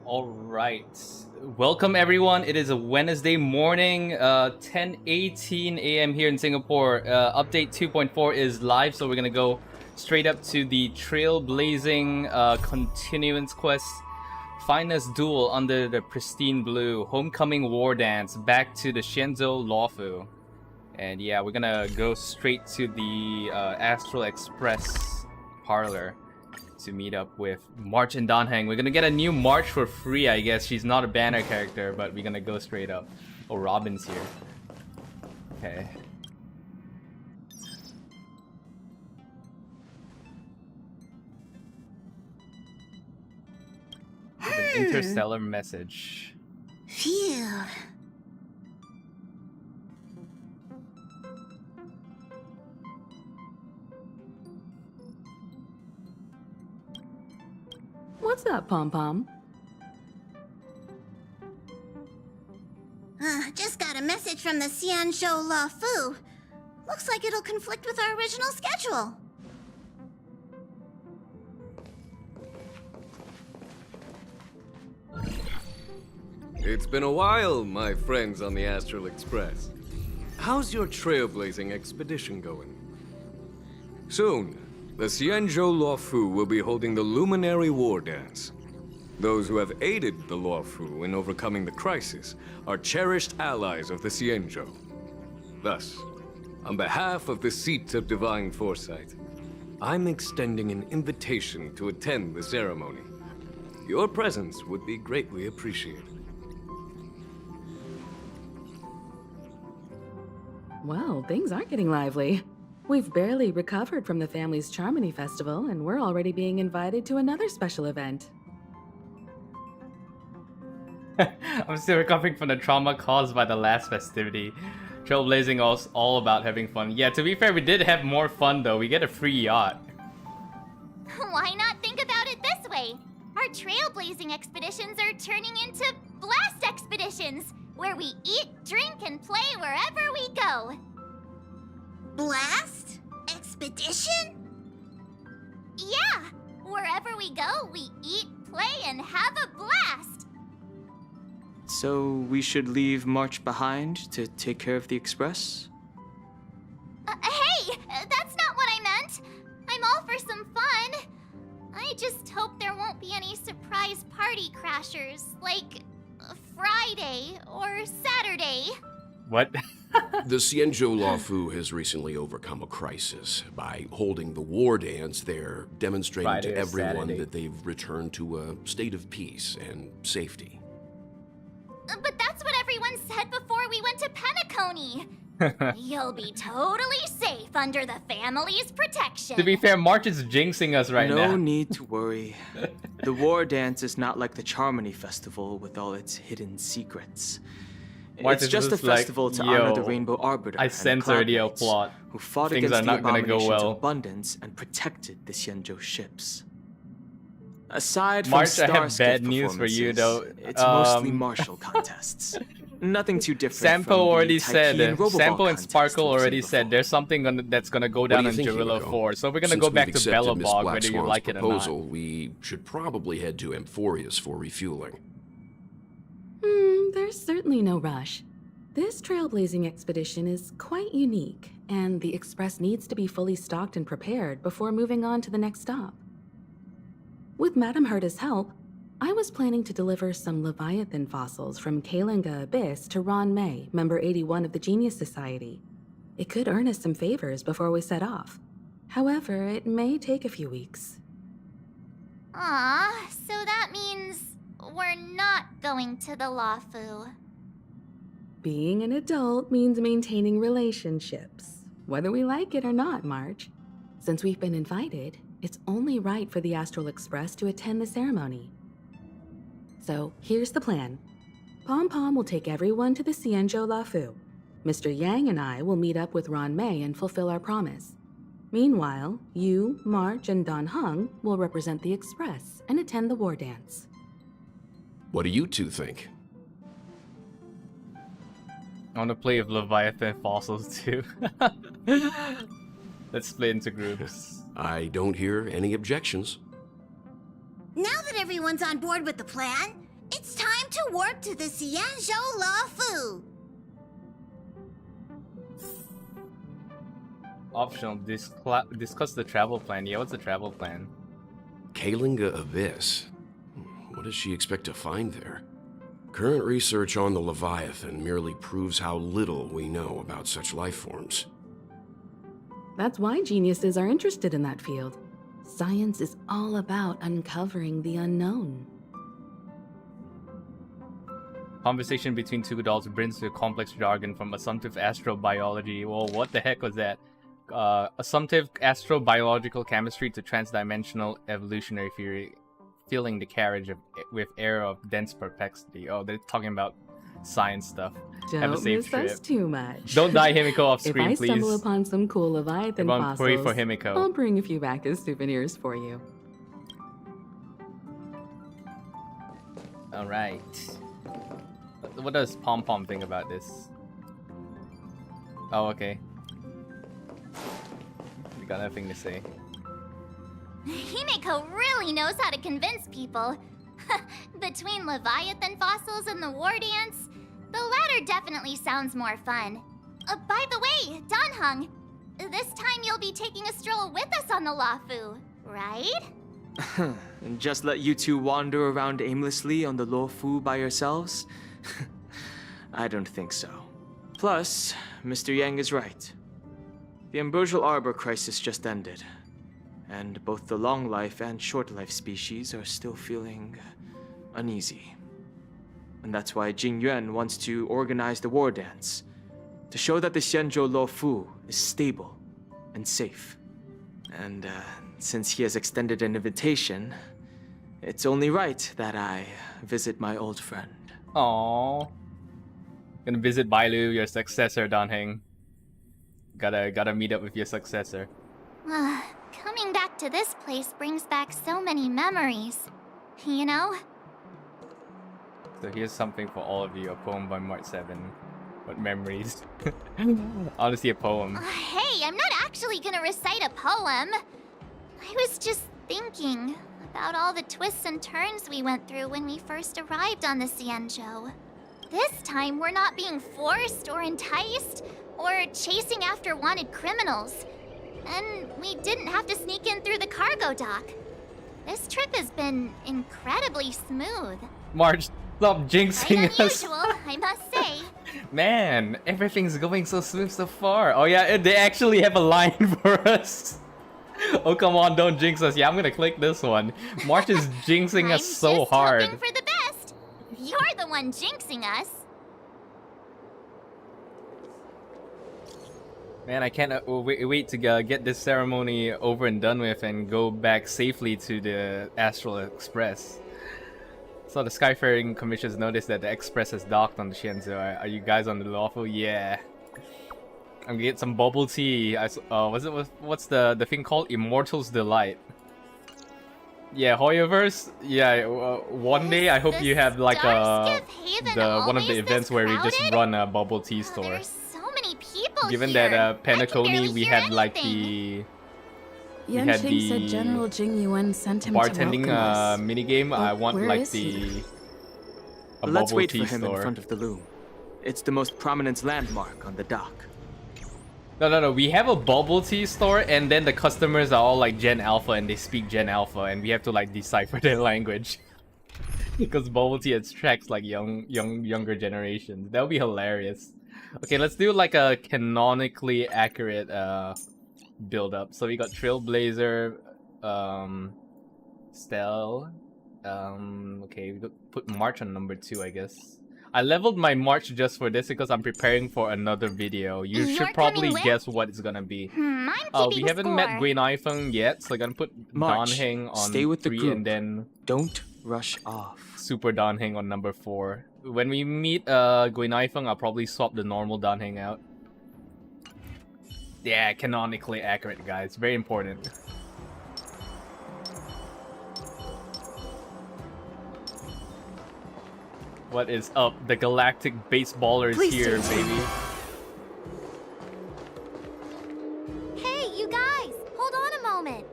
All right. Welcome everyone. It is a Wednesday morning, 10:18 a.m. here in Singapore. Update 2.4 is live, so we're gonna go straight up to the Trailblazing Continuance quest. Find us Duel under the Pristine Blue. Homecoming War Dance. Back to the Shenzhou Lawfu. And yeah, we're gonna go straight to the Astral Express parlor to meet up with March and Donhang. We're gonna get a new March for free, I guess. She's not a banner character, but we're gonna go straight up. Oh, Robin's here. Okay. An interstellar message. Phew. What's up, Pom-Pom? Just got a message from the Xianzhou Lawfu. Looks like it'll conflict with our original schedule. It's been a while, my friends on the Astral Express. How's your trailblazing expedition going? Soon, the Xianzhou Lawfu will be holding the Luminary War Dance. Those who have aided the Lawfu in overcoming the crisis are cherished allies of the Xianzhou. Thus, on behalf of the Seat of Divine Foresight, I'm extending an invitation to attend the ceremony. Your presence would be greatly appreciated. Well, things aren't getting lively. We've barely recovered from the family's Charmony Festival, and we're already being invited to another special event. I'm still recovering from the trauma caused by the last festivity. Trailblazing all about having fun. Yeah, to be fair, we did have more fun though. We get a free yacht. Why not think about it this way? Our trailblazing expeditions are turning into blast expeditions, where we eat, drink, and play wherever we go. Blast? Expedition? Yeah, wherever we go, we eat, play, and have a blast. So we should leave March behind to take care of the Express? Hey, that's not what I meant. I'm all for some fun. I just hope there won't be any surprise party crashers, like Friday or Saturday. What? The Xianzhou Lawfu has recently overcome a crisis by holding the war dance there, demonstrating Friday to or everyone Saturday. that they've returned to a state of peace and safety. But that's what everyone said before we went to Penacony. You'll be totally safe under the family's protection. To be fair, March is jinxing us right now. No need to worry. The war dance is not like the Charmony Festival with all its hidden secrets. March It's is just a just like, festival to honor the yo, Rainbow Arbiter I and sense Cloud already a Knights, plot. who fought Things against are not the gonna go abominations well. of abundance and protected the Xianzhou ships. Aside from March, I have star-skiff bad news for you, though. performances, it's mostly martial contests. Nothing too different Sampo from already the said, Taiki and Roboball Sampo and contests Sparkle we've already seen said before. there's something that's gonna go What do down you on think, Guerrilla Himiko? 4, so we're gonna Since go we've back to accepted Miss Bellabog Black whether you Swan's like it or proposal, not. we should probably head to Amphorius for refueling. There's certainly no rush. This trailblazing expedition is quite unique, and the Express needs to be fully stocked and prepared before moving on to the next stop. With Madame Herta's help, I was planning to deliver some Leviathan fossils from Kalinga Abyss to Ron May, member 81 of the Genius Society. It could earn us some favors before we set off. However, it may take a few weeks. Aw, so that means we're not going to the Lawfu. Being an adult means maintaining relationships, whether we like it or not, March. Since we've been invited, it's only right for the Astral Express to attend the ceremony. So here's the plan. Pom-Pom will take everyone to the Xianzhou Lawfu. Mr. Yang and I will meet up with Ron May and fulfill our promise. Meanwhile, you, March, and Don Hung will represent the Express and attend the war dance. What do you two think? I want to play with Leviathan fossils too. Let's split into groups. I don't hear any objections. Now that everyone's on board with the plan, to warp to the Xīngqióng Tiědào. Optional, discuss the travel plan. Yeah, what's the travel plan? Kalinga Abyss. What does she expect to find there? Current research on the Leviathan merely proves how little we know about such life forms. That's why geniuses are interested in that field. Science is all about uncovering the unknown. Conversation between two adults brings to complex jargon from assumptive astrobiology. Well, what the heck was that? Assumptive astrobiological chemistry to transdimensional evolutionary theory, filling the carriage with air of dense perplexity. Oh, they're talking about science stuff. Have a Don't safe miss trip. us too much. Don't die Himiko off screen, If I stumble please. upon some cool Leviathan Everyone pray fossils, for Himiko. I'll bring a few back as souvenirs for you. Alright. What does Pom Pom think about this? Oh, okay. We got nothing to say. Himiko really knows how to convince people. Between Leviathan fossils and the war dance, the latter definitely sounds more fun. By the way, Danheng, this time you'll be taking a stroll with us on the Luofu, right? And just let you two wander around aimlessly on the Luofu by yourselves? I don't think so. Plus, Mr. Yang is right. The Ambrosial Arbor crisis just ended, and both the long life and short life species are still feeling uneasy. And that's why Jing Yuan wants to organize the war dance, to show that the Xianzhou Luofu is stable and safe. And since he has extended an invitation, it's only right that I visit my old friend. Aww. Gonna visit Bailu, your successor, Danheng. Gotta meet up with your successor. Coming back to this place brings back so many memories. You know? So here's something for all of you, a poem by March 7. What memories? Honestly, a poem. Hey, I'm not actually gonna recite a poem. I was just thinking about all the twists and turns we went through when we first arrived on the Xianzhou. This time, we're not being forced or enticed or chasing after wanted criminals. And we didn't have to sneak in through the cargo dock. This trip has been incredibly smooth. March, stop jinxing Quite us. unusual, I must say. Man, everything's going so smooth so far. Oh yeah, they actually have a line for us. Oh come on, don't jinx us. Yeah, I'm gonna click this one. March is jinxing us so just hard. hoping for the best. You're the one jinxing us. Man, I can't wait to get this ceremony over and done with and go back safely to the Astral Express. So the Skyfaring Commission's noticed that the Express has docked on the Shenzhou. Are you guys on the lawful? Yeah. I'm gonna get some bubble tea. What's the thing called? Immortal's Delight. Yeah, HoYoverse. Yeah, one day I hope you have like one of the events where we just run a bubble tea store. There's so many people Given here. that I can Penacony, barely we hear had like anything. Yanqing said General Jing Yuan sent him to bartending welcome us. minigame. I want where like is he? a Let's bubble wait tea for him store. in front of the loom. It's the most prominent landmark on the dock. No. We have a bubble tea store, and then the customers are all like Gen Alpha, and they speak Gen Alpha, and we have to like decipher their language. Because bubble tea attracts like younger generations. That would be hilarious. Okay, let's do like a canonically accurate build up. So we got Trailblazer, Stell. Okay, we could put March on number 2, I guess. I leveled my March just for this because I'm preparing for another video. You You're should probably coming with? guess what it's gonna be. I'm We keeping haven't score. met Gwen Ifeng yet, so I'm gonna put March, Danheng on stay with the 3 group. and then Don't rush off. Super Danheng on number 4. When we meet Gwen Ifeng, I'll probably swap the normal Danheng out. Yeah, canonically accurate, guys. Very important. What is up? The Galactic Baseballer is Please here, do. baby. Hey, you guys! Hold on a moment.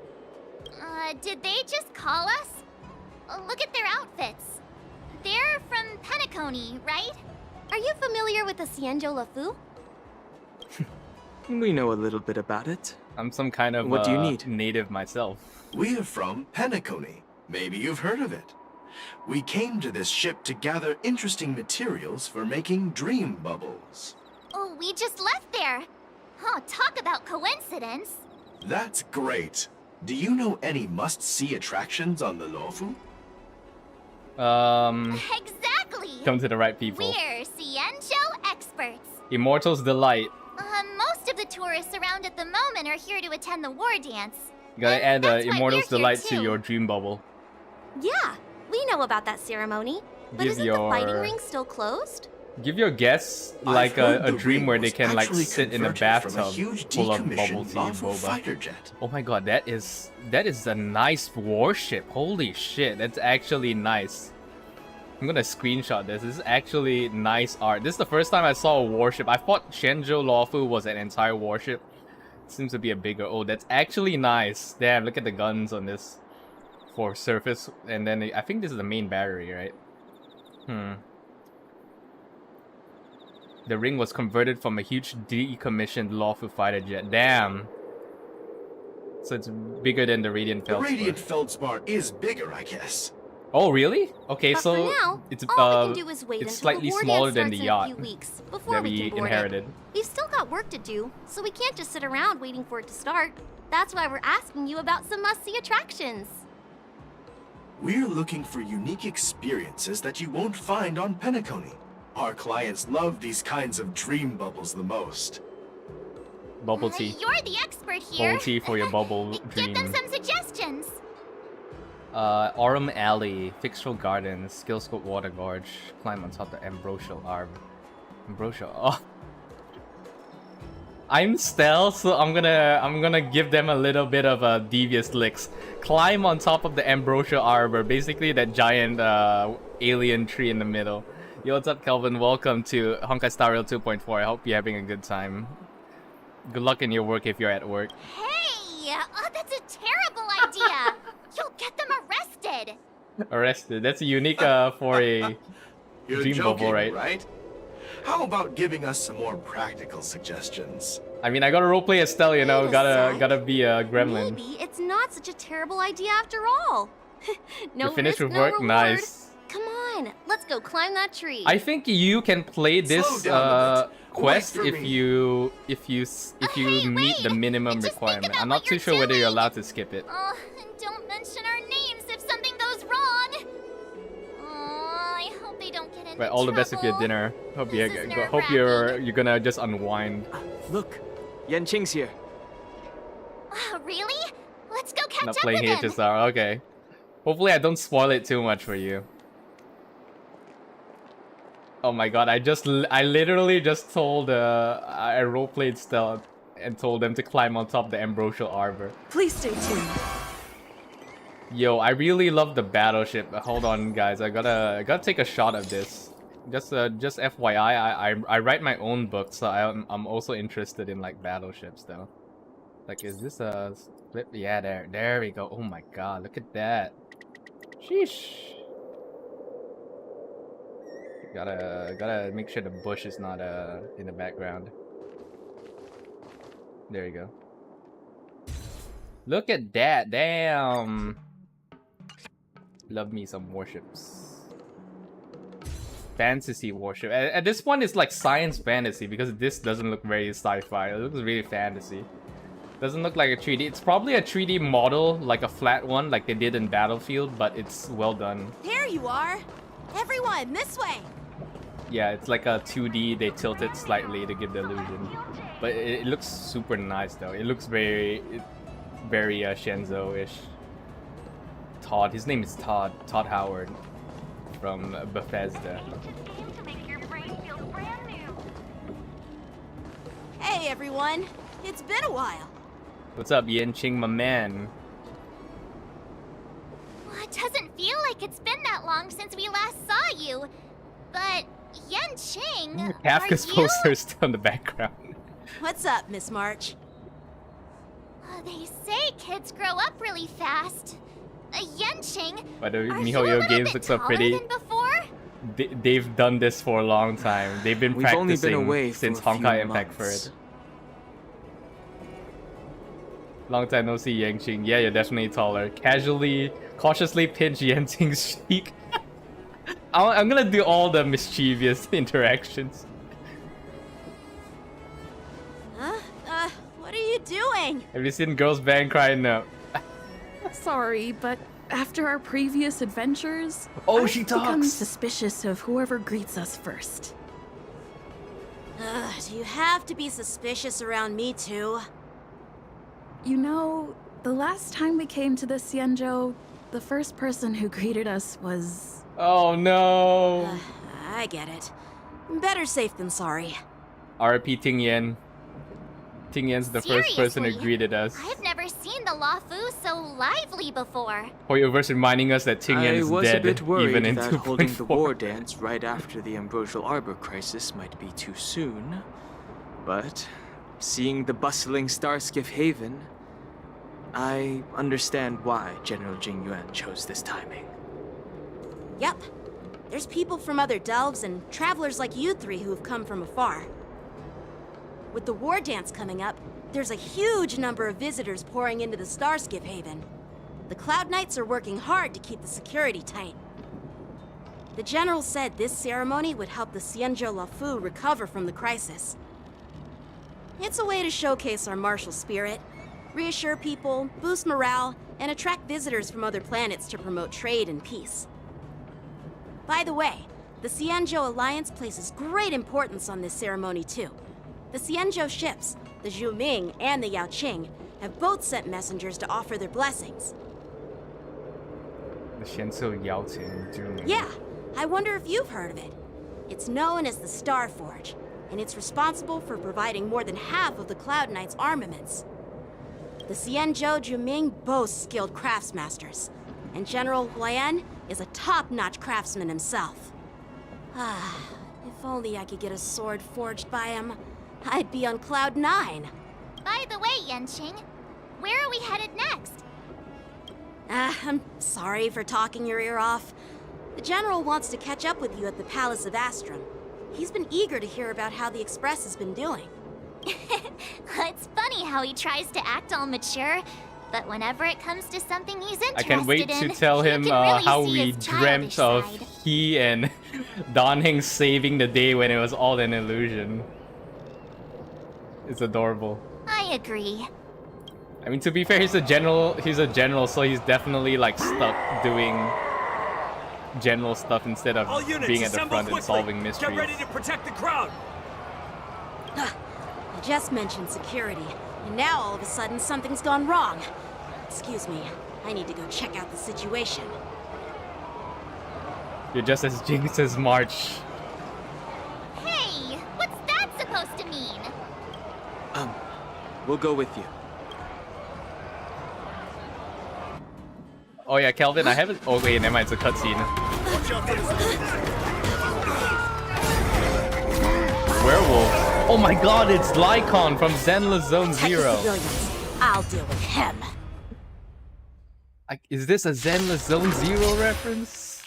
Did they just call us? Look at their outfits. They're from Penacony, right? Are you familiar with the Xianzhou Fu? We know a little bit about it. I'm some kind of What do you need? native myself. We're from Penacony. Maybe you've heard of it. We came to this ship to gather interesting materials for making dream bubbles. Oh, we just left there. Oh, talk about coincidence. That's great. Do you know any must-see attractions on the Luofu? Exactly. Come to the right people. We're Xianzhou experts. Immortal's Delight. Most of the tourists around at the moment are here to attend the war dance. You gotta add That's why Immortal's we're here Delight to too. your dream bubble. Yeah, we know about that ceremony. But Give isn't the fighting ring still closed? Give your guests I've like heard a the dream ring where they was can like actually sit in a converted from bathtub huge full of bubble decommissioned tea Luofu boba. fighter jet. Oh my god, that is a nice warship. Holy shit, that's actually nice. I'm gonna screenshot this. This is actually nice art. This is the first time I saw a warship. I thought Shenzhou Luofu was an entire warship. Seems to be a bigger. Oh, that's actually nice. Damn, look at the guns on this for surface. And then I think this is the main battery, right? The ring was converted from a huge decommissioned Luofu fighter jet. Damn. So it's bigger than the Radiant The Feldspar. radiant feldspar is bigger, I guess. Oh, really? Okay, But so for now, it's all we can do is wait it's until slightly the war smaller dance than the starts yacht in a few weeks before that we we can board inherited. it. We've still got work to do, so we can't just sit around waiting for it to start. That's why we're asking you about some must-see attractions. We're looking for unique experiences that you won't find on Penacony. Our clients love these kinds of dream bubbles the most. Bubble tea. You're the expert here. Bubble tea for your bubble Give them dream. some suggestions. Aurum Alley, Fixtural Gardens, Skillscope Water Gorge, climb on top of Ambrosial Arb. Ambrosial. Oh. I'm stealth, so I'm gonna give them a little bit of a devious licks. Climb on top of the Ambrosial Arbor, basically that giant alien tree in the middle. Yo, what's up, Kelvin? Welcome to Honkai Star Rail 2.4. I hope you're having a good time. Good luck in your work if you're at work. Hey, that's a terrible idea. You'll get them arrested. Arrested. That's unique for a You're dream joking, bubble, right? right? How about giving us some more practical suggestions? I mean, I gotta roleplay Estelle, you know. Wait a Gotta sec. be a gremlin. Maybe it's not such a terrible idea after all. No You're finished risk, with no work? reward. Nice. Come on, let's go climb that tree. I think you can play this Slow down a bit. quest Wait for if me. you Hey, meet the wait! minimum Just think requirement. about I'm what not too you're sure whether you're doing. allowed to skip it. Don't mention our names if something goes wrong. I hope they don't get into But all the best with your trouble. dinner. Hope This you is hope you're gonna just unwind. Look, Yanqing's here. Really? Let's go catch Not up playing with him. HSR. Okay. Hopefully I don't spoil it too much for you. Oh my god! I literally just told I roleplayed Stealth and told them to climb on top of the Ambrosial Arbor. Please stay tuned. Yo, I really love the battleship. Hold on, guys. I gotta take a shot of this. Just FYI, I write my own book, so I'm also interested in like battleships though. Like, is this a flip? Yeah, there we go. Oh my god, look at that. Sheesh. Gotta make sure the bush is not in the background. There you go. Look at that, damn. Love me some warships. Fantasy warship. And this one is like science fantasy because this doesn't look very sci-fi. It looks really fantasy. Doesn't look like a 3D. It's probably a 3D model, like a flat one, like they did in Battlefield, but it's well done. There you are. Everyone, this way. Yeah, it's like a 2D. They tilt it slightly to give the illusion, but it looks super nice though. It looks very Shenzo-ish. Todd. His name is Todd. Todd Howard from Bethesda. Hey, everyone. It's been a while. What's up, Yanqing, my man? Well, it doesn't feel like it's been that long since we last saw you. But Yanqing, Kafka's are you? poster is still in the background. What's up, Miss March? They say kids grow up really fast. Yanqing, But the are you a miHoYo little games bit look so taller pretty. than before? they've done this for a long time. They've been We've only practicing been away since for a few Honkai Impact for months. it. Long time no see, Yangqing. Yeah, you're definitely taller. Cautiously pinch Yanqing's cheek. I'm gonna do all the mischievous interactions. What are you doing? Have you seen Girls Bang Cry? No. Sorry, but after our previous adventures, Oh, I've she become talks. suspicious of whoever greets us first. Do you have to be suspicious around me too? You know, the last time we came to the Xianzhou, the first person who greeted us was... Oh no. I get it. Better safe than sorry. RP Tingyan. Tingyan's the first person who Seriously? greeted us. I've never seen the Luofu so lively before. HoYoverse reminding us that Tingyan I is was dead a bit worried even in that holding the 2.4. war dance right after the Ambrosial Arbor crisis might be too soon. But seeing the bustling Starskiff Haven, I understand why General Xīngqióng chose this timing. Yep. There's people from other delves and travelers like you three who've come from afar. With the war dance coming up, there's a huge number of visitors pouring into the Starskiff Haven. The Cloud Knights are working hard to keep the security tight. The General said this ceremony would help the Xianzhou Luofu recover from the crisis. It's a way to showcase our martial spirit, reassure people, boost morale, and attract visitors from other planets to promote trade and peace. By the way, the Xianzhou Alliance places great importance on this ceremony too. The Xianzhou ships, the Zhuming and the Yaoqing, have both sent messengers to offer their blessings. The Xianzhou Yaoqing. Yeah, I wonder if you've heard of it. It's known as the Star Forge, and it's responsible for providing more than half of the Cloud Knight's armaments. The Xianzhou Zhuming boasts skilled craftsmasters, and General Huayan is a top-notch craftsman himself. If only I could get a sword forged by him, I'd be on Cloud 9. By the way, Yanqing, where are we headed next? I'm sorry for talking your ear off. The General wants to catch up with you at the Palace of Astrum. He's been eager to hear about how the Express has been doing. It's funny how he tries to act all mature, but whenever it comes to something he's interested I can't wait to tell you him can really how see we his dreamt childish of side. he and Danheng saving the day when it was all an illusion. It's adorable. I agree. I mean, to be fair, he's a general, so he's definitely like stuck doing general stuff instead of being at the front and solving mysteries. Get ready to protect the crowd. I just mentioned security, and now all of a sudden something's gone wrong. Excuse me, I need to go check out the situation. You're just as jinxed as March. Hey, what's that supposed to mean? We'll go with you. Oh yeah, Kelvin, I haven't. Oh wait, never mind. It's a cutscene. Werewolf. Oh my God, it's Lycon from Zenless Zone Protect the Zero. civilians. I'll deal with him. Is this a Zenless Zone Zero reference?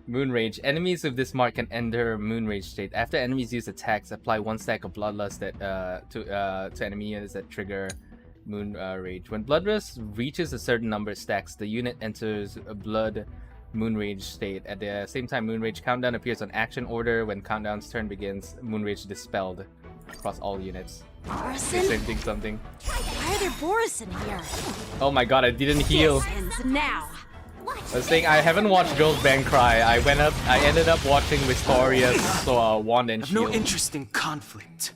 Moon Rage. Enemies of this mark can enter Moon Rage state. After enemies use attacks, apply 1 stack of Bloodlust to enemy units that trigger Moon Rage. When Bloodlust reaches a certain number of stacks, the unit enters a Blood Moon Rage state. At the same time, Moon Rage countdown appears on action order. When countdown's turn begins, Moon Rage dispelled across all units. Borison? Same thing, something. Why are there Borison here? Oh my God, I didn't heal. This ends now. I was saying I haven't watched Girls Bang Cry. I ended up watching Vistoria's Wand and I've Shield. no interest in conflict.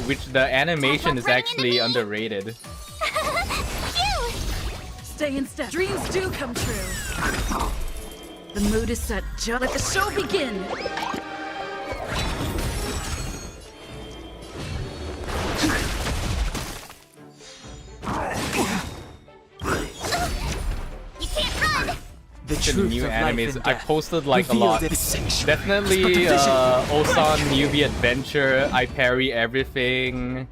Which the animation is actually underrated. Stay in step. Dreams do come true. The mood is set. Just let the show begin. You can't run! The The truth new of life animes. and I death, posted like a revealed lot. in the sanctuary. Definitely But the vision- Osan Newbie Adventure. I parry everything.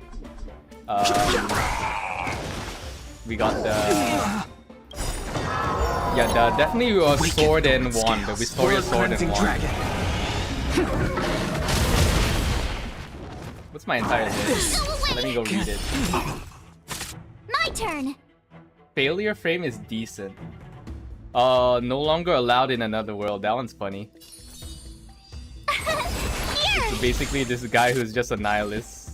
We got the Yeah, definitely sword and wand. The Vistoria sword and wand. What's my entire list? Let me go read it. My turn. Failure frame is decent. No longer allowed in another world. That one's funny. So basically, this guy who's just a nihilist.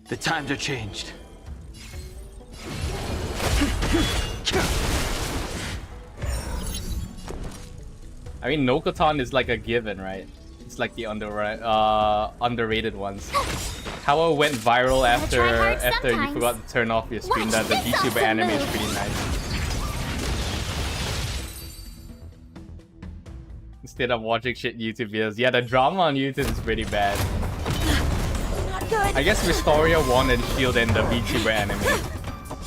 The times are changed. I mean, Nokotan is like a given, right? It's like the underrated ones. How it went viral after you forgot to turn off your screen. That the VTuber anime is pretty nice. Instead of watching shit YouTube videos. Yeah, the drama on YouTube is pretty bad. Not good. I guess Vistoria won and Shield and the VTuber anime.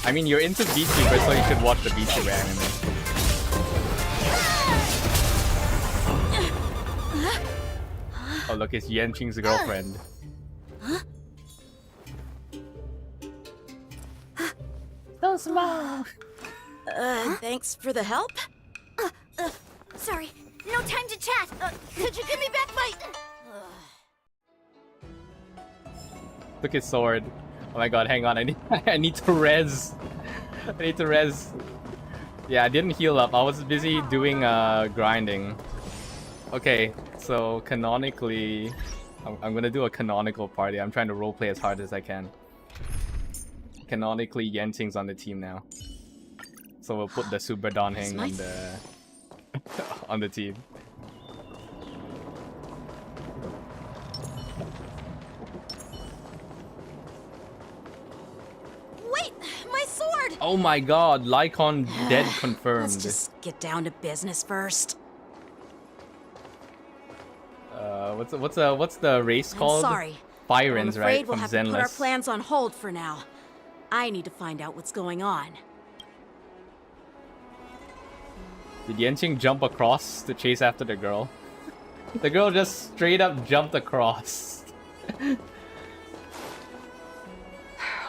I mean, you're into VTuber, so you should watch the VTuber anime. Oh look, it's Yanqing's girlfriend. So small. Thanks for the help. Sorry, no time to chat. Could you give me back my... Look at sword. Oh my god, hang on, I need to res. I need to res. Yeah, I didn't heal up. I was busy doing grinding. Okay, so canonically, I'm gonna do a canonical party. I'm trying to roleplay as hard as I can. Canonically, Yanqing's on the team now. So we'll put the Super Donheng on the on the team. Wait, my sword! Oh my god, Lycon dead confirmed. Let's just get down to business first. What's the race called? Sorry. Firens, I'm right? afraid we'll From have to put our Zenless. plans on hold for now. I need to find out what's going on. Did Yanqing jump across to chase after the girl? The girl just straight up jumped across.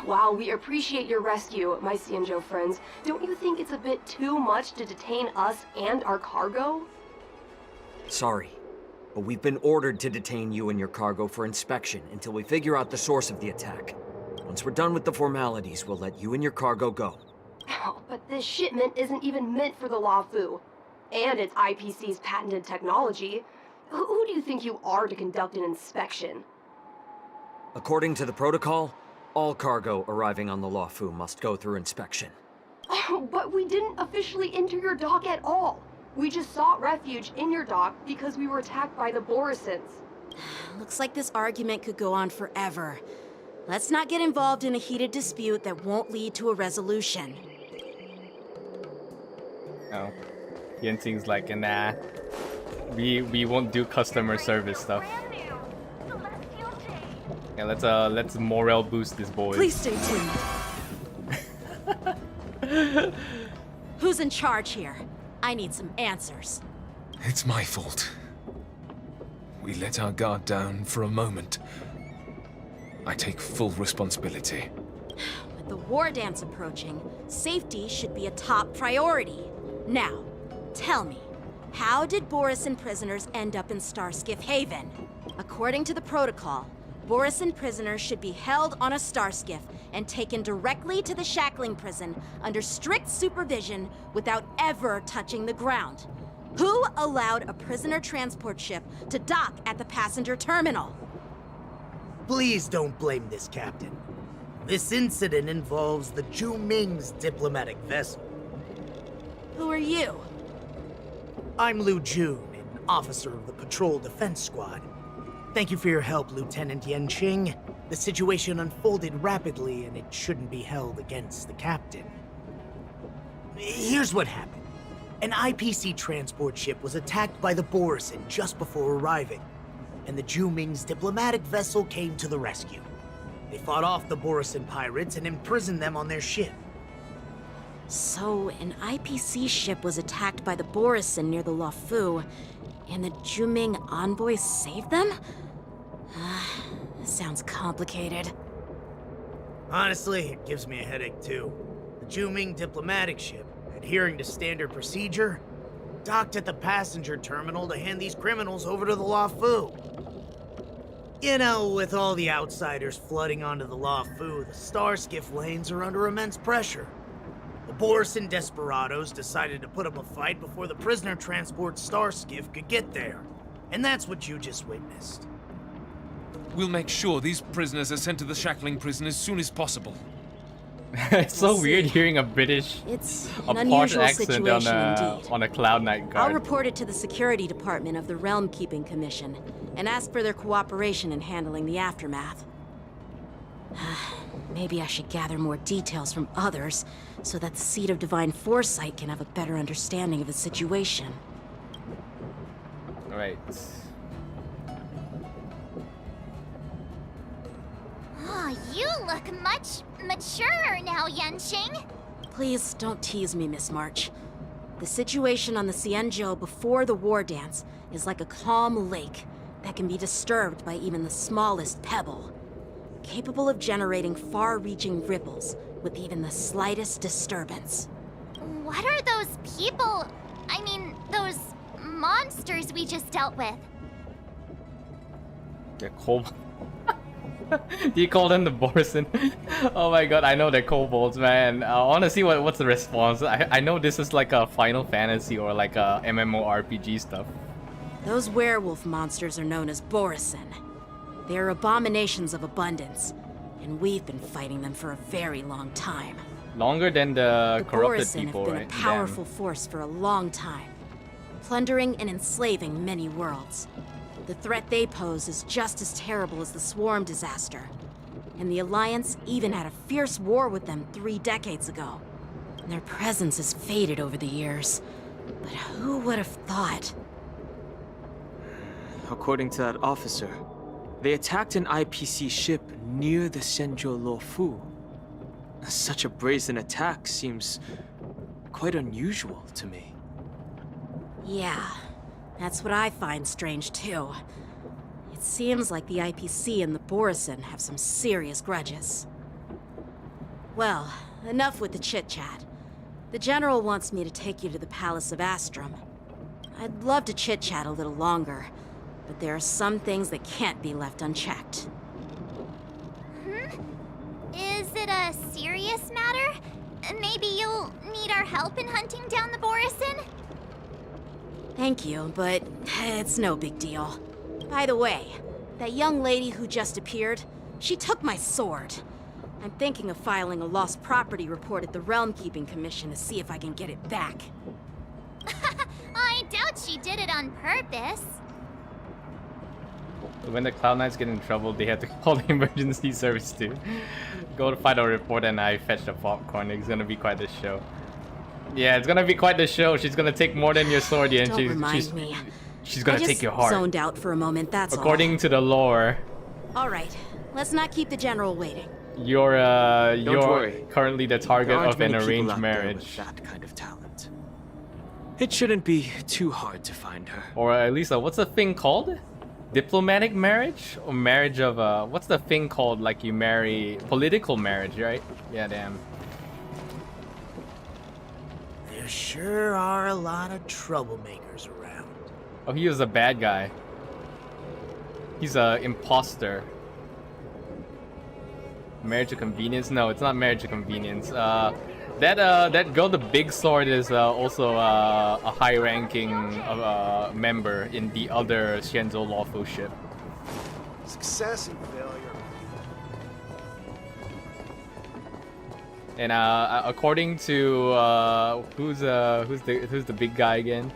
While we appreciate your rescue, my Xianzhou friends, don't you think it's a bit too much to detain us and our cargo? Sorry, but we've been ordered to detain you and your cargo for inspection until we figure out the source of the attack. Once we're done with the formalities, we'll let you and your cargo go. Oh, but this shipment isn't even meant for the Luofu. And it's IPC's patented technology. Who do you think you are to conduct an inspection? According to the protocol, all cargo arriving on the Luofu must go through inspection. Oh, but we didn't officially enter your dock at all. We just sought refuge in your dock because we were attacked by the Borisons. Looks like this argument could go on forever. Let's not get involved in a heated dispute that won't lead to a resolution. No. Yanqing's like, nah. We won't do customer service stuff. Yeah, let's morale boost this boy. Please stay tuned. Who's in charge here? I need some answers. It's my fault. We let our guard down for a moment. I take full responsibility. With the war dance approaching, safety should be a top priority. Now, tell me, how did Borisin prisoners end up in Starskiff Haven? According to the protocol, Borisin prisoners should be held on a Starskiff and taken directly to the shackling prison under strict supervision without ever touching the ground. Who allowed a prisoner transport ship to dock at the passenger terminal? Please don't blame this captain. This incident involves the Zhu Ming's diplomatic vessel. Who are you? I'm Liu Jun, an officer of the Patrol Defense Squad. Thank you for your help, Lieutenant Yanqing. The situation unfolded rapidly, and it shouldn't be held against the captain. Here's what happened. An IPC transport ship was attacked by the Borisin just before arriving, and the Zhu Ming's diplomatic vessel came to the rescue. They fought off the Borisin pirates and imprisoned them on their ship. So, an IPC ship was attacked by the Borisin near the Luofu, and the Zhu Ming envoys saved them? Sounds complicated. Honestly, it gives me a headache too. The Zhu Ming diplomatic ship, adhering to standard procedure, docked at the passenger terminal to hand these criminals over to the Luofu. You know, with all the outsiders flooding onto the Luofu, the Starskiff lanes are under immense pressure. The Borison desperados decided to put up a fight before the prisoner transport Starskiff could get there. And that's what you just witnessed. We'll make sure these prisoners are sent to the shackling prison as soon as possible. It's so weird hearing a British, It's a an posh unusual accent situation indeed. on a Cloud Knight I'll guard. report it to the security department of the Realm Keeping Commission and ask for their cooperation in handling the aftermath. Maybe I should gather more details from others so that the Seat of Divine Foresight can have a better understanding of the situation. Right. Oh, you look much maturer now, Yanqing. Please don't tease me, Miss March. The situation on the Xianzhou before the war dance is like a calm lake that can be disturbed by even the smallest pebble, capable of generating far-reaching ripples with even the slightest disturbance. What are those people? I mean, those monsters we just dealt with? They're kobolds. Do you call them the Borison? Oh my god, I know they're kobolds, man. I want to see what's the response. I know this is like a Final Fantasy or like a MMORPG stuff. Those werewolf monsters are known as Borison. They are abominations of abundance, and we've been fighting them for a very long time. Longer than the corrupted Borison people, have been right? a powerful force for a long time, plundering and enslaving many worlds. The threat they pose is just as terrible as the Swarm disaster, and the Alliance even had a fierce war with them 3 decades ago. Their presence has faded over the years, but who would have thought? According to that officer, they attacked an IPC ship near the Xianzhou Luofu. Such a brazen attack seems quite unusual to me. Yeah, that's what I find strange too. It seems like the IPC and the Borison have some serious grudges. Well, enough with the chit-chat. The General wants me to take you to the Palace of Astrum. I'd love to chit-chat a little longer, but there are some things that can't be left unchecked. Is it a serious matter? Maybe you'll need our help in hunting down the Borison? Thank you, but it's no big deal. By the way, that young lady who just appeared, she took my sword. I'm thinking of filing a lost property report at the Realm Keeping Commission to see if I can get it back. I doubt she did it on purpose. When the Cloud Knights get in trouble, they have to call the emergency service to go to find a report, and I fetch the popcorn. It's gonna be quite the show. Yeah, it's gonna be quite the show. She's gonna take more than your sword, and Don't remind me. she's gonna take your I heart. just zoned out for a moment, that's According to the lore, all. Alright, let's not keep the General waiting. you're worry. currently the There target aren't of an many people arranged out there marriage. with that kind of talent. It shouldn't be too hard to find her. Or at least, what's the thing called? Diplomatic marriage? Or marriage of, what's the thing called, like you marry? Political marriage, right? Yeah, damn. There sure are a lot of troublemakers around. Oh, he was a bad guy. He's a imposter. Marriage of convenience? No, it's not marriage of convenience. That girl, the big sword, is also a high-ranking member in the other Xianzhou Luofu ship. Success and failure. And according to who's the big guy again?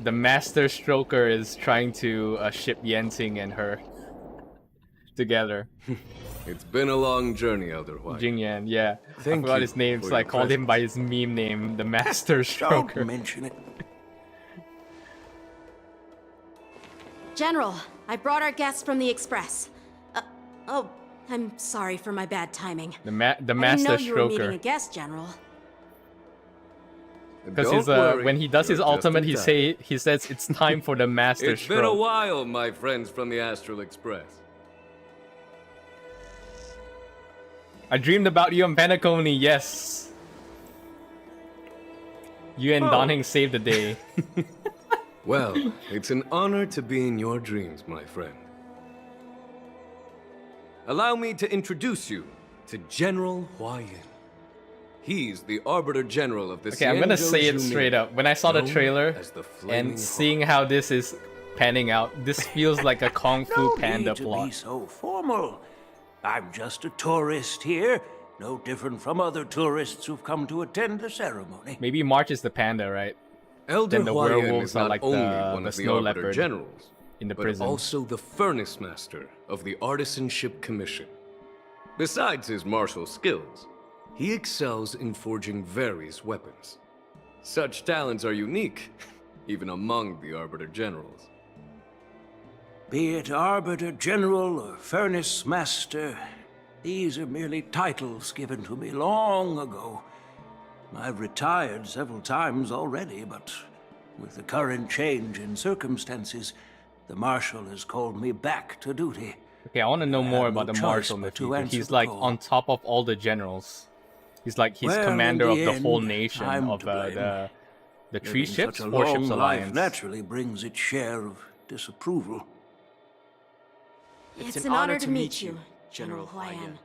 The Master Stroker is trying to ship Yensing and her together. It's been a long journey, Elder White. Xīngqióng, yeah. Thank I forgot you his name, for so I your called him by his meme name, the Master Stroker. Don't mention it. General, I brought our guests from the Express. Oh, I'm sorry for my bad timing. The Master I didn't know you were meeting a Stroker. guest, General. Because when he does his ultimate, he says it's time for the Master It's been a Stroke. while, my friends from the Astral Express. I dreamed about you on Penacony, yes. You and Donning saved the day. Well, it's an honor to be in your dreams, my friend. Allow me to introduce you to General HoYoverse. He's the Arbiter General of the Okay, I'm gonna say it straight up. When I saw the trailer and seeing how this is panning out, this feels like a Kung Fu Panda to plot. be so formal. I'm just a tourist here, no different from other tourists who've come to attend the ceremony. Maybe March is the panda, right? Elder Then the HoYoverse werewolves is are not like only the one of the snow Arbiter leopard Generals, in the but prison. also the Furnace Master of the Artisanship Commission. Besides his martial skills, he excels in forging various weapons. Such talents are unique, even among the Arbiter Generals. Be it Arbiter General or Furnace Master, these are merely titles given to me long ago. I've retired several times already, but with the current change in circumstances, the Marshal has called me back to duty. Okay, I want to know more about the choice Marshal but to Mephisto. answer He's the like call. on top of all the generals. He's like he's Well, in commander the of the whole end, nation I'm of to blame. the Living Tree Ships, such a 4 long Ships life Alliance. naturally brings its share of disapproval. It's an honor to meet you, General HoYoverse.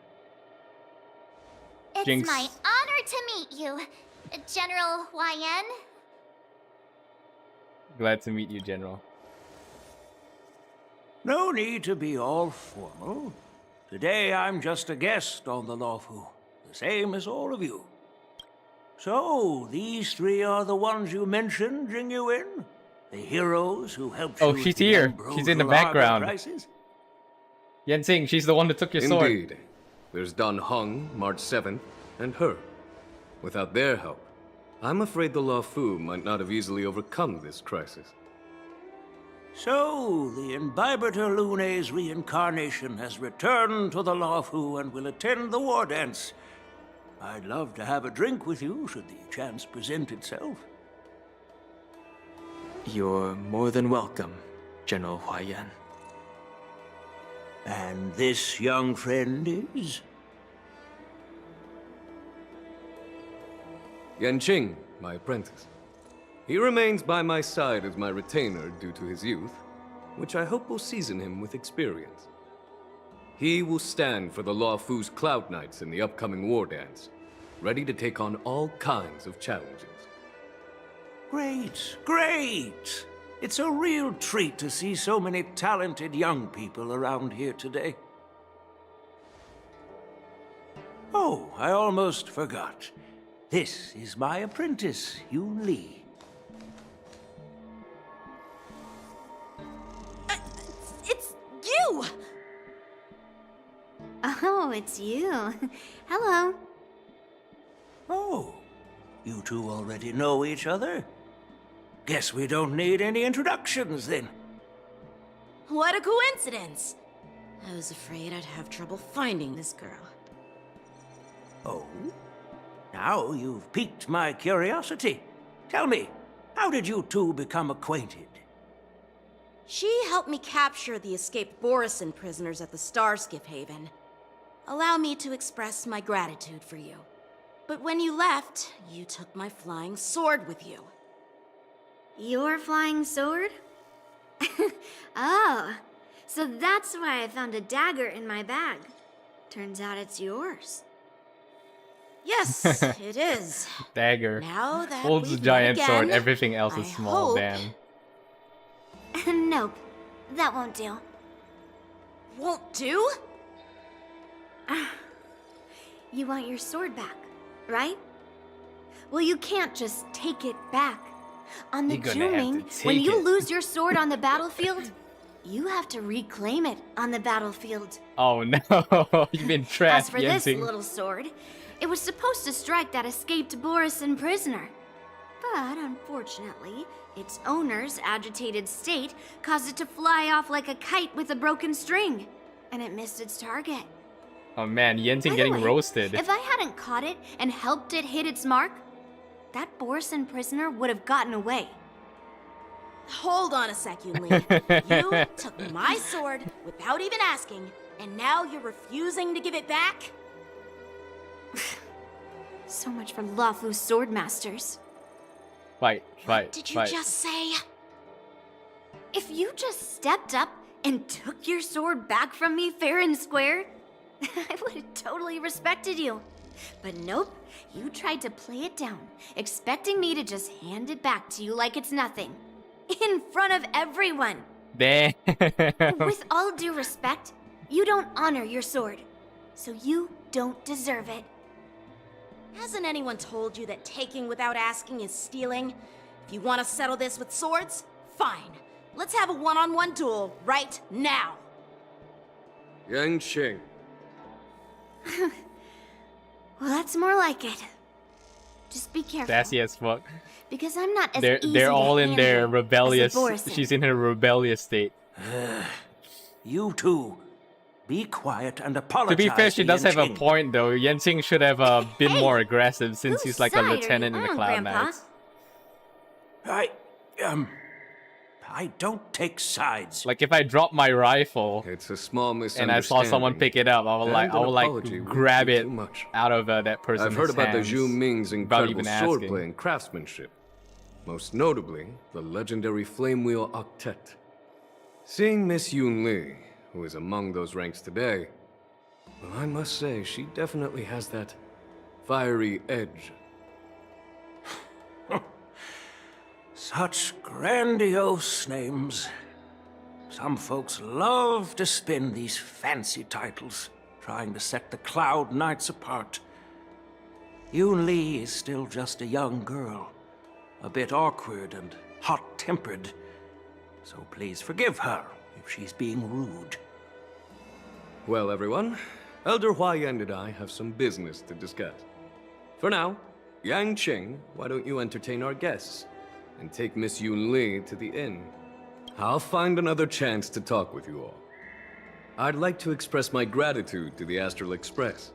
It's Jinx. my honor to meet you, General HoYoverse. Glad to meet you, General. No need to be all formal. Today I'm just a guest on the Lawfu, the same as all of you. So, these three are the ones you mentioned, Xīngqióng? The heroes who helped Oh, you she's with the here. She's in the Ambrosial Harbor background. crisis? Yensing, she's the one who took your sword. Indeed. There's Dan Heng, March 7th, and her. Without their help, I'm afraid the Lawfu might not have easily overcome this crisis. So, the Imbibitor Lune's reincarnation has returned to the Lawfu and will attend the war dance. I'd love to have a drink with you should the chance present itself. You're more than welcome, General HoYoverse. And this young friend is? Yanqing, my apprentice. He remains by my side as my retainer due to his youth, which I hope will season him with experience. He will stand for the Lawfu's Cloud Knights in the upcoming war dance, ready to take on all kinds of challenges. Great, great! It's a real treat to see so many talented young people around here today. Oh, I almost forgot. This is my apprentice, Yunli. It's you! Oh, it's you. Hello. Oh, you two already know each other? Guess we don't need any introductions then. What a coincidence! I was afraid I'd have trouble finding this girl. Oh? Now you've piqued my curiosity. Tell me, how did you two become acquainted? She helped me capture the escaped Borisin prisoners at the Starskiff Haven. Allow me to express my gratitude for you. But when you left, you took my flying sword with you. Your flying sword? Oh, so that's why I found a dagger in my bag. Turns out it's yours. Yes, it is. Dagger. Now that Holds a we've giant met sword, again, everything else is I small, hope- damn. Nope, that won't do. Won't do? You want your sword back, right? Well, you can't just take it back. On the You're gonna have to Zhuming, when take you it. lose your sword on the battlefield, you have to reclaim it on the battlefield. Oh no, you've been As trapped, for this Yensing. little sword, it was supposed to strike that escaped Borisin prisoner. But unfortunately, its owner's agitated state caused it to fly off like a kite with a broken string, and it missed its target. Oh man, Yensing By the getting way, roasted. If I hadn't caught it and helped it hit its mark, that Borisin prisoner would have gotten away. Hold on a sec, Yunli. You took my sword without even asking, and now you're refusing to give it back? So much for Lawfu sword masters. Fight. What did you just say? If you just stepped up and took your sword back from me fair and square, I would have totally respected you. But nope, you tried to play it down, expecting me to just hand it back to you like it's nothing. In front of everyone. Damn. With all due respect, you don't honor your sword. So you don't deserve it. Hasn't anyone told you that taking without asking is stealing? If you want to settle this with swords, fine. Let's have a one-on-one duel right now. Yangqing. Well, that's more like it. Just be careful. Sassy as fuck. Because I'm not as easy They're all to in their handle rebellious. as a Borisin. She's in her rebellious state. You two, be quiet and apologize. To be fair, she does have a Yangqing. point though. Yangqing should have been more aggressive since he's like a side are lieutenant you in the on, Cloud Grandpa? Knights. I don't take sides. Like if I drop my rifle It's a small and misunderstanding. I saw someone pick it up, I will And an like apology wouldn't grab be it too much. out of that person's I've heard about the hands Zhu Ming's without incredible even swordplay asking. and craftsmanship. Most notably, the legendary Flame Wheel Octet. Seeing Miss Yunli, who is among those ranks today, well, I must say, she definitely has that fiery edge. Such grandiose names. Some folks love to spin these fancy titles, trying to set the Cloud Knights apart. Yunli is still just a young girl, a bit awkward and hot-tempered. So please forgive her if she's being rude. Well, everyone, Elder Huaiyan and I have some business to discuss. For now, Yangqing, why don't you entertain our guests and take Miss Yunli to the inn? I'll find another chance to talk with you all. I'd like to express my gratitude to the Astral Express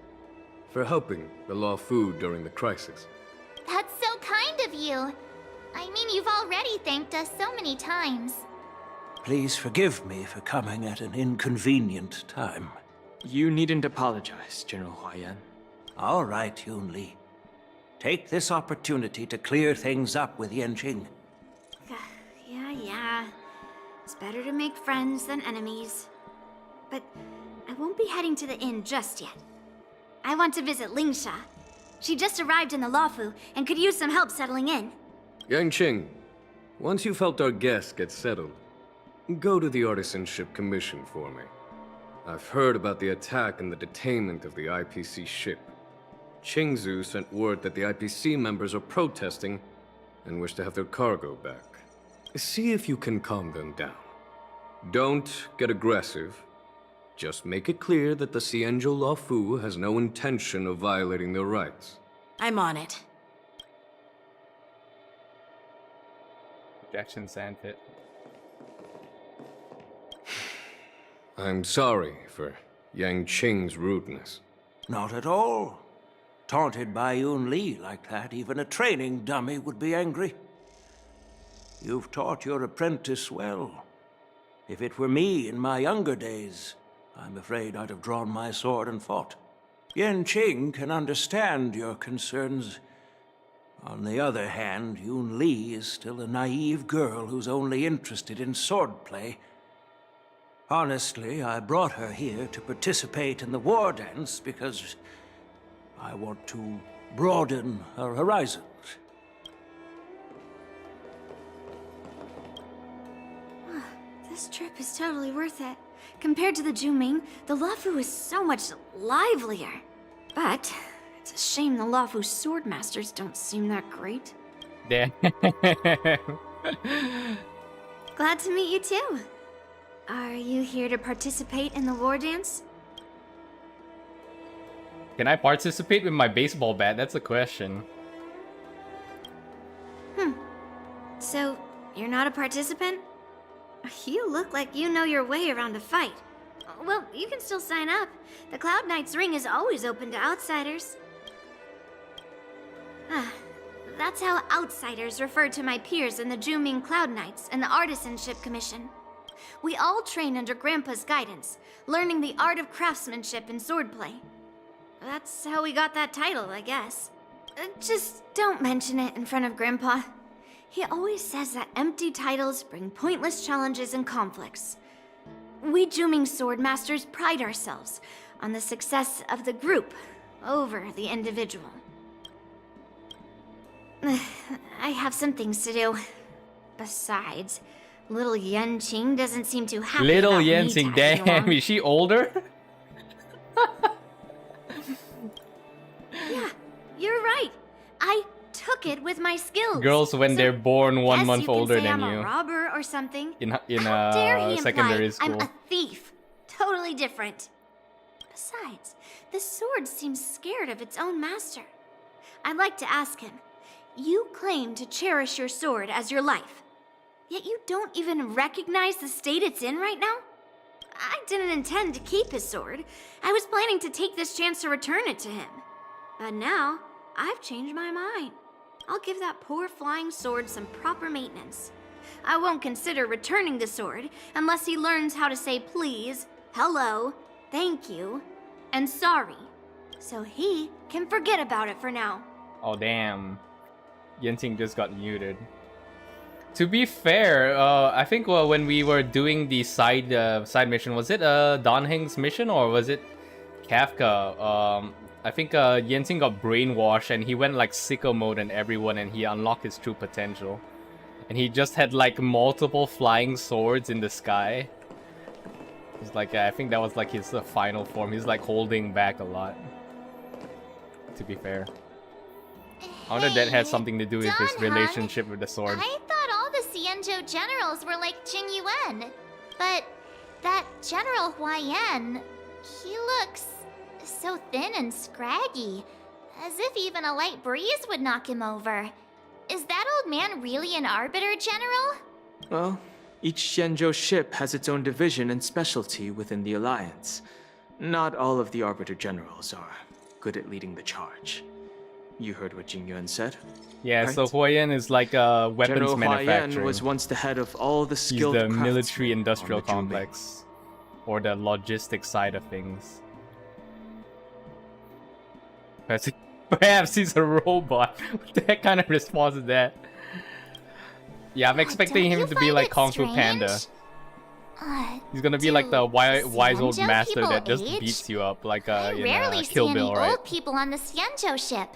for helping the Law Fu during the crisis. That's so kind of you. I mean, you've already thanked us so many times. Please forgive me for coming at an inconvenient time. You needn't apologize, General Huaiyan. All right, Yunli. Take this opportunity to clear things up with Yangqing. Yeah. It's better to make friends than enemies. But I won't be heading to the inn just yet. I want to visit Lingsha. She just arrived in the Luofu and could use some help settling in. Yangqing, once you've helped our guests get settled, go to the Artisanship Commission for me. I've heard about the attack and the detainment of the IPC ship. Qingzu sent word that the IPC members are protesting and wish to have their cargo back. See if you can calm them down. Don't get aggressive. Just make it clear that the Xianzhou Luofu has no intention of violating their rights. I'm on it. Jackson Sandpit. I'm sorry for Yangqing's rudeness. Not at all. Taunted by Yunli like that, even a training dummy would be angry. You've taught your apprentice well. If it were me in my younger days, I'm afraid I'd have drawn my sword and fought. Yangqing can understand your concerns. On the other hand, Yunli is still a naive girl who's only interested in swordplay. Honestly, I brought her here to participate in the war dance because I want to broaden her horizons. This trip is totally worth it. Compared to the Zhu, the Luofu is so much livelier. But it's a shame the Luofu swordmasters don't seem that great. Damn. Glad to meet you too. Are you here to participate in the war dance? Can I participate with my baseball bat? That's a question. So, you're not a participant? You look like you know your way around a fight. Well, you can still sign up. The Cloud Knight's ring is always open to outsiders. That's how outsiders refer to my peers in the Zhu Cloud Knights and the Artisanship Commission. We all train under Grandpa's guidance, learning the art of craftsmanship and swordplay. That's how we got that title, I guess. Just don't mention it in front of Grandpa. He always says that empty titles bring pointless challenges and conflicts. We Juming Sword Masters pride ourselves on the success of the group over the individual. I have some things to do. Besides, little Yanqing doesn't seem too happy Little about me Yanqing, tagging damn, along. is she older? Yeah, you're right. I took it with my skills. Girls when So they're born 1 guess month you can older say than I'm you. a robber or something. In How dare he secondary imply school. I'm a thief. Totally different. Besides, the sword seems scared of its own master. I'd like to ask him. You claim to cherish your sword as your life, yet you don't even recognize the state it's in right now? I didn't intend to keep his sword. I was planning to take this chance to return it to him. But now, I've changed my mind. I'll give that poor flying sword some proper maintenance. I won't consider returning the sword unless he learns how to say please, hello, thank you, and sorry. So he can forget about it for now. Oh damn. Yanqing just got muted. To be fair, I think when we were doing the side mission, was it Don Heng's mission or was it Kafka? I think Yanqing got brainwashed and he went like sicko mode on everyone and he unlocked his true potential. And he just had like multiple flying swords in the sky. It's like, I think that was like his final form. He's like holding back a lot. To be fair. I wonder if that had something to do with his relationship with the sword. I thought all the Xianzhou generals were like Jing Yuan. But that General Huaiyan, he looks so thin and scraggy. As if even a light breeze would knock him over. Is that old man really an Arbiter General? Well, each Xianzhou ship has its own division and specialty within the Alliance. Not all of the Arbiter Generals are good at leading the charge. You heard what Jing Yuan said? Yeah, right? so Huaiyan is like a weapons General manufacturer. Huaiyan was once the head of all the skilled He's the craftsmen military-industrial on the Juming. complex. Or the logistics side of things. Perhaps he's a robot. What the heck kind of response is that? Yeah, I'm expecting him to be like Kung Fu Panda. He's gonna be like the wise old Xianzhou master that people just age? beats you up like I in rarely see Kill any Bill, right? old people on the Xianzhou ship.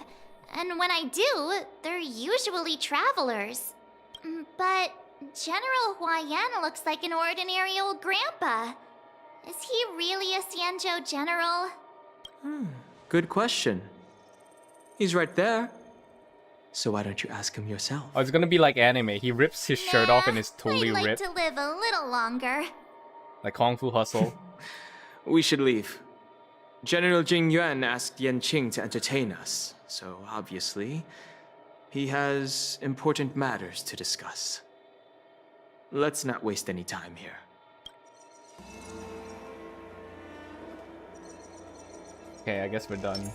And when I do, they're usually travelers. But General Huaiyan looks like an ordinary old grandpa. Is he really a Xianzhou general? Good question. He's right there. So why don't you ask him yourself? Oh, it's gonna be like anime. He rips his shirt off and is totally I'd like ripped. to live a little longer. Like Kung Fu Hustle. We should leave. General Jing Yuan asked Yanqing to entertain us, so obviously, he has important matters to discuss. Let's not waste any time here. Okay, I guess we're done.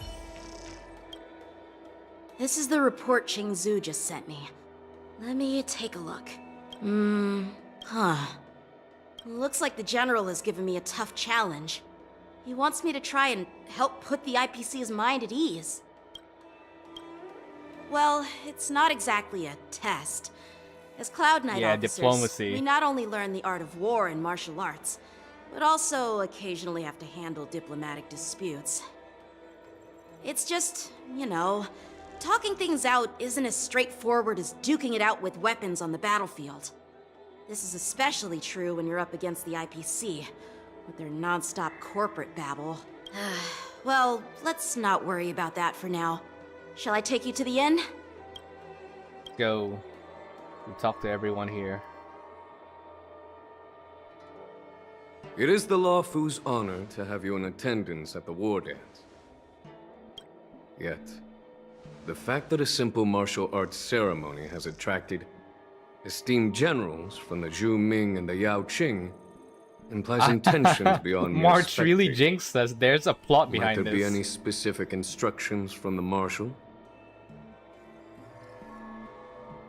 This is the report Qingzhu just sent me. Let me take a look. Looks like the General has given me a tough challenge. He wants me to try and help put the IPC's mind at ease. Well, it's not exactly a test. As Cloud Knight officers, diplomacy. we not only learn the art of war and martial arts, but also occasionally have to handle diplomatic disputes. It's just, you know, talking things out isn't as straightforward as duking it out with weapons on the battlefield. This is especially true when you're up against the IPC, with their non-stop corporate babble. Well, let's not worry about that for now. Shall I take you to the inn? Go. We talk to everyone here. It is the Law Fu's honor to have you in attendance at the war dance. Yet, the fact that a simple martial arts ceremony has attracted esteemed generals from the Zhu Ming and the Yao Qing implies intentions beyond mere March really spectating. jinxed us. There's a plot Might behind there this. be any specific instructions from the Marshal?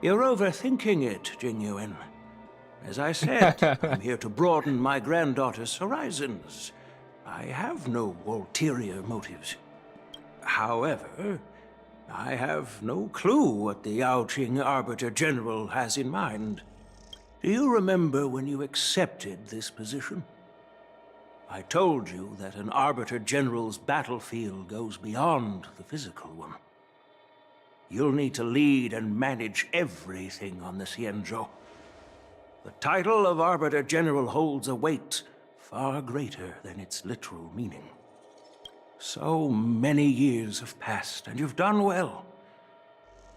You're overthinking it, Jing Yuan. As I said, I'm here to broaden my granddaughter's horizons. I have no ulterior motives. However, I have no clue what the Yaoqing Arbiter General has in mind. Do you remember when you accepted this position? I told you that an Arbiter General's battlefield goes beyond the physical one. You'll need to lead and manage everything on the Xianzhou. The title of Arbiter General holds a weight far greater than its literal meaning. So many years have passed, and you've done well.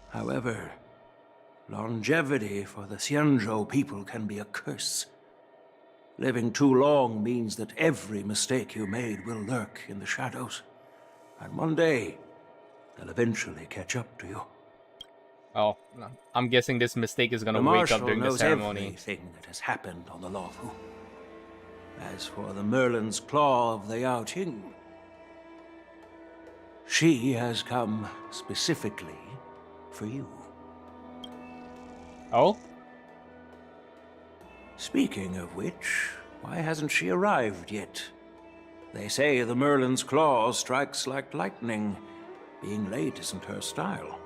However, longevity for the Xianzhou people can be a curse. Living too long means that every mistake you made will lurk in the shadows. And one day, they'll eventually catch up to you. Oh, I'm guessing this mistake is gonna wake up during the ceremony. Everything that has happened on the Luofu. As for the Merlin's Claw of the Yaoqing, she has come specifically for you. Oh? Speaking of which, why hasn't she arrived yet? They say the Merlin's Claw strikes like lightning. Being late isn't her style.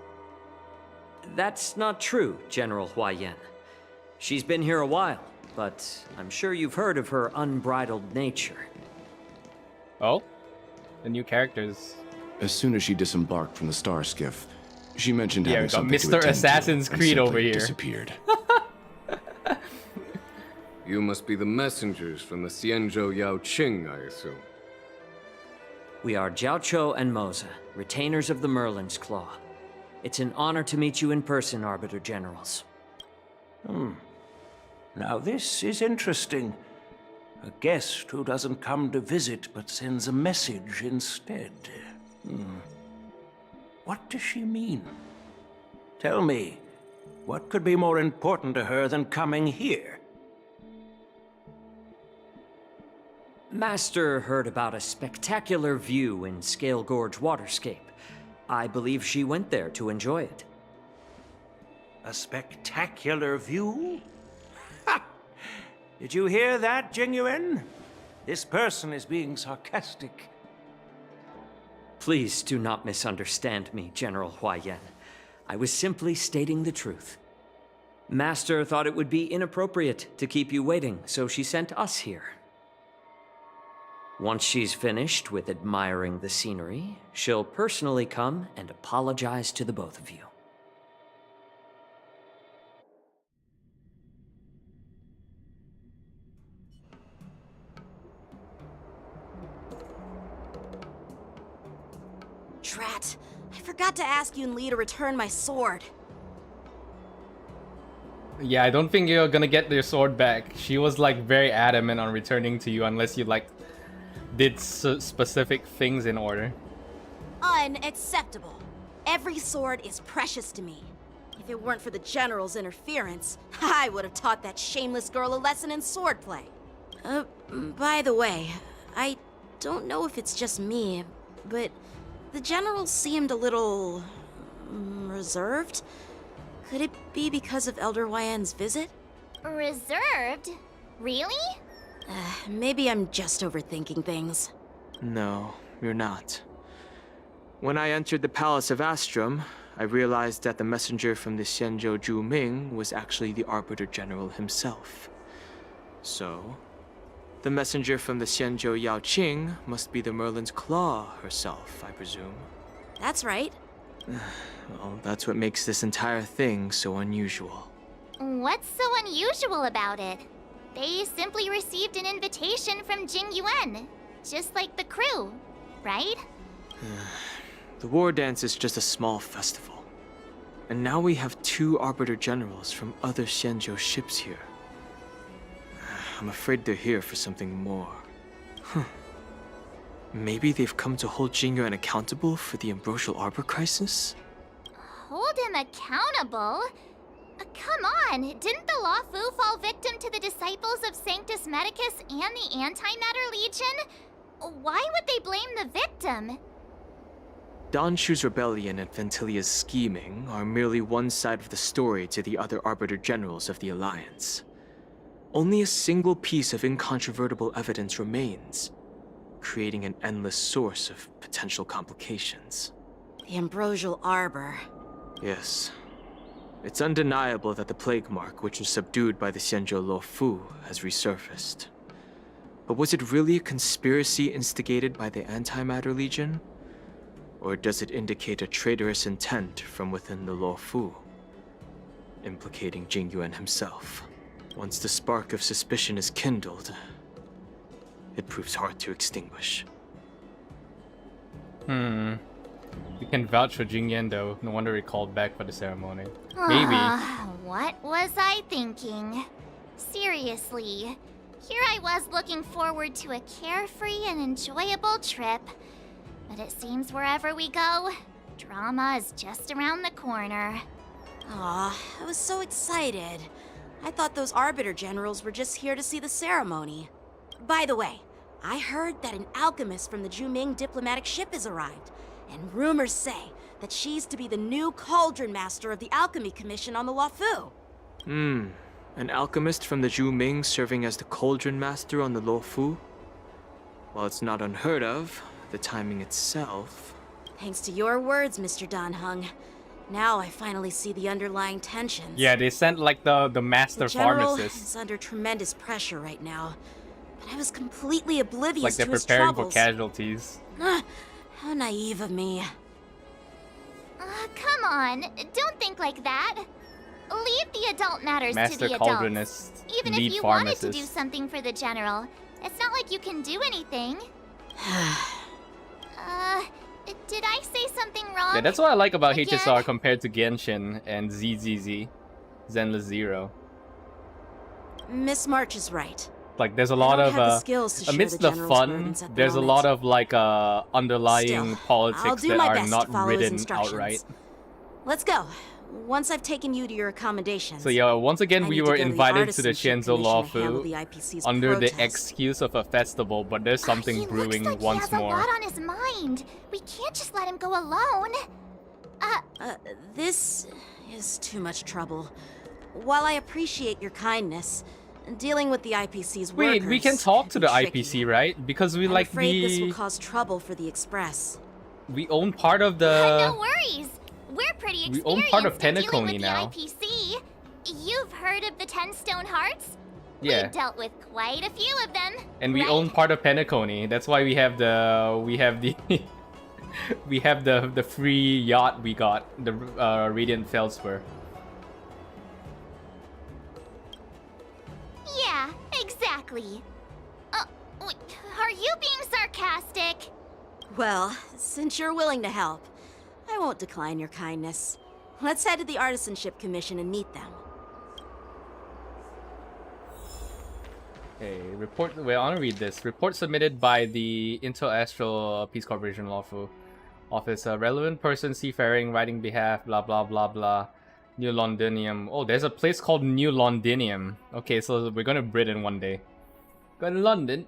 That's not true, General Huayan. She's been here a while, but I'm sure you've heard of her unbridled nature. Oh? The new characters. As soon as she disembarked from the star skiff, she mentioned having we got something to Mr. attend Assassin's to, and Creed over simply here. disappeared. You must be the messengers from the Xianzhou Yaoqing, I assume. We are Jiaoqiu and Moza, retainers of the Merlin's Claw. It's an honor to meet you in person, Arbiter Generals. Now this is interesting. A guest who doesn't come to visit but sends a message instead. What does she mean? Tell me, what could be more important to her than coming here? Master heard about a spectacular view in Scale Gorge Waterscape. I believe she went there to enjoy it. A spectacular view? Ha! Did you hear that, Xīngqióng? This person is being sarcastic. Please do not misunderstand me, General Huayan. I was simply stating the truth. Master thought it would be inappropriate to keep you waiting, so she sent us here. Once she's finished with admiring the scenery, she'll personally come and apologize to the both of you. Drat, I forgot to ask Yunli to return my sword. Yeah, I don't think you're gonna get your sword back. She was like very adamant on returning to you unless you like did specific things in order. Unacceptable. Every sword is precious to me. If it weren't for the General's interference, I would have taught that shameless girl a lesson in swordplay. By the way, I don't know if it's just me, but the General seemed a little reserved. Could it be because of Elder Huayan's visit? Reserved? Really? Maybe I'm just overthinking things. No, you're not. When I entered the Palace of Astrum, I realized that the messenger from the Xianzhou Zhuming was actually the Arbiter General himself. So, the messenger from the Xianzhou Yaoqing must be the Merlin's Claw herself, I presume. That's right. Well, that's what makes this entire thing so unusual. What's so unusual about it? They simply received an invitation from Xīngqióng, just like the crew, right? The war dance is just a small festival. And now we have 2 Arbiter Generals from other Xianzhou ships here. I'm afraid they're here for something more. Maybe they've come to hold Xīngqióng accountable for the Ambrosial Arbor crisis? Hold him accountable? Come on, didn't the Luofu fall victim to the disciples of Sanctus Medicus and the Antimatter Legion? Why would they blame the victim? Danshu's rebellion and Ventilia's scheming are merely one side of the story to the other Arbiter Generals of the Alliance. Only a single piece of incontrovertible evidence remains, creating an endless source of potential complications. The Ambrosial Arbor. Yes. It's undeniable that the plague mark, which was subdued by the Xianzhou Luofu, has resurfaced. But was it really a conspiracy instigated by the Antimatter Legion? Or does it indicate a traitorous intent from within the Luofu, implicating Xīngqióng himself? Once the spark of suspicion is kindled, it proves hard to extinguish. You can vouch for Xīngqióng though. No wonder he called back for the ceremony. Maybe. What was I thinking? Seriously. Here I was looking forward to a carefree and enjoyable trip. But it seems wherever we go, drama is just around the corner. Aw, I was so excited. I thought those Arbiter Generals were just here to see the ceremony. By the way, I heard that an alchemist from the Zhuming diplomatic ship has arrived. And rumors say that she's to be the new Cauldron Master of the Alchemy Commission on the Luofu. An alchemist from the Zhuming serving as the Cauldron Master on the Luofu? While it's not unheard of, the timing itself... Thanks to your words, Mr. Danheng. Now I finally see the underlying tensions. Yeah, they sent like the master the general pharmacist. is under tremendous pressure right now. But I was completely oblivious Like they're to his preparing for troubles. casualties. How naive of me. Come on, don't think like that. Leave the adult matters Master to the adults. Cauldronist, Even lead if you pharmacist. wanted to do something for the general, it's not like you can do anything. Did I say something wrong? Yeah, that's what I like about Again? HSR compared to Genshin and ZZZ, Zenless Zero. Miss March is right. Like there's a lot don't of have the skills to share amidst the the general's fun, burdens at the there's a moment. lot of like underlying Still, politics I'll do that my are best not to follow his written instructions. outright. Let's go. Once I've taken you to your accommodations. So yeah, once again I we need to were go to the invited to the Artisanship Xianzhou Commission to handle Luofu the IPC's under the protest. excuse of a festival, but there's something He brewing looks like once he has more. a lot on his mind. We can't just let him go alone. This is too much trouble. While I appreciate your kindness, dealing with the IPC's Wait, workers we can talk to the can be tricky. IPC, right? Because we I'm like afraid this will cause trouble for the Express. we own part of No the worries. We're pretty we experienced own part of in dealing Penacony with now. the IPC. You've heard of the 10 Stone Hearts? Yeah. We dealt with quite a few of them. And we right? own part of Penacony. That's why we have the we have the free yacht we got, the Radiant Feldspur. Yeah, exactly. Wait, are you being sarcastic? Well, since you're willing to help, I won't decline your kindness. Let's head to the Artisanship Commission and meet them. Okay, report. Wait, I want to read this. Report submitted by the Inter-Astral Peace Corporation Lawful Office. A relevant person, seafaring, writing behalf, blah blah blah blah. New Londinium. Oh, there's a place called New Londinium. Okay, so we're going to Britain one day. Going to London.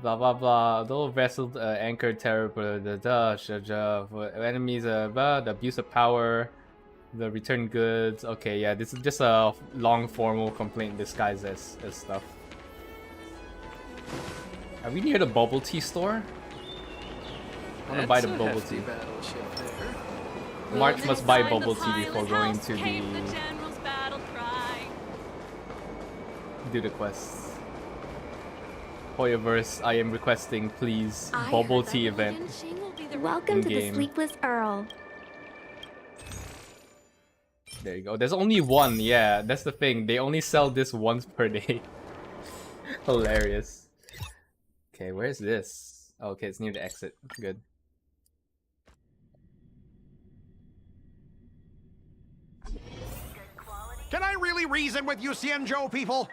Blah blah blah. The old vessel anchored terror. The enemies. The abuse of power. The return goods. Okay, yeah, this is just a long formal complaint disguised as stuff. Are we near the bubble tea store? I want to buy the bubble tea. March must buy bubble tea before going to the do the quests. HoYoverse, I am requesting, please, bubble tea event. Welcome to the in-game. Sleepless Earl. There you go. There's only one, yeah, that's the thing. They only sell this once per day. Hilarious. Okay, where's this? Oh, okay, it's near the exit. Good. Can I really reason with you Xianzhou people?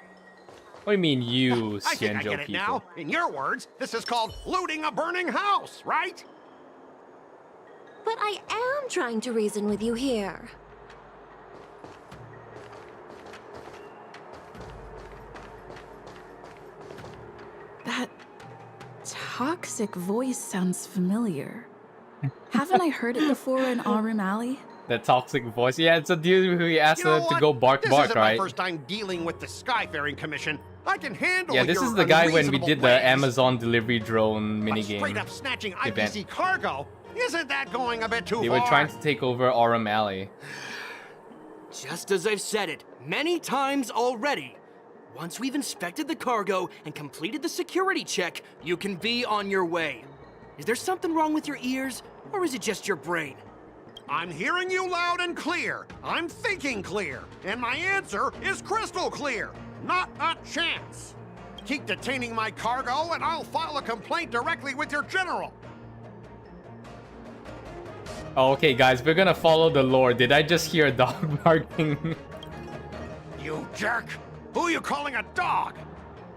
What do you mean, you I think I Xianzhou get it people? now. In your words, this is called looting a burning house, right? But I am trying to reason with you here. That toxic voice sounds familiar. Haven't I heard it before in Aurum Alley? That toxic voice. Yeah, it's a dude who asked You know her to what? go bark, This bark, isn't right? my first time dealing with the Skyfaring Commission. I can handle Yeah, this your is the guy when we unreasonable did the ways. Amazon delivery drone But minigame straight up snatching event. IPC cargo? Isn't that going a bit too far? They were trying to take over Aurum Alley. Just as I've said it many times already. Once we've inspected the cargo and completed the security check, you can be on your way. Is there something wrong with your ears, or is it just your brain? I'm hearing you loud and clear. I'm thinking clear. And my answer is crystal clear. Not a chance. Keep detaining my cargo and I'll file a complaint directly with your general. Oh, okay, guys, we're gonna follow the lore. Did I just hear a dog barking? You jerk! Who are you calling a dog?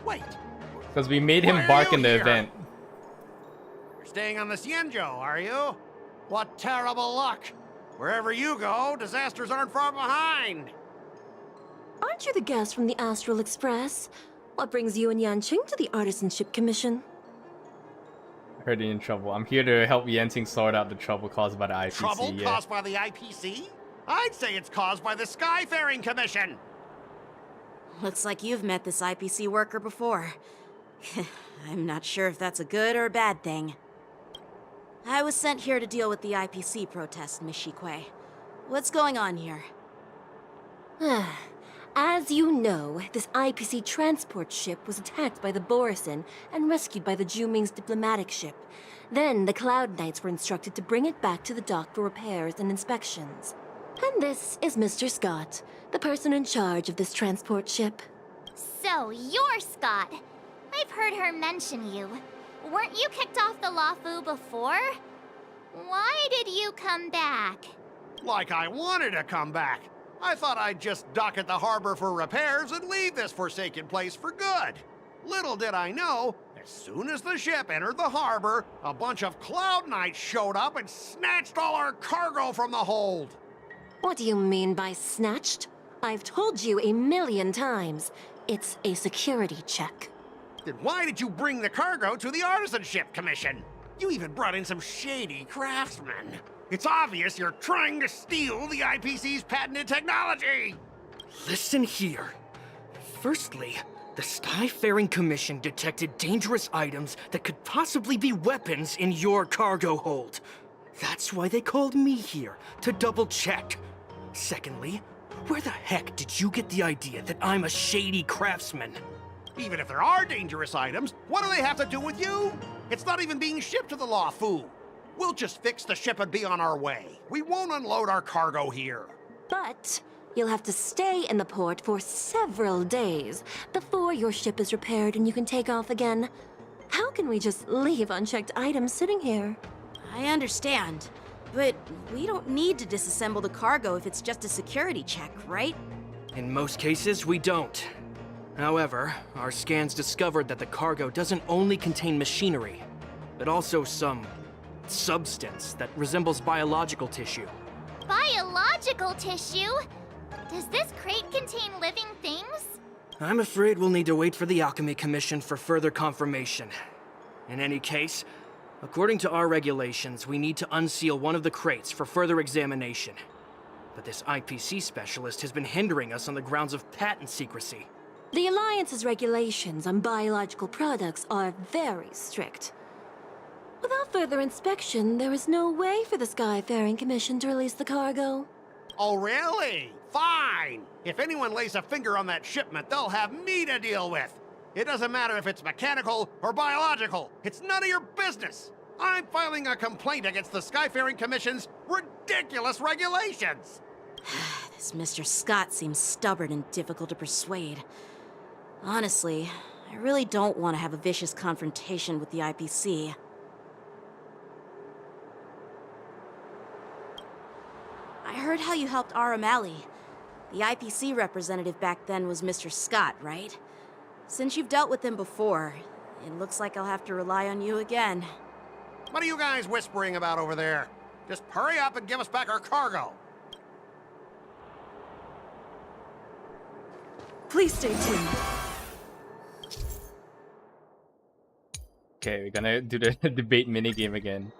Wait. Because we made him Why are bark you in the here? event. You're staying on the Xianzhou, are you? What terrible luck. Wherever you go, disasters aren't far behind. Aren't you the guest from the Astral Express? What brings you and Yanqing to the Artisanship Commission? I heard you're in trouble. I'm here to help Yanqing sort out the trouble caused by the IPC. Trouble yeah. caused by the IPC? I'd say it's caused by the Skyfaring Commission. Looks like you've met this IPC worker before. I'm not sure if that's a good or a bad thing. I was sent here to deal with the IPC protest, Miss Xīngqióng. What's going on here? As you know, this IPC transport ship was attacked by the Borisin and rescued by the Zhuming's diplomatic ship. Then the Cloud Knights were instructed to bring it back to the dock for repairs and inspections. And this is Mr. Scott, the person in charge of this transport ship. So, you're Scott. I've heard her mention you. Weren't you kicked off the Luofu before? Why did you come back? Like I wanted to come back. I thought I'd just dock at the harbor for repairs and leave this forsaken place for good. Little did I know, as soon as the ship entered the harbor, a bunch of Cloud Knights showed up and snatched all our cargo from the hold. What do you mean by snatched? I've told you 1,000,000 times. It's a security check. Then why did you bring the cargo to the Artisanship Commission? You even brought in some shady craftsmen. It's obvious you're trying to steal the IPC's patented technology! Listen here. Firstly, the Skyfaring Commission detected dangerous items that could possibly be weapons in your cargo hold. That's why they called me here, to double check. Secondly, where the heck did you get the idea that I'm a shady craftsman? Even if there are dangerous items, what do they have to do with you? It's not even being shipped to the Luofu. We'll just fix the ship and be on our way. We won't unload our cargo here. But you'll have to stay in the port for several days before your ship is repaired and you can take off again. How can we just leave unchecked items sitting here? I understand, but we don't need to disassemble the cargo if it's just a security check, right? In most cases, we don't. However, our scans discovered that the cargo doesn't only contain machinery, but also some substance that resembles biological tissue. Biological tissue? Does this crate contain living things? I'm afraid we'll need to wait for the Alchemy Commission for further confirmation. In any case, according to our regulations, we need to unseal one of the crates for further examination. But this IPC specialist has been hindering us on the grounds of patent secrecy. The Alliance's regulations on biological products are very strict. Without further inspection, there is no way for the Skyfaring Commission to release the cargo. Oh, really? Fine! If anyone lays a finger on that shipment, they'll have me to deal with. It doesn't matter if it's mechanical or biological. It's none of your business. I'm filing a complaint against the Skyfaring Commission's ridiculous regulations. This Mr. Scott seems stubborn and difficult to persuade. Honestly, I really don't want to have a vicious confrontation with the IPC. I heard how you helped Aurum Alley. The IPC representative back then was Mr. Scott, right? Since you've dealt with him before, it looks like I'll have to rely on you again. What are you guys whispering about over there? Just hurry up and give us back our cargo. Please stay tuned. Okay, we're gonna do the debate minigame again.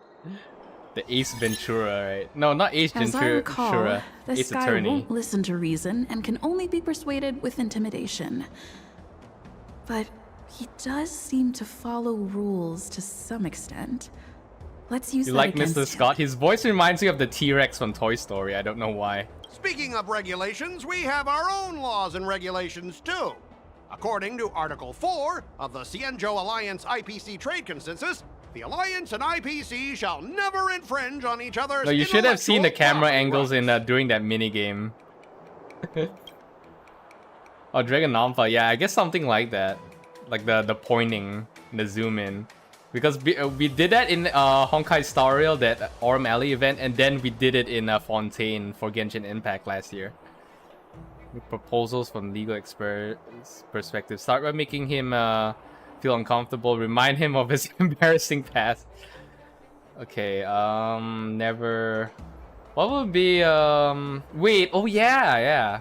The Ace Ventura, right? No, not Ace As I Ventura. recall, this Ace guy Attorney. won't listen to reason and can only be persuaded with intimidation. But he does seem to follow rules to some extent. Let's use You that like against Mr. him. Scott? His voice reminds me of the T-Rex from Toy Story. I don't know why. Speaking of regulations, we have our own laws and regulations too. According to Article 4 of the Xianzhou Alliance IPC Trade Consensus, the Alliance and IPC shall never infringe on each other's No, you should have seen the camera intellectual angles in during that mini game. Oh, Dragon Alpha, yeah, I guess something like that, like the pointing, the zoom in, because we did that in Honkai Star Rail, that Aurum Alley event, and then we did it in Fontaine for Genshin Impact last year. Proposals from legal experts' perspective. Start by making him feel uncomfortable. Remind him of his embarrassing past. Okay, never. What would be wait, oh yeah.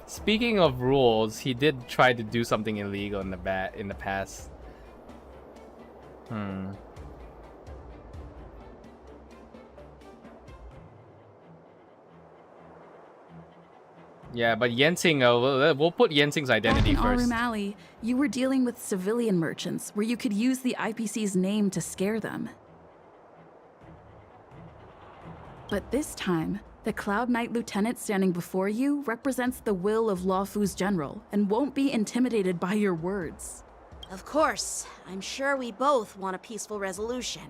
Speaking of rules, he did try to do something illegal in the past. Yeah, but Yensing, we'll put Yensing's identity Back in first. Aurum Alley, you were dealing with civilian merchants where you could use the IPC's name to scare them. But this time, the Cloud Knight Lieutenant standing before you represents the will of Luofu's general and won't be intimidated by your words. Of course. I'm sure we both want a peaceful resolution.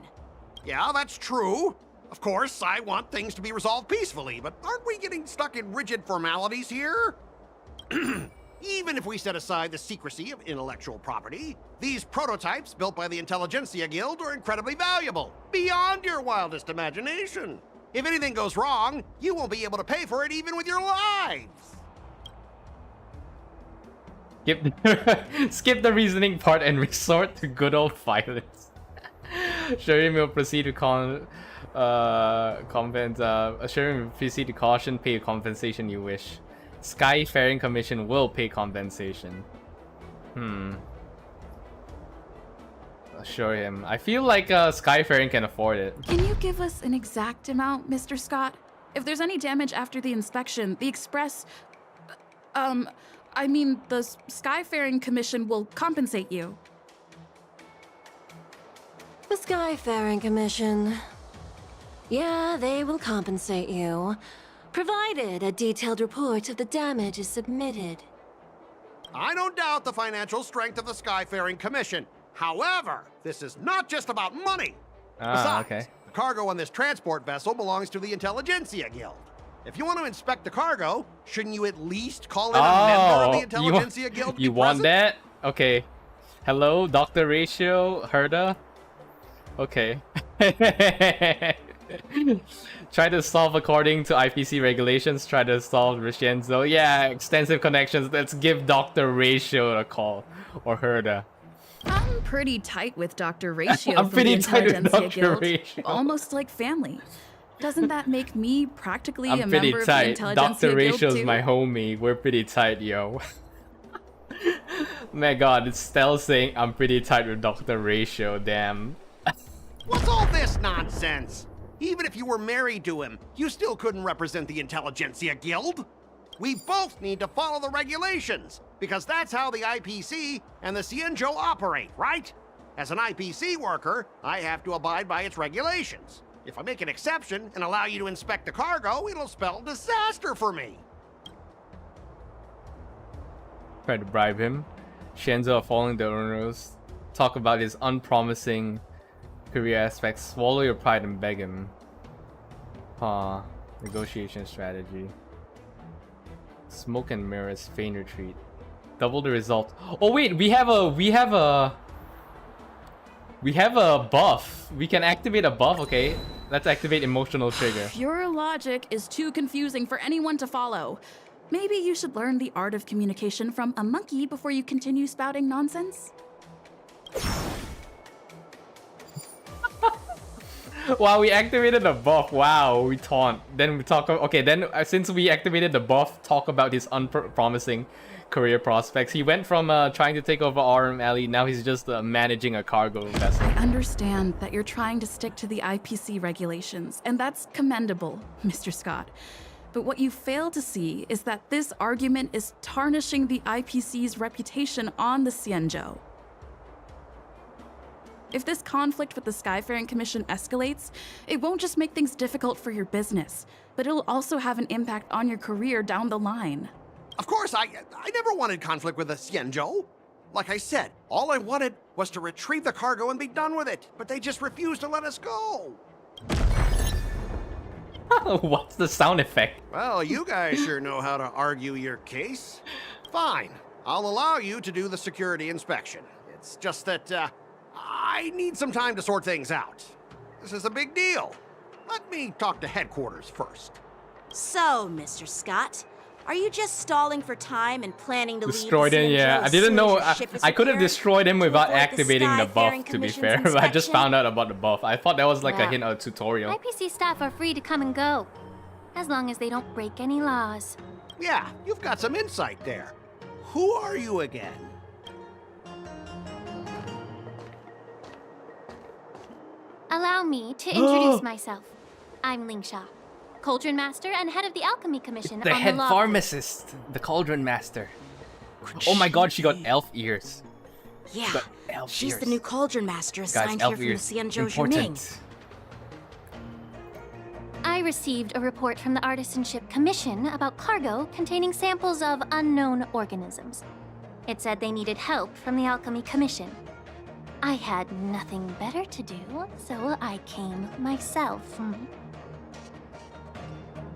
Yeah, that's true. Of course, I want things to be resolved peacefully, but aren't we getting stuck in rigid formalities here? Even if we set aside the secrecy of intellectual property, these prototypes built by the Intelligentsia Guild are incredibly valuable, beyond your wildest imagination. If anything goes wrong, you won't be able to pay for it even with your lives. Skip the reasoning part and resort to good old violence. Sherry will proceed to Sherry will proceed to caution, pay a compensation you wish. Skyfaring Commission will pay compensation. Assure him. I feel like Skyfaring can afford it. Can you give us an exact amount, Mr. Scott? If there's any damage after the inspection, the Express... I mean, the Skyfaring Commission will compensate you. The Skyfaring Commission. Yeah, they will compensate you, provided a detailed report of the damage is submitted. I don't doubt the financial strength of the Skyfaring Commission. However, this is not just about money. Besides, okay. the cargo on this transport vessel belongs to the Intelligentsia Guild. If you want to inspect the cargo, shouldn't you at least call in a member of the Intelligentsia Guild? You want that? Okay. Hello, Dr. Ratio, Herda. Okay. Try to solve according to IPC regulations. Try to solve Rishenzo. Yeah, extensive connections. Let's give Dr. Ratio a call. Or Herda. I'm pretty tight with Dr. Ratio I'm from the pretty tight with Intelligentsia Dr. Guild. Ratio. Almost like family. Doesn't that make me practically I'm a pretty member tight. of the Intelligentsia Dr. Guild Ratio's too? my homie. We're pretty tight, yo. My god, it's still saying I'm pretty tight with Dr. Ratio, damn. What's all this nonsense? Even if you were married to him, you still couldn't represent the Intelligentsia Guild. We both need to follow the regulations, because that's how the IPC and the Xianzhou operate, right? As an IPC worker, I have to abide by its regulations. If I make an exception and allow you to inspect the cargo, it'll spell disaster for me. Try to bribe him. Shenzo following the rules. Talk about his unpromising career aspects. Swallow your pride and beg him. Negotiation strategy. Smoke and mirrors, feign retreat. Double the result. Oh wait, we have a buff. We can activate a buff, okay? Let's activate emotional trigger. Your logic is too confusing for anyone to follow. Maybe you should learn the art of communication from a monkey before you continue spouting nonsense? Wow, we activated the buff. Wow, we taunt. Then we talk. Okay, then since we activated the buff, talk about his unpromising career prospects. He went from trying to take over Aurum Alley. Now he's just managing a cargo vessel. I understand that you're trying to stick to the IPC regulations, and that's commendable, Mr. Scott. But what you fail to see is that this argument is tarnishing the IPC's reputation on the Xianzhou. If this conflict with the Skyfaring Commission escalates, it won't just make things difficult for your business, but it'll also have an impact on your career down the line. Of course, I never wanted conflict with the Xianzhou. Like I said, all I wanted was to retrieve the cargo and be done with it, but they just refused to let us go. What's the sound effect? Well, you guys sure know how to argue your case. Fine, I'll allow you to do the security inspection. It's just that, I need some time to sort things out. This is a big deal. Let me talk to headquarters first. So, Mr. Scott, are you just stalling for time and planning to Destroyed leave him, the yeah. I didn't know. I could have destroyed him without activating the buff, to be fair. But I just found out about the buff. I thought that was like a hint of a tutorial. IPC staff are free to come and go, as long as they don't break any laws. Yeah, you've got some insight there. Who are you again? Allow me to introduce myself. I'm Lingsha, Cauldron Master and head of the Alchemy Commission The on head the law. pharmacist, the Cauldron Master. Oh my god, she got elf ears. Yeah, elf she's ears. the new Cauldron Master assigned Guys, here elf from the ears. Xianzhou Juming. Important. I received a report from the Artisanship Commission about cargo containing samples of unknown organisms. It said they needed help from the Alchemy Commission. I had nothing better to do, so I came myself.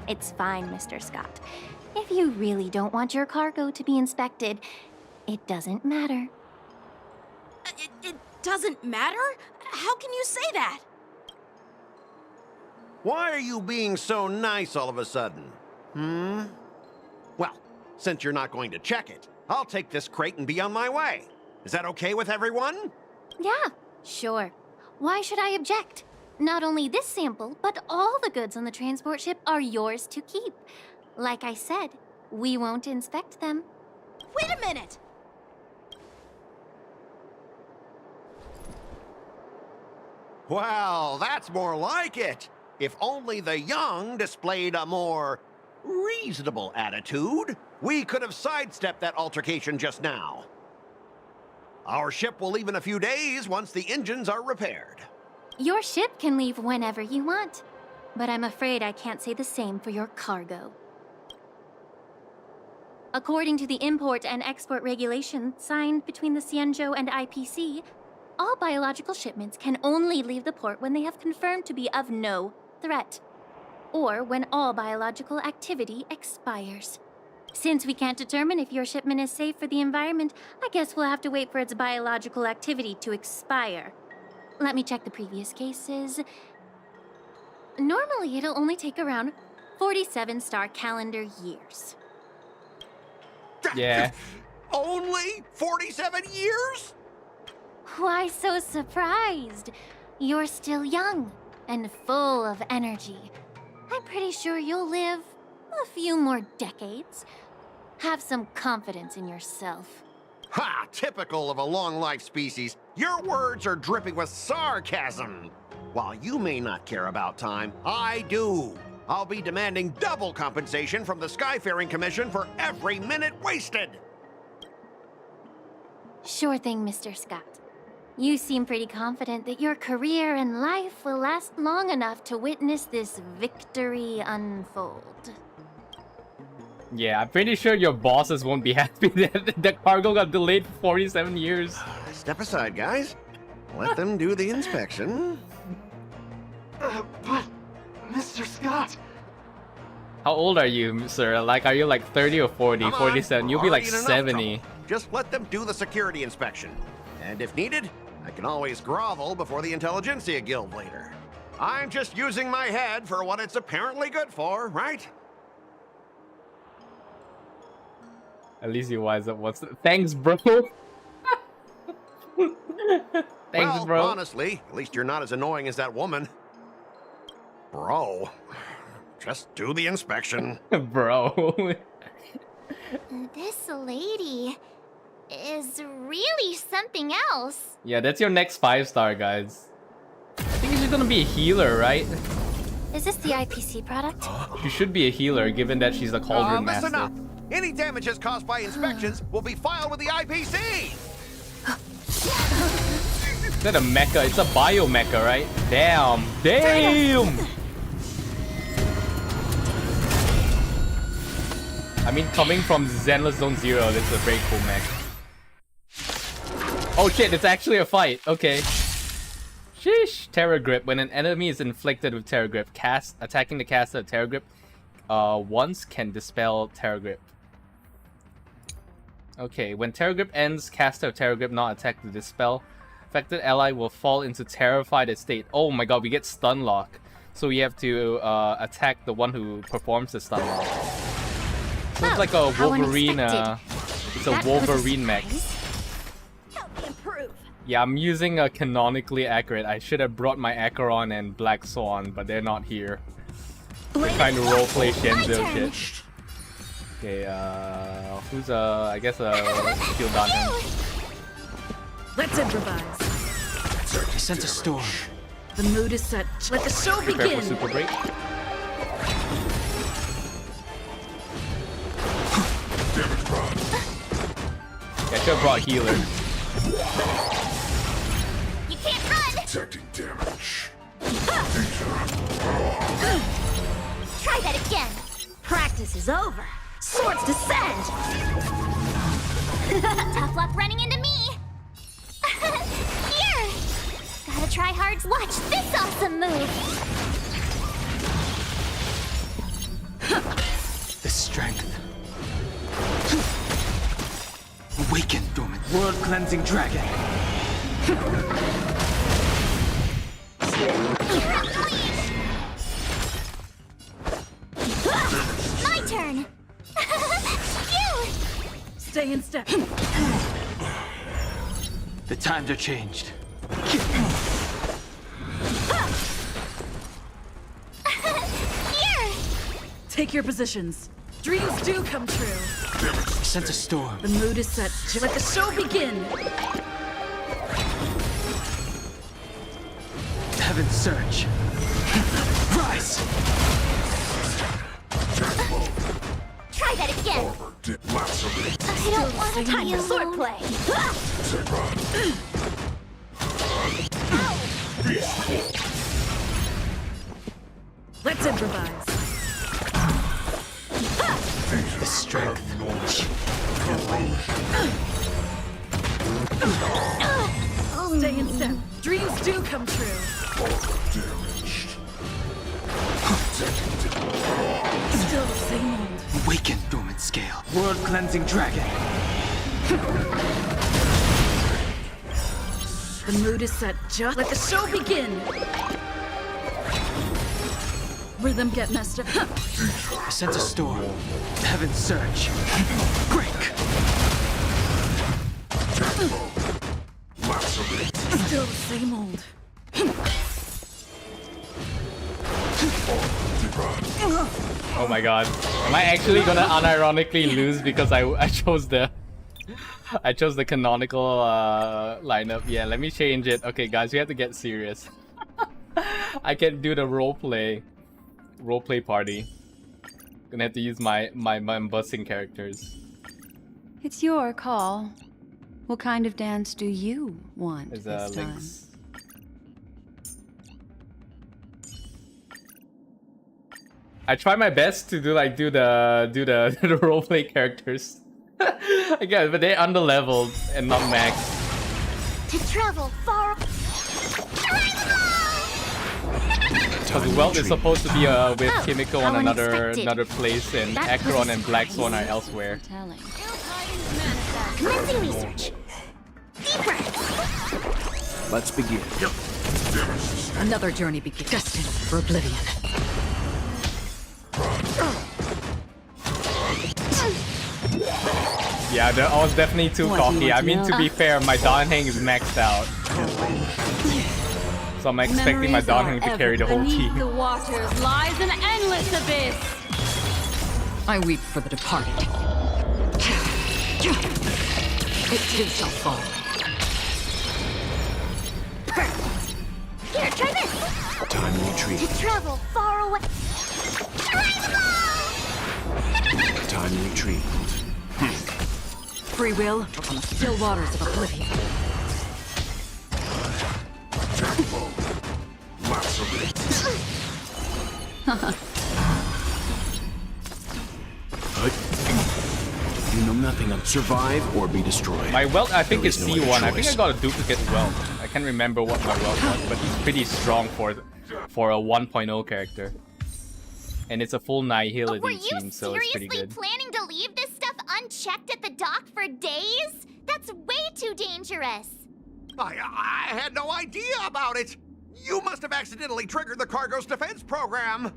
It's fine, Mr. Scott. If you really don't want your cargo to be inspected, it doesn't matter. It doesn't matter? How can you say that? Why are you being so nice all of a sudden? Well, since you're not going to check it, I'll take this crate and be on my way. Is that okay with everyone? Yeah, sure. Why should I object? Not only this sample, but all the goods on the transport ship are yours to keep. Like I said, we won't inspect them. Wait a minute! Well, that's more like it. If only the young displayed a more reasonable attitude, we could have sidestepped that altercation just now. Our ship will leave in a few days once the engines are repaired. Your ship can leave whenever you want, but I'm afraid I can't say the same for your cargo. According to the import and export regulations signed between the Xianzhou and IPC, all biological shipments can only leave the port when they have confirmed to be of no threat, or when all biological activity expires. Since we can't determine if your shipment is safe for the environment, I guess we'll have to wait for its biological activity to expire. Let me check the previous cases. Normally, it'll only take around 47 star calendar years. Yeah. Only 47 years? Why so surprised? You're still young and full of energy. I'm pretty sure you'll live a few more decades. Have some confidence in yourself. Ha! Typical of a long-life species. Your words are dripping with sarcasm. While you may not care about time, I do. I'll be demanding double compensation from the Skyfaring Commission for every minute wasted. Sure thing, Mr. Scott. You seem pretty confident that your career and life will last long enough to witness this victory unfold. Yeah, I'm pretty sure your bosses won't be happy that the cargo got delayed for 47 years. Step aside, guys. Let them do the inspection. But, Mr. Scott... How old are you, sir? Like, are you like 30 or 40? Come on, 47. You'll be we're like already in enough 70. trouble. Just let them do the security inspection. And if needed, I can always grovel before the Intelligentsia Guild later. I'm just using my head for what it's apparently good for, right? At least you wise up once. Thanks, bro. Thanks, well, bro. Honestly, at least you're not as annoying as that woman. Bro, just do the inspection. Bro. This lady is really something else. Yeah, that's your next 5-star, guys. I think she's gonna be a healer, right? Is this the IPC product? She should be a healer, given that she's the Cauldron Listen Master. up. Any damages caused by inspections will be filed with the IPC. Is that a mecha? It's a bio mecha, right? Damn. Damn! I mean, coming from Zenless Zone Zero, this is a very cool mech. Oh shit, it's actually a fight. Okay. Sheesh. Terror Grip. When an enemy is inflicted with Terror Grip, attacking the caster of Terror Grip once can dispel Terror Grip. Okay, when Terror Grip ends, caster of Terror Grip not attacked to dispel. Affected ally will fall into terrified state. Oh my god, we get stun lock. So we have to attack the one who performs the stun lock. So it's like a Wolverine, it's a Wolverine mech. Yeah, I'm using a canonically accurate. I should have brought my Acheron and Black Swan, but they're not here. They're trying to roleplay Shenzo shit. Okay, who's I guess shield on him. Let's improvise. I sense a storm. The mood is set. Let the show begin. Prepare for super break. Yeah, I should have brought healer. You can't run! Detecting damage. Try that again! Practice is over. Swords descend! Tough luck running into me! Here! Gotta try hard to watch this awesome move! The strength. Awaken, dormant. World cleansing dragon. My turn! Phew! Stay in step. The times are changed. Here! Take your positions. Dreams do come true. I sense a storm. The mood is set. Let the show begin. Heaven surge. Rise! Try that again! I don't want to be alone. Swordplay. Let's improvise. The strength. Stay in step. Dreams do come true. Still the same old. Awaken, dormant scale. World cleansing dragon. The mood is set. Just let the show begin. Rhythm get messed up. I sense a storm. Heaven surge. Break. Still the same old. Oh my god. Am I actually gonna unironically lose because I chose the canonical lineup? Yeah, let me change it. Okay guys, we have to get serious. I can't do the roleplay party. Gonna have to use my busing characters. It's your call. What kind of dance do you want There's this time? links. I try my best to do the roleplay characters. Again, but they're underleveled and not maxed. To travel far... Because Welt is supposed to be with Kimiko on another place, and Acheron and Black Swan are elsewhere. Commencing research. Deeper! Let's begin. Another journey begins. Destined for oblivion. Yeah, I was definitely too cocky. I mean, to be fair, my Danheng is maxed out. So I'm expecting my Danheng to carry the whole team. The waters lies an endless abyss. I weep for the departed. It too shall fall. Here, try this! Time retreat. To travel far away... Time retreat. Free will on the still waters of oblivion. You know nothing of survive or be destroyed. My welt, I think, There is is no C1. other I think I choice. got a duplicate welt. I can't remember what my welt was, but he's pretty strong for a 1.0 character. And it's a full nihility team, so it's pretty good. Planning to leave this stuff unchecked at the dock for days? That's way too dangerous. I had no idea about it. You must have accidentally triggered the cargo's defense program.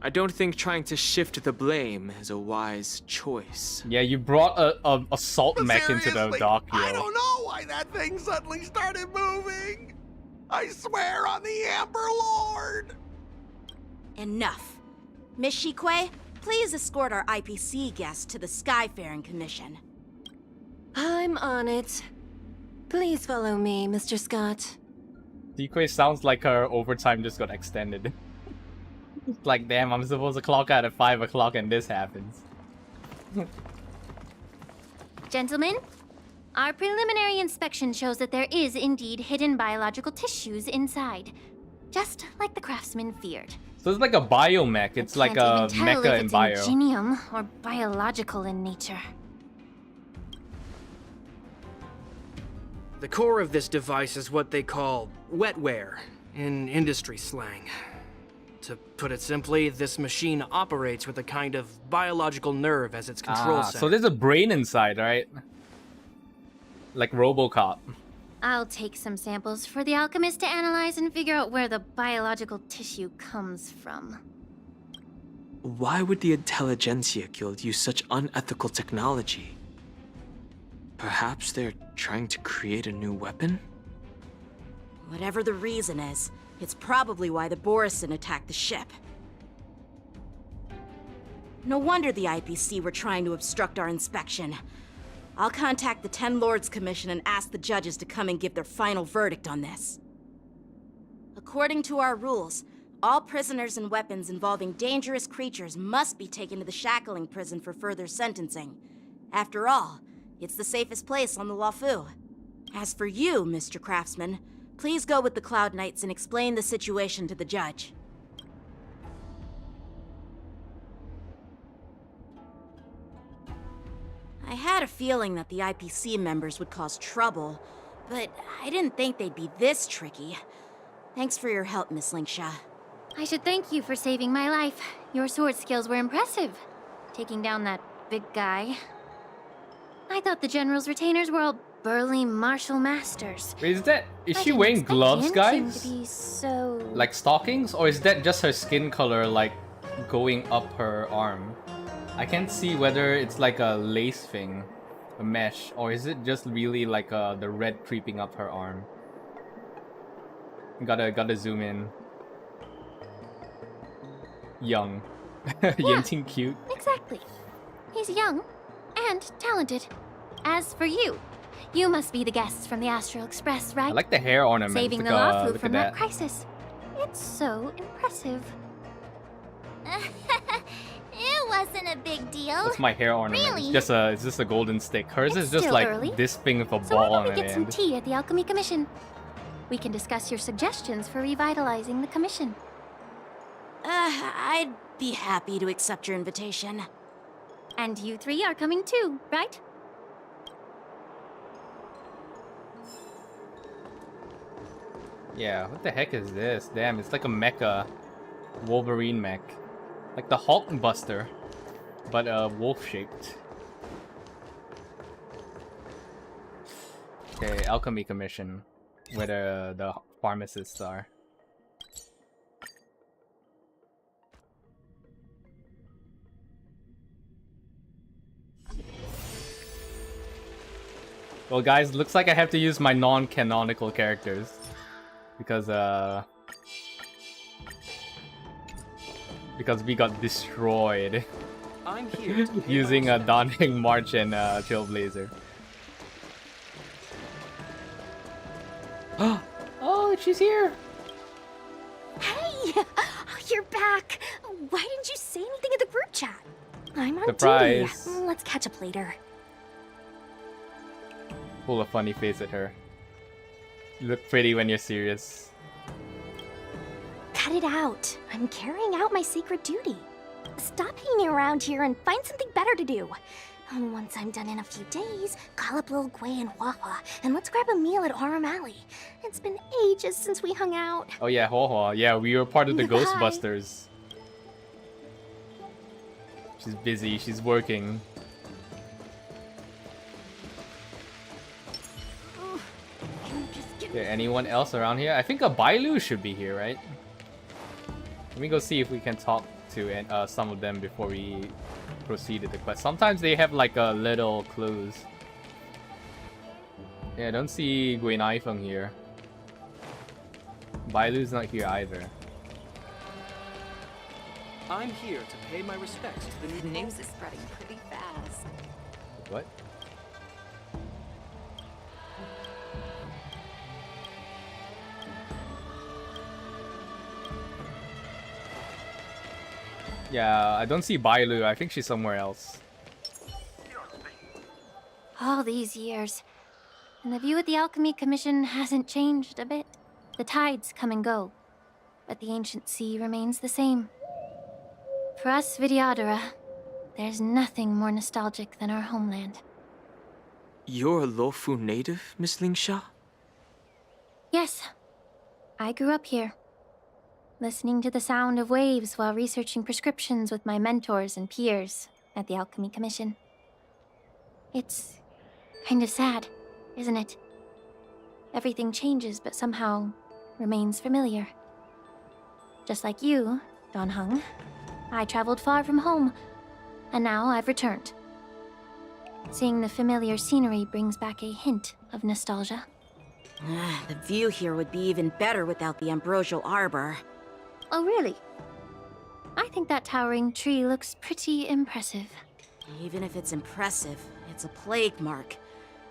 I don't think trying to shift the blame is a wise choice. Yeah, you brought a assault mech into the Seriously, dock, yo. I don't know why that thing suddenly started moving. I swear on the Amber Lord. Enough. Miss Xīngqióng, please escort our IPC guest to the Skyfaring Commission. I'm on it. Please follow me, Mr. Scott. Xīngqióng sounds like her overtime just got extended. Like, damn, I'm supposed to clock out at 5 o'clock and this happens. Gentlemen, our preliminary inspection shows that there is indeed hidden biological tissues inside. Just like the craftsman feared. So it's like a biomech. It's like a Can't even tell mecha if in it's bio. ingenium or biological in nature. The core of this device is what they call wetware in industry slang. To put it simply, this machine operates with a kind of biological nerve as its control center. So there's a brain inside, right? Like RoboCop. I'll take some samples for the alchemist to analyze and figure out where the biological tissue comes from. Why would the Intelligentsia Guild use such unethical technology? Perhaps they're trying to create a new weapon? Whatever the reason is, it's probably why the Borisin attacked the ship. No wonder the IPC were trying to obstruct our inspection. I'll contact the Ten Lords Commission and ask the judges to come and give their final verdict on this. According to our rules, all prisoners and weapons involving dangerous creatures must be taken to the shackling prison for further sentencing. After all, it's the safest place on the Luofu. As for you, Mr. Craftsman, please go with the Cloud Knights and explain the situation to the judge. I had a feeling that the IPC members would cause trouble, but I didn't think they'd be this tricky. Thanks for your help, Miss Xīngqióng. I should thank you for saving my life. Your sword skills were impressive. Taking down that big guy. I thought the General's retainers were all burly martial masters. Wait, is she didn't wearing expect gloves, Genshin guys? to be so... Like stockings? Or is that just her skin color, like, going up her arm? I can't see whether it's like a lace thing, a mesh, or is it just really like the red creeping up her arm? Gotta zoom in. Young. Yunli cute. Exactly. He's young and talented. As for you, you must be the guests from the Astral Express, right? I like the hair ornament. Saving Look, the Luofu look from at that crisis. It's so impressive. It wasn't a big deal. What's my hair ornament? Really? It's just a golden stick. Hers is just still like early. this thing with a So ball why on don't it. we get some tea at the Alchemy Commission? We can discuss your suggestions for revitalizing the commission. I'd be happy to accept your invitation. And you three are coming too, right? Yeah, what the heck is this? Damn, it's like a mecha Wolverine mech. Like the Hulk Buster, but wolf-shaped. Okay, Alchemy Commission, where the pharmacists are. Well, guys, looks like I have to use my non-canonical characters. Because we got destroyed I'm here to using a Daunting March and Trailblazer. Oh, she's here! Hey! Oh, you're back! Why didn't you say anything in the group chat? I'm on Surprise. duty. Let's catch up later. Pull a funny face at her. You look pretty when you're serious. cut it out. I'm carrying out my sacred duty. Stop hanging around here and find something better to do. Once I'm done in a few days, call up Lil Gwei and Huahua, and let's grab a meal at Aurum Alley. It's been ages since we hung out. Oh yeah, Huahua. Yeah, we were part of the Bye. Ghostbusters. She's busy. She's working. Is there anyone else around here? I think a Bailu should be here, right? Let me go see if we can talk to some of them before we proceed to the quest. Sometimes they have like a little clues. Yeah, I don't see Gui Naifeng here. Bailu's not here either. I'm here to pay my respects to the new news is spreading pretty fast. What? Yeah, I don't see Bailu. I think she's somewhere else. All these years, and the view of the Alchemy Commission hasn't changed a bit. The tides come and go, but the ancient sea remains the same. For us Vidyadhara, there's nothing more nostalgic than our homeland. You're a Luofu native, Miss Lingsha? Yes, I grew up here, listening to the sound of waves while researching prescriptions with my mentors and peers at the Alchemy Commission. It's kind of sad, isn't it? Everything changes but somehow remains familiar. Just like you, Don Hung, I traveled far from home, and now I've returned. Seeing the familiar scenery brings back a hint of nostalgia. The view here would be even better without the ambrosial arbor. Oh, really? I think that towering tree looks pretty impressive. Even if it's impressive, it's a plague mark.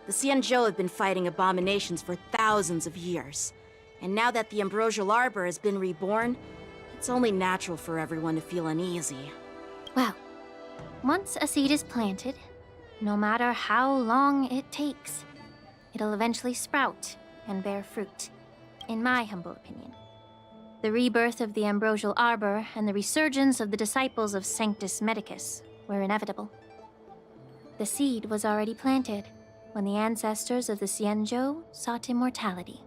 The Xianzhou have been fighting abominations for thousands of years. And now that the ambrosial arbor has been reborn, it's only natural for everyone to feel uneasy. Well, once a seed is planted, no matter how long it takes, it'll eventually sprout and bear fruit, in my humble opinion. The rebirth of the ambrosial arbor and the resurgence of the disciples of Sanctus Medicus were inevitable. The seed was already planted when the ancestors of the Xianzhou sought immortality.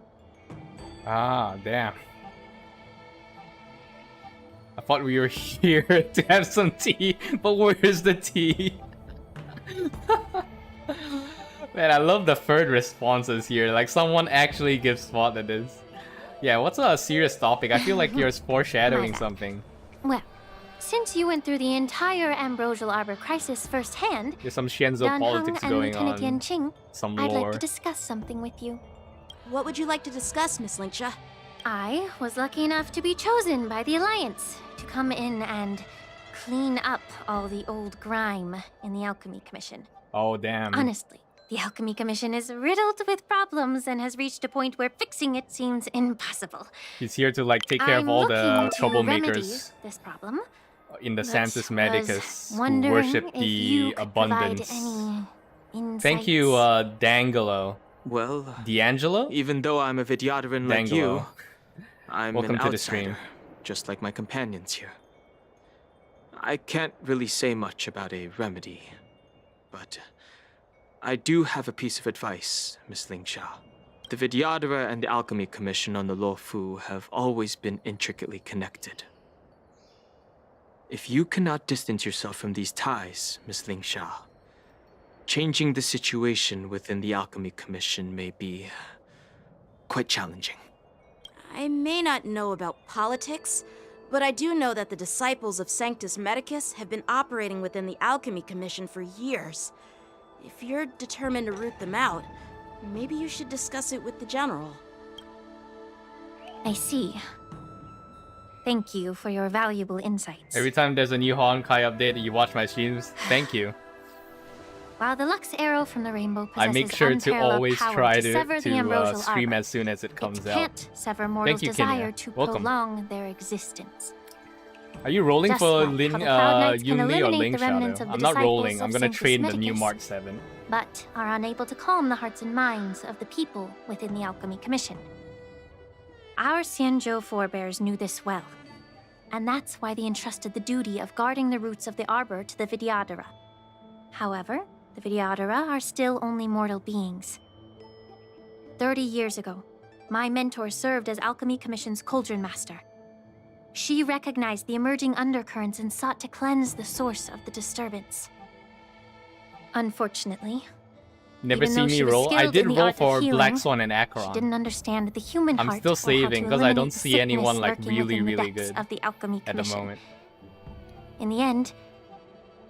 Ah, damn. I thought we were here to have some tea, but where's the tea? Man, I love the third responses here. Like, someone actually gives thought to this. Yeah, what's a serious topic? I feel like you're foreshadowing something. Well, since you went through the entire ambrosial arbor crisis firsthand, There's some Shenzhou politics going on. Qing, Some I'd like lore. to discuss something with you. What would you like to discuss, Miss Lingsha? I was lucky enough to be chosen by the Alliance to come in and clean up all the old grime in the Alchemy Commission. Oh, damn. Honestly, the Alchemy Commission is riddled with problems and has reached a point where fixing it seems impossible. He's here to, like, take care of I'm all the looking to remedy troublemakers this problem. in the but Sanctus was Medicus who wondering worship if the you could abundance. provide any Thank you, Dangelo. Well, D'Angelo? Even though I'm a Vidyadharan like you, Dangelo. I'm Welcome an to the outsider, stream. just like my companions here. I can't really say much about a remedy, but I do have a piece of advice, Miss Lingsha. The Vidyadhara and the Alchemy Commission on the Luofu have always been intricately connected. If you cannot distance yourself from these ties, Miss Lingsha, changing the situation within the Alchemy Commission may be quite challenging. I may not know about politics, but I do know that the disciples of Sanctus Medicus have been operating within the Alchemy Commission for years. If you're determined to root them out, maybe you should discuss it with the General. I see. Thank you for your valuable insights. Every time there's a new Honkai update, you watch my streams. Thank you. While the Lux Arrow from the Rainbow I possesses make sure to unparalleled always power try to to sever the ambrosial stream arbor, as soon as it comes it out. can't sever mortals' you, desire Kenya. to Welcome. prolong their existence. Are you rolling Just for like how the Cloud Knights can Yunli or eliminate Ling the remnants Shadow? of the I'm not rolling. disciples I'm of gonna Sanctus trade the new Medicus, Mark 7. but are unable to calm the hearts and minds of the people within the Alchemy Commission. Our Xianzhou forebears knew this well. And that's why they entrusted the duty of guarding the roots of the arbor to the Vidyadhara. However, the Vidyadhara are still only mortal beings. 30 years ago, my mentor served as Alchemy Commission's Cauldron Master. She recognized the emerging undercurrents and sought to cleanse the source of the disturbance. Unfortunately, Never even seen though me she was roll. I skilled did in the roll art of for healing, Black Swan and she Acheron. didn't understand the human I'm heart still or how to saving because I don't eliminate the see anyone sickness like lurking really, within the really depths good of the Alchemy at the Commission. moment. In the end,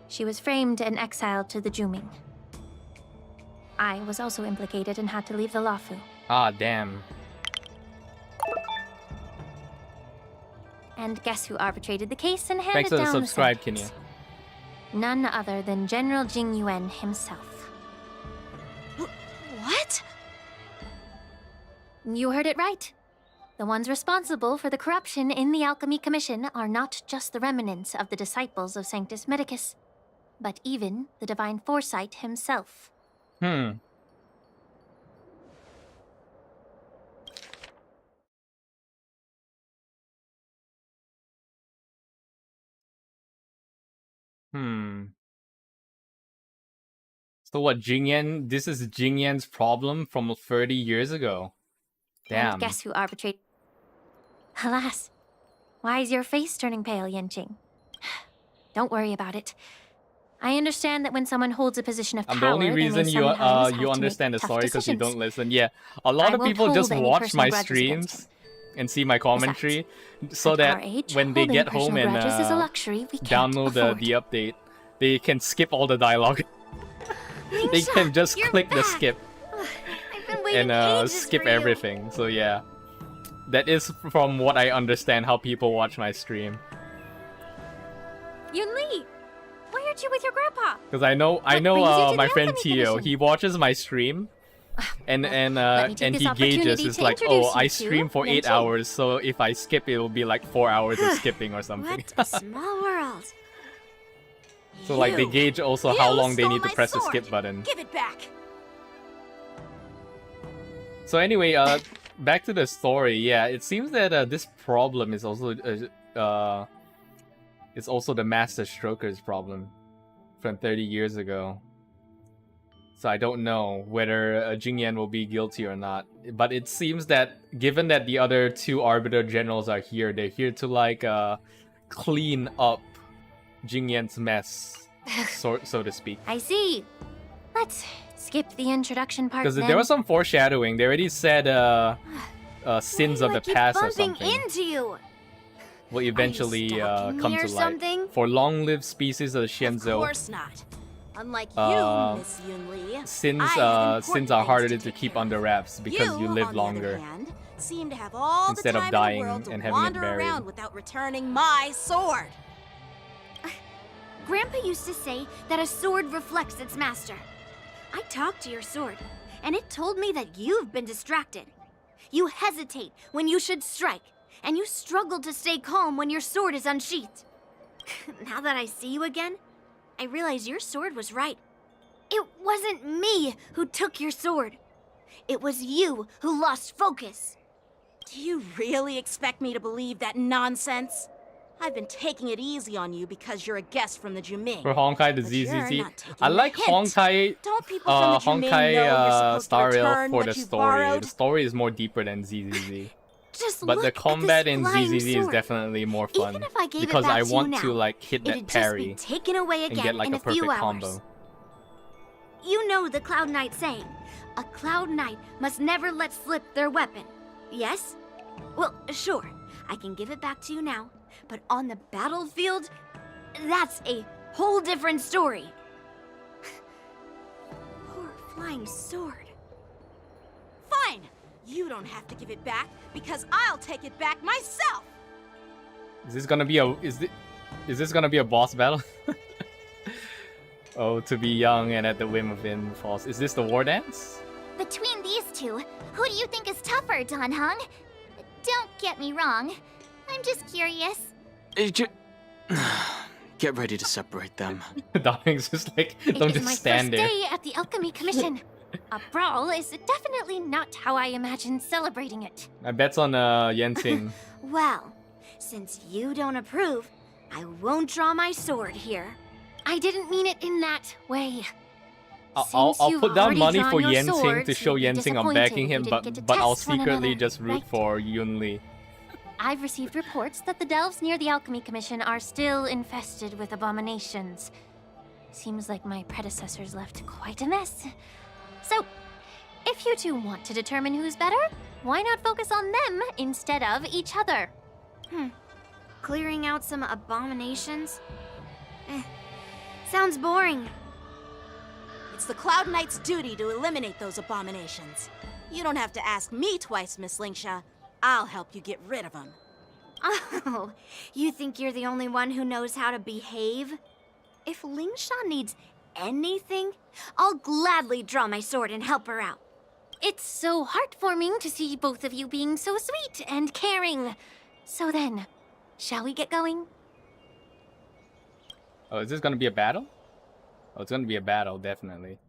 she was framed and exiled to the Juming. I was also implicated and had to leave the Luofu. Ah, damn. And guess who arbitrated the case and handed Thanks for the down subscribe, sentence? Kinya. None other than General Jing Yuan himself. What? You heard it right. The ones responsible for the corruption in the Alchemy Commission are not just the remnants of the disciples of Sanctus Medicus, but even the Divine Foresight himself. So what, Jingyan? This is Jingyan's problem from 30 years ago. Damn. And guess who arbitrated? Alas, why is your face turning pale, Yanqing? Don't worry about it. I understand that when someone holds a position of power, The only they may reason you sometimes have you to understand the make tough story because you decisions. don't listen. Yeah, a lot I of won't people just hold any watch personal my grudges against streams and see my commentary, so At that our age, when they holding get home personal and grudges is a luxury we can't download afford. the update, they can skip all the dialogue. They can just click the skip and skip everything. So yeah, that is from what I understand how people watch my stream. Yunli, why aren't you with your grandpa? Because I know brings you to my the friend Alchemy Tio, Commission? he watches my stream, and let me take this he gauges. opportunity It's to like, introduce oh, I you to stream for 8 Yanqing. hours, so if I skip, it will be like 4 hours of skipping or something. What a small world. So like they gauge also how long they need to press the sword. skip button. Give it back. So anyway, back to the story. Yeah, it seems that this problem is also the Master Stroker's problem from 30 years ago. So I don't know whether Jingyan will be guilty or not. But it seems that given that the other two Arbiter Generals are here, they're here to like clean up Jingyan's mess, so to speak. I see. Let's skip the introduction part Because then. there was some foreshadowing. They already said sins of the past or bumping something into you. will eventually stalking come me to or light. something? For long-lived species of the Of Shenzhou, course not. Unlike you, Miss Yunli, sins I have sins important are things harder to to take keep care of. under wraps because you on live the longer. other hand, seem to have all Instead the of time dying in the world to and having it wander buried. around without returning my sword. Grandpa used to say that a sword reflects its master. I talked to your sword, and it told me that you've been distracted. You hesitate when you should strike, and you struggle to stay calm when your sword is unsheathed. Now that I see you again, I realize your sword was right. It wasn't me who took your sword. It was you who lost focus. Do you really expect me to believe that nonsense? I've been taking it easy on you because you're a guest from the Juming. For Honkai the But you're ZZZ, not taking I like the hint. Honkai Don't people from the Juming know you're supposed Star to Rail return for what the you story. borrowed? The story is more deeper than ZZZ. Just But look the at combat this in flying ZZZ is sword. definitely more fun. Even if I gave it because back I to you want now, to like hit that it'd just be parry taken away and again get like in a a few perfect hours. combo. You know the Cloud Knight saying, a Cloud Knight must never let slip their weapon. Yes? Well, sure, I can give it back to you now, but on the battlefield, that's a whole different story. Poor flying sword. Fine! You don't have to give it back because I'll take it back myself! Is this gonna be a is this gonna be a boss battle? Oh, to be young and at the whim of wind falls. Is this the war dance? Between these two, who do you think is tougher, Dan Heng? Don't get me wrong. I'm just curious. Get ready to separate them. Darling's just like, It don't is just my stand first there. day at the Alchemy Commission. A brawl is definitely not how I imagined celebrating it. I bet's on Yensing. Well, since you don't approve, I won't draw my sword here. I didn't mean it in that way. I'll put down already money drawn for your Yensing swords, to show you'd be Yensing I'm backing him, disappointed you didn't get to but I'll test one secretly another, just root right? for Yunli. I've received reports that the delves near the Alchemy Commission are still infested with abominations. Seems like my predecessors left quite a mess. So, if you two want to determine who's better, why not focus on them instead of each other? Clearing out some abominations? Sounds boring. It's the Cloud Knight's duty to eliminate those abominations. You don't have to ask me twice, Miss Lingsha. I'll help you get rid of them. Oh, you think you're the only one who knows how to behave? If Lingsha needs anything, I'll gladly draw my sword and help her out. It's so heartwarming to see both of you being so sweet and caring. So then, shall we get going? Oh, is this gonna be a battle? Oh, it's gonna be a battle, definitely.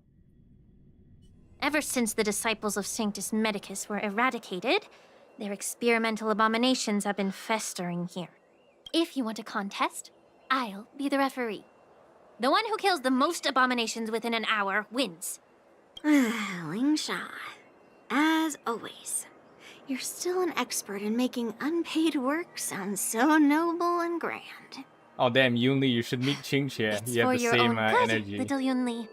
Ever since the disciples of Sanctus Medicus were eradicated, their experimental abominations have been festering here. If you want a contest, I'll be the referee. The one who kills the most abominations within an hour wins. Lingsha, as always, you're still an expert in making unpaid work sound so noble and grand. Oh damn, Yunli, you should meet Xīngqióng. It's You for have the your same own good, energy. little Yunli.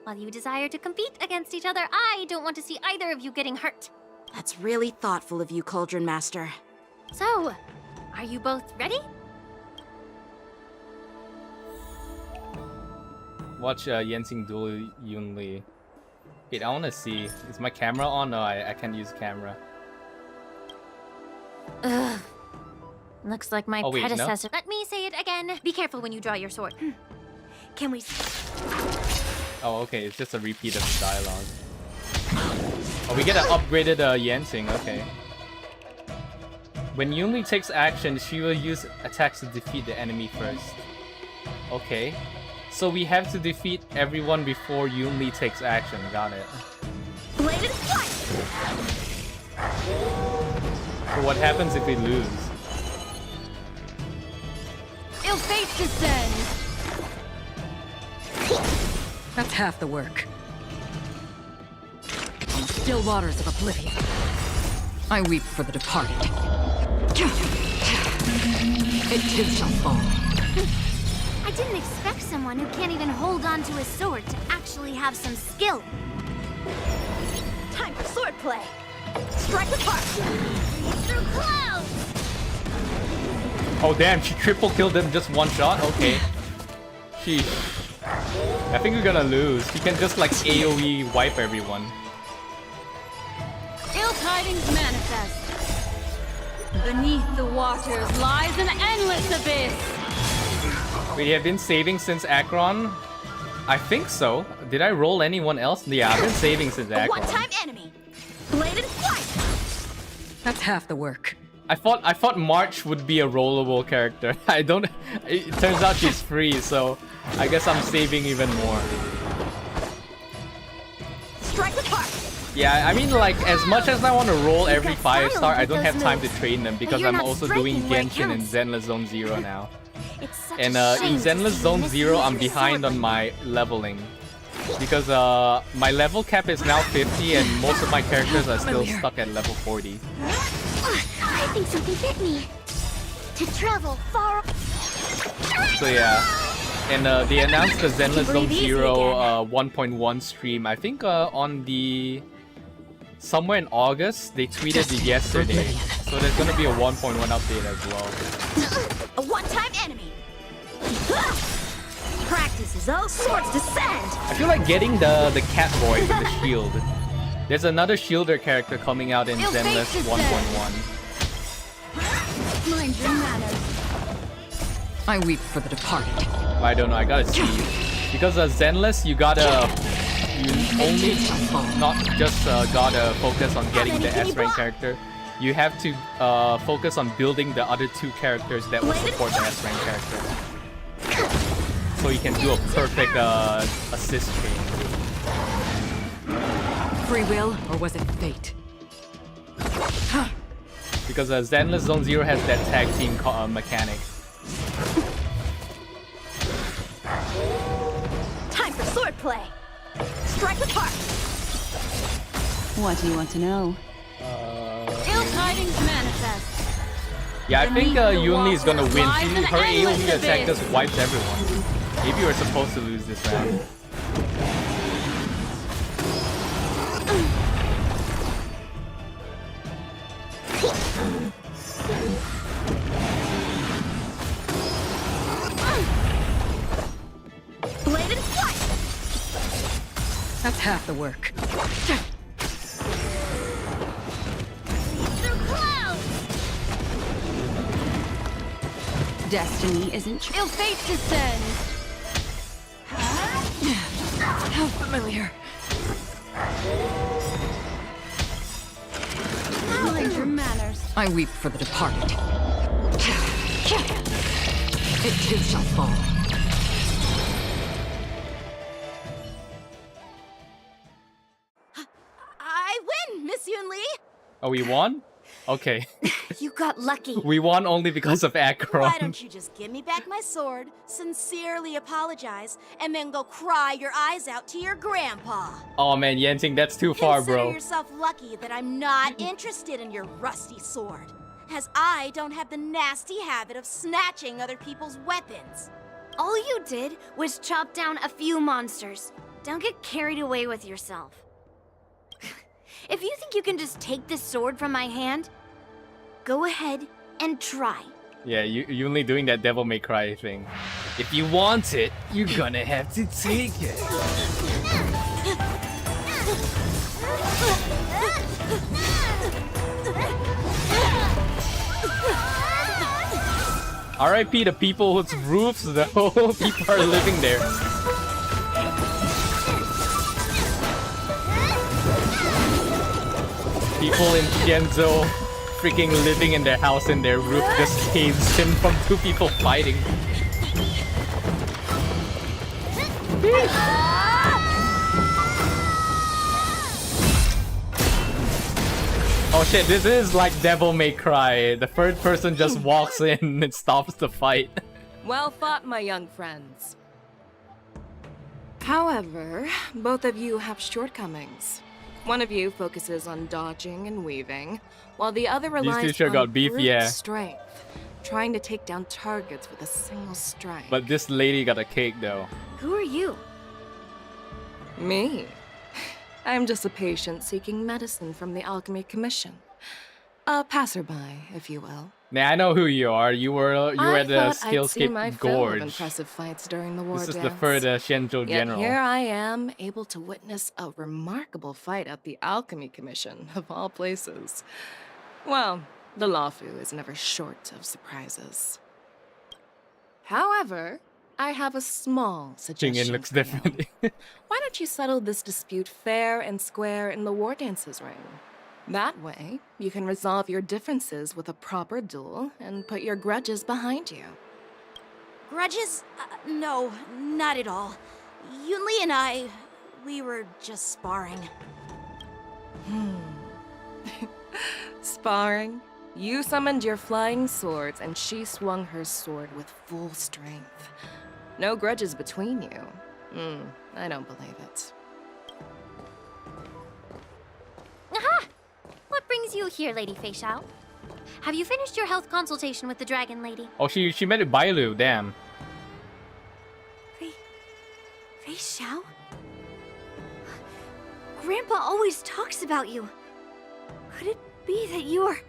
While you desire to compete against each other, I don't want to see either of you getting hurt. That's really thoughtful of you, Cauldron Master. So, are you both ready? Watch Yensing duel Yunli. Wait, I wanna see. Is my camera on? No, I can't use camera. Ugh. Looks like my Oh, wait, no? predecessor. Let me say it again. Be careful when you draw your sword. Can we... Oh, okay, it's just a repeat of the dialogue. Oh, we get an upgraded Yensing, okay. When Yunli takes action, she will use attacks to defeat the enemy first. Okay. So we have to defeat everyone before Yunli takes action, got it. Bladed fight! So what happens if we lose? Ill fates descend! That's half the work. On the still waters of oblivion, I weep for the departed. It too shall fall. I didn't expect someone who can't even hold on to his sword to actually have some skill. Time for swordplay. Strike the park. Through clouds! Oh damn, she triple killed him just one shot? Okay. Sheesh. I think we're gonna lose. She can just like AoE wipe everyone. Ill tidings manifest. Beneath the waters lies an endless abyss. We have been saving since Akron? I think so. Did I roll anyone else? Yeah, I've been saving since A Akron. one-time enemy. Bladed fight. That's half the work. I thought March would be a rollable character. It turns out she's free, so I guess I'm saving even more. Strike the park. Yeah, I mean like as much as I want to roll every 5-star, I don't have time to train them because you're I'm not also doing striking where it Genshin and counts. Zenless Zone 0 now. It's such And a in shame to Zenless see Zone you 0, I'm misuse your behind sword on my leveling. Because my level cap is now 50 and most of my characters are still stuck at level 40. I think something bit me. To travel far. So yeah. And they announced the Zenless Zone 0 1.1 stream, I think on the... somewhere in August. They tweeted it yesterday. So there's gonna be a 1.1 update as well. A one-time enemy. Practice is all swords descend. I feel like getting the cat boy with the shield. There's another shielder character coming out in Zenless 1.1. Mind your manners. I weep for the departed. But I don't know, I gotta see. Because Zenless, you gotta... You only not just gotta focus on getting the S-rank character. You have to focus on building the other two characters that will support the S-rank character. So you can do a perfect assist chain. free will, or was it fate? Because Zenless Zone Zero has that tag team mechanic. Time for swordplay. Strike with heart. What do you want to know? Ill tidings manifest. Yeah, I think Yunli is gonna win. Her AoE attack just wipes everyone. Maybe we're supposed to lose this round. Blade and flight. That's half the work. Through clouds. Destiny isn't true. Ill fate descends. How familiar. Mind your manners. I weep for the departed. It too shall fall. I win, Miss Yunli. Oh, we won? Okay. You got lucky. We won only because of Akron. Why don't you just give me back my sword, sincerely apologize, and then go cry your eyes out to your grandpa? Oh man, Yenting, that's too far, Consider bro. yourself lucky that I'm not interested in your rusty sword, as I don't have the nasty habit of snatching other people's weapons. All you did was chop down a few monsters. Don't get carried away with yourself. If you think you can just take this sword from my hand, go ahead and try. Yeah, you only doing that Devil May Cry thing. If you want it, you're gonna have to take it. R.I.P. the people whose roofs, though. People are living there. People in Tianzhou freaking living in their house and their roof just caves in from two people fighting. Oh shit, this is like Devil May Cry. The third person just walks in and stops the fight. Well fought, my young friends. However, both of you have shortcomings. One of you focuses on dodging and weaving, while the other relies These two sure on got beef, brute yeah. strength, trying to take down targets with a single strike. But this lady got a cake though. Who are you? Me? I'm just a patient seeking medicine from the Alchemy Commission. A passerby, if you will. Nah, I know who you are. You were at the Skillscape Gorge. Impressive fights during the war This is dance. the third Shenzhou Yet general. here I am, able to witness a remarkable fight at the Alchemy Commission, of all places. Well, the Lawfu is never short of surprises. However, I have a small suggestion. Jingin looks different. Why don't you settle this dispute fair and square in the war dances ring? That way, you can resolve your differences with a proper duel and put your grudges behind you. Grudges? No, not at all. Yunli and we were just sparring. Sparring? You summoned your flying swords and she swung her sword with full strength. No grudges between you. I don't believe it. Aha! What brings you here, Lady Fei Xiao? Have you finished your health consultation with the Dragon Lady? Oh, she met with Bailu, damn. Fei Xiao? Grandpa always talks about you. Could it be that you are...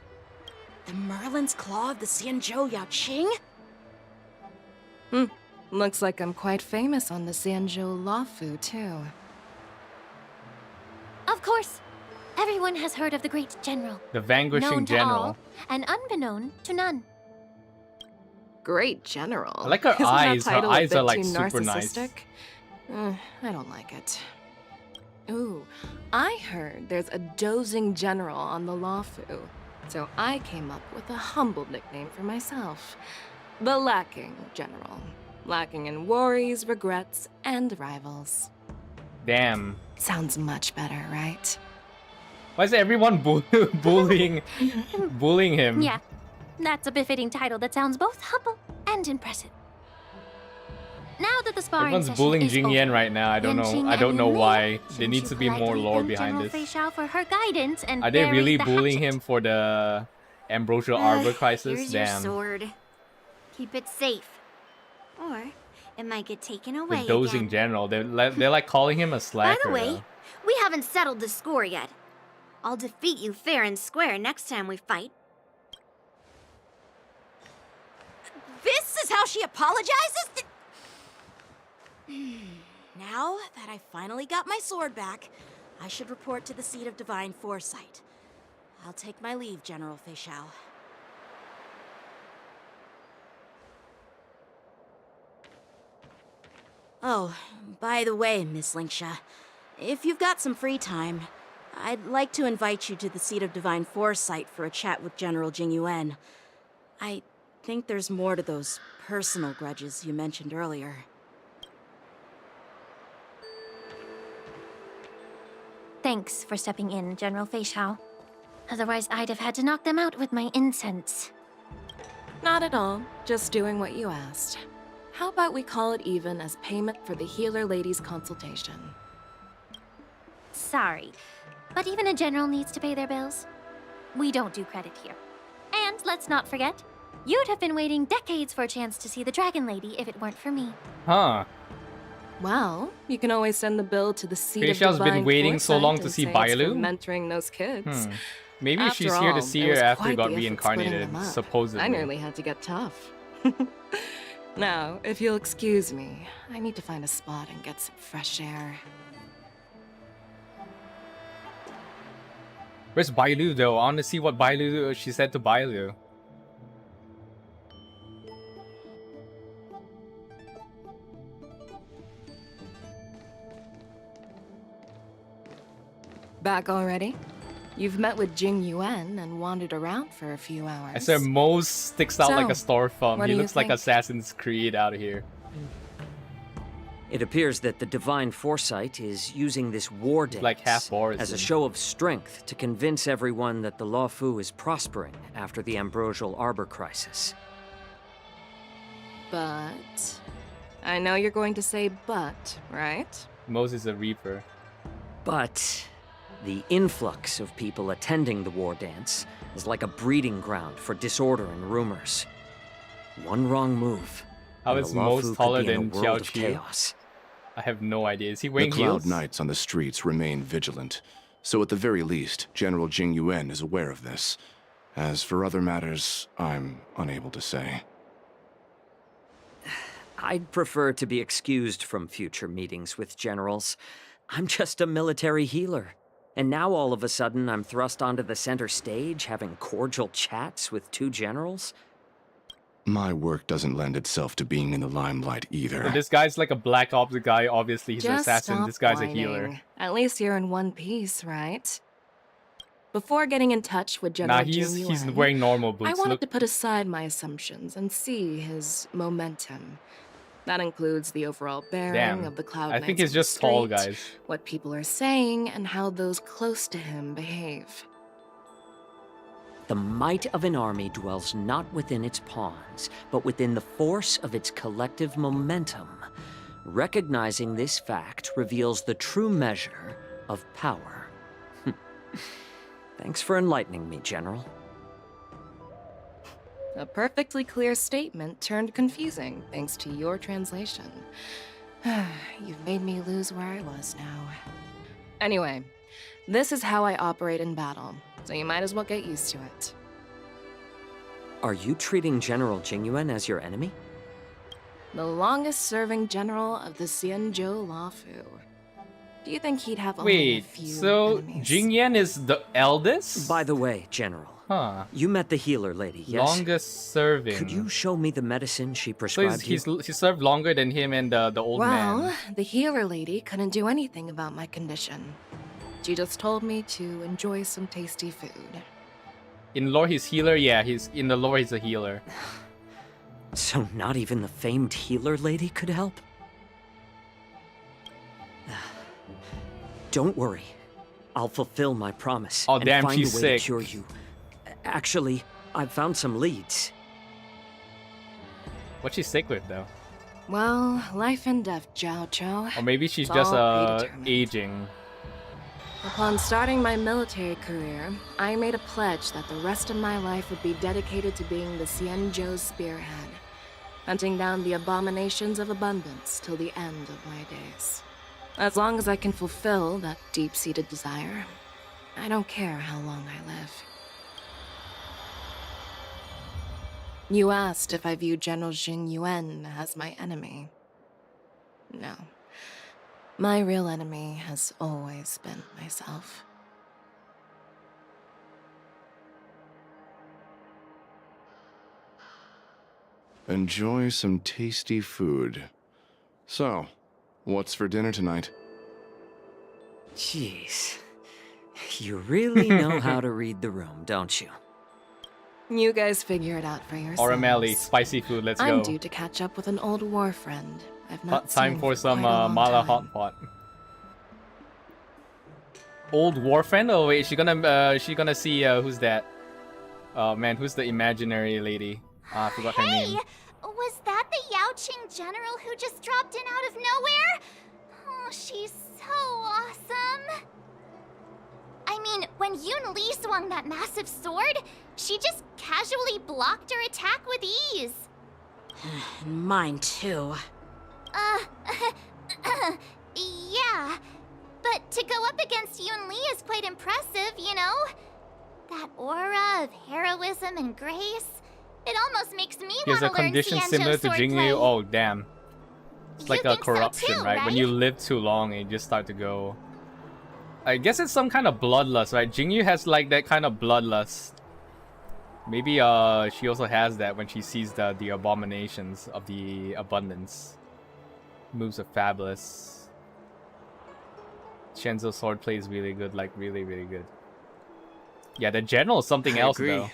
The Merlin's Claw of the Xianzhou Yaoqing? Looks like I'm quite famous on the Xianzhou Lawfu, too. Of course. Everyone has heard of the great general. The vanquishing known to general. all, and unbeknown to none. Great general. I like her Isn't eyes. That Her title a eyes bit are like too super nice. narcissistic? I don't like it. Ooh, I heard there's a dozing general on the Lawfu, so I came up with a humble nickname for myself. The Lacking General. Lacking in worries, regrets, and rivals. Damn. Sounds much better, right? Why is everyone bullying him? Yeah, that's a befitting title that sounds both humble and impressive. Now that the sparring Everyone's session bullying is Xīngqióng over, right now. I don't know Yunli why. and There needs to be more politely lore thank behind General this. Fei Xiao for her guidance and Are they buries really the bullying hatchet. him for the Ambrosial Arbor crisis? Here's your Damn. sword. Keep it safe. Or it might get taken The away dozing again. general. They're like calling him a slacker. By the way, though. we haven't settled the score yet. I'll defeat you fair and square next time we fight. This is how she apologizes? Now that I finally got my sword back, I should report to the seat of divine foresight. I'll take my leave, General Fei Xiao. Oh, by the way, Miss Linksha, if you've got some free time, I'd like to invite you to the seat of divine foresight for a chat with General Jing. I think there's more to those personal grudges you mentioned earlier. Thanks for stepping in, General Fei Xiao. Otherwise, I'd have had to knock them out with my incense. Not at all. Just doing what you asked. How about we call it even as payment for the healer lady's consultation? Sorry, but even a general needs to pay their bills. We don't do credit here. And let's not forget, you'd have been waiting decades for a chance to see the Dragon Lady if it weren't for me. Huh. Well, you can always send the bill to the seat Fei of Xiao's divine been waiting so foresight long to and see say it's for Bailu? mentoring those kids. Maybe After she's here to all, see it her was after quite he got the effort splitting reincarnated, them up. supposedly. I nearly had to get tough. Now, if you'll excuse me, I need to find a spot and get some fresh air. Where's Bailu though? I want to see what Bailu she said to Bailu. Back already? You've met with Jing and wandered around for a few hours. I swear Mose sticks out like a So, storefront. what He do you looks like think? Assassin's Creed out of here. It appears that the Divine Foresight is using this war dance like half Boris. as a show of strength to convince everyone that the Luofu is prospering after the Ambrosial Arbor crisis. But... I know you're going to say but, right? Mose is a reaper. But the influx of people attending the war dance is like a breeding ground for disorder and rumors. One wrong move. How and is the Mose Luofu could taller be in a than world Xiao of Qiu? chaos. I have no idea. Is he The wearing Cloud heels? Knights on the streets remain vigilant, so at the very least, General Jing is aware of this. As for other matters, I'm unable to say. I'd prefer to be excused from future meetings with generals. I'm just a military healer. And now all of a sudden I'm thrust onto the center stage having cordial chats with two generals? My work doesn't lend itself to being in the limelight either. So this guy's like a Black Ops guy. Obviously, he's an Just assassin. stop This guy's whining. a healer. At least you're in one piece, right? Before getting in touch with General Nah, he's Jing wearing normal I boots. wanted Look, to put aside my assumptions and see his momentum. That includes the overall bearing damn. of the Cloud I Knights think on he's the just tall, street, guys. what people are saying, and how those close to him behave. The might of an army dwells not within its pawns, but within the force of its collective momentum. Recognizing this fact reveals the true measure of power. Thanks for enlightening me, General. A perfectly clear statement turned confusing thanks to your translation. You've made me lose where I was now. Anyway, this is how I operate in battle, so you might as well get used to it. Are you treating General Jing as your enemy? The longest-serving general of the Xianzhou Luofu. Do you think he'd have only a wait, few so enemies? Jingyan is the eldest? By the way, General. Huh. You met the healer lady, yes? Longest serving. Could you show me the medicine she So prescribed he you? served longer than him and the old Well, man. the healer lady couldn't do anything about my condition. She just told me to enjoy some tasty food. In lore, he's healer. Yeah, in the lore, he's a healer. So not even the famed healer lady could help? Don't worry. I'll fulfill my promise Oh, and damn, find a way she's to sick. cure you. Actually, I've found some leads. What's she sick with, though? Well, life and death, Zhao Chou. Or maybe she's It's just all predetermined. aging. Upon starting my military career, I made a pledge that the rest of my life would be dedicated to being the Xīngqióng's spearhead, hunting down the abominations of abundance till the end of my days. As long as I can fulfill that deep-seated desire, I don't care how long I live. You asked if I view General Xīngqióng as my enemy. No. My real enemy has always been myself. Enjoy some tasty food. So, what's for dinner tonight? Jeez. You really know how to read the room, don't you? You guys figure it out for yourselves. Oramelli, spicy food, let's I'm go. due to catch up with an old war friend I've not Time seen for some quite a long mala time. hot pot. Old war friend? Oh wait, she gonna see who's that? Oh man, who's the imaginary lady? I forgot her Hey, name. was that the Yaoqing general who just dropped in out of nowhere? Oh, she's so awesome. I mean, when Yunli swung that massive sword, she just casually blocked her attack with ease. Mine too. Yeah. But to go up against Yunli is quite impressive, you know? That aura of heroism and grace. It almost makes me He has want a to learn condition Xianzhou similar to swordplay. Jingyu. Oh damn. It's like You a think so corruption, too, right? When right? you live too long and you just start to go. I guess it's some kind of bloodlust, right? Jingyu has like that kind of bloodlust. Maybe she also has that when she sees the abominations of the abundance. Moves are fabulous. Shenzo swordplay is really good, like really, really good. Yeah, the general is something I else agree. though.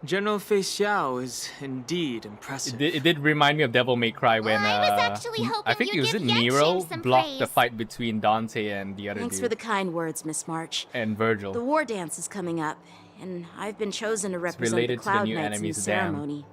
General Fei Xiao is indeed impressive. It did remind me of Devil May Cry when I think it was Nero blocked the fight between Dante and the other Thanks dude for the kind words, Miss March. and Virgil. The war dance is coming up, and I've been chosen to represent the related to the Cloud new Knights in the enemies, damn. ceremony.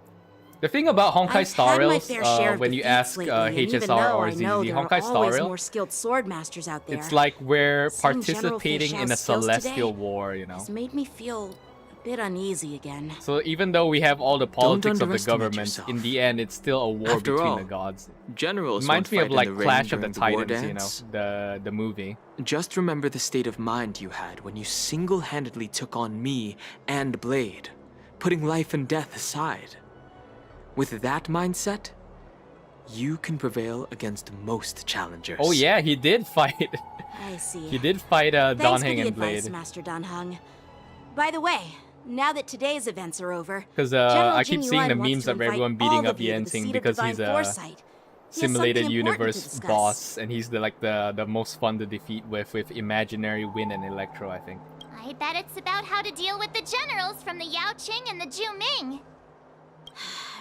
The thing about Honkai I've Star had my Rails, fair share of when you defeats ask lately, and even HSR though or I know ZZ, there are Honkai Star always Rail, more skilled sword masters out there. it's like we're Seeing General participating in a Fei Xiao's skills celestial today war, you know. has made me feel a bit uneasy again. So even though we have all the politics of the underestimate government, yourself. in the end, it's still a war After between all, the gods. Generals Reminds won't me of fight in like the rain Clash of the during the war Titans, you dance. know, the movie. Just remember the state of mind you had when you single-handedly took on me and Blade, putting life and death aside. With that mindset, you can prevail against most challengers. Oh yeah, he did fight. I see. He did fight Thanks Dan for Heng the and advice, Blade. Master Dan Heng. By the way, now that today's events are over, Because General I keep seeing the Jing Yuan wants memes to of invite everyone all beating of up you to the Yensing seat of because divine he's a foresight. He has simulated something important to universe discuss. boss, and he's the most fun to defeat with Imaginary Win and Electro, I think. I bet it's about how to deal with the generals from the Yaoqing and the Zhuming.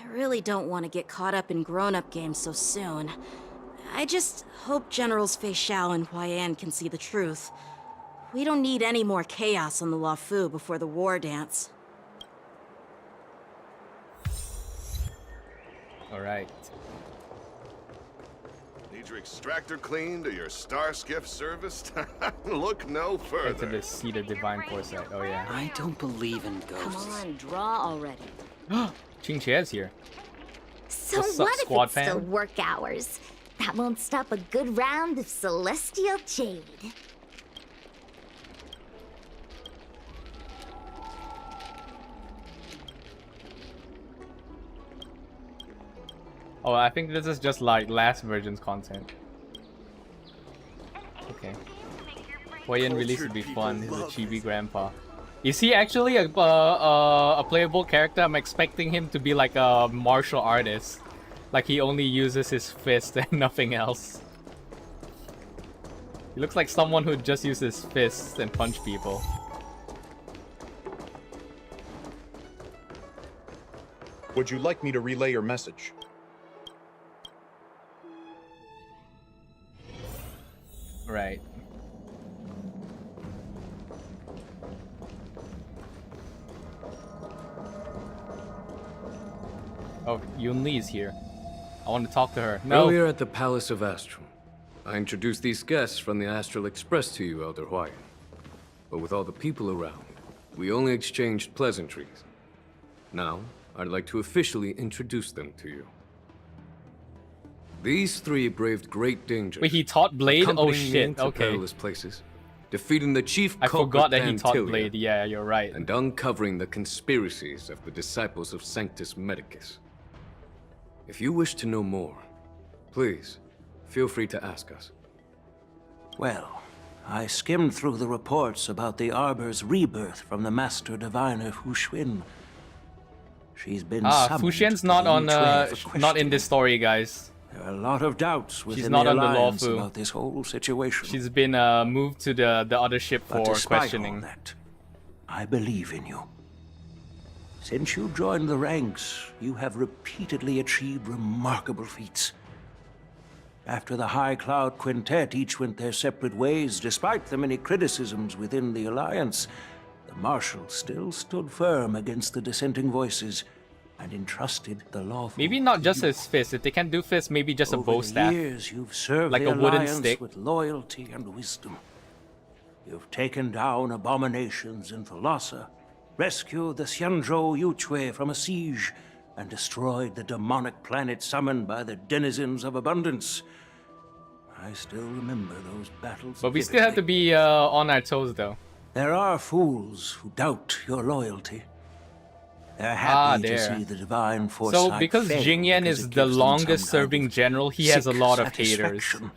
I really don't want to get caught up in grown-up games so soon. I just hope Generals Fei Xiao and Huaiyan can see the truth. We don't need any more chaos on the Luofu before the war dance. All right. Need your extractor cleaned or your star skiff serviced? Look no Into further. the seat of divine foresight. Oh yeah. I don't believe in ghosts. Come on, draw already. Ching Chia's here. So What's up, what if squad it's still fam? work hours? That won't stop a good round of celestial jade. Oh, I think this is just like last version's content. Okay. Huaiyan release would be fun. He's a chibi grandpa. Is he actually a playable character? I'm expecting him to be like a martial artist. Like he only uses his fist and nothing else. He looks like someone who just uses fists and punch people. Would you like me to relay your message? Right. Oh, Yunli is here. I want to talk to her. No. Earlier at the Palace of Astral, I introduced these guests from the Astral Express to you, Elder Huayan. But with all the people around, we only exchanged pleasantries. Now, I'd like to officially introduce them to you. These three braved great dangers. Wait, he taught Blade? Oh accompanying me shit, into okay. perilous places, defeating the chief I culprit forgot that he taught Antilia, Blade. Yeah, you're right. and uncovering the conspiracies of the disciples of Sanctus Medicus. If you wish to know more, please, feel free to ask us. Well, I skimmed through the reports about the Arbor's rebirth from the Master Diviner Fu Xuan. She's been Fu Xuan's not on not in this story, guys. There are a lot of doubts within She's not the on the Alliance Lawfu. about this whole situation. She's been moved to the other ship But for despite questioning. all that, I believe in you. Since you joined the ranks, you have repeatedly achieved remarkable feats. After the High Cloud Quintet each went their separate ways, despite the many criticisms within the Alliance, the Marshal still stood firm against the dissenting voices and entrusted the lawful. Maybe not just his fist. If they can't do fists, maybe just a bow Over the staff. years, you've served Like the a wooden Alliance stick. with loyalty and wisdom. You've taken down abominations in Thalassa, rescued the Xianzhou Yuchui from a siege, and destroyed the demonic planet summoned by the denizens of abundance. I still remember those battles. But we still have to be on our toes, though. There are fools who doubt your loyalty. They're happy to see the divine foresight. So because fail Xīngqióng because is it the gives them longest some kind serving of general, he has a sick lot of haters. satisfaction.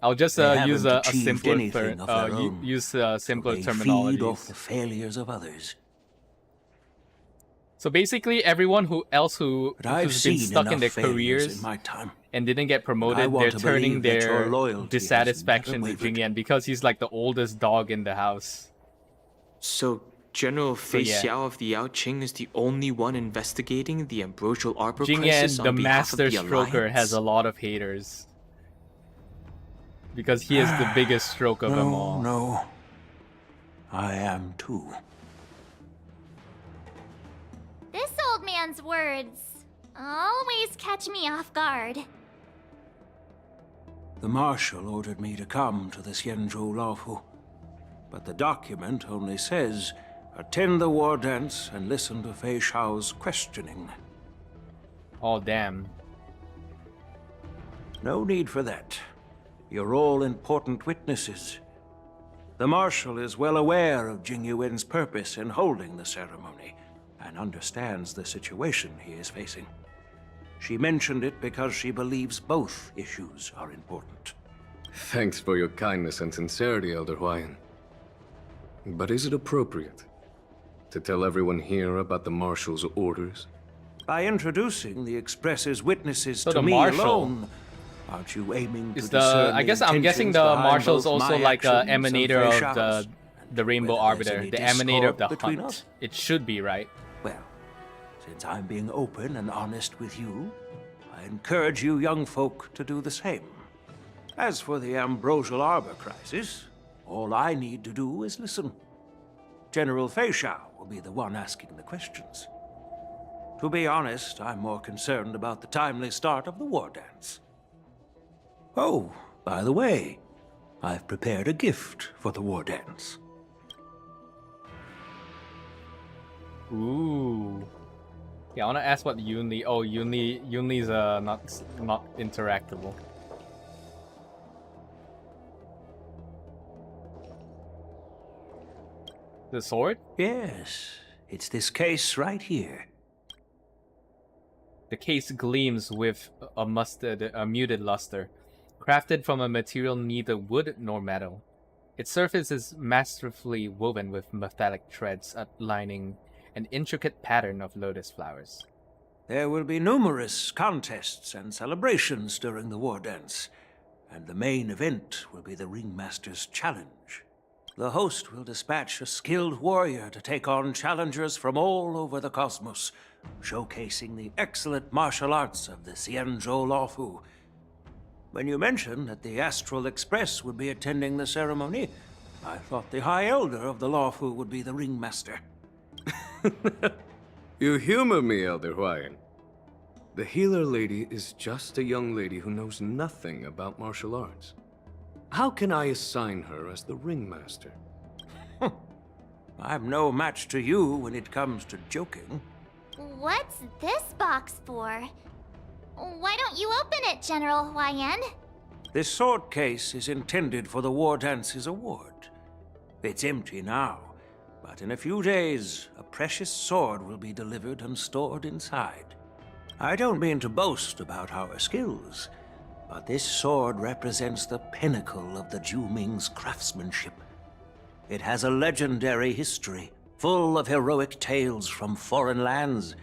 I'll just They use haven't a achieved simpler anything of their own, use simpler They feed terminology. off the failures of others. So basically, everyone who's I've been seen stuck in their enough failures careers in my time. and didn't get I promoted, want they're to turning believe that your their loyalty has dissatisfaction to never wavered. Xīngqióng because he's like the oldest dog in the house. So, General Fei yeah. Xiao of the Yao Qing is the only one investigating the Ambrosial Arbor crisis Xīngqióng, on the behalf of master the stroker, Alliance? has a lot of haters. Because he is the biggest stroke of them all. No, I am too. This old man's words always catch me off guard. The Marshal ordered me to come to the Xianzhou Lawfu, but the document only says, attend the war dance and listen to Fei Xiao's questioning. Oh, damn. No need for that. You're all important witnesses. The Marshal is well aware of Jing Yuan's purpose in holding the ceremony, and understands the situation he is facing. She mentioned it because she believes both issues are important. Thanks for your kindness and sincerity, Elder Huayan. But is it appropriate to tell everyone here about the Marshal's orders? By introducing the Express's witnesses So to the me Marshal alone, aren't you aiming to Is discern I guess I'm guessing intentions the behind Marshal's both also my like an actions and emanator Fei of Xiao's? the Rainbow Whether there's Arbiter, any the emanator of the discord between hunt. us? It should be, right? Well, since I'm being open and honest with you, I encourage you young folk to do the same. As for the Ambrosial Arbor crisis, all I need to do is listen. General Fei Xiao will be the one asking the questions. To be honest, I'm more concerned about the timely start of the war dance. Oh, by the way, I've prepared a gift for the war dance. Ooh. Yeah, I want to ask what Yunli. Oh, Yunli's not interactable. The sword? Yes, it's this case right here. The case gleams with a muted luster, crafted from a material neither wood nor metal. Its surface is masterfully woven with metallic threads outlining an intricate pattern of lotus flowers. There will be numerous contests and celebrations during the war dance, and the main event will be the Ringmaster's Challenge. The host will dispatch a skilled warrior to take on challengers from all over the cosmos, showcasing the excellent martial arts of the Xianzhou Lawfu. When you mentioned that the Astral Express would be attending the ceremony, I thought the High Elder of the Lawfu would be the Ringmaster. You humor me, Elder Huayan. The healer lady is just a young lady who knows nothing about martial arts. How can I assign her as the ringmaster? I'm no match to you when it comes to joking. What's this box for? Why don't you open it, General Huayan? This sword case is intended for the War Dance's award. It's empty now, but in a few days, a precious sword will be delivered and stored inside. I don't mean to boast about our skills, but this sword represents the pinnacle of the Zhuming's craftsmanship. It has a legendary history, full of heroic tales from foreign lands,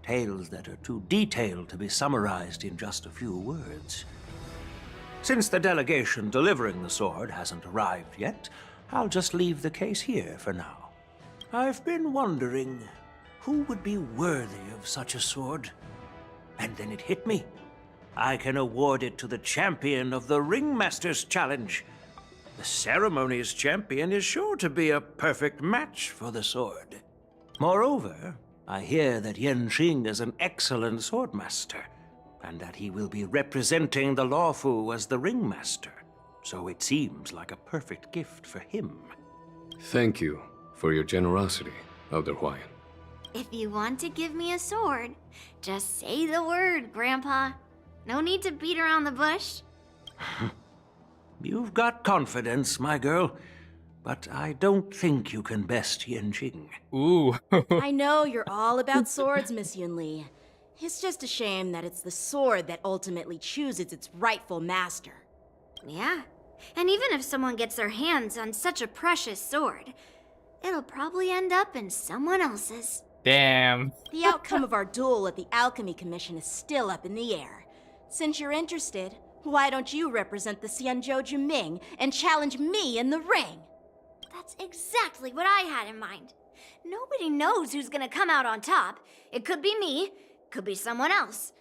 tales that are too detailed to be summarized in just a few words. Since the delegation delivering the sword hasn't arrived yet, I'll just leave the case here for now. I've been wondering who would be worthy of such a sword. And then it hit me. I can award it to the champion of the Ringmaster's Challenge. The ceremony's champion is sure to be a perfect match for the sword. Moreover, I hear that Yanqing is an excellent swordmaster, and that he will be representing the Lawfu as the Ringmaster. So it seems like a perfect gift for him. Thank you for your generosity, Elder Huayan. If you want to give me a sword, just say the word, Grandpa. No need to beat around the bush. You've got confidence, my girl, but I don't think you can best Yanqing. Ooh. I know you're all about swords, Miss Yunli. It's just a shame that it's the sword that ultimately chooses its rightful master. Yeah, and even if someone gets their hands on such a precious sword, it'll probably end up in someone else's. Damn. The outcome of our duel at the Alchemy Commission is still up in the air. Since you're interested, why don't you represent the Xianzhou Juming and challenge me in the ring? That's exactly what I had in mind. Nobody knows who's gonna come out on top. It could be me, could be someone else.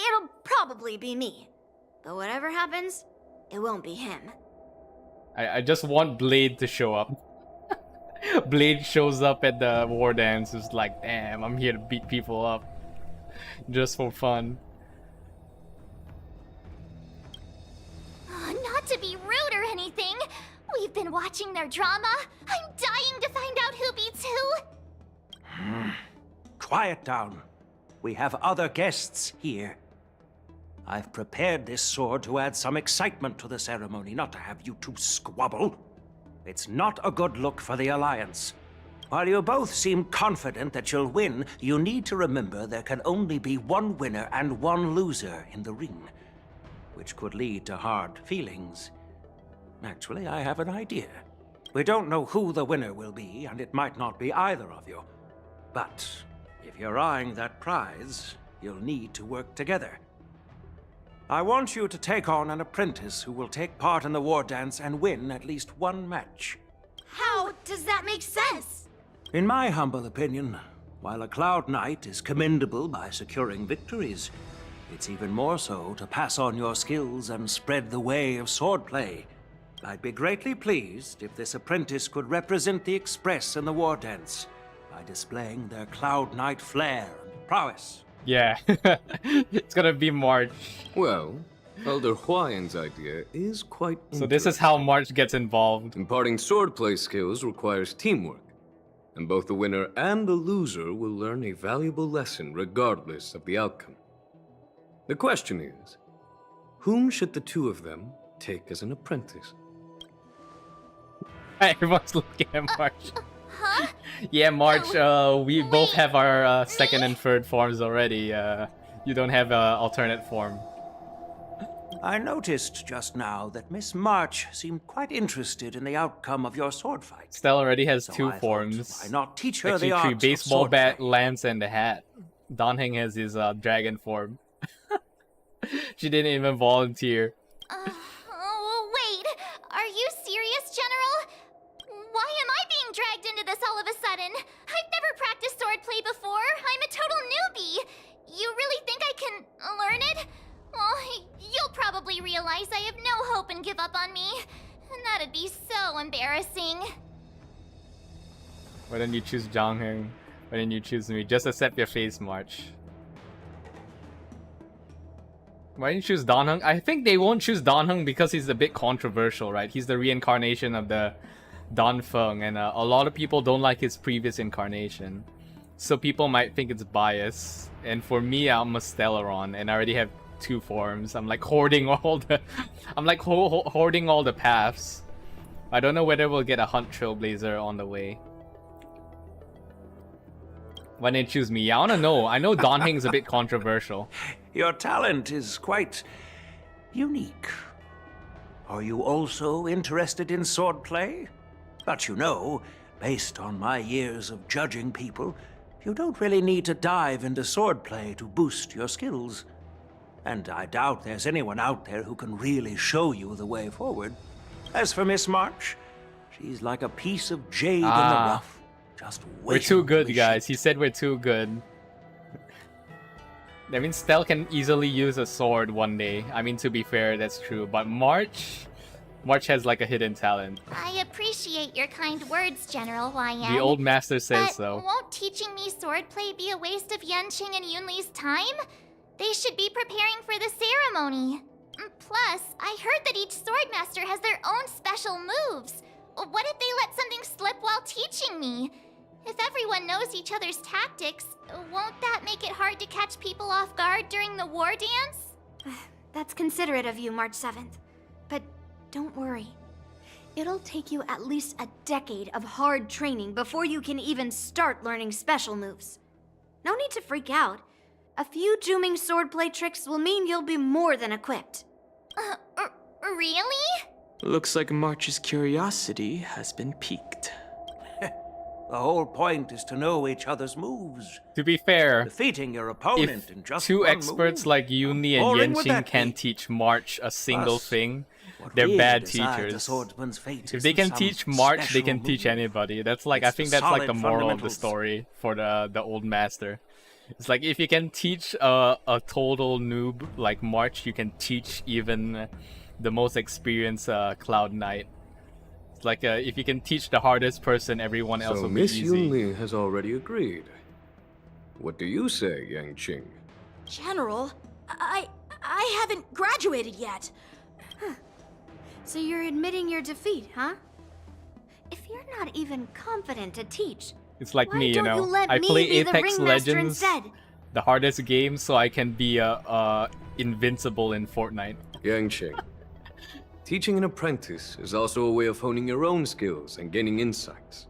It'll probably be me. But whatever happens, it won't be him. I just want Blade to show up. Blade shows up at the war dance, is like, damn, I'm here to beat people up. Just for fun. Not to be rude or anything. We've been watching their drama. I'm dying to find out who beats who. Quiet down. We have other guests here. I've prepared this sword to add some excitement to the ceremony, not to have you two squabble. It's not a good look for the Alliance. While you both seem confident that you'll win, you need to remember there can only be one winner and one loser in the ring, which could lead to hard feelings. Actually, I have an idea. We don't know who the winner will be, and it might not be either of you. But if you're eyeing that prize, you'll need to work together. I want you to take on an apprentice who will take part in the war dance and win at least one match. How does that make sense? In my humble opinion, while a Cloud Knight is commendable by securing victories, it's even more so to pass on your skills and spread the way of swordplay. I'd be greatly pleased if this apprentice could represent the Express in the war dance by displaying their Cloud Knight flair and prowess. Yeah, it's gonna be March. Well, Elder Huayan's idea is quite interesting. So this is how March gets involved. Imparting swordplay skills requires teamwork, and both the winner and the loser will learn a valuable lesson regardless of the outcome. The question is, whom should the two of them take as an apprentice? Everyone's looking at March. Huh? Yeah, March, we both have our second and third forms already. You don't have an alternate form. I noticed just now that Miss March seemed quite interested in the outcome of your sword fight. Stella already has So two I thought, forms. why not teach her Actually, the three: arts of baseball sword bat, play? lance, and the hat. Danheng has his dragon form. She didn't even volunteer. Oh, wait. Are you serious, General? Why am I being dragged into this all of a sudden? I've never practiced swordplay before. I'm a total newbie. You really think I can learn it? Well, you'll probably realize I have no hope and give up on me. And that'd be so embarrassing. Why don't you choose Zhangheng? Why didn't you choose me? Just accept your face, March. Why didn't you choose Danheng? I think they won't choose Danheng because he's a bit controversial, right? He's the reincarnation of the Danfeng, and a lot of people don't like his previous incarnation. So people might think it's bias. And for me, I'm a Stellaron, and I already have 2 forms. I'm like hoarding all the... I'm like hoarding all the paths. I don't know whether we'll get a Hunt Trailblazer on the way. Why didn't you choose me? Yeah, I wanna know. I know Danheng's a bit controversial. Your talent is quite unique. Are you also interested in swordplay? But you know, based on my years of judging people, you don't really need to dive into swordplay to boost your skills. And I doubt there's anyone out there who can really show you the way forward. As for Miss March, she's like a piece of jade in the rough. Just we're too good, guys. He said we're too good. I mean, Stell can easily use a sword one day. I mean, to be fair, that's true. But March has like a hidden talent. I appreciate your kind words, General Huaiyan. The old master says but so. Won't teaching me swordplay be a waste of Yanqing and Yunli's time? They should be preparing for the ceremony. Plus, I heard that each swordmaster has their own special moves. What if they let something slip while teaching me? If everyone knows each other's tactics, won't that make it hard to catch people off guard during the war dance? That's considerate of you, March 7th. But don't worry. It'll take you at least a decade of hard training before you can even start learning special moves. No need to freak out. A few Juming swordplay tricks will mean you'll be more than equipped. Really? Looks like March's curiosity has been piqued. The whole point is to know each other's moves. To be fair, defeating your opponent in just 2 one experts move, like Yunli and Yanqing can teach March a single thing, they're really bad decides a teachers. swordsman's fate If they can isn't teach some March, they can special teach move. anybody. That's like, I It's think the that's like the solid moral of the fundamentals. story for the old master. It's like, if you can teach a total noob like March, you can teach even the most experienced Cloud Knight. It's like, if you can teach the hardest person, everyone else So will be Miss easy. Yunli has already agreed. What do you say, Yanqing? General, I haven't graduated yet. So you're admitting your defeat, huh? If you're not even confident to teach, It's like why me, you don't know. you let I me play be the Apex ringmaster Legends, instead? the hardest game, so I can be invincible in Fortnite. Yanqing. Teaching an apprentice is also a way of honing your own skills and gaining insights.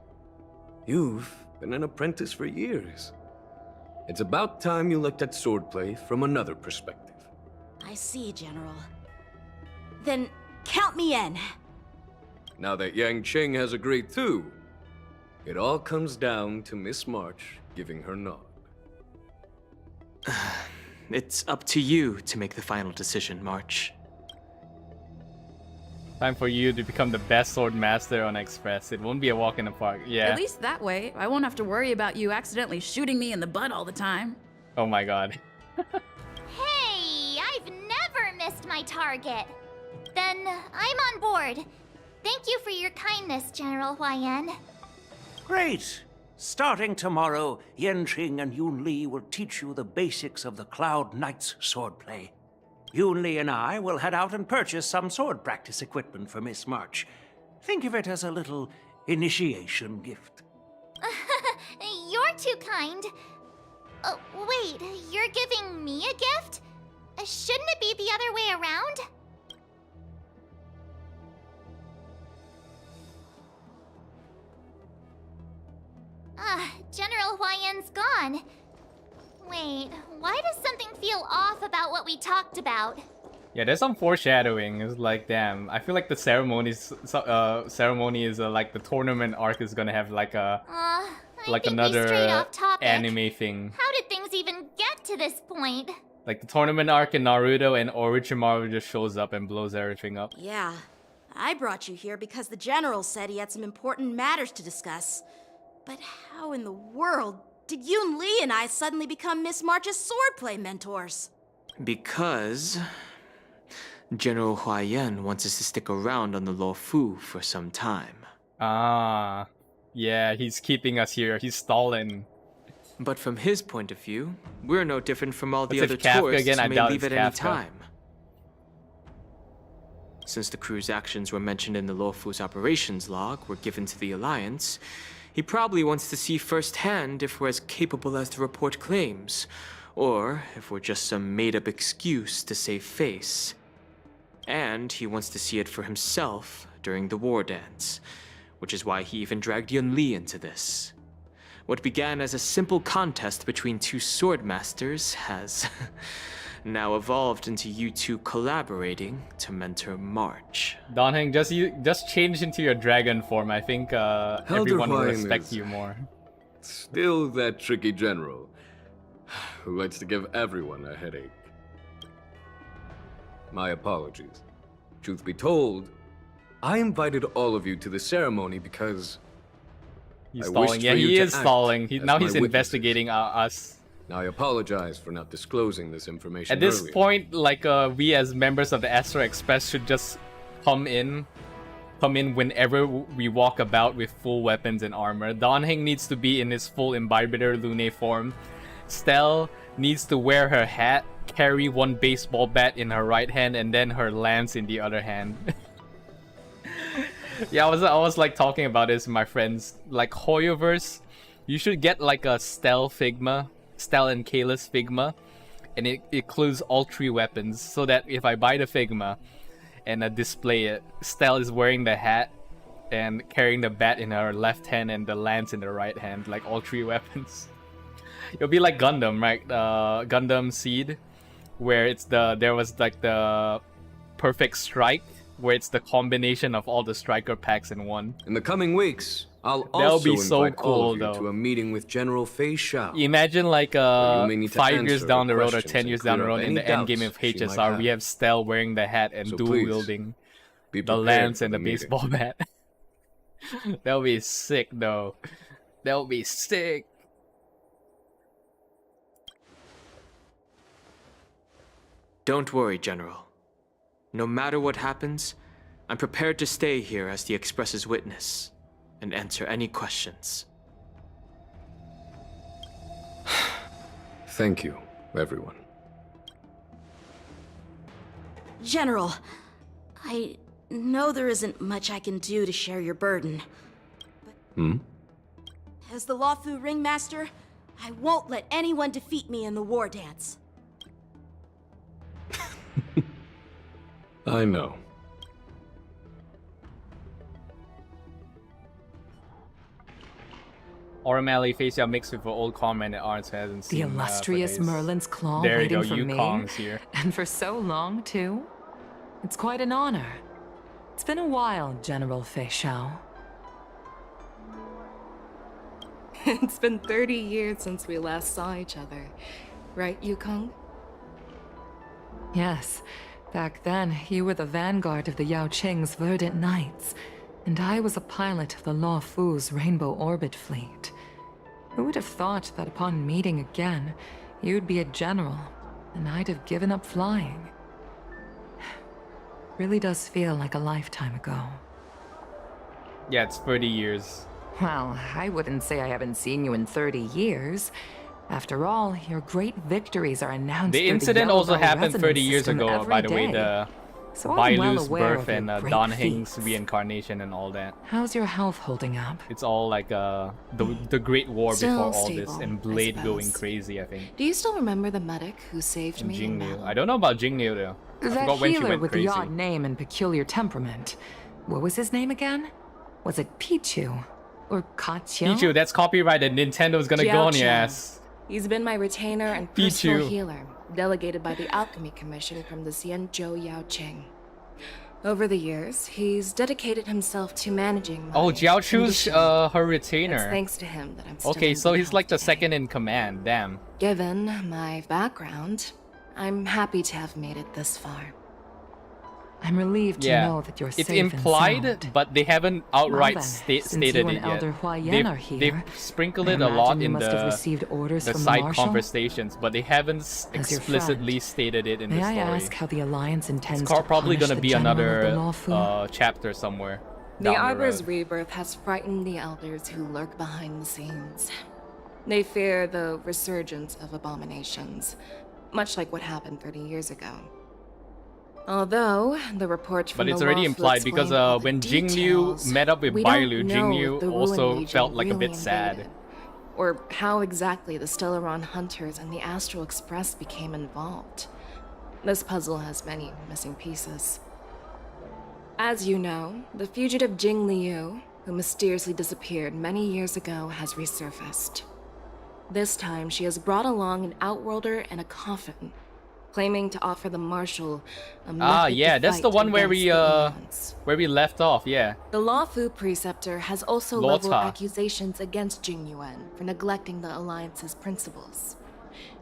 You've been an apprentice for years. It's about time you looked at swordplay from another perspective. I see, General. Then count me in. Now that Yanqing has agreed too, it all comes down to Miss March giving her nod. It's up to you to make the final decision, March. Time for you to become the best sword master on Express. It won't be a walk in the park. Yeah. At least that way, I won't have to worry about you accidentally shooting me in the butt all the time. Oh my god. Hey, I've never missed my target. Then I'm on board. Thank you for your kindness, General Huaiyan. Great! Starting tomorrow, Yanqing and Yunli will teach you the basics of the Cloud Knight's swordplay. Yunli and I will head out and purchase some sword practice equipment for Miss March. Think of it as a little initiation gift. You're too kind. Wait, you're giving me a gift? Shouldn't it be the other way around? General Huaiyan's gone. Wait, why does something feel off about what we talked about? Yeah, there's some foreshadowing. It's like, damn. I feel like the ceremony is like the tournament arc is gonna have like a like think we strayed another off topic. anime thing. How did things even get to this point? Like the tournament arc in Naruto, and Orochimaru just shows up and blows everything up. Yeah, I brought you here because the General said he had some important matters to discuss. But how in the world did Yunli and I suddenly become Miss March's swordplay mentors? Because General Huaiyan wants us to stick around on the Luofu for some time. Ah, yeah, he's keeping us here. He's stalling. But from his point of view, we're no different from all the What's other if Kafka tourists again? I who may doubt leave it's at any Kafka. time. Since the crew's actions were mentioned in the Luofu's operations log were given to the Alliance, he probably wants to see firsthand if we're as capable as the report claims, or if we're just some made-up excuse to save face. And he wants to see it for himself during the war dance, which is why he even dragged Yunli into this. What began as a simple contest between two sword masters has now evolved into you two collaborating to mentor March. Donheng, just change into your dragon form. I think everyone will respect you more. Still that tricky general who likes to give everyone a headache. My apologies. Truth be told, I invited all of you to the ceremony because he's stalling. Yeah, he is stalling. Now he's investigating us. Now I apologize for not disclosing this information At this earlier. point, like we as members of the Astral Express should just come in whenever we walk about with full weapons and armor. Donheng needs to be in his full Imbibitor Lune form. Stell needs to wear her hat, carry one baseball bat in her right hand, and then her lance in the other hand. Yeah, I was like talking about this with my friends. Like HoYoverse, you should get like a Stell Figma, Stell and Kalis Figma, and it includes all 3 weapons, so that if I buy the Figma and display it, Stell is wearing the hat and carrying the bat in her left hand and the lance in the right hand, like all 3 weapons. It'll be like Gundam, right? Gundam Seed, where there was like the perfect strike, where it's the combination of all the striker packs in one. In the coming weeks, I'll That'll also be so invite all cool, of you though. to a meeting with General Fei Shao. Imagine like where you may need to 5 years answer down the road or questions 10 and years down the clear up road in any the end game doubts of she might HSR, we have. have Stell wearing the hat and So dual please, wielding be the prepared lance for and the meeting. baseball bat. That'll be sick though. That'll be sick. Don't worry, General. No matter what happens, I'm prepared to stay here as the Express's witness and answer any questions. Thank you, everyone. General, I know there isn't much I can do to share your burden. As the Luofu Ringmaster, I won't let anyone defeat me in the war dance. I know. Auramali face out mixed with an old comrade that Arns hasn't The seen. illustrious Merlin's Claw There you go, waiting for me. Yukong's here. And for so long, too. It's quite an honor. It's been a while, General Fei Shao. It's been 30 years since we last saw each other. Right, Yukong? Yes. Back then, you were the vanguard of the Yao Qing's Verdant Knights, and I was a pilot of the Luofu's Rainbow Orbit Fleet. Who would have thought that upon meeting again, you'd be a general, and I'd have given up flying? Really does feel like a lifetime ago. Yeah, it's 30 years. Well, I wouldn't say I haven't seen you in 30 years. After all, your great victories are announced. The through incident Yellow also Bell happened 30 Resonance years System ago, every by the way, day. the So I'm well Bailu's aware birth of and your great Don Heng's feats. reincarnation and all that. How's your health holding up? It's all like the Great War Still before all stable, this, and I Blade suppose. going crazy, I think. Do you still remember the medic who saved And me? in Jingnu. battle? I don't know about Jingnu though. I That forgot when she healer went with crazy. the odd name and peculiar temperament. What was his name again? Was it Pichu? Or Kaqiao? Pichu, that's copyrighted. Nintendo's gonna go on your Jiao ass. He's been my retainer and personal Pichu. healer, delegated by the Alchemy Commission from the Xianzhou Yao Qing. Over the years, he's dedicated himself to managing my Oh, Jiao Chu's condition. her retainer. It's thanks to him that I'm still Okay, in so good he's health like the today. second in command. Damn. Given my background, I'm happy to have made it this far. I'm relieved to Yeah, know that you're it's safe and implied, sound. but they haven't outright Well then, since stated you it and yet. Elder Huayan are here, They've sprinkled I it a lot imagine you in must have received the orders from the side Marshal? conversations, but they haven't As your explicitly stated it in May the I story. ask how the Alliance intends It's to probably punish gonna the be general another of the Luofu? chapter somewhere. The down Arbor's road. rebirth has frightened the elders who lurk behind the scenes. They fear the resurgence of abominations, much like what happened 30 years ago. Although the report from But it's the already law implied explain because all the when Jinglu details, met up with we don't Bailu, know if the Jinglu Ruin also Legion felt like a really bit sad. invaded, or how exactly the Stellaron hunters and the Astral Express became involved. This puzzle has many missing pieces. As you know, the fugitive Jing Liu, who mysteriously disappeared many years ago, has resurfaced. This time, she has brought along an Outworlder and a coffin, claiming to offer the Marshal a method Yeah, to that's fight the one where against we left off. Yeah. The Lawfu Preceptor has also Lota. leveled accusations against Jing Yuan for neglecting the Alliance's principles.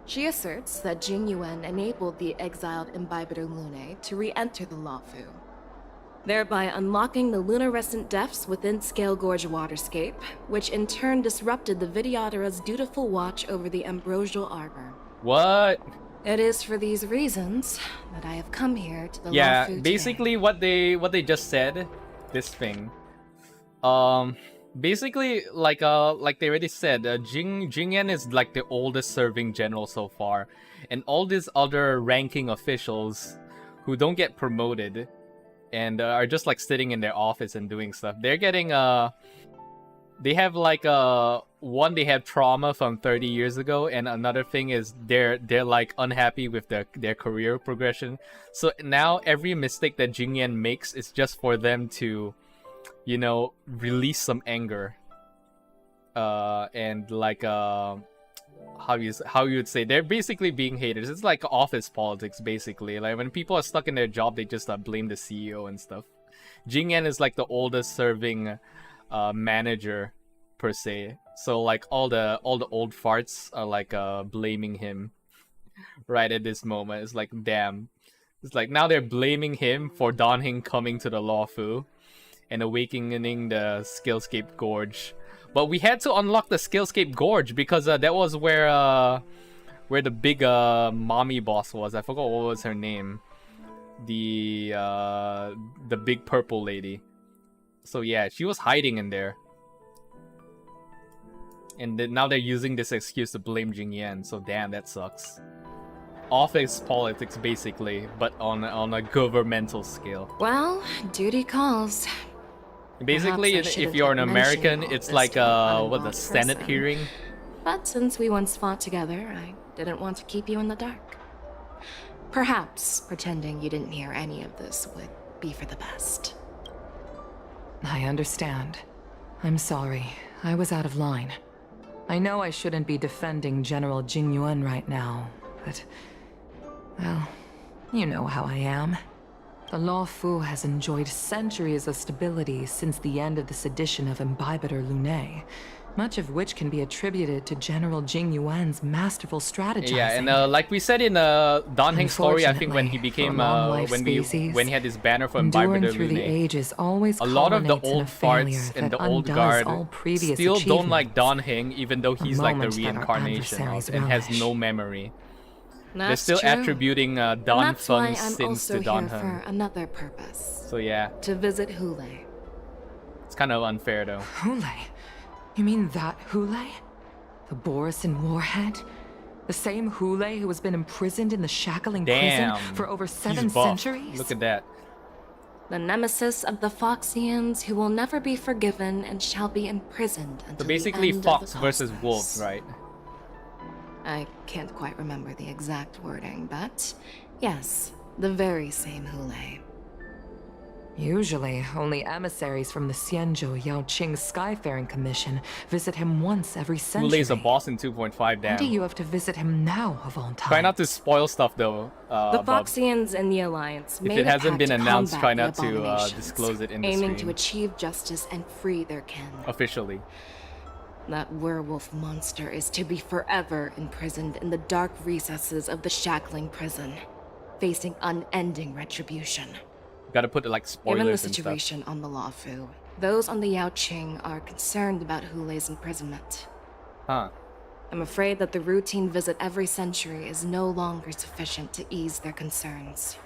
She asserts that Jing Yuan enabled the exiled Imbibitor Lunae to re-enter the Lawfu, thereby unlocking the lunarescent depths within Scale Gorge waterscape, which in turn disrupted the Vidyadhara's dutiful watch over the Ambrosial Arbor. What? It is for these reasons that I have come here to the Yeah, Lawfu basically what they just said, this thing. Basically like they already said, Jingyan is like the oldest serving general so far, and all these other ranking officials who don't get promoted and are just like sitting in their office and doing stuff. They're getting they have like one, they have trauma from 30 years ago, and another thing is they're like unhappy with their career progression. So now every mistake that Jingyan makes is just for them to, you know, release some anger. And like how you would say, they're basically being haters. It's like office politics basically. Like when people are stuck in their job, they just blame the CEO and stuff. Jingyan is like the oldest serving manager per se, so like all the old farts are like blaming him right at this moment. It's like, damn, it's like now they're blaming him for Donhing coming to the Lawfu and awakening the Skillscape Gorge. But we had to unlock the Skillscape Gorge because that was where the big mommy boss was. I forgot what was her name, the big purple lady. So yeah, she was hiding in there. And then now they're using this excuse to blame Jingyan, so damn, that sucks. Office politics basically, but on a governmental scale. Well, duty calls. Basically, if you're an American, it's like the Senate hearing. But since we once fought together, I didn't want to keep you in the dark. Perhaps pretending you didn't hear any of this would be for the best. I understand. I'm sorry. I was out of line. I know I shouldn't be defending General Jing Yuan right now, but... well, you know how I am. The Lawfu has enjoyed centuries of stability since the end of the sedition of Imbibitor Lunae, much of which can be attributed to General Jing Yuan's masterful strategizing. Yeah, and like we said in Donheng's story, I think when he became when he had this banner for Imbibitor through the Lunae, ages always a lot of the culminates in a old failure farts and that the old undoes guard all previous still don't achievements. like Donheng, even though he's like the moment that our reincarnation of, adversaries and has relish. no memory. They're That's still true. attributing Don That's why Feng's I'm sins also to Don here Heng. for another purpose. So yeah, To visit Hule. it's kind of unfair though. Hule? You mean that Hule? The Borisin warhead? The same Hule who has been imprisoned in the shackling Damn, prison for over he's 7 buff. centuries? Look at that. The nemesis of the Foxians who will never be forgiven and shall be imprisoned until So basically, the end fox of the versus cosmos. wolves, right? I can't quite remember the exact wording, but yes, the very same Hule. Usually, only emissaries from the Xianzhou Yaoqing Skyfaring Commission visit him once every century. Hule's a boss in 2.5, Why damn. do you have to visit him now, of all time? Try not to spoil stuff though. The Bob. Foxians and the Alliance If made it a hasn't pact been to announced, combat try the not to abominations, disclose it in the aiming stream. to achieve justice and free their kin. Officially. That werewolf monster is to be forever imprisoned in the dark recesses of the shackling prison, facing unending retribution. Gotta put like spoilers Given the and stuff. situation on the Lawfu, those on the Yaoqing are concerned about Hule's imprisonment. Huh. I'm afraid that the routine visit every century is no longer sufficient to ease their concerns.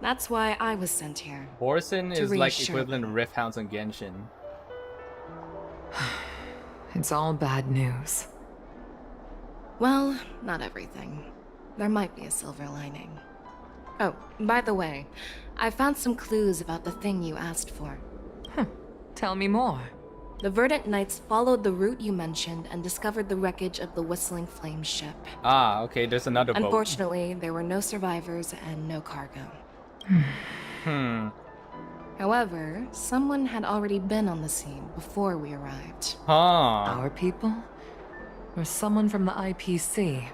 That's why I was sent here. Borisin to is like reassure equivalent of Rift Hounds on Genshin. It's all bad news. Well, not everything. There might be a silver lining. Oh, by the way, I found some clues about the thing you asked for. Tell me more. The Verdant Knights followed the route you mentioned and discovered the wreckage of the Whistling Flame ship. Ah, okay, there's another boat. Unfortunately, there were no survivors and no cargo. However, someone had already been on the scene before we arrived. Our people? Or someone from the IPC?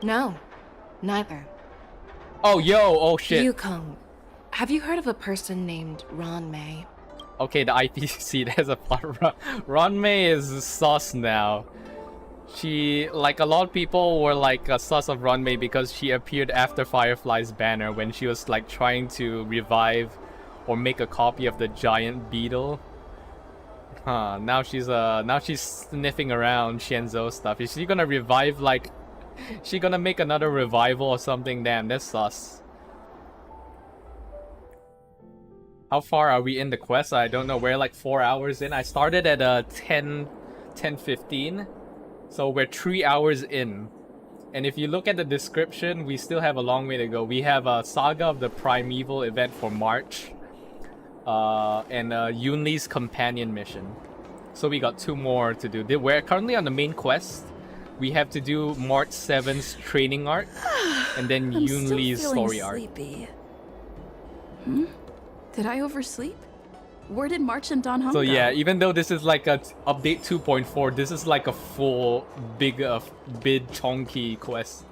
No, neither. Oh, yo, oh shit. Yukong, have you heard of a person named Ron May? Okay, the IPC, there's a part. Ron May is sus now. She, like a lot of people were like a sus of Ron May because she appeared after Firefly's banner when she was like trying to revive or make a copy of the giant beetle. Now she's sniffing around Shenzhou stuff. Is she gonna revive like she gonna make another revival or something? Damn, that's sus. How far are we in the quest? I don't know. We're like 4 hours in. I started at 10:15. So we're 3 hours in. And if you look at the description, we still have a long way to go. We have a Saga of the Primeval event for March. And Yunli's companion mission. So we got 2 more to do. We're currently on the main quest. We have to do March 7th's training arc. And then Yunli's story arc. Did I oversleep? Where did March and Dawn Hong So go? yeah, even though this is like a update 2.4, this is like a full big chunky quest.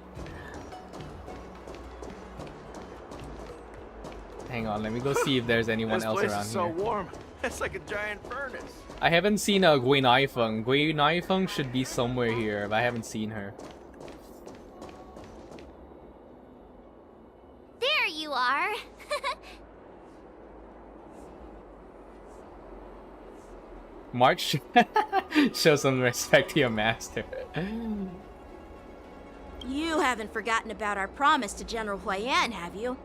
Hang on, let me go see if there's anyone else around so here. warm. It's like a giant furnace. I haven't seen Gui Naifeng. Gui Naifeng should be somewhere here, but I haven't seen her. There you are. March, show some respect to your master. You haven't forgotten about our promise to General Huayan, have you?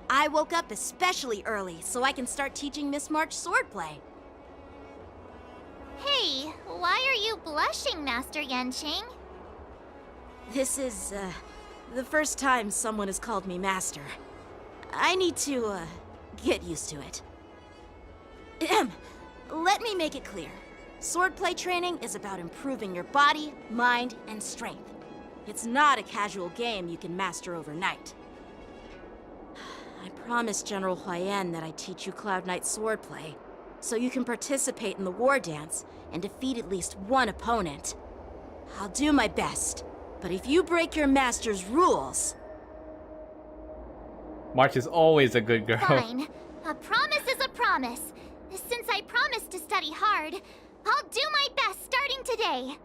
I woke up especially early so I can start teaching Miss March swordplay. Hey, why are you blushing, Master Yanqing? This is, the first time someone has called me Master. I need to, get used to it. Let me make it clear. Swordplay training is about improving your body, mind, and strength. It's not a casual game you can master overnight. I promised General Huayan that I'd teach you Cloud Knight swordplay, so you can participate in the war dance and defeat at least one opponent. I'll do my best, but if you break your master's rules... March is always a good girl. Fine. A promise is a promise. Since I promised to study hard, I'll do my best starting today.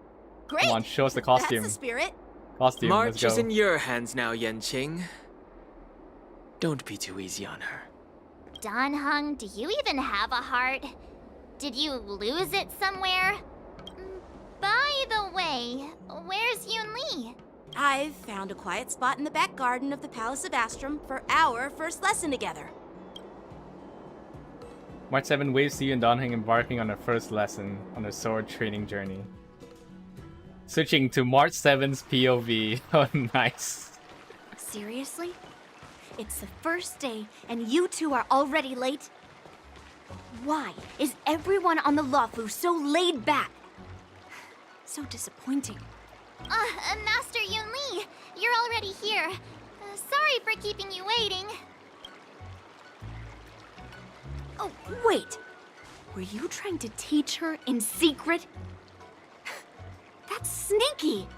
Great! Come on, show us the costume. That's the spirit. Costume, March let's go. is in your hands now, Yanqing. Don't be too easy on her. Dan Heng, do you even have a heart? Did you lose it somewhere? By the way, where's Yunli? I've found a quiet spot in the back garden of the Palace of Astrum for our first lesson together. March 7 waves you and Donheng embarking on their first lesson on their sword training journey. Switching to March 7's POV. Oh, nice. Seriously? It's the first day and you two are already late? Why is everyone on the Luofu so laid back? So disappointing. Master Yunli, you're already here. Sorry for keeping you waiting. Oh, wait. Were you trying to teach her in secret? That's sneaky.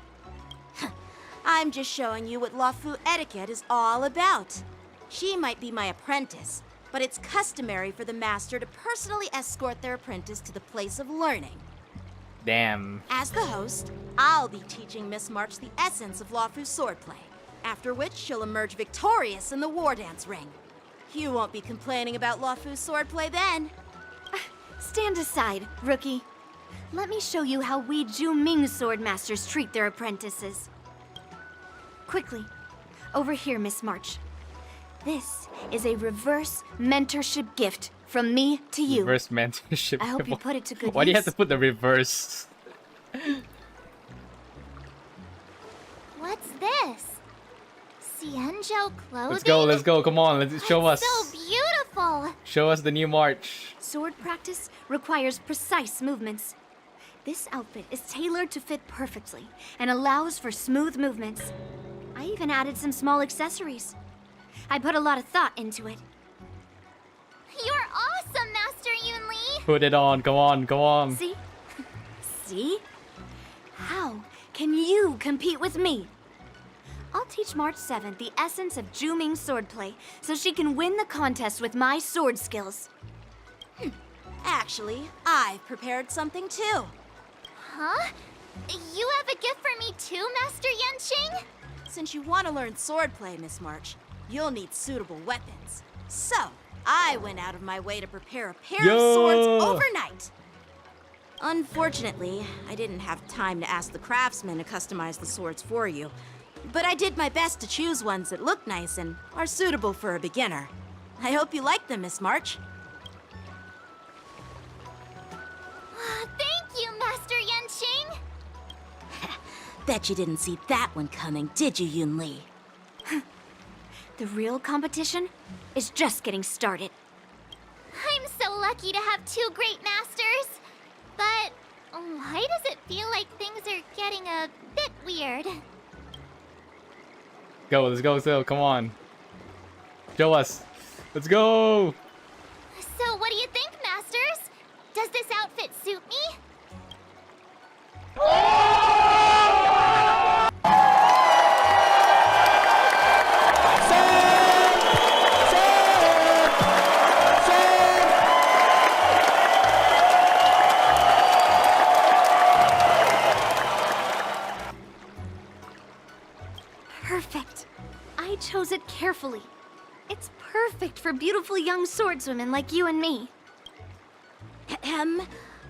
I'm just showing you what Luofu etiquette is all about. She might be my apprentice, but it's customary for the master to personally escort their apprentice to the place of learning. Damn. As the host, I'll be teaching Miss March the essence of Luofu's swordplay, after which she'll emerge victorious in the war dance ring. You won't be complaining about Luofu's swordplay then. Stand aside, rookie. Let me show you how we Zhu-Ming swordmasters treat their apprentices. Quickly, over here, Miss March. This is a reverse mentorship gift from me to you. Reverse mentorship. I hope you put it to good Why do you have use. to put the reverse? What's this? Xianzhou clothing? Let's go, come on, let's show us. So beautiful! Show us the new march. Sword practice requires precise movements. This outfit is tailored to fit perfectly and allows for smooth movements. I even added some small accessories. I put a lot of thought into it. You're awesome, Master Yunli! Put it on, come on. See? See? How can you compete with me? I'll teach March 7th the essence of Zhuming's swordplay so she can win the contest with my sword skills. Actually, I've prepared something too. Huh? You have a gift for me too, Master Yanqing? Since you want to learn swordplay, Miss March, you'll need suitable weapons. So, I went out of my way to prepare a pair of swords overnight. Unfortunately, I didn't have time to ask the craftsman to customize the swords for you. But I did my best to choose ones that look nice and are suitable for a beginner. I hope you like them, Miss March. Thank you, Master Yanqing! Bet you didn't see that one coming, did you, Yunli? The real competition is just getting started. I'm so lucky to have two great masters. But why does it feel like things are getting a bit weird? Let's go, come on. Show us. Let's go! So what do you think, Masters? Does this outfit suit me? Perfect. I chose it carefully. It's perfect for beautiful young swordswomen like you and me.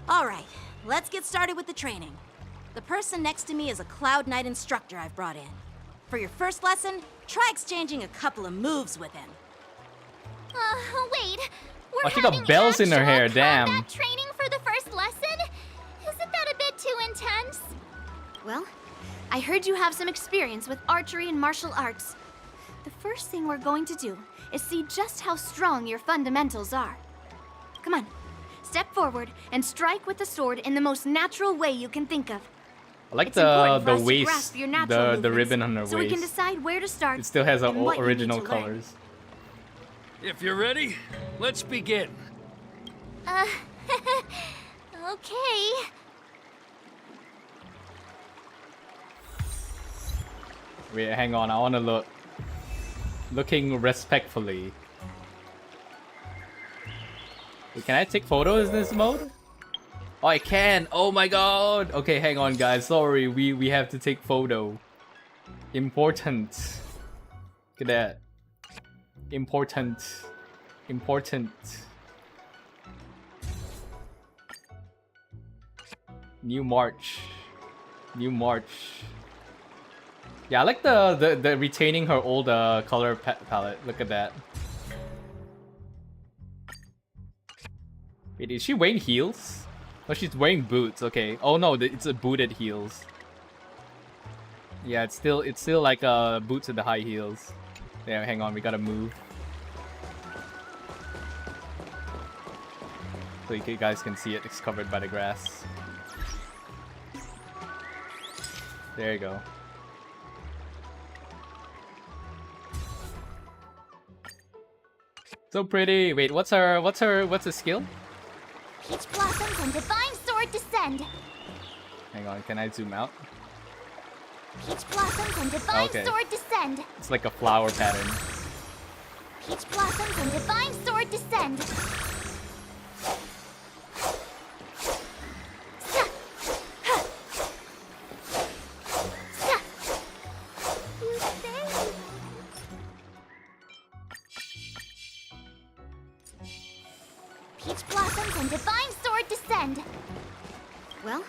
All right, let's get started with the training. The person next to me is a Cloud Knight instructor I've brought in. For your first lesson, try exchanging a couple of moves with him. Wait. We're she got bells in her hair, damn. Training for the first lesson? Isn't that a bit too intense? Well, I heard you have some experience with archery and martial arts. The first thing we're going to do is see just how strong your fundamentals are. Come on, step forward and strike with the sword in the most natural way you can think of. I like It's important for the us to waist, grasp your natural the movements, ribbon on her so we can waist. decide where to start. It still has and what you need original to learn. colors. If you're ready, let's begin. Okay. Wait, hang on, I wanna look. Looking respectfully. Wait, can I take photos in this mode? Oh, I can! Oh my god! Okay, hang on guys, sorry, we have to take photo. Important. Look at that. Important. New March. Yeah, I like the retaining her old color palette. Look at that. Wait, is she wearing heels? Oh, she's wearing boots. Okay. Oh no, it's a booted heels. Yeah, it's still like boots with the high heels. Yeah, hang on, we gotta move. So you guys can see it. It's covered by the grass. There you go. So pretty. Wait, what's the skill? Peach blossoms and divine sword descend. Hang on, can I zoom out? Peach blossoms and divine Okay. sword descend. It's like a flower pattern. Peach blossoms and divine sword descend. Peach blossoms and divine sword descend. Well,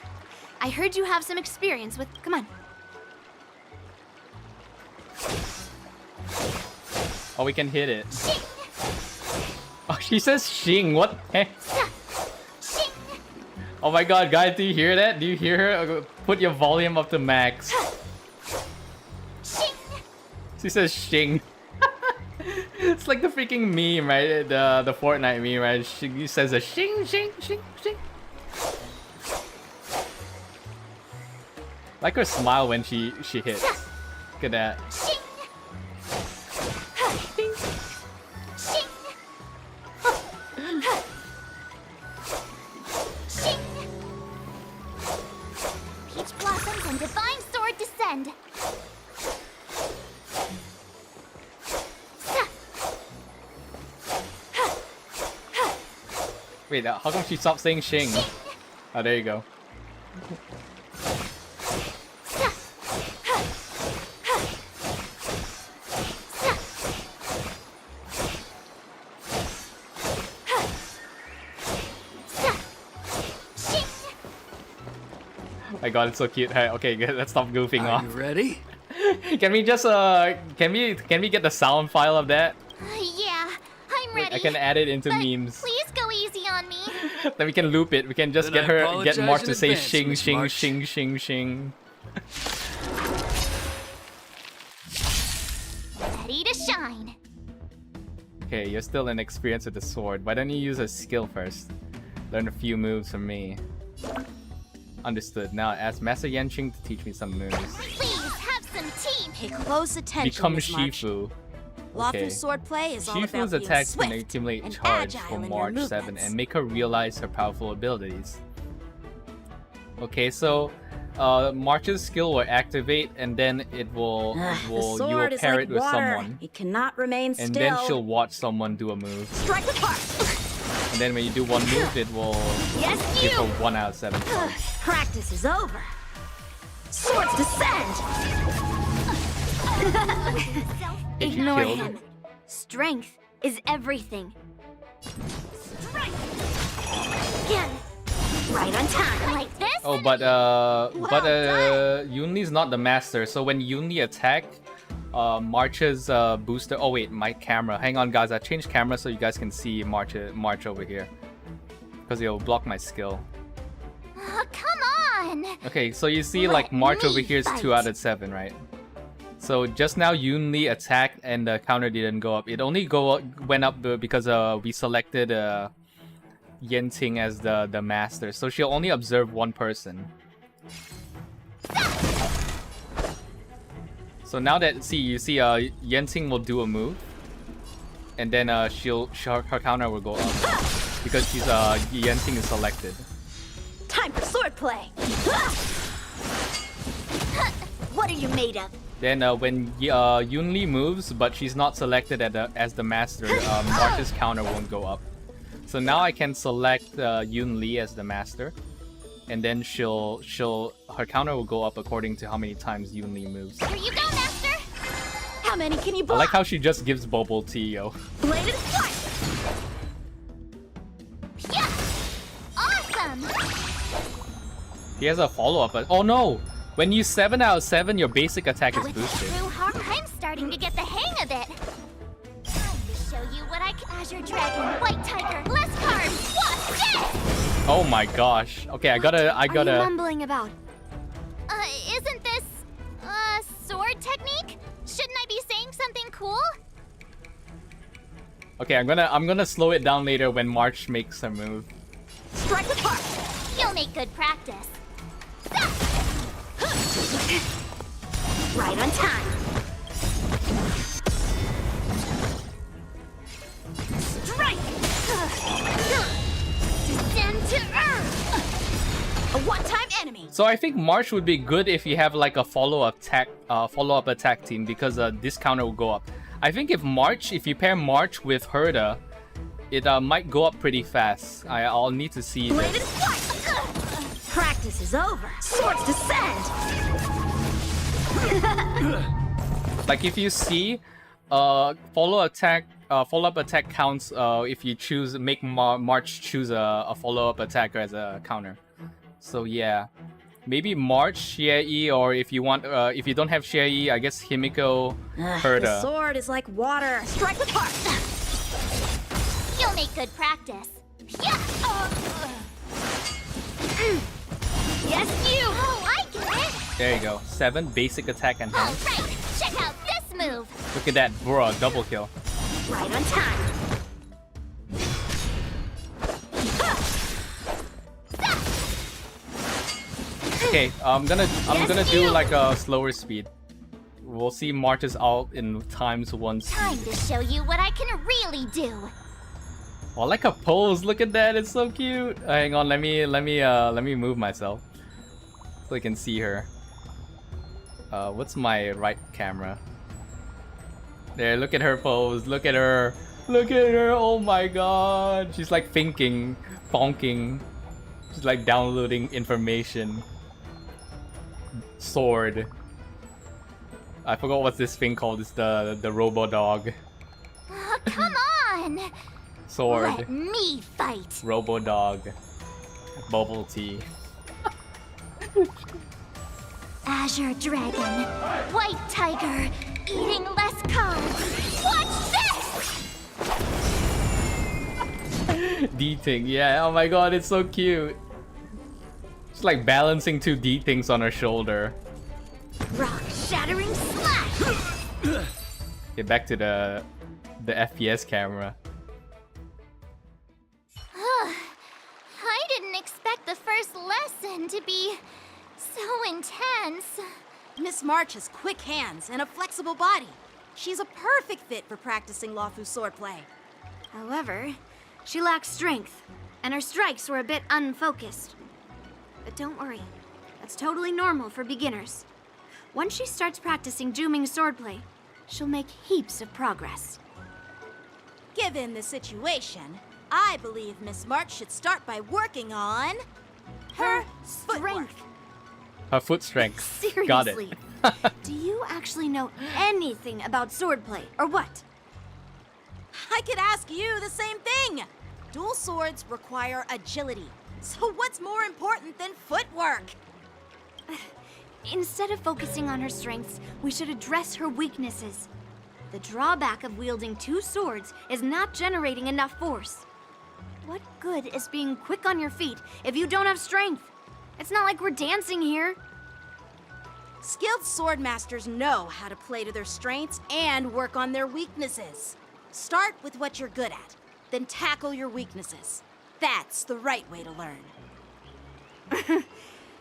I heard you have some experience with... Come on. Oh, we can hit it. Oh, she says Xing. What the heck? Oh my god, guys, do you hear that? Do you hear her? Put your volume up to max. She says Xing. It's like the freaking meme, right? The Fortnite meme, right? She says a Xing, Xing, Xing, Xing. Like her smile when she hits. Look at that. Peach blossoms and divine sword descend. Wait, how come she stopped saying Xing? Oh, there you go. My god, it's so cute. Hey, okay, good. Let's stop goofing off. You ready? Can we just can we get the sound file of that? Yeah, I'm ready. I can add it into but memes. Please go easy on me. Then we can loop it. We can just Then I get March to apologize say in advance, Xing, Miss Xing, March. Xing, Xing, Xing. Ready to shine. Okay, you're still inexperienced with the sword. Why don't you use a skill first? Learn a few moves from me. Understood. Now ask Master Yanqing to teach me some moves. Please have some tea. Pay close attention, Become Miss March. Shifu. Lawful swordplay is all about Shifu's being attacks can swift accumulate and charge agile for in your March 7 movements. and make her realize her powerful abilities. Okay, so March's skill will activate and then it will The you will sword is pair like it with water. someone. It cannot remain And still. then she'll watch someone do a move. Strike apart. And then when you do one move, it will Yes, give you. her 1 out of 7 charge. Practice is over. Swords descend. Is she Ignore killed? him. Strength is everything. Again. Right on time. Like this? Oh, but Yunli's not the master. So when Yunli attack, March's booster. Oh wait, my camera. Hang on, guys. I changed camera so you guys can see March over here, because it'll block my skill. Come on. Okay, so you see like March over here is 2 out of 7, right? So just now Yunli attacked and the counter didn't go up. It only went up because we selected Yunting as the master. So she'll only observe one person. So now that you see Yunting will do a move, and then her counter will go up because she's Yunting is selected. Time for swordplay. What are you made of? Then when Yunli moves, but she's not selected as the master, March's counter won't go up. So now I can select Yunli as the master, and then her counter will go up according to how many times Yunli moves. Here you go, master. How many can you I block? like how she just gives bubble tea, yo. Bladed strike. Yeah. Awesome. He has a follow-up. Oh no! When you 7 out of 7, your basic attack is boosted. I'm starting to get the hang of it. Time to show you what I can. Azure Dragon, White Tiger, less cards. Watch this. Oh my gosh. Okay, I gotta. What are you mumbling about? Isn't this sword technique? Shouldn't I be saying something cool? Okay, I'm gonna slow it down later when March makes her move. Strike apart. You'll make good practice. Right on time. Strike. Descend to earth. A one-time enemy. So I think March would be good if you have like a follow-up attack team, because this counter will go up. I think if you pair March with Herda, it might go up pretty fast. I'll need to see Bladed this. strike. Practice is over. Swords descend. Like if you see, follow-up attack counts if you make March choose a follow-up attacker as a counter. So yeah, maybe March, Xie, or if you want, if you don't have Xie, I guess Himiko, Herda. The sword is like water. Strike apart. You'll make good practice. Yeah. Yes, you. Oh, I get it. There you go. 7 basic attack and hand. All right, check out this move. Look at that, bro, double kill. Right on time. Okay, I'm gonna do like a slower speed. We'll see March's ult in times 1 speed. Time to show you what I can really do. Oh, like a pose. Look at that. It's so cute. Hang on. Let me move myself so I can see her. What's my right camera? There. Look at her pose. Look at her. Look at her. Oh my god. She's like thinking, bonking. She's like downloading information. Sword. I forgot what's this thing called. It's the robo dog. Come on. Sword. Let me fight. Robo dog. Bubble tea. Azure dragon. White tiger. Eating less carbs. Watch this! D-Ting, yeah. Oh my god, it's so cute. She's like balancing 2 D-Tings on her shoulder. Rock shattering slash. Get back to the FPS camera. I didn't expect the first lesson to be so intense. Miss March has quick hands and a flexible body. She's a perfect fit for practicing Lawfu swordplay. However, she lacks strength, and her strikes were a bit unfocused. But don't worry, that's totally normal for beginners. Once she starts practicing Juming swordplay, she'll make heaps of progress. Given the situation, I believe Miss March should start by working on her strength. Her foot strength. Seriously, Got it. Do you actually know anything about swordplay, or what? I could ask you the same thing. Dual swords require agility. So what's more important than footwork? Instead of focusing on her strengths, we should address her weaknesses. The drawback of wielding 2 swords is not generating enough force. What good is being quick on your feet if you don't have strength? It's not like we're dancing here. Skilled sword masters know how to play to their strengths and work on their weaknesses. Start with what you're good at, then tackle your weaknesses. That's the right way to learn.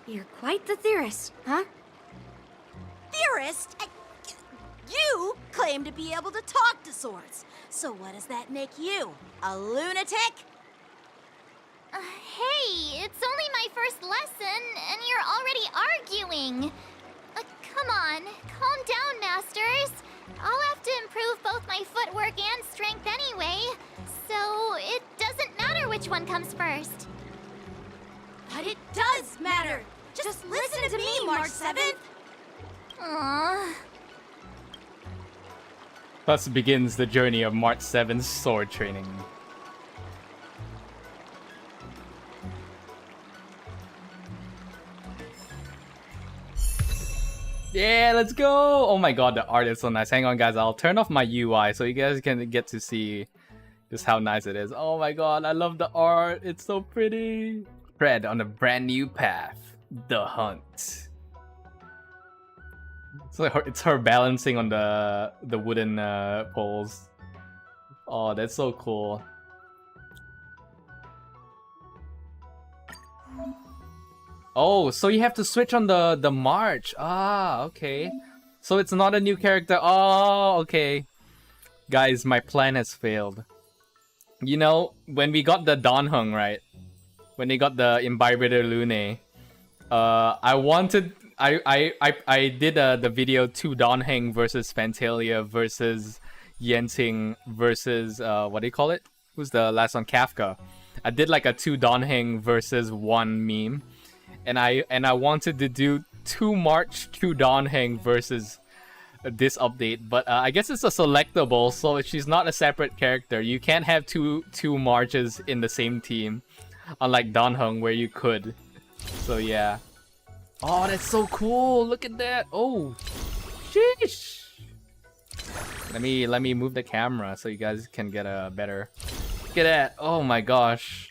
You're quite the theorist, huh? Theorist? You claim to be able to talk to swords. So what does that make you? A lunatic? Hey, it's only my first lesson, and you're already arguing. Come on, calm down, masters. I'll have to improve both my footwork and strength anyway, so it doesn't matter which one comes first. But it does matter. Just listen to me, March 7th. Aww. Thus begins the journey of March 7's sword training. Yeah, let's go! Oh my god, the art is so nice. Hang on, guys. I'll turn off my UI so you guys can get to see just how nice it is. Oh my god, I love the art. It's so pretty. Tread on a brand new path. The hunt. So it's her balancing on the wooden poles. Oh, that's so cool. Oh, so you have to switch on the march. Ah, okay. So it's not a new character. Oh, okay. Guys, my plan has failed. You know, when we got the Danheng, right? When they got the Imbibitor Lune, I did the video 2 Danheng versus Phantalia versus Yentting versus what do you call it? Who's the last one? Kafka. I did like a 2 Danheng versus 1 meme. And I wanted to do 2 March, 2 Danheng versus this update, but I guess it's a selectable, so she's not a separate character. You can't have two Marches in the same team, unlike Danheng where you could. So yeah. Oh, that's so cool! Look at that! Oh, sheesh! Let me move the camera so you guys can get a better. Look at that! Oh my gosh,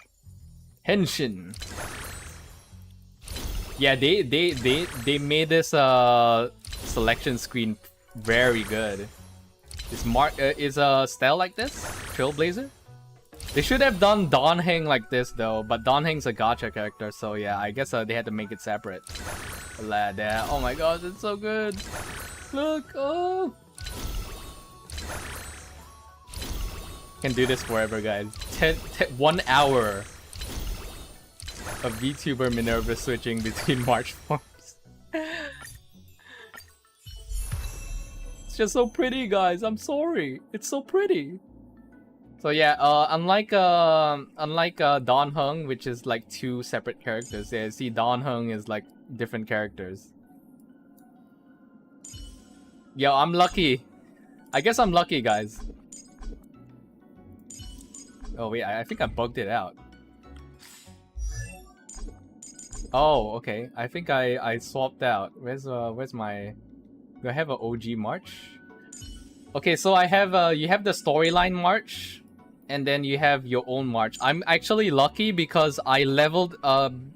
Henshin. Yeah, they made this selection screen very good. Is Stell like this? Trailblazer? They should have done Donheng like this though, but Donheng's a gacha character, so yeah, I guess they had to make it separate. Oh my god, it's so good. Look, oh. Can do this forever, guys. 1 hour of VTuber Minerva switching between March forms. It's just so pretty, guys. I'm sorry. It's so pretty. So yeah, unlike Donheng, which is like 2 separate characters. Yeah, see, Donheng is like different characters. Yo, I'm lucky. I guess I'm lucky, guys. Oh wait, I think I bugged it out. Oh, okay. I think I swapped out. Where's my... Do I have an OG March? Okay, so I have you have the storyline March, and then you have your own March. I'm actually lucky because I leveled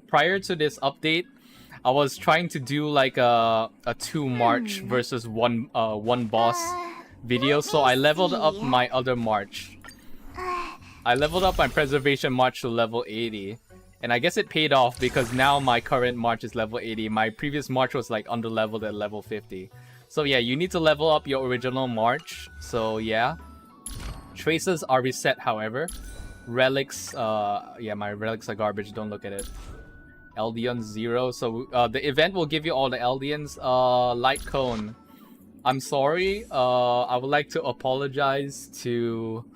prior to this update. I was trying to do like a 2 March versus one boss video, so I leveled up my other March. I leveled up my preservation March to level 80. And I guess it paid off because now my current March is level 80. My previous March was like under-leveled at level 50. So yeah, you need to level up your original March. So yeah. Traces are reset, however. Relics, yeah, my relics are garbage. Don't look at it. Eidolons 0. So the event will give you all the Eidolons. Light Cone. I'm sorry. I would like to apologize to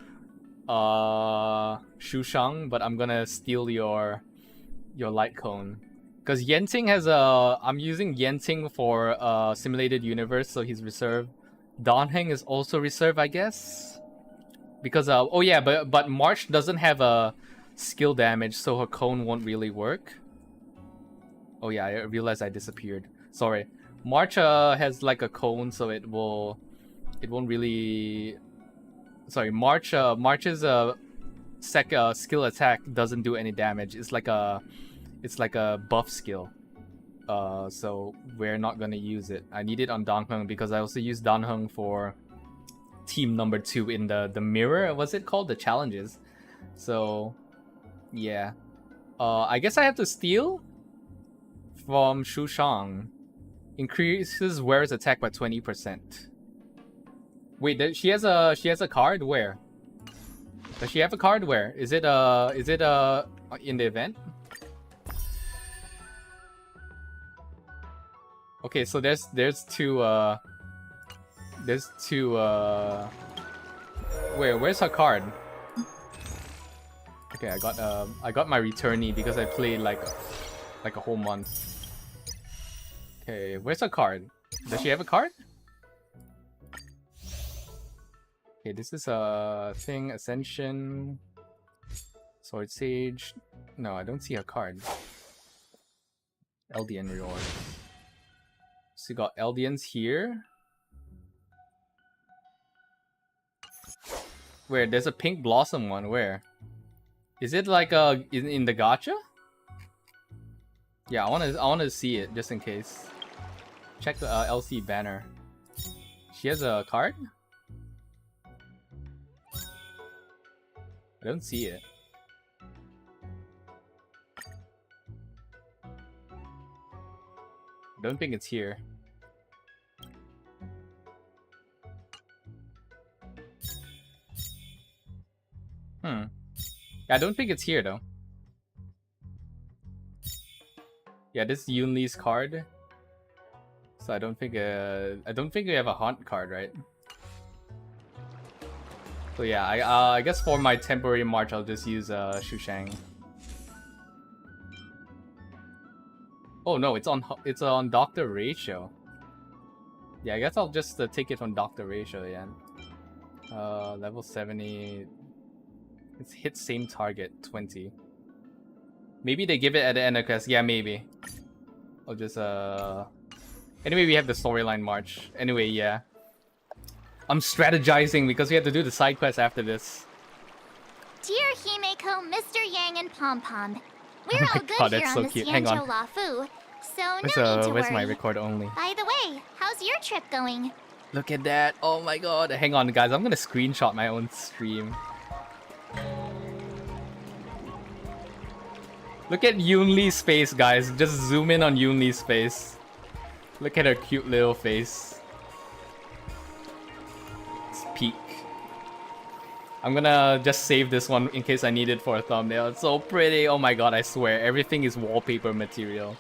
Xushang, but I'm gonna steal your light cone because Yenting has I'm using Yenting for simulated universe, so he's reserved. Donheng is also reserved, I guess, because oh yeah, but March doesn't have a skill damage, so her cone won't really work. Oh yeah, I realized I disappeared. Sorry. March has like a cone, so it won't really. Sorry, March's skill attack doesn't do any damage. It's like a buff skill. So we're not gonna use it. I need it on Donheng because I also use Donheng for team number 2 in the mirror. What's it called? The challenges. So yeah, I guess I have to steal from Xushang. Increases wearer's attack by 20%. Wait, she has a card? Where? Does she have a card? Where? Is it in the event? Okay, so there's two where's her card? Okay, I got my returnee because I played like a whole month. Okay, where's her card? Does she have a card? Okay, this is a thing, Ascension, Sword Sage. No, I don't see a card. Eldian reward. So you got Eldians here. Where? There's a pink blossom one. Where? Is it like in the gacha? Yeah, I wanna see it just in case. Check the LC banner. She has a card? I don't see it. I don't think it's here. Yeah, I don't think it's here though. Yeah, this is Yunli's card. So I don't think we have a haunt card, right? So yeah, I guess for my temporary March, I'll just use Xushang. Oh no, it's on Dr. Ratio. Yeah, I guess I'll just take it from Dr. Ratio, yeah. Level 70. It's hit same target 20. Maybe they give it at the end of quest. Yeah, maybe. I'll just Anyway, we have the storyline March. Anyway, yeah. I'm strategizing because we have to do the side quest after this. Dear Himeko, Mr. Yang, and Pom Pom, we're all good here on this Yanzhou Lafu, so no need to worry. Where's my record only? By the way, how's your trip going? Look at that. Oh my god. Hang on, guys. I'm gonna screenshot my own stream. Look at Yunli's face, guys. Just zoom in on Yunli's face. Look at her cute little face. It's peak. I'm gonna just save this one in case I need it for a thumbnail. It's so pretty. Oh my god, I swear. Everything is wallpaper material.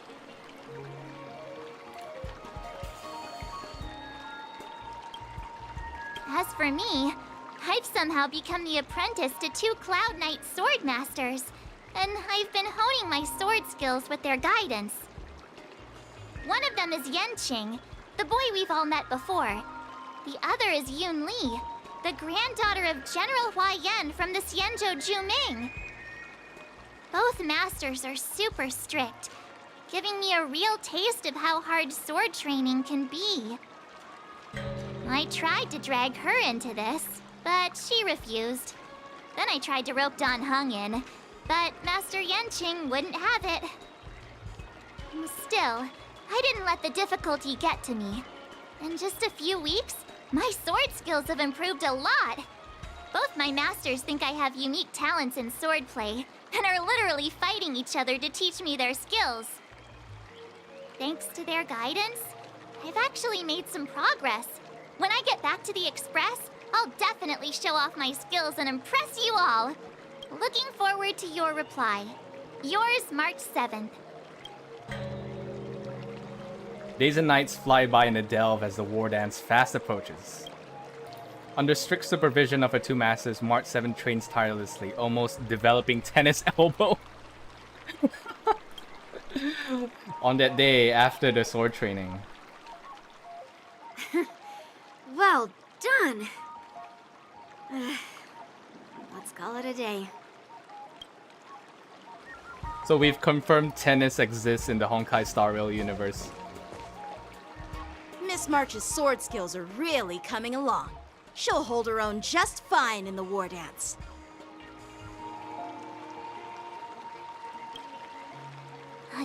As for me, I've somehow become the apprentice to 2 Cloud Knight sword masters, and I've been honing my sword skills with their guidance. One of them is Xīngqióng, the boy we've all met before. The other is Yunli, the granddaughter of General Huaiyan from the Xianzhou Juming. Both masters are super strict, giving me a real taste of how hard sword training can be. I tried to drag her into this, but she refused. Then I tried to rope Dan Heng in, but Master Xīngqióng wouldn't have it. Still, I didn't let the difficulty get to me. In just a few weeks, my sword skills have improved a lot. Both my masters think I have unique talents in swordplay, and are literally fighting each other to teach me their skills. Thanks to their guidance, I've actually made some progress. When I get back to the Express, I'll definitely show off my skills and impress you all. Looking forward to your reply. Yours, March 7th. Days and nights fly by in the delve as the war dance fast approaches. Under strict supervision of her 2 masters, March 7 trains tirelessly, almost developing tennis elbow. On that day after the sword training. Well done. Let's call it a day. So we've confirmed tennis exists in the Honkai Star Rail universe. Miss March's sword skills are really coming along. She'll hold her own just fine in the war dance.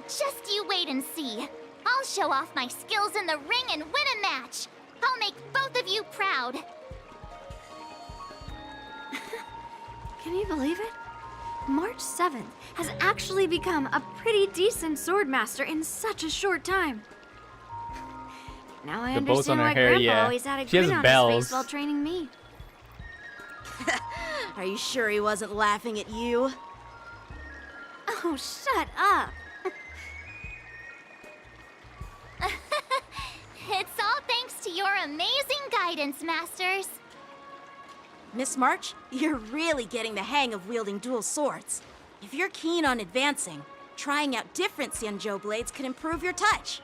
Just you wait and see. I'll show off my skills in the ring and win a match. I'll make both of you proud. Can you believe it? March 7th has actually become a pretty decent swordmaster in such a short time. Now I The bows on understand her why hair, Grandpa yeah. always had a She has grin on bells. his face while training me. Are you sure he wasn't laughing at you? Oh, shut up. It's all thanks to your amazing guidance, Masters. Miss March, you're really getting the hang of wielding dual swords. If you're keen on advancing, trying out different Xianzhou blades could improve your touch.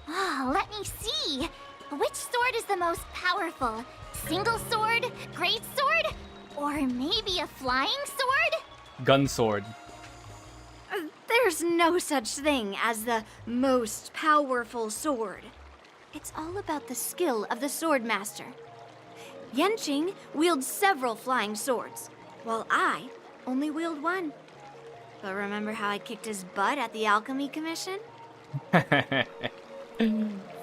Oh, let me see. Which sword is the most powerful? Single sword? Great sword? Or maybe a flying sword? Gun sword. There's no such thing as the most powerful sword. It's all about the skill of the swordmaster. Xīngqióng wields several flying swords, while I only wield one. But remember how I kicked his butt at the Alchemy Commission?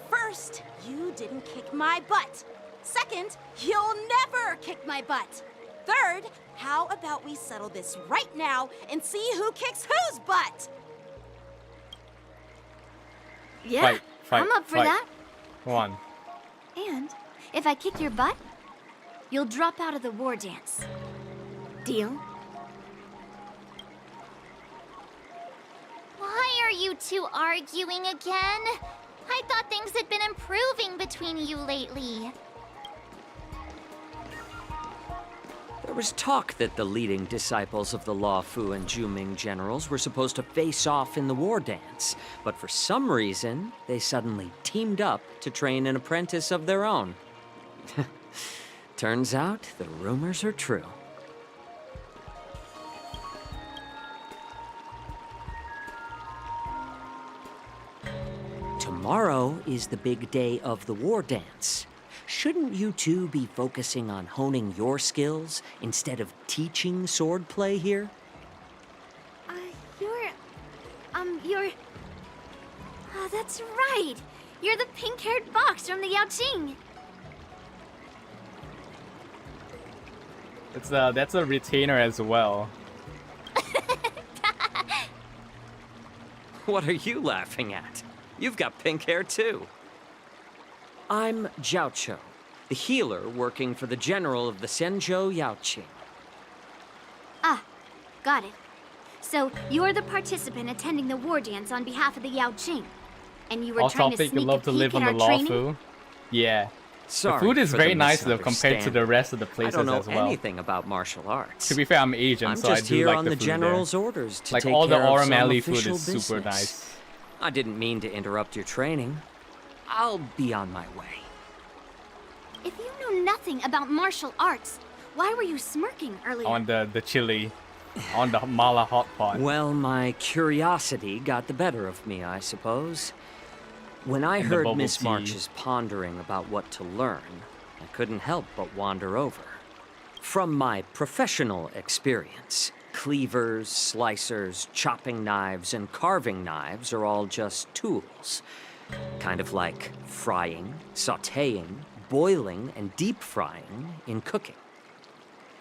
First, you didn't kick my butt. Second, you'll never kick my butt. Third, how about we settle this right now and see who kicks whose butt? Yeah, I'm up for that. Come on. And if I kick your butt, you'll drop out of the war dance. Deal? Why are you two arguing again? I thought things had been improving between you lately. There was talk that the leading disciples of the Law Fu and Juming generals were supposed to face off in the war dance, but for some reason, they suddenly teamed up to train an apprentice of their own. Turns out the rumors are true. Tomorrow is the big day of the war dance. Shouldn't you two be focusing on honing your skills instead of teaching swordplay here? You're... Oh, that's right. You're the pink-haired fox from the Yaoqing. That's a retainer as well. What are you laughing at? You've got pink hair too. I'm Jiaoqiu, the healer working for the general of the Zhenzhou Yaoqing. Ah, got it. So, you're the participant attending the war dance on behalf of the Yaoqing. And you were trying to Topic, sneak love a to peek live at on the our law training? fu. Yeah. Sorry the food is for very the nice though compared to the rest of the I places don't know as well. anything about martial arts. To be fair, I'm Asian, I'm so I just do here like on the the food general's there. orders to like take all the care of some Auramali food official is super business. nice. I didn't mean to interrupt your training. I'll be on my way. If you know nothing about martial arts, why were you smirking earlier? On the chili, on the mala hot pot. Well, my curiosity got the better of me, I suppose. When I And the heard bubble Miss tea. March's pondering about what to learn, I couldn't help but wander over. From my professional experience, cleavers, slicers, chopping knives, and carving knives are all just tools. Kind of like frying, sautéing, boiling, and deep frying in cooking.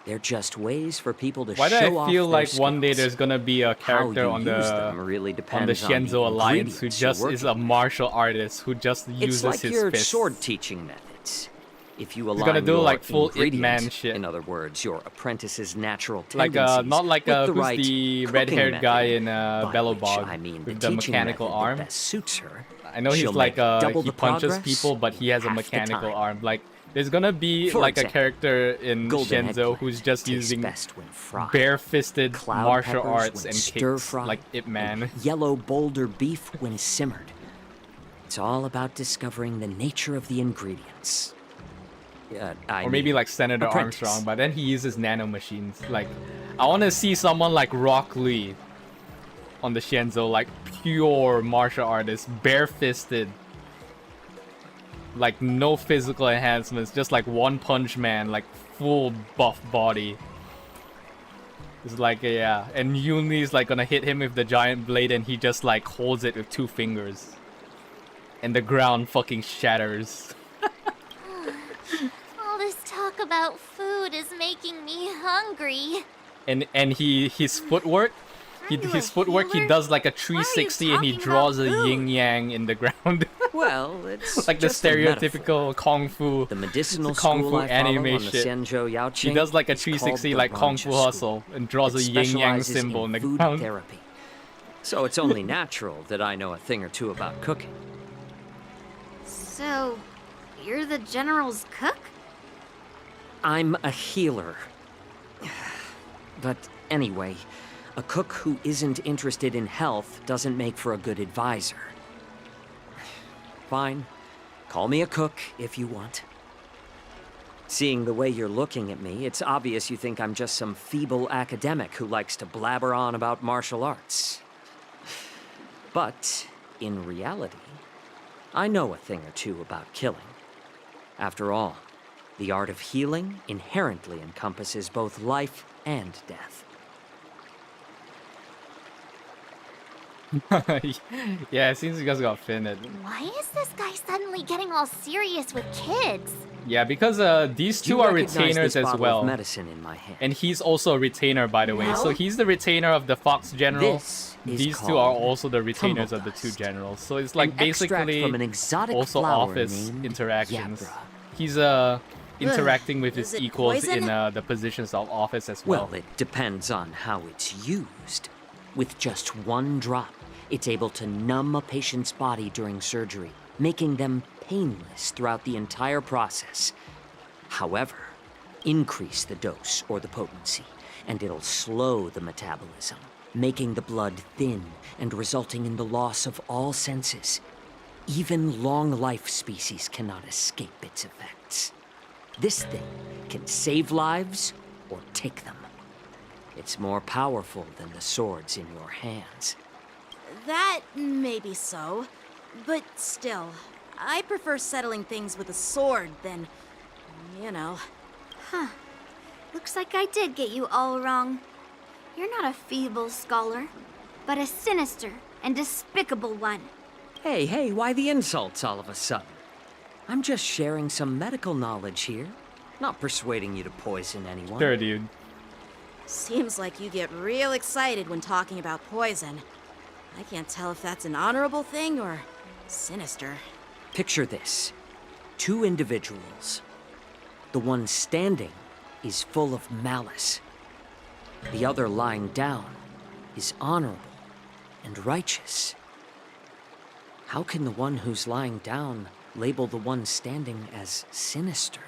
They're just ways for people to Why do show I off feel their like one day skills. there's gonna be a character you on use the them really on the depends on the Shenzhou Alliance who ingredients you're just is a working with. martial artist who just uses It's like his your fists. sword teaching methods. If you He's align gonna do your like full Ip ingredient, Man shit. in other words, your apprentice's natural Like tendencies, not like with the who's right the cooking red-haired guy method, in by Bellow which Bog I mean with the the teaching mechanical method that arm. best suits her. I know he's She'll like make double he the punches progress people, but he has a half the mechanical time. arm. Like there's gonna be For like a example, character in golden Shenzhou eggplant who's just tastes using best when fried. bare-fisted Cloud martial peppers arts when and stir kicks fried, like Ip Man. and yellow boulder beef when simmered. It's all about discovering the nature of the ingredients. Or maybe like Senator apprentice. Armstrong, but then he uses nano machines. Like, I want to see someone like Rock Lee on the Shenzhou, like pure martial artist, bare-fisted, like no physical enhancements, just like One Punch Man, like full buff body. It's like yeah, and Yunli's like gonna hit him with the giant blade, and he just like holds it with 2 fingers, and the ground fucking shatters. All this talk about food is making me hungry. And his footwork, he does like a 360 and he draws a yin yang in the ground. Well, it's like the just a metaphor. stereotypical kung fu, The medicinal kung school fu I follow anime on the shit. Zhenzhou Yaoqing He does like a is called 360 the like kung Rancha fu School. hustle and draws It a yin yang specializes symbol in the food ground. therapy. So it's only natural that I know a thing or two about cooking. So, you're the general's cook? I'm a healer. But anyway, a cook who isn't interested in health doesn't make for a good advisor. Fine. Call me a cook if you want. Seeing the way you're looking at me, it's obvious you think I'm just some feeble academic who likes to blabber on about martial arts. But, in reality, I know a thing or two about killing. After all, the art of healing inherently encompasses both life and death. Yeah, it seems you guys got offended. Why is this guy suddenly getting all serious with kids? Yeah, because these two You are recognize retainers this as bottle well. of medicine in my hand. And he's also a retainer, by the way. So No. he's the retainer of the Fox General. This is These two are called also the retainers tumble of the 2 dust. generals. So it's like An extract basically from an exotic also flower office named interactions. Yabra. He's interacting with Is his it equals in poison? the positions of office as well. Well, it depends on how it's used. With just 1 drop, it's able to numb a patient's body during surgery, making them painless throughout the entire process. However, increase the dose or the potency, and it'll slow the metabolism, making the blood thin and resulting in the loss of all senses. Even long-life species cannot escape its effects. This thing can save lives or take them. It's more powerful than the swords in your hands. That may be so, but still, I prefer settling things with a sword than, you know. Huh. Looks like I did get you all wrong. You're not a feeble scholar, but a sinister and despicable one. Hey, why the insults all of a sudden? I'm just sharing some medical knowledge here, not persuading you to poison anyone. Sure, dude. Seems like you get real excited when talking about poison. I can't tell if that's an honorable thing or sinister. Picture this. 2 individuals. The one standing is full of malice. The other lying down is honorable and righteous. How can the one who's lying down label the one standing as sinister?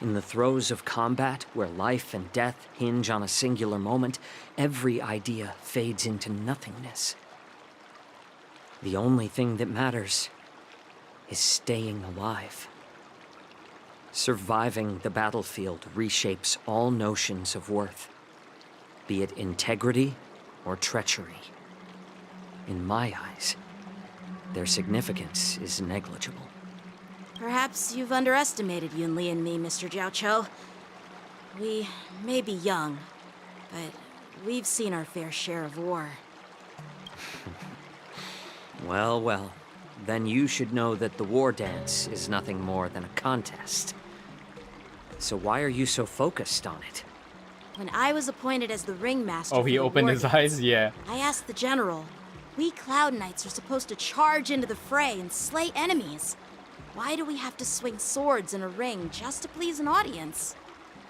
In the throes of combat, where life and death hinge on a singular moment, every idea fades into nothingness. The only thing that matters is staying alive. Surviving the battlefield reshapes all notions of worth, be it integrity or treachery. In my eyes, their significance is negligible. Perhaps you've underestimated Yunli and me, Mr. Jiaoqiu. We may be young, but we've seen our fair share of war. Well, then you should know that the war dance is nothing more than a contest. So why are you so focused on it? When I was appointed as the ringmaster Oh, he opened his eyes? Yeah. I asked the general, we Cloud Knights are supposed to charge into the fray and slay enemies. Why do we have to swing swords in a ring just to please an audience?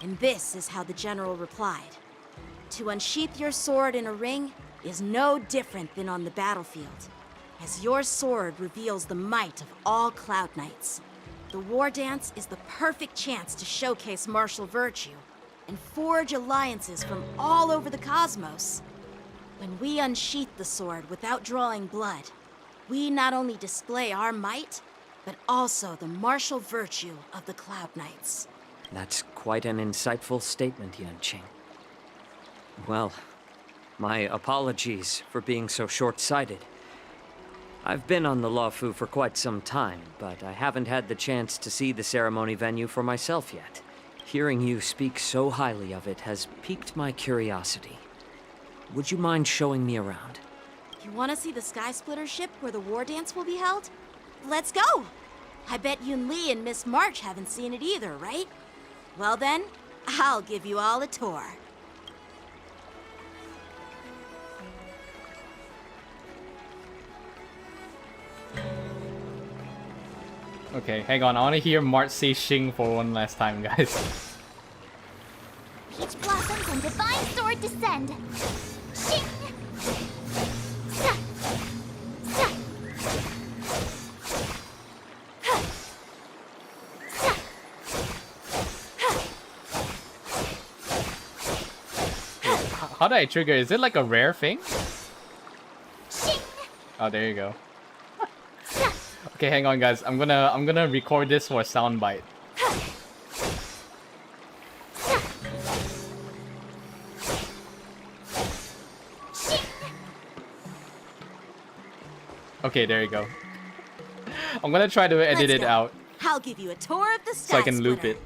And this is how the general replied. To unsheath your sword in a ring is no different than on the battlefield, as your sword reveals the might of all Cloud Knights. The war dance is the perfect chance to showcase martial virtue and forge alliances from all over the cosmos. When we unsheath the sword without drawing blood, we not only display our might, but also the martial virtue of the Cloud Knights. That's quite an insightful statement, Yunqing. Well, my apologies for being so short-sighted. I've been on the Luofu for quite some time, but I haven't had the chance to see the ceremony venue for myself yet. Hearing you speak so highly of it has piqued my curiosity. Would you mind showing me around? You want to see the Sky Splitter ship where the war dance will be held? Let's go! I bet Yunli and Miss March haven't seen it either, right? Well then, I'll give you all a tour. Okay, hang on. I want to hear Mart say Xing for one last time, guys. Peach blossoms and divine sword descend. Xing! Sa! Sa! Ha! Sa! How do I trigger? Is it like a rare thing? Xing! Oh, there you go. Okay, hang on, guys. I'm gonna record this for a soundbite. Okay, there you go. I'm gonna try to edit it out I'll give you a tour of the Sky so I can loop Splitter. it.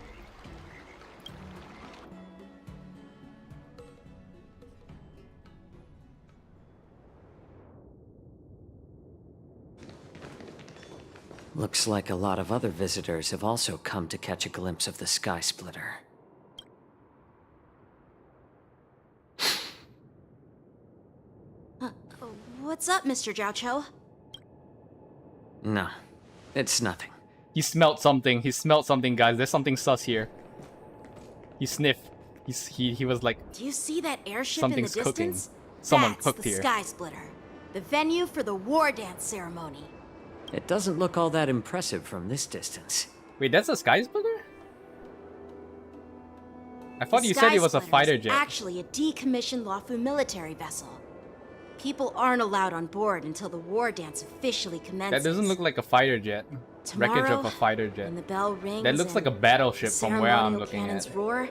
Looks like a lot of other visitors have also come to catch a glimpse of the Sky Splitter. What's up, Mr. Jiaoqiu? No, it's nothing. He smelt something. He smelt something, guys. There's something sus here. He sniffed. He was like, Do you see that airship something's in the cooking. distance? Someone That's cooked the here. Sky Splitter, the venue for the war dance ceremony. It doesn't look all that impressive from this distance. Wait, that's a Sky Splitter? I thought The you said Sky it was a Splitter fighter is jet. actually a decommissioned Luofu military vessel. People aren't allowed on board until the war dance officially commences. That doesn't look like a fighter jet. Wreckage of a fighter jet. When the bell rings That looks like a and battleship from where I'm ceremonial looking cannons at. roar,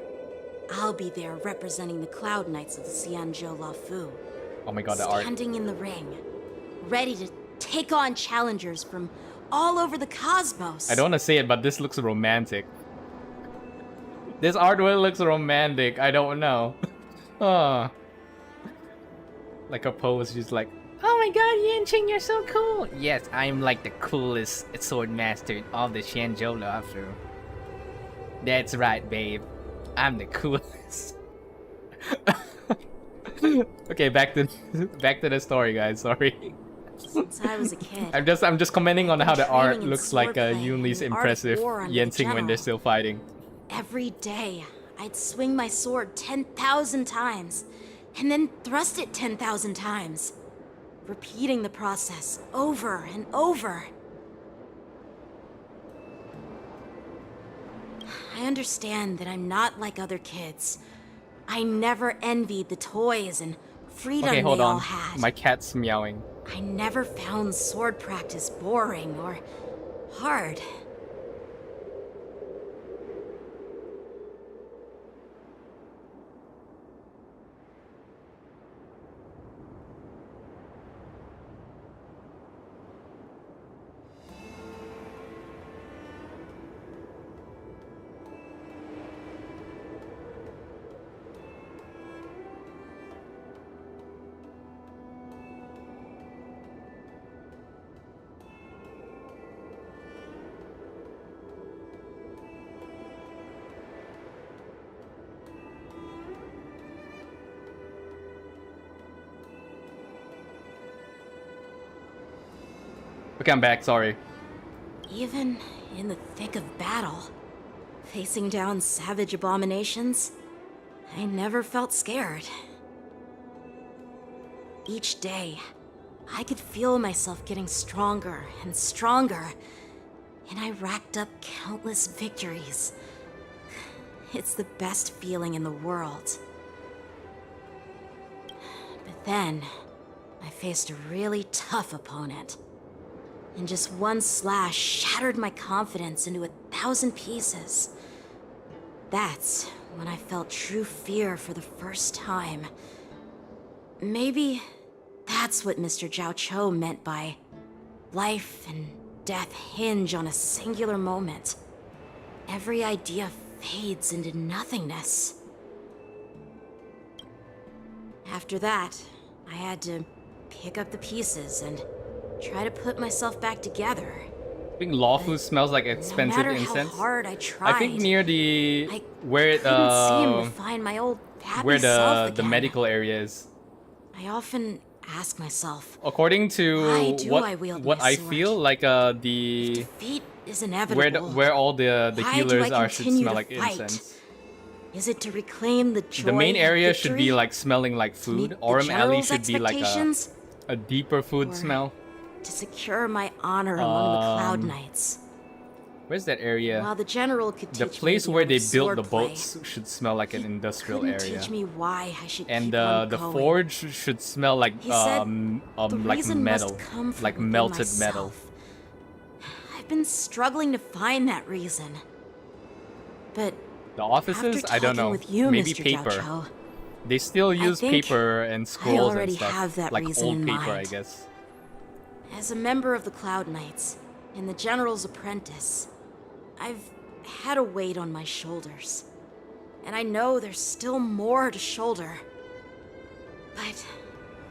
I'll be there representing the Cloud Knights of the Xianzhou Luofu. Oh my god, the art. Standing in the ring, ready to take on challengers from all over the cosmos. I don't want to say it, but this looks romantic. This artwork looks romantic. I don't know. Oh. Like a pose, she's like, oh my god, Yanqing, you're so cool! Yes, I'm like the coolest sword master in all the Xianzhou Luofu. That's right, babe. I'm the coolest. Okay, back to the story, guys. Sorry. Since I was a kid, I'm just commenting on how the art training in looks like swordplay Yunli's and the art of impressive war under the Yanqing when they're general. still fighting. every day, I'd swing my sword 10,000 times, and then thrust it 10,000 times, repeating the process over and over. I understand that I'm not like other kids. I never envied the toys and freedom Okay, hold they all on. had. My cat's meowing. I never found sword practice boring or hard. Okay, I'm back, sorry. Even in the thick of battle, facing down savage abominations, I never felt scared. Each day, I could feel myself getting stronger and stronger, and I racked up countless victories. It's the best feeling in the world. But then, I faced a really tough opponent. And just one slash shattered my confidence into 1,000 pieces. That's when I felt true fear for the first time. Maybe that's what Mr. Zhao Cho meant by life and death hinge on a singular moment. Every idea fades into nothingness. After that, I had to pick up the pieces and try to put myself back together. I think Lawfu smells like expensive no matter incense. How hard I tried, I think near the where it couldn't seem to find my old happy where self the again. medical area is. I often ask myself, According to why do I wield what my I sword? feel like the Defeat is inevitable. where all the Why do healers I are should continue smell to like fight? incense. Is it to reclaim the joy The main of area should be victory? like smelling like food. meet the Aurum Alley general's should be like expectations? a deeper food Or smell. To secure my honor among the Cloud Um, Knights. Where's that area? While the general could The teach place me where art they of built the swordplay, boats should smell like an industrial couldn't area. teach me why I should And keep on the going. forge should smell like He said the like reason must metal, come from like within melted metal. myself. I've been struggling to find that reason. But The offices, after I don't talking know. with you, Maybe Mr. paper. Zhao Cho, They still use think paper and I scrolls and already stuff, have that like reason old in paper, I mind. guess. As a member of the Cloud Knights and the General's apprentice, I've had a weight on my shoulders. And I know there's still more to shoulder. But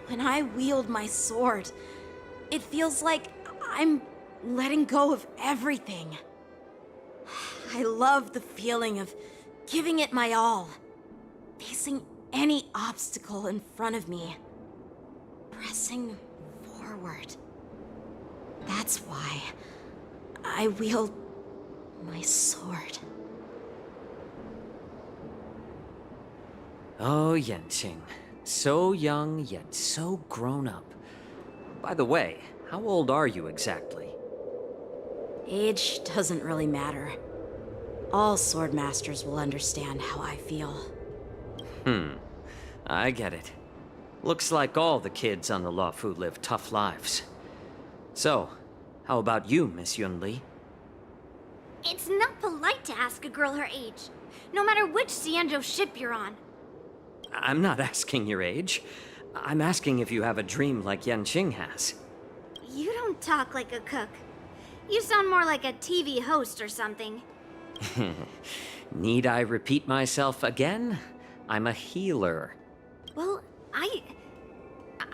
when I wield my sword, it feels like I'm letting go of everything. I love the feeling of giving it my all, facing any obstacle in front of me, pressing forward. That's why I wield my sword. Oh, Yanqing. So young, yet so grown up. By the way, how old are you exactly? Age doesn't really matter. All sword masters will understand how I feel. I get it. Looks like all the kids on the Luofu live tough lives. So, how about you, Miss Yunli? It's not polite to ask a girl her age, no matter which Xianzhou ship you're on. I'm not asking your age. I'm asking if you have a dream like Yanqing has. You don't talk like a cook. You sound more like a TV host or something. Need I repeat myself again? I'm a healer. Well,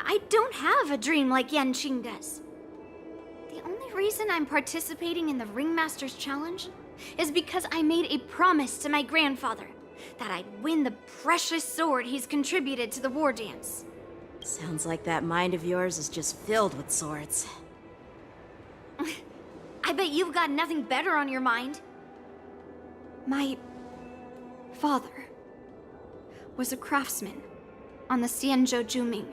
I don't have a dream like Yanqing does. The only reason I'm participating in the Ringmaster's Challenge is because I made a promise to my grandfather that I'd win the precious sword he's contributed to the war dance. Sounds like that mind of yours is just filled with swords. I bet you've got nothing better on your mind. My father was a craftsman on the Xianzhou Juming.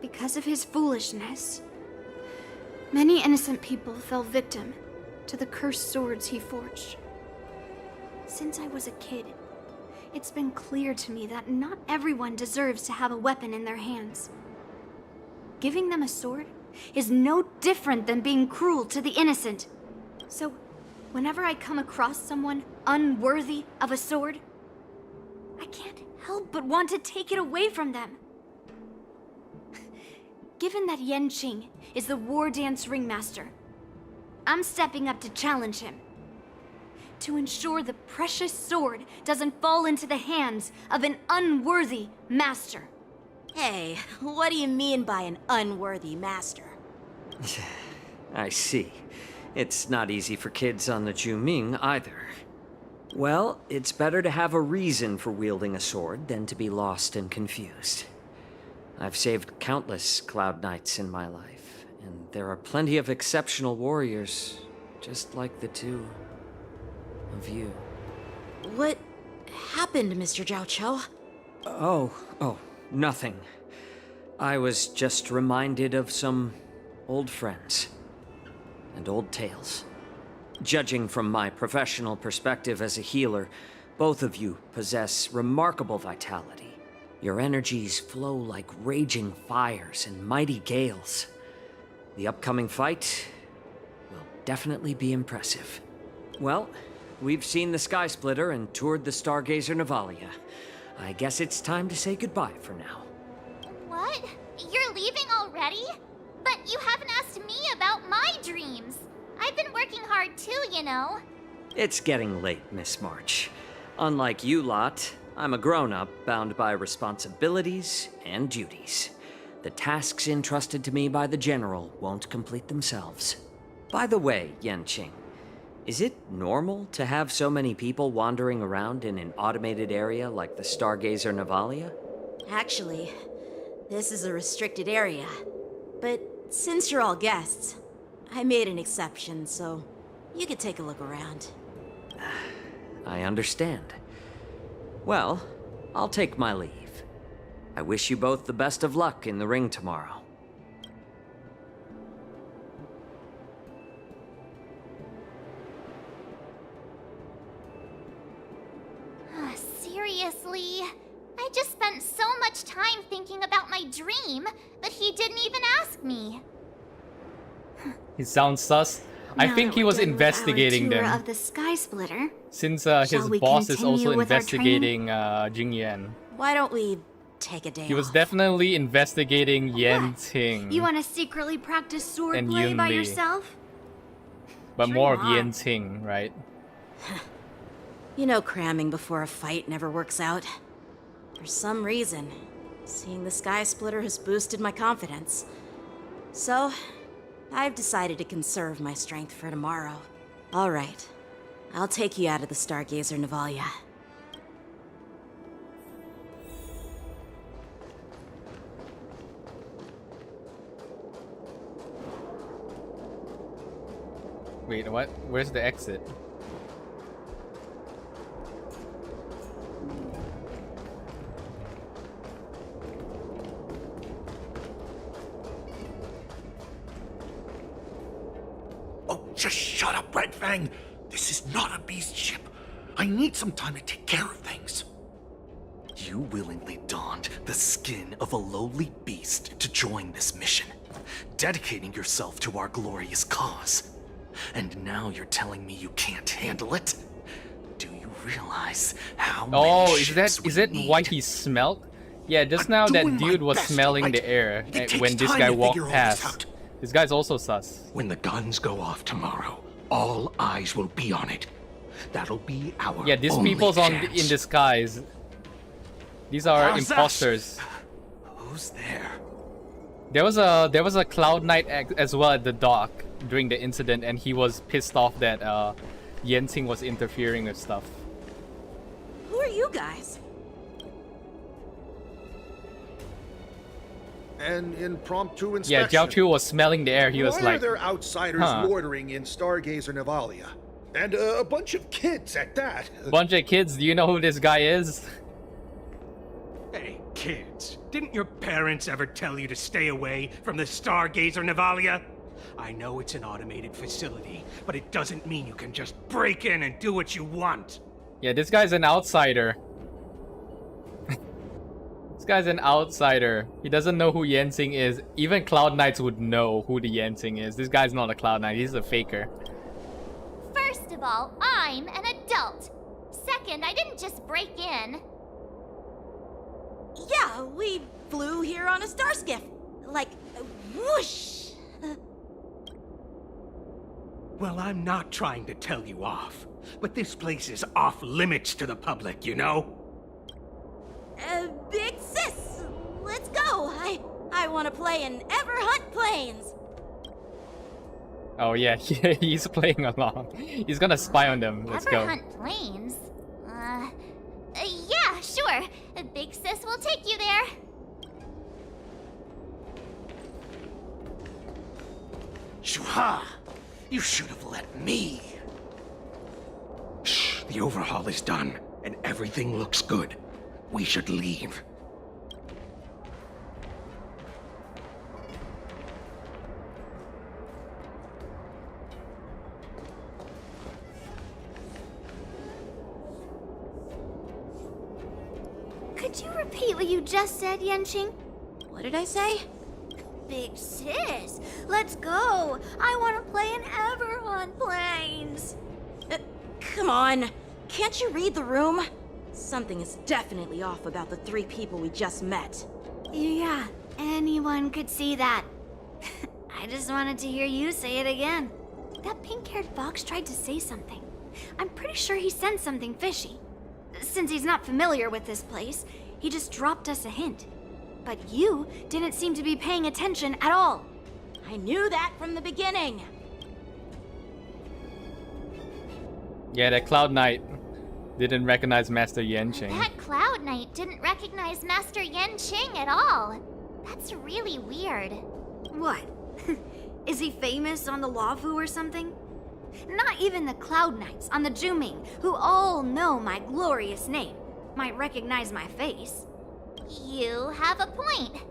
Because of his foolishness, many innocent people fell victim to the cursed swords he forged. Since I was a kid, it's been clear to me that not everyone deserves to have a weapon in their hands. Giving them a sword is no different than being cruel to the innocent. So, whenever I come across someone unworthy of a sword, I can't help but want to take it away from them. Given that Yanqing is the war dance ringmaster, I'm stepping up to challenge him. To ensure the precious sword doesn't fall into the hands of an unworthy master. Hey, what do you mean by an unworthy master? I see. It's not easy for kids on the Juming either. Well, it's better to have a reason for wielding a sword than to be lost and confused. I've saved countless Cloud Knights in my life, and there are plenty of exceptional warriors, just like the two of you. What happened, Mr. Zhao Chou? Oh, nothing. I was just reminded of some old friends and old tales. Judging from my professional perspective as a healer, both of you possess remarkable vitality. Your energies flow like raging fires and mighty gales. The upcoming fight will definitely be impressive. Well, we've seen the Sky Splitter and toured the Stargazer Navalia. I guess it's time to say goodbye for now. What? You're leaving already? But you haven't asked me about my dreams. I've been working hard too, you know. It's getting late, Miss March. Unlike you lot, I'm a grown-up bound by responsibilities and duties. The tasks entrusted to me by the General won't complete themselves. By the way, Yanqing, is it normal to have so many people wandering around in an automated area like the Stargazer Navalia? Actually, this is a restricted area. But since you're all guests, I made an exception, so you could take a look around. I understand. Well, I'll take my leave. I wish you both the best of luck in the ring tomorrow. Seriously? I just spent so much time thinking about my dream, but he didn't even ask me. He sounds sus. I think he was investigating them. Of the Sky Splitter, since his boss is also investigating Jing Yan. Why don't we take a day He was off? definitely investigating Yan Ting. You want to secretly practice sword And play by Yunli. yourself? But Sure more of not. Yan Ting, right? You know cramming before a fight never works out. For some reason, seeing the Sky Splitter has boosted my confidence. So, I've decided to conserve my strength for tomorrow. All right, I'll take you out of the Stargazer Navalia. Wait, what? Where's the exit? Just shut up, Red Fang! This is not a beast ship. I need some time to take care of things. You willingly donned the skin of a lowly beast to join this mission, dedicating yourself to our glorious cause. And now you're telling me you can't handle it? Do you realize how many ships is that why he smelled? Yeah, just now that dude was smelling the air when this guy walked past. This guy's also sus. When the guns go off tomorrow, all eyes will be on it. That'll be our Yeah, these only people's chance. in disguise. These are How's that? imposters. Who's there? There was a Cloud Knight as well at the dock during the incident, and he was pissed off that Yensing was interfering with stuff. Who are you guys? An impromptu inspection. Yeah, Jiao Chu was smelling the air. He was Why like, are there outsiders loitering in Stargazer Navalia? And a bunch of kids at that. Bunch of kids, do you know who this guy is? Hey, kids, didn't your parents ever tell you to stay away from the Stargazer Navalia? I know it's an automated facility, but it doesn't mean you can just break in and do what you want. Yeah, this guy's an outsider. This guy's an outsider. He doesn't know who Yensing is. Even Cloud Knights would know who the Yensing is. This guy's not a Cloud Knight, he's a faker. First of all, I'm an adult. Second, I didn't just break in. Yeah, we flew here on a star skiff. Like, whoosh. Well, I'm not trying to tell you off, but this place is off limits to the public, you know? Big sis, let's go. I want to play in Everhunt Plains. Oh yeah, he's playing along. He's gonna spy on them. Let's go. Everhunt Plains? Yeah, sure. Big sis will take you there. Shuha! You should have let me. Shh, the overhaul is done, and everything looks good. We should leave. Could you repeat what you just said, Yunqing? What did I say? Big sis, let's go. I want to play in Everhunt Plains. Come on, can't you read the room? Something is definitely off about the 3 people we just met. Yeah, anyone could see that. I just wanted to hear you say it again. That pink-haired fox tried to say something. I'm pretty sure he sensed something fishy. Since he's not familiar with this place, he just dropped us a hint. But you didn't seem to be paying attention at all. I knew that from the beginning. Yeah, that Cloud Knight didn't recognize Master Yunqing. That Cloud Knight didn't recognize Master Yunqing at all. That's really weird. What? Is he famous on the Luofu or something? Not even the Cloud Knights on the Zhuming, who all know my glorious name, might recognize my face. You have a point.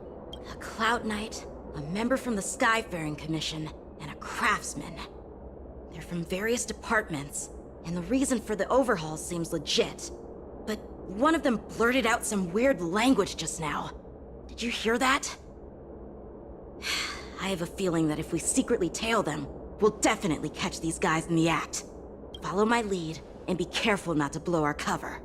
A Cloud Knight, a member from the Skyfaring Commission, and a craftsman. They're from various departments, and the reason for the overhaul seems legit. But one of them blurted out some weird language just now. Did you hear that? I have a feeling that if we secretly tail them, we'll definitely catch these guys in the act. Follow my lead, and be careful not to blow our cover.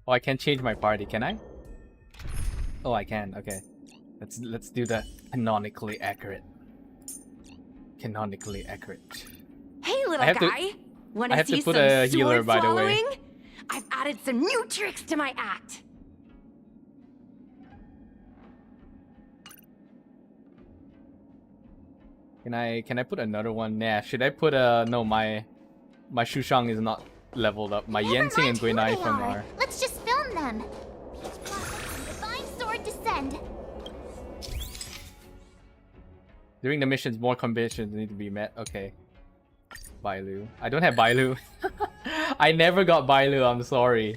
Oh, I can't change my party, can I? Oh, I can. Okay, let's do that. Canonically accurate. Canonically accurate. Hey, little guy. Want I have to see to put some a healer, sword by the way. swallowing? I've added some new tricks to my act. Can I put another one? Nah, should I put a no? My Shushang is not leveled up. My Yensing and Guinai from are. Let's just film them. Peach blossom and divine sword descend. During the missions, more conditions need to be met. Okay. Bailu. I don't have Bailu. I never got Bailu, I'm sorry.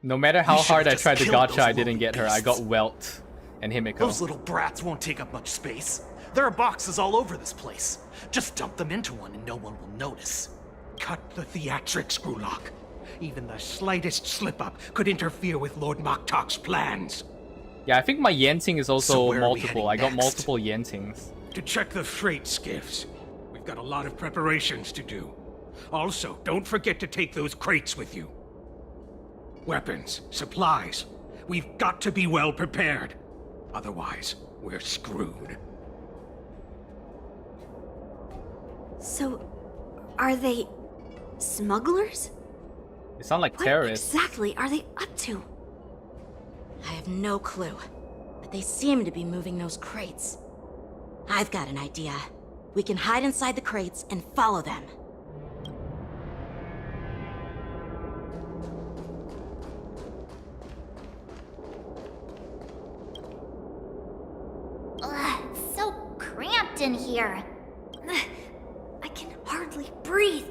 No matter how hard I tried to gacha, I didn't get her. I got Welt and Himiko. Those little brats won't take up much space. There are boxes all over this place. Just dump them into one and no one will notice. Cut the theatrics, Grulok. Even the slightest slip-up could interfere with Lord Moktok's plans. Yeah, I think my Yensing is also where are we multiple. I got heading multiple Yensings. To check the freight skiffs. We've got a lot of preparations to do. Also, don't forget to take those crates with you. Weapons, supplies. We've got to be well prepared. Otherwise, we're screwed. So, are they smugglers? They sound like What terrorists. exactly are they up to? I have no clue, but they seem to be moving those crates. I've got an idea. We can hide inside the crates and follow them. Ugh, it's so cramped in here. I can hardly breathe.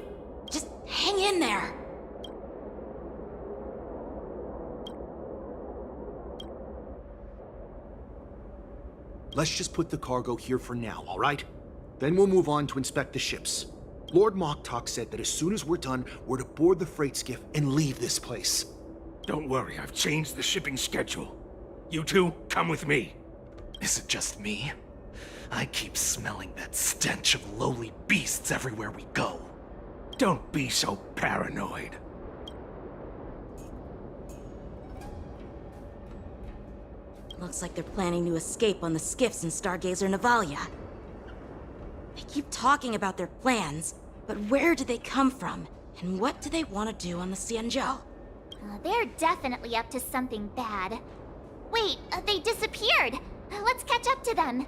Just hang in there. Let's just put the cargo here for now, all right? Then we'll move on to inspect the ships. Lord Moktok said that as soon as we're done, we're to board the freight skiff and leave this place. Don't worry, I've changed the shipping schedule. You two, come with me. Is it just me? I keep smelling that stench of lowly beasts everywhere we go. Don't be so paranoid. Looks like they're planning to escape on the skiffs in Stargazer Navalia. They keep talking about their plans, but where do they come from? And what do they want to do on the Xianzhou? They're definitely up to something bad. Wait, they disappeared. Let's catch up to them.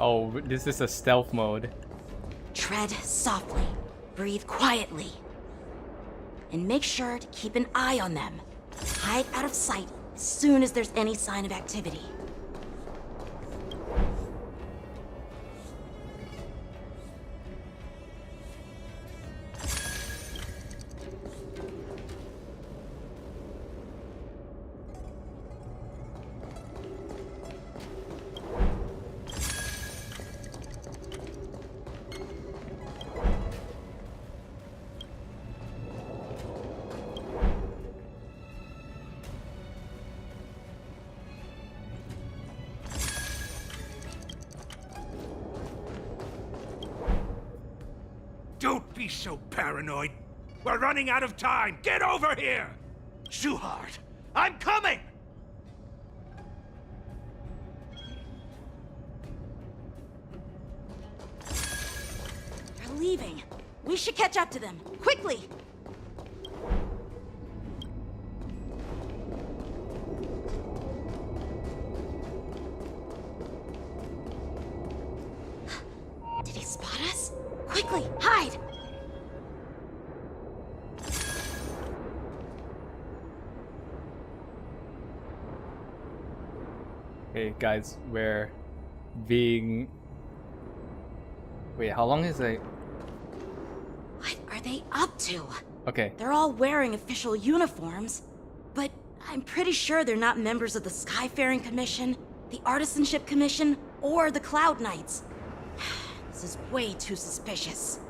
Oh, this is a stealth mode. Tread softly, breathe quietly, and make sure to keep an eye on them. Hide out of sight as soon as there's any sign of activity. Don't be so paranoid. We're running out of time. Get over here! Shuhard, I'm coming! They're leaving. We should catch up to them. Quickly! Did he spot us? Quickly, hide! Okay, guys, we're being... Wait, how long is it? What are they up to? Okay. They're all wearing official uniforms, but I'm pretty sure they're not members of the Skyfaring Commission, the Artisanship Commission, or the Cloud Knights. This is way too suspicious.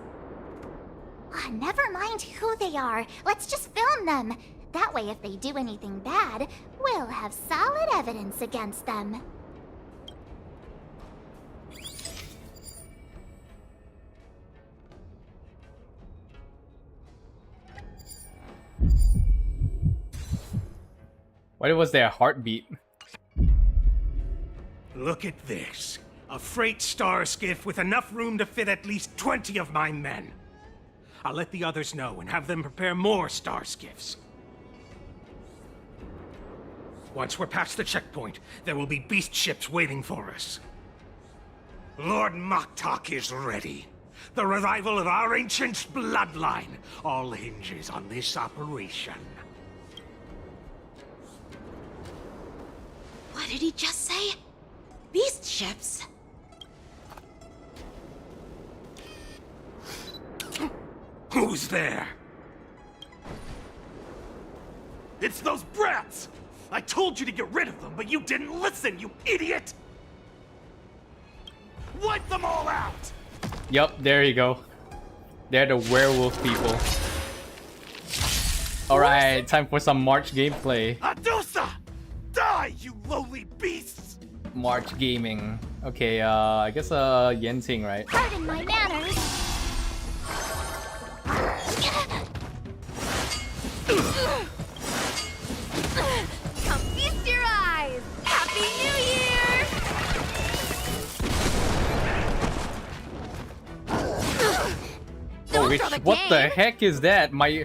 Never mind who they are. Let's just film them. That way, if they do anything bad, we'll have solid evidence against them. Why was there a heartbeat? Look at this. A freight star skiff with enough room to fit at least 20 of my men. I'll let the others know and have them prepare more star skiffs. Once we're past the checkpoint, there will be beast ships waiting for us. Lord Moktok is ready. The revival of our ancient bloodline all hinges on this operation. What did he just say? Beast ships? Who's there? It's those brats! I told you to get rid of them, but you didn't listen, you idiot! Wipe them all out! Yup, there you go. They're the werewolf people. Alright, time for some March gameplay. Adusa! Die, you lowly beasts! March gaming. Okay, I guess Yunli, right? Pardon my manners. Come feast your eyes! Happy New Year! Which, what the heck is that? My...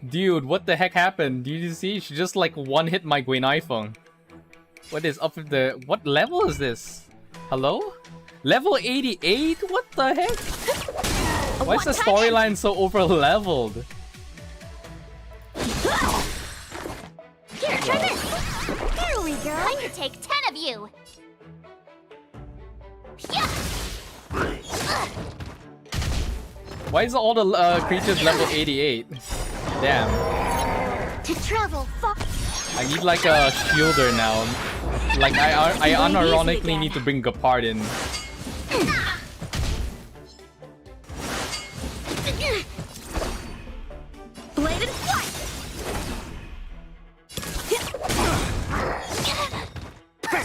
Dude, what the heck happened? Did you see? She just like one-hit my Gwynaifeng. What is up with the... What level is this? Hello? Level 88? What the heck? Why is the storyline so over-leveled? Here, try this! Here we go! I could take 10 of you! Why is all the creatures level 88? Damn. To travel far... I need like a shielder now. Like I unironically need to bring Gepard in. Bladed flight!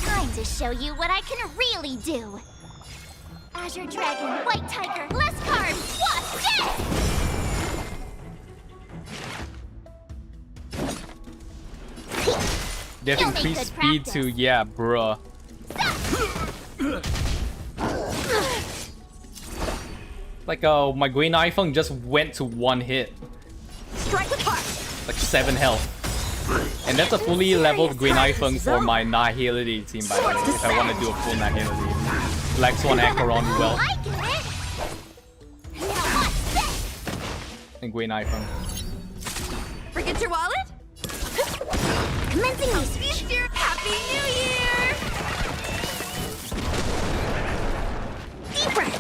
Time to show you what I can really do! Azure Dragon, White Tiger, less carbs, what's this? They have increased speed to, yeah, bruh. Like, my Gwynaifeng just went to one hit. Strike with heart. Like 7 health. And that's a fully leveled Gwynaifeng for my Nihility team, by the way, if I want to do a full Nihility. Black Swan Acheron well. And Gwynaifeng. Forget your wallet? Commencing research. Happy New Year! Deep breath.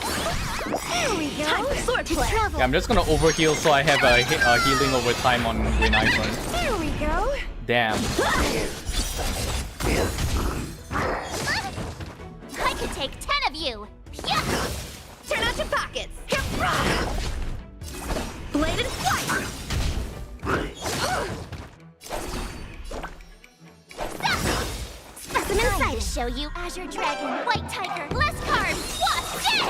There we go. Time for swordplay. Yeah, I'm just gonna overheal so I have a healing over time on Gwynaifeng. There we go. Damn. I could take 10 of you. Turn out your pockets. Bladed flight. Specimen sight to show you. Azure Dragon, White Tiger, less carbs. What's this?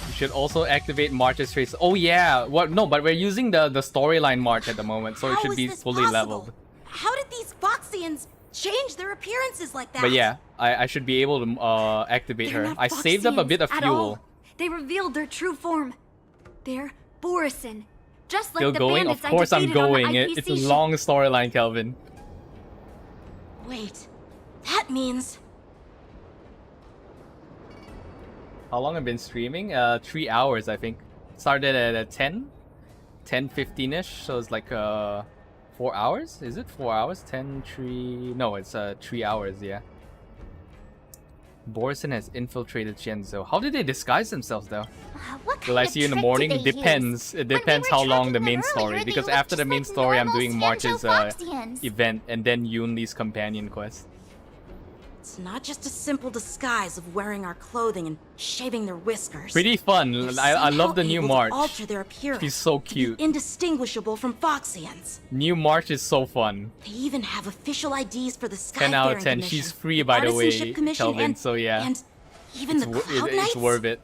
You should also activate March's trace. Oh yeah, what? No, but we're using the storyline March at the moment, so it should be fully leveled. How did these Foxians change their appearances like that? But yeah, I should be able to activate her. I saved up a bit of fuel. They revealed their true form. They're Borisin. Just like Still the going? bandits Of course I'm I defeated on the going. IPC It's a ship. long storyline, Kelvin. Wait, that means... How long have I been streaming? 3 hours, I think. Started at 10? 10:15ish, so it's like 4 hours? Is it 4 hours? 10, 3... No, it's 3 hours, yeah. Borisin has infiltrated Shenzhou. How did they disguise themselves, though? Will I see you in the morning? It depends. It depends how long the main story. Because after the main story, I'm doing March's event and then Yunli's companion quest. It's not just a simple disguise of wearing our clothing and shaving their whiskers. Pretty fun. I love the new able to March. alter their appearance She's so to be cute. indistinguishable from Foxians. New March is so fun. They even have official IDs for the 10 out of 10. Skyfaring She's Commission, free, by the way, Artisanship Commission, Kelvin. and, So yeah, and even the Cloud it's Knights? worth it.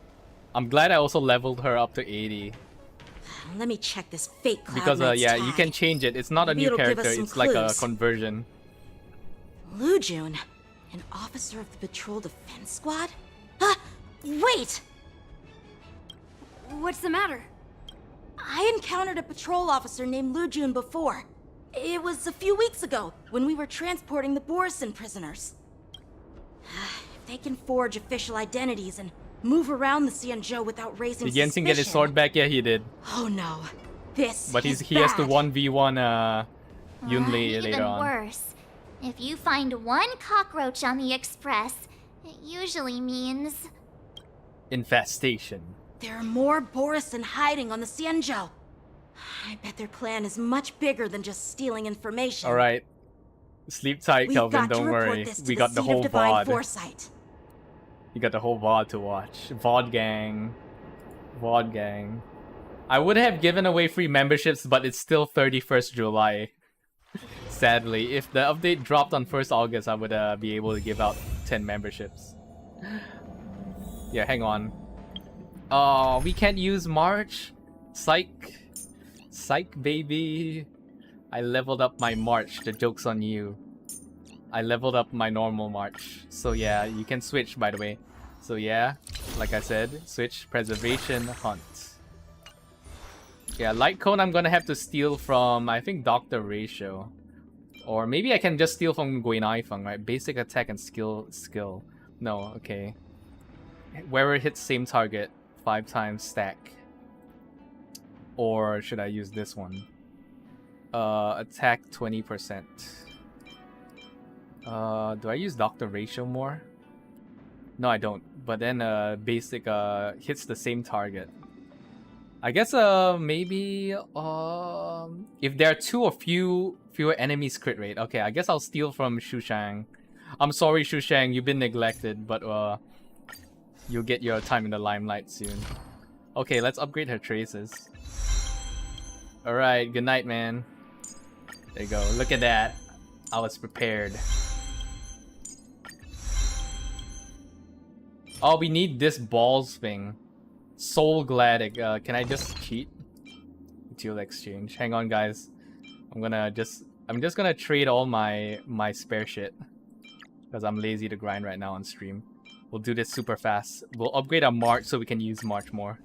I'm glad I also leveled her up to 80. Let me check this fake Cloud Because Knight's yeah, tag. you can change it. It's not a Maybe new it'll give us character. some It's like a clues. conversion. Lujun, an officer of the Patrol Defense Squad? Wait! What's the matter? I encountered a patrol officer named Lujun before. It was a few weeks ago, when we were transporting the Borisin prisoners. If they can forge official identities and move around the Xianzhou without raising Did Jensen get his sword back? Yeah, he did. Oh no, this But is he has to bad. 1v1 Yunli Even later on. worse. If you find one cockroach on the express, it usually means... Infestation. There are more Borisin hiding on the Xianzhou. I bet their plan is much bigger than just stealing information. All right. Sleep tight, We've Kelvin. got to Don't report worry. this to We the got the Seat whole of Divine VOD. Foresight. You got the whole VOD to watch. VOD gang. VOD gang. I would have given away free memberships, but it's still 31st July. Sadly. If the update dropped on 1st August, I would be able to give out 10 memberships. Yeah, hang on. Oh, we can't use March? Psych. Psych, baby. I leveled up my March. The joke's on you. I leveled up my normal March. So yeah, you can switch, by the way. So yeah, like I said, switch, preservation, hunt. Yeah, light cone I'm gonna have to steal from, I think, Dr. Ratio. Or maybe I can just steal from Guinaifeng, right? Basic attack and skill. No, okay. Wherever it hits same target, 5 times stack. Or should I use this one? Attack 20%. Do I use Dr. Ratio more? No, I don't. But then basic hits the same target. I guess maybe if there are 2 or fewer enemies crit rate. Okay, I guess I'll steal from Shushang. I'm sorry, Shushang, you've been neglected, but you'll get your time in the limelight soon. Okay, let's upgrade her traces. Alright, good night, man. There you go. Look at that. I was prepared. Oh, we need this balls thing. Soul Gladic. Can I just cheat? Duel exchange. Hang on, guys. I'm just gonna trade all my spare shit because I'm lazy to grind right now on stream. We'll do this super fast. We'll upgrade our March so we can use March more.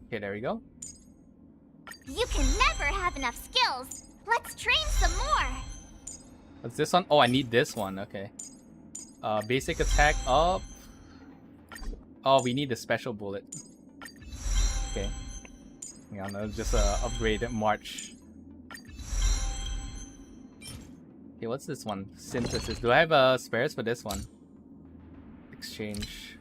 Okay, there we go. You can never have enough skills. Let's train some more. What's this one? Oh, I need this one. Okay. Basic attack up. Oh, we need the special bullet. Okay. Hang on, let's just upgrade March. Okay, what's this one? Synthesis. Do I have spares for this one? Exchange.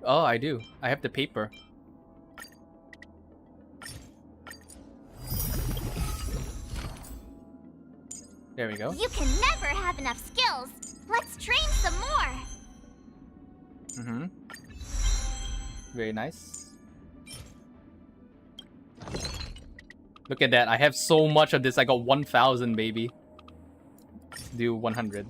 Oh, I do. I have the paper. There we go. You can never have enough skills. Let's train some more. Mm-hmm. Very nice. Look at that. I have so much of this. I got 1,000, baby. Let's do 100.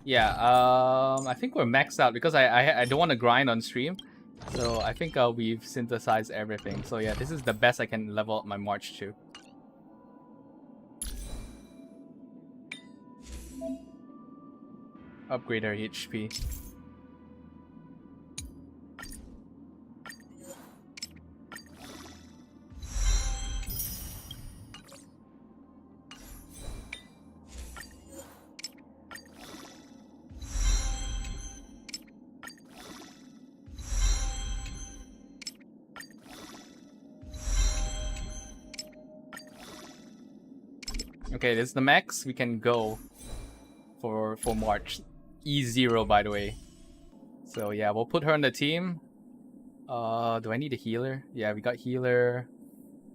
Yeah, I think we're maxed out because I don't want to grind on stream. So I think we've synthesized everything. So yeah, this is the best I can level up my March to. Upgrade our HP. Okay, this is the max we can go for March. E0, by the way. So yeah, we'll put her on the team. Do I need a healer? Yeah, we got healer.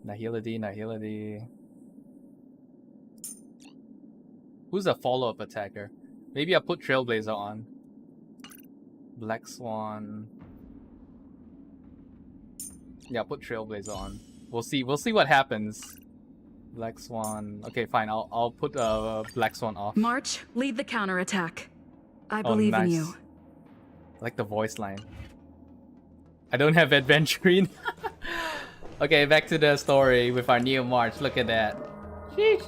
Nahility. Who's a follow-up attacker? Maybe I'll put Trailblazer on. Black Swan. Yeah, I'll put Trailblazer on. We'll see what happens. Black Swan. Okay, fine. I'll put Black Swan off. March, lead the counterattack. I believe in you. I like the voice line. I don't have adventuring. Okay, back to the story with our new March. Look at that. Sheesh.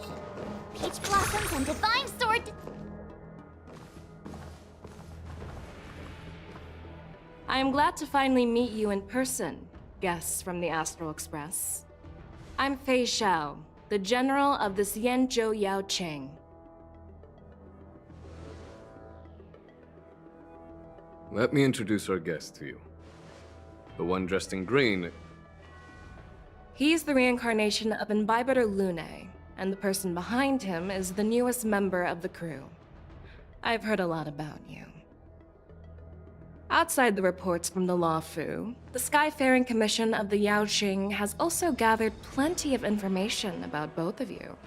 Peach blossoms and divine sword. I am glad to finally meet you in person, guests from the Astral Express. I'm Fei Xiao, the general of the Xīngqióng Tiědào. Let me introduce our guest to you. The one dressed in green. He's the reincarnation of Imbibitor Lune, and the person behind him is the newest member of the crew. I've heard a lot about you. Outside the reports from the Lawfu, the Skyfaring Commission of the Yaoqing has also gathered plenty of information about both of you.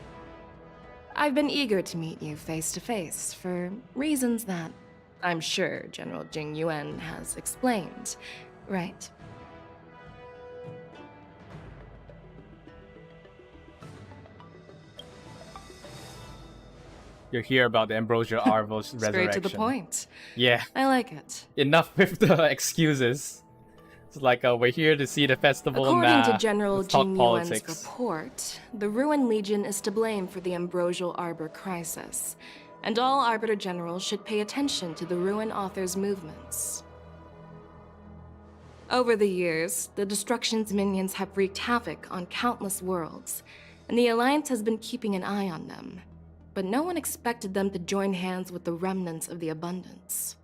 I've been eager to meet you face to face for reasons that I'm sure General Jing Yuan has explained, right? You hear about the Ambrosial Arvo's resurrection. Straight to the point. Yeah. I like it. Enough with the excuses. It's like we're here to see the festival. According to General let's talk Jing Yuan's politics. report, the Ruin Legion is to blame for the Ambrosial Arbor crisis, and all Arbiter Generals should pay attention to the Ruin Author's movements. Over the years, the Destruction's minions have wreaked havoc on countless worlds, and the Alliance has been keeping an eye on them. But no one expected them to join hands with the remnants of the Abundance.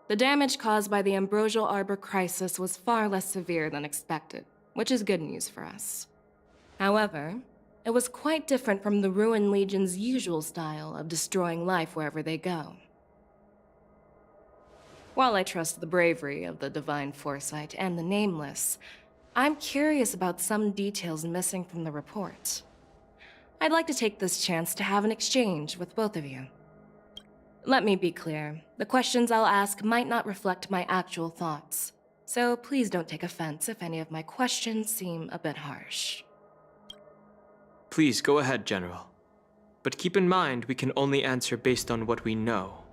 The damage caused by the Ambrosial Arbor crisis was far less severe than expected, which is good news for us. However, it was quite different from the Ruin Legion's usual style of destroying life wherever they go. While I trust the bravery of the Divine Foresight and the Nameless, I'm curious about some details missing from the report. I'd like to take this chance to have an exchange with both of you. Let me be clear, the questions I'll ask might not reflect my actual thoughts, so please don't take offense if any of my questions seem a bit harsh. Please go ahead, General. But keep in mind we can only answer based on what we know.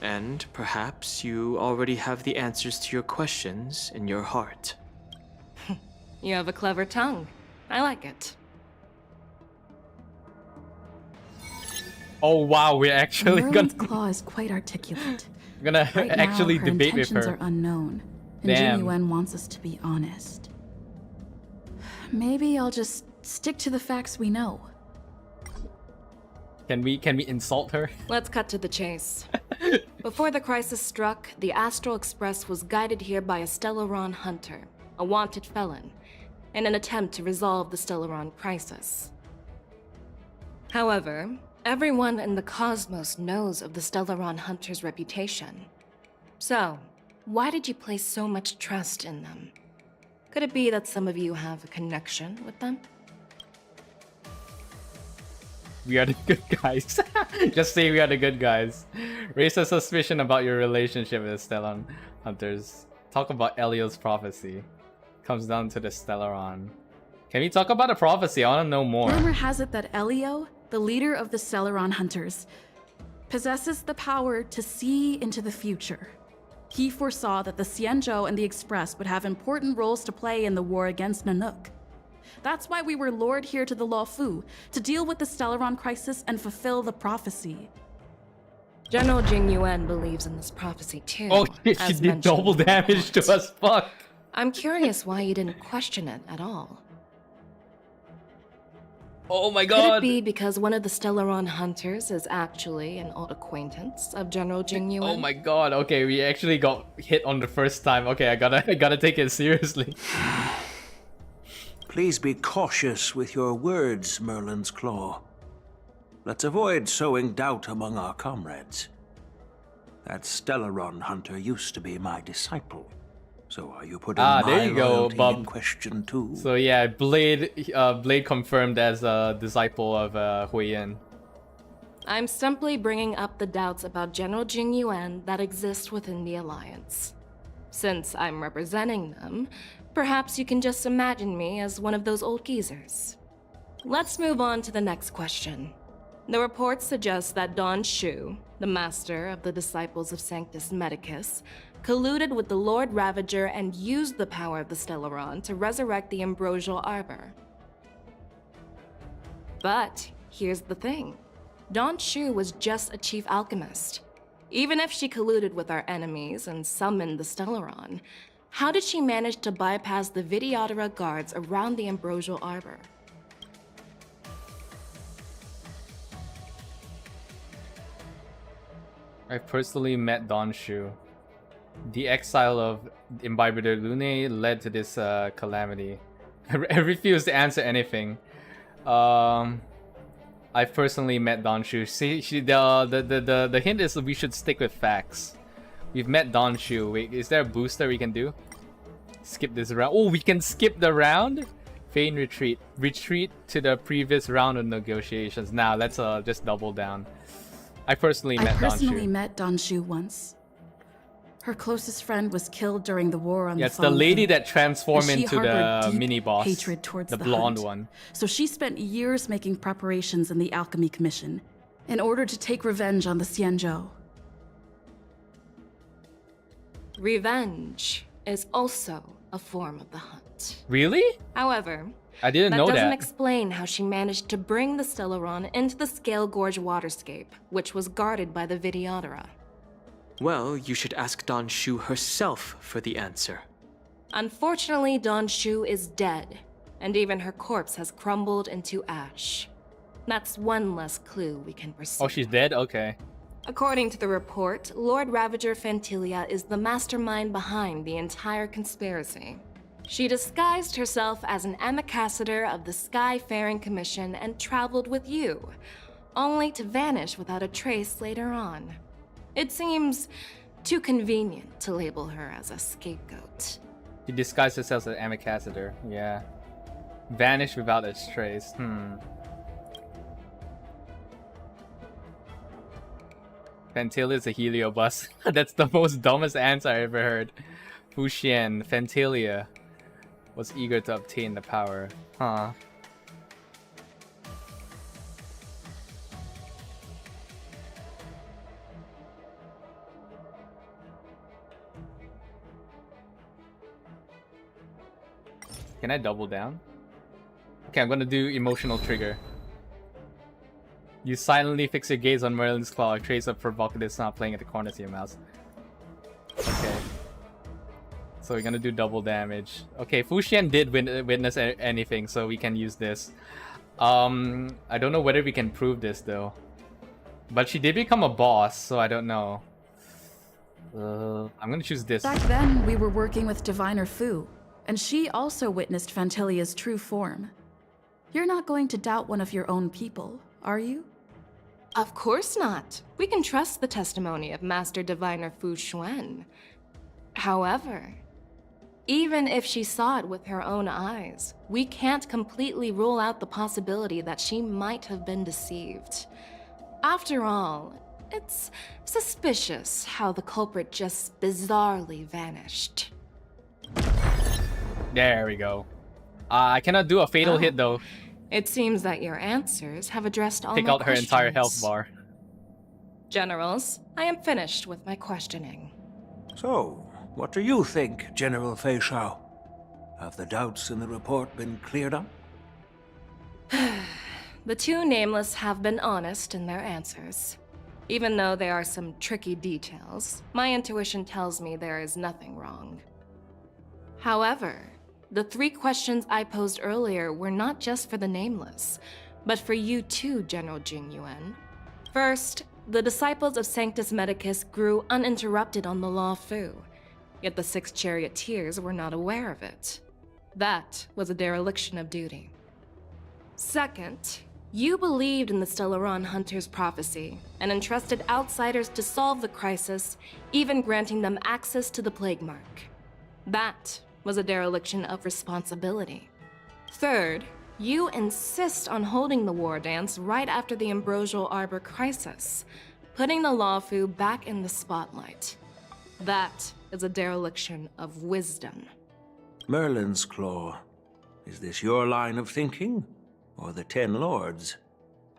And perhaps you already have the answers to your questions in your heart. You have a clever tongue. I like it. Oh wow, we're actually Merlin's claw is quite articulate. gonna Right actually now, her debate with intentions her. are unknown, and Damn. Jing Yuan wants us to be honest. Maybe I'll just stick to the facts we know. Can we insult her? Let's cut to the chase. Before the crisis struck, the Astral Express was guided here by a Stellaron hunter, a wanted felon, in an attempt to resolve the Stellaron crisis. However, everyone in the cosmos knows of the Stellaron hunter's reputation. So, why did you place so much trust in them? Could it be that some of you have a connection with them? We are the good guys. Just say we are the good guys. Raise a suspicion about your relationship with the Stellan Hunters. Talk about Elio's prophecy. Comes down to the Stellaron. Can we talk about the prophecy? I want to know more. Rumor has it that Elio, the leader of the Stellaron Hunters, possesses the power to see into the future. He foresaw that the Xianzhou and the Express would have important roles to play in the war against Nanook. That's why we were lured here to the Lawfu, to deal with the Stellaron crisis and fulfill the prophecy. General Jing Yuan believes in this prophecy too. Oh shit, she as did mentioned double in the damage to report. us, fuck. I'm curious why you didn't question it at all. Oh my Could it god. be because one of the Stellaron hunters is actually an old acquaintance of General Jing Yuan? Oh my god, okay, we actually got hit on the first time. Okay, I gotta take it seriously. Please be cautious with your words, Merlin's Claw. Let's avoid sowing doubt among our comrades. That Stellaron hunter used to be my disciple. So are you putting my there you go, loyalty Bob. in question too? So yeah, Blade confirmed as a disciple of Huiyan. I'm simply bringing up the doubts about General Jing Yuan that exist within the Alliance. Since I'm representing them, perhaps you can just imagine me as one of those old geezers. Let's move on to the next question. The reports suggest that Don Shu, the master of the Disciples of Sanctus Medicus, colluded with the Lord Ravager and used the power of the Stellaron to resurrect the Ambrosial Arbor. But here's the thing. Don Shu was just a chief alchemist. Even if she colluded with our enemies and summoned the Stellaron, how did she manage to bypass the Videodora guards around the Ambrosial Arbor? I personally met Don Shu. The exile of Imbibitor Lune led to this calamity. I refuse to answer anything. I I've personally met Donshu. See, the hint is that we should stick with facts. We've met Donshu. Wait, is there a booster we can do? Skip this round. Oh, we can skip the round? Feign retreat. Retreat to the previous round of negotiations. Now, let's just double down. I personally met Donshu once. Her closest friend was killed during the war on the it's the lady that transformed into the mini-boss. Hatred towards the blonde hunt. one. So she spent years making preparations in the Alchemy Commission in order to take revenge on the Xianzhou. Revenge is also a form of the hunt. Really? However, I didn't know that. That doesn't explain how she managed to bring the Stellaron into the Scale Gorge waterscape, which was guarded by the Videodora. Well, you should ask Donshu herself for the answer. Unfortunately, Donshu is dead, and even her corpse has crumbled into ash. That's one less clue we can pursue. Oh, she's dead? Okay. According to the report, Lord Ravager Phantilia is the mastermind behind the entire conspiracy. She disguised herself as an ambassador of the Skyfaring Commission and traveled with you, only to vanish without a trace later on. It seems too convenient to label her as a scapegoat. She disguised herself as an ambassador. Yeah. Vanished without a trace. Phantilia is a heliobus. That's the most dumbest answer I ever heard. Fuxian, Phantilia was eager to obtain the power. Huh. Can I double down? Okay, I'm gonna do emotional trigger. You silently fix your gaze on Merlin's claw, a trace of provocative sound playing at the corners of your mouth. Okay. So we're gonna do double damage. Okay, Fuxian did witness anything, so we can use this. I don't know whether we can prove this though. But she did become a boss, so I don't know. I'm gonna choose this. Back then, we were working with Diviner Fu, and she also witnessed Phantilia's true form. You're not going to doubt one of your own people, are you? Of course not. We can trust the testimony of Master Diviner Fu Xuan. However, even if she saw it with her own eyes, we can't completely rule out the possibility that she might have been deceived. After all, it's suspicious how the culprit just bizarrely vanished. There we go. I cannot do a fatal hit though. It seems that your answers have addressed all my questions. Take out her entire health bar. Generals, I am finished with my questioning. So, what do you think, General Fei Shao? Have the doubts in the report been cleared up? The two nameless have been honest in their answers. Even though there are some tricky details, my intuition tells me there is nothing wrong. However, the 3 questions I posed earlier were not just for the nameless, but for you too, General Xīngqióng. First, the disciples of Sanctus Medicus grew uninterrupted on the Law Fu, yet the 6 charioteers were not aware of it. That was a dereliction of duty. Second, you believed in the Stellaron Hunter's prophecy and entrusted outsiders to solve the crisis, even granting them access to the Plague Mark. That was a dereliction of responsibility. Third, you insist on holding the war dance right after the Ambrosial Arbor crisis, putting the Lawfu back in the spotlight. That is a dereliction of wisdom. Merlin's Claw. Is this your line of thinking, or the 10 Lords?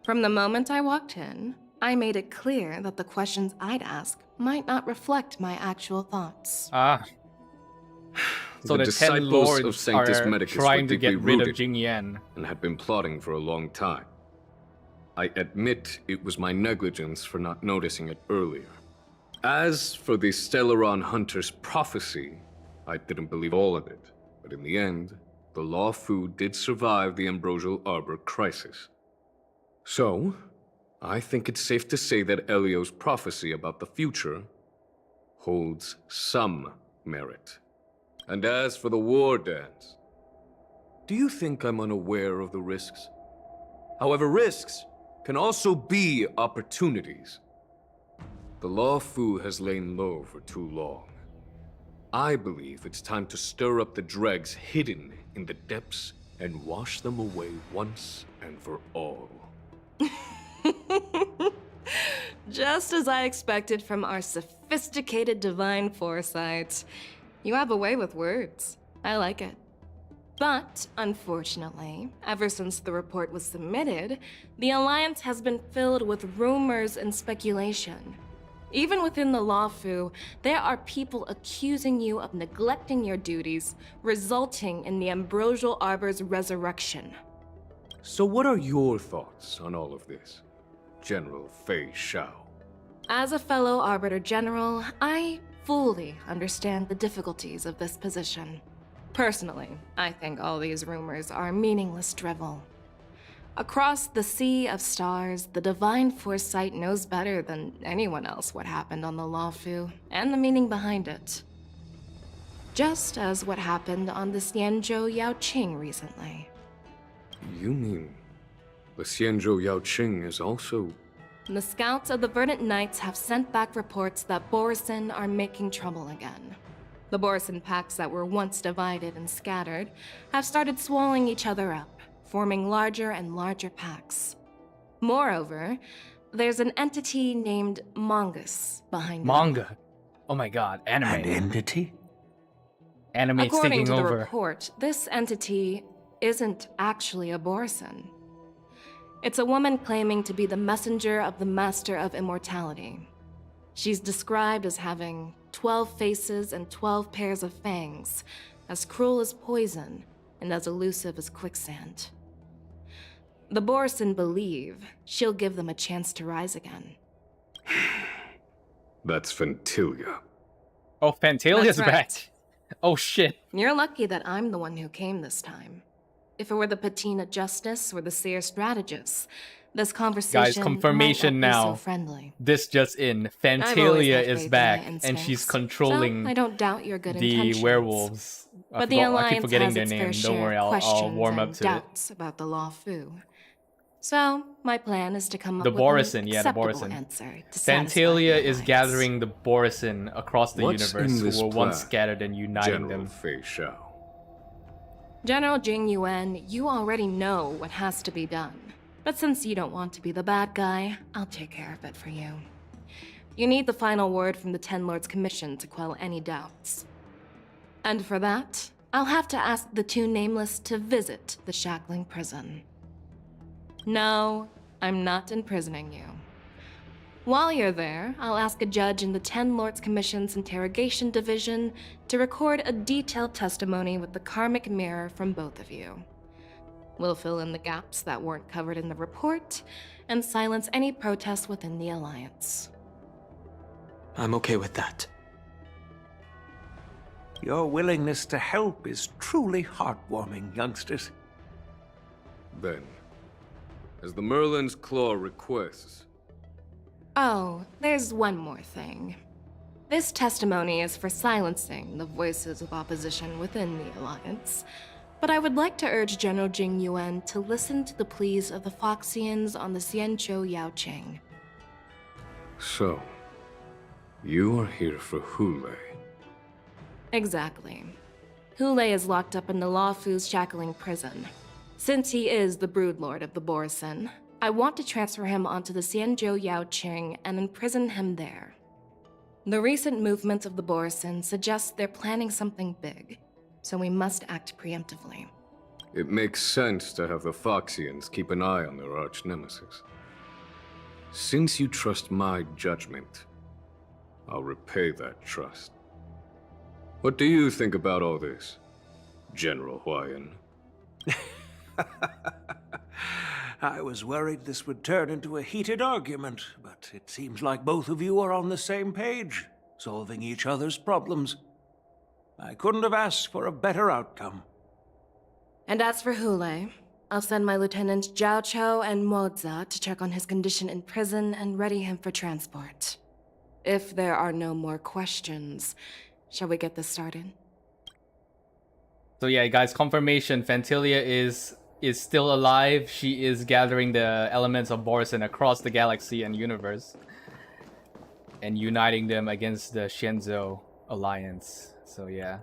From the moment I walked in, I made it clear that the questions I'd ask might not reflect my actual thoughts. So the 10 Lords of Sanctus Medicus trying to get rid of Xīngqióng and had been plotting for a long time. I admit it was my negligence for not noticing it earlier. As for the Stellaron Hunter's prophecy, I didn't believe all of it, but in the end, the Law Fu did survive the Ambrosial Arbor crisis. So, I think it's safe to say that Elio's prophecy about the future holds some merit. And as for the war dance, do you think I'm unaware of the risks? However, risks can also be opportunities. The Law Fu has lain low for too long. I believe it's time to stir up the dregs hidden in the depths and wash them away once and for all. Just as I expected from our sophisticated divine foresight. You have a way with words. I like it. But, unfortunately, ever since the report was submitted, the Alliance has been filled with rumors and speculation. Even within the Law Fu, there are people accusing you of neglecting your duties, resulting in the Ambrosial Arbor's resurrection. So what are your thoughts on all of this, General Fei Shao? As a fellow Arbiter General, I fully understand the difficulties of this position. Personally, I think all these rumors are meaningless drivel. Across the sea of stars, the divine foresight knows better than anyone else what happened on the Law Fu and the meaning behind it. Just as what happened on the Xianzhou Yaoqing recently. You mean the Xianzhou Yaoqing is also... The scouts of the Verdant Knights have sent back reports that Borisin are making trouble again. The Borisin packs that were once divided and scattered have started swallowing each other up, forming larger and larger packs. Moreover, there's an entity named Mongoose behind it. Manga. Oh my god, anime. An entity? Anime's According taking to the over. report, this entity isn't actually a Borisin. It's a woman claiming to be the messenger of the Master of Immortality. She's described as having 12 faces and 12 pairs of fangs, as cruel as poison, and as elusive as quicksand. The Borisin believe she'll give them a chance to rise again. That's Fentilia. Oh, Fantalia's That's right. back. Oh shit. You're lucky that I'm the one who came this time. If it were the Patina Justice or the Seer Strategist, this conversation Guys, confirmation might not now. be so friendly. This just in. I've always Fantalia had is faith in back, my and instincts, she's controlling so I don't doubt your good the intentions. werewolves. But the I Alliance keep forgetting has their its name. fair Don't share worry, of I'll questions warm and up to it. doubts about the Law Fu. So, my plan is to come The up with Borisin, an yeah, the acceptable Borisin. answer to satisfy Fantalia the is Alliance. gathering the Borisin across the What's in universe this who were once plan, scattered and uniting General them. Fei Shao? General Xīngqióng, you already know what has to be done. But since you don't want to be the bad guy, I'll take care of it for you. You need the final word from the Ten Lords Commission to quell any doubts. And for that, I'll have to ask the two Nameless to visit the Shackling Prison. No, I'm not imprisoning you. While you're there, I'll ask a judge in the Ten Lords Commission's Interrogation Division to record a detailed testimony with the karmic mirror from both of you. We'll fill in the gaps that weren't covered in the report and silence any protests within the Alliance. I'm okay with that. Your willingness to help is truly heartwarming, youngsters. Then, as the Merlin's Claw requests, Oh, there's one more thing. This testimony is for silencing the voices of opposition within the Alliance, but I would like to urge General Xīngqióng to listen to the pleas of the Foxians on the Xianzhou Yaoqing. so, you are here for Hule. Exactly. Hule is locked up in the Law Fu's Shackling Prison. Since he is the Broodlord of the Borisin, I want to transfer him onto the Xianzhou Yaoqing and imprison him there. The recent movements of the Borisin suggest they're planning something big, so we must act preemptively. It makes sense to have the Foxians keep an eye on their arch-nemesis. Since you trust my judgment, I'll repay that trust. What do you think about all this, General Huayan? I was worried this would turn into a heated argument, but it seems like both of you are on the same page, solving each other's problems. I couldn't have asked for a better outcome. And as for Hule, I'll send my lieutenants Zhao Chou and Moza to check on his condition in prison and ready him for transport. If there are no more questions, shall we get this started? So yeah, guys, confirmation. Fantalia is is still alive. She is gathering the elements of Bōrisen across the galaxy and universe and uniting them against the Shenzhou Alliance. So yeah.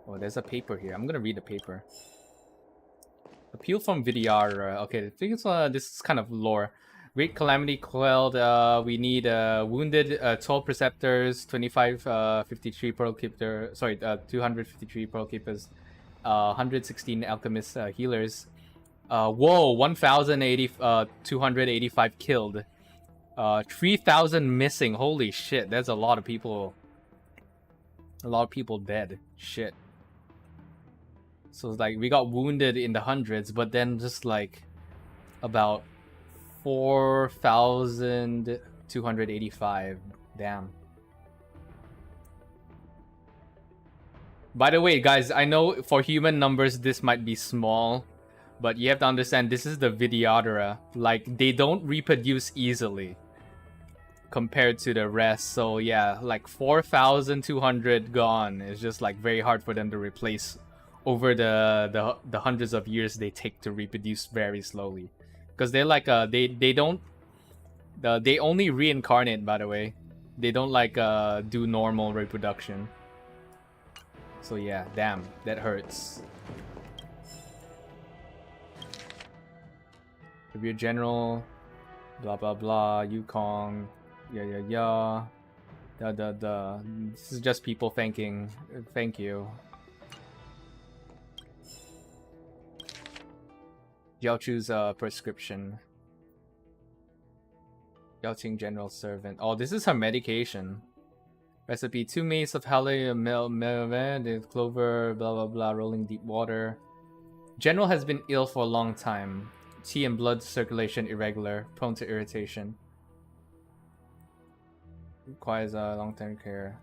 Oh, there's a paper here. I'm gonna read the paper. Appeal from Vidyadhara. Okay, I think it's, this is kind of lore. Great Calamity quelled. We need wounded 12 Preceptors, 53 Pearl Keeper. Sorry, 253 Pearl Keepers, 116 Alchemist healers. Whoa, 285 killed. 3,000 missing. Holy shit, that's a lot of people. A lot of people dead. Shit. So it's like we got wounded in the hundreds, but then just like about 4,285. Damn. By the way, guys, I know for human numbers this might be small, but you have to understand this is the Vidyadhara. Like, they don't reproduce easily compared to the rest. So yeah, like 4,200 gone is just like very hard for them to replace over the hundreds of years they take to reproduce very slowly. Because they're like they only reincarnate, by the way. They don't like do normal reproduction. So yeah, damn, that hurts. Review General, blah blah blah, Yukong, yeah. This is just people thank you. Yaochu's prescription. Yaoqing General Servant. Oh, this is her medication. Recipe: 2 mace of Halley, clover, blah blah blah, rolling deep water. General has been ill for a long time. Tea and blood circulation irregular, prone to irritation. Requires long-term care.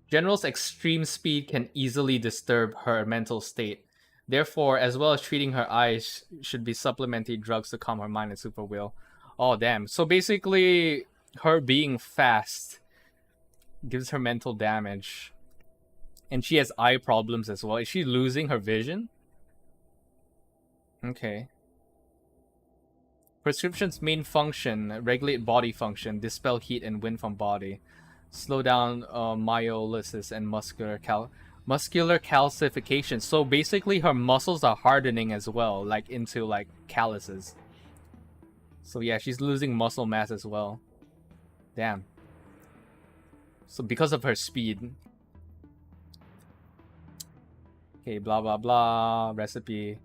General's extreme speed can easily disturb her mental state. Therefore, as well as treating her eyes, should be supplementing drugs to calm her mind and super will. Oh, damn. So basically, her being fast gives her mental damage. And she has eye problems as well. Is she losing her vision? Okay. Prescription's main function: regulate body function, dispel heat and wind from body. Slow down myolysis and muscular calcification. So basically her muscles are hardening as well, like into like calluses. So yeah, she's losing muscle mass as well. Damn. So because of her speed. Okay, blah blah blah. Recipe.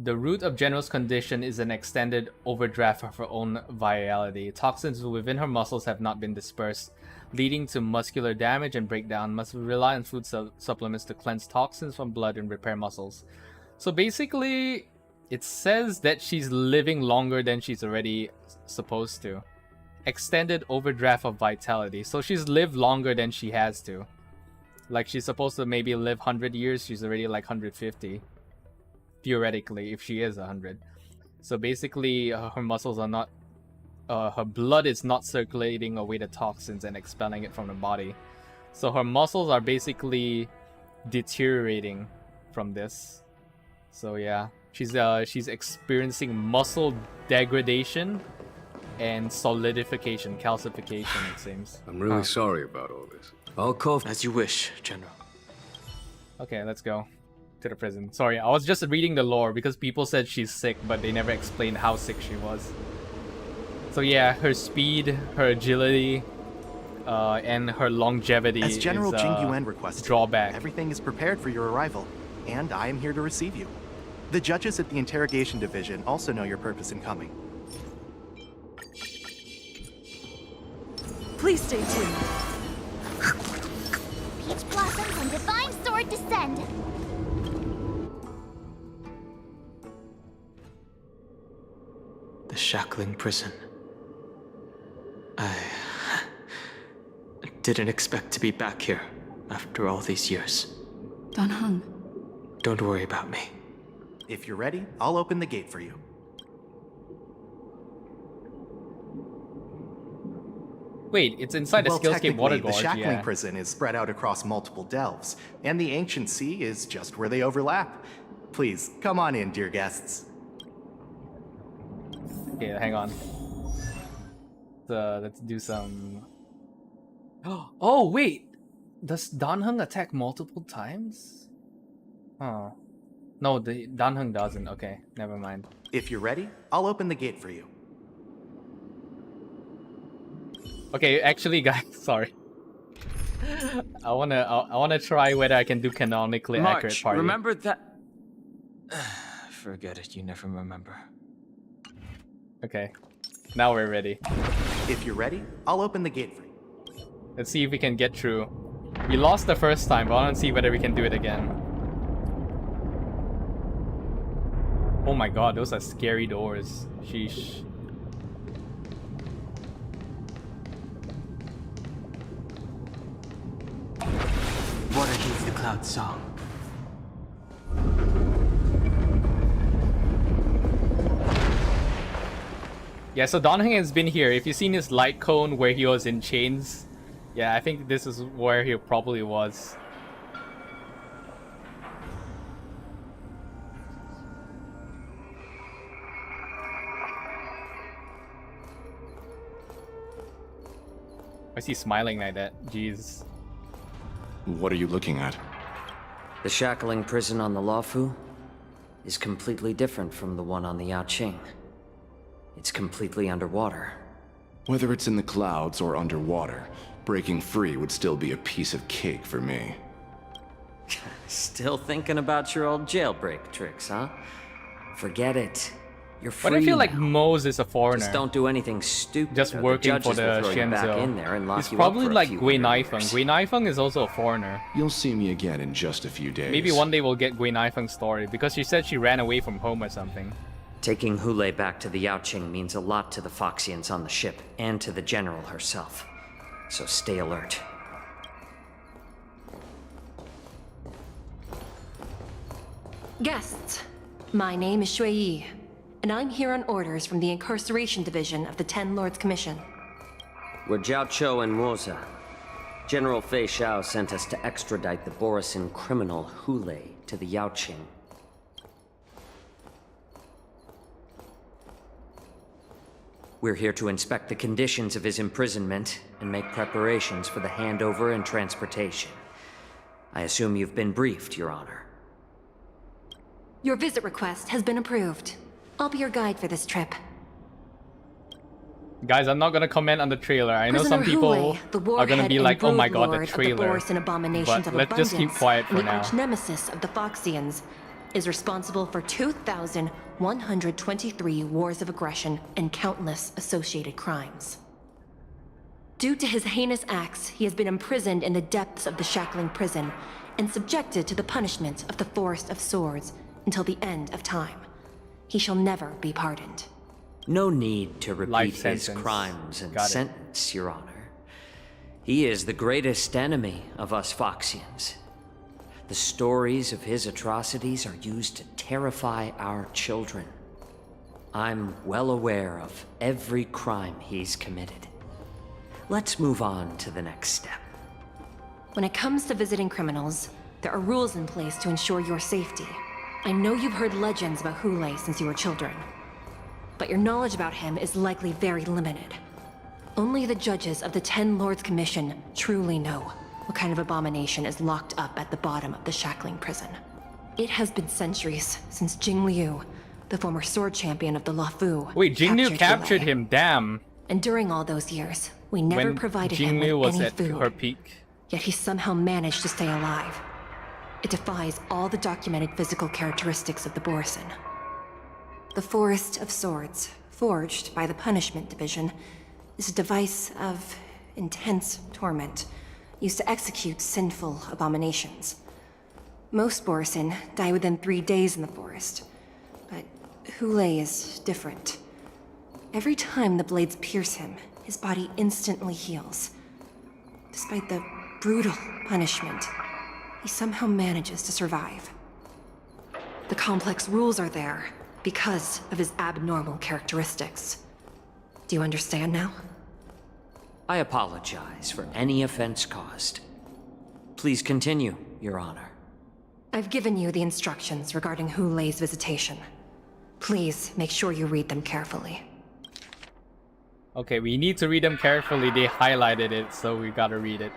The root of General's condition is an extended overdraft of her own vitality. Toxins within her muscles have not been dispersed, leading to muscular damage and breakdown. Must rely on food supplements to cleanse toxins from blood and repair muscles. So basically, it says that she's living longer than she's already supposed to. Extended overdraft of vitality. So she's lived longer than she has to. Like, she's supposed to maybe live 100 years. She's already like 150. Theoretically, if she is 100. So basically, her muscles are not... her blood is not circulating away the toxins and expelling it from the body. So her muscles are basically deteriorating from this. So yeah, she's experiencing muscle degradation and solidification, calcification, it seems. I'm really sorry about all this. I'll call... As you wish, General. Okay, let's go to the prison. Sorry, I was just reading the lore because people said she's sick, but they never explained how sick she was. So yeah, her speed, her agility, and her longevity As General is Xīngqióng requested, drawback. Everything is prepared for your arrival, and I am here to receive you. The judges at the interrogation division also know your purpose in coming. Please stay tuned. Peach blossoms and divine sword descend. The shackling prison. I didn't expect to be back here after all these years. Dan Heng. Don't worry about me. If you're ready, I'll open the gate for you. Wait, it's inside the Well, Skillscape Water technically, the Gorge, Shackling yeah. Prison is spread out across multiple delves, and the Ancient Sea is just where they overlap. Please, come on in, dear guests. Okay, hang on. Let's do some... Oh, wait! Does Danheng attack multiple times? Oh. No, the Danheng doesn't. Okay, never mind. If you're ready, I'll open the gate for you. Okay, actually, guys, sorry. I wanna try whether I can do canonically accurate March, party. remember that... Forget it, you never remember. Okay, now we're ready. If you're ready, I'll open the gate for you. Let's see if we can get through. We lost the first time, but I want to see whether we can do it again. Oh my god, those are scary doors. Sheesh. Water heeds the cloud's song. Yeah, so Danheng has been here. If you've seen his light cone where he was in chains, yeah, I think this is where he probably was. Why is he smiling like that? Jeez. What are you looking at? The shackling prison on the Luofu is completely different from the one on the Yaoqing. It's completely underwater. Whether it's in the clouds or underwater, breaking free would still be a piece of cake for me. Still thinking about your old jailbreak tricks, huh? Forget it. You're free. But I feel like now. Mose is a foreigner. Just don't do anything stupid. Just or working the for judges will the throw you back in there and Shenzo. lock It's you probably up for like a few Gui hundred Naifeng. years. Gui Naifeng is also a foreigner. You'll see me again in just a few days. Maybe one day we'll get Gui Naifeng's story, because she said she ran away from home or something. Taking Hule back to the Yaoqing means a lot to the Foxians on the ship, and to the General herself. So stay alert. Guests, my name is Shui Yi, and I'm here on orders from the Incarceration Division of the Ten Lords Commission. We're Jiao Chou and Moza. General Fei Xiao sent us to extradite the Borisin criminal Hule to the Yaoqing. We're here to inspect the conditions of his imprisonment and make preparations for the handover and transportation. I assume you've been briefed, Your Honor. Your visit request has been approved. I'll be your guide for this trip. Guys, I'm not gonna comment on the trailer. I know some Prisoner people Hule, the are gonna warhead be like, and oh my god, the brood lord trailer. of the Boris abominations But of let's just keep abundance, quiet for and the now. arch nemesis of the Foxians, is responsible for 2,123 wars of aggression and countless associated crimes. Due to his heinous acts, he has been imprisoned in the depths of the Shackling Prison and subjected to the punishment of the Forest of Swords until the end of time. He shall never be pardoned. No need to repeat his sentence. crimes and Got it. sentence, Your Honor. He is the greatest enemy of us Foxians. The stories of his atrocities are used to terrify our children. I'm well aware of every crime he's committed. Let's move on to the next step. When it comes to visiting criminals, there are rules in place to ensure your safety. I know you've heard legends about Hule since you were children, but your knowledge about him is likely very limited. Only the judges of the Ten Lords Commission truly know what kind of abomination is locked up at the bottom of the Shackling Prison. It has been centuries since Xīngqióng, the former sword champion of the Luofu, Wait, Xīngqióng captured Hule. him, damn. And during all those years, we never When provided him Xīngqióng with was any at food. her peak. Yet he somehow managed to stay alive. It defies all the documented physical characteristics of the Borisin. The Forest of Swords, forged by the Punishment Division, is a device of intense torment, used to execute sinful abominations. Most Borisin die within 3 days in the forest, but Hule is different. Every time the blades pierce him, his body instantly heals. Despite the brutal punishment, he somehow manages to survive. The complex rules are there because of his abnormal characteristics. Do you understand now? I apologize for any offense caused. Please continue, Your Honor. I've given you the instructions regarding Hu Lei's visitation. Please make sure you read them carefully. Okay, we need to read them carefully. They highlighted it, so we gotta read it.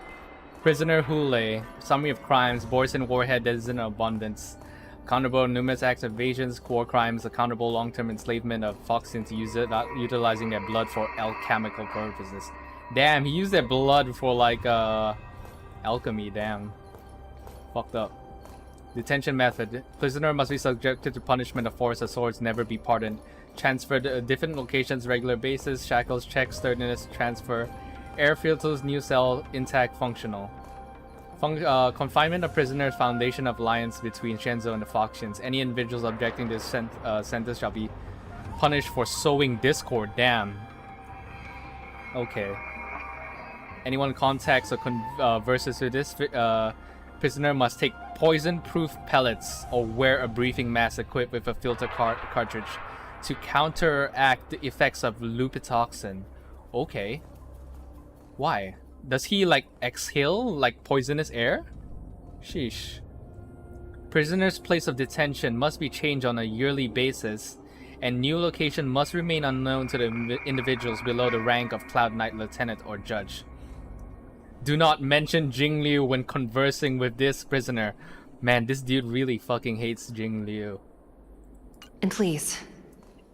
Prisoner Hu Lei. Summary of crimes. Borson warhead that is in abundance. Accountable numerous acts of evasions, war crimes. Accountable long-term enslavement of Foxians utilizing their blood for alchemical purposes. Damn, he used their blood for like alchemy. Damn. Fucked up. Detention method. Prisoner must be subjected to punishment of force of swords, never be pardoned. Transferred to different locations, regular basis. Shackles, check, sturdiness, transfer. Air filters, new cell, intact, functional. Confinement of prisoners, foundation of alliance between Shenzhou and the Foxians. Any individuals objecting to this sentence shall be punished for sowing discord. Damn. Okay. Anyone contacts or converses with this prisoner must take poison-proof pellets or wear a breathing mask equipped with a filter cartridge to counteract the effects of lupitoxin. Okay. Why? Does he like exhale like poisonous air? Sheesh. Prisoner's place of detention must be changed on a yearly basis, and new location must remain unknown to the individuals below the rank of Cloud Knight Lieutenant or Judge. Do not mention Jing Liu when conversing with this prisoner. Man, this dude really fucking hates Jing Liu. And please,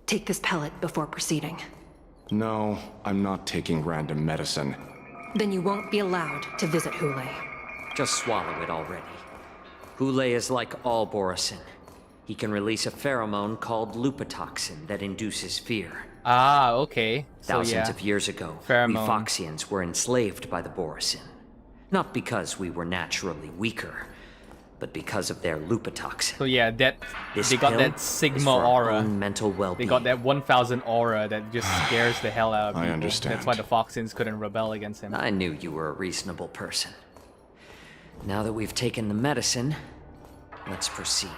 take this pellet before proceeding. No, I'm not taking random medicine. Then you won't be allowed to visit Hu Lei. Just swallow it already. Hu Lei is like all Borisin. He can release a pheromone called lupitoxin that induces fear. Ah, okay. Thousands of years ago, we Foxians were enslaved by the Borisin. Not because we were naturally weaker, but because of their lupitoxin. So yeah, they got that Sigma aura. Mental well-being. They got that 1000 aura that just scares the hell out of people. I understand. That's why the Foxians couldn't rebel against him. I knew you were a reasonable person. Now that we've taken the medicine, let's proceed.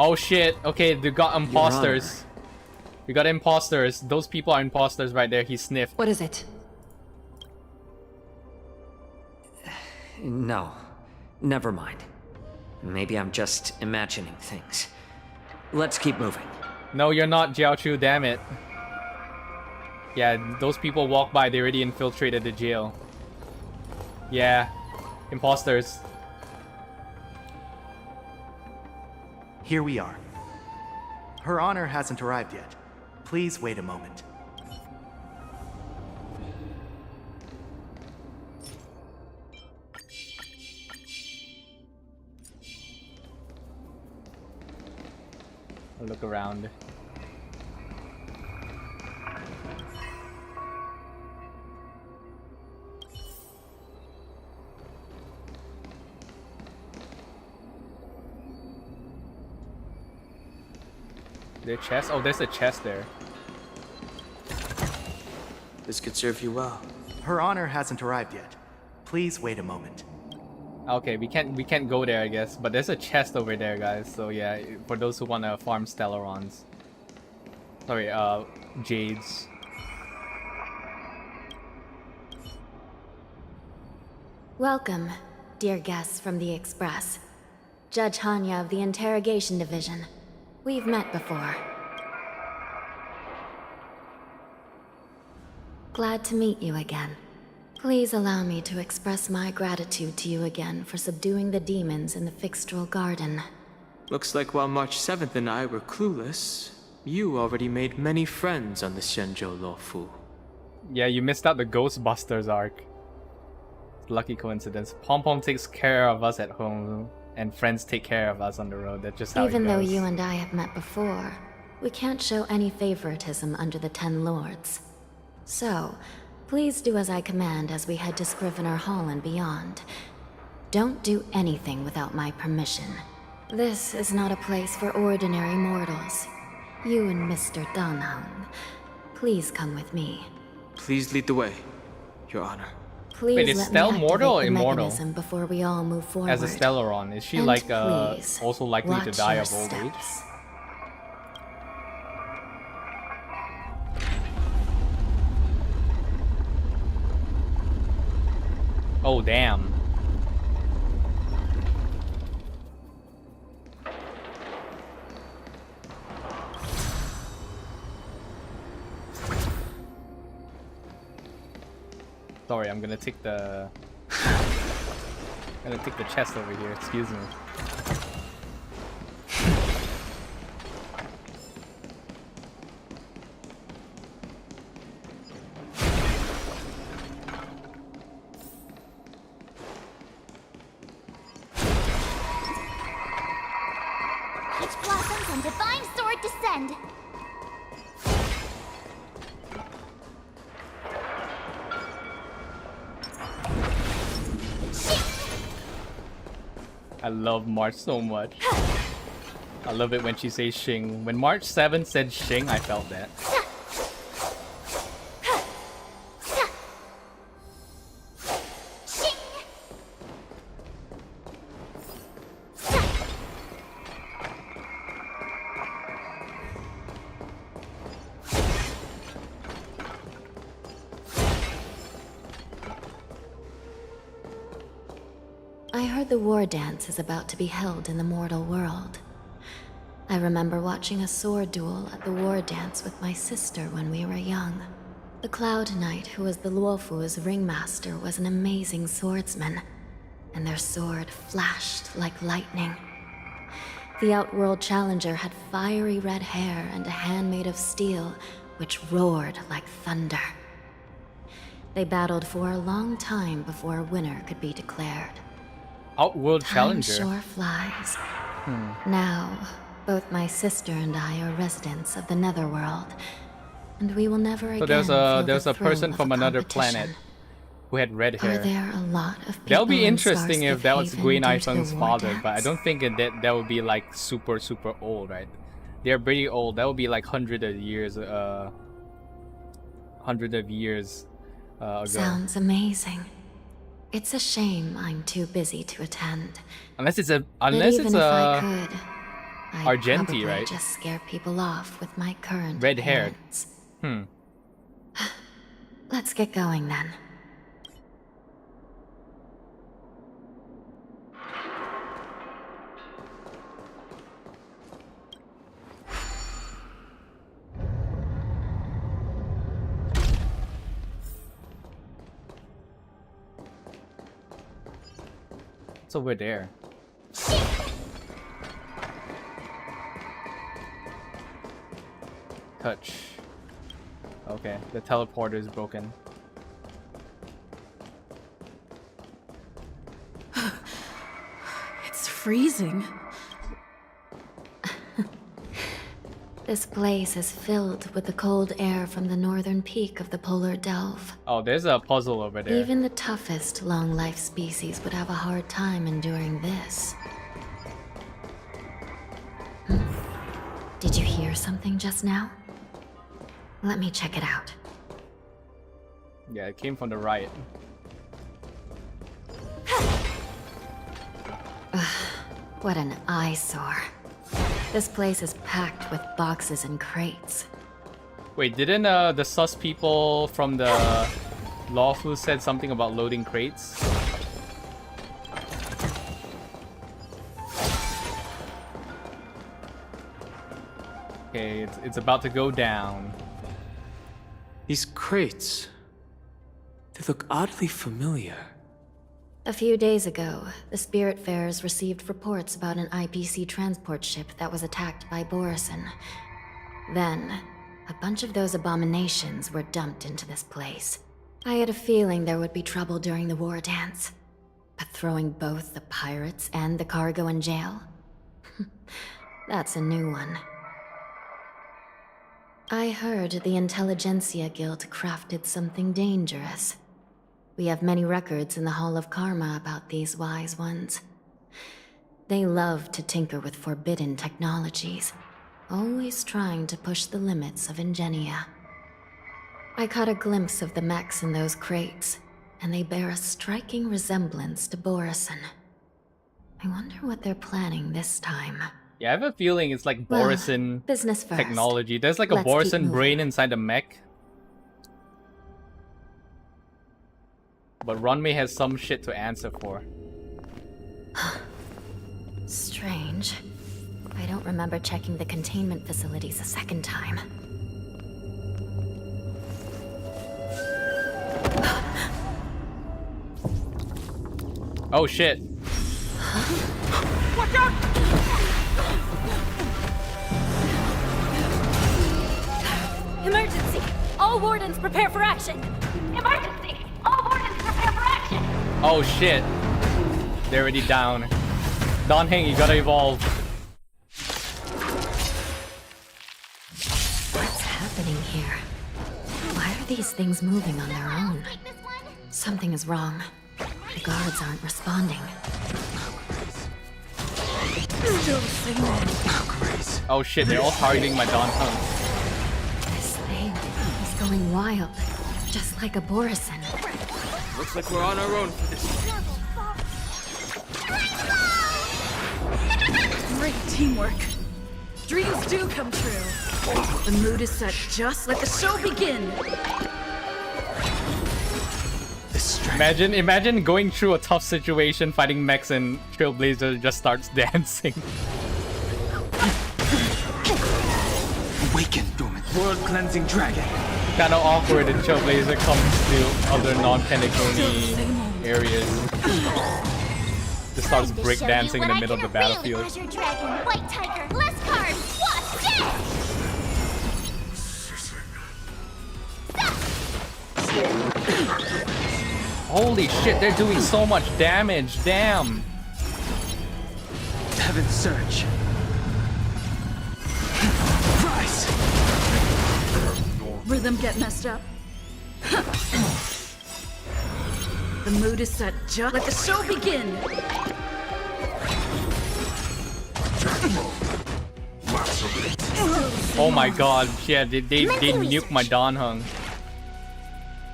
Oh shit, okay, they got imposters. We got imposters. Those people are imposters right there. He sniffed. What is it? No, never mind. Maybe I'm just imagining things. Let's keep moving. No, you're not, Jiaochu, damn it. Yeah, those people walked by, they already infiltrated the jail. Yeah, imposters. Here we are. Her Honor hasn't arrived yet. Please wait a moment. I'll look around. Their chest? Oh, there's a chest there. This could serve you well. Her Honor hasn't arrived yet. Please wait a moment. Okay, we can't go there, I guess. But there's a chest over there, guys. So yeah, for those who want to farm Stellarons. Sorry, Jades. Welcome, dear guests from the Express. Judge Hanya of the Interrogation Division. We've met before. Glad to meet you again. Please allow me to express my gratitude to you again for subduing the demons in the Fixtral Garden. Looks like while March 7th and I were clueless, you already made many friends on the Shenzhou Luofu. Yeah, you missed out the Ghostbusters arc. Lucky coincidence. Pom Pom takes care of us at home, and friends take care of us on the road. That's just how Even it goes. though you and I have met before, we can't show any favoritism under the Ten Lords. So, please do as I command as we head to Scrivener Hall and beyond. Don't do anything without my permission. This is not a place for ordinary mortals. You and Mr. Danheng, please come with me. Please lead the way, Your Honor. Please Wait, is let Stell me mortal or activate the immortal? mechanism before we all move forward. As a Stellaron, is she And like please, also likely to watch die your of old age? steps. Oh damn. Sorry, I'm gonna take the chest over here, excuse me. Peach blossoms and divine sword descend. I love March so much. I love it when she says Xing. When March 7 said Xing, I felt that. I heard the war dance is about to be held in the mortal world. I remember watching a sword duel at the war dance with my sister when we were young. The Cloud Knight, who was the Luofu's ringmaster, was an amazing swordsman, and their sword flashed like lightning. The Outworld Challenger had fiery red hair and a hand made of steel, which roared like thunder. They battled for a long time before a winner could be declared. Outworld Challenger. Time sure flies. Now, both my sister and I are residents of the Netherworld, and we will never again So there's a person from another planet who had red hair. Are there a lot of people That would be in interesting if that was Scarscape Gwen Haven due to the Iphong's war father, dance? but I don't think that would be like super old, right? They're pretty old. That would be like hundreds of years ago. Sounds amazing. It's a shame I'm too busy to attend. Unless it's But even if I could, I'd Argenti, probably right? just scare people off with my current Red haired. appearance. Let's get going then. It's over there. Touch. Okay, the teleporter is broken. It's freezing. This place is filled with the cold air from the northern peak of the polar delve. Oh, there's a puzzle over there. Even the toughest long-life species would have a hard time enduring this. Did you hear something just now? Let me check it out. Yeah, it came from the right. What an eyesore. This place is packed with boxes and crates. Wait, didn't the sus people from the Lawful said something about loading crates? Okay, it's about to go down. These crates, they look oddly familiar. A few days ago, the Spiritfarers received reports about an IPC transport ship that was attacked by Borison. Then, a bunch of those abominations were dumped into this place. I had a feeling there would be trouble during the war dance. But throwing both the pirates and the cargo in jail? That's a new one. I heard the Intelligentsia Guild crafted something dangerous. We have many records in the Hall of Karma about these wise ones. They love to tinker with forbidden technologies, always trying to push the limits of ingenia. I caught a glimpse of the mechs in those crates, and they bear a striking resemblance to Borison. I wonder what they're planning this time. Yeah, I have a feeling it's like Borison business first. technology. There's like a Let's keep Borison moving. brain inside the mech. But Runmei has some shit to answer for. Strange. I don't remember checking the containment facilities a second time. Oh shit. Watch out! Emergency! All wardens prepare for action! Emergency! All wardens prepare for action! Oh shit. They're already down. Don Heng, you gotta evolve. What's happening here? Why are these things moving on their own? Something is wrong. The guards aren't responding. Oh shit, they're all targeting my Don Heng. This thing is going wild. Just like a Borison. Looks like we're on our own for this. Great teamwork. Dreams do come true. The mood is set. Just let the show begin. Imagine going through a tough situation fighting mechs and Trailblazer just starts dancing. Awaken, dormant. World cleansing dragon. Kinda awkward if Trailblazer comes to other non-Penacony areas. Just starts breakdancing in the middle of the battlefield. Azure Dragon, White Tiger, less cards, what's Holy shit, they're doing so much damage, damn! Heaven's Surge. Rise! Rhythm get messed up. The mood is set. Just let the show begin. Oh my god, yeah, they nuked my Don Heng.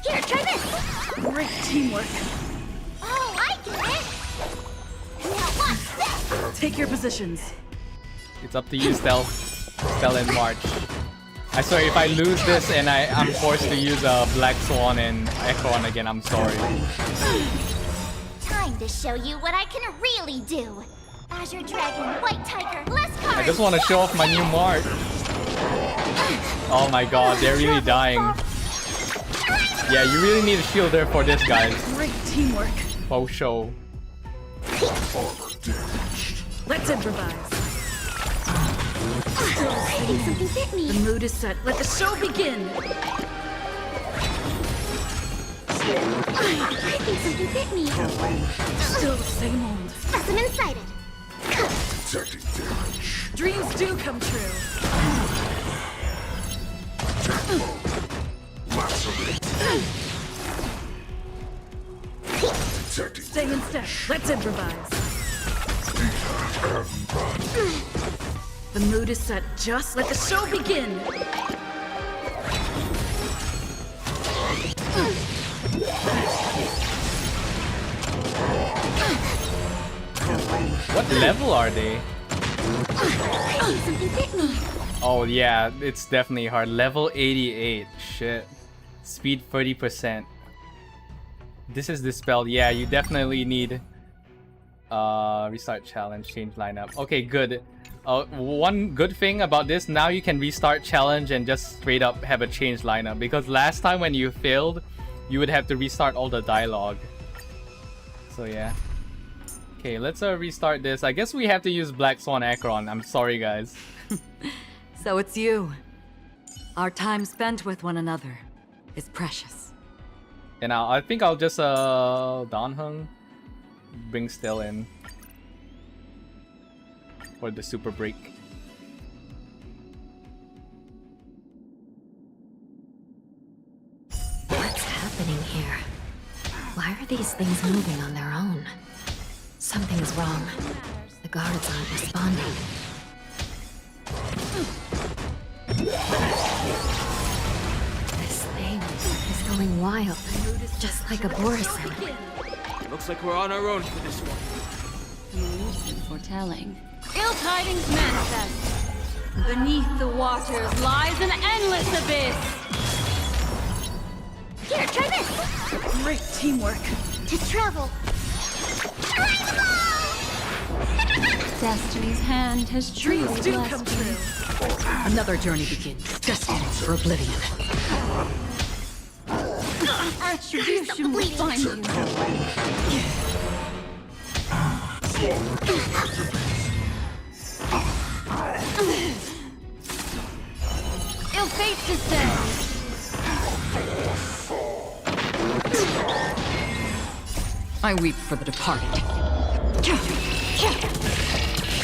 Here, try this! Great teamwork. Oh, I get it! Now watch this! Take your positions. It's up to you, Stell and March. I swear, if I lose this and I'm forced to use Black Swan and Ekron again, I'm sorry. Time to show you what I can really do. Azure Dragon, White Tiger, less cards. I just want to show off my new March. Oh my god, they're really dying. Yeah, you really need a shield there for this, guys. Great teamwork. Oh, show. Let's improvise. Something bit me. The mood is set. Let the show begin. I think something bit me. Still the same old. Specimen sighted. Detecting damage. Dreams do come true. Stay in step. Let's improvise. The mood is set. Just let the show begin. What level are they? Something bit me. Oh yeah, it's definitely hard. Level 88. Shit. Speed 30%. This is dispelled. Yeah, you definitely need restart challenge, change lineup. Okay, good. One good thing about this, now you can restart challenge and just straight up have a change lineup, because last time when you failed, you would have to restart all the dialogue. So yeah. Okay, let's restart this. I guess we have to use Black Swan Akron. I'm sorry, guys. So it's you. Our time spent with one another is precious. And I think I'll just Don Heng, bring Still in for the super break. What's happening here? Why are these things moving on their own? Something is wrong. The guards aren't responding. This thing is going wild, just like a Borisin. Looks like we're on our own for this one. Foretelling. Ill tidings manifest. Beneath the waters lies an endless abyss. Here, try this! Great teamwork. To travel. Destiny's hand has truly Dreams do blessed come me. true. Another journey begins. Destined for oblivion. Attribution will find you. Ill fate descends. I weep for the departed.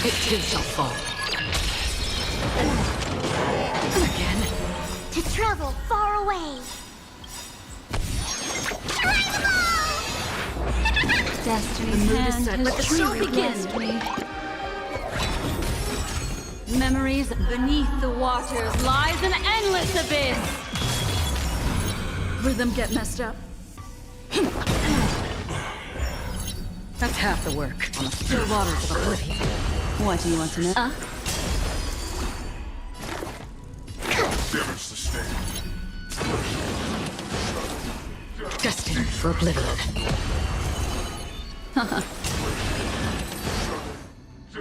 It too shall fall. Again. To travel far away. Destiny's hand has truly blessed me. Memories beneath the waters lies an endless abyss. Rhythm get messed up. That's half the work on the still waters of oblivion. What do you want to know? Damage sustained. Destined for oblivion.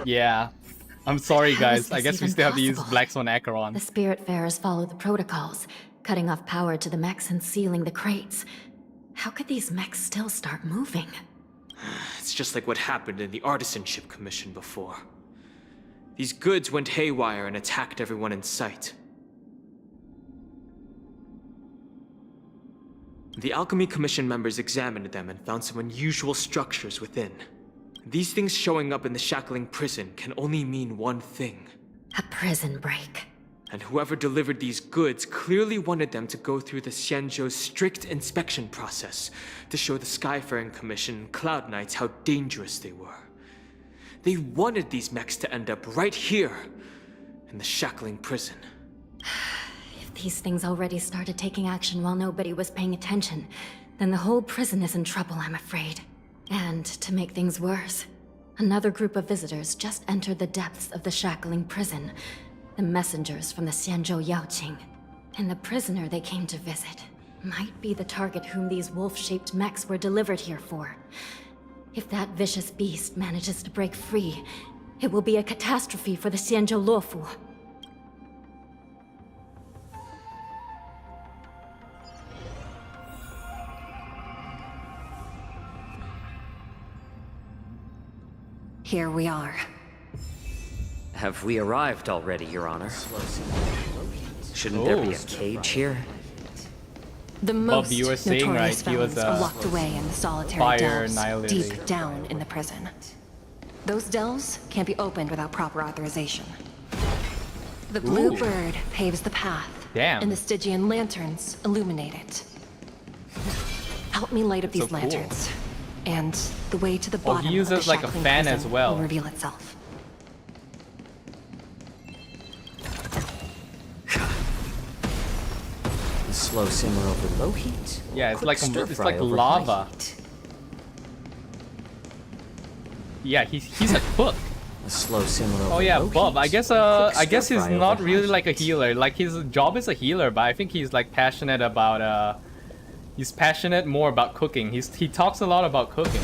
Yeah. I'm sorry, How is guys. I this guess we even still have to use possible? Black Swan Acheron. The Spiritfarers follow the protocols, cutting off power to the mechs and sealing the crates. How could these mechs still start moving? It's just like what happened in the Artisanship Commission before. These goods went haywire and attacked everyone in sight. The Alchemy Commission members examined them and found some unusual structures within. These things showing up in the shackling prison can only mean one thing. A prison break. And whoever delivered these goods clearly wanted them to go through the Xianzhou's strict inspection process to show the Skyfaring Commission and Cloud Knights how dangerous they were. They wanted these mechs to end up right here, in the shackling prison. If these things already started taking action while nobody was paying attention, then the whole prison is in trouble, I'm afraid. And to make things worse, another group of visitors just entered the depths of the shackling prison. The messengers from the Xianzhou Yaoqing. And the prisoner they came to visit might be the target whom these wolf-shaped mechs were delivered here for. If that vicious beast manages to break free, it will be a catastrophe for the Xianzhou Luofu. Here we are. Have we arrived already, Your Honor? Shouldn't there be a cage here? The most you were saying, notorious right, he was, felons are locked away in the solitary fire dells annihilator. deep down in the prison. Those dells can't be opened without proper authorization. The blue Ooh. bird paves the path, Damn. and the Stygian lanterns illuminate it. Help me light up That's these so cool. lanterns, and the way to the Oh, bottom he of the uses like a shackling fan prison as well. will reveal itself. A slow simmer over low heat? Yeah, it's Quick like stir it's fry like over lava. high heat? Yeah, he's a cook. A slow simmer over Oh yeah, low Bob. heat? I guess Quick I guess stir he's fry not over really high like a heat? healer. Like his job is a healer, but I think he's like passionate about he's passionate more about cooking. He talks a lot about cooking.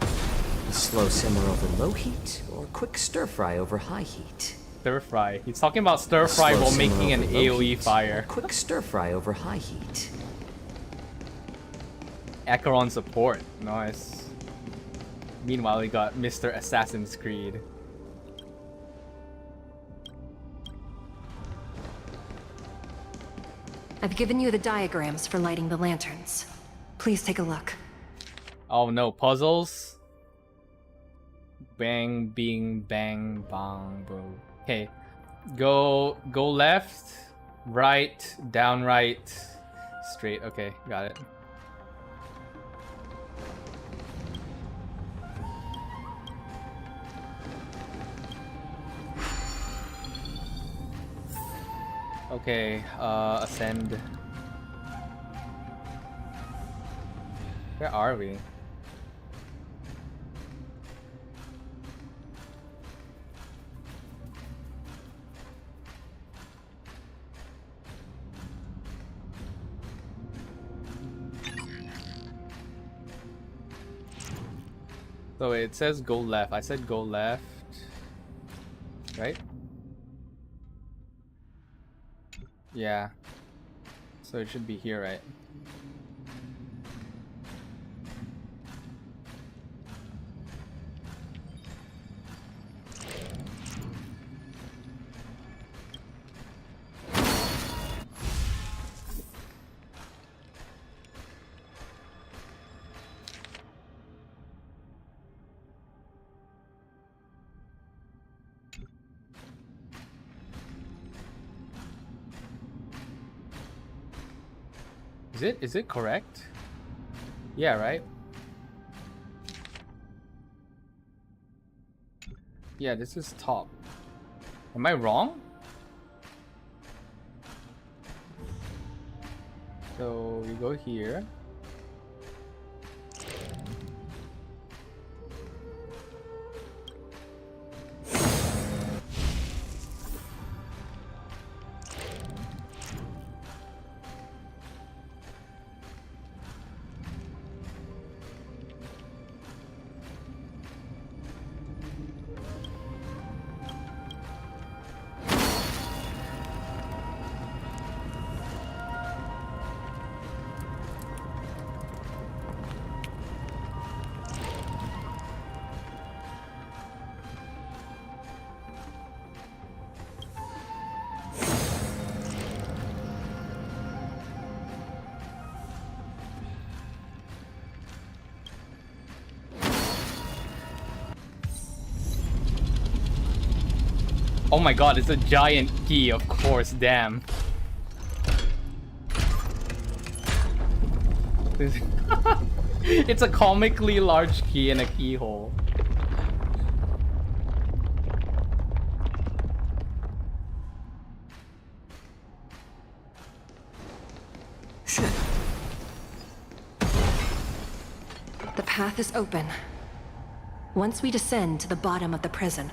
A slow simmer over low heat? Or quick stir fry over high heat? Stir fry. He's talking about stir A fry slow while simmer making an over low AoE heat, fire. or quick stir fry over high heat? Acheron support. Nice. Meanwhile, we got Mr. Assassin's Creed. I've given you the diagrams for lighting the lanterns. Please take a look. Oh no, puzzles. Bang, bing, bang, bang, boom. Okay, go left, right, down, right, straight. Okay, got it. Okay, ascend. Where are we? So it says go left. I said go left. Right? Yeah. So it should be here, right? Is it correct? Yeah, right? Yeah, this is top. Am I wrong? So we go here. Oh my god, it's a giant key, of course, damn. It's a comically large key in a keyhole. The path is open. Once we descend to the bottom of the prison.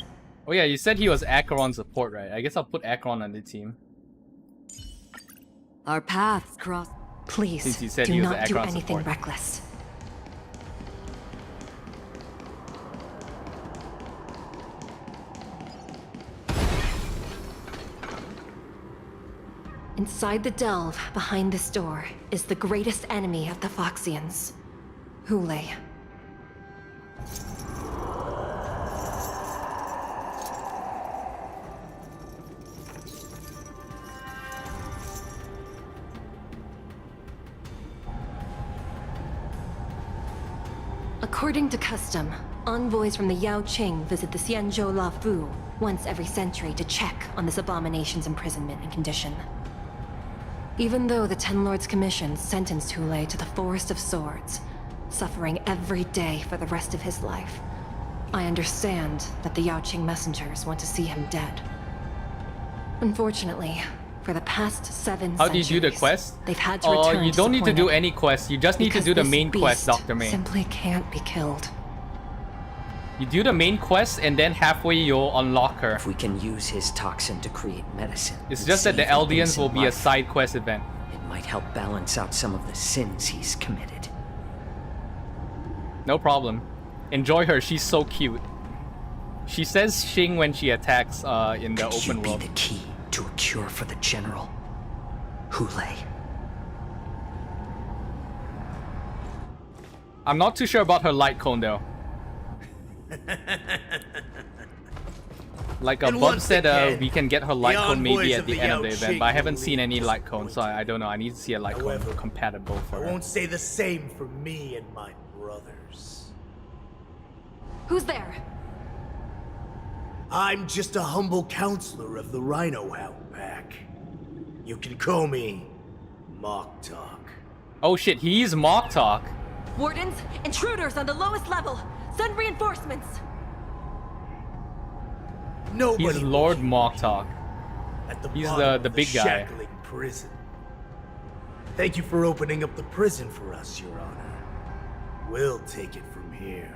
Oh yeah, you said he was Acheron support, right? I guess I'll put Acheron on the team. Our paths cross. Please, Since you said do he was not do Acheron anything support. reckless. Inside the delve, behind this door, is the greatest enemy of the Foxians, Yunli. According to custom, envoys from the Yao Qing visit the Xianzhou Lafu once every century to check on this abomination's imprisonment and condition. Even though the Ten Lords Commission sentenced Yunli to the Forest of Swords, suffering every day for the rest of his life, I understand that the Yao Qing messengers want to see him dead. Unfortunately, for the past 7 How do you centuries, do the quest? they've had to return You don't need to do disappointed. any quest. You just need to Because do the this main quest, beast Dr. May. simply can't be killed. You do the main quest and then halfway you'll unlock her. If we can use his toxin to create medicine. It's and just that the save an Eldians innocent will be a life, side quest event. It might help balance out some of the sins he's committed. No problem. Enjoy her, she's so cute. She says Xing when she attacks in the Could you open be world. the key to a cure for the general? Yunli. I'm not too sure about her light cone though. Like And Bub once said, again, we can get her light the cone maybe envoys at of the the end of Yao the event, Qing but I haven't will seen leave any this light cone, so I don't know. I need to see a light cone However, compatible I for her. won't say the same for me and my brothers. Who's there? I'm just a humble counselor of the Rhino Hound Pack. You can call me Mock Talk. Oh shit, he's Mock Talk. Wardens, intruders on the lowest level. Send reinforcements. Nobody He's Lord Mock Talk. at the He's bottom the of big guy. shackling prison. Thank you for opening up the prison for us, Your Honor. We'll take it from here.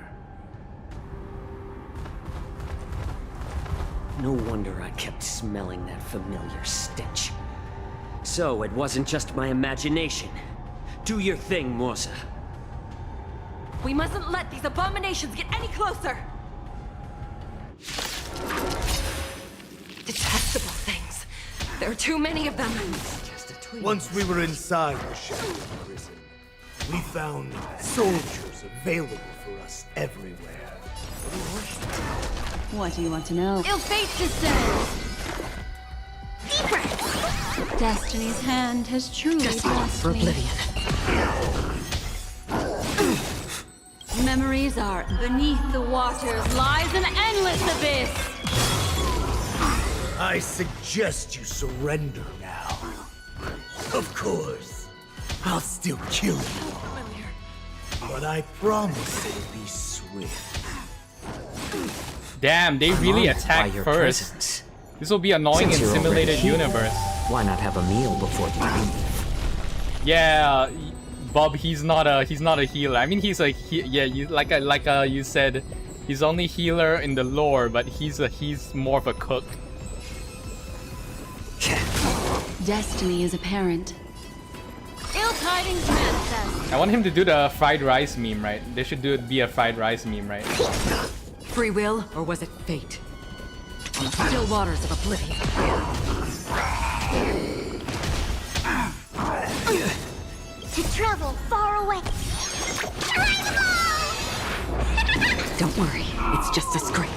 No wonder I kept smelling that familiar stench. So it wasn't just my imagination. Do your thing, Morsa. We mustn't let these abominations get any closer! Detestable things. There are too many of them. Once we were inside the shadow prison, we found soldiers available for us everywhere. What do you want to know? Ill fate descends! Destiny's hand has truly blessed for me. oblivion. Memories are Beneath the waters lies an endless abyss! I suggest you surrender now. Of course, I'll still kill you. But I promise it'll be swift. Damn, they really attack first. Presence. This will be annoying in simulated universe. Why not have a meal before you leave? Yeah, Bob, he's not a healer. I mean, he's a you said, he's only healer in the lore, but he's more of a cook. destiny is apparent. Ill tidings manifest. I want him to do the fried rice meme, right? They should be a fried rice meme, right? Free will, or was it fate? On the still waters of oblivion. To travel far away. Don't worry, it's just a scrape.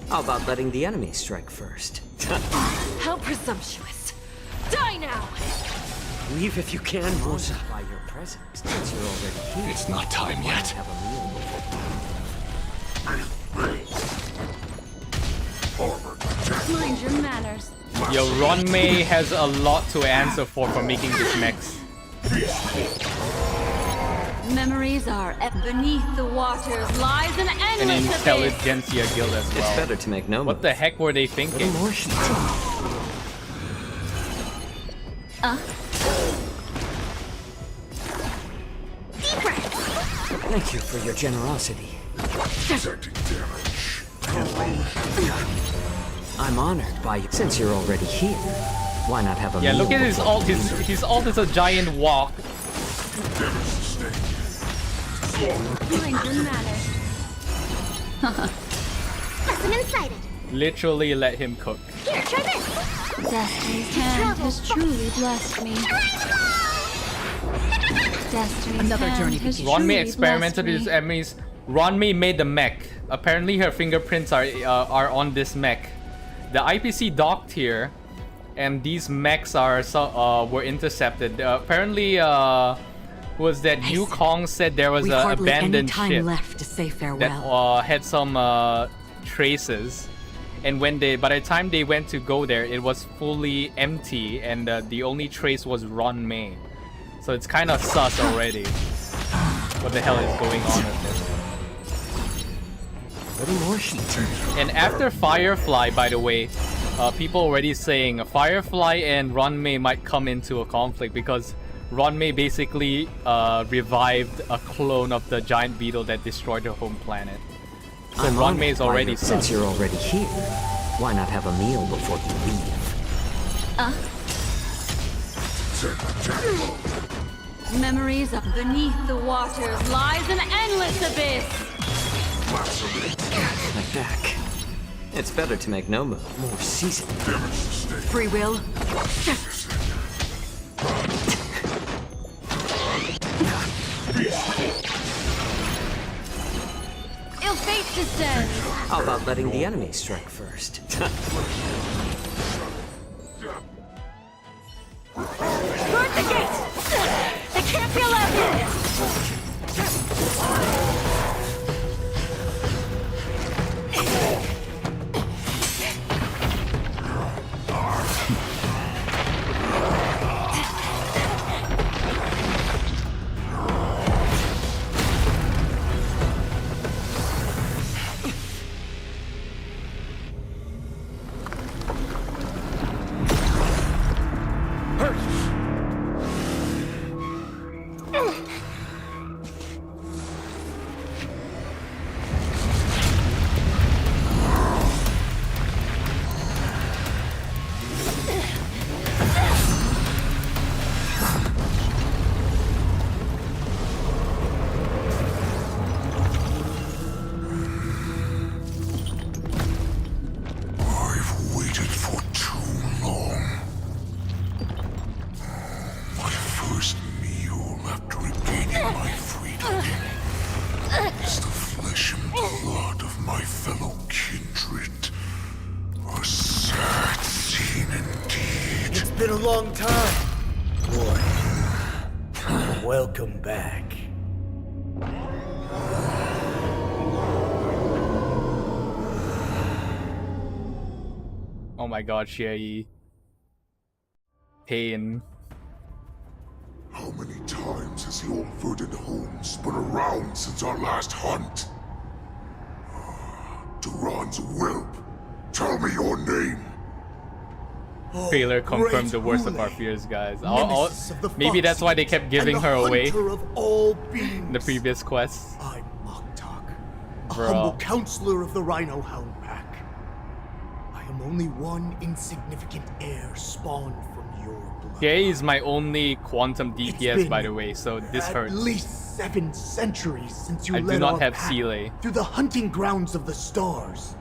How about letting the enemy strike first? How presumptuous. Die now! Leave if you can, Rosa. By your presence, since you're already here. It's not time yet. Have a meal Mind your manners. Yo, Ronmei has a lot to answer for making this mechs. Memories are beneath the waters lies an An endless intelligentsia guild as well. It's better to make no What the heck were they thinking? Thank you for your generosity. I'm honored by you. Since you're already here, why not have a Yeah, meal look at his before ult. you His ult is a giant walk. Mind your manners. Lesson incited. Literally let him cook. Here, try this. Destiny's hand has truly blessed me. Destiny's Another hand journey has begins. Ronmei truly experimented with blessed his me. enemies. Ronmei made the mech. Apparently her fingerprints are on this mech. The IPC docked here, and these mechs were intercepted. Apparently, was that Yukong said there was We've an hardly any abandoned time ship left to say that farewell. had some traces. And by the time they went to go there, it was fully empty, and the only trace was Ronmei. So it's kind of sus already. What the hell is going on with this? And after Firefly, by the way, people already saying Firefly and Ronmei might come into a conflict because Ronmei basically revived a clone of the giant beetle that destroyed her home planet. So Ronmei is already sus. Since you're already here, why not have a meal before you leave? Memories of beneath the waters lies an endless abyss. My back. It's better to make no move. More seasoned. Free will. Ill fate descends. How about letting the enemy strike first? Guard the gate! They can't be allowed in! my freedom is the flesh and blood of my fellow kindred. A sad scene indeed. It's been a long time, boy. Welcome back. Oh my god, Xie. Pain. How many times has the old verdant home spun around since our last hunt? Duran's whelp, tell me your name. Trailer confirmed the worst of our fears, guys. Maybe that's why they kept giving her away in the previous quests. I'm Moktok, a Bro. humble counselor of the Rhino Hound Pack. I am only one insignificant heir spawned from your blood. Xie is my only quantum DPS, by the way, so this hurts. At least 7 centuries since you I led do not our have pack Seele. through the hunting grounds of the stars.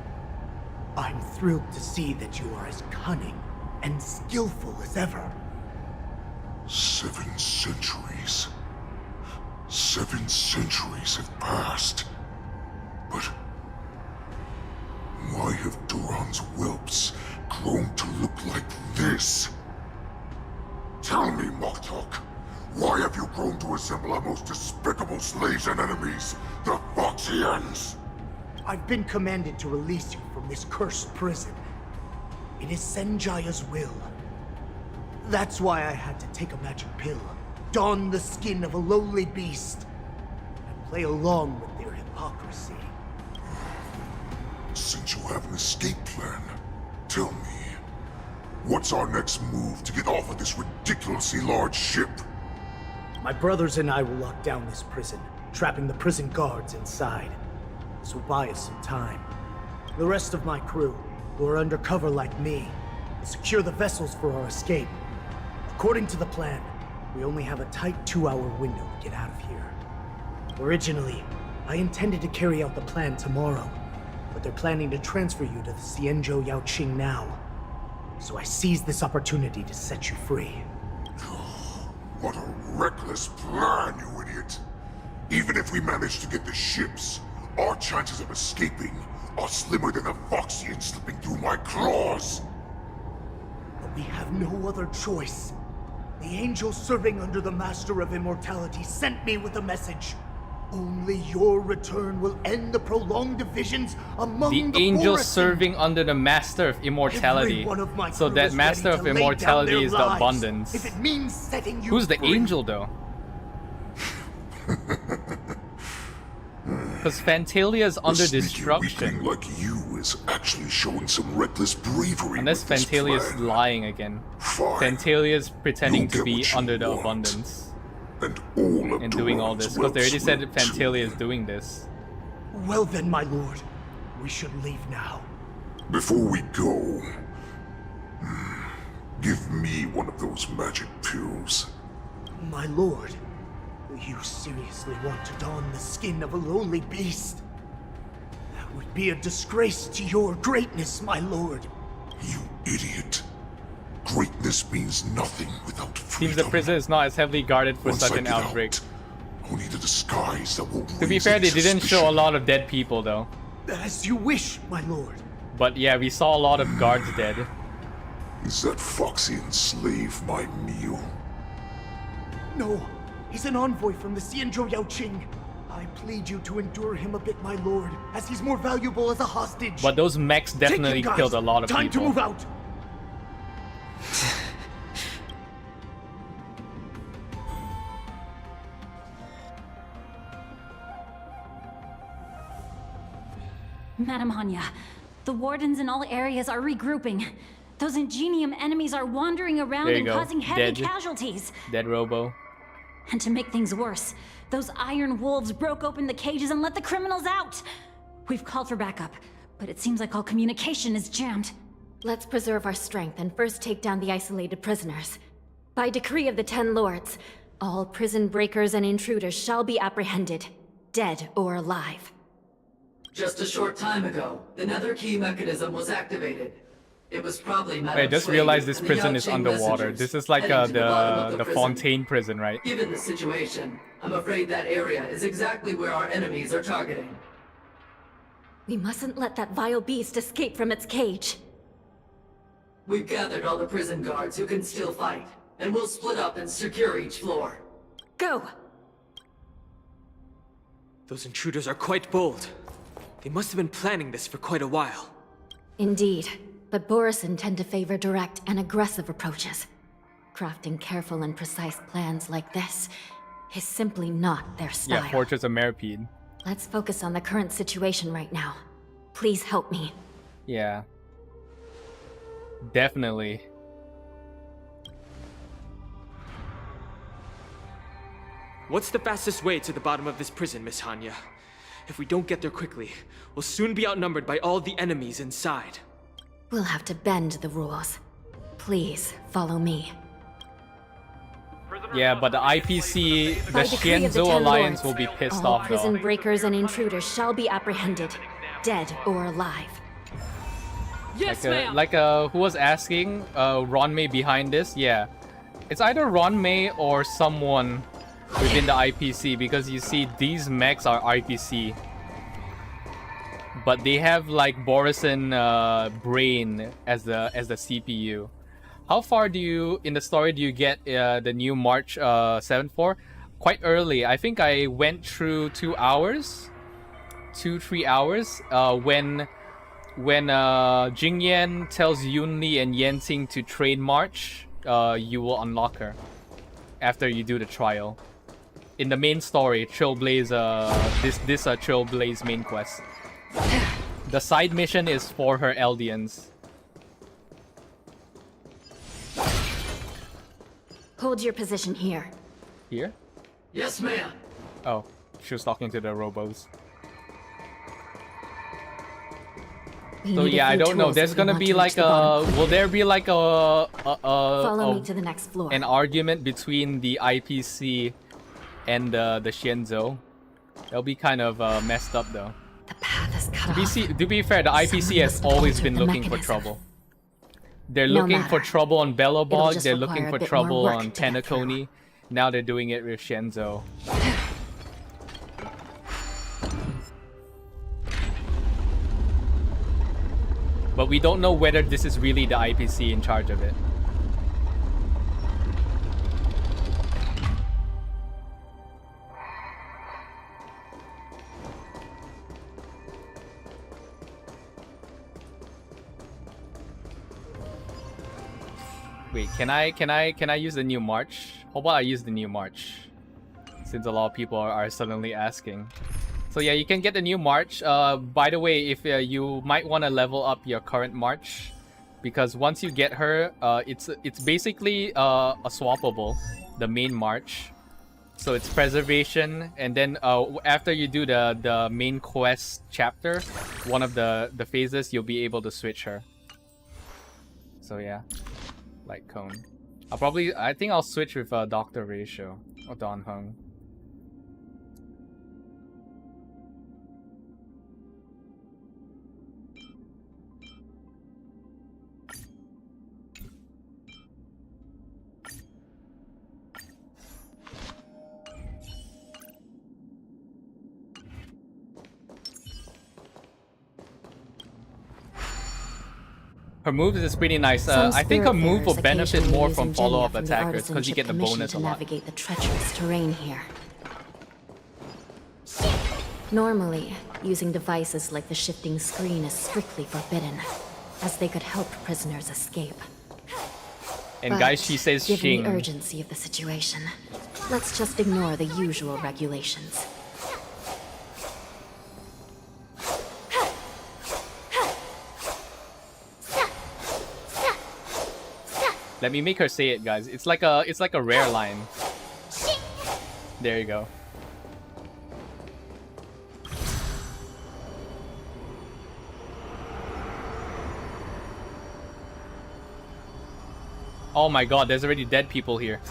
I'm thrilled to see that you are as cunning and skillful as ever. 7 centuries. 7 centuries have passed. But why have Duran's whelps grown to look like this? Tell me, Moktok, why have you grown to assemble our most despicable slaves and enemies, the Foxians? I've been commanded to release you from this cursed prison. It is Senjaya's will. That's why I had to take a magic pill, don the skin of a lowly beast, and play along with their hypocrisy. Since you have an escape plan, tell me, what's our next move to get off of this ridiculously large ship? My brothers and I will lock down this prison, trapping the prison guards inside. This will buy us some time. The rest of my crew, who are undercover like me, will secure the vessels for our escape. According to the plan, we only have a tight 2-hour window to get out of here. Originally, I intended to carry out the plan tomorrow, but they're planning to transfer you to the Xīngqióng Tiědào now. So I seized this opportunity to set you free. What a reckless plan, you idiot! Even if we manage to get the ships, our chances of escaping are slimmer than a Foxian slipping through my claws! But we have no other choice. The angel serving under the Master of Immortality sent me with a message. Only your return will end the prolonged divisions among the angel Boris. serving under the Master of Immortality. So that Master of Immortality is the abundance. If it means setting you Who's the free. angel though? Because Phantalia's under destruction. Like you is actually showing some reckless bravery. Unless Phantalia's lying again. Phantalia's pretending to be under the abundance. And doing all this. Because they already said that Phantalia is doing this. Well then, my lord. We should leave now. Before we go, give me one of those magic pills. My lord, do you seriously want to don the skin of a lowly beast? That would be a disgrace to your greatness, my lord. You idiot. Greatness means nothing without freedom. Seems the prison is not as heavily guarded for such an outbreak. Only the disguise that will To be fair, they didn't show a lot of dead people though. As you wish, my lord. But yeah, we saw a lot of guards dead. Is that Foxian slave my meal? No, he's an envoy from the Xīngqióng Tiědào. I plead you to endure him a bit, my lord, as he's more valuable as a hostage. But those mechs definitely Take him, guys. killed a lot of Time people. to move out. Madam Hanya, the wardens in all areas are regrouping. Those Xīngqióng enemies are wandering around There you and go. causing heavy Dead. casualties. Dead Robo. And to make things worse, those iron wolves broke open the cages and let the criminals out. We've called for backup, but it seems like all communication is jammed. Let's preserve our strength and first take down the isolated prisoners. By decree of the 10 Lords, all prison breakers and intruders shall be apprehended, dead or alive. Just a short time ago, the nether key mechanism was activated. It was probably Madame I just Sui realized this and the prison is Yaoqing underwater. messengers This is like heading to the bottom of the prison. Fontaine prison, right? Given the situation, I'm afraid that area is exactly where our enemies are targeting. We mustn't let that vile beast escape from its cage. We've gathered all the prison guards who can still fight, and we'll split up and secure each floor. Go! Those intruders are quite bold. They must have been planning this for quite a while. Indeed, but Borisin tend to favor direct and aggressive approaches. Crafting careful and precise plans like this is simply not their style. Yeah, Fortress of Meripede. Let's focus on the current situation right now. Please help me. Yeah. Definitely. What's the fastest way to the bottom of this prison, Miss Hanya? If we don't get there quickly, we'll soon be outnumbered by all the enemies inside. We'll have to bend the rules. Please, follow me. Yeah, but the IPC, the By decree of the Xianzhou Ten Alliance Lords, will be pissed all off prison though. breakers and intruders shall be apprehended, dead or alive. Who was asking, Ronmei behind this? Yeah. It's either Ronmei or someone within the IPC, because you see these mechs are IPC. But they have like Borisin brain as the CPU. How far do you in the story do you get the new March 7-4? Quite early. I think I went through 2 hours, 2-3 hours when Jingyan tells Yunli and Yanting to trade March, you will unlock her after you do the trial. In the main story, Trailblaze, this Trailblaze main quest. The side mission is for her Eldians. Hold your position here. Here? Yes, ma'am. Oh, she was talking to the robos. We So need a yeah, I few don't know. tools There's if we gonna want be to reach like the bottom. will there be like Follow me to the next floor. an argument between the IPC and the Xianzhou? That'll be kind of messed up though. The path is cut off. To be fair, the IPC Someone has must always alter been the looking for mechanism. trouble. They're No looking for matter. trouble on It'll Bellabog, just they're require looking a for bit more trouble work on to get Penacony. Now they're doing it with Xianzhou. But we don't know whether this is really the IPC in charge of it. Wait, can I use the new March? How about I use the new March? Since a lot of people are suddenly asking. So yeah, you can get the new March. By the way, if you might want to level up your current March, because once you get her, it's basically a swappable, the main March. So it's preservation, and then after you do the main quest chapter, one of the phases, you'll be able to switch her. So yeah, like Cone. I think I'll switch with Dr. Ratio or Don Hung. Her moves is pretty nice. I think her move will benefit more from follow-up attackers because you get the bonus a to lot. navigate the treacherous terrain here. Normally, using devices like the shifting screen is strictly forbidden, as they could help prisoners escape. And But guys, she says given Xing. the urgency of the situation, let's just ignore the usual regulations. Let me make her say it, guys. It's like a rare line. There you go. Oh my god, there's already dead people here.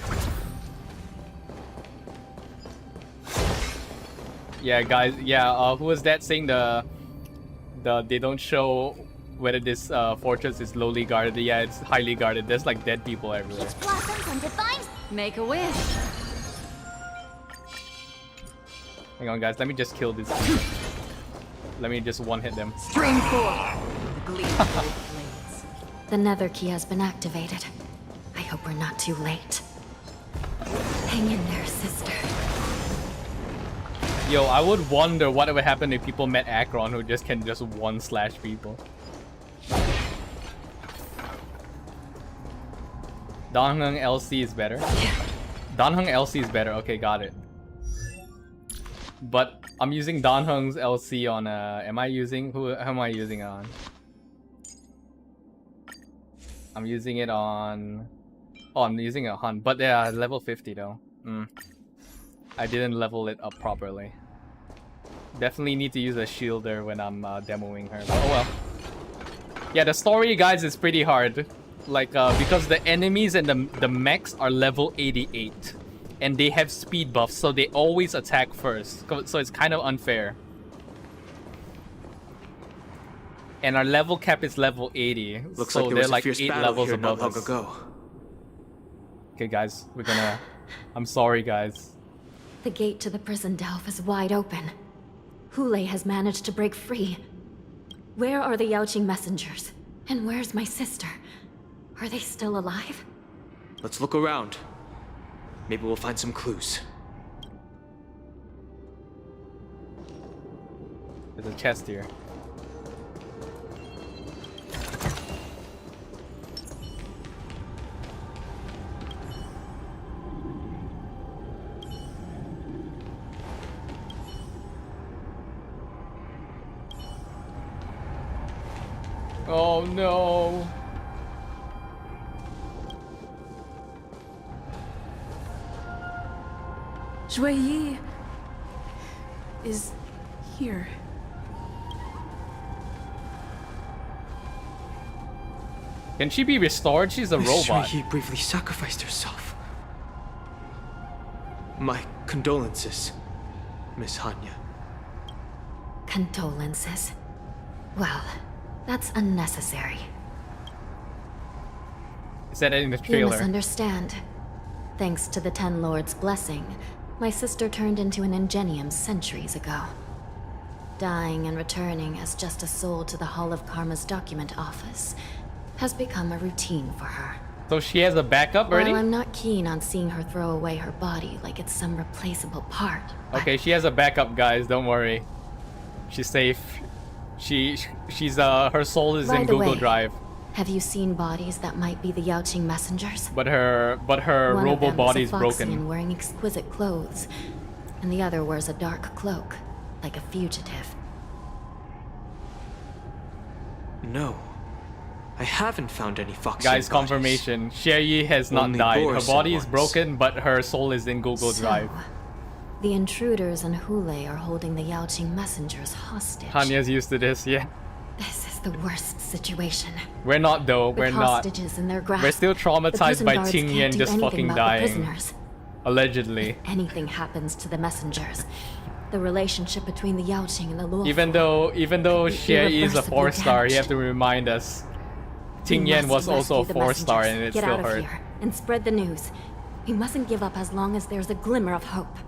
Yeah, guys. Yeah, who was that saying they don't show whether this fortress is lowly guarded. Yeah, it's highly guarded. There's like dead people everywhere. Make a wish. Hang on, guys. Let me just kill this. Let me just one-hit them. Stream forth. Gleeful flames. The nether key has been activated. I hope we're not too late. Hang in there, sister. Yo, I would wonder what would happen if people met Akron who just can just one-slash people. Danheng LC is better. Danheng LC is better. Okay, got it. But I'm using Danheng's LC on am I using who am I using it on? I'm using it on I'm using a Hun, but yeah, level 50 though. I didn't level it up properly. Definitely need to use a shielder when I'm demoing her. But oh well. Yeah, the story, guys, is pretty hard. Like because the enemies and the mechs are level 88. And they have speed buffs, so they always attack first. So it's kind of unfair. And our level cap is level 80. Looks so like there they're was like a fierce 8 battle levels here above not long us. ago. Okay, guys, we're gonna. I'm sorry, guys. The gate to the prison delve is wide open. Hule has managed to break free. Where are the Yaoqing messengers? And where's my sister? Are they still alive? Let's look around. Maybe we'll find some clues. There's a chest here. Oh no. Zhuyi is here. Can she be restored? She's a robot. Zhuyi briefly sacrificed herself. My condolences, Miss Hanya. Condolences. Well, that's unnecessary. Is that in the You trailer? misunderstand. Thanks to the Ten Lords' blessing, my sister turned into an Ingenium centuries ago. Dying and returning as just a soul to the Hall of Karma's document office has become a routine for her. So she has a backup already? While I'm not keen on seeing her throw away her body like it's some replaceable part. Okay, she has a backup, guys. Don't worry. She's safe. She's her soul is By in the Google way, Drive. Have you seen bodies that might be the Yaoqing messengers? But her One robo of them body is is a broken. Foxian wearing exquisite clothes, and the other wears a dark cloak, like a fugitive. No. I haven't found any Foxian Guys, bodies. confirmation. Xie has not Only died. Her Boris body is ones. broken, but her soul is in Google So, Drive. the intruders and Hule are holding the Yaoqing messengers hostage. Hanya's used to this, yeah. This is the worst situation. We're not though, With we're not. hostages in their grasp, We're still the traumatized prison by guards can't Qingyan do just anything fucking about the dying. prisoners. Allegedly. Anything happens to the messengers, the relationship between the Yaoqing and the Luo. Even though Xie is a irreversibly 4-star, you damaged. have to remind us. We Qingyan was must also a rescue the 4-star messengers. and it Get still out of hurt. here and spread the news. We mustn't give up as long as there's a glimmer of hope.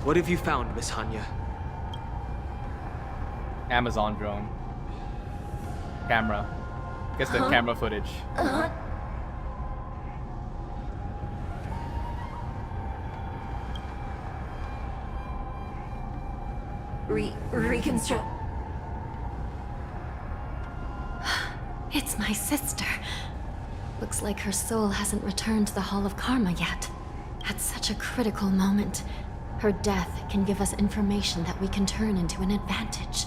What have you found, Miss Hanya? Amazon drone. Camera. Guess the Huh? camera footage. Reconstruct. It's my sister. Looks like her soul hasn't returned to the Hall of Karma yet. At such a critical moment, her death can give us information that we can turn into an advantage.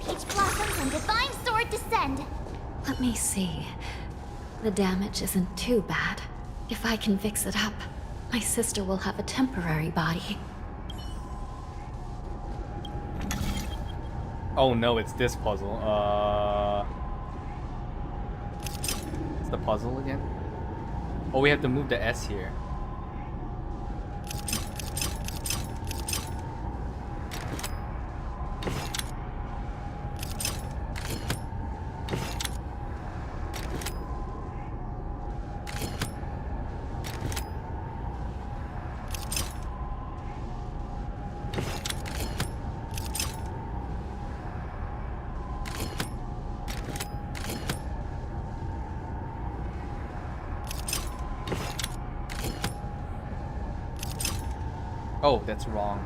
Peach blossoms and divine sword descend. Let me see. The damage isn't too bad. If I can fix it up, my sister will have a temporary body. Oh no, it's this puzzle. What's the puzzle again? Oh, we have to move the S here. Oh, that's wrong.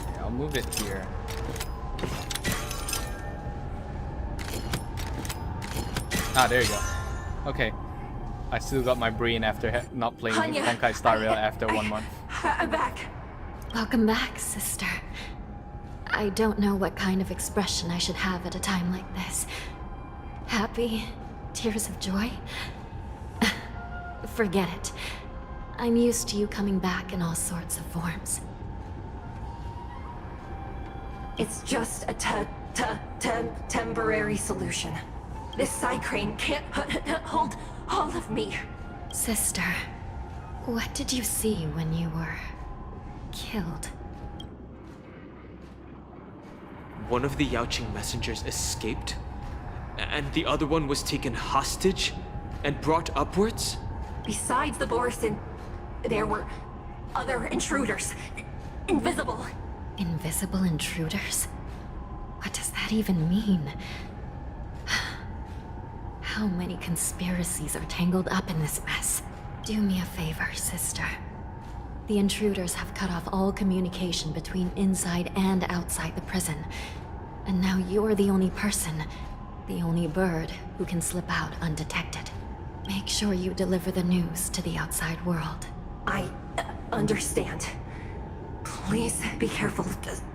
Yeah, I'll move it here. Ah, there you go. Okay. I still got my brain after not playing Honkai Star Rail after 1 month. I'm back. Welcome back, sister. I don't know what kind of expression I should have at a time like this. Happy? Tears of joy? Forget it. I'm used to you coming back in all sorts of forms. It's just a temporary solution. This side crane can't hold all of me. Sister, what did you see when you were killed? One of the Yaoqing messengers escaped, and the other one was taken hostage and brought upwards? Besides the Borisin, there were other intruders. Invisible. Invisible intruders? What does that even mean? How many conspiracies are tangled up in this mess? Do me a favor, sister. The intruders have cut off all communication between inside and outside the prison. And now you're the only person, the only bird who can slip out undetected. Make sure you deliver the news to the outside world. I understand. Please be careful,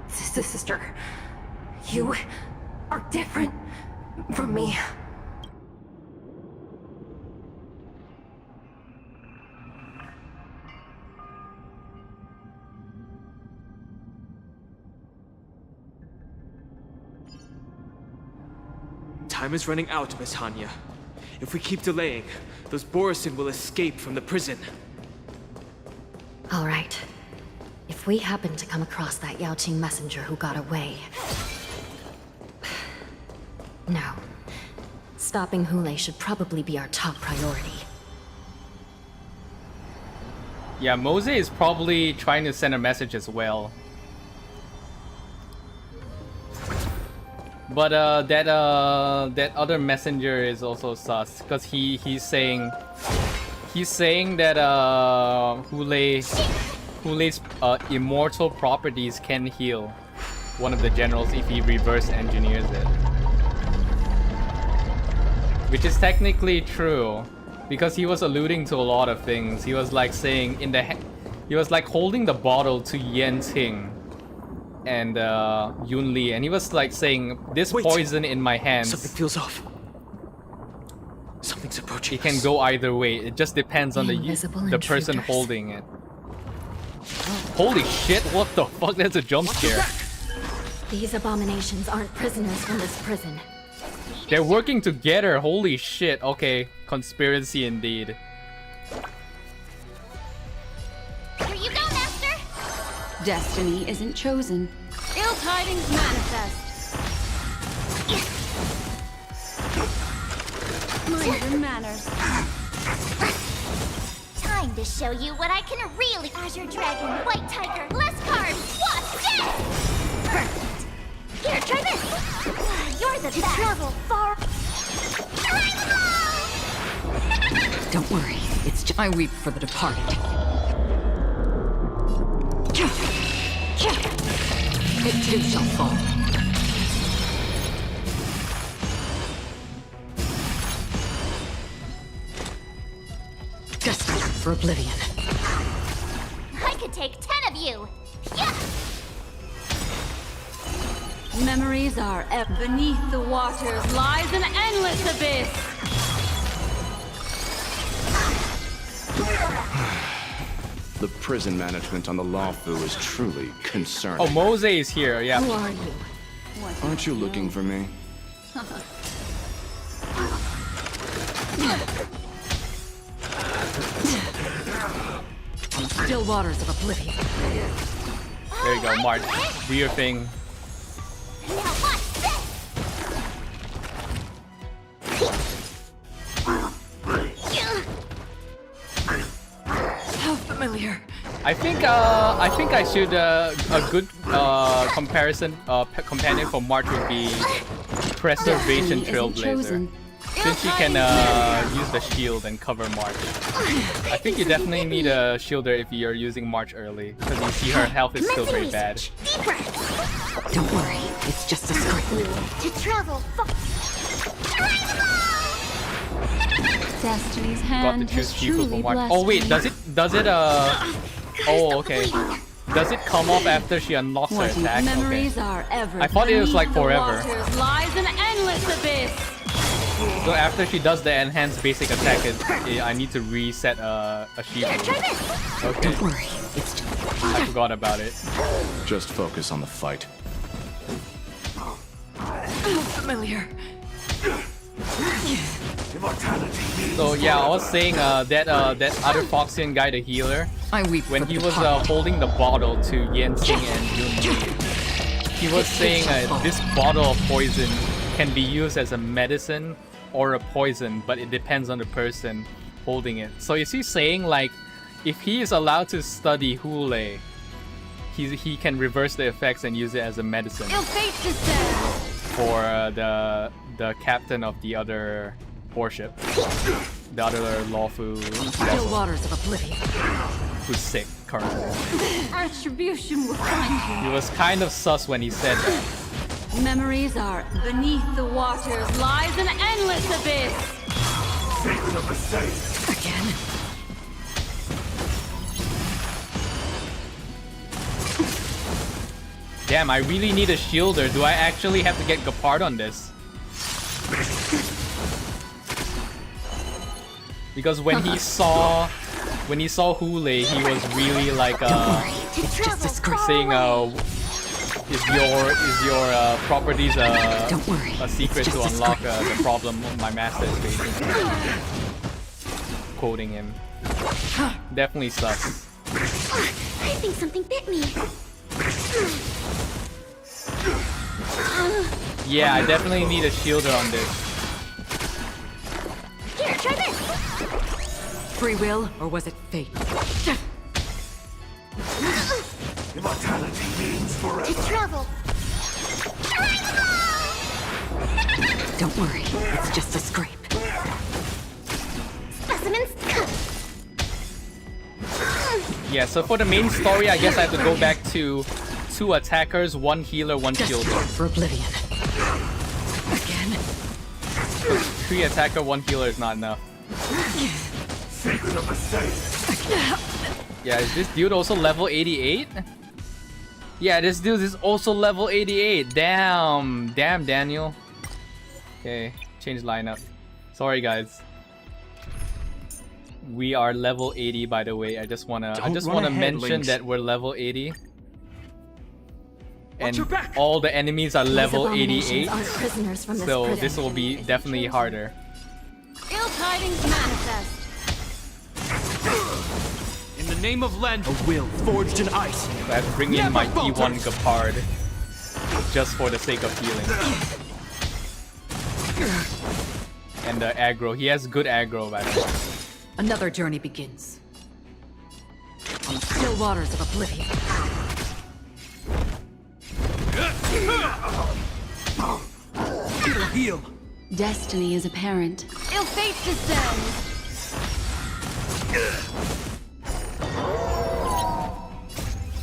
sister. You are different from me. Time is running out, Miss Hanya. If we keep delaying, those Borisin will escape from the prison. All right. If we happen to come across that Yaoqing messenger who got away... No. Stopping Hule should probably be our top priority. Yeah, Mose is probably trying to send a message as well. But that other messenger is also sus, because he's saying that Hule's immortal properties can heal one of the generals if he reverse engineers it, which is technically true, because he was alluding to a lot of things. He was like saying he was like holding the bottle to Yenting and Yunli, and he was like saying, this poison in my hands, something feels off. Something's approaching. It can go either way. It just depends on the person holding it. Holy shit, what the fuck? That's a jump scare. These abominations aren't prisoners from this prison. They're working together. Holy shit. Okay, conspiracy indeed. Here you go, Master! Destiny isn't chosen. Ill tidings manifest. Mind your manners. Time to show you what I can really... Azure Dragon, White Tiger, less carbs, watch this! Perfect. Here, try this! You're the best! Travel far... Don't worry, it's just I weep for the departed. It too shall fall. Destined for oblivion. I could take 10 of you! Yeah! Memories are beneath the waters lies an endless abyss. The prison management on the Lawfu is truly concerning. Oh, Mose is here, yeah. Who are you? Aren't you looking for me? Still waters of oblivion. There you go, March. Do your thing. How familiar. I think I should a good comparison companion for March would be Preservation Trailblazer. Since she can use the shield and cover March. I think you definitely need a shielder if you're using March early, because you see her health is still very bad. Don't worry, it's just a scrape. To travel. Destiny's Got to hand choose has people for truly March. blessed Oh wait, me. does it oh okay. Does it come off after she unlocks her attack? Memories Okay. are ever. I thought it was like Beneath the forever. waters lies an endless abyss. So after she does the enhanced basic attack, I need to reset a shield. Okay. Don't worry, it's just... I forgot about it. Just focus on the fight. How familiar. So yeah, I was saying that other Foxian guy, the healer, when he was holding the bottle to Yensing and Yunli, he was saying this bottle of poison can be used as a medicine or a poison, but it depends on the person holding it. So is he saying like, if he is allowed to study Hule, he can reverse the effects and use it as a medicine for the captain of the other warship, the other lawful Still waters of oblivion. who's sick currently. Retribution will find He was kind of sus when he said that. you. Memories are beneath the waters lies an endless abyss. Again. Damn, I really need a shielder. Do I actually have to get Gapard on this? Because when he saw Hule, he was really like saying is your properties a secret to unlock the problem my master is facing. Quoting him. Definitely sus. I think something bit me. Yeah, I definitely need a shielder on this. Here, try this. Free will, or was it fate? Immortality means forever. To travel. Don't worry, it's just a scrape. Specimens cut. Yeah, so for the main story, I guess I have to go back to 2 attackers, 1 healer, 1 shielder. For oblivion. Again. 3 attacker, 1 healer is not enough. Yeah, is this dude also level 88? Yeah, this dude is also level 88. Damn, Daniel. Okay, change lineup. Sorry, guys. We are level 80, by the way. I just wanna mention that we're level 80. And all the enemies are level 88. So this will be definitely harder. Ill tidings manifest. In the name of Len, a will forged in ice. So I have to bring in my E1 Gapard just for the sake of healing. And the aggro. He has good aggro, by the way. Another journey begins. On still waters of oblivion. It'll heal. Destiny is apparent. Ill fate descends.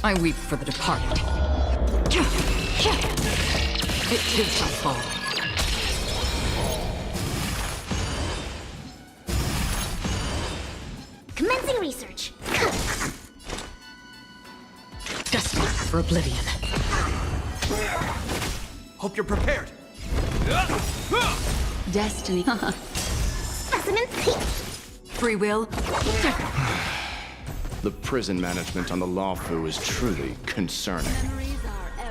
I weep for the departed. It too shall fall. Commencing research. Destiny for oblivion. Hope you're prepared. Destiny. Specimens. Free will. The prison management on the Lawfu is truly concerning.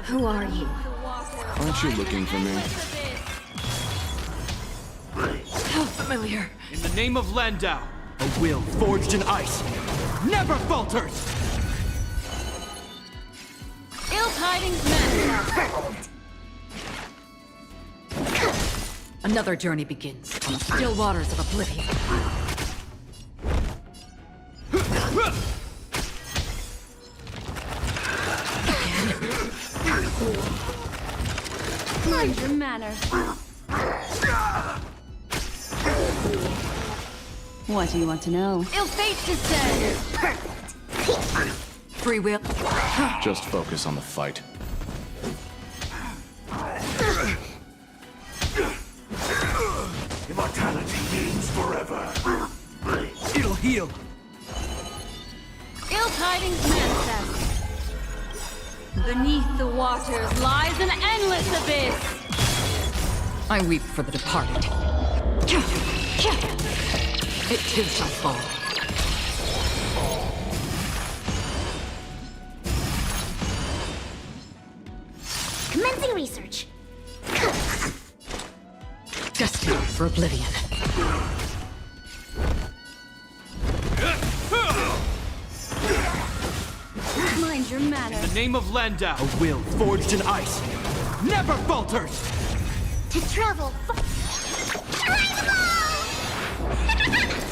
Who are you? Aren't you looking for me? familiar. In the name of Landau, a will forged in ice never falters! Ill tidings manifest. Another journey begins on the still waters of oblivion. Mind your manners. What do you want to know? Ill fate descends. Free will. Just focus on the fight. Immortality means forever. It'll heal. Ill tidings manifest. Beneath the waters lies an endless abyss. I weep for the departed. It too shall fall. Commencing research. Destined for oblivion. Mind your manners. In the name of Landau, a will forged in ice never falters! To travel.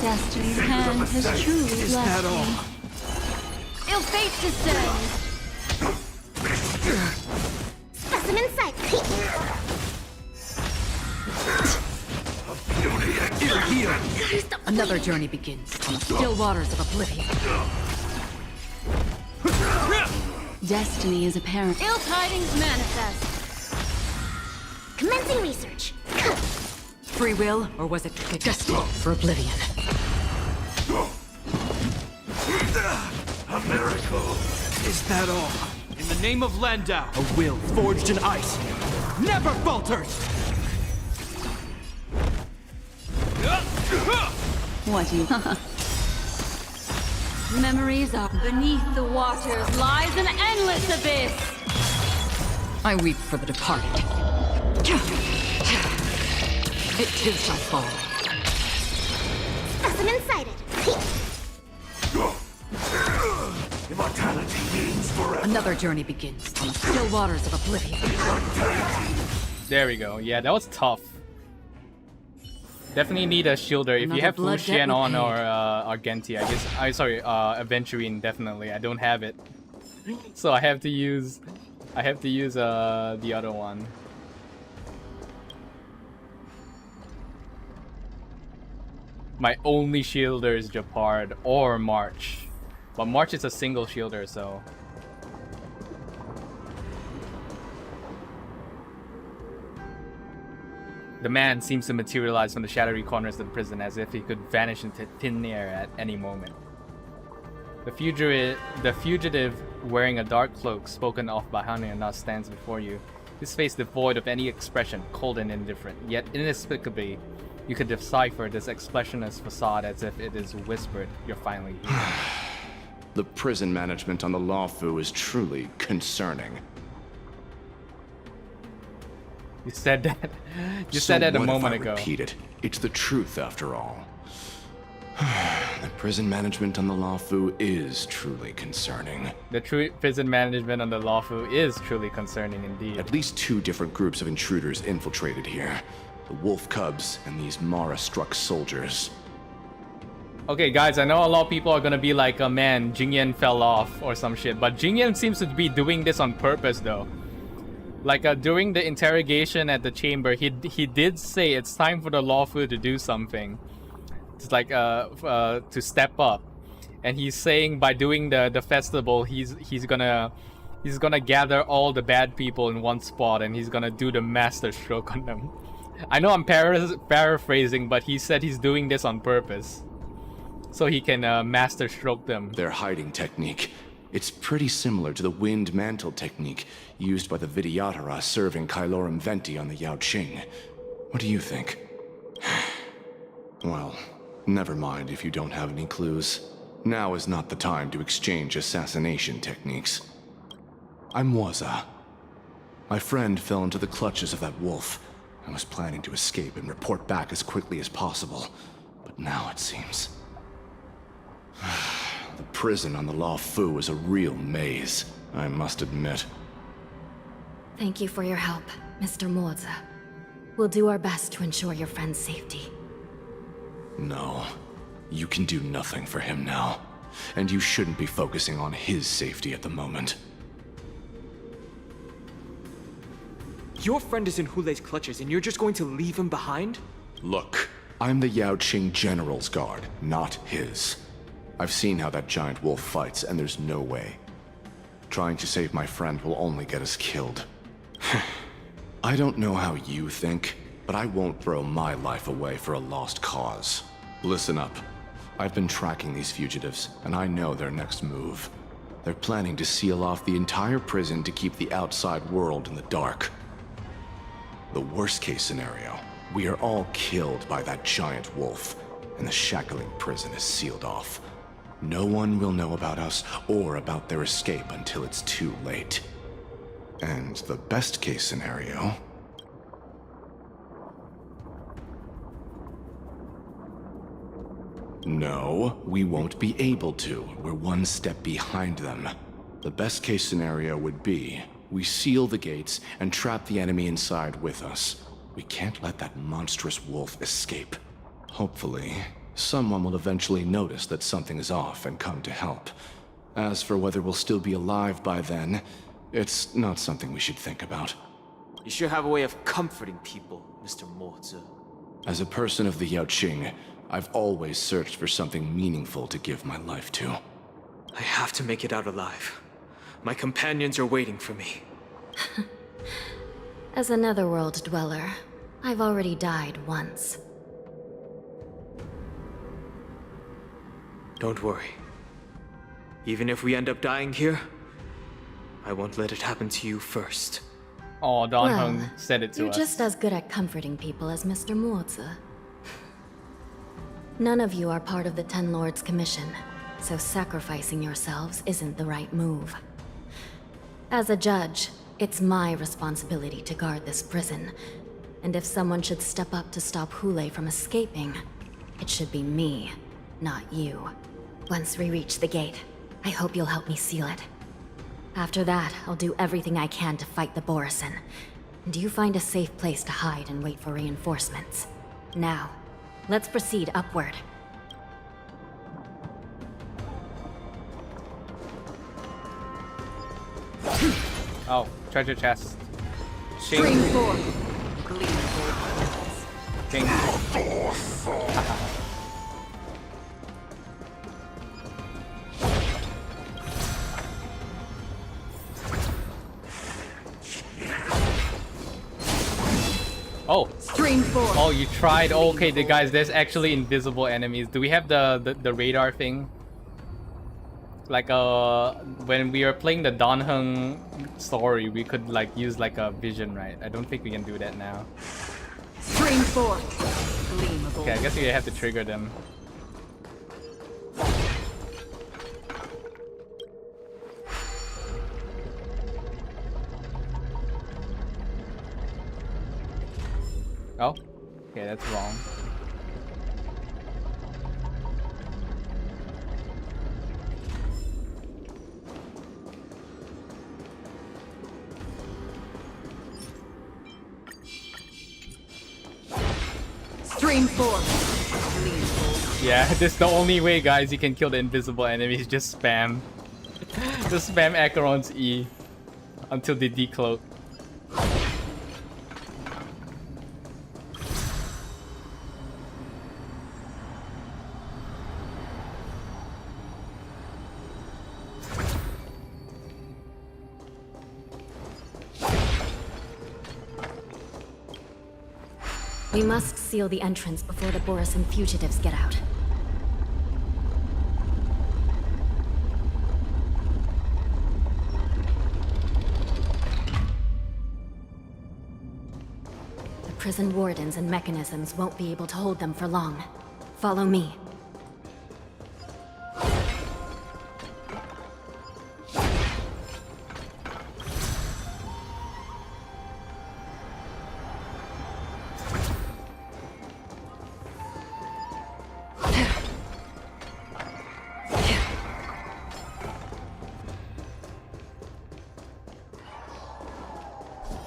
Destiny's hand has truly Is blessed that all? me. Ill fate descends. Specimen sight. It'll heal. Another journey begins on the still waters of oblivion. Destiny is apparent. Ill tidings manifest. Commencing research. Free will, or was it destined for oblivion? A miracle. Is that all? In the name of Landau, a will forged in ice never falters! What do you... Memories are beneath the waters lies an endless abyss. I weep for the departed. It too shall fall. Specimen sighted. Immortality means forever. Another journey begins on the still waters of oblivion. There we go. Yeah, that was tough. Definitely need a shielder. If you Another have blood Fuxian debt on repaid. or Argenti, I guess. Aventurine definitely. I don't have it, so I have to use the other one. My only shielder is Japard or March, but March is a single shielder, so. The man seems to materialize from the shadowy corners of the prison as if he could vanish into thin air at any moment. The fugitive wearing a dark cloak spoken of by Hanayana stands before you, his face devoid of any expression, cold and indifferent. Yet inexplicably, you could decipher this expressionless facade as if it is whispered, "You're finally here." The prison management on the Lawfu is truly concerning. You said that. You said that a moment ago. Repeat it. It's the truth, after all. The prison management on the Lawfu is truly concerning. The prison management on the Lawfu is truly concerning indeed. At least 2 different groups of intruders infiltrated here. The wolf cubs and these Mara-struck soldiers. Okay, guys, I know a lot of people are gonna be like, oh man, Xīngqióng fell off or some shit, but Xīngqióng seems to be doing this on purpose though. Like during the interrogation at the chamber, he did say it's time for the Lawfu to do something. It's like to step up, and he's saying by doing the festival, he's gonna gather all the bad people in one spot, and he's gonna do the master stroke on them. I know I'm paraphrasing, but he said he's doing this on purpose, so he can master stroke them. Their hiding technique. It's pretty similar to the wind mantle technique used by the Vidyadhara serving Kailorum Venti on the Yaoqing. What do you think? Well, never mind if you don't have any clues. Now is not the time to exchange assassination techniques. I'm Waza. My friend fell into the clutches of that wolf, I was planning to escape and report back as quickly as possible, but now it seems... The prison on the Law Fu is a real maze, I must admit. Thank you for your help, Mr. Moza. We'll do our best to ensure your friend's safety. No, you can do nothing for him now, and you shouldn't be focusing on his safety at the moment. Your friend is in Hulei's clutches and you're just going to leave him behind? Look, I'm the Yaoqing General's guard, not his. I've seen how that giant wolf fights, and there's no way. Trying to save my friend will only get us killed. I don't know how you think, but I won't throw my life away for a lost cause. Listen up. I've been tracking these fugitives, and I know their next move. They're planning to seal off the entire prison to keep the outside world in the dark. The worst-case scenario, we are all killed by that giant wolf, and the shackling prison is sealed off. No one will know about us or about their escape until it's too late. And the best-case scenario... No, we won't be able to. We're one step behind them. The best-case scenario would be, we seal the gates and trap the enemy inside with us. We can't let that monstrous wolf escape. Hopefully, someone will eventually notice that something is off and come to help. As for whether we'll still be alive by then, it's not something we should think about. You sure have a way of comforting people, Mr. Moza. As a person of the Yaoqing, I've always searched for something meaningful to give my life to. I have to make it out alive. My companions are waiting for me. As a netherworld dweller, I've already died once. Don't worry. Even if we end up dying here, I won't let it happen to you first. Oh, Don Well, Hung said it to You're us. just as good at comforting people as Mr. Moza. None of you are part of the Ten Lords' commission, so sacrificing yourselves isn't the right move. As a judge, it's my responsibility to guard this prison, and if someone should step up to stop Hulei from escaping, it should be me, not you. Once we reach the gate, I hope you'll help me seal it. After that, I'll do everything I can to fight the Borisin. And you find a safe place to hide and wait for reinforcements. Now, let's proceed upward. Oh, treasure chest. Stream 4. King. Oh. Stream 4. Oh, you tried. Oh, okay, the guys, there's actually invisible enemies. Do we have the radar thing? Like when we are playing the Don Hung story, we could like use like a vision, right? I don't think we can do that now. Stream 4. Okay, I guess we have to trigger them. Oh, okay, that's wrong. Stream 4. Yeah, this is the only way, guys, you can kill the invisible enemies. Just spam. Just spam Acheron's E until they decloak. We must seal the entrance before the Borisin fugitives get out. The prison wardens and mechanisms won't be able to hold them for long. Follow me.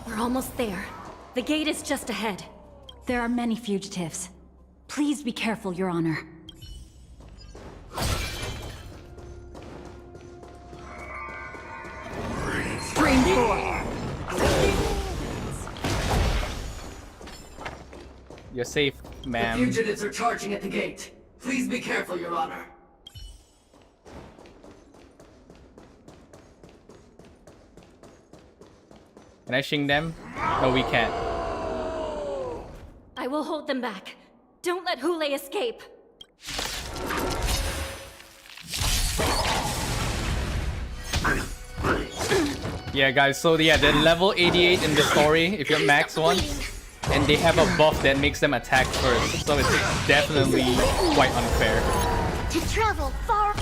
We're almost there. The gate is just ahead. There are many fugitives. Please be careful, Your Honor. Stream 4. You're safe, ma'am. The fugitives are charging at the gate. Please be careful, Your Honor. Can I shing them? No, we can't. I will hold them back. Don't let Hule escape. Yeah, guys, so yeah, they're level 88 in the story, if you're max one. And they have a buff that makes them attack first, so it's definitely quite unfair. To travel far.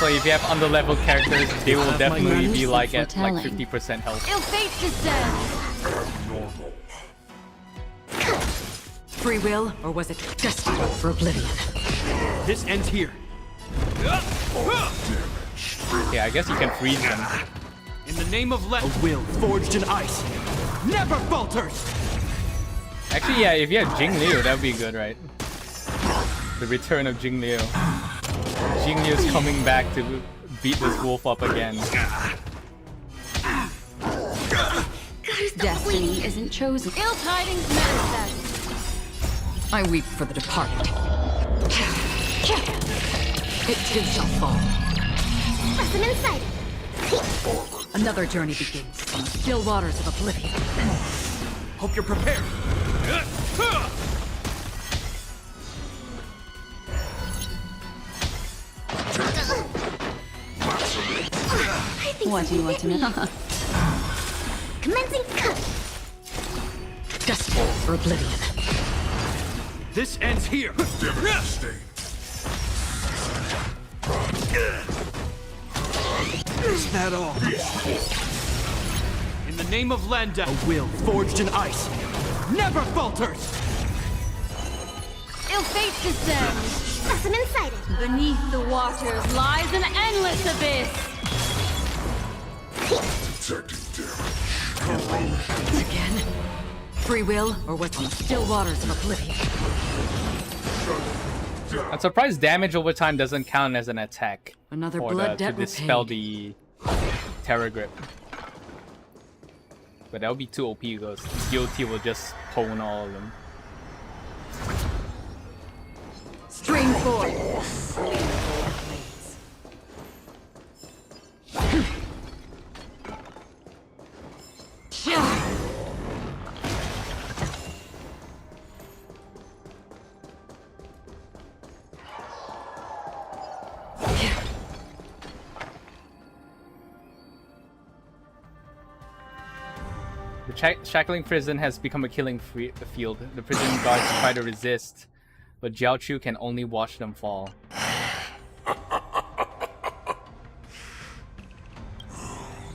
So if you have under-level characters, they will definitely be like at like 50% health. Ill fate descends. Free will, or was it destiny for oblivion? This ends here. Okay, I guess you can freeze them. In the name of a will forged in ice never falters. Actually, yeah, if you had Xīngqióng, that would be good, right? The return of Xīngqióng. Xīngqióng's coming back to beat this wolf up again. Destiny isn't chosen. Ill tidings manifest. I weep for the departed. It too shall fall. Lesson inside. Another journey begins on the still waters of oblivion. Hope you're prepared. What do you want to know? Commencing cut. Destiny for oblivion. This ends here. Is that all? In the name of Lenda, a will forged in ice never falters. Ill fate descends. Lesson inside it. Beneath the waters lies an endless abyss. Again? Free will, or what's on the still waters of oblivion? I'm surprised damage over time doesn't count as an attack. Another or blood to debt dispel the Terror Grip. But that would be too OP because DOT will just pwn all of them. Stream 4. The shackling prison has become a killing field. The prison guards try to resist, but Jiao Chu can only watch them fall.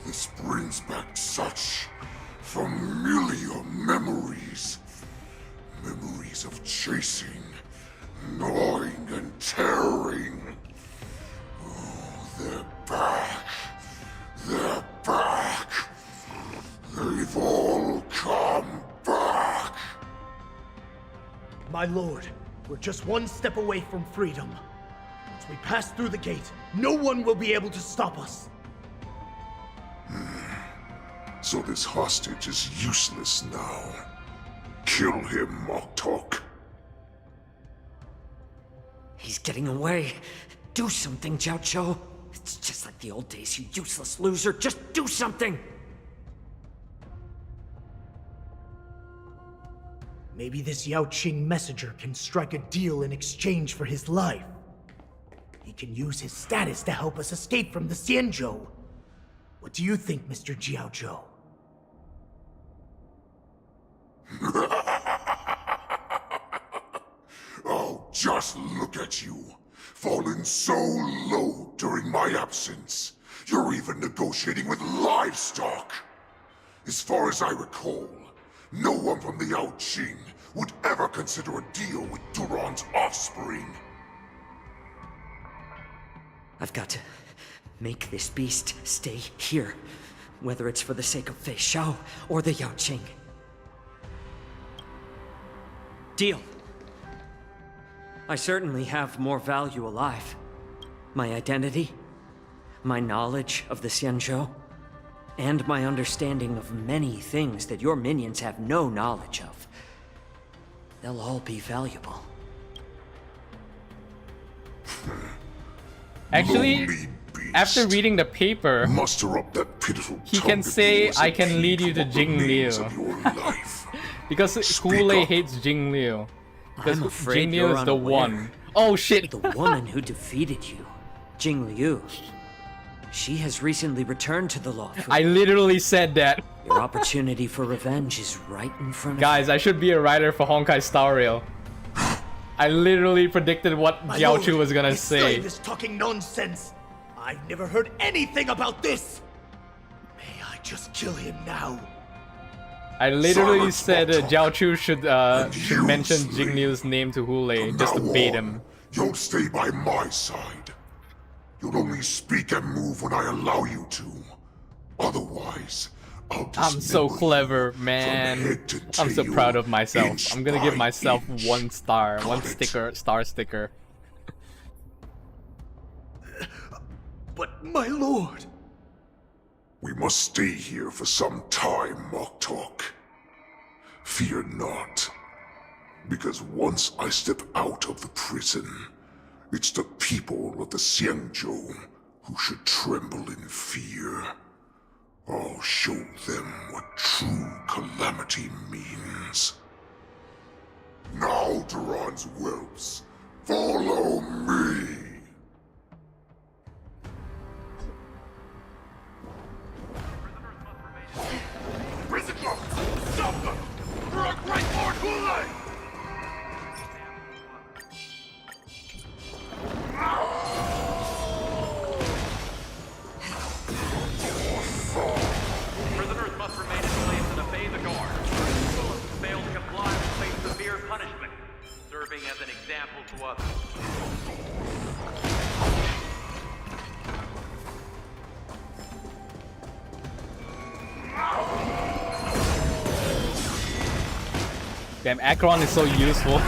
This brings back such familiar memories. Memories of chasing, gnawing, and tearing. Oh, they're back. They're back. They've all come back. My lord, we're just one step away from freedom. Once we pass through the gate, no one will be able to stop us. So this hostage is useless now. Kill him, Moktok. He's getting away. Do something, Jiao Chu. It's just like the old days, you useless loser. Just do something! Maybe this Yaoqing messenger can strike a deal in exchange for his life. He can use his status to help us escape from the Xianzhou. What do you think, Mr. Jiao Zhou? Oh, just look at you. Fallen so low during my absence. You're even negotiating with livestock. As far as I recall, no one from the Yaoqing would ever consider a deal with Duran's offspring. I've got to make this beast stay here. whether it's for the sake of Fei Xiao or the Yao Qing. Deal. I certainly have more value alive. My identity, my knowledge of the Xianzhou, and my understanding of many things that your minions have no knowledge of. They'll all be valuable. Actually, after reading the paper, Muster up that pitiful he can say, I can lead you to Jingliu. Because Hulei hates Jingliu. Because I'm afraid Jingliu you're is the unaware. one. Oh shit! The woman who defeated you, Jingliu. She has recently returned to the law. I literally said that. Your opportunity for revenge is right in front of Guys, I should be a writer for Honkai Star Rail. I literally predicted what My Jiao lord, Chu was gonna this say. slave is talking nonsense. I've never heard anything about this. May I just kill him now? I literally Silence, said Motok. Jiao Chu should mention Jingliu's name to Hulei just to bait him. You'll stay by my side. You'll only speak and move when I allow you to. Otherwise, I'll I'm so dismember clever, you man. from head to I'm so tail, proud of myself. inch I'm gonna give by myself inch. 1 star, one Got it. sticker, star sticker. But my lord. We must stay here for some time, Moktok. Fear not. Because once I step out of the prison, it's the people of the Xianzhou who should tremble in fear. I'll show them what true calamity means. Now, Duran's whelps, follow me! Prison guards! Stop them! For our great Lord Hulei! Prisoners must remain in place and obey the guard. Those who fail to comply will face severe punishment, serving as an example to others. Damn, Akron is so useful.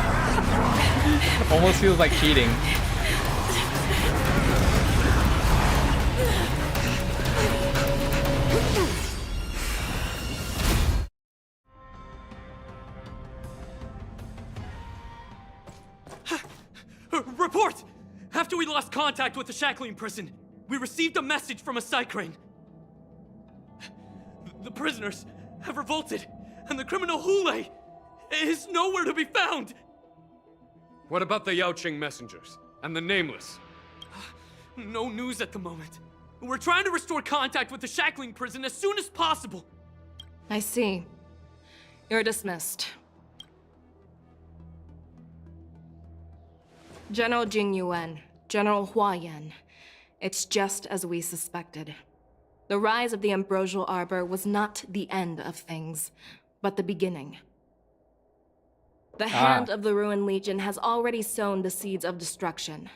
Almost feels like cheating. Report! After we lost contact with the Shackling prison, we received a message from a Psycrane. The prisoners have revolted, and the criminal Hulei is nowhere to be found! What about the Yao Qing messengers? And the Nameless? No news at the moment. We're trying to restore contact with the Shackling prison as soon as possible. I see. You're dismissed. General Jing Yuan, General Hua Yan. It's just as we suspected. The rise of the Ambrosial Arbor was not the end of things, but the beginning. The hand of the Ruined Legion has already sown the seeds of destruction.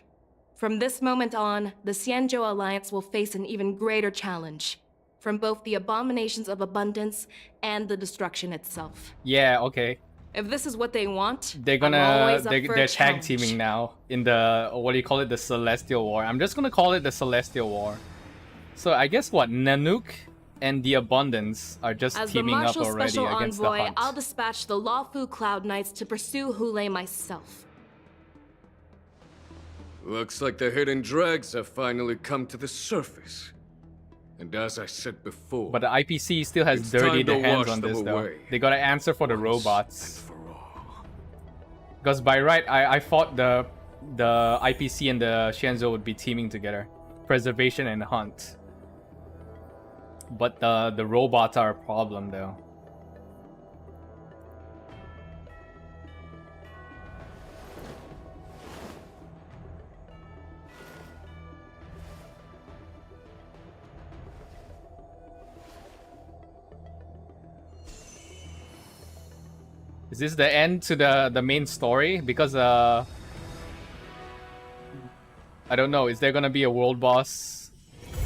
From this moment on, the Xianzhou Alliance will face an even greater challenge, from both the abominations of abundance and the destruction itself. Yeah, okay. If this is what they want, They're I'm always up for they're a tag challenge. teaming now in the, what do you call it, the Celestial War. I'm just gonna call it the Celestial War. So I guess what, Nanook and the Abundance are just As the teaming up Marshal already Special against Envoy, the Hunt. I'll dispatch the Lawfu Cloud Knights to pursue Hulei myself. Looks like the hidden dregs have finally come to the surface. And as I said before... But the IPC still has it's dirtied time to their hands wash on them this though. away. They gotta answer for the robots. Because by right, I thought the IPC and the Xianzhou would be teaming together. Preservation and Hunt. But the robots are a problem though. Is this the end to the main story? Because I don't know. Is there gonna be a world boss?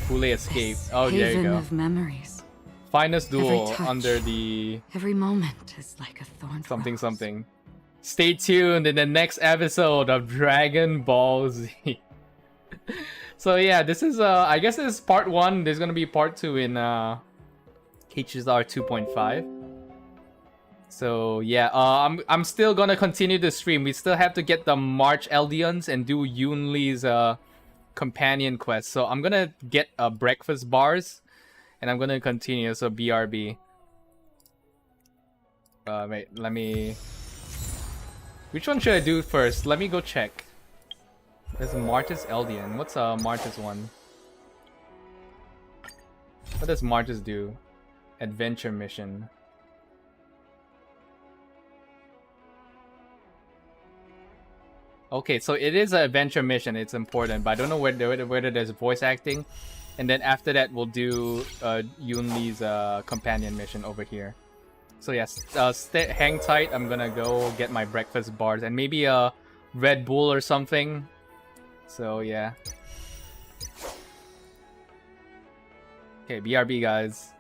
Hulei escaped. Oh, there you Haven go. of memories. Finest duel touch, under the every moment is like a thorn. something something. Stay tuned in the next episode of Dragon Ball Z. So yeah, this is I guess this is part 1. There's gonna be part 2 in HR 2.5. So yeah, I'm still gonna continue the stream. We still have to get the March Eidolons and do Yunli's companion quest. So I'm gonna get breakfast bars, and I'm gonna continue. So BRB. Wait, let me. Which one should I do first? Let me go check. There's Martis Eldian. What's Martis one? What does Martis do? Adventure mission. Okay, so it is an adventure mission. It's important, but I don't know whether there's voice acting. And then after that, we'll do Yunli's companion mission over here. So yes, hang tight. I'm gonna go get my breakfast bars and maybe a Red Bull or something. So yeah. Okay, BRB guys.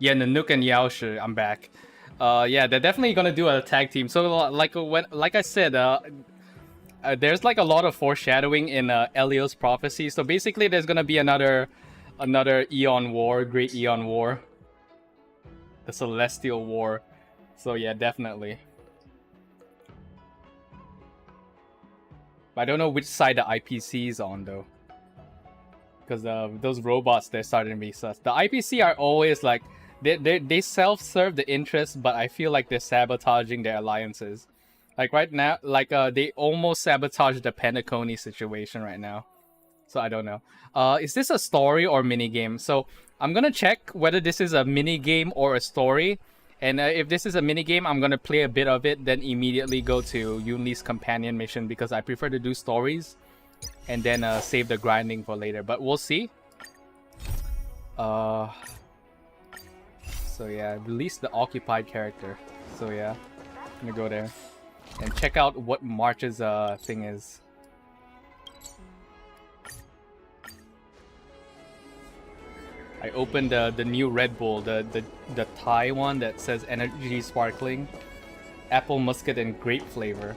Yeah, Nanook and Yaoshi, I'm back. Yeah, they're definitely gonna do a tag team. So like I said, there's like a lot of foreshadowing in Elio's prophecy. So basically, there's gonna be another Eon War, Great Eon War, the Celestial War. So yeah, definitely. But I don't know which side the IPC is on though, because those robots, they're starting to be sus. The IPC are always like they self-serve the interests, but I feel like they're sabotaging their alliances. Like right now, like they almost sabotage the Penacony situation right now. So I don't know. Is this a story or mini game? So I'm gonna check whether this is a mini game or a story, And if this is a mini game, I'm gonna play a bit of it, then immediately go to Yunli's companion mission because I prefer to do stories and then save the grinding for later. But we'll see. So yeah, release the occupied character. So yeah, I'm gonna go there and check out what March's thing is. I opened the new Red Bull, the Thai one that says energy sparkling, apple muscat and grape flavor.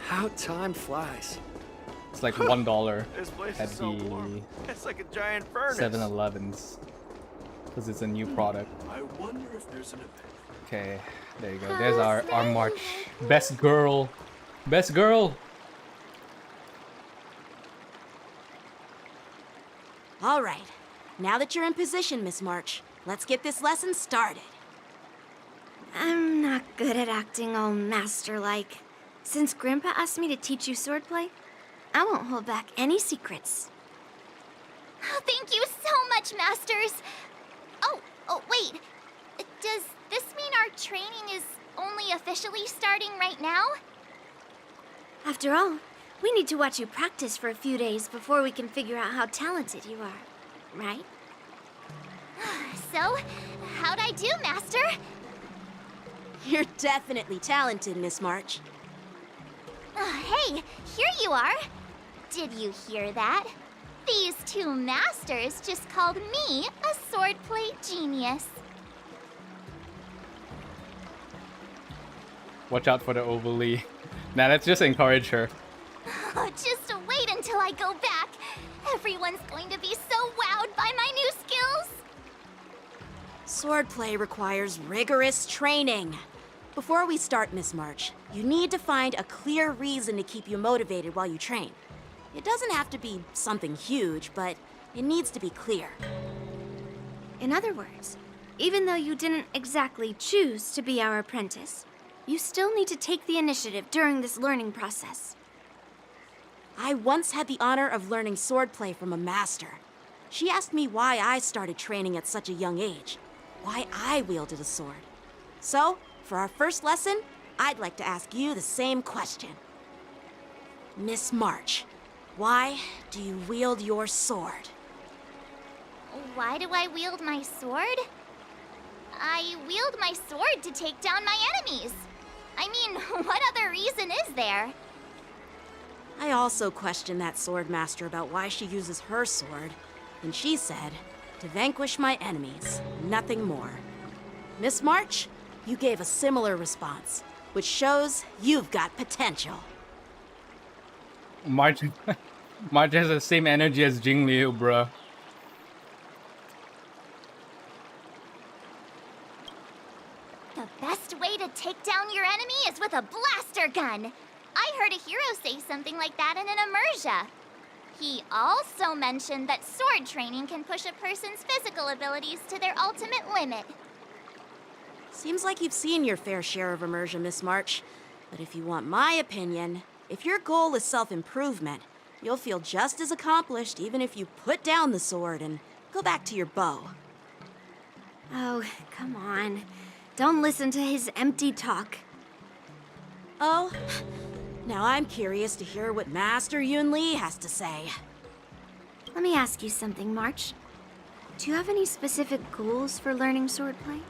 How time flies. It's like $1 This place at is so the warm. It's like a giant furnace. 7-Elevens because it's a new product. I wonder if there's an event. Okay, there you go. There's our March. Best girl. Best girl. All right. Now that you're in position, Miss March, let's get this lesson started. I'm not good at acting all master-like. Since Grandpa asked me to teach you swordplay, I won't hold back any secrets. Thank you so much, Masters. Oh, wait. Does this mean our training is only officially starting right now? After all, we need to watch you practice for a few days before we can figure out how talented you are, right? So, how'd I do, Master? You're definitely talented, Miss March. Hey, here you are. Did you hear that? These two masters just called me a swordplay genius. Watch out for the overly. Nah, let's just encourage her. Just wait until I go back. Everyone's going to be so wowed by my new skills. Swordplay requires rigorous training. Before we start, Miss March, you need to find a clear reason to keep you motivated while you train. It doesn't have to be something huge, but it needs to be clear. In other words, even though you didn't exactly choose to be our apprentice, you still need to take the initiative during this learning process. I once had the honor of learning swordplay from a master. She asked me why I started training at such a young age, why I wielded a sword. So, for our first lesson, I'd like to ask you the same question. Miss March, why do you wield your sword? Why do I wield my sword? I wield my sword to take down my enemies. I mean, what other reason is there? I also questioned that sword master about why she uses her sword, and she said, to vanquish my enemies, nothing more. Miss March, you gave a similar response, which shows you've got potential. March has the same energy as Xīngqióng, bruh. The best way to take down your enemy is with a blaster gun. I heard a hero say something like that in an immersia. He also mentioned that sword training can push a person's physical abilities to their ultimate limit. Seems like you've seen your fair share of immersion, Miss March. But if you want my opinion, if your goal is self-improvement, you'll feel just as accomplished even if you put down the sword and go back to your bow. Oh, come on. Don't listen to his empty talk. Oh, now I'm curious to hear what Master Yunli has to say. Let me ask you something, March. Do you have any specific goals for learning swordplay?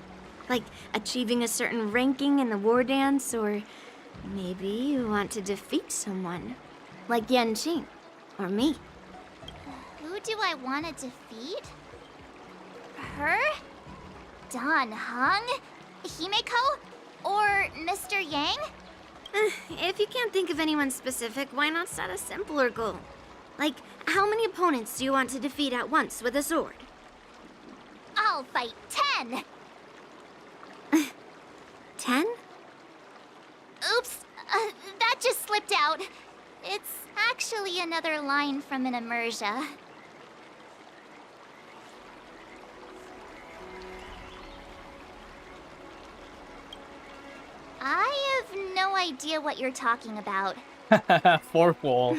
Like achieving a certain ranking in the war dance, or maybe you want to defeat someone, like Yanqing, or me. Who do I want to defeat? Her? Dan Heng? Himeko? Or Mr. Yang? If you can't think of anyone specific, why not set a simpler goal? Like, how many opponents do you want to defeat at once with a sword? I'll fight 10! 10? Oops, that just slipped out. It's actually another line from an immersia. I have no idea what you're talking about. Fourth wall.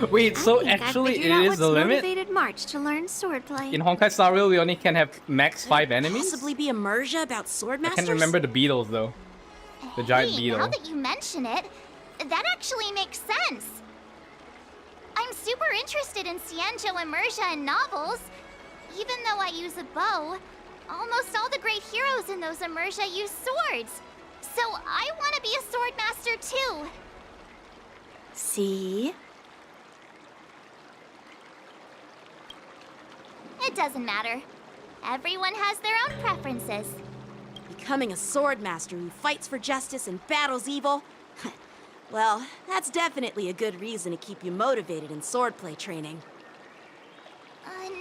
Wait, so actually it is the limit? Motivated March to learn swordplay. In Honkai Star Rail, we only can have max 5 enemies? Possibly be a merja about I swordmasters? can't remember the beetles though. The giant Hey, beetle. now that you mention it, that actually makes sense. I'm super interested in Xianzhou immersion and novels. Even though I use a bow, almost all the great heroes in those immersia use swords. So I want to be a swordmaster too. See? It doesn't matter. Everyone has their own preferences. Becoming a swordmaster who fights for justice and battles evil? Well, that's definitely a good reason to keep you motivated in swordplay training.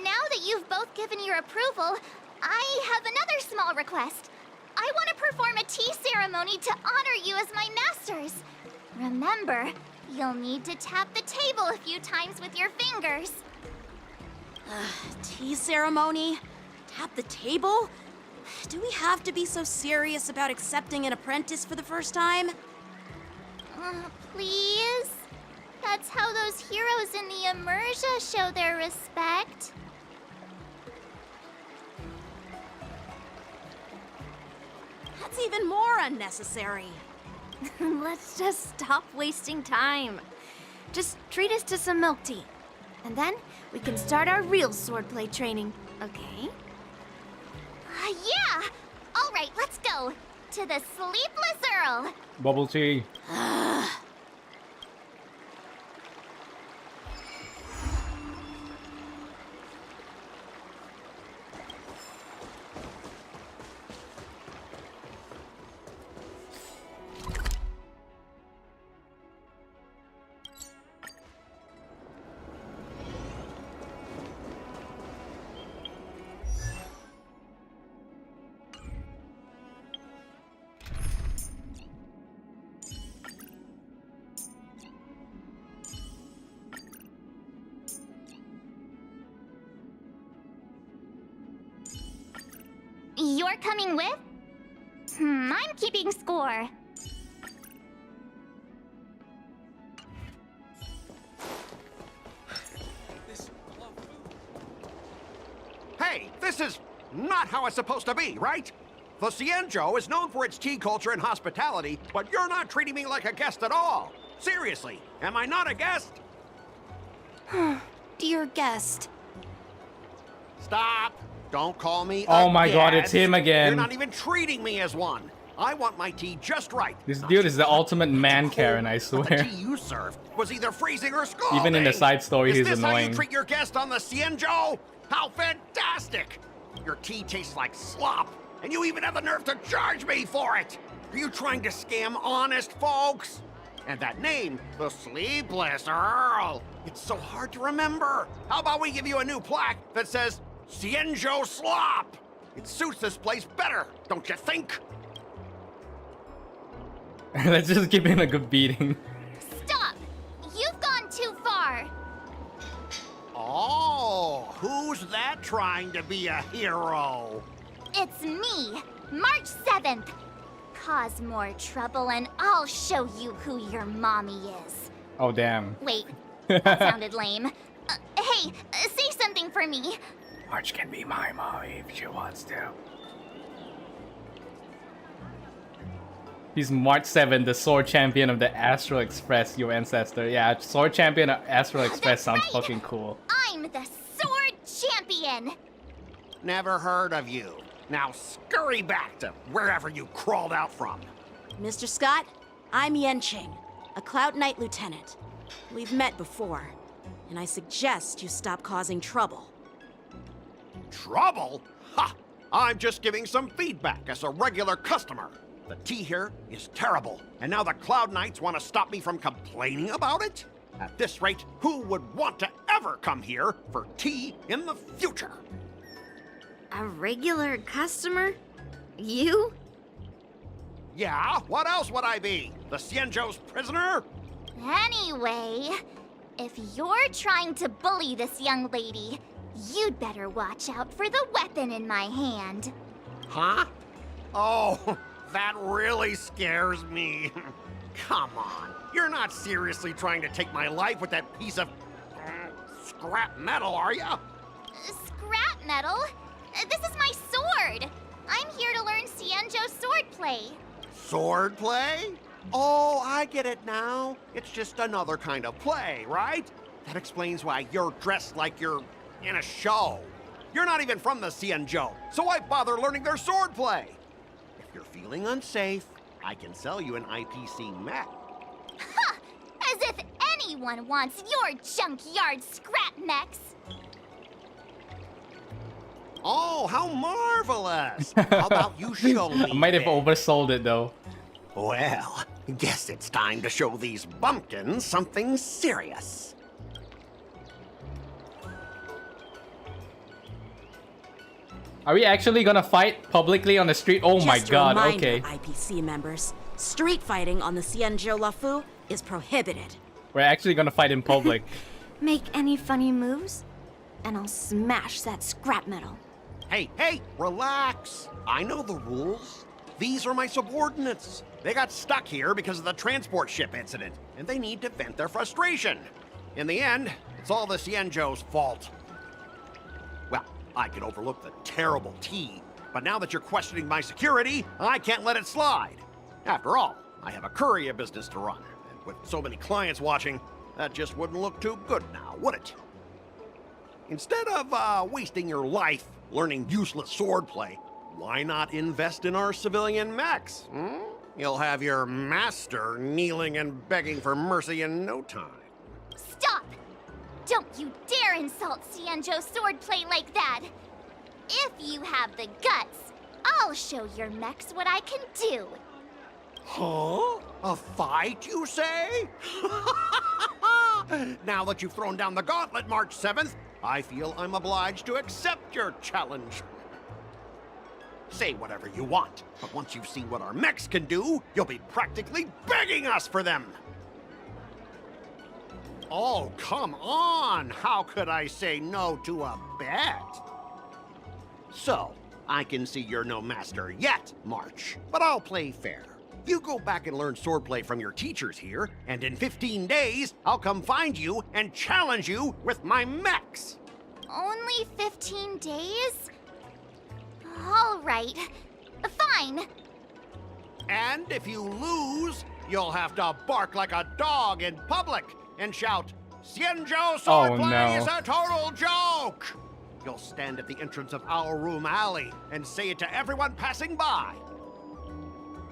Now that you've both given your approval, I have another small request. I want to perform a tea ceremony to honor you as my masters. Remember, you'll need to tap the table a few times with your fingers. Tea ceremony? Tap the table? Do we have to be so serious about accepting an apprentice for the first time? Please? That's how those heroes in the immersia show their respect. That's even more unnecessary. Let's just stop wasting time. Just treat us to some milk tea. And then we can start our real swordplay training, okay? Yeah! All right, let's go. To the Sleepless Earl. Bubble tea. You're coming with? I'm keeping score. Hey, this is not how it's supposed to be, right? The Xianzhou is known for its tea culture and hospitality, but you're not treating me like a guest at all. Seriously, am I not a guest? Dear guest. Stop. Don't call me Oh a my god, guest. it's him again. You're not even treating me as one. I want my tea just right. This dude is the ultimate man Karen, I The swear. tea you served was either freezing or scalding. Even in the side story, is he's this annoying. How you treat your guest on the Xianzhou? How fantastic! Your tea tastes like slop, and you even have the nerve to charge me for it. Are you trying to scam honest folks? And that name, the Sleepless Earl, it's so hard to remember. How about we give you a new plaque that says Xianzhou Slop? It suits this place better, don't you think? Let's just give him a good beating. Stop! You've gone too far. Oh, who's that trying to be a hero? It's me, March 7th. Cause more trouble and I'll show you who your mommy is. Oh, damn. Wait, that sounded lame. Hey, say something for me. March can be my mommy if she wants to. He's March 7, the sword champion of the Astral Express, your ancestor. Yeah, sword champion of Astral Express sounds fucking cool. I'm the sword champion. Never heard of you. Now scurry back to wherever you crawled out from. Mr. Scott, I'm Yunqīóng, a Cloud Knight lieutenant. We've met before, and I suggest you stop causing trouble. Trouble? Ha! I'm just giving some feedback as a regular customer. The tea here is terrible, and now the Cloud Knights want to stop me from complaining about it? At this rate, who would want to ever come here for tea in the future? A regular customer? You? Yeah, what else would I be? The Xianzhou's prisoner? Anyway, if you're trying to bully this young lady, you'd better watch out for the weapon in my hand. Huh? Oh, That really scares me. Come on. You're not seriously trying to take my life with that piece of scrap metal, are you? Scrap metal? This is my sword. I'm here to learn Xianzhou swordplay. Swordplay? Oh, I get it now. It's just another kind of play, right? That explains why you're dressed like you're in a show. You're not even from the Xianzhou, so why bother learning their swordplay? If you're feeling unsafe, I can sell you an IPC mech. Ha! As if anyone wants your junkyard scrap mechs. Oh, how marvelous! How about you show me? I might have oversold it though. Well, guess it's time to show these bumpkins something serious. Are we actually gonna fight publicly on the street? Oh my god, okay. IPC members, street fighting on the Xianzhou Lafu is prohibited. We're actually gonna fight in public. Make any funny moves, and I'll smash that scrap metal. Hey, relax. I know the rules. These are my subordinates. They got stuck here because of the transport ship incident, and they need to vent their frustration. In the end, it's all the Xianzhou's fault. Well, I could overlook the terrible tea, but now that you're questioning my security, I can't let it slide. After all, I have a courier business to run, and with so many clients watching, that just wouldn't look too good now, would it? Instead of wasting your life learning useless swordplay, why not invest in our civilian mechs? You'll have your master kneeling and begging for mercy in no time. Stop! Don't you dare insult Xianzhou swordplay like that! If you have the guts, I'll show your mechs what I can do. Huh? A fight, you say? Now that you've thrown down the gauntlet, March 7th, I feel I'm obliged to accept your challenge. Say whatever you want, but once you've seen what our mechs can do, you'll be practically begging us for them. Oh, come on! How could I say no to a bet? So, I can see you're no master yet, March, but I'll play fair. You go back and learn swordplay from your teachers here, and in 15 days, I'll come find you and challenge you with my mechs. Only 15 days? All right. Fine. And if you lose, you'll have to bark like a dog in public and shout, "Xianzhou swordplay is a total joke!" You'll stand at the entrance of our room alley and say it to everyone passing by.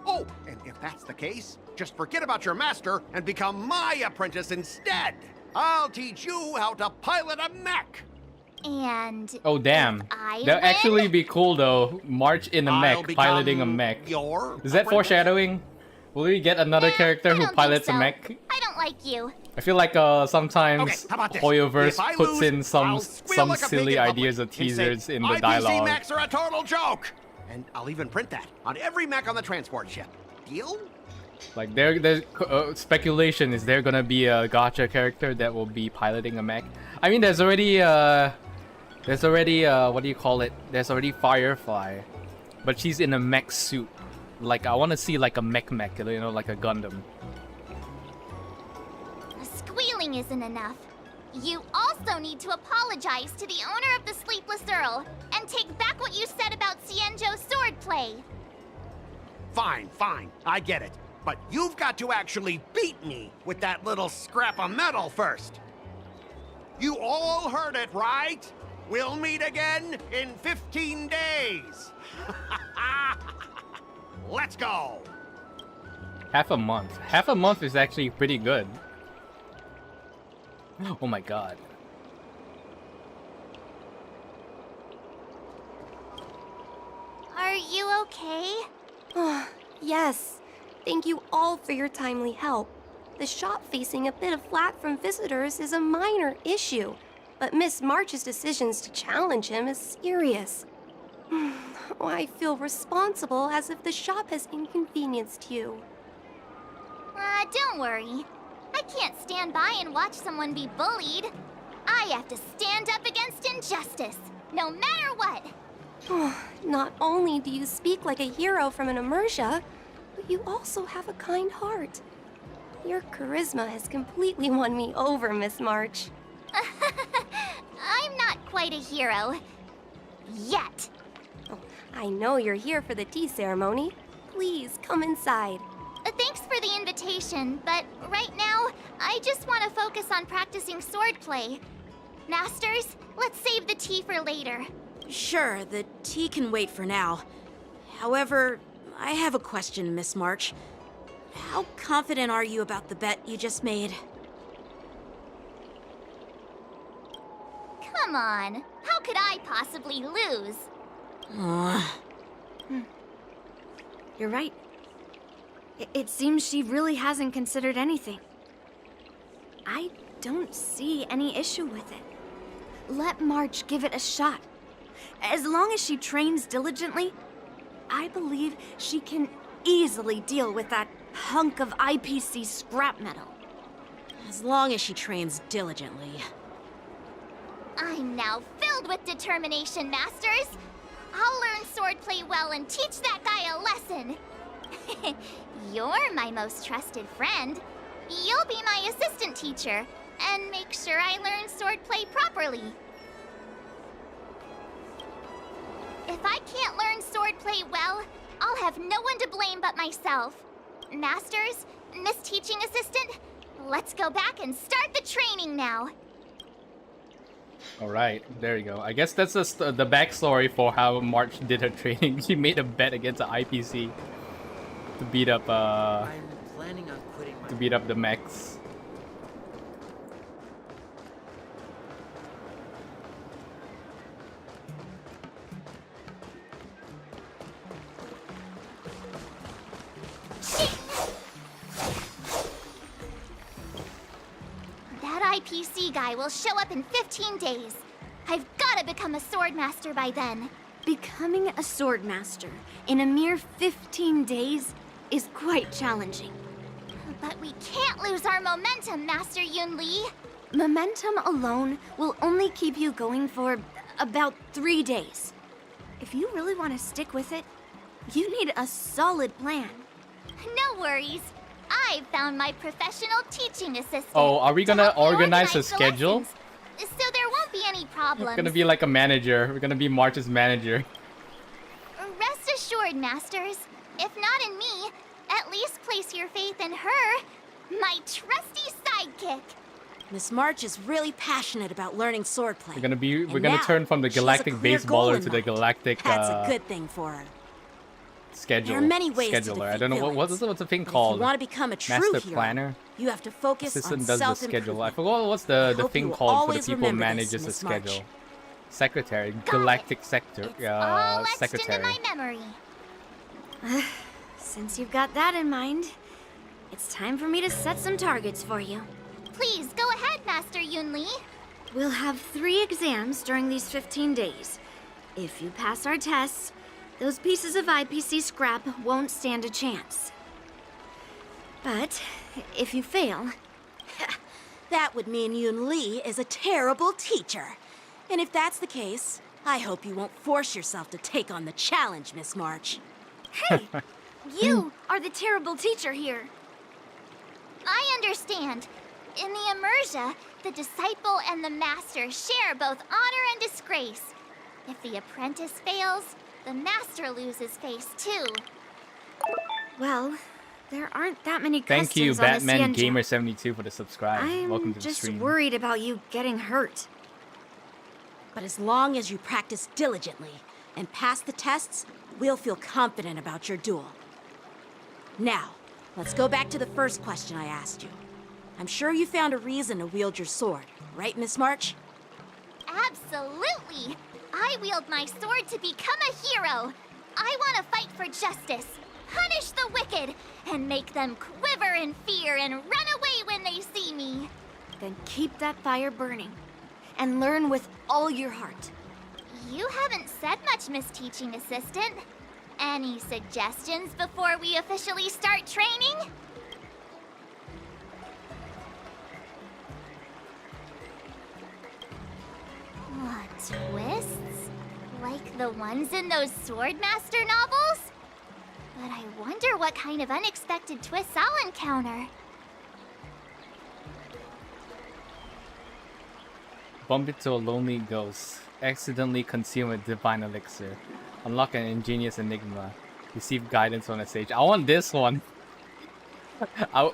Oh, and if that's the case, just forget about your master and become my apprentice instead. I'll teach you how to pilot a mech. And oh damn, that'd actually be cool though. March in a mech, piloting a mech. Is that foreshadowing? Will we get another character who pilots a mech? I don't like you. I feel like sometimes HoYoverse puts in some silly ideas or teasers in the dialogue. IPC mechs are a total joke, and I'll even print that on every mech on the transport ship. Deal? Like there's speculation. Is there gonna be a gacha character that will be piloting a mech? I mean, there's already what do you call it? There's already Firefly, but she's in a mech suit. Like I want to see like a mech, you know, like a Gundam. Squealing isn't enough. You also need to apologize to the owner of the Sleepless Earl and take back what you said about Xianzhou swordplay. Fine, I get it. But you've got to actually beat me with that little scrap of metal first. You all heard it, right? We'll meet again in 15 days. Let's go. Half a month. Half a month is actually pretty good. Oh my god. Are you okay? Yes. Thank you all for your timely help. The shop facing a bit of flack from visitors is a minor issue, but Miss March's decisions to challenge him is serious. I feel responsible as if the shop has inconvenienced you. Don't worry. I can't stand by and watch someone be bullied. I have to stand up against injustice, no matter what. Not only do you speak like a hero from an immersia, but you also have a kind heart. Your charisma has completely won me over, Miss March. I'm not quite a hero. Yet. Oh, I know you're here for the tea ceremony. Please, come inside. Thanks for the invitation, but right now, I just want to focus on practicing swordplay. Masters, let's save the tea for later. Sure, the tea can wait for now. However, I have a question, Miss March. How confident are you about the bet you just made? Come on, how could I possibly lose? You're right. It seems she really hasn't considered anything. I don't see any issue with it. Let March give it a shot. As long as she trains diligently, I believe she can easily deal with that hunk of IPC scrap metal. As long as she trains diligently. I'm now filled with determination, Masters. I'll learn swordplay well and teach that guy a lesson. You're my most trusted friend. You'll be my assistant teacher and make sure I learn swordplay properly. If I can't learn swordplay well, I'll have no one to blame but myself. Masters, Miss Teaching Assistant, let's go back and start the training now. All right, there you go. I guess that's the backstory for how March did her training. She made a bet against the IPC to beat up I'm planning on quitting my... to beat up the mechs. That IPC guy will show up in 15 days. I've got to become a swordmaster by then. Becoming a swordmaster in a mere 15 days is quite challenging. But we can't lose our momentum, Master Yunli. Momentum alone will only keep you going for about 3 days. If you really want to stick with it, you need a solid plan. No worries. I've found my professional teaching assistant. Oh, are we gonna organize a schedule? Lessons, so there won't be any problems. It's gonna be like a manager. We're gonna be March's manager. Rest assured, Masters. If not in me, at least place your faith in her, my trusty sidekick. Miss March is really passionate about learning swordplay. We're gonna turn from the galactic baseballer to the galactic That's a good thing for her. Schedule. There are many ways to scheduler. I don't know defeat what's the thing But called. If you want to become a true Master hero, planner. you have to focus Assistant on does the schedule. I forgot what's the thing called for the people who manages the schedule. Secretary, galactic sector, All etched secretary. into my memory. Since you've got that in mind, it's time for me to set some targets for you. Please go ahead, Master Yunli. We'll have 3 exams during these 15 days. If you pass our tests, those pieces of IPC scrap won't stand a chance. But if you fail... that would mean Yunli is a terrible teacher. And if that's the case, I hope you won't force yourself to take on the challenge, Miss March. Hey! You are the terrible teacher here. I understand. In the immersia, the disciple and the master share both honor and disgrace. If the apprentice fails, the master loses face too. Well, there aren't that many Thank you, customs on the Batman Xīngqióng. Gamer 72 for the subscribe. Welcome to I'm the just stream. worried about you getting hurt. But as long as you practice diligently and pass the tests, we'll feel confident about your duel. Now, let's go back to the first question I asked you. I'm sure you found a reason to wield your sword, right, Miss March? Absolutely! I wield my sword to become a hero. I want to fight for justice, punish the wicked, and make them quiver in fear and run away when they see me. Then keep that fire burning, and learn with all your heart. You haven't said much, Miss Teaching Assistant. Any suggestions before we officially start training? What twists? Like the ones in those Swordmaster novels? But I wonder what kind of unexpected twists I'll encounter. Bump into a lonely ghost. Accidentally consume a divine elixir. Unlock an ingenious enigma. Receive guidance on a sage. I want this one.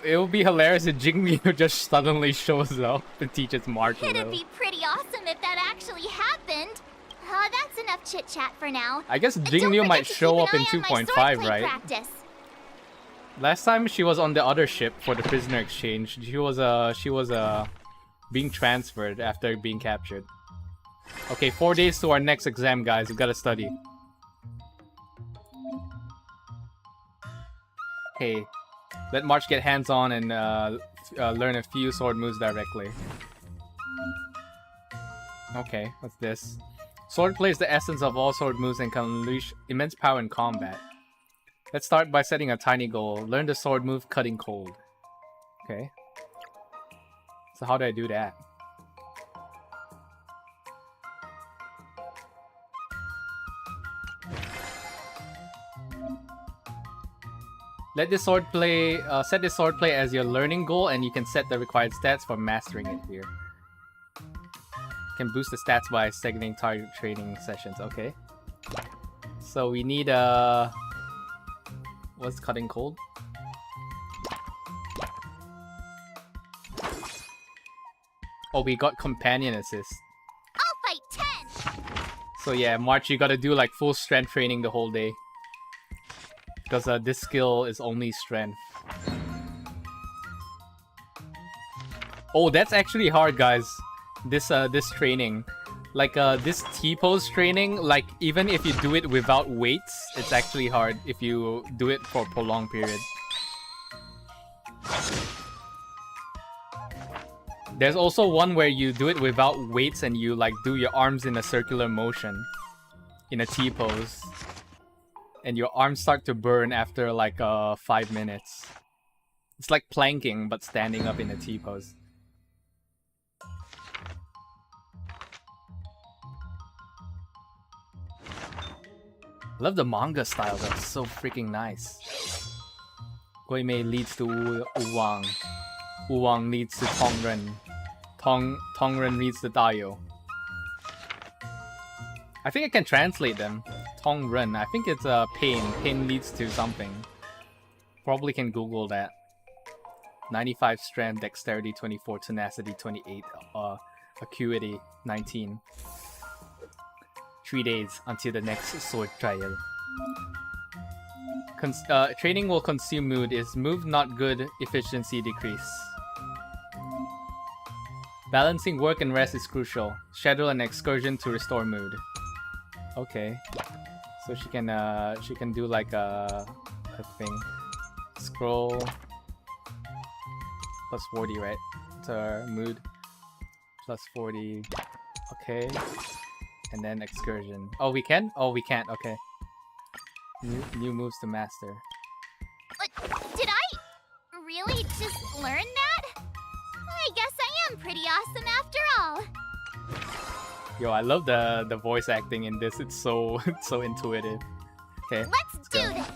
It would be hilarious if Xīngqióng just suddenly shows up and teaches March. It'd be pretty awesome if that actually happened. That's enough chit-chat for now. I guess Xīngqióng might show up in 2.5, right? Practice. Last time she was on the other ship for the prisoner exchange. She was being transferred after being captured. Okay, 4 days to our next exam, guys. We gotta study. Hey, let March get hands-on and learn a few sword moves directly. Okay, what's this? Swordplay is the essence of all sword moves and can unleash immense power in combat. Let's start by setting a tiny goal. Learn the sword move Cutting Cold. Okay. So how do I do that? Let this swordplay set this swordplay as your learning goal, and you can set the required stats for mastering it here. Can boost the stats by segmenting target training sessions. Okay. So we need what's Cutting Cold? Oh, we got companion assist. I'll fight 10. So yeah, March, you gotta do like full strength training the whole day. Because this skill is only strength. Oh, that's actually hard, guys. This training. Like this T-pose training, like even if you do it without weights, it's actually hard if you do it for a prolonged period. There's also one where you do it without weights and you like do your arms in a circular motion in a T-pose. And your arms start to burn after like 5 minutes. It's like planking but standing up in a T-pose. I love the manga style though, it's so freaking nice. Guimei leads to Wang. Wang leads to Tongren. Tongren leads to Dayo. I think I can translate them. Tongren, I think it's pain. Pain leads to something. Probably can Google that. 95 strength, dexterity 24, tenacity 28, acuity 19. 3 days until the next sword trial. Training will consume mood. Is move not good, efficiency decrease. Balancing work and rest is crucial. Schedule an excursion to restore mood. Okay. So she can do like a thing. Scroll plus 40, right? To her mood plus 40. Okay. And then excursion. Oh, we can? Oh, we can't. Okay. New moves to master. Did I really just learn that? I guess I am pretty awesome after all. Yo, I love the voice acting in this. It's so intuitive. Okay. Let's do this.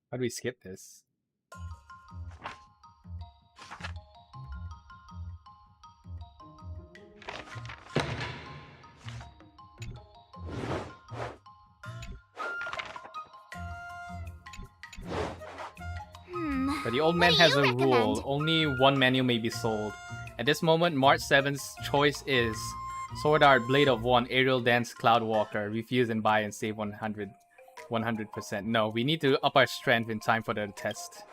How do we skip this? But the old man has a rule. Only one menu may be sold. At this moment, March 7th's choice is Sword Art, Blade of One, Aerial Dance, Cloudwalker. Refuse and buy and save 100%. No, we need to up our strength in time for the test.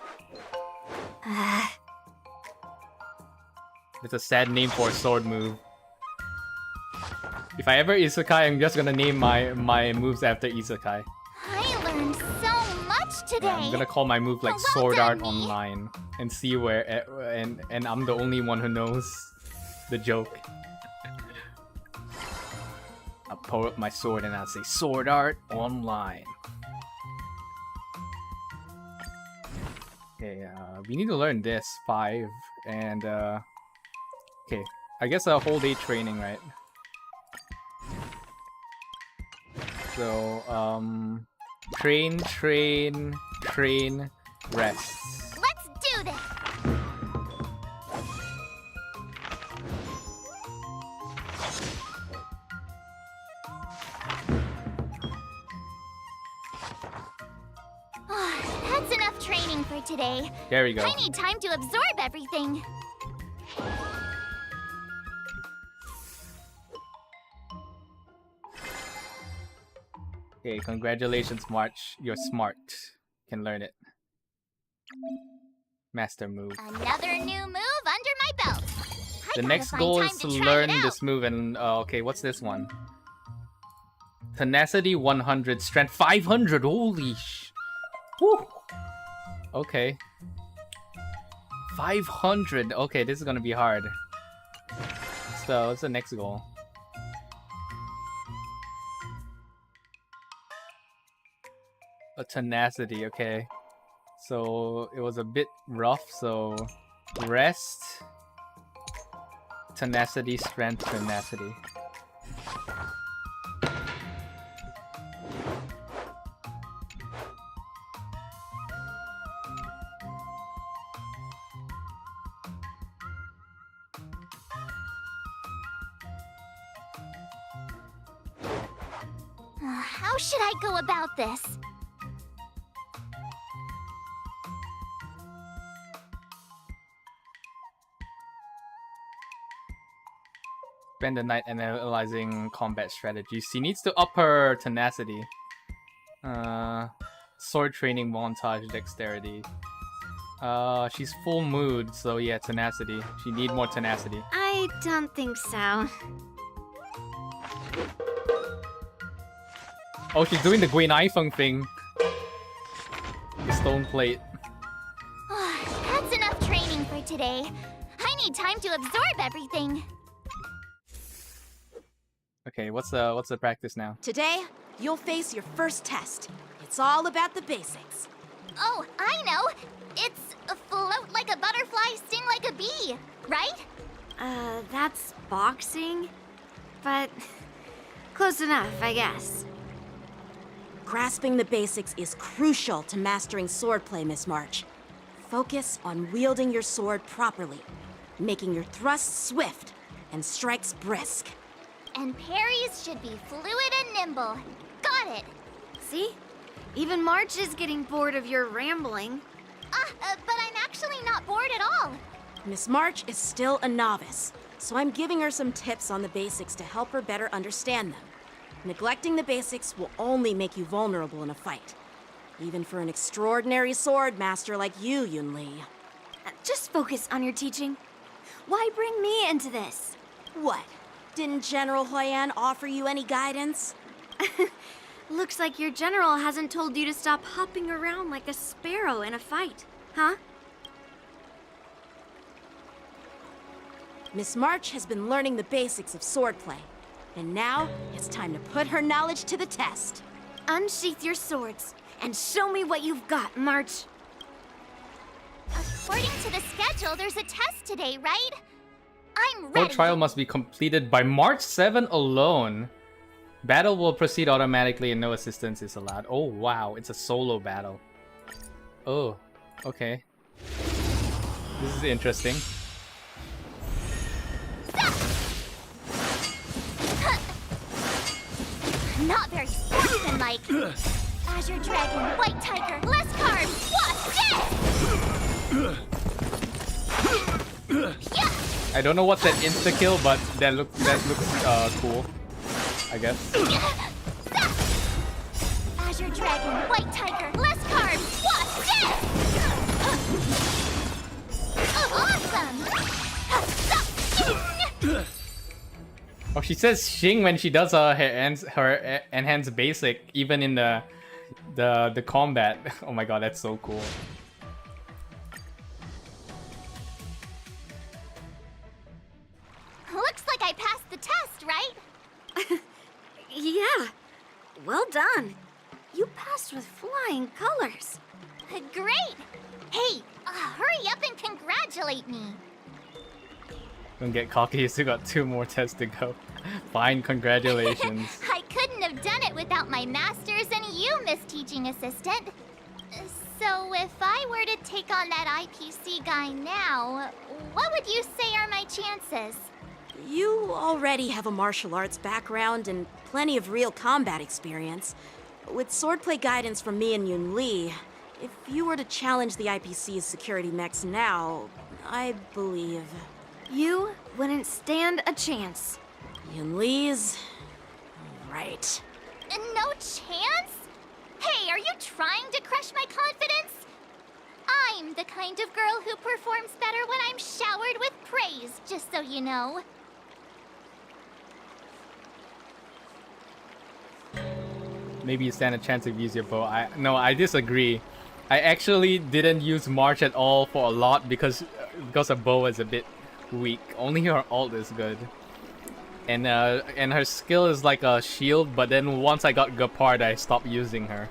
It's a sad name for a sword move. If I ever isekai, I'm just gonna name my moves after isekai. I learned so much today. Yeah, I'm gonna call my move like Well Sword done, Art me. Online and see where and I'm the only one who knows the joke. I'll pull up my sword and I'll say Sword Art Online. Okay, we need to learn this 5 and okay, I guess a whole day training, right? So train, rest. Let's do this. That's enough training for today. There we go. I need time to absorb everything. Okay, congratulations, March. You're smart. Can learn it. Master move. Another new move under my belt. The next goal is to learn this move and okay, what's this one? Tenacity 100, strength 500. Holy sh! Woo! Okay. 500. Okay, this is gonna be hard. So, what's the next goal? A tenacity, okay. So it was a bit rough, so rest, tenacity, strength, tenacity. How should I go about this? Spend the night analyzing combat strategies. She needs to up her tenacity. Sword training montage, dexterity. She's full mood, so yeah, tenacity. She need more tenacity. I don't think so. Oh, she's doing the Gwen iPhone thing. The stone plate. That's enough training for today. I need time to absorb everything. Okay, what's the practice now? Today, you'll face your first test. It's all about the basics. Oh, I know. It's float like a butterfly, sting like a bee, right? That's boxing? But close enough, I guess. Grasping the basics is crucial to mastering swordplay, Miss March. Focus on wielding your sword properly, making your thrusts swift and strikes brisk. And parries should be fluid and nimble. Got it. See? Even March is getting bored of your rambling. But I'm actually not bored at all. Miss March is still a novice, so I'm giving her some tips on the basics to help her better understand them. Neglecting the basics will only make you vulnerable in a fight. Even for an extraordinary sword master like you, Yunli. Just focus on your teaching. Why bring me into this? What? Didn't General Huyan offer you any guidance? Looks like your general hasn't told you to stop hopping around like a sparrow in a fight, huh? Miss March has been learning the basics of swordplay. And now, it's time to put her knowledge to the test. Unsheath your swords and show me what you've got, March. According to the schedule, there's a test today, right? I'm Full ready. trial must be completed by March 7 alone. Battle will proceed automatically and no assistance is allowed. Oh wow, it's a solo battle. Oh, okay. This is interesting. Not very sportsmanlike. Azure Dragon, White Tiger, less carbs, watch this! I don't know what's that insta kill, but that looks cool. I guess. Azure Dragon, White Tiger, less carbs, watch this! Awesome! Oh, she says Xing when she does her enhanced basic, even in the The combat. Oh my god, that's so cool. Looks like I passed the test, right? Yeah. Well done. You passed with flying colors. Great! Hey, hurry up and congratulate me. Don't get cocky, you still got 2 more tests to go. Fine, congratulations. I couldn't have done it without my masters and you, Miss Teaching Assistant. So if I were to take on that IPC guy now, what would you say are my chances? You already have a martial arts background and plenty of real combat experience. With swordplay guidance from me and Yunli, if you were to challenge the IPC's security mechs now, I believe... You wouldn't stand a chance. Yunli's... right. No chance? Hey, are you trying to crush my confidence? I'm the kind of girl who performs better when I'm showered with praise, just so you know. Maybe you stand a chance if you use your bow. I disagree. I actually didn't use March at all for a lot because her bow is a bit weak. Only her ult is good. And her skill is like a shield, but then once I got Gepard, I stopped using her.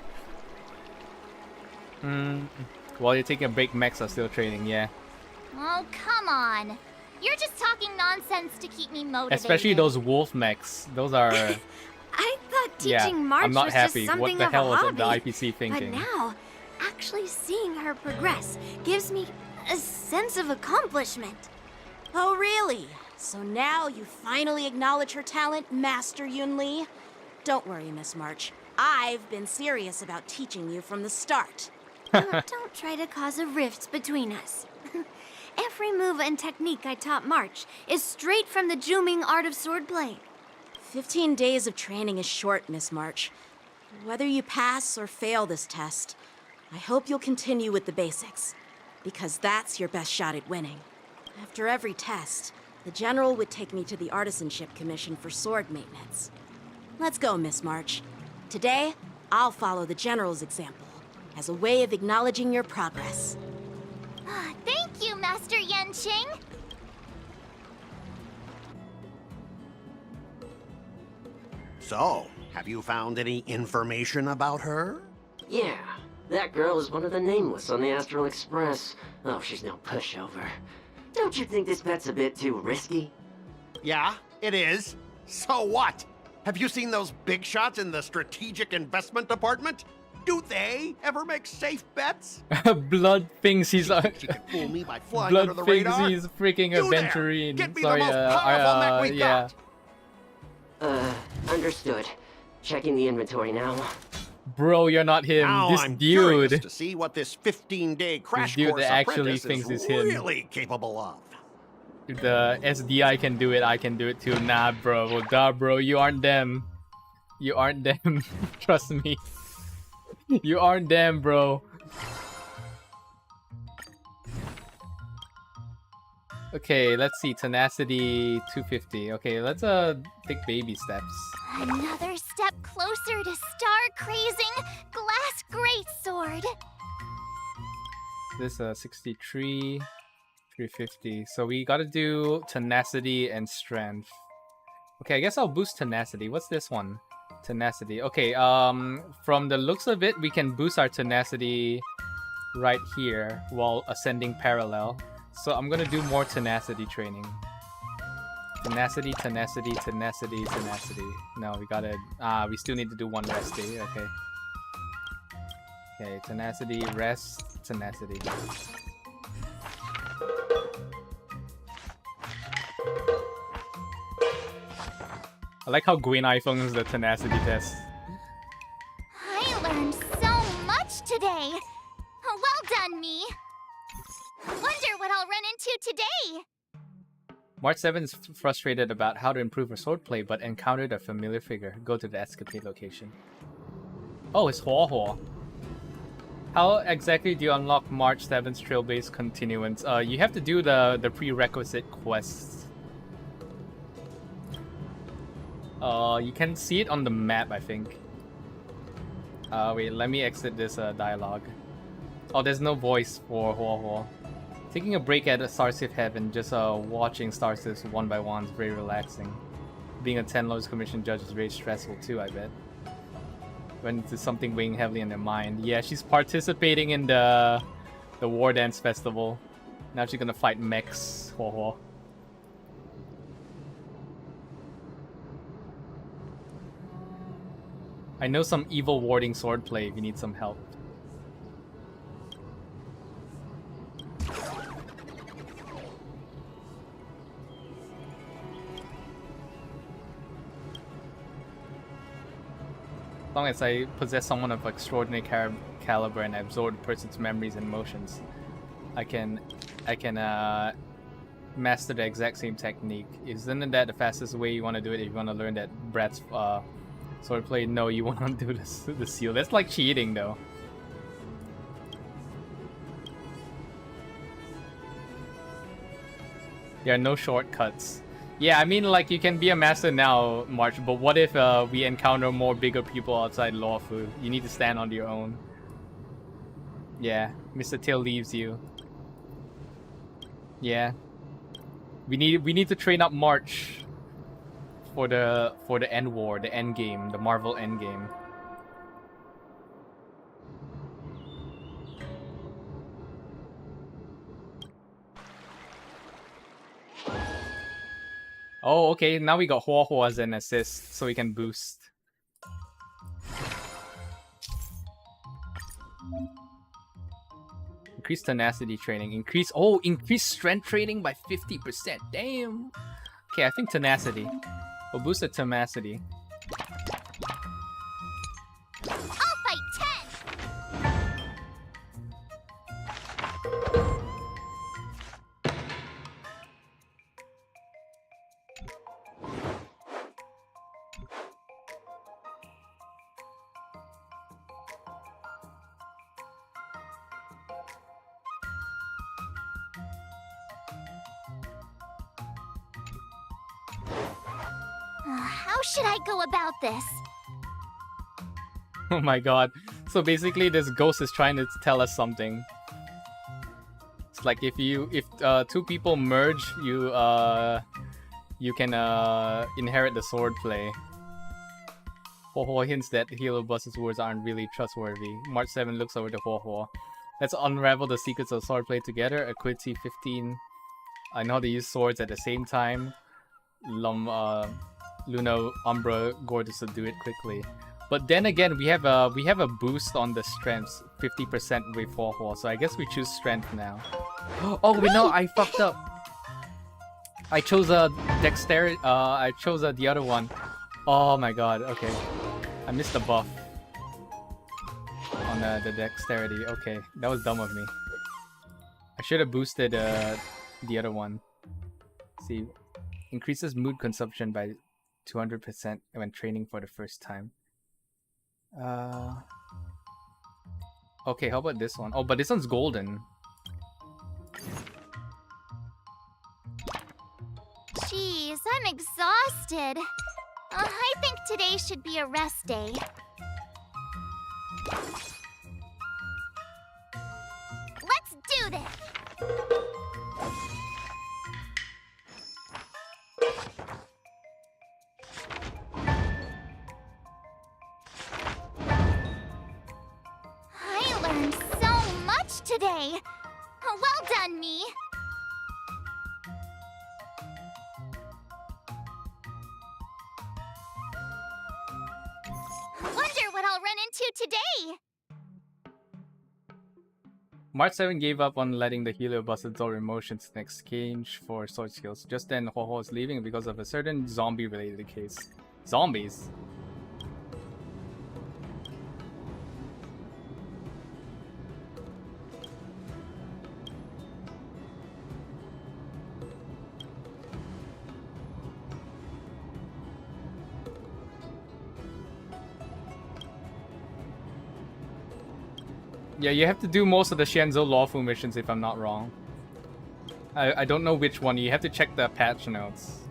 While you're taking a break, mechs are still training, yeah. Oh, come on. You're just talking nonsense to keep me motivated. Especially those wolf mechs. Those are... I thought teaching March I'm not was happy. just something What the of hell a is hobby. the IPC thinking? But now, actually seeing her progress gives me a sense of accomplishment. Oh, really? So now you finally acknowledge her talent, Master Yunli? Don't worry, Miss March. I've been serious about teaching you from the start. Don't try to cause a rift between us. Every move and technique I taught March is straight from the Juming art of swordplay. 15 days of training is short, Miss March. Whether you pass or fail this test, I hope you'll continue with the basics, because that's your best shot at winning. After every test, the General would take me to the Artisanship Commission for sword maintenance. Let's go, Miss March. Today, I'll follow the General's example as a way of acknowledging your progress. Thank you, Master Yenqing. So, have you found any information about her? Yeah, that girl is one of the nameless on the Astral Express. Oh, she's no pushover. Don't you think this bet's a bit too risky? Yeah, it is. So what? Have you seen those big shots in the Strategic Investment Department? Do they ever make safe bets? Blood thinks he's She could fool me by flying Blood under the thinks radar. he's freaking You there! aventurine. Get me Sorry, the most powerful mech we've got. Understood. Checking the inventory now. Bro, you're not him. Now This I'm curious dude. to see what this 15-day crash dude course that actually apprentice thinks is it's him. really capable of. The SDI can do it, I can do it too. Nah, bro. Well, duh, bro. You aren't them. You aren't them. Trust me. You aren't them, bro. Okay, let's see. Tenacity 250. Okay, let's take baby steps. Another step closer to star-crazing Glass Greatsword. This 63, 350. So we gotta do tenacity and strength. Okay, I guess I'll boost tenacity. What's this one? Tenacity. Okay, from the looks of it, we can boost our tenacity right here while ascending parallel. So I'm gonna do more tenacity training. Tenacity, tenacity, tenacity, tenacity. No, we gotta... we still need to do one rest day. Okay. Okay, tenacity, rest, tenacity. I like how Gwen iPhones the tenacity test. I learned so much today. Well done, me. Wonder what I'll run into today. March 7 is frustrated about how to improve her swordplay, but encountered a familiar figure. Go to the escapade location. Oh, it's Huo. How exactly do you unlock March 7's Trailblaze Continuance? You have to do the prerequisite quests. You can see it on the map, I think. Wait, let me exit this dialogue. Oh, there's no voice for Huo. Taking a break at Starship Heaven, just watching starships one by one is very relaxing. Being a 10 Lords Commission judge is very stressful too, I bet. When it's something weighing heavily in their mind. Yeah, she's participating in the War Dance Festival. Now she's gonna fight mechs. Huo. I know some evil warding swordplay if you need some help. As long as I possess someone of extraordinary caliber and I absorb the person's memories and emotions, I can master the exact same technique. Isn't that the fastest way you want to do it if you want to learn that Brat's swordplay? No, you want to do the seal. That's like cheating though. There are no shortcuts. Yeah, I mean, like, you can be a master now, March, but what if we encounter more bigger people outside Lawfu? You need to stand on your own. Yeah, Mr. Tail leaves you. Yeah. We need to train up March for the end war, the end game, the Marvel end game. Oh, okay, now we got Huo as an assist, so we can boost. Increase tenacity training. Increase strength training by 50%. Damn. Okay, I think tenacity. We'll boost the tenacity. I'll fight 10! How should I go about this? Oh my god. So basically this ghost is trying to tell us something. It's like if two people merge, you can inherit the swordplay. Huo hints that Hilo Bus's words aren't really trustworthy. March 7 looks over to Huo. Let's unravel the secrets of swordplay together. Acuity 15. I know how to use swords at the same time. Luna, Umbra, Gore to subdue it quickly. But then again, we have a boost on the strengths, 50% with Huo, so I guess we choose strength now. Oh wait, no, I fucked up. I chose a dexterity. I chose the other one. Oh my god. Okay, I missed the buff on the dexterity. Okay, that was dumb of me. I should have boosted the other one. Let's see, increases mood consumption by 200% when training for the first time. Okay, how about this one? Oh, but this one's golden. Jeez, I'm exhausted. I think today should be a rest day. Let's do this! I learned so much today! Well done, me! Wonder what I'll run into today! March 7 gave up on letting the Helio bust absorb emotions in exchange for sword skills. Just then, Huo is leaving because of a certain zombie-related case. Zombies? Yeah, you have to do most of the Shenzhou Lawfu missions if I'm not wrong. I don't know which one. You have to check the patch notes.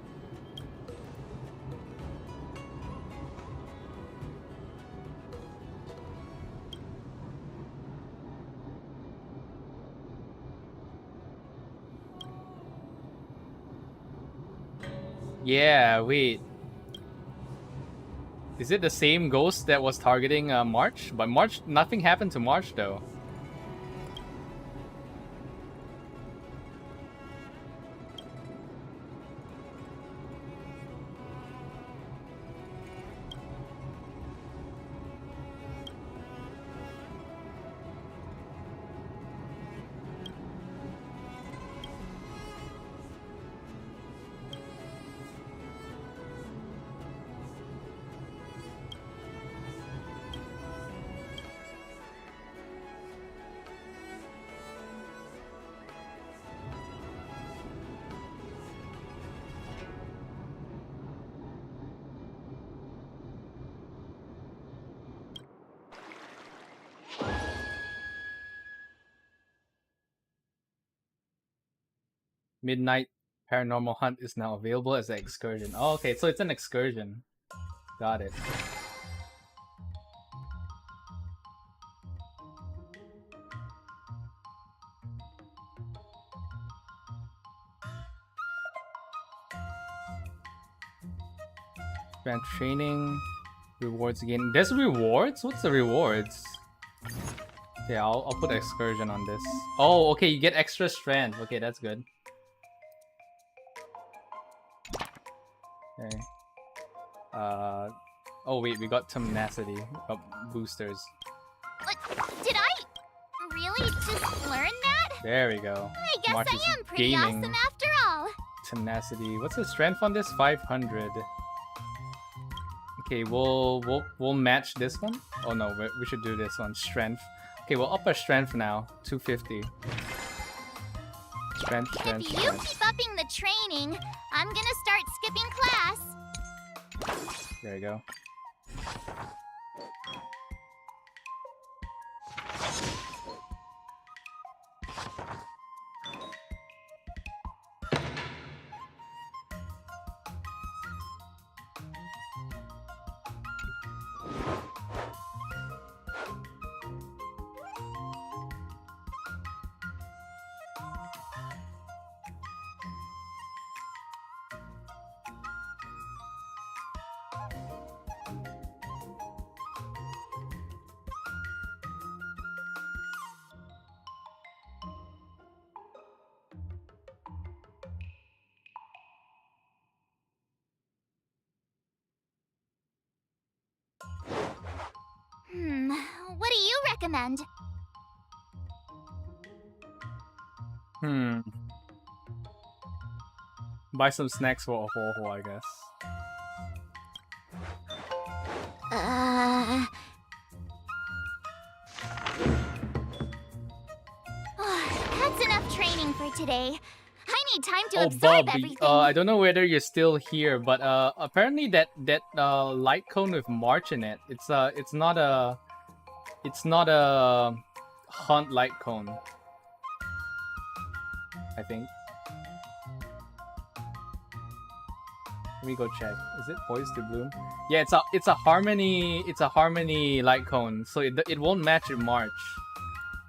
Yeah, wait. Is it the same ghost that was targeting March? But March, nothing happened to March though. Midnight Paranormal Hunt is now available as an excursion. Oh, okay, so it's an excursion. Got it. Grant training. Rewards again. There's rewards? What's the rewards? Yeah, I'll put excursion on this. Oh, okay, you get extra strength. Okay, that's good. Okay. Oh wait, we got tenacity. Boosters. Did I really just learn that? There we go. I guess March I is am pretty gaming. awesome after all. Tenacity. What's the strength on this? 500. Okay, we'll match this one. Oh no, we should do this one. Strength. Okay, we'll up our strength now. 250. Strength. If you keep upping the training, I'm gonna start skipping class. There you go. What do you recommend? Buy some snacks for Ho, I guess. That's enough training for today. I need time to Oh, absorb Bob, everything. I don't know whether you're still here, but apparently that light cone with March in it, it's not a hunt light cone. I think. Let me go check. Is it poised to bloom? Yeah, it's a harmony light cone, so it won't match in March,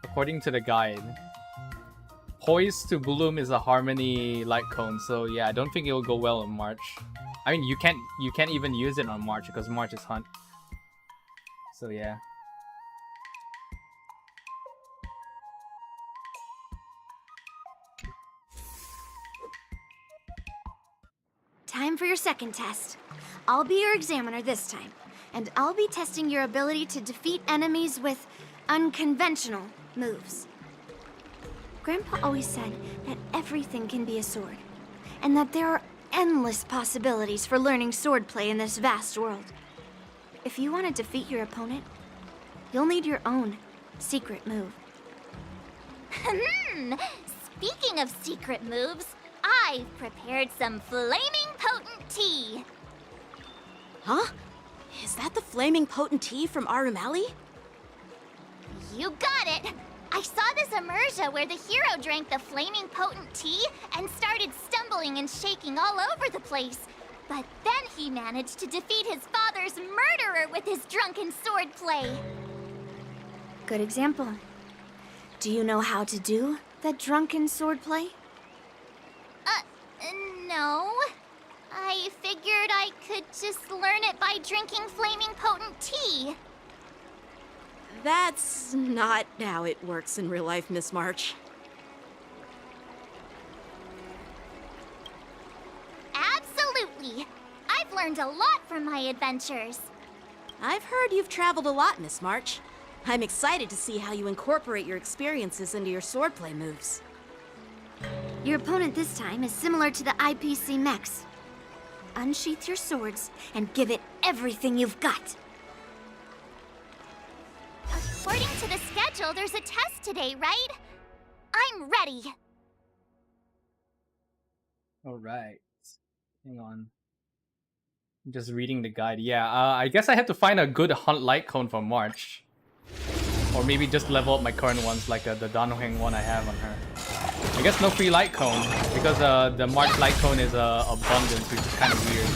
according to the guide. Poised to bloom is a harmony light cone, so yeah, I don't think it will go well in March. I mean, you can't even use it on March because March is hunt. So yeah. Time for your second test. I'll be your examiner this time, and I'll be testing your ability to defeat enemies with unconventional moves. Grandpa always said that everything can be a sword, and that there are endless possibilities for learning swordplay in this vast world. If you want to defeat your opponent, you'll need your own secret move. Speaking of secret moves, I've prepared some flaming potent tea. Huh? Is that the flaming potent tea from Arumali? You got it! I saw this immersion where the hero drank the flaming potent tea and started stumbling and shaking all over the place. But then he managed to defeat his father's murderer with his drunken swordplay. Good example. Do you know how to do the drunken swordplay? No. I figured I could just learn it by drinking flaming potent tea. That's not how it works in real life, Miss March. Absolutely. I've learned a lot from my adventures. I've heard you've traveled a lot, Miss March. I'm excited to see how you incorporate your experiences into your swordplay moves. Your opponent this time is similar to the IPC mechs. Unsheath your swords and give it everything you've got. According to the schedule, there's a test today, right? I'm ready. Alright. Hang on. I'm just reading the guide. Yeah, I guess I have to find a good hunt light cone for March. Or maybe just level up my current ones, like the Danoheng one I have on her. I guess no free light cone, because the March light cone is abundance, which is kind of weird.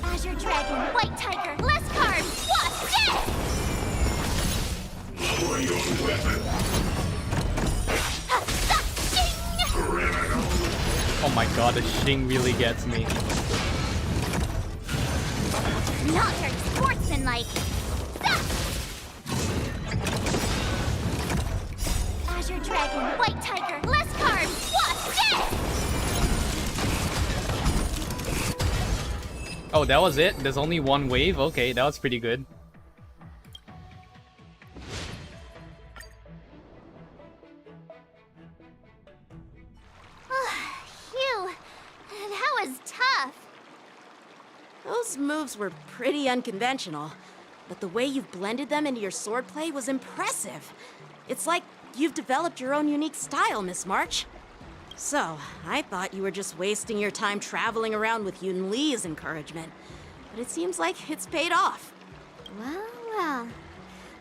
Azure Dragon, White Tiger, less carbs, what's this? Lower your weapon. Oh my god, the Xing really gets me. Not very sportsmanlike. Azure Dragon, White Tiger, less carbs, what's this? Oh, that was it? There's only one wave? Okay, that was pretty good. Phew, that was tough. Those moves were pretty unconventional, but the way you've blended them into your swordplay was impressive. It's like you've developed your own unique style, Miss March. So, I thought you were just wasting your time traveling around with Yunli's encouragement, but it seems like it's paid off. Well, well.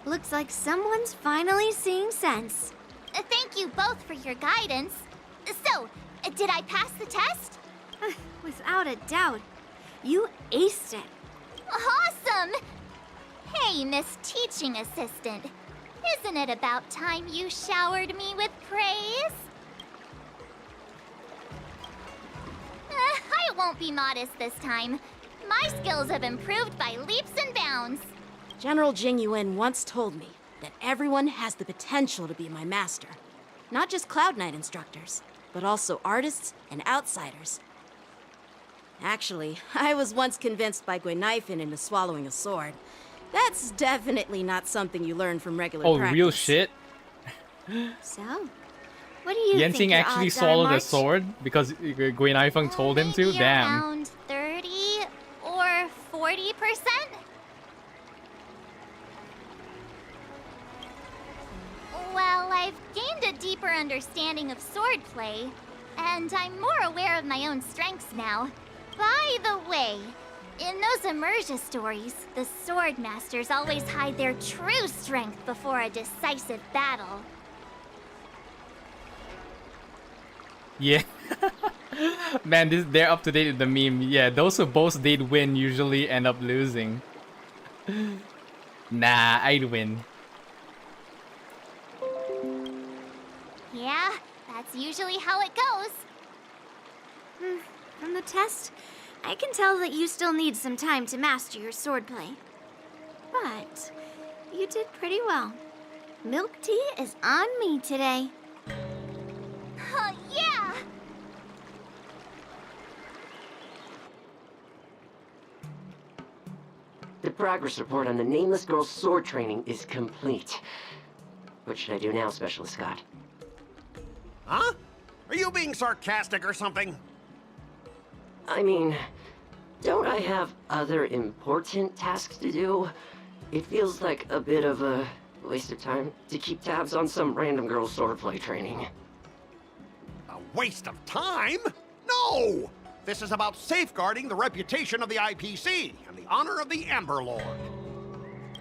Looks like someone's finally seeing sense. Thank you both for your guidance. So, did I pass the test? Without a doubt. You aced it. Awesome! Hey, Miss Teaching Assistant. Isn't it about time you showered me with praise? I won't be modest this time. My skills have improved by leaps and bounds. General Xīngqióng once told me that everyone has the potential to be my master. Not just Cloud Knight instructors, but also artists and outsiders. Actually, I was once convinced by Guinaifen into swallowing a sword. That's definitely not something you learn from regular practice. Oh, real shit? So, what do you think Yensing your actually odds are, swallowed a March? sword because Guinaifen told him to? Maybe Damn. around 30 or 40%? Well, I've gained a deeper understanding of swordplay, and I'm more aware of my own strengths now. By the way, in those Emergia stories, the sword masters always hide their true strength before a decisive battle. Yeah. Man, they're up to date with the meme. Yeah, those who boast they'd win usually end up losing. Nah, I'd win. Yeah, that's usually how it goes. From the test, I can tell that you still need some time to master your swordplay. But you did pretty well. Milk tea is on me today. Yeah! The progress report on the Nameless Girl's sword training is complete. What should I do now, Specialist Scott? Huh? Are you being sarcastic or something? I mean, don't I have other important tasks to do? It feels like a bit of a waste of time to keep tabs on some random girl's swordplay training. A waste of time? No! This is about safeguarding the reputation of the IPC and the honor of the Ember Lord.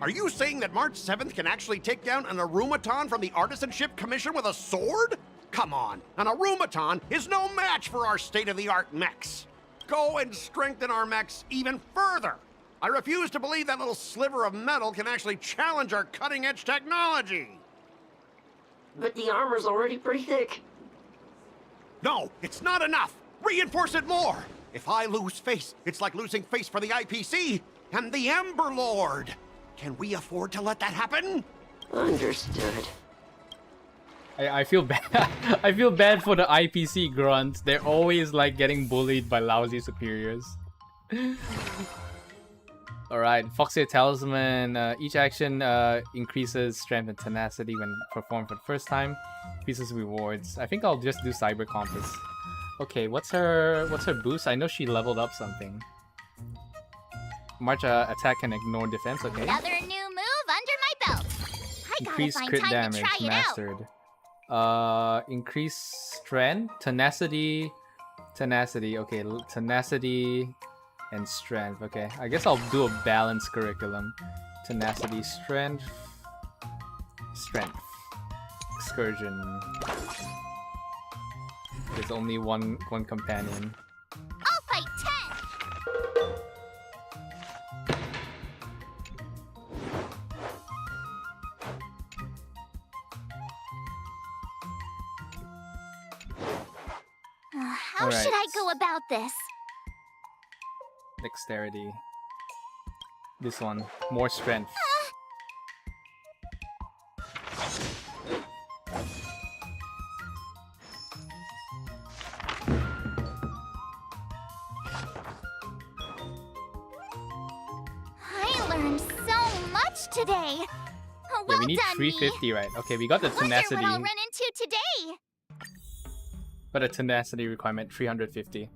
Are you saying that March 7th can actually take down an Arumaton from the Artisanship Commission with a sword? Come on, an Arumaton is no match for our state-of-the-art mechs. Go and strengthen our mechs even further. I refuse to believe that little sliver of metal can actually challenge our cutting-edge technology. But the armor's already pretty thick. No, it's not enough. Reinforce it more! If I lose face, it's like losing face for the IPC and the Ember Lord. Can we afford to let that happen? Understood. I feel bad. I feel bad for the IPC grunts. They're always like getting bullied by lousy superiors. Alright, Foxy Talisman. Each action increases strength and tenacity when performed for the first time. Increases rewards. I think I'll just do Cyber Compass. Okay, what's her boost? I know she leveled up something. March attack and ignore defense. Okay. Another new move under my belt. I gotta Increase find crit time damage to try it mastered. Increase strength, tenacity. Okay, tenacity and strength. Okay, I guess I'll do a balanced curriculum. Tenacity, strength, excursion. There's only one companion. I'll fight 10. How should I go about this? Dexterity. This one, more strength. I learned so much today. Well Yeah, we need done, 350, right? Okay, we got the tenacity. Wonder what I'll run into today. But a tenacity requirement 350.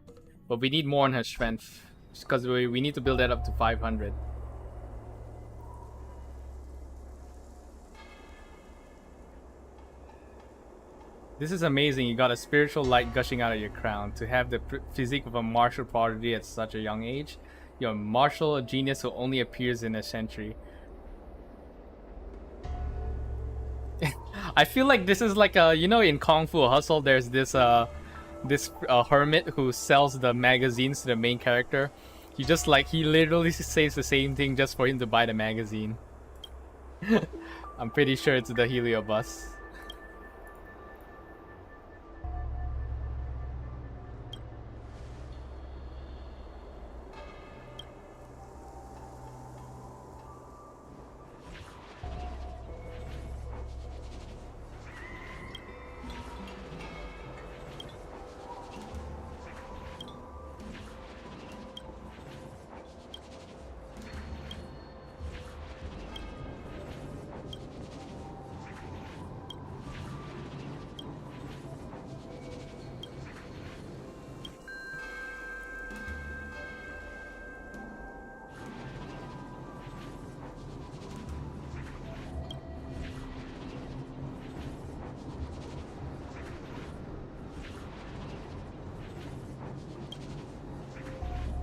But we need more on her strength because we need to build that up to 500. This is amazing. You got a spiritual light gushing out of your crown. To have the physique of a martial prodigy at such a young age, you're a martial genius who only appears in a century. I feel like this is like a, you know, in Kung Fu Hustle, there's this hermit who sells the magazines to the main character. He literally says the same thing just for him to buy the magazine. I'm pretty sure it's the Heliobus.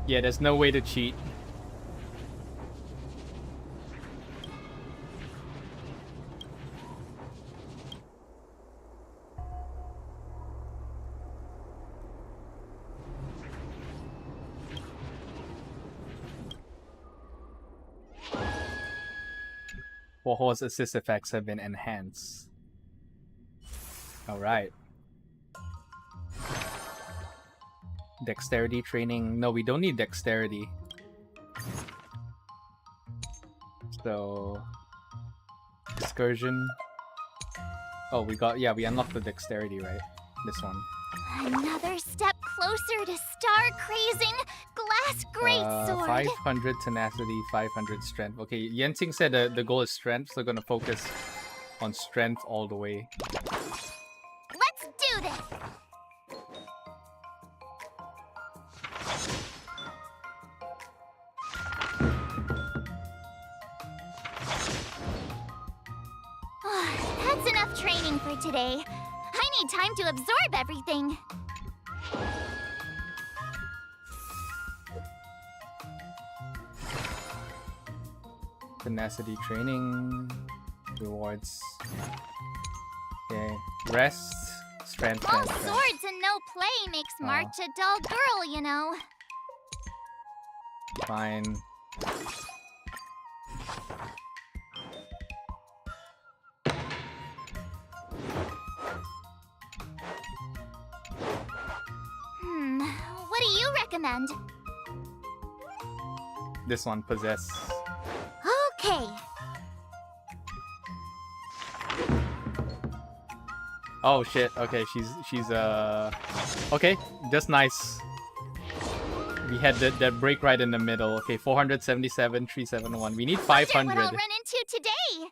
Yeah, there's no way to cheat. Warhorse assist effects have been enhanced. Alright. Dexterity training. No, we don't need dexterity. So excursion. Oh, we unlocked the dexterity, right? This one. Another step closer to star crazing glass greatsword. 500 tenacity, 500 strength. Okay, Yensing said the goal is strength, so we're gonna focus on strength all the way. Let's do this. That's enough training for today. I need time to absorb everything. Tenacity training rewards. Okay, rest, strength, All strength. swords and no play makes March a dull girl, you know. Fine. recommend? This one, Possess. Okay. Oh shit. Okay, she's okay, just nice. We had that break right in the middle. Okay, 477, 371. We need 500. Wonder what I'll run into today.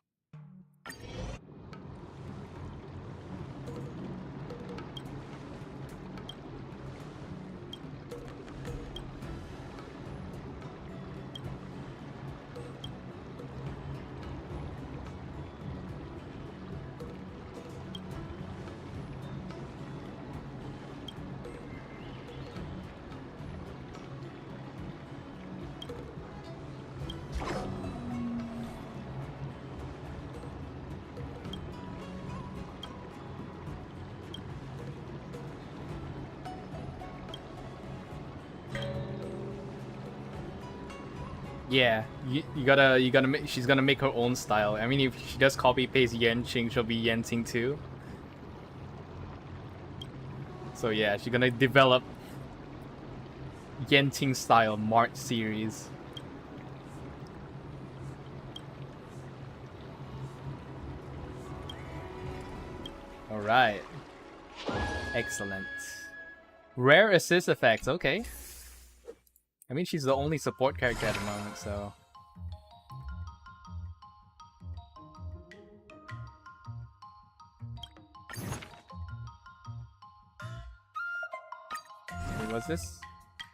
Yeah, you gotta make. She's gonna make her own style. I mean, if she does copy paste Yanqing, she'll be Yanqing too. So yeah, she's gonna develop Yanqing style March series. All right, excellent. Rare assist effects. Okay. I mean, she's the only support character at the moment, so... Wait, what's this?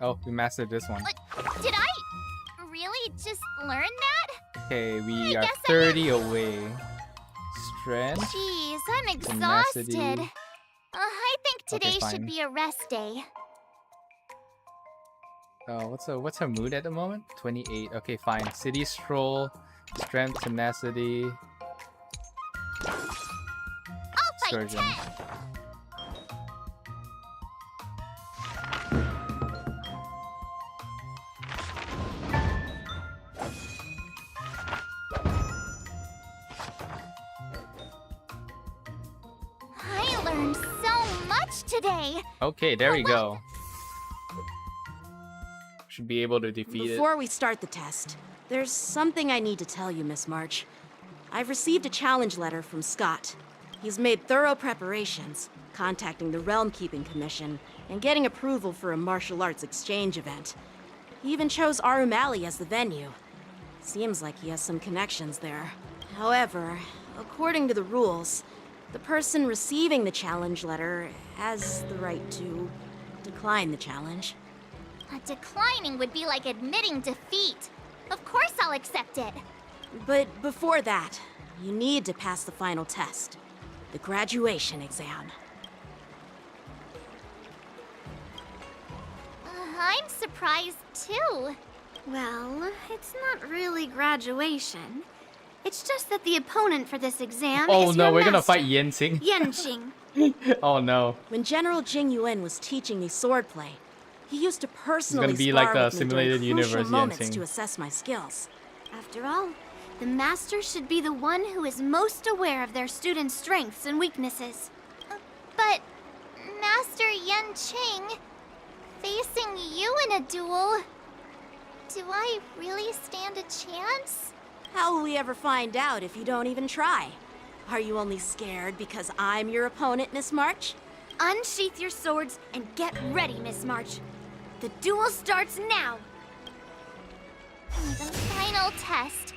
Oh, we mastered this one. Did I really just learn that? Okay, we are 30 away. Strength. Jeez, I'm tenacity. exhausted. I think today Okay, should fine. be a rest day. What's her mood at the moment? 28. Okay, fine. City stroll, strength, tenacity, excursion. I learned so much today. Okay, there we go. Should be able to defeat it. Before we start the test, there's something I need to tell you, Miss March. I've received a challenge letter from Scott. He's made thorough preparations, contacting the Realm Keeping Commission, and getting approval for a martial arts exchange event. He even chose Arumali as the venue. Seems like he has some connections there. However, according to the rules, the person receiving the challenge letter has the right to decline the challenge. Declining would be like admitting defeat. Of course I'll accept it. But before that, you need to pass the final test, the graduation exam. I'm surprised too. Well, it's not really graduation. It's just that the opponent for this exam Oh is no, your we're gonna master, fight Yanqing. Yanqing. Oh no. When General Jing was teaching me swordplay, he used to personally gonna be spar like a with me during simulated crucial universe moments Yanqing. to assess my skills. After all, the master should be the one who is most aware of their students' strengths and weaknesses. But, Master Yanqing, facing you in a duel, do I really stand a chance? How will we ever find out if you don't even try? Are you only scared because I'm your opponent, Miss March? Unsheath your swords and get ready, Miss March. The duel starts now! The final test.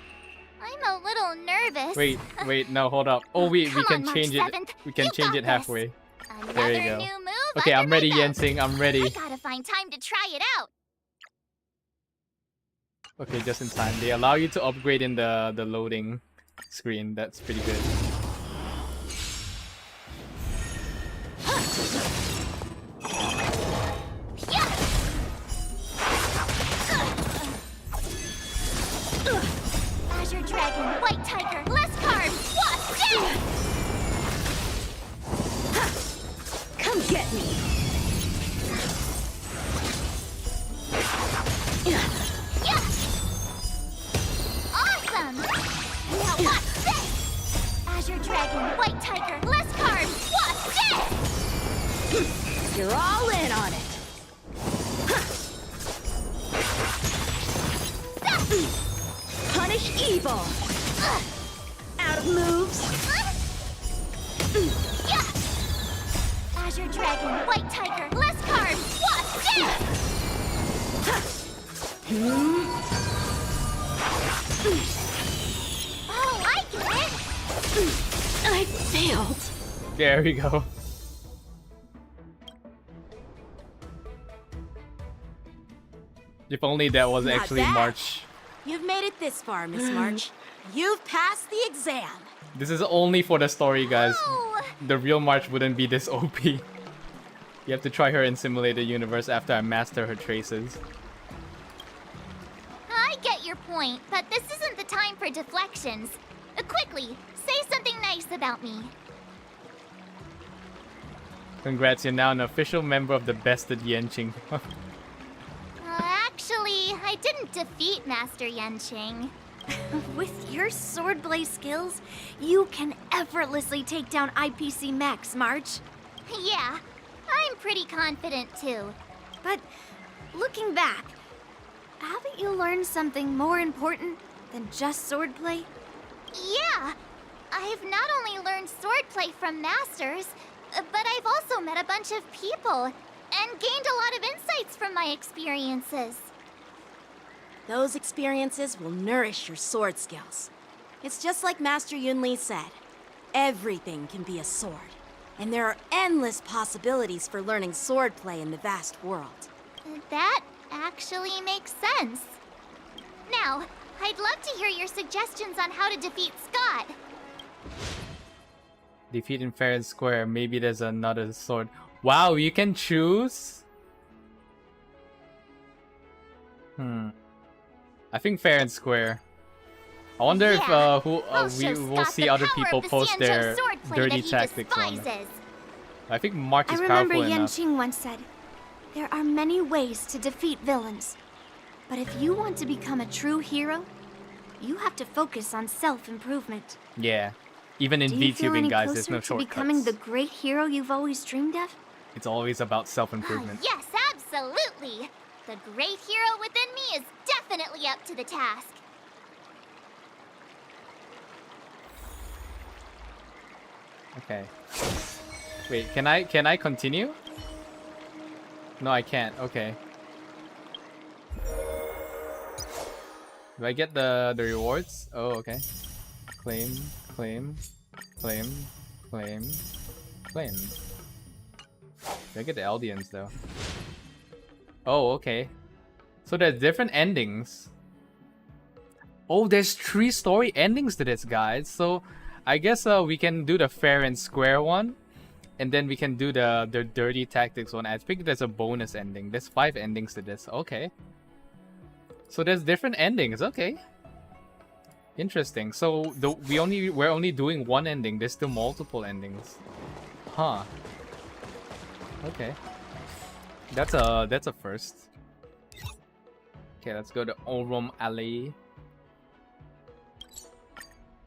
I'm a little nervous. Wait, no, hold up. Oh wait, we Come can on, March change it. 7th. We can You change got it halfway. Another There you go. new move Okay, under I'm my ready, belt. Yanqing. I'm ready. I gotta find time to try it out. Okay, just in time. They allow you to upgrade in the loading screen. That's pretty good. Azure Dragon, White Tiger, less carbs, what? Come get me! Awesome! Now watch this! Azure Dragon, White Tiger, less carbs, what? You're all in on it! evil! Out of moves! Azure Dragon, White Tiger, less cards, Wasp, death! Oh, I get it! I failed. There we go. If only that was Not actually bad. March. You've made it this far, Miss March. You've passed the exam. This is only for the story, guys. The real March wouldn't be this OP. You have to try her in Simulated Universe after I master her traces. I get your point, but this isn't the time for deflections. Quickly, say something nice about me. Congrats, you're now an official member of the bested Xīngqióng. Actually, I didn't defeat Master Yenching. With your swordblade skills, you can effortlessly take down IPC mechs, March. Yeah, I'm pretty confident too. But looking back, haven't you learned something more important than just swordplay? Yeah, I've not only learned swordplay from masters, but I've also met a bunch of people and gained a lot of insights from my experiences. Those experiences will nourish your sword skills. It's just like Master Yunli said. Everything can be a sword. And there are endless possibilities for learning swordplay in the vast world. That actually makes sense. Now, I'd love to hear your suggestions on how to defeat Scott. Defeat in fair and square. Maybe there's another sword. Wow, you can choose? I think fair and square. I wonder if we will see other people post their dirty tactics on it. I think March is I remember powerful enough. Yenching once said, there are many ways to defeat villains. But if you want to become a true hero, you have to focus on self-improvement. Yeah. Even in Do you feel any VTubing, guys, there's closer no to becoming shortcuts. the great hero you've always dreamed of? It's always about self-improvement. Yes, absolutely. The great hero within me is definitely up to the task. Okay. Wait, can I continue? No, I can't. Okay. Do I get the rewards? Oh, okay. Claim, claim, claim, claim, claim. Do I get the Eldians though? Oh, okay. So there's different endings. Oh, there's 3 story endings to this, guys. So I guess we can do the fair and square one, and then we can do the dirty tactics one. I think there's a bonus ending. There's 5 endings to this. Okay. So there's different endings. Okay. Interesting. So we're only doing one ending. There's still multiple endings. Huh. Okay. That's a first. Okay, let's go to Orum Alley.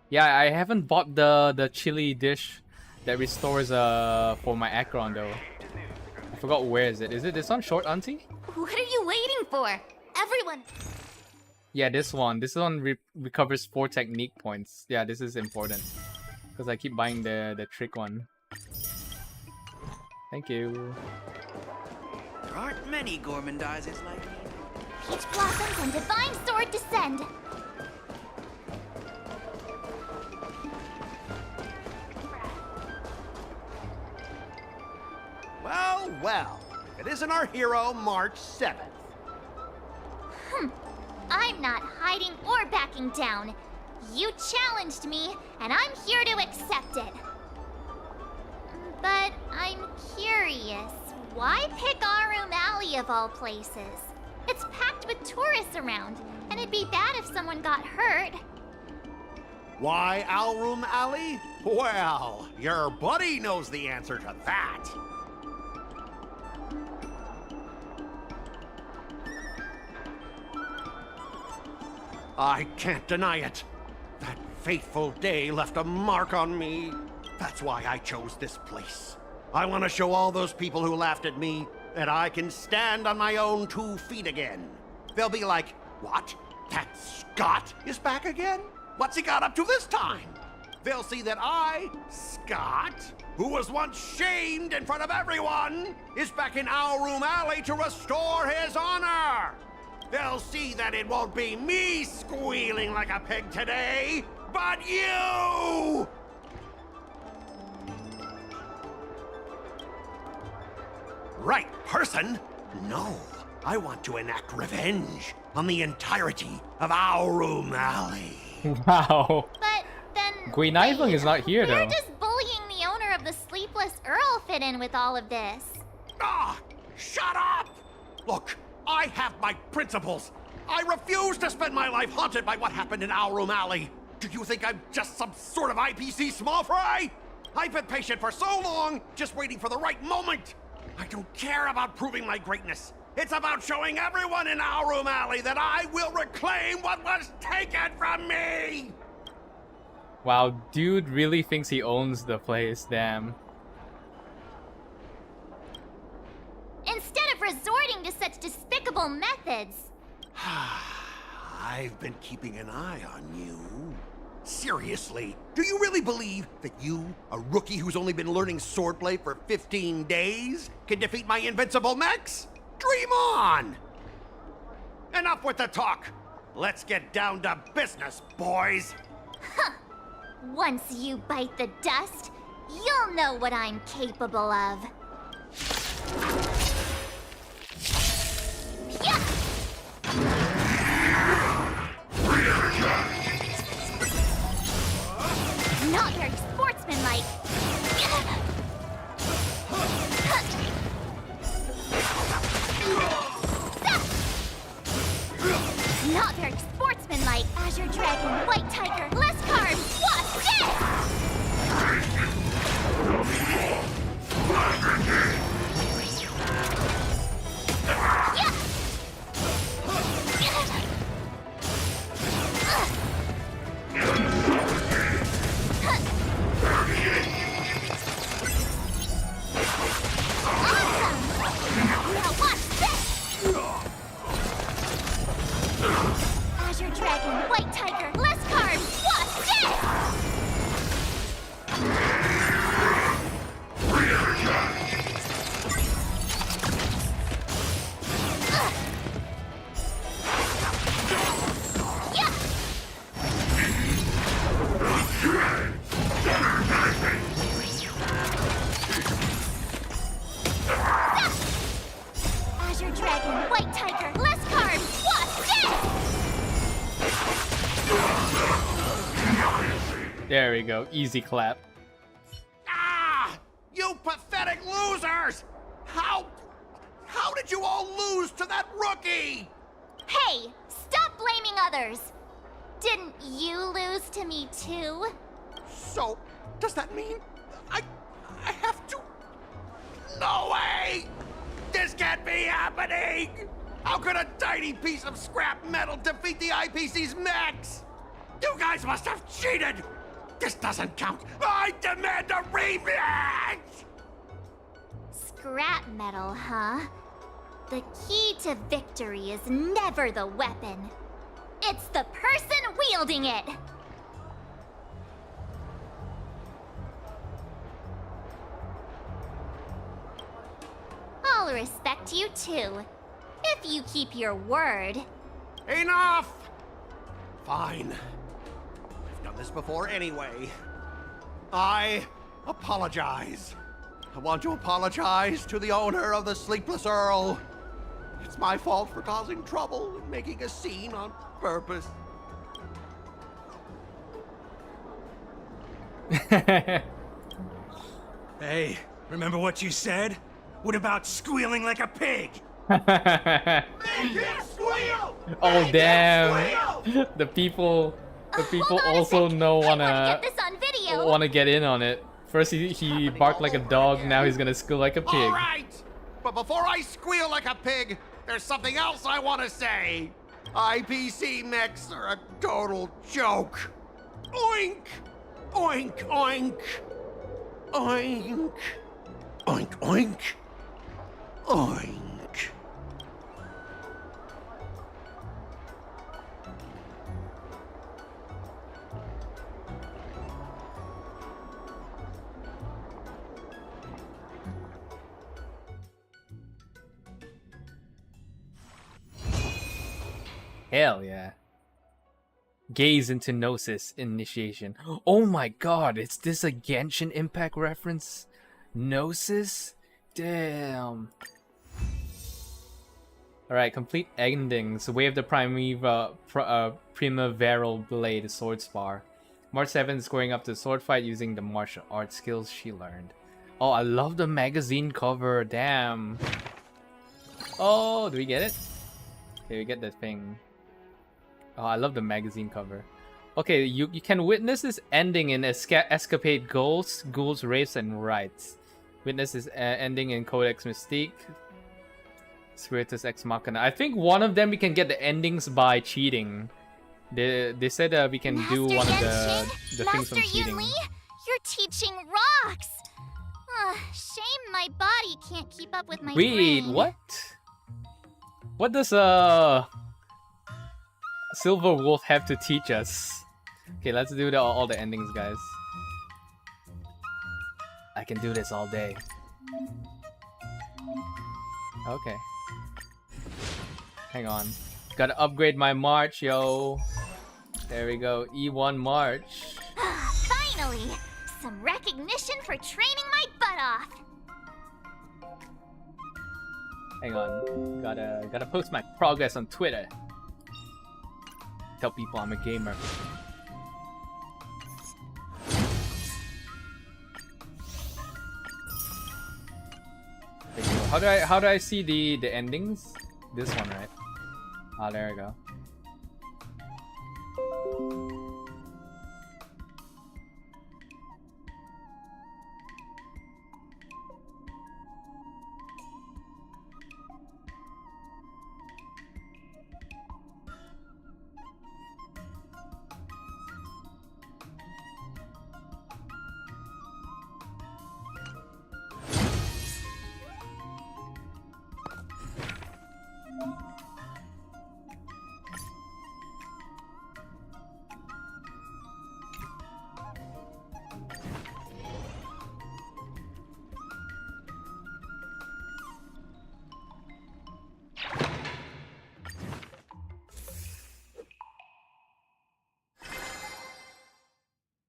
Yeah, I haven't bought the chili dish that restores for my Akron though. I forgot where is it. Is it this one, Short Auntie? What are you waiting for? Everyone! Yeah, this one. This one recovers 4 technique points. Yeah, this is important. Because I keep buying the trick one. Thank you. There aren't many gormandizers like me. Peach Blossoms and Divine Sword descend! Well, well. If it isn't our hero, March 7th. I'm not hiding or backing down. You challenged me, and I'm here to accept it. But I'm curious, why pick Arum Alley of all places? It's packed with tourists around, and it'd be bad if someone got hurt. Why Alroom Alley? Well, your buddy knows the answer to that. I can't deny it. That fateful day left a mark on me. That's why I chose this place. I want to show all those people who laughed at me that I can stand on my own 2 feet again. They'll be like, what? That Scott is back again? What's he got up to this time? They'll see that I, Scott, who was once shamed in front of everyone, is back in Owlroom Alley to restore his honor. They'll see that it won't be me squealing like a pig today, but you! Right person? No. I want to enact revenge on the entirety of Owlroom Alley. Wow. But then... Guinevere is not here, where though. does bullying the owner of the Sleepless Earl fit in with all of this? Ah! Shut up! Look, I have my principles. I refuse to spend my life haunted by what happened in Owlroom Alley. Do you think I'm just some sort of IPC small fry? I've been patient for so long, just waiting for the right moment. I don't care about proving my greatness. It's about showing everyone in Owlroom Alley that I will reclaim what was taken from me! Wow, dude really thinks he owns the place, damn. Instead of resorting to such despicable methods. I've been keeping an eye on you. Seriously, do you really believe that you, a rookie who's only been learning swordplay for 15 days, can defeat my invincible mechs? Dream on! Enough with the talk. Let's get down to business, boys. Huh. Once you bite the dust, you'll know what I'm capable of. Yeah! Not very sportsmanlike. Not very sportsmanlike. Azure Dragon, White Tiger, less carbs, wasp, death! Yeah! Azure Dragon, White Tiger, less carbs, wasp, death! Azure Dragon, White Tiger, less carbs, wasp, death! There we go, easy clap. Ah! You pathetic losers! How did you all lose to that rookie? Hey, stop blaming others! Didn't you lose to me too? So, does that mean I have to? No way! This can't be happening! How could a tiny piece of scrap metal defeat the IPC's mechs? You guys must have cheated! This doesn't count! I demand a rematch! Scrap metal, huh? The key to victory is never the weapon. It's the person wielding it! I'll respect you too, if you keep your word. Enough! Fine. I've done this before anyway. I apologize. I want to apologize to the owner of the Sleepless Earl. It's my fault for causing trouble and making a scene on purpose. Hey, remember what you said? What about squealing like a pig? Make him squeal! Oh damn! The people also wanna get in on it. First he barked like a dog, now he's gonna squeal like a pig. All right, but before I squeal like a pig, there's something else I want to say. IPC mechs are a total joke. Oink! Oink, oink! Oink! Oink, oink! Oink! Hell yeah. Gaze into Gnosis initiation. Oh my god, is this a Genshin Impact reference? Gnosis? Damn. Alright, complete endings. Wave the Primaveral Blade Sword Spar. March 7th, scoring up the sword fight using the martial arts skills she learned. Oh, I love the magazine cover. Damn. Oh, do we get it? Okay, we get the thing. Oh, I love the magazine cover. Okay, you can witness this ending in Escapade Ghouls, Wraiths, and Rites. Witness this ending in Codex Mystique, Spiritus Ex Machina. I think one of them we can get the endings by cheating. They said we can do one of the things from cheating. Yunli, your teaching rocks! Shame my body can't keep up with my brain. What? What does Silver Wolf have to teach us? Okay, let's do all the endings, guys. I can do this all day. Okay. Hang on. Gotta upgrade my March, yo. There we go. E1 March. Finally! Some recognition for training my butt off! Hang on. Gotta post my progress on Twitter. Tell people I'm a gamer. How do I see the endings? This one, right? Ah, there we go.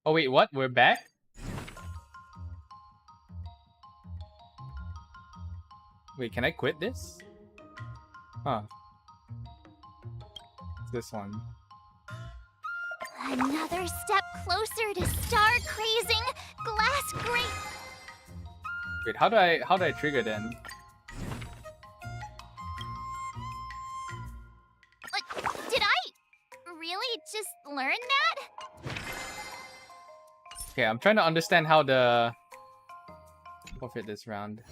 Oh wait, what? We're back? Wait, can I quit this? Huh. It's this one. Another step closer to star crazing glass grape. Wait, how do I trigger then? Did I really just learn that? Okay, I'm trying to understand how the forfeit this round.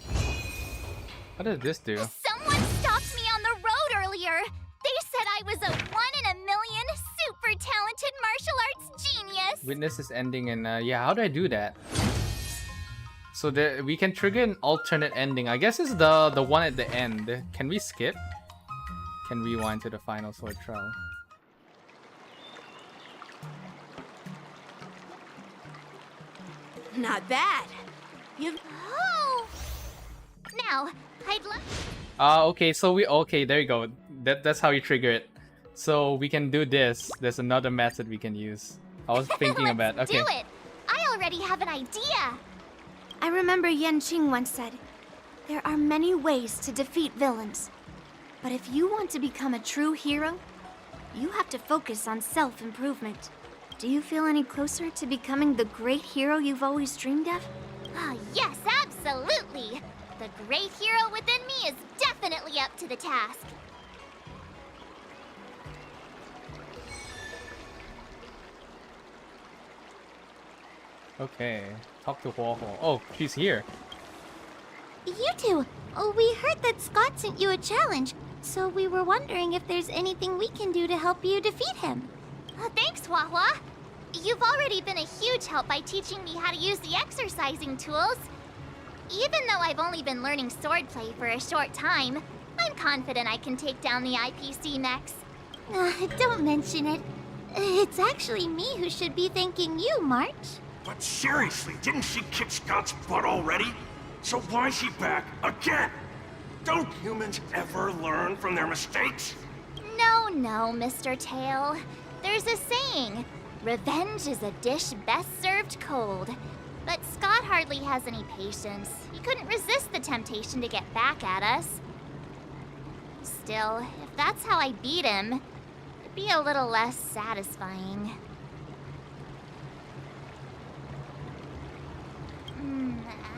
What does this do? Someone stopped me on the road earlier. They said I was a 1 in a million super talented martial arts genius. Witness is ending and yeah, how do I do that? So we can trigger an alternate ending. I guess it's the one at the end. Can we skip? Can rewind to the final sword trial. Not bad. Oh! Now, I'd love... Okay, so there you go. That's how you trigger it. So we can do this. There's another method we can use. I was thinking about. Okay. Do it! I already have an idea! I remember Yanqing once said, there are many ways to defeat villains. But if you want to become a true hero, you have to focus on self-improvement. Do you feel any closer to becoming the great hero you've always dreamed of? Oh, yes, absolutely! The great hero within me is definitely up to the task. Okay, talk to Huohuo. Oh, she's here. You two, we heard that Scott sent you a challenge, so we were wondering if there's anything we can do to help you defeat him. Thanks, Huohuo. You've already been a huge help by teaching me how to use the exercising tools. Even though I've only been learning swordplay for a short time, I'm confident I can take down the IPC mechs. Don't mention it. It's actually me who should be thanking you, March. But seriously, didn't she kick Scott's butt already? So why is she back again? Don't humans ever learn from their mistakes? No, Mr. Tail. There's a saying, revenge is a dish best served cold. But Scott hardly has any patience. He couldn't resist the temptation to get back at us. Still, if that's how I beat him, it'd be a little less satisfying.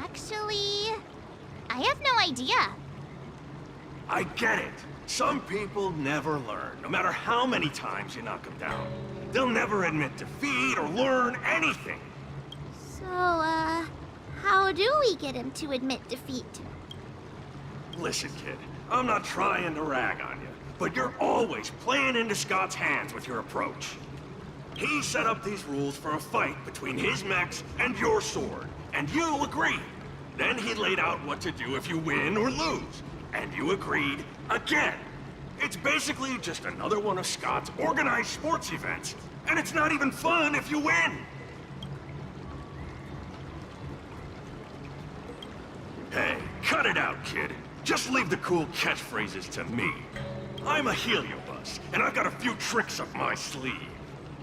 Actually, I have no idea. I get it. Some people never learn, no matter how many times you knock them down. They'll never admit defeat or learn anything. So, how do we get him to admit defeat? Listen, kid, I'm not trying to rag on you, but you're always playing into Scott's hands with your approach. He set up these rules for a fight between his mechs and your sword, and you agreed. Then he laid out what to do if you win or lose, and you agreed again. It's basically just another one of Scott's organized sports events, and it's not even fun if you win. Hey, cut it out, kid. Just leave the cool catchphrases to me. I'm a Heliobus, and I've got a few tricks up my sleeve.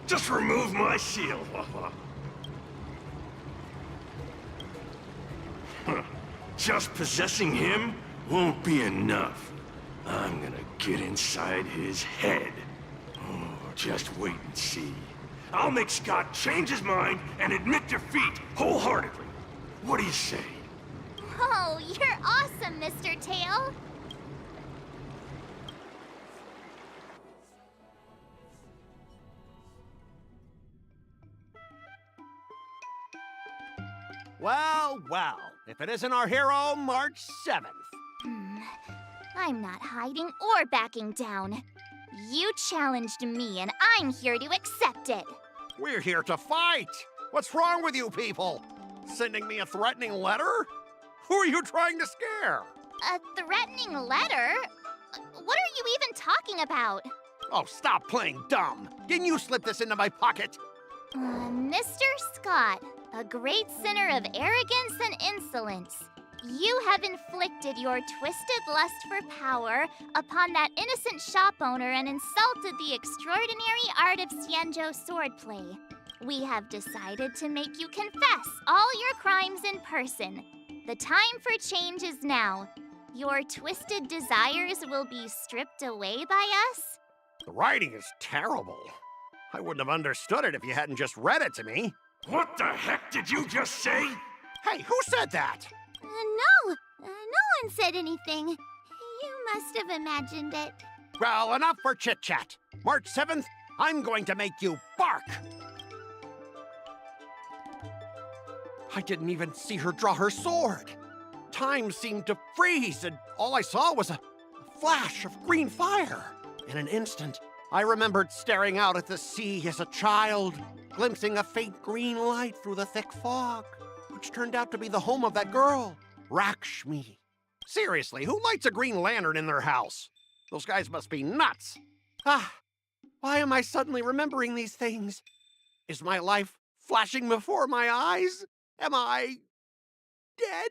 Just remove my seal, Just possessing him won't be enough. I'm gonna get inside his head. Oh, just wait and see. I'll make Scott change his mind and admit defeat wholeheartedly. What do you say? Oh, you're awesome, Mr. Tail. Well, if it isn't our hero, March 7th. I'm not hiding or backing down. You challenged me, and I'm here to accept it. We're here to fight. What's wrong with you people? Sending me a threatening letter? Who are you trying to scare? A threatening letter? What are you even talking about? Oh, stop playing dumb. Can you slip this into my pocket? Mr. Scott, a great sinner of arrogance and insolence. You have inflicted your twisted lust for power upon that innocent shop owner and insulted the extraordinary art of Xianzhou swordplay. We have decided to make you confess all your crimes in person. The time for change is now. Your twisted desires will be stripped away by us? The writing is terrible. I wouldn't have understood it if you hadn't just read it to me. What the heck did you just say? Hey, who said that? No one said anything. You must have imagined it. Well, enough for chit-chat. March 7th, I'm going to make you bark. I didn't even see her draw her sword. Time seemed to freeze, and all I saw was a flash of green fire. In an instant, I remembered staring out at the sea as a child, glimpsing a faint green light through the thick fog, which turned out to be the home of that girl, Rakshmi. Seriously, who lights a green lantern in their house? Those guys must be nuts. Why am I suddenly remembering these things? Is my life flashing before my eyes? Am I dead?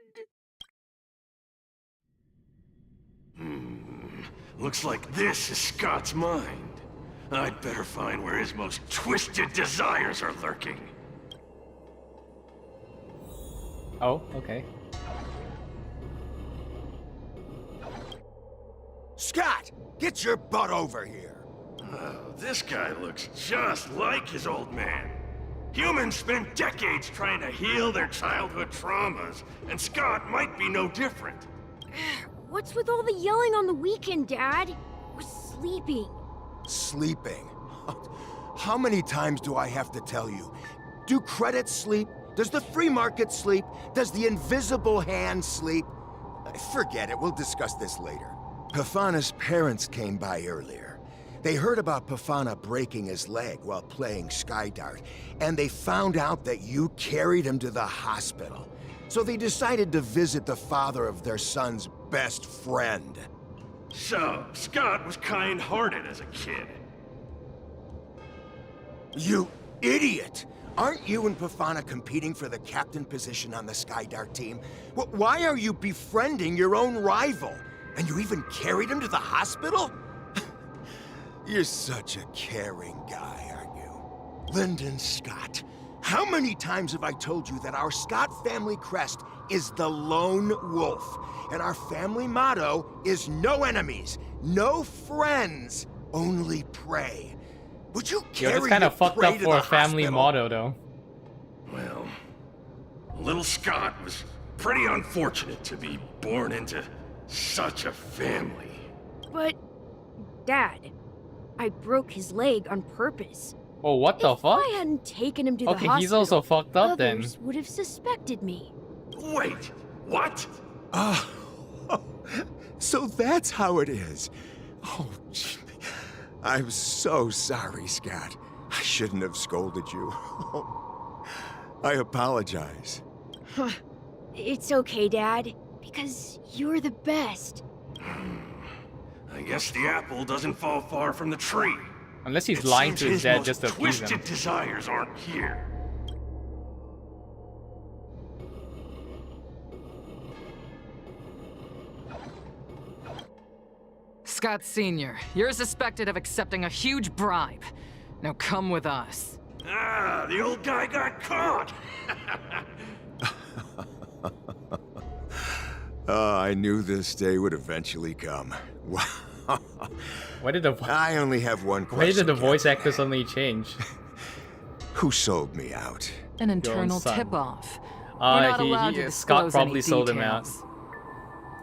Looks like this is Scott's mind. I'd better find where his most twisted desires are lurking. Oh, okay. Scott, get your butt over here. Oh, this guy looks just like his old man. Humans spend decades trying to heal their childhood traumas, and Scott might be no different. What's with all the yelling on the weekend, Dad? We're sleeping. Sleeping? How many times do I have to tell you? Do credits sleep? Does the free market sleep? Does the invisible hand sleep? Forget it, we'll discuss this later. Pafana's parents came by earlier. They heard about Pafana breaking his leg while playing Skydart, and they found out that you carried him to the hospital. So they decided to visit the father of their son's best friend. So, Scott was kind-hearted as a kid. You idiot! Aren't you and Pafana competing for the captain position on the Skydart team? Why are you befriending your own rival? And you even carried him to the hospital? You're such a caring guy, aren't you? Lyndon Scott. How many times have I told you that our Scott family crest is the lone wolf, and our family motto is no enemies, no friends, only prey. Would you carry Yo, this kind of fucked prey up to for the a family hospital? motto, though. Well, little Scott was pretty unfortunate to be born into such a family. But, Dad, I broke his leg on purpose. Oh, what the fuck? If I hadn't taken him to the Okay, hospital, he's also fucked up then. others would have suspected me. Wait, what? So that's how it is. Oh, gee. I'm so sorry, Scott. I shouldn't have scolded you. I apologize. Huh. It's okay, Dad, because you're the best. I guess the apple doesn't fall far from the tree. Unless he's It lying seems to his his dad most just to appease twisted him. desires aren't here. Scott Sr., you're suspected of accepting a huge bribe. Now come with us. Ah, the old guy got caught! I knew this day would eventually come. Why did the I only have one question. Why did the voice Captain. actor suddenly change? Who sold me out? An internal son. tip-off. We're not allowed to Scott disclose probably any sold him out. details.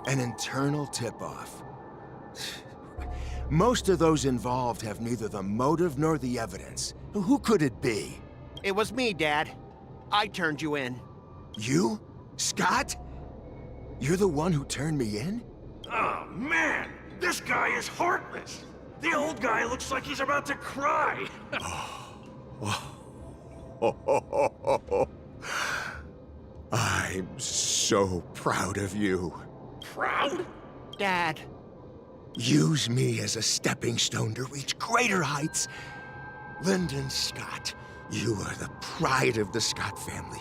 An internal tip-off. Most of those involved have neither the motive nor the evidence. Who could it be? It was me, Dad. I turned you in. You? Scott? You're the one who turned me in? Oh, man! This guy is heartless! The old guy looks like he's about to cry! I'm so proud of you. Proud? Dad. Use me as a stepping stone to reach greater heights. Lyndon Scott, you are the pride of the Scott family.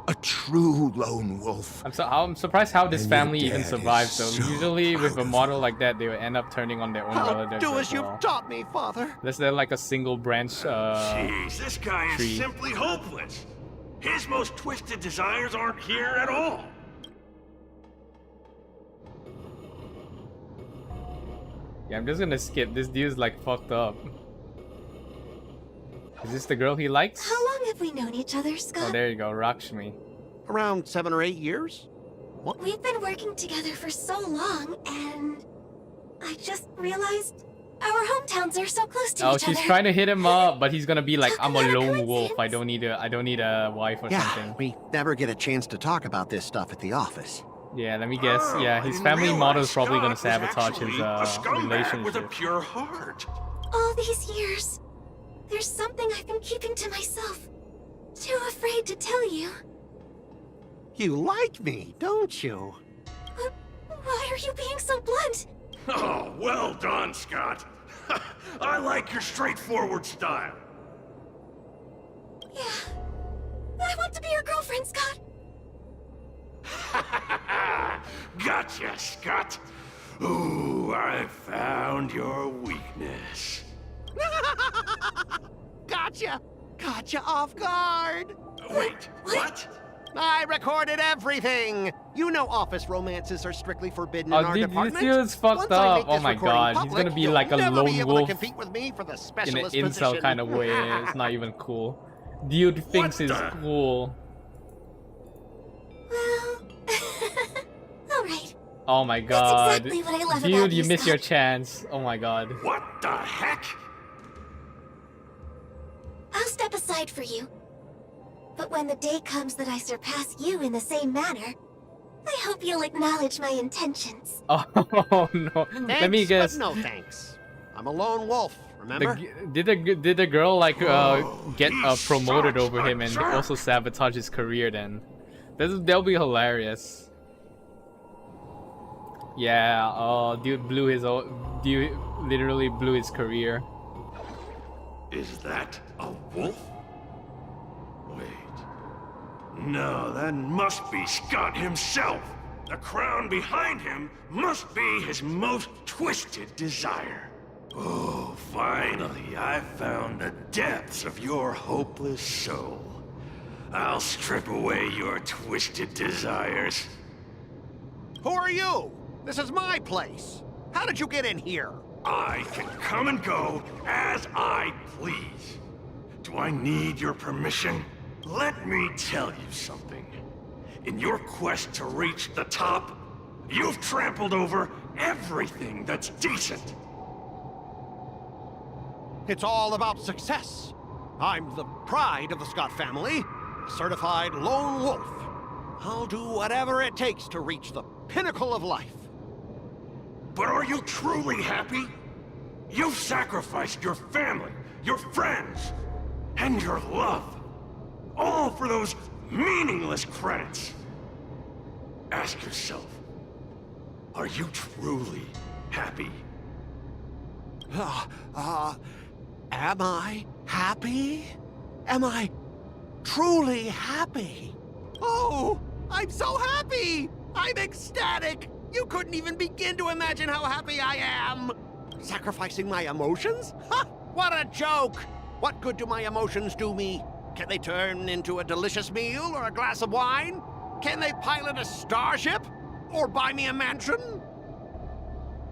A true lone wolf. I'm surprised how this And your family even dad survives, is though. so Usually with a model like that, they would end up turning on their own relatives Do as as you've well. taught me, Father. Unless they're like a single branch Jeez, this guy tree. is simply hopeless! His most twisted desires aren't here at all! Yeah, I'm just gonna skip. This dude's like fucked up. Is this the girl he likes? How long have we known each other, Scott? Oh, there you go, Rakshmi. Around 7 or 8 years? What? We've been working together for so long, and I just realized our hometowns are so close to Oh, each she's other. trying to hit him up, but he's gonna be like, I'm a lone wolf. I don't need a wife or Yeah, something. we never get a chance to talk about this stuff at the office. Yeah, let me guess. Oh, Yeah, I his didn't family realize model is probably gonna Scott was sabotage his actually a scumbag with a relationship. pure heart. All these years, there's something I've been keeping to myself. Too afraid to tell you. You like me, don't you? Why are you being so blunt? Oh, well done, Scott. I like your straightforward style. Yeah. I want to be your girlfriend, Scott. Gotcha, Scott. Ooh, I found your weakness. Gotcha! Gotcha off guard! Wait, what? I recorded everything! You know office romances are strictly forbidden in Oh, our dude, department. this dude's fucked Once I up. make Oh this my recording god, he's public, gonna be you'll like a never lone be able wolf to compete with me for the in an specialist incel position. kind of way. It's not even cool. Dude thinks it's cool. Alright. Oh my god. exactly what I love Dude, about you you, missed your Scott. chance. Oh my god. What the heck? I'll step aside for you. But when the day comes that I surpass you in the same manner, I hope you'll acknowledge my intentions. Oh no. Let me Thanks, guess. but no thanks. I'm a lone wolf, remember? Did the girl like get promoted over him and also sabotage his career then? That'll be hilarious. Yeah, dude literally blew his career. Is that a wolf? Wait. No, that must be Scott himself. The crown behind him must be his most twisted desire. Oh, finally, I found the depths of your hopeless soul. I'll strip away your twisted desires. Who are you? This is my place. How did you get in here? I can come and go as I please. Do I need your permission? Let me tell you something. In your quest to reach the top, you've trampled over everything that's decent. It's all about success. I'm the pride of the Scott family, a certified lone wolf. I'll do whatever it takes to reach the pinnacle of life. But are you truly happy? You've sacrificed your family, your friends, and your love. All for those meaningless credits. Ask yourself, are you truly happy? Am I happy? Am I truly happy? Oh, I'm so happy! I'm ecstatic! You couldn't even begin to imagine how happy I am! Sacrificing my emotions? Ha! What a joke! What good do my emotions do me? Can they turn into a delicious meal or a glass of wine? Can they pilot a starship? Or buy me a mansion?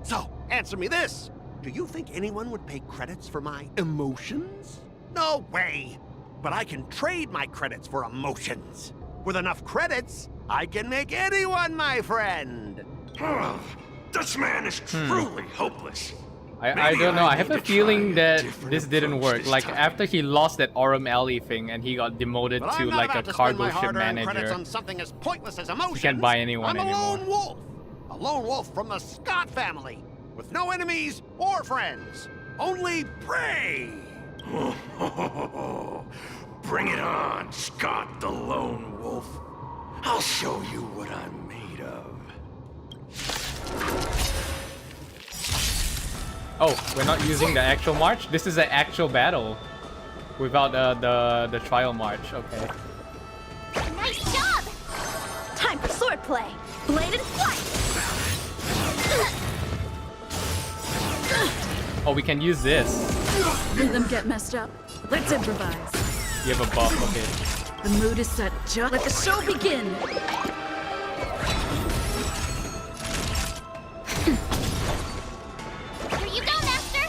So, answer me this. Do you think anyone would pay credits for my emotions? No way! But I can trade my credits for emotions. With enough credits, I can make anyone my friend. This man is truly hopeless. I don't know. I have a feeling that this didn't work. Like, after he lost that Aurum Alley thing and he got demoted to like a cargo ship manager, on something as pointless as emotions. he can't buy anyone I'm a anymore. lone wolf. A lone wolf from the Scott family. With no enemies or friends. Only prey. Bring it on, Scott the Lone Wolf. I'll show you what I'm made of. Oh, we're not using the actual march? This is an actual battle. Without the trial march, okay. Nice job! Time for swordplay. Bladed flight. Oh, we can use this. Rhythm get messed up. Let's improvise. You have a buff, okay. The mood is set. Just let the show begin. Here you go, Master!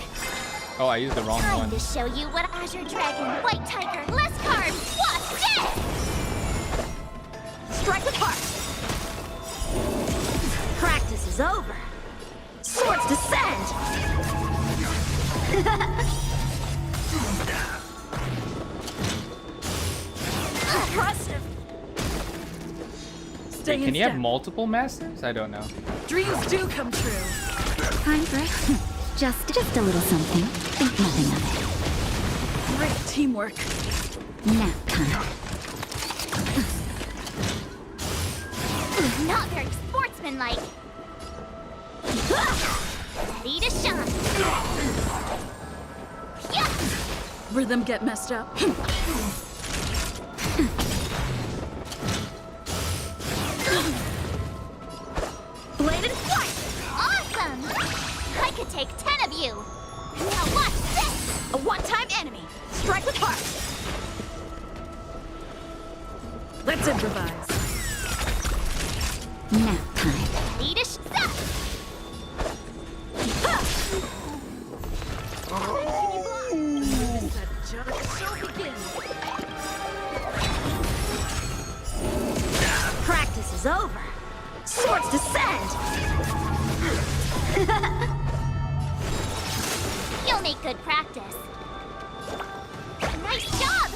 Oh, I used the wrong Time one. to show you what Azure Dragon, White Tiger, less carbs, what's this? Strike with heart. Practice is over. Swords descend. Impressive. Wait, can you have multiple masters? I don't know. Dreams do come true. Time for just a little something. Think nothing of it. Great teamwork. Nap time. Not very sportsmanlike. Ready to shine. Yeah. Rhythm get messed up. Bladed flight! Awesome! I could take 10 of you! Now watch this! A one-time enemy. Strike with heart. Let's improvise. Nap time. Ready to shine! Practice is over. Swords descend. You'll make good practice. Nice job!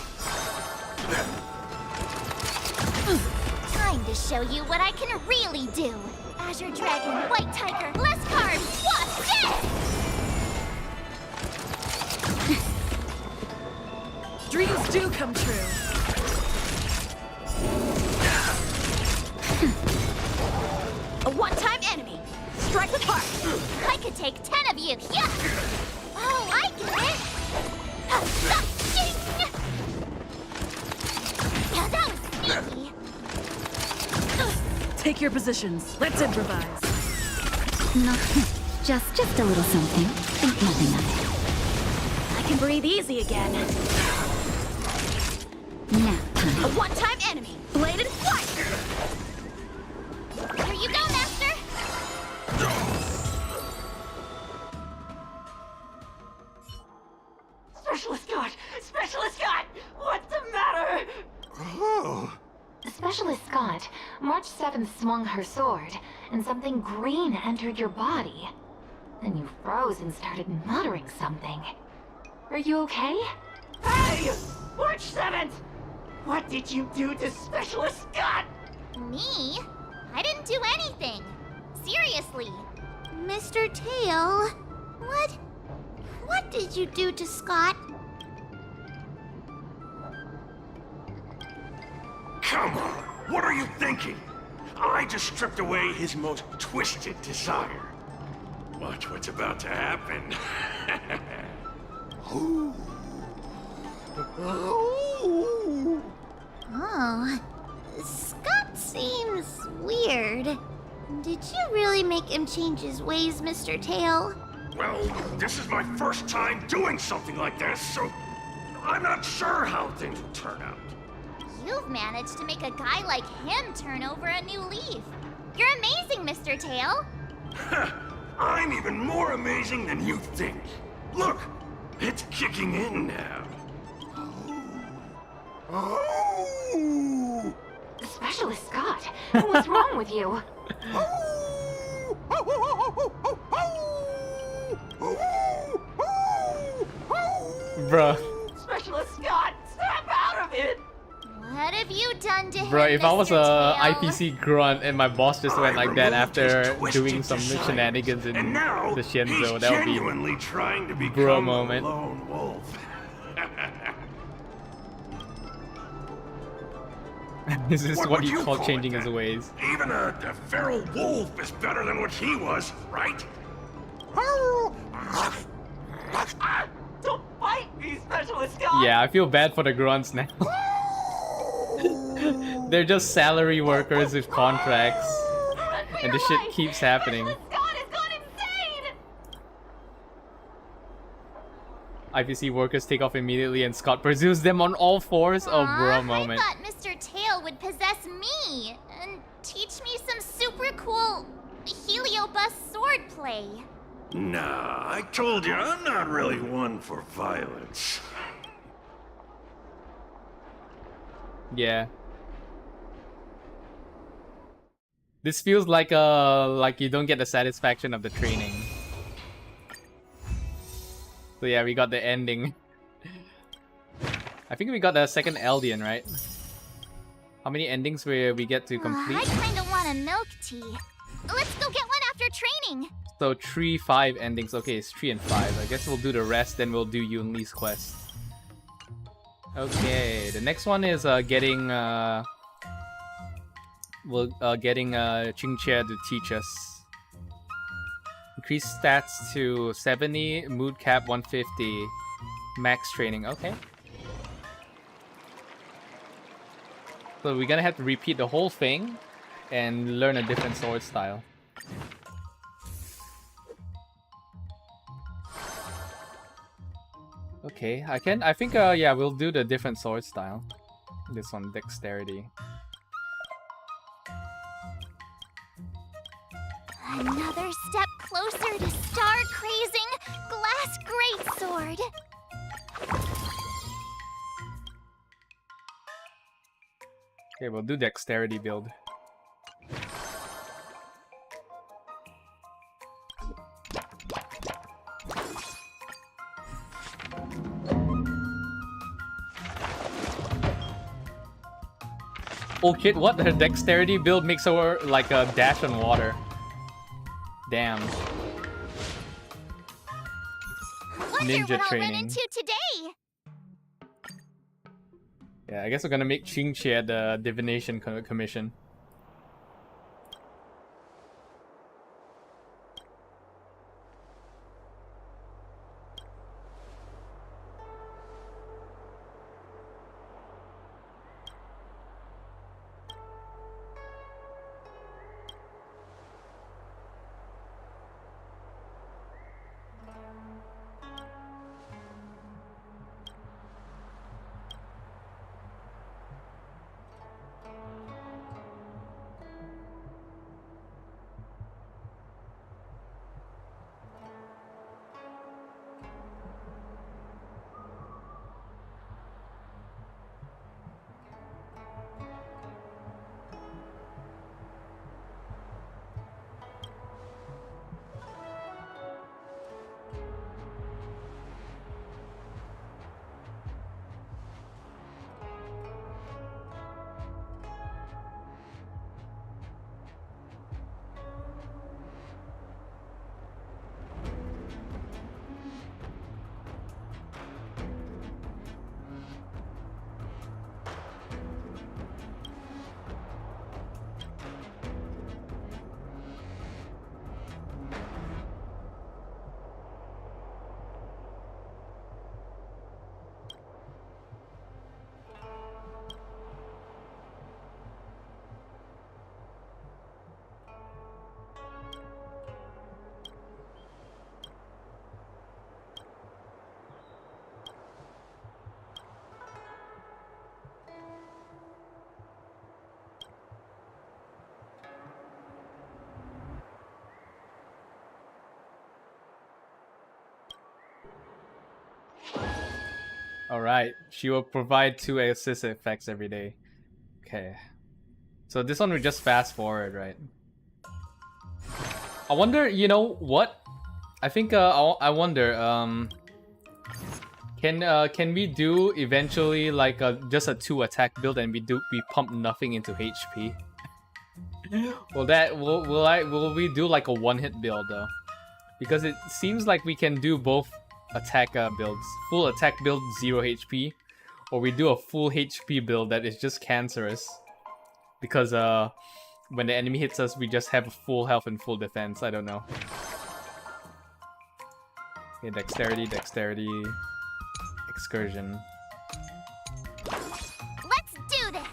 Time to show you what I can really do. Azure Dragon, White Tiger, less carbs, what's this? Dreams do come true. A one-time enemy. Strike with heart. I could take 10 of you. Yeah. Oh, I get it. Yeah, that was sneaky. Take your positions. Let's improvise. No, Just a little something. Think nothing of I can breathe easy again. it. Nap time. A one-time enemy. Bladed flight. Here you go, Master! Specialist God! Specialist God! What's the matter? Oh. Specialist Scott, March 7th swung her sword, and something green entered your body. Then you froze and started muttering something. Are you okay? Hey! March 7th! What did you do to Specialist Scott? Me? I didn't do anything. Seriously. Mr. Tail, what did you do to Scott? Come on, what are you thinking? I just stripped away his most twisted desire. Watch what's about to happen. Oh, Scott seems weird. Did you really make him change his ways, Mr. Tail? Well, this is my first time doing something like this, so I'm not sure how things will turn out. You've managed to make a guy like him turn over a new leaf. You're amazing, Mr. Tail. I'm even more amazing than you think. Look, it's kicking in now. Oh. Specialist Scott, what's wrong with you? Bruh. Specialist Scott, snap out of it! What have you done to him, Bro, if I was Mr. a Tail? IPC grunt and my boss just went like that after doing some desire. shenanigans in And now, the Shenzo, he's that would be genuinely trying to become bro a moment. lone wolf. This is what would you call it changing then? his ways. Even a feral wolf is better than what he was, right? Don't bite me, Specialist Scott! Yeah, I feel bad for the grunts now. They're just salary workers with contracts. And this shit keeps happening. IPC workers take off immediately and Scott pursues them on all fours. Oh, bro moment. I thought Mr. Tail would possess me and teach me some super cool Heliobus swordplay. Nah, I told you, I'm not really one for violence. Yeah. This feels like you don't get the satisfaction of the training. So yeah, we got the ending. I think we got the second Eldian, right? How many endings where we get to complete? I kinda want a milk tea. Let's go get one after training. So 3, 5 endings. Okay, it's 3 and 5. I guess we'll do the rest, then we'll do Yunli's quest. Okay, the next one is getting Xīngqióng to teach us. Increase stats to 70, mood cap 150, max training. Okay. So we're gonna have to repeat the whole thing and learn a different sword style. Okay, I think yeah, we'll do the different sword style. This one, dexterity. Another step closer to star-crazing glass greatsword. Okay, we'll do dexterity build. Oh shit, what? Her dexterity build makes her like a dash on water. Damn. Ninja What I'll run training. into today. Yeah, I guess we're gonna make Xīngqióng the divination commission. Alright, she will provide 2 assist effects every day. Okay. So this one we just fast forward, right? I wonder, you know what? I think I wonder, can we do eventually like just a 2 attack build and we pump nothing into HP? Will we do like a 1-hit build though? Because it seems like we can do both attack builds. Full attack build 0 HP, or we do a full HP build that is just cancerous. Because when the enemy hits us, we just have full health and full defense. I don't know. Okay, dexterity, excursion. Let's do this.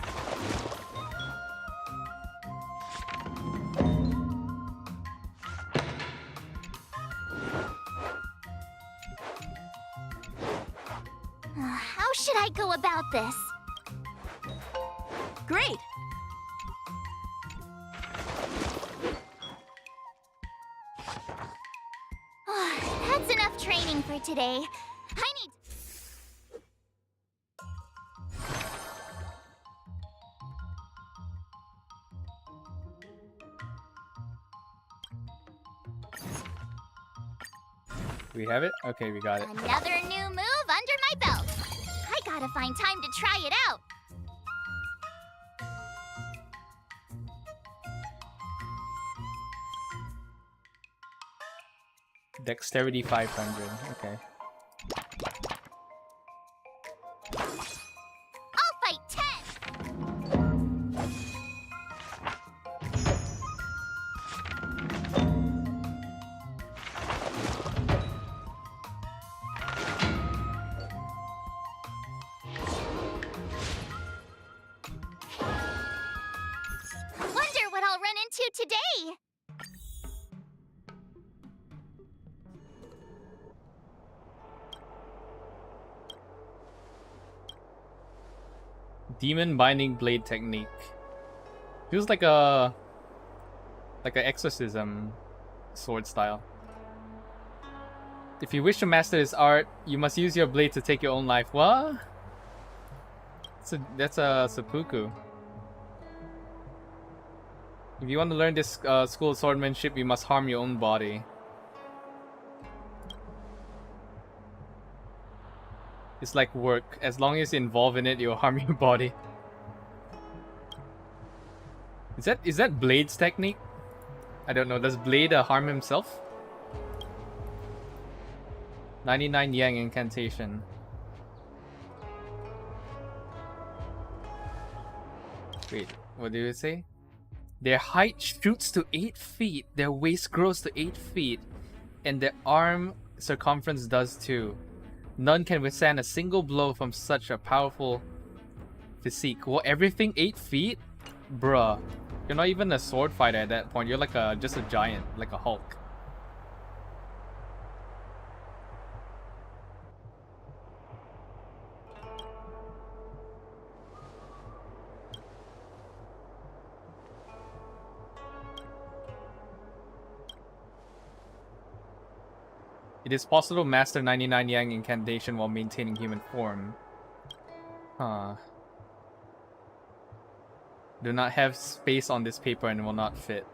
How should I go about this? Great. That's enough training for today. I need... We have it? Okay, we got it. Another new move under my belt. I gotta find time to try it out. Dexterity 500. Okay. I'll fight 10. Wonder what I'll run into today. Demon Binding Blade Technique. Feels like a exorcism sword style. If you wish to master this art, you must use your blade to take your own life. What? That's a seppuku. If you want to learn this school of swordmanship, you must harm your own body. It's like work. As long as you're involved in it, you'll harm your body. Is that Blade's technique? I don't know. Does Blade harm himself? 99 Yang incantation. Wait, what did it say? Their height shoots to 8 feet, their waist grows to 8 feet, and their arm circumference does too. None can withstand a single blow from such a powerful physique. Well, everything 8 feet? Bruh. You're not even a sword fighter at that point. You're like just a giant, like a Hulk. It is possible to master 99 Yang incantation while maintaining human form. Huh. Do not have space on this paper and will not fit.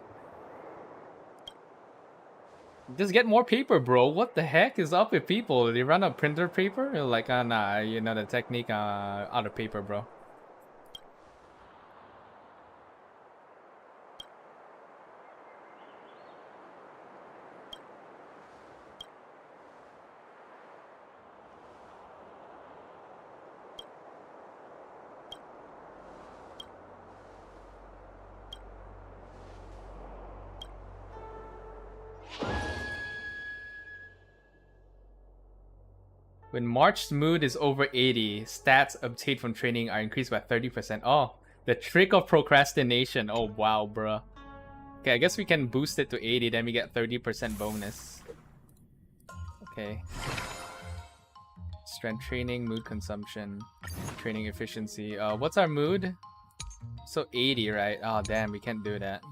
Just get more paper, bro. What the heck is up with people? They run a printer paper? You're like, nah, you know the technique, out of paper, bro. When March's mood is over 80, stats obtained from training are increased by 30%. Oh, the trick of procrastination. Oh, wow, bruh. Okay, I guess we can boost it to 80, then we get 30% bonus. Okay. Strength training, mood consumption, training efficiency. What's our mood? So 80, right? Oh, damn, we can't do that.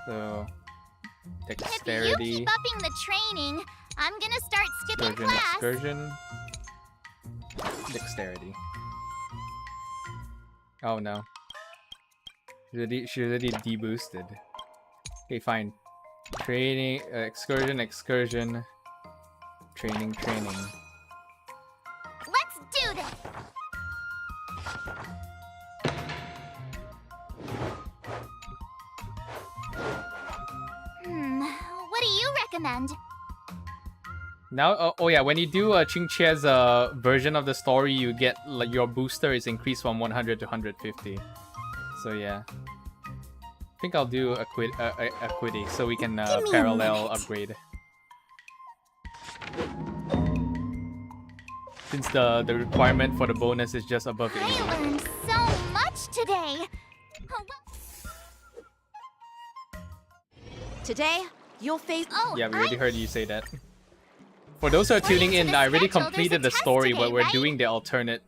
So, dexterity. If you keep upping the training, I'm gonna start skipping class. Excursion. Dexterity. Oh no. She already deboosted. Okay, fine. Training, excursion. Training. Let's do this! What do you recommend? Now, oh yeah, when you do Xīngqiā's version of the story, you get like your booster is increased from 100 to 150. So yeah, I think I'll do Equity so we can parallel upgrade. Since the requirement for the bonus is just above 80. I learned so much today. Today, you'll face. Yeah, we already heard you say that. For those who are tuning in, I already completed the story, but we're doing the alternate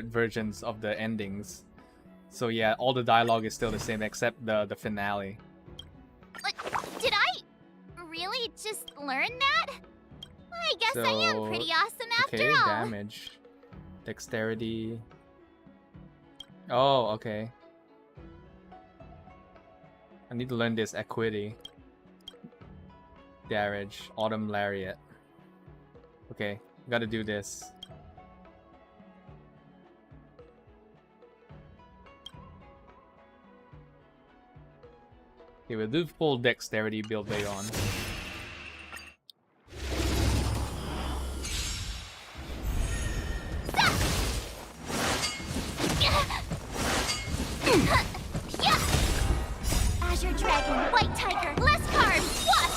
versions of the endings. So yeah, all the dialogue is still the same except the finale. Like, did I really just learn that? I guess I am pretty awesome after all. Damage. Dexterity. Oh, okay. I need to learn this Equity. Damage. Autumn Lariat. Okay, gotta do this. Okay, we'll do full Dexterity build later on. Azure Dragon, White Tiger, less carbs, what?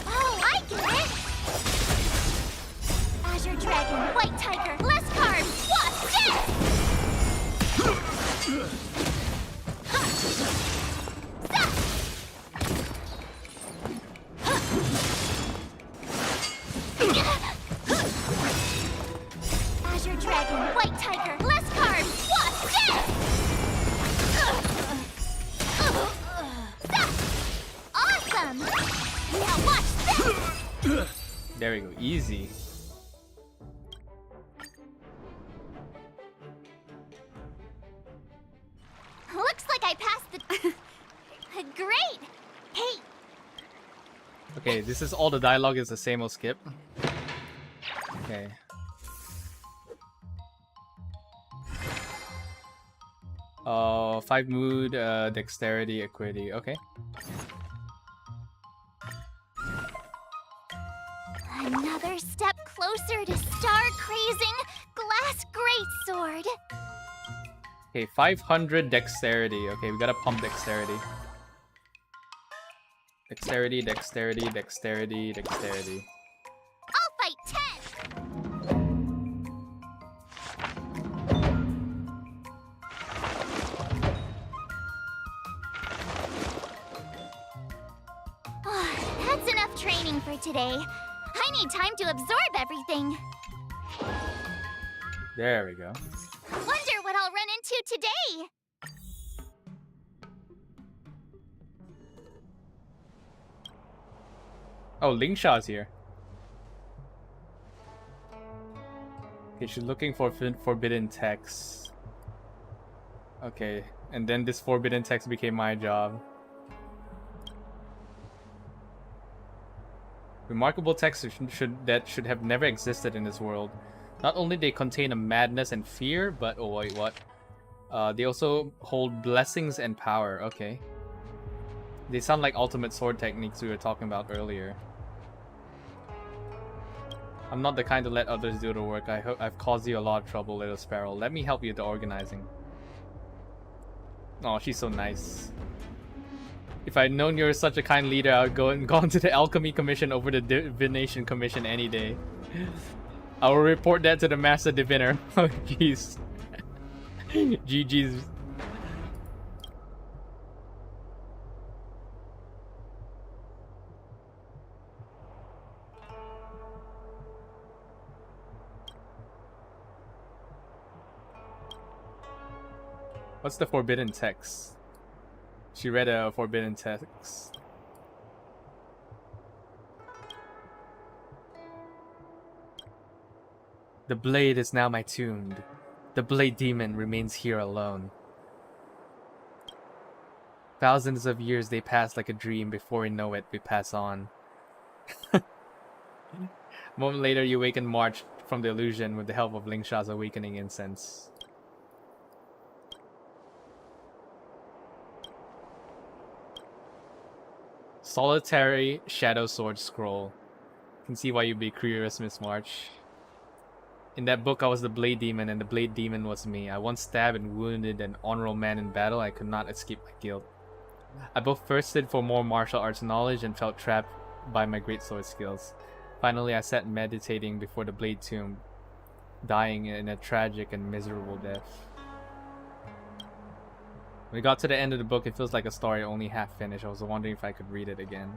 Oh, I get it! Azure Dragon, White Tiger, less carbs, what? Azure Dragon, White Tiger, less carbs, what? Awesome! Now watch this! There we go, easy. Looks like I passed the... Great! Hey! Okay, this is all the dialogue is the same, we'll skip. Okay. Oh, 5 mood, dexterity, equity, okay. Another step closer to star-crazing glass greatsword. Okay, 500 dexterity. Okay, we gotta pump dexterity. Dexterity. I'll fight 10! That's enough training for today. I need time to absorb everything. There we go. Wonder what I'll run into today. Oh, Lingxia's here. Okay, she's looking for forbidden text. Okay, and then this forbidden text became my job. Remarkable texts that should have never existed in this world. Not only they contain a madness and fear, but oh wait, what? They also hold blessings and power. Okay. They sound like ultimate sword techniques we were talking about earlier. I'm not the kind to let others do the work. I hope I've caused you a lot of trouble, little sparrow. Let me help you with the organizing. Oh, she's so nice. If I'd known you were such a kind leader, I would gone to the Alchemy Commission over the Divination Commission any day. I will report that to the Master Diviner. Oh, jeez. GG's. What's the forbidden text? She read a forbidden text. The blade is now my tomb. The blade demon remains here alone. Thousands of years they pass like a dream. Before we know it, we pass on. A moment later, you awaken March from the illusion with the help of Lingsha's awakening incense. Solitary Shadow Sword Scroll. Can see why you'd be curious, Miss March. In that book, I was the Blade Demon, and the Blade Demon was me. I once stabbed and wounded an honorable man in battle. I could not escape my guilt. I both thirsted for more martial arts knowledge and felt trapped by my great sword skills. Finally, I sat meditating before the Blade Tomb, dying in a tragic and miserable death. When we got to the end of the book, it feels like a story only half finished. I was wondering if I could read it again.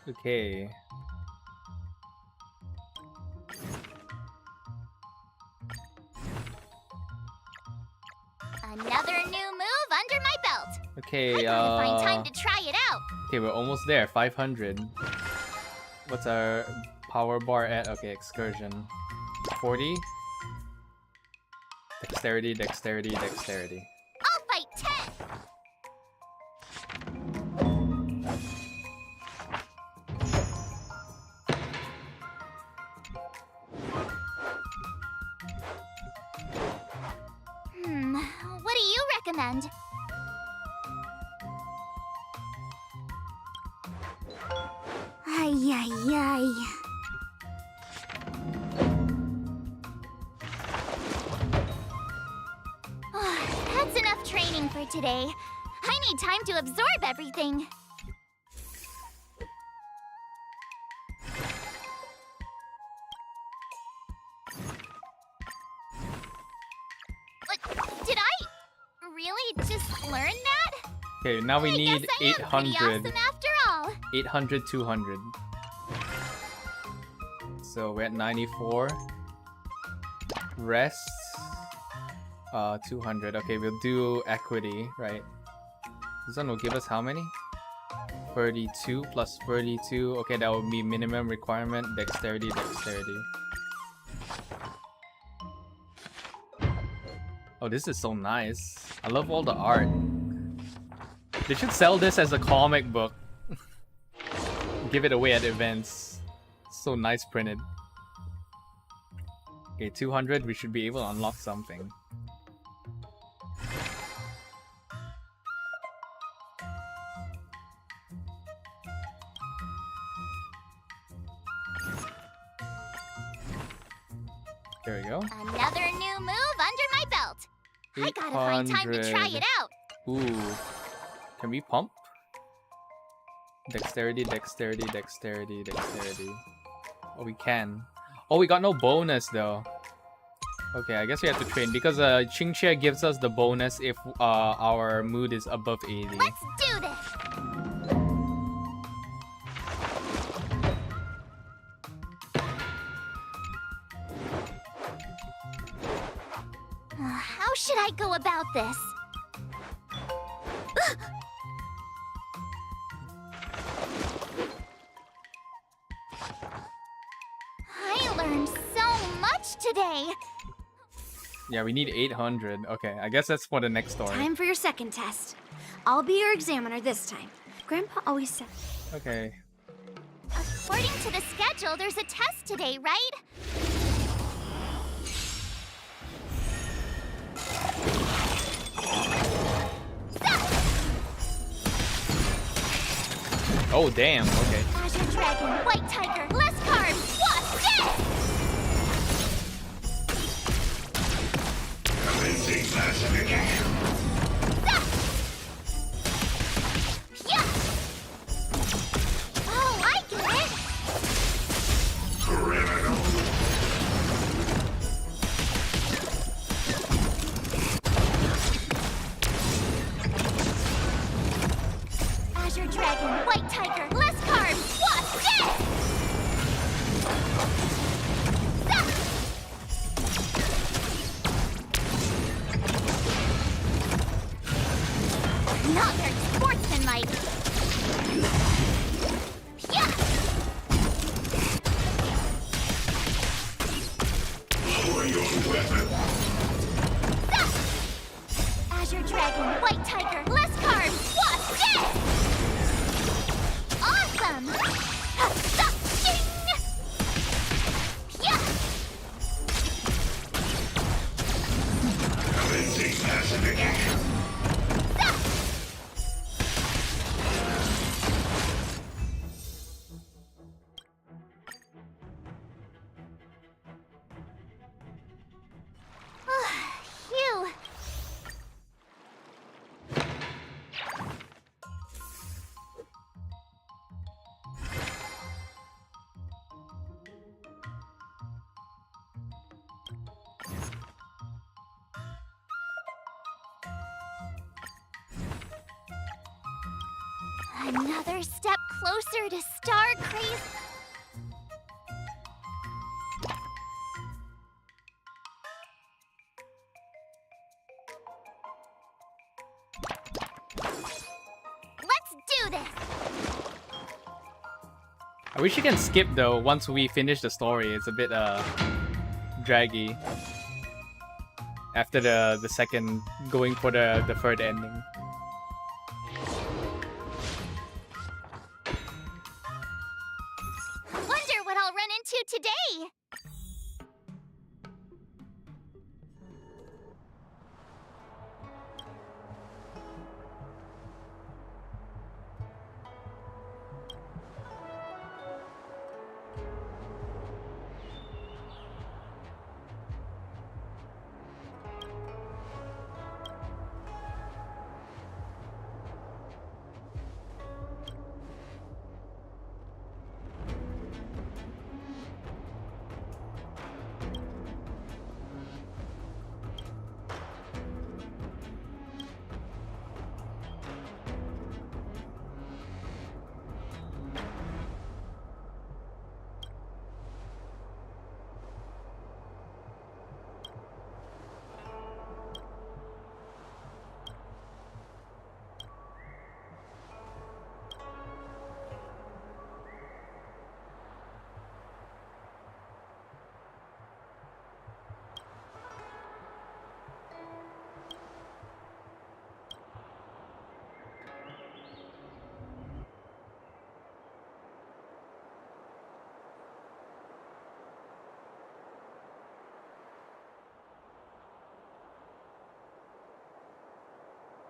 Okay. Another new move under my belt. Okay, I gotta find time to try it out. Okay, we're almost there. 500. What's our power bar at? Okay, excursion. 40. Dexterity, dexterity, dexterity. I'll fight 10. What do you recommend? Ay, ay, ay. That's enough training for today. I need time to absorb everything. Did I really just learn that? Okay, now we need I am pretty 800. awesome after all. 800, 200. So we're at 94. Rest. 200. Okay, we'll do equity, right? This one will give us how many? 32 plus 32. Okay, that would be minimum requirement. Dexterity, dexterity. Oh, this is so nice. I love all the art. They should sell this as a comic book. Give it away at events. So nice printed. Okay, 200. We should be able to unlock something. There we go. Another new move under my belt. I gotta find time to try it out. Ooh. Can we pump? Dexterity, dexterity, dexterity, dexterity. Oh, we can. Oh, we got no bonus though. Okay, I guess we have to train because Xīngqióng gives us the bonus if our mood is above 80. Let's do this. How should I go about this? I learned so much today. Yeah, we need 800. Okay, I guess that's for the next story. Time for your second test. I'll be your examiner this time. Grandpa always said. Okay. According to the schedule, there's a test today, right? Oh, damn. Okay. Azure Dragon, White Tiger, less carbs. What's this? Cleansing classification. Yeah. Oh, I get it. Criminal. Dragon, White Tiger, less carbs, what's dead? Not very sportsmanlike. Yeah. Lower your weapon. Azure Dragon, White Tiger, less carbs, what's dead? Awesome! Yeah. Cleansing pacification. Phew. Another step closer to Star Craze. Let's do this. I wish you can skip though once we finish the story. It's a bit draggy. After the second going for the third ending. Wonder what I'll run into today.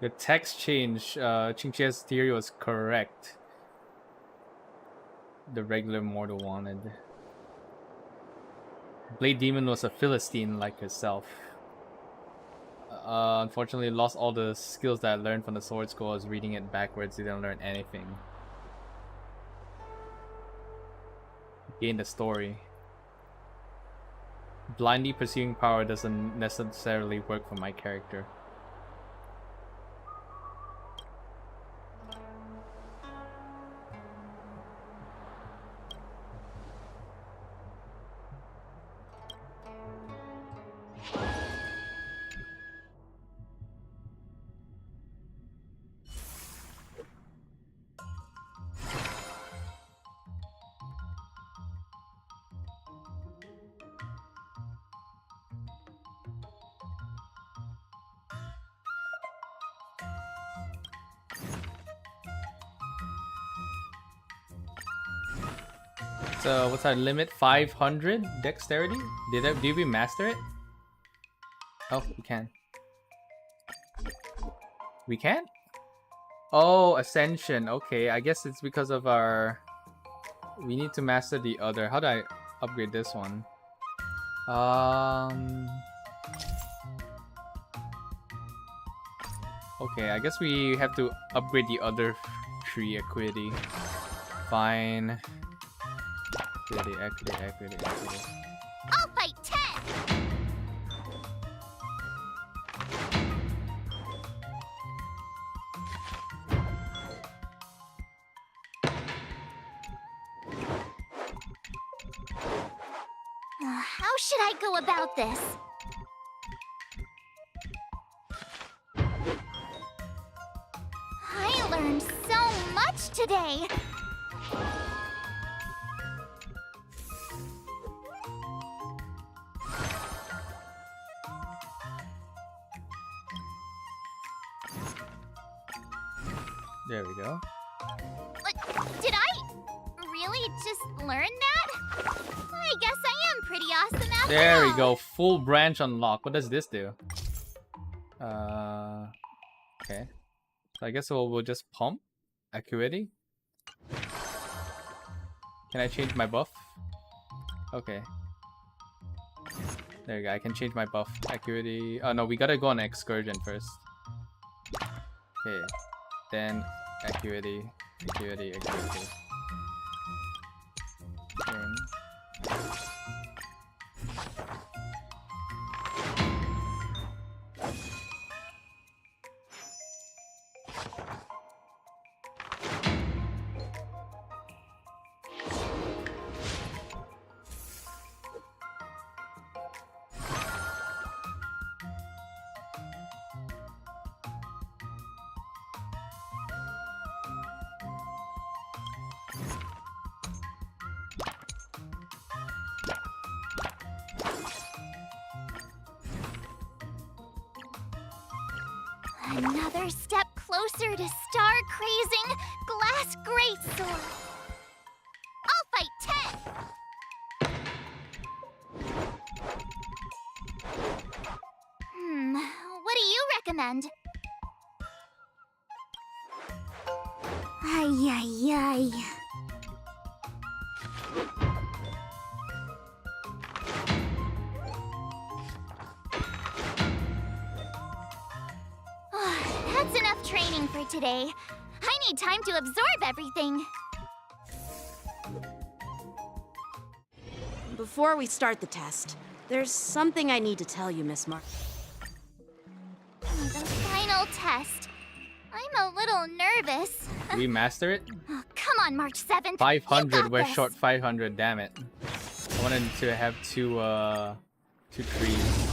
The text change, Xīngqióng's theory was correct. The regular mortal wanted. Blade Demon was a Philistine like herself. Unfortunately, lost all the skills that I learned from the sword school. I was reading it backwards, didn't learn anything. Gain the story. Blindly pursuing power doesn't necessarily work for my character. So what's our limit? 500 dexterity? Did we master it? Oh, we can. We can? Oh, ascension. Okay, I guess it's because of our... We need to master the other. How do I upgrade this one? Okay, I guess we have to upgrade the other tree equity. Fine. Equity. I'll fight 10! How should I go about this? I learned so much today. There we go. Did I really just learn that? I guess I am pretty awesome after There we all. go. Full branch unlock. What does this do? Okay. So I guess we'll just pump acuity. Can I change my buff? Okay. There you go. I can change my buff acuity. Oh no, we gotta go on excursion first. Okay. Then acuity. Okay. Another step closer to star-crazing glass greatsword. I'll fight 10. What do you recommend? Ay. That's enough training for today. I need time to absorb everything. Before we start the test, there's something I need to tell you, Miss March. The final test. I'm a little nervous. Did we master it? Oh, come on, March 7th. 500. We're this. short 500. Damn it. I wanted to have two trees.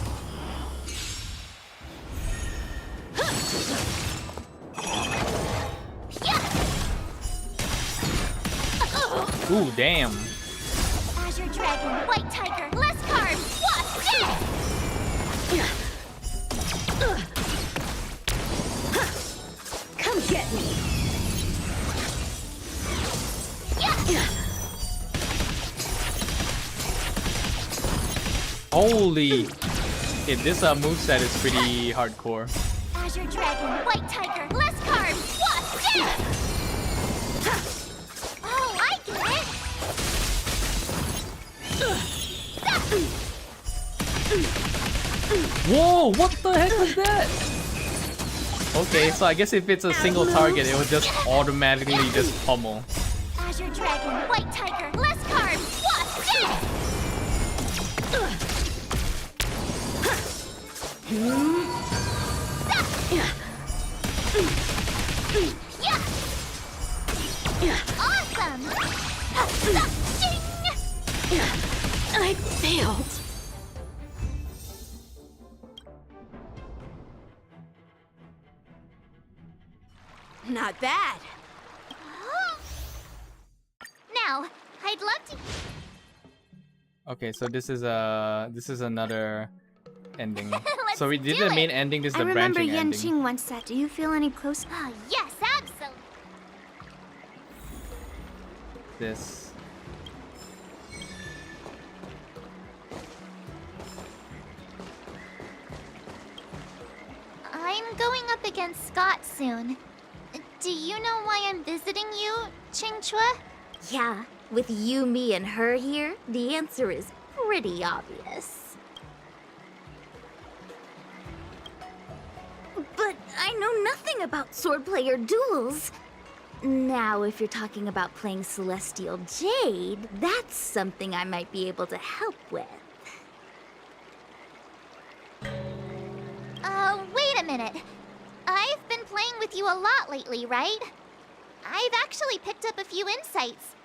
Ooh, damn. Azure Dragon, White Tiger, less carbs. What's this? Come get me. Holy. Okay, this moveset is pretty hardcore. Azure Dragon, White Tiger, less carbs. What's this? Oh, I get it. Whoa, what the heck was that? Okay, so I guess if it's a single target, it would just automatically just pummel. Azure Dragon, White Tiger, less carbs. What's Awesome! I failed. Not bad. Now, I'd love to. Okay, so this is another ending. So we did do the main it. ending, this is I the remember branching ending. Yanqing once said, do you feel any closer? Yes, absolutely. This. I'm going up against Scott soon. Do you know why I'm visiting you, Qingque? Yeah, with you, me, and her here, the answer is pretty obvious. But I know nothing about swordplay or duels. Now, if you're talking about playing Celestial Jade, that's something I might be able to help with. Wait a minute. I've been playing with you a lot lately, right? I've actually picked up a few insights.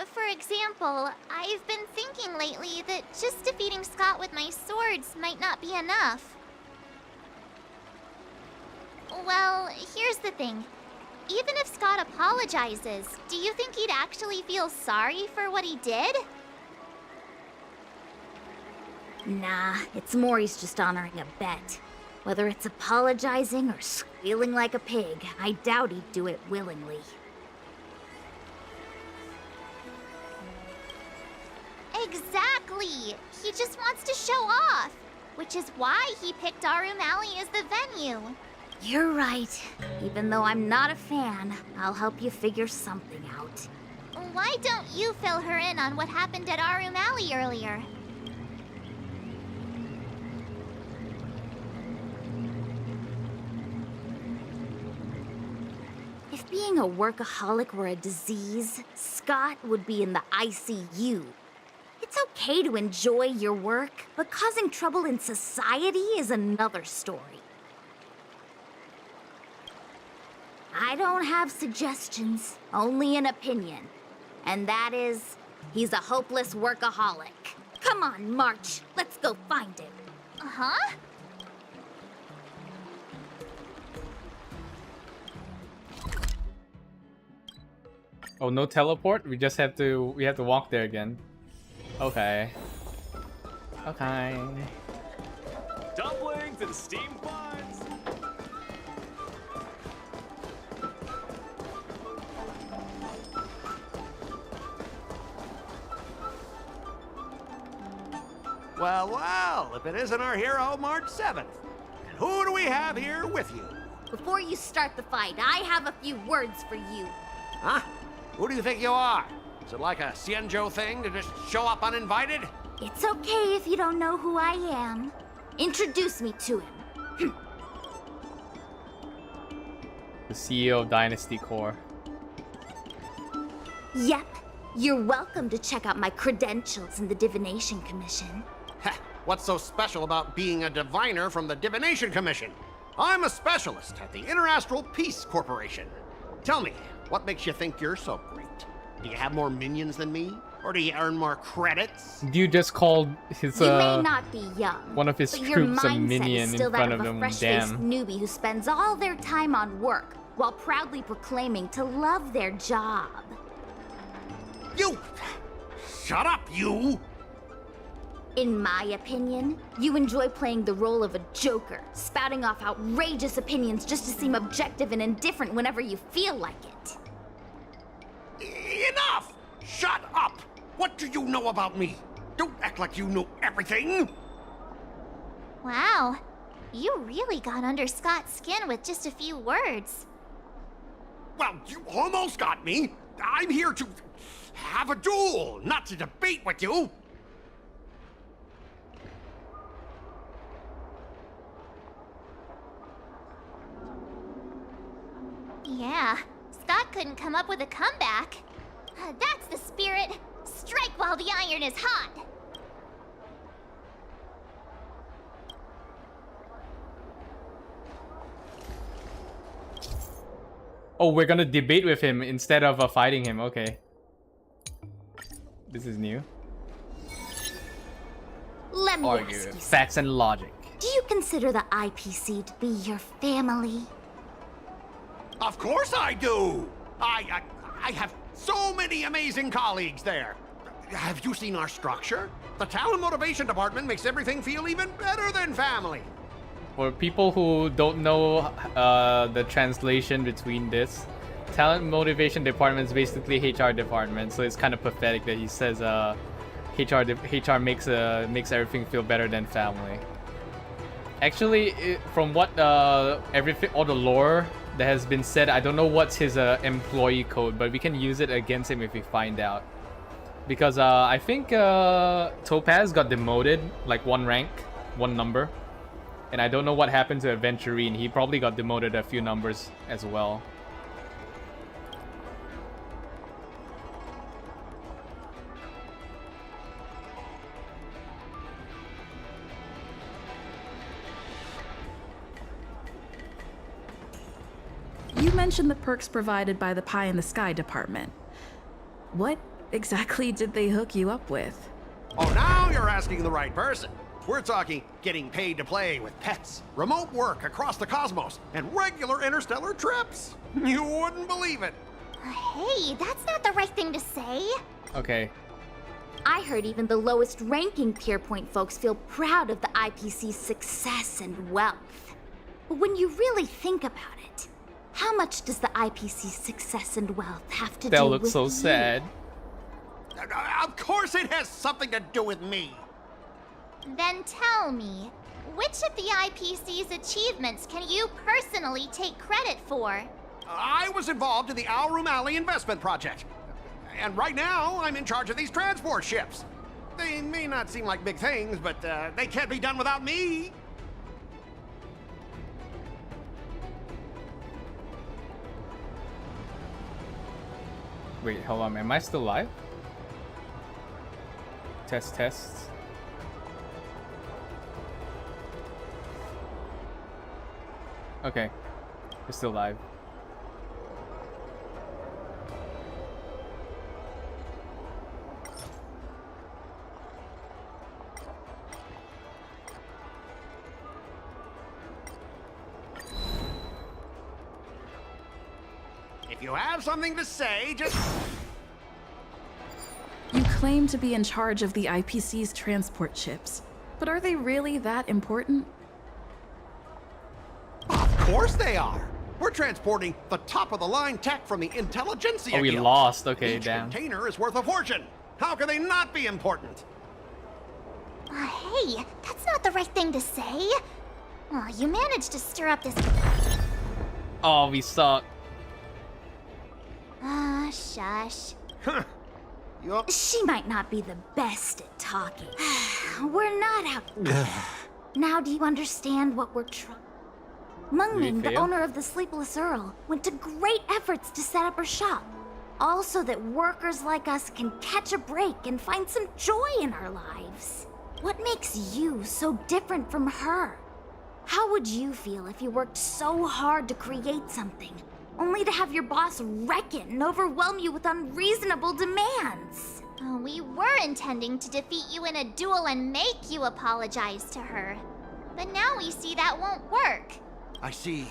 For example, I've been thinking lately that just defeating Scott with my swords might not be enough. Well, here's the thing. Even if Scott apologizes, do you think he'd actually feel sorry for what he did? Nah, it's more he's just honoring a bet. Whether it's apologizing or squealing like a pig, I doubt he'd do it willingly. Exactly! He just wants to show off, which is why he picked Arumali as the venue. You're right. Even though I'm not a fan, I'll help you figure something out. Why don't you fill her in on what happened at Arumali earlier? If being a workaholic were a disease, Scott would be in the ICU. It's okay to enjoy your work, but causing trouble in society is another story. I don't have suggestions, only an opinion. And that is, he's a hopeless workaholic. Come on, March, let's go find him. Uh-huh? Oh, no teleport? We have to walk there again. Okay. Okay. Dumplings and steamed buns! Well, well, if it isn't our hero, March 7th. And who do we have here with you? Before you start the fight, I have a few words for you. Huh? Who do you think you are? Is it like a Xīngqióng thing to just show up uninvited? It's okay if you don't know who I am. Introduce me to him. The CEO of Dynasty Core. Yep. You're welcome to check out my credentials in the Divination Commission. Heh, what's so special about being a diviner from the Divination Commission? I'm a specialist at the Interastral Peace Corporation. Tell me, what makes you think you're so great? Do you have more minions than me? Or do you earn more credits? You just called his You may not be young, one of his but your troops a mindset minion is in still front that of a him. fresh-faced Damn. newbie who spends all their time on work while proudly proclaiming to love their job. You! Shut up, you! In my opinion, you enjoy playing the role of a joker, spouting off outrageous opinions just to seem objective and indifferent whenever you feel like it. Enough! Shut up! What do you know about me? Don't act like you know everything! Wow, you really got under Scott's skin with just a few words. Well, you almost got me. I'm here to have a duel, not to debate with you. Yeah, Scott couldn't come up with a comeback. That's the spirit. Strike while the iron is hot. Oh, we're gonna debate with him instead of fighting him. Okay. This is new. Let me Argue. ask you, Facts and logic. do you consider the IPC to be your family? Of course I do! I have so many amazing colleagues there. Have you seen our structure? The talent motivation department makes everything feel even better than family. For people who don't know the translation between this, talent motivation department is basically HR department, so it's kind of pathetic that he says HR makes everything feel better than family. Actually, from what all the lore that has been said, I don't know what's his employee code, but we can use it against him if we find out. Because I think Topaz got demoted like one rank, one number. And I don't know what happened to Aventurine. He probably got demoted a few numbers as well. You mentioned the perks provided by the Pie in the Sky department. What exactly did they hook you up with? Oh, now you're asking the right person. We're talking getting paid to play with pets, remote work across the cosmos, and regular interstellar trips. You wouldn't believe it. Hey, that's not the right thing to say. Okay. I heard even the lowest ranking Pierpoint folks feel proud of the IPC's success and wealth. But when you really think about it, how much does the IPC's success and wealth have to do with That looks so sad. Of course it has something to do with me. Then tell me, which of the IPC's achievements can you personally take credit for? I was involved in the Alroom Alley investment project. And right now, I'm in charge of these transport ships. They may not seem like big things, but they can't be done without me. Wait, hold on. Am I still live? Test. Okay. We're still live. If you have something to say, just... You claim to be in charge of the IPC's transport ships, but are they really that important? Of course they are. We're transporting the top-of-the-line tech from the intelligentsia. Oh, we guild. lost. Okay, Each damn. container is worth a fortune. How can they not be important? Hey, that's not the right thing to say. Oh, you managed to stir up this... Oh, we suck. Shush. She might not be the best at talking. We're not out. Now do you understand what we're trying? Mungming, the owner of the Sleepless Earl, went to great efforts to set up her shop. All so that workers like us can catch a break and find some joy in our lives. What makes you so different from her? How would you feel if you worked so hard to create something, only to have your boss wreck it and overwhelm you with unreasonable demands? Oh, we were intending to defeat you in a duel and make you apologize to her. But now we see that won't work. I see.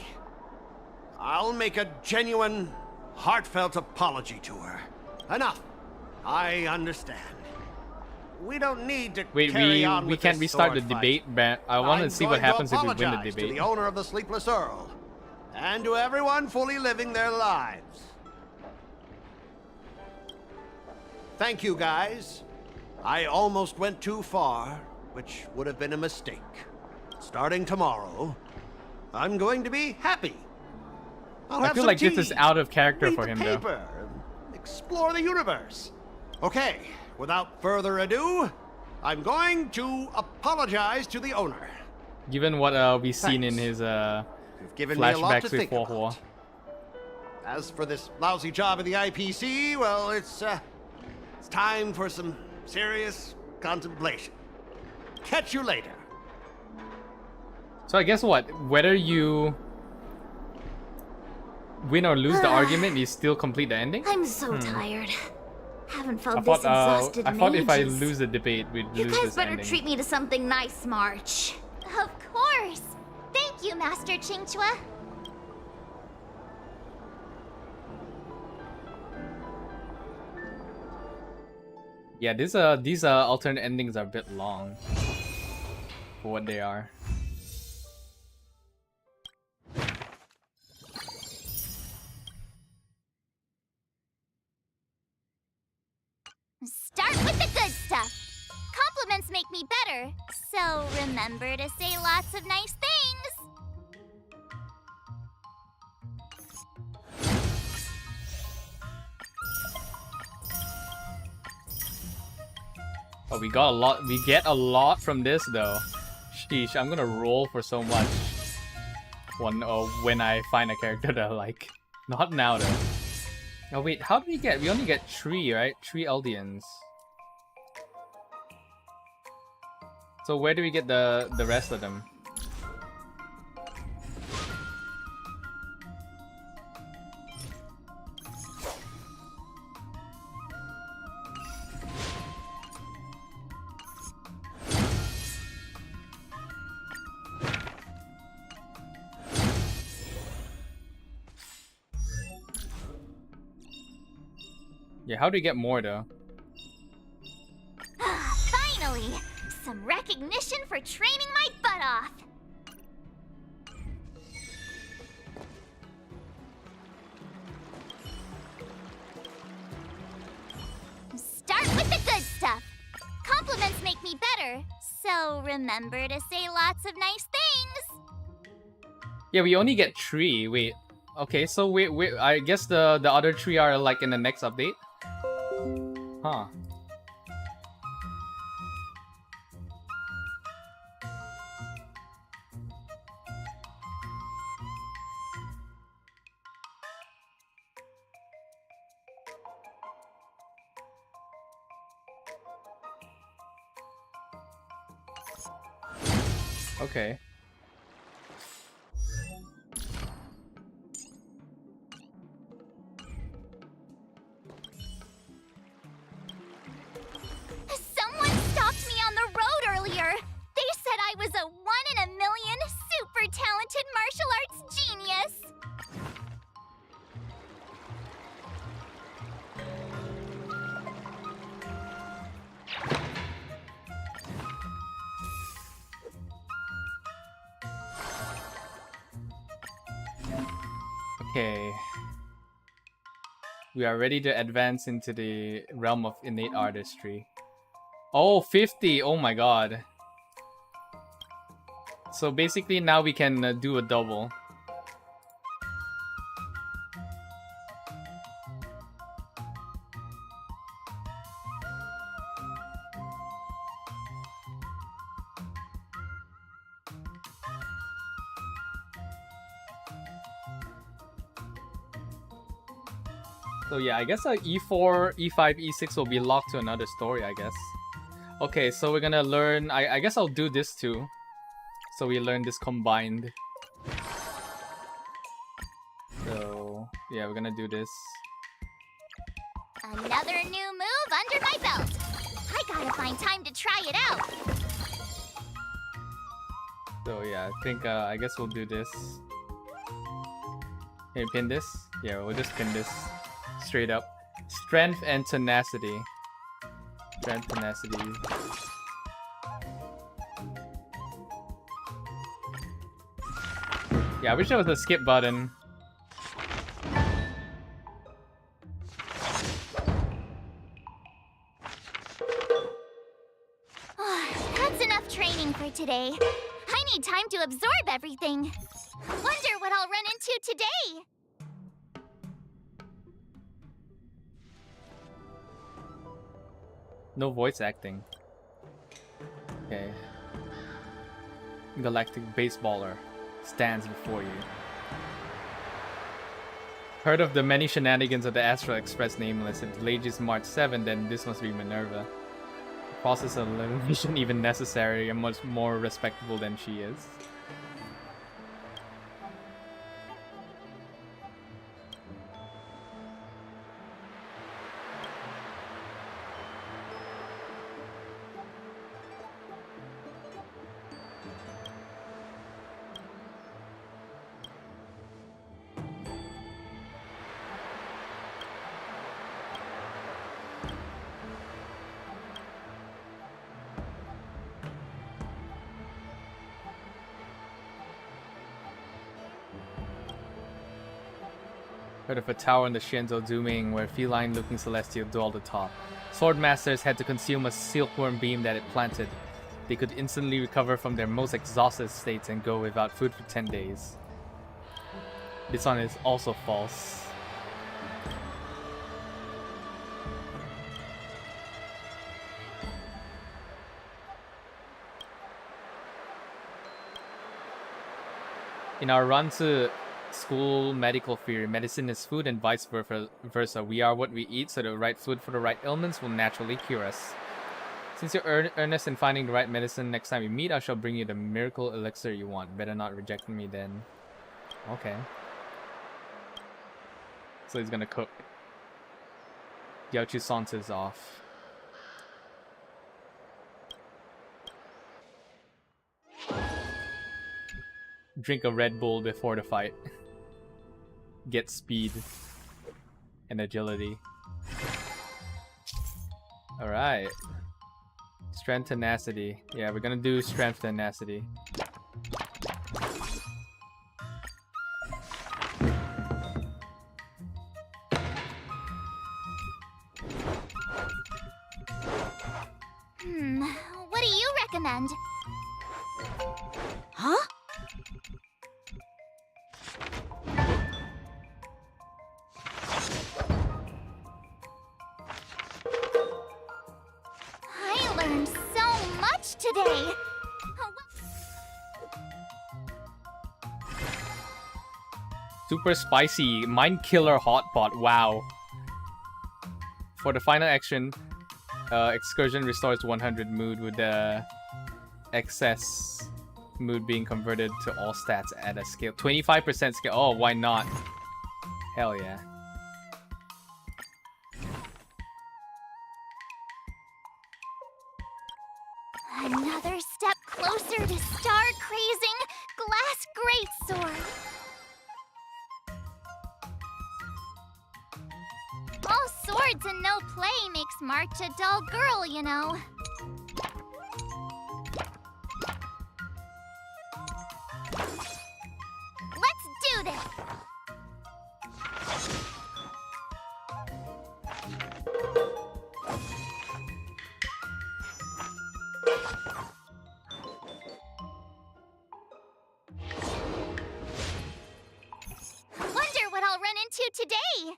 I'll make a genuine, heartfelt apology to her. Enough. I understand. We don't need to carry on we with can't this restart the sword fight. debate, but I want to see what happens if we win the apologize debate. to the owner of the Sleepless Earl, and to everyone fully living their lives. Thank you, guys. I almost went too far, which would have been a mistake. Starting tomorrow, I'm going to be happy. I'll I have feel some like tea, this is out of character read for the him, paper, and explore the universe. Okay, without further ado, I'm going to apologize to the owner. Given what we've seen in his given me a lot to flashbacks think before war. As for this lousy job at the IPC, well, it's time for some serious contemplation. Catch you later. So I guess what? Whether you win or lose the argument, you still complete the ending? I'm so tired. Haven't felt I this thought, exhausted I in thought if I ages. lose the debate, we'd You lose guys this better ending. treat me to something nice, March. Of course. Thank you, Master Xīngqióng. Yeah, these alternate endings are a bit long for what they are. Start with the good stuff. Compliments make me better, so remember to say lots of nice things. Oh, we got a lot. We get a lot from this though. Sheesh, I'm gonna roll for so much. When I find a character that I like. Not now though. Oh wait, how do we get? We only get 3, right? 3 Eldians. So where do we get the rest of them? Yeah, how do you get more though? Finally! Some recognition for training my butt off! Start with the good stuff! Compliments make me better, so remember to say lots of nice things! Yeah, we only get 3. Wait. Okay, so we I guess the other 3 are like in the next update? Huh. Okay. Someone stopped me on the road earlier! They said I was a 1 in a million super talented martial arts genius! Okay. We are ready to advance into the realm of innate artistry. Oh, 50! Oh my god. So basically now we can do a double. So yeah, I guess E4, E5, E6 will be locked to another story, I guess. Okay, so we're gonna learn... I guess I'll do this too. So we learn this combined. So yeah, we're gonna do this. Another new move under my belt! I gotta find time to try it out! So yeah, I think I guess we'll do this. Can you pin this? Yeah, we'll just pin this. Straight up. Strength and tenacity. Strength, tenacity. Yeah, I wish there was a skip button. That's enough training for today. I need time to absorb everything. Wonder what I'll run into today. No voice acting. Okay. Galactic baseballer stands before you. Heard of the many shenanigans of the Astral Express Nameless. If Lages March 7, then this must be Minerva. The process of elimination even necessary and much more respectable than she is. Heard of a tower in the Shenzhou Dooming where feline-looking celestial dwelled atop. Swordmasters had to consume a silkworm beam that it planted. They could instantly recover from their most exhausted states and go without food for 10 days. This one is also false. In our run to school medical theory, medicine is food and vice versa. We are what we eat, so the right food for the right ailments will naturally cure us. Since you're earnest in finding the right medicine, next time we meet, I shall bring you the miracle elixir you want. Better not reject me then. Okay. So he's gonna cook. Yaochu saunters off. Drink a Red Bull before the fight. Get speed and agility. Alright. Strength tenacity. Yeah, we're gonna do strength tenacity. What do you recommend? Huh? I learned so much today. Super spicy mind killer hotpot. Wow. For the final action, excursion restores 100 mood with the excess mood being converted to all stats at a scale 25% scale. Oh, why not? Hell yeah. Another step closer to star-crazing glass greatsword. All swords and no play makes March a dull girl, you know. Let's do this! Wonder what I'll run into today!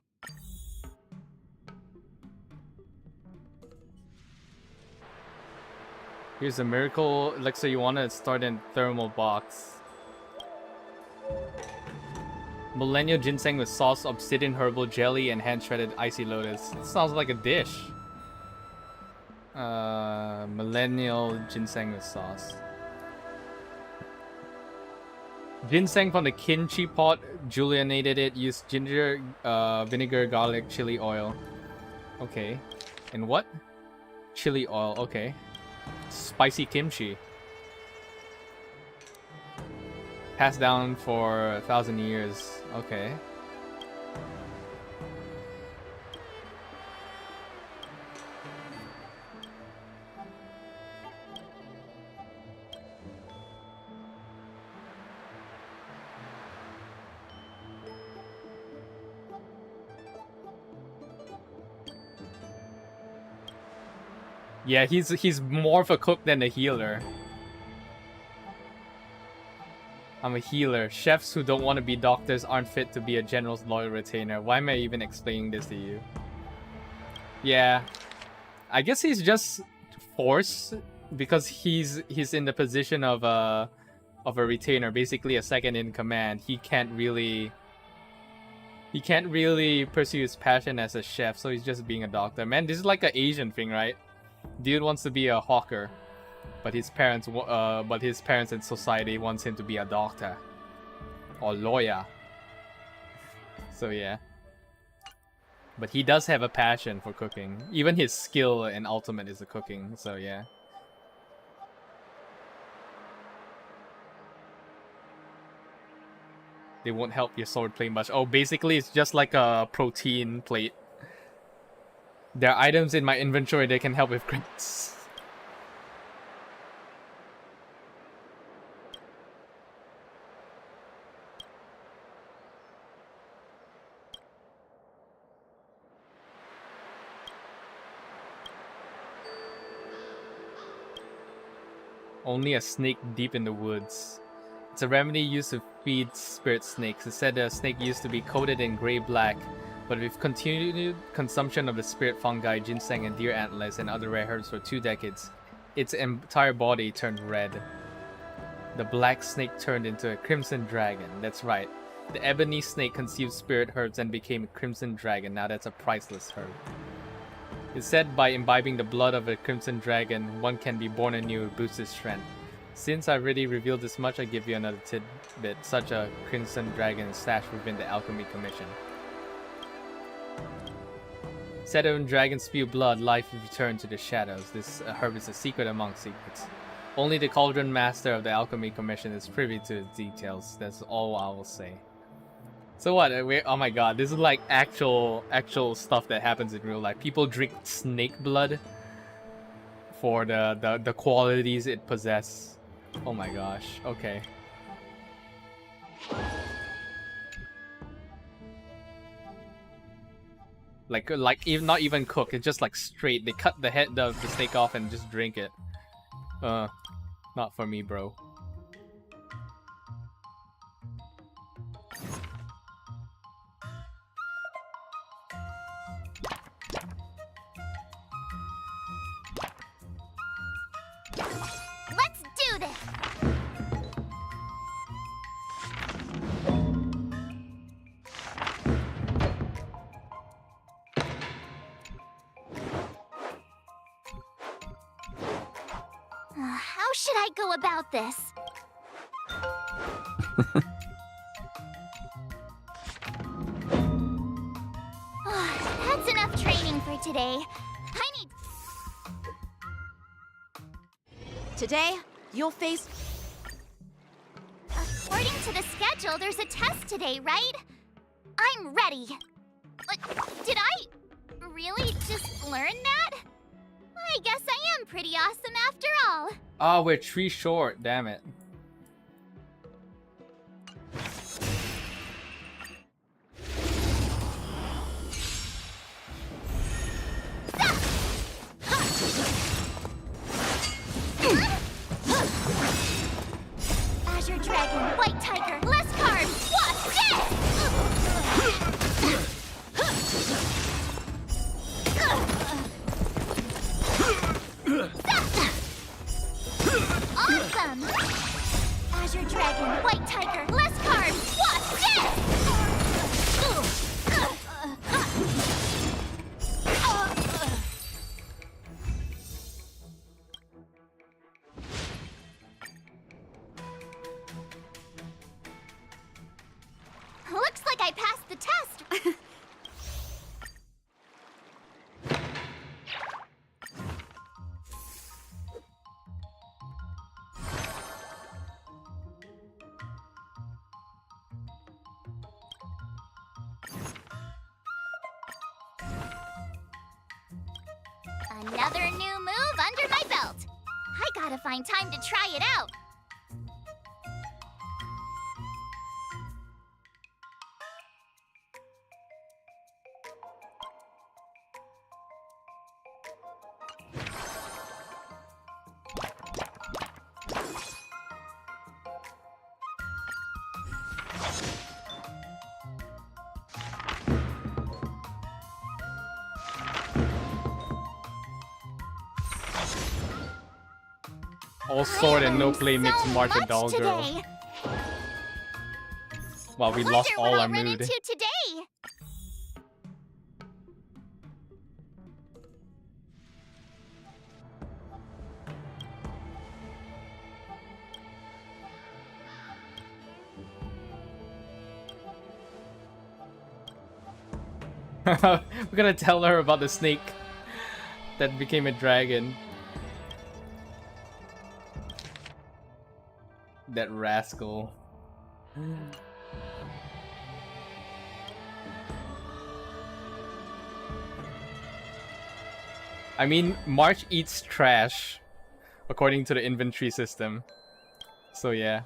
Here's a miracle elixir you want to start in thermal box. Millennial ginseng with sauce, obsidian herbal jelly, and hand-shredded icy lotus. It sounds like a dish. Millennial ginseng with sauce. Ginseng from the kimchi pot, julianated it, used ginger, vinegar, garlic, chili oil. Okay. And what? Chili oil, okay. Spicy kimchi. Passed down for 1,000 years. Okay. Yeah, he's more of a cook than a healer. I'm a healer. Chefs who don't want to be doctors aren't fit to be a general's loyal retainer. Why am I even explaining this to you? Yeah. I guess he's just forced because he's in the position of a retainer, basically a second in command. He can't really pursue his passion as a chef, so he's just being a doctor. Man, this is like an Asian thing, right? Dude wants to be a hawker, but his parents and society wants him to be a doctor or lawyer. So yeah. But he does have a passion for cooking. Even his skill and ultimate is the cooking. So yeah. They won't help your sword play much. Oh, basically it's just like a protein plate. There are items in my inventory that can help with crits. Only a snake deep in the woods. It's a remedy used to feed spirit snakes. It said the snake used to be coated in gray-black, but with continued consumption of the spirit fungi, ginseng, and deer antlers and other rare herbs for 2 decades, its entire body turned red. The black snake turned into a crimson dragon. That's right. The ebony snake conceived spirit herbs and became a crimson dragon. Now that's a priceless herb. It's said by imbibing the blood of a crimson dragon, one can be born anew and boost his strength. Since I already revealed this much, I give you another tidbit. Such a crimson dragon is stashed within the Alchemy Commission. Said when dragons spew blood, life is returned to the shadows. This herb is a secret among secrets. Only the Cauldron Master of the Alchemy Commission is privy to its details. That's all I will say. So what? Oh my god, this is like actual stuff that happens in real life. People drink snake blood for the qualities it possesses. Oh my gosh. Okay. Like even not even cook. It's just like straight. They cut the head the steak off and just drink it. Not for me, bro. Let's do this. How should I go about this? That's enough training for today. I need... Today, you'll face... According to the schedule, there's a test today, right? I'm ready. Did I really just learn that? I guess I am pretty awesome after all. Oh, we're 3 short. Damn it. Azure Dragon, White Tiger, less carbs. Watch this! Awesome! Azure Dragon, White Tiger, less carbs. Watch this! Looks like I passed the test. Another new move under my belt. I gotta find time to try it out. All sword and no play makes March a dull girl. Today. Wow, we lost all our mood. Into today. We're gonna tell her about the snake that became a dragon. That rascal. I mean, March eats trash, according to the inventory system. So yeah.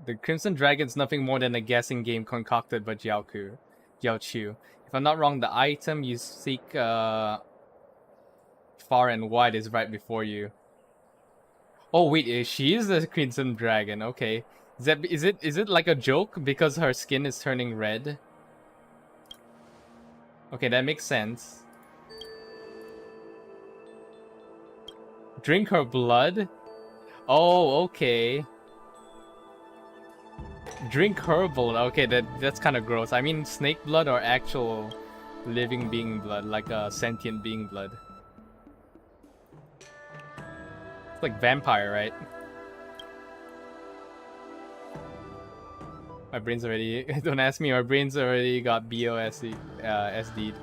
The Crimson Dragon's nothing more than a guessing game concocted by Jiao Chu. If I'm not wrong, the item you seek far and wide is right before you. Oh wait, she is the Crimson Dragon. Okay, is it like a joke because her skin is turning red? Okay, that makes sense. Drink her blood? Oh, okay. Drink her blood. Okay, that's kind of gross. I mean, snake blood or actual living being blood, like a sentient being blood. It's like vampire, right? My brain's already... Don't ask me, my brain's already got BOSD. SD'd.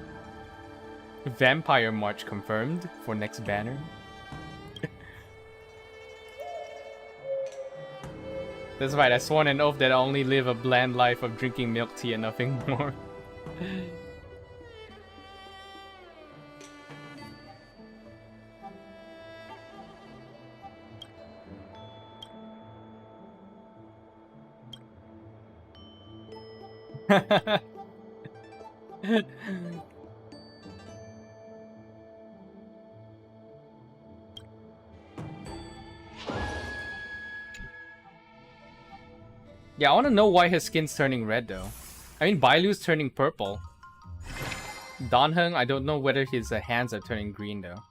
Vampire March confirmed for next banner. That's right, I sworn an oath that I only live a bland life of drinking milk tea and nothing more. Yeah, I want to know why his skin's turning red though. I mean, Bailu's turning purple. Danheng, I don't know whether his hands are turning green though.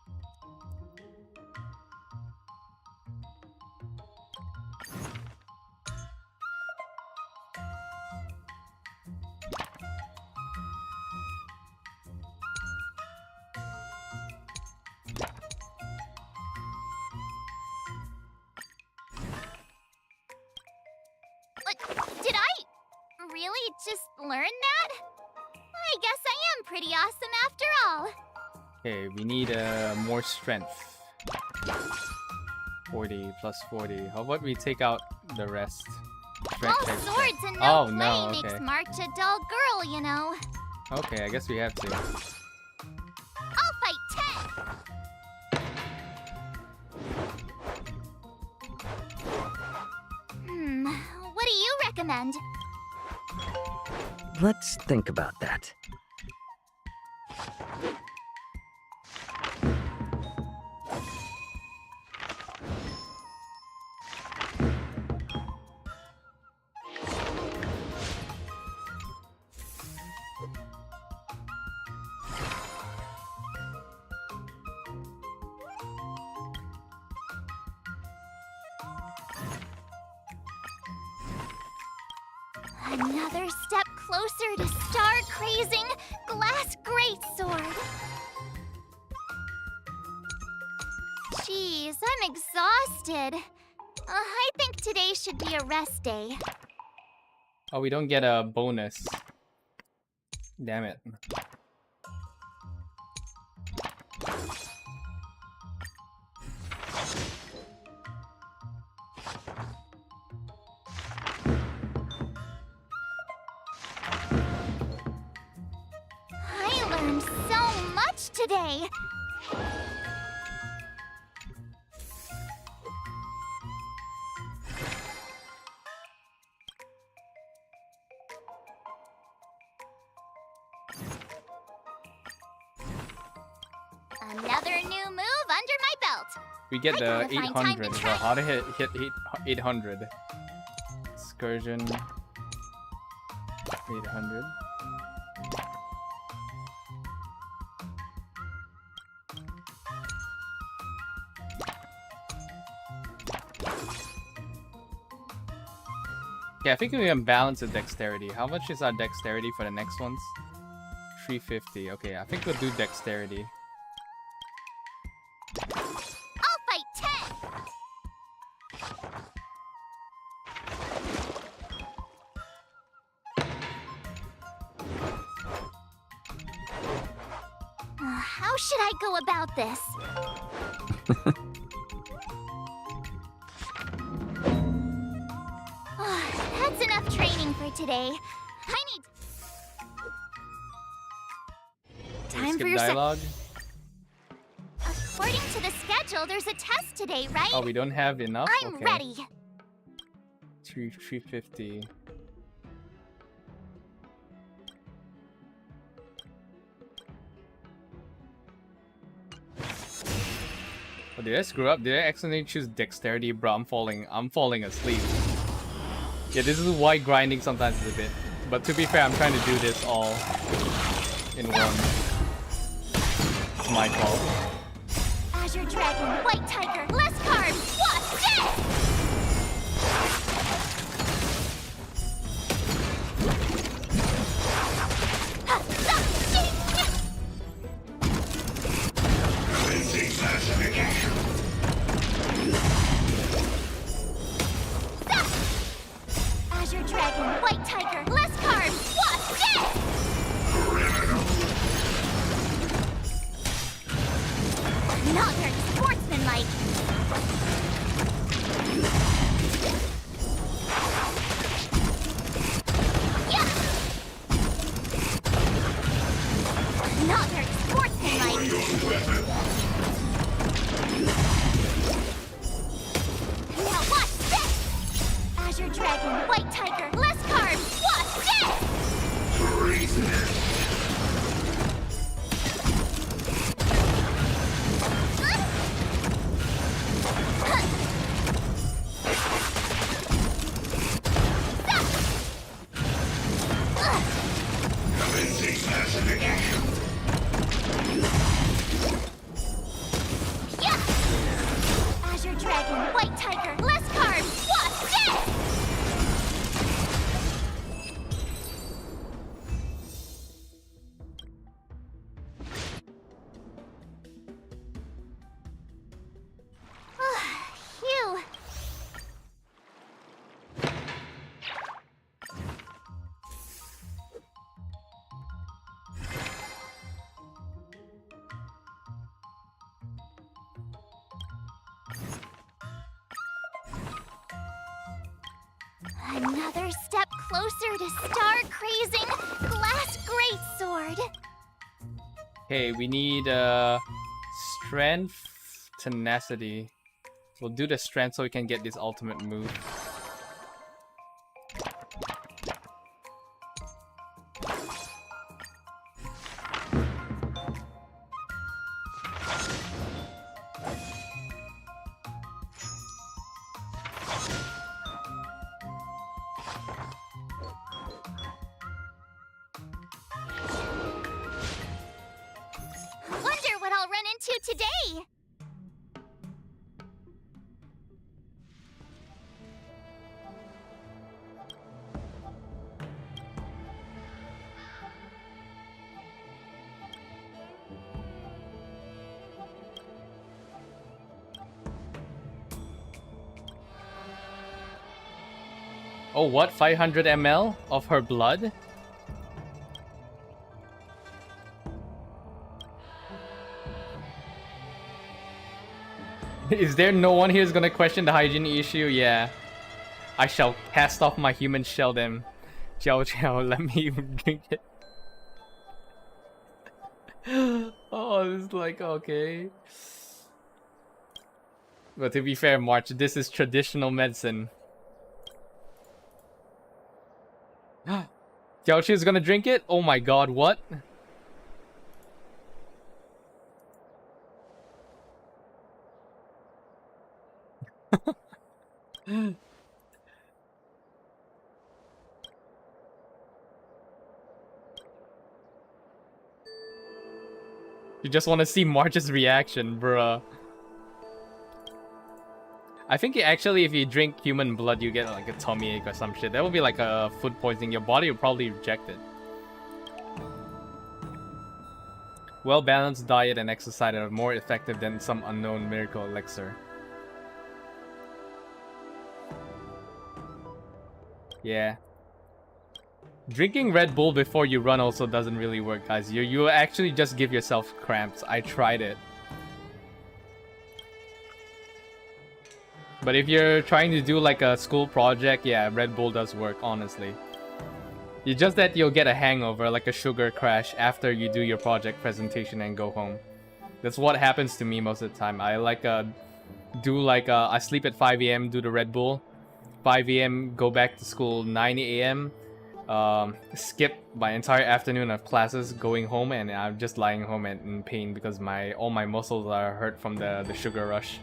Did I really just learn that? I guess I am pretty awesome after all. Okay, we need more strength. 40 plus 40. How about we take out the rest? Strength, All strength, swords strength. and no Oh play no, makes okay. March a dull girl, you know. Okay, I guess we have to. I'll fight 10. What do you recommend? Let's think about that. Another step closer to star-crazing glass greatsword. Jeez, I'm exhausted. I think today should be a rest day. Oh, we don't get a bonus. Damn it. I learned so much today. Another new move under my belt. We get the I gotta find time to 800. try. Well, how to hit 800? Excursion. 800. Yeah, I think we can balance the dexterity. How much is our dexterity for the next ones? 350. Okay, I think we'll do dexterity. I'll fight 10. How should I go about this? That's enough training for today. I need time Skip for your dialogue. According to the schedule, there's a test today, right? Oh, we don't have enough? I'm Okay. ready. 350. Oh, did I screw up? Did I accidentally choose dexterity? Bro, I'm falling asleep. Yeah, this is why grinding sometimes is a bit. But to be fair, I'm trying to do this all in one. It's my fault. Azure Dragon, White Tiger, less carbs, what's this? Azure Dragon, White Tiger, less carbs, what's this? Not very sportsmanlike. Azure Dragon, White Tiger, less carbs, what? Death! Azure Dragon, White Tiger, less carbs, what? Death! Phew. Another step closer to star-crazing glass greatsword. Okay, we need strength, tenacity. We'll do the strength so we can get this ultimate move. Wonder what I'll run into today. Oh, what? 500 ml of her blood? Is there no one here who's gonna question the hygiene issue? Yeah. I shall cast off my human shell then. Jiao Jiao, let me drink it. Oh, this is like, okay. But to be fair, March, this is traditional medicine. Jiao is gonna drink it? Oh my god, what? You just want to see March's reaction, bruh. I think actually if you drink human blood, you get like a tummy ache or some shit. That would be like a food poisoning. Your body will probably reject it. Well-balanced diet and exercise are more effective than some unknown miracle elixir. Yeah. Drinking Red Bull before you run also doesn't really work, guys. You actually just give yourself cramps. I tried it. But if you're trying to do like a school project, yeah, Red Bull does work, honestly. It's just that you'll get a hangover, like a sugar crash, after you do your project presentation and go home. That's what happens to me most of the time. I like I sleep at 5 AM, do the Red Bull. 5 AM, go back to school 9 AM. Skip my entire afternoon of classes, going home, and I'm just lying home in pain because all my muscles are hurt from the sugar rush.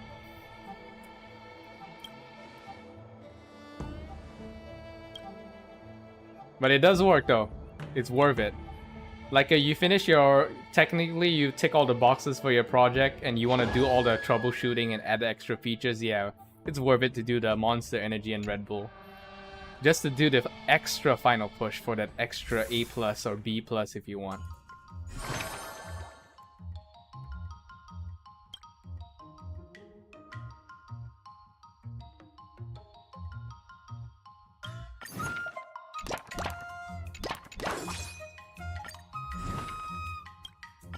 But it does work though. It's worth it. Like you finish technically you tick all the boxes for your project and you want to do all the troubleshooting and add extra features, yeah. It's worth it to do the Monster Energy and Red Bull. Just to do the extra final push for that extra A+ or B+ if you want.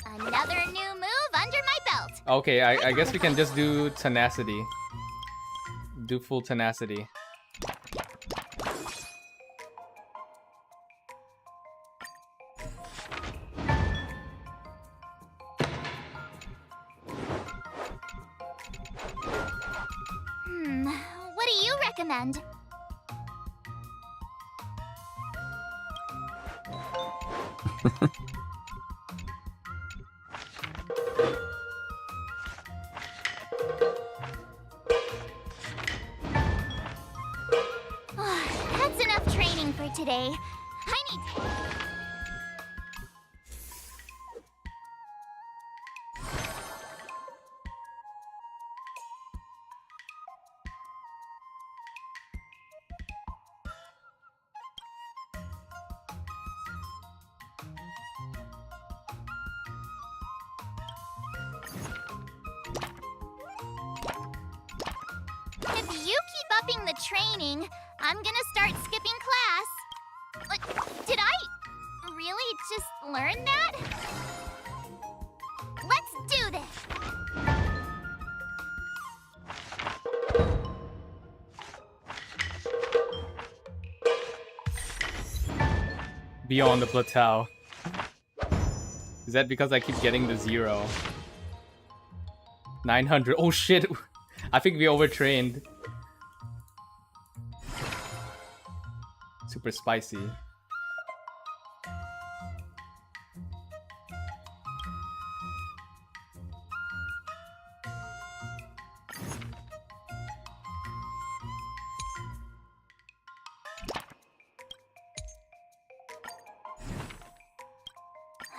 Another new move under my belt. Okay, I guess we can just do tenacity. Do full tenacity. What do you recommend? That's enough training for today. I need to... If you keep upping the training, I'm gonna start skipping class. Did I really just learn that? Let's do this! Beyond the plateau. Is that because I keep getting the 0? 900. Oh shit! I think we overtrained. Super spicy.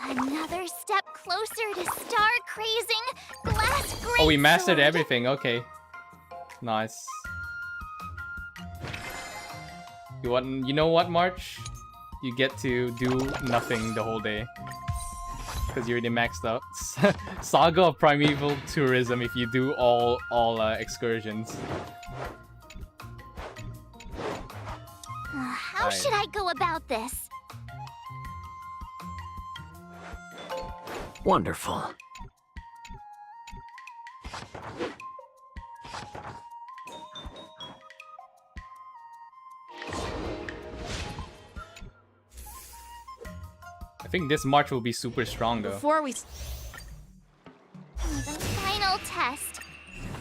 Another step closer to star crazing glass great. Oh, we mastered everything. Okay. Nice. You know what, March? You get to do nothing the whole day. Because you're already maxed out. Saga of Primeval Tourism if you do all excursions. How should I go about this? Wonderful. I think this March will be super strong though. Before we... The final test.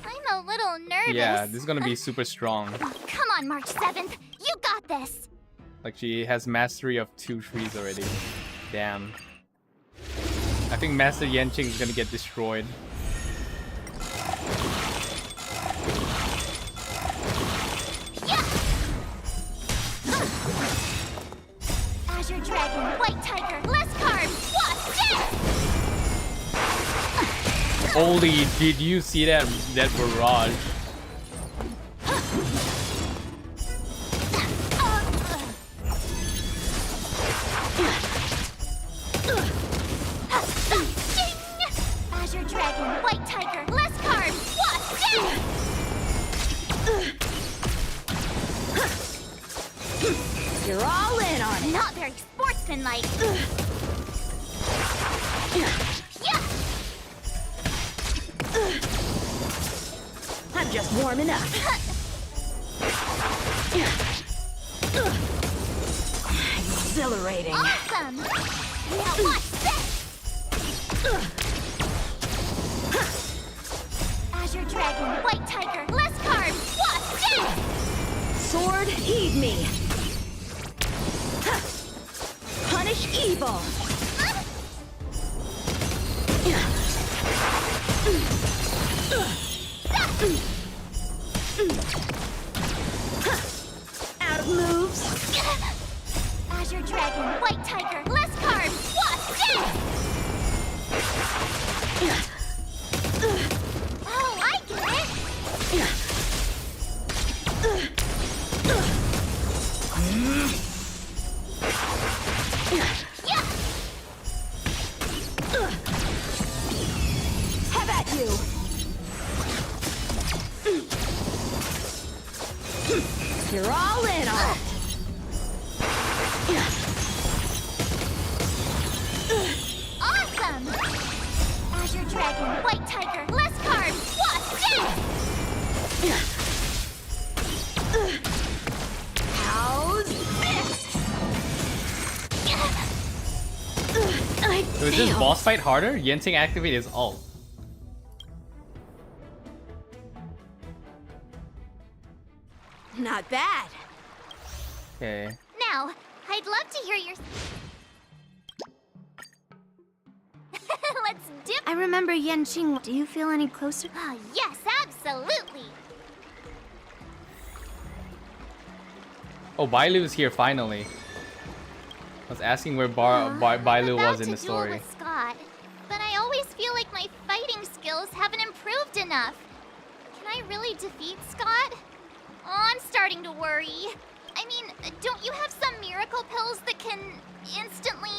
I'm a little nervous. Yeah, this is gonna be super strong. Come on, March 7th. You got this. Like she has mastery of 2 trees already. Damn. I think Master Yanqing is gonna get destroyed. Azure Dragon, White Tiger, less carbs. What's Holy, did you see that barrage? Azure Dragon, White Tiger, less carbs. What's You're all in on it. Not very sportsmanlike. I'm just warming up. Exhilarating. Awesome. Now watch this. Azure Dragon, White Tiger, less carbs. What's this? Sword, heed me. Punish evil. Out of moves. Azure Dragon, White Tiger, less carbs. What's this? Oh, I get it. Have at you. You're all in on it. Awesome. Azure Dragon, White Tiger, less carbs. What's this? How's this? So is this boss fight harder? Yanqing activate his ult. Not bad. Okay. Now, I'd love to hear your... let's dip. I remember Yanqing. Do you feel any closer? Yes, absolutely. Oh, Bailu's here finally. I was asking where Bailu was in the story. With Scott, but I always feel like my fighting skills haven't improved enough. Can I really defeat Scott? Oh, I'm starting to worry. I mean, don't you have some miracle pills that can instantly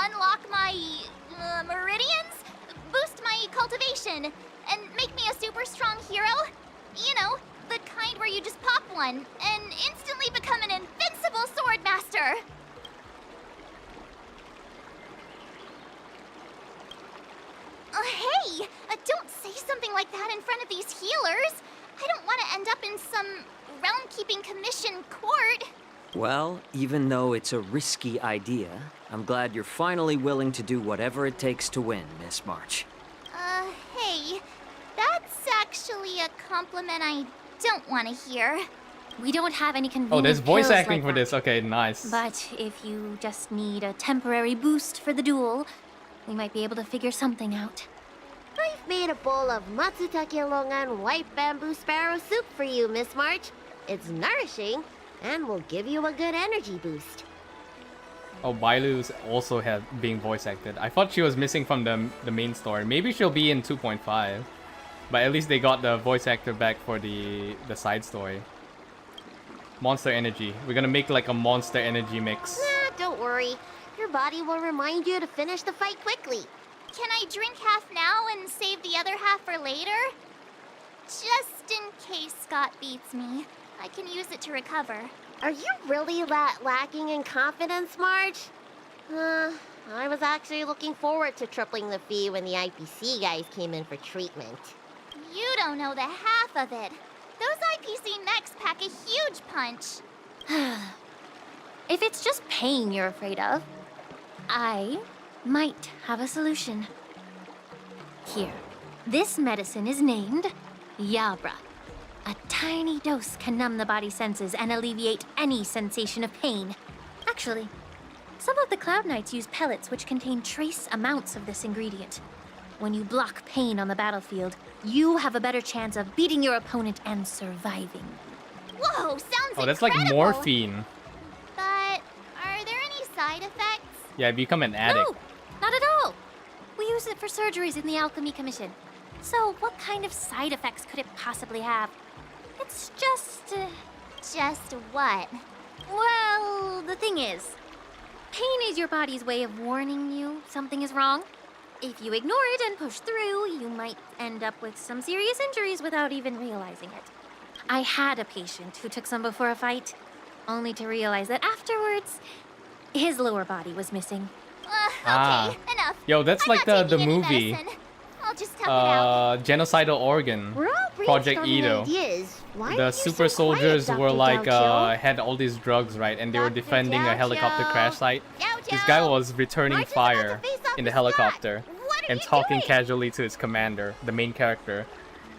unlock my meridians? Boost my cultivation and make me a super strong hero? You know, the kind where you just pop one and instantly become an invincible sword master. Hey! Don't say something like that in front of these healers. I don't want to end up in some realm-keeping commission court. Well, even though it's a risky idea, I'm glad you're finally willing to do whatever it takes to win, Miss March. Hey, that's actually a compliment I don't want to hear. We don't have any convenient Oh, there's voice pills acting like for that. this. Okay, nice. But if you just need a temporary boost for the duel, we might be able to figure something out. I've made a bowl of matsutake longan white bamboo sparrow soup for you, Miss March. It's nourishing and will give you a good energy boost. Oh, Bailu's also being voice acted. I thought she was missing from the main story. Maybe she'll be in 2.5. But at least they got the voice actor back for the side story. Monster Energy. We're gonna make like a Monster Energy mix. Nah, don't worry. Your body will remind you to finish the fight quickly. Can I drink half now and save the other half for later? Just in case Scott beats me, I can use it to recover. Are you really that lacking in confidence, Marge? I was actually looking forward to tripling the fee when the IPC guys came in for treatment. You don't know the half of it. Those IPC mechs pack a huge punch. If it's just pain you're afraid of, I might have a solution. Here, this medicine is named Yabra. A tiny dose can numb the body's senses and alleviate any sensation of pain. Actually, some of the Cloud Knights use pellets which contain trace amounts of this ingredient. When you block pain on the battlefield, you have a better chance of beating your opponent and surviving. Whoa, sounds Oh, that's incredible. like morphine. But are there any side effects? Yeah, become an addict. No, not at all. We use it for surgeries in the Alchemy Commission. So what kind of side effects could it possibly have? It's just... Just what? Well, the thing is, pain is your body's way of warning you something is wrong. If you ignore it and push through, you might end up with some serious injuries without even realizing it. I had a patient who took some before a fight, only to realize that afterwards, his lower body was missing. Okay, enough. Yo, that's like the movie. Medicine. I'll just tough it out. Genocidal Organ. We're all Project brainstorming Edo. ideas. Why The are you super so quiet, soldiers Dr. were like Gaucho? had all these drugs, right? And they were defending a helicopter crash site. Gaucho! This guy was returning fire in the helicopter and talking doing? casually to his commander, the main character.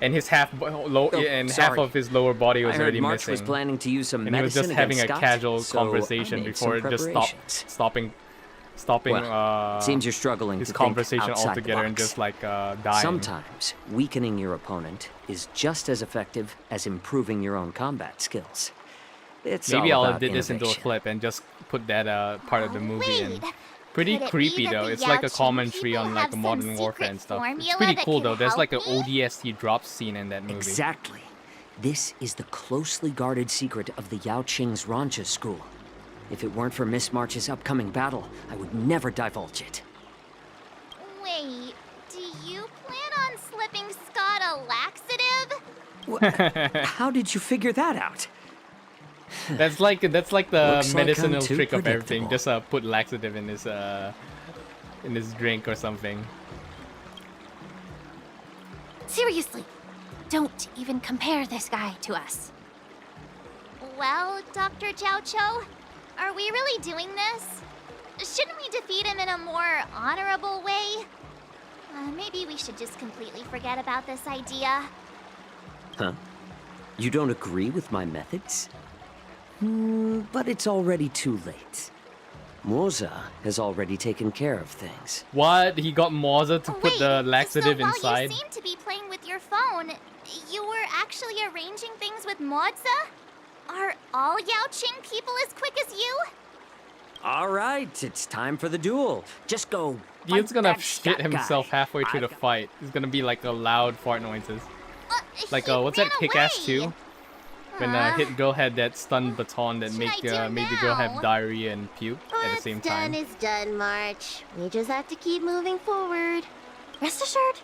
And his half sorry. of his lower body was I already heard March missing. was planning to use some and he was medicine just having a against casual Scott, so I conversation made before some it just stopping Well, seems you're struggling his to think conversation outside the altogether and box. just like dying. Sometimes weakening your opponent is just as effective as improving your own combat skills. It's Maybe all I'll about edit this into a innovation. clip and just put that part of the movie in. Pretty Could it creepy be that though. the It's like a Yaoqing commentary people on like have a some modern warfare secret and stuff. It's formula pretty that cool can though. There's help like an me? ODST drop scene in that movie. Exactly. This is the closely guarded secret of the Yaoqing's Rancha school. If it weren't for Miss March's upcoming battle, I would never divulge it. Wait, do you plan on slipping Scott a laxative? How did you figure that out? That's like the Looks like I'm medicinal too trick of everything. predictable. Just put laxative in his drink or something. Seriously, don't even compare this guy to us. Well, Dr. Jiaoqiu, are we really doing this? Shouldn't we defeat him in a more honorable way? Maybe we should just completely forget about this idea. Huh? You don't agree with my methods? But it's already too late. Moza has already taken care of things. What? He got Moza to put the laxative so inside? While you seem to be playing with your phone, you were actually arranging things with Moza? Are all Yaoqing people as quick as you? All right, it's time for the duel. Just go. He's gonna that shit scat himself guy. halfway through the fight. It's gonna be like a loud fart noises. Like what's that Kick-Ass 2? When Hit Girl had that stun baton that made the girl have diarrhea and puke at the same time. What's done is done, March. We just have to keep moving forward. Rest assured,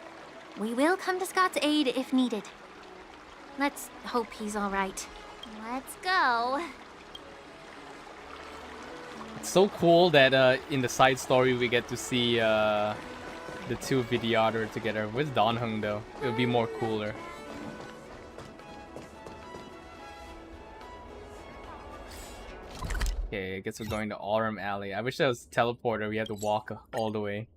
we will come to Scott's aid if needed. Let's hope he's all right. Let's go. It's so cool that in the side story we get to see the two Vidyadhar together. Where's Donhung though? It would be more cooler. Okay, I guess we're going to Aurum Alley. I wish there was a teleporter. We had to walk all the way.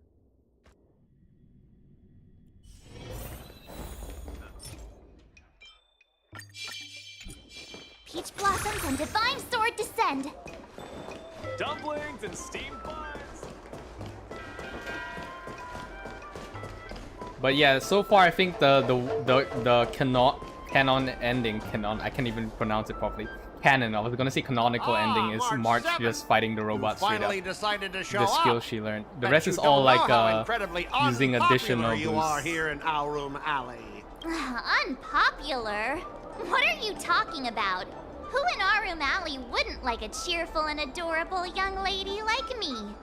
Peach blossoms and divine sword descend. Dumplings and steamed buns. But yeah, so far I think the canon ending, I can't even pronounce it properly. Canon, I was gonna say canonical ending is March just fighting the robots straight up. Decided to show The skill up. she learned. The Bet rest you is all don't know like how incredibly using unpopular additional you are boosts. here in Aurum Alley. Unpopular? What are you talking about? Who in Aurum Alley wouldn't like a cheerful and adorable young lady like me?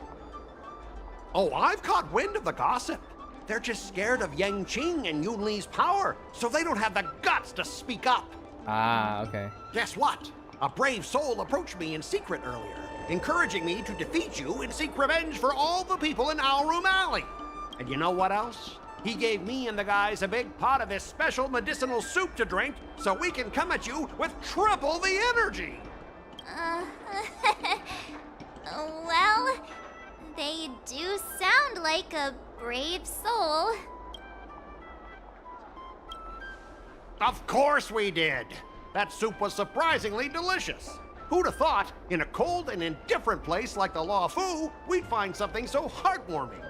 Oh, I've caught wind of the gossip. They're just scared of Yangqing and Yunli's power, so they don't have the guts to speak up. Ah, okay. Guess what? A brave soul approached me in secret earlier, encouraging me to defeat you and seek revenge for all the people in Aurum Alley. And you know what else? He gave me and the guys a big pot of his special medicinal soup to drink, so we can come at you with triple the energy. Well, they do sound like a brave soul. Of course we did. That soup was surprisingly delicious. Who'd have thought, in a cold and indifferent place like the Law Fu, we'd find something so heartwarming?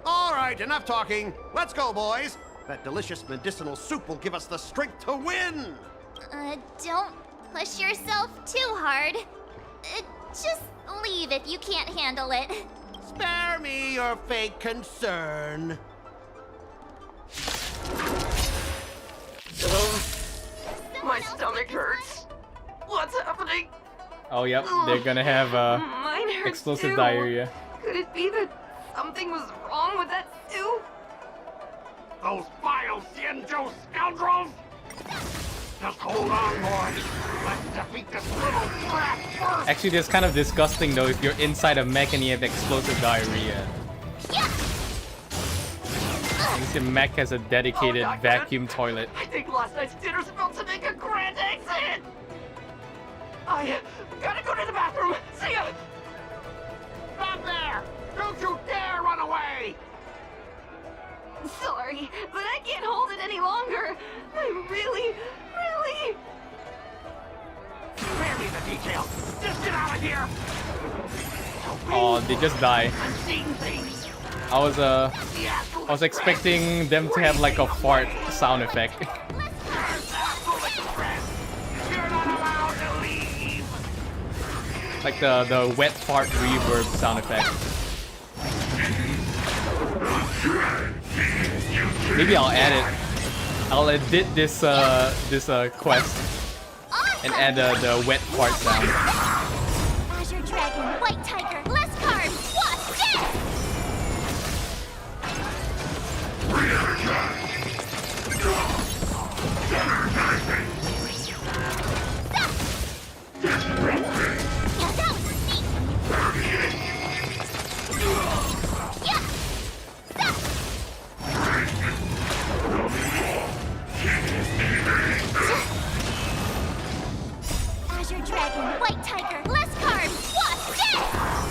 All right, enough talking. Let's go, boys. That delicious medicinal soup will give us the strength to win. Don't push yourself too hard. Just leave if you can't handle it. Spare me your fake concern. My stomach hurts. What's happening? Oh, yep, they're gonna have Mine hurts explosive too. diarrhea. Could it be that something was wrong with that stew? Those vile Xianzhou scoundrels! Just hold on, boys. Let's defeat this little brat first. Actually, that's kind of disgusting though if you're inside a mech and you have explosive diarrhea. At least the mech has a dedicated vacuum toilet. I think last night's dinner's about to make a grand exit. I gotta go to the bathroom. See ya. Stop there! Don't you dare run away! Sorry, but I can't hold it any longer. I really... Spare me the details. Just get out of here. Oh, they just die. I'm seeing things. I was expecting them to have like a fart sound effect. Like the wet fart reverb sound effect. Maybe I'll add it. I'll edit this quest and add the wet fart sound. Azure Dragon, White Tiger, less carbs, what's this? Yeah, that was sneaky. Yeah. Azure Dragon, White Tiger, less carbs, what's this?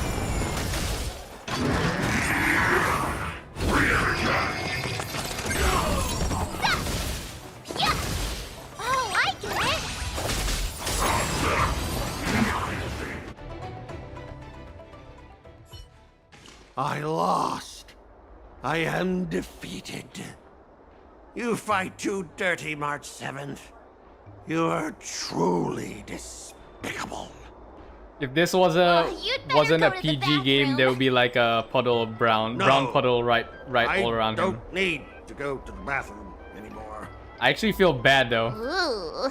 I lost. I am defeated. You fight too dirty, March 7th. You are truly despicable. If this was wasn't a PG game, there would be like a puddle of brown puddle right all around him. I don't need to go to the bathroom anymore. I actually feel bad though. Ooh.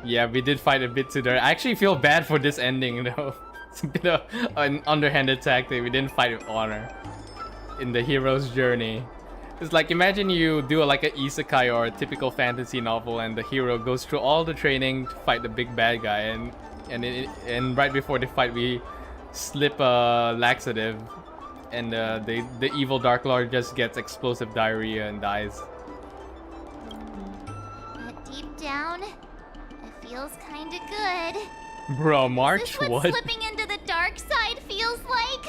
Yeah, we did fight a bit too dirty. I actually feel bad for this ending though. It's a bit of an underhanded tactic. We didn't fight with honor in the hero's journey. It's like, imagine you do like an isekai or a typical fantasy novel, and the hero goes through all the training to fight the big bad guy, and right before the fight we slip a laxative, and the evil Dark Lord just gets explosive diarrhea and dies. But deep down, it feels kinda good. Bro, March, Is this what slipping into the dark side feels like?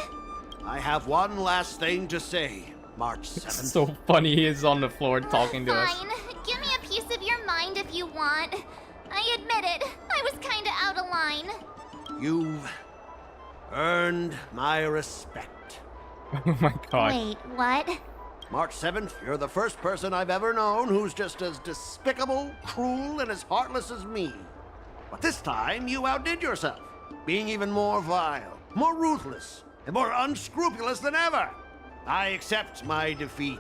I have one last thing to say, March 7th. It's so funny he is on the floor talking to us. Fine. Give me a piece of your mind if you want. I admit it. I was kinda out of line. You've earned my respect. Oh my god. Wait, what? March 7th, you're the first person I've ever known who's just as despicable, cruel, and as heartless as me. But this time, you outdid yourself, being even more vile, more ruthless, and more unscrupulous than ever. I accept my defeat.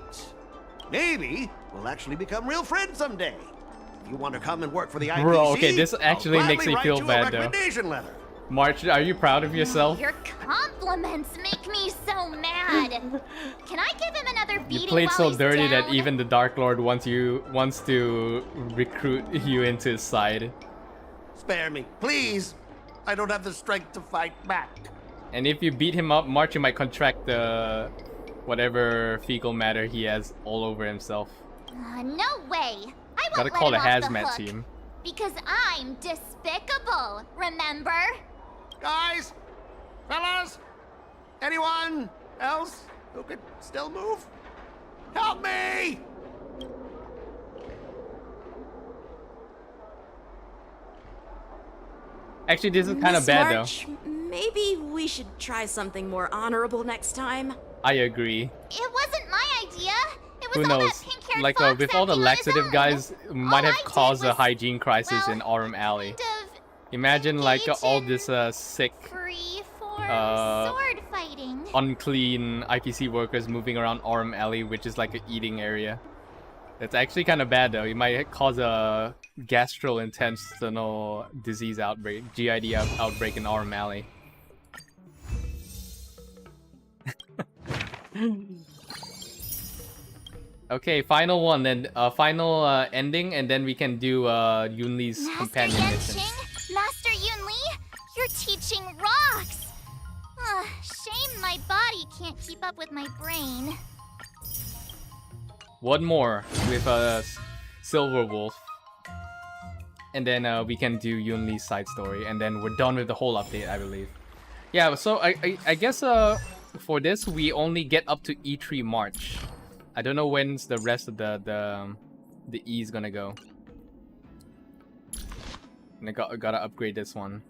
Maybe we'll actually become real friends someday. If you want to come and work for the IPC, Bro, okay, this actually makes me feel bad though. Letter. March, are you proud of yourself? Your compliments make me so mad. Can I give him another beating? You played while so he's dirty down? that even the Dark Lord wants to recruit you into his side. Spare me, please. I don't have the strength to fight back. And if you beat him up, March, you might contract the whatever fecal matter he has all over himself. No way. I won't Gotta let call him the off the hazmat hook. team. Because I'm despicable, remember? Guys, fellas, anyone else who could still move? Help me! Actually, this is kind of Miss bad March, maybe we should try something more honorable next time. though. I agree. It wasn't my idea. It was Who all knows? that pink-haired Like fox with all the acting on his laxative own. guys, might All have I did caused a was, hygiene crisis in Aurum Alley. Imagine like all this sick, sword fighting. unclean IPC workers moving around Aurum Alley, which is like an eating area. That's actually kind of bad though. It might cause a gastrointestinal disease outbreak, GID outbreak in Aurum Alley. Okay, final one then. Final ending, and then we can do Yunli's companion mission. Master Yunli, you're teaching rocks. Shame my body can't keep up with my brain. One more with Silver Wolf, and then we can do Yunli's side story, and then we're done with the whole update, I believe. Yeah, so I guess for this we only get up to E3 March. I don't know when's the rest of the E is gonna go. And I gotta upgrade this one.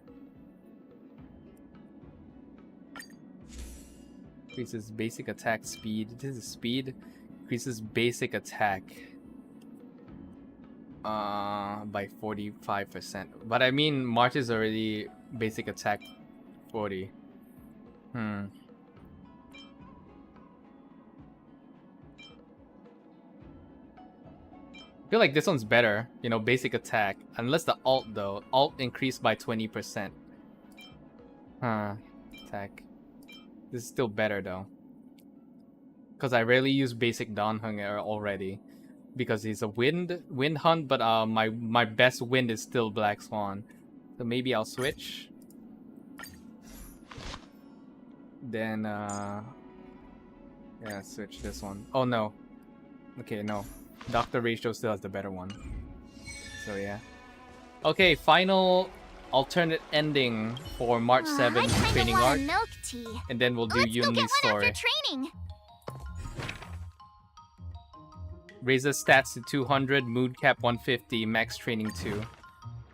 Increases basic attack speed. This is speed. Increases basic attack by 45%. But I mean, March is already basic attack 40. I feel like this one's better, you know, basic attack. Unless the alt though. Alt increased by 20%. Attack. This is still better though. Because I rarely use basic Danheng already. Because he's a wind hunt, but my best wind is still Black Swan. So maybe I'll switch. Then yeah, switch this one. Oh no. Okay, no. Dr. Ratio still has the better one. So yeah. Okay, final alternate ending for March 7th training arc. Milk tea. And then we'll do Yunli's story. Training. Raises stats to 200, mood cap 150, max training 2.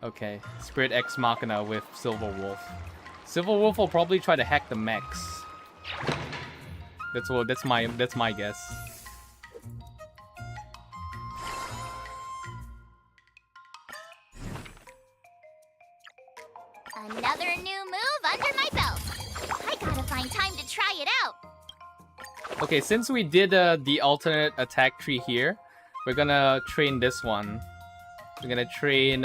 Okay, Spirit X Machina with Silver Wolf. Silver Wolf will probably try to hack the mechs. That's my guess. Another new move under my belt. I gotta find time to try it out. Okay, since we did the alternate attack tree here, we're gonna train this one. We're gonna train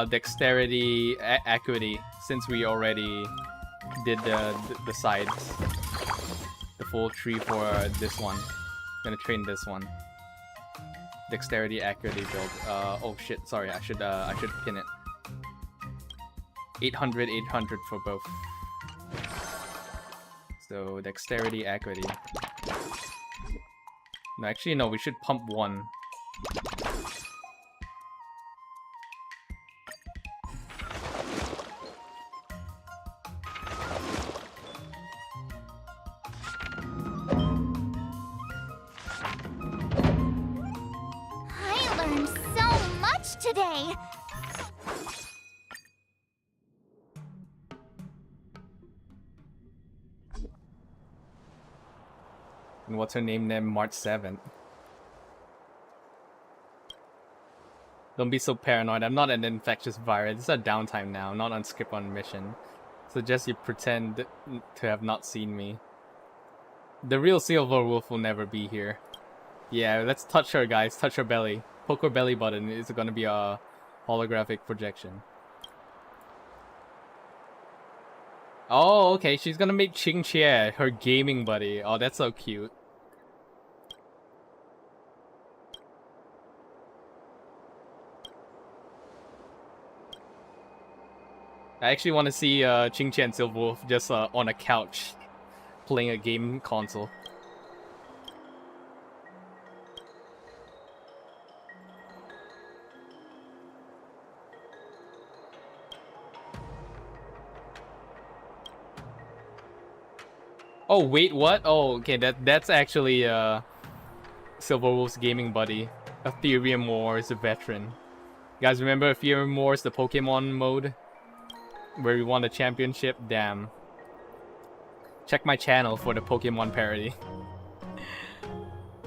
dexterity, acuity, since we already did the sides. The full tree for this one. Gonna train this one. Dexterity, acuity build. Oh shit! Sorry, I should pin it. 800, 800 for both. So dexterity, acuity. No, actually no. We should pump one. I learned so much today. And what's her name then? March 7th. Don't be so paranoid. I'm not an infectious virus. This is a downtime now, not on skip on mission. So just you pretend to have not seen me. The real Silver Wolf will never be here. Yeah, let's touch her, guys. Touch her belly. Poke her belly button. It's gonna be a holographic projection. Oh, okay. She's gonna make Xīngqióng her gaming buddy. Oh, that's so cute. I actually want to see Xīngqióng and Silver Wolf just on a couch playing a game console. Oh wait, what? Oh, okay, that's actually Silver Wolf's gaming buddy, Ethereum Wars, a veteran. You guys remember Ethereum Wars, the Pokemon mode, where we won the championship? Damn. Check my channel for the Pokemon parody.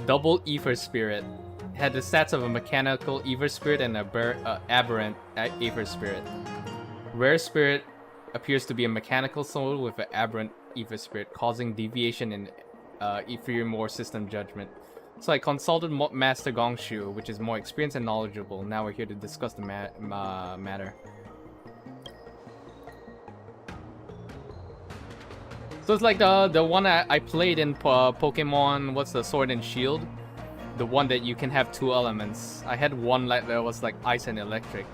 Double Ether Spirit. Had the stats of a mechanical Ether Spirit and a aberrant Ether Spirit. Rare Spirit appears to be a mechanical soul with an aberrant Ether Spirit, causing deviation in Ethereum War system judgment. So I consulted Master Gongshu, which is more experienced and knowledgeable. Now we're here to discuss the matter. So it's like the one I played in Pokemon, what's the Sword and Shield? The one that you can have two elements. I had one that was like ice and electric.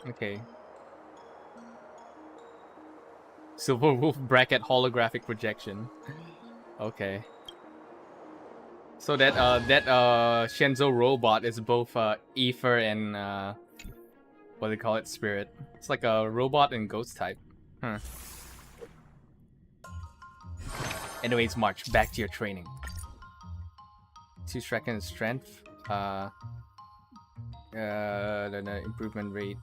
Okay. Silver Wolf bracket holographic projection. Okay. So that Shenzo robot is both ether and what do they call it? Spirit. It's like a robot and ghost type. Huh. Anyways, March, back to your training. 2 seconds strength. The improvement rate.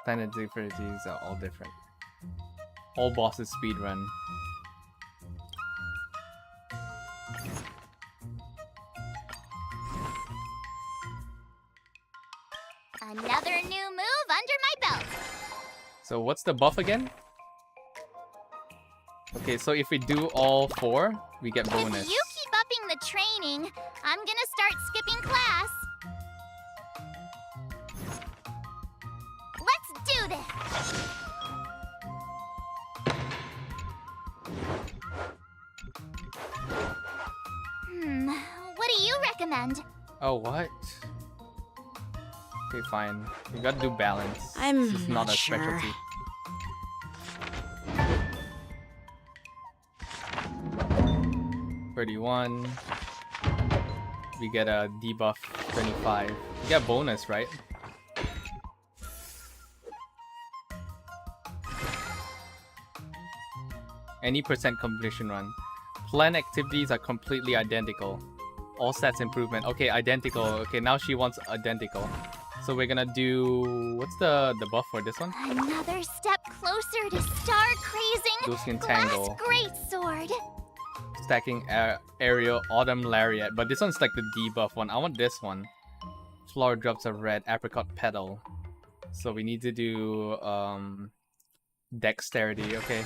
Planet difficulties are all different. All bosses speedrun. Another new move under my belt. So what's the buff again? Okay, so if we do all 4, we get bonus. If you keep upping the training, I'm gonna start skipping class. Let's do this! What do you recommend? Oh, what? Okay, fine. We gotta do balance. I'm this is not a specialty. 31. We get a debuff 25. We get bonus, right? Any percent completion run. Plan activities are completely identical. All stats improvement. Okay, identical. Okay, now she wants identical. So we're gonna do... What's the buff for this one? Another step closer to star-crazing Dual-Skin glass Tangle. greatsword. Stacking aerial autumn lariat. But this one's like the debuff one. I want this one. Flower drops of red apricot petal. So we need to do dexterity. Okay.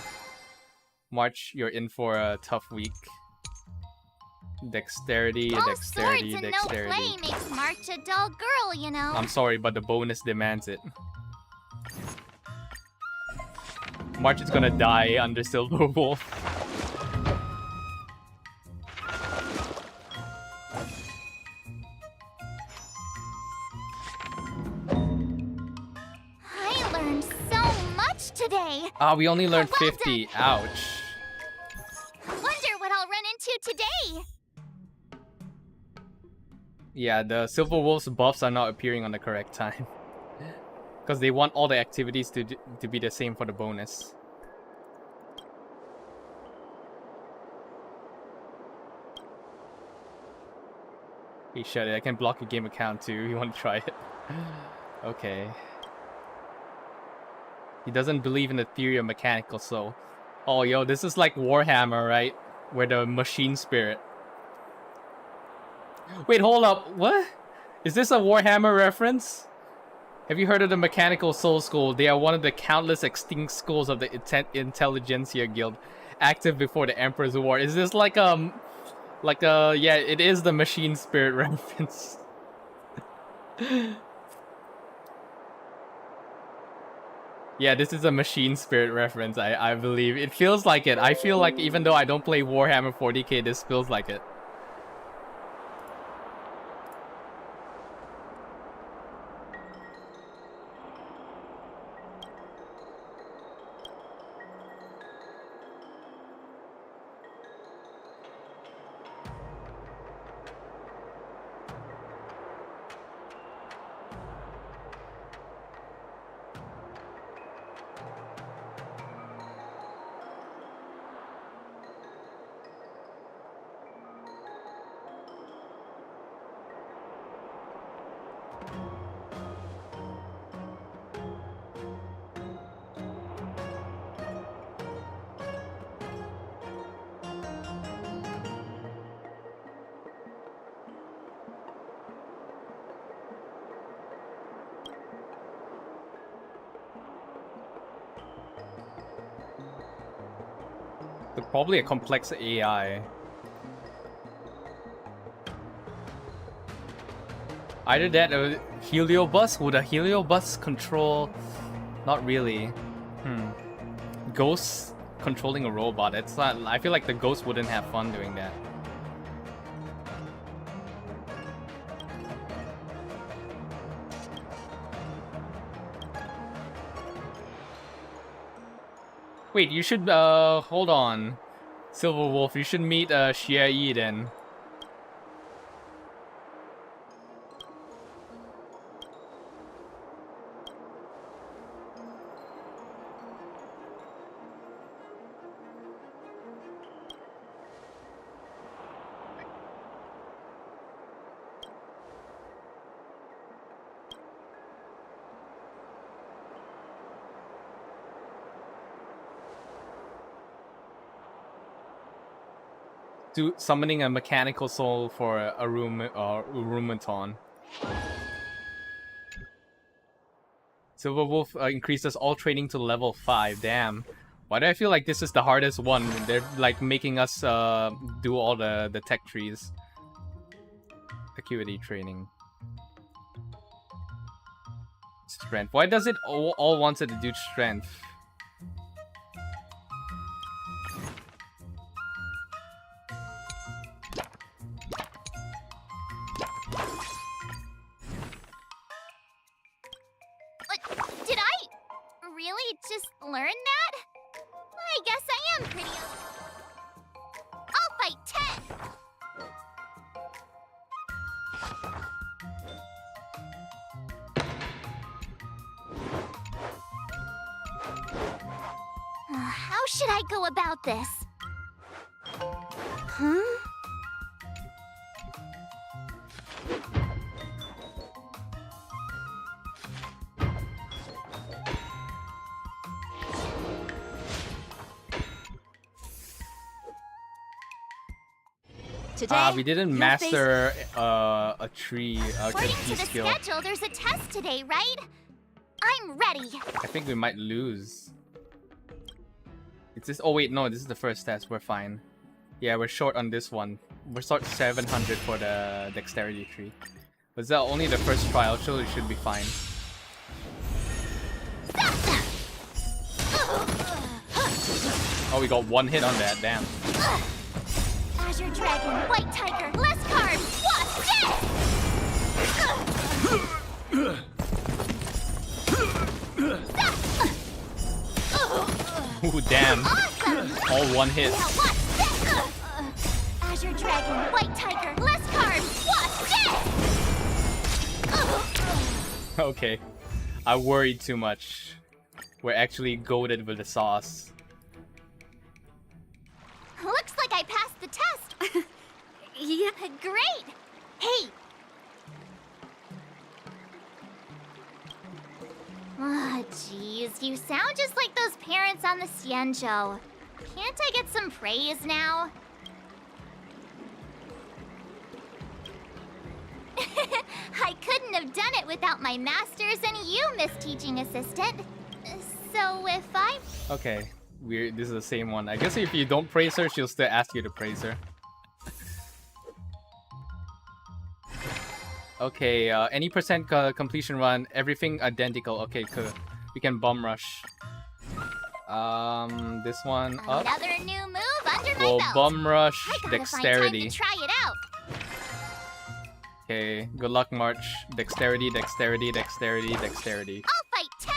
March, you're in for a tough week. Dexterity, All dexterity, swords and dexterity. no play makes March a dull girl, you know. I'm sorry, but the bonus demands it. March is gonna die under Silver Wolf. I learned so much today. Ah, we only learned Well 50. Ouch. Wonder what I'll run into today. Yeah, the Silver Wolf's buffs are not appearing on the correct time. Because they want all the activities to be the same for the bonus. Hey, shut it. I can block your game account too. You want to try it? Okay. He doesn't believe in the theory of mechanical soul. Oh, yo, this is like Warhammer, right? Where the machine spirit. Wait, hold up. What? Is this a Warhammer reference? Have you heard of the Mechanical Soul School? They are one of the countless extinct schools of the Intelligentsia Guild, active before the Emperor's War. Is this like yeah, it is the machine spirit reference. Yeah, this is a machine spirit reference, I believe. It feels like it. I feel like even though I don't play Warhammer 40k, this feels like it. They're probably a complex AI. Either that or Heliobus. Would a Heliobus control... Not really. Ghosts controlling a robot. It's not... I feel like the ghost wouldn't have fun doing that. Wait, you should, hold on. Silver Wolf, you should meet, Xie Yi then. Summoning a mechanical soul for a Urumaton. Silver Wolf increases all training to level 5. Damn. Why do I feel like this is the hardest one? They're like making us do all the tech trees. Acuity training. Strength. Why does it all wants it to do strength? Did I really just learn that? I guess I am pretty... I'll fight 10! How How should I go about this? Huh? Today, we didn't you'll master a tree According to key the skill. schedule, there's a test today, right? I'm ready. I think we might lose. It's this. Oh wait, no, this is the first test. We're fine. Yeah, we're short on this one. We're short 700 for the dexterity tree. Was that only the first trial? Surely should be fine. Oh, we got one hit on that. Damn. Azure Dragon, White Tiger, less carbs. Ooh, damn. Awesome. All one hit. Now watch this. Azure Dragon, White Tiger, less carbs. Watch this. Okay. I worried too much. We're actually goated with the sauce. Looks like I passed the test. Yeah, great. Hey. Ah, jeez, you sound just like those parents on the Xianzhou. Can't I get some praise now? I couldn't have done it without my masters and you, Miss Teaching Assistant. So if I... Okay. Weird. This is the same one. I guess if you don't praise her, she'll still ask you to praise her. Okay, any percent completion run, everything identical. Okay, cool. We can bum rush. This one up. Another new move under my We'll belt. bum rush I gotta dexterity. Find time to try it out. Okay, good luck, March. Dexterity, dexterity, dexterity, dexterity. I'll fight 10.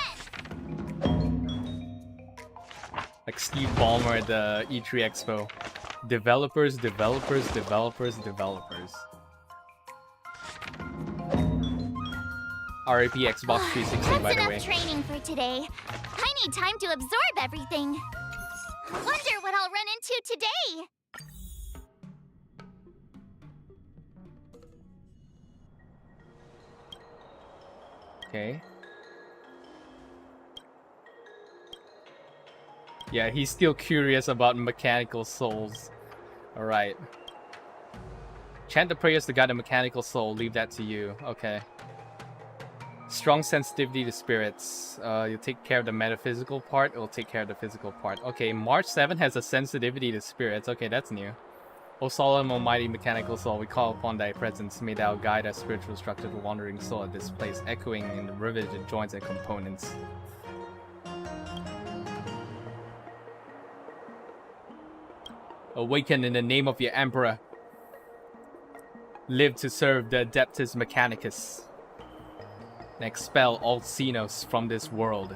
Like Steve Ballmer at the E3 Expo. Developers, developers, developers, developers. RIP Xbox 360, That's by the enough way. training for today. I need time to absorb everything. Wonder what I'll run into today. Okay. Yeah, he's still curious about mechanical souls. Alright. Chant the prayers to guide a mechanical soul. Leave that to you. Okay. Strong sensitivity to spirits. You'll take care of the metaphysical part. It'll take care of the physical part. Okay, March 7 has a sensitivity to spirits. Okay, that's new. O solemn, almighty mechanical soul, we call upon thy presence. May thou guide our spiritual structure of wandering soul at this place, echoing in the riveted joints and components. Awaken in the name of your emperor. Live to serve the Adeptus Mechanicus. And expel all Xenos from this world.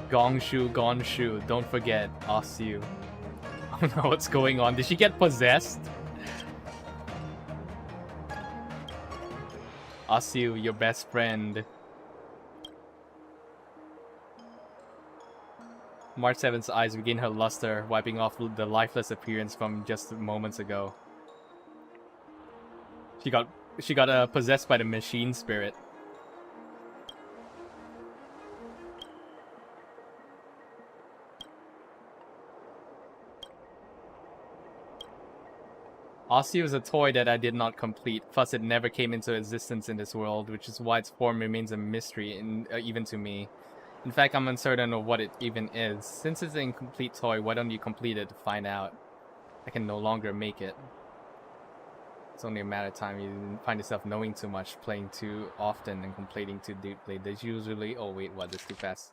Gongshu, don't forget, Asu. I don't know what's going on. Did she get possessed? Asu, your best friend. March 7's eyes regain her luster, wiping off the lifeless appearance from just moments ago. She got possessed by the machine spirit. Asu is a toy that I did not complete, plus it never came into existence in this world, which is why its form remains a mystery, even to me. In fact, I'm uncertain of what it even is. Since it's an incomplete toy, why don't you complete it to find out? I can no longer make it. It's only a matter of time you find yourself knowing too much, playing too often, and complaining too deeply. There's usually... Oh wait, what? This is too fast.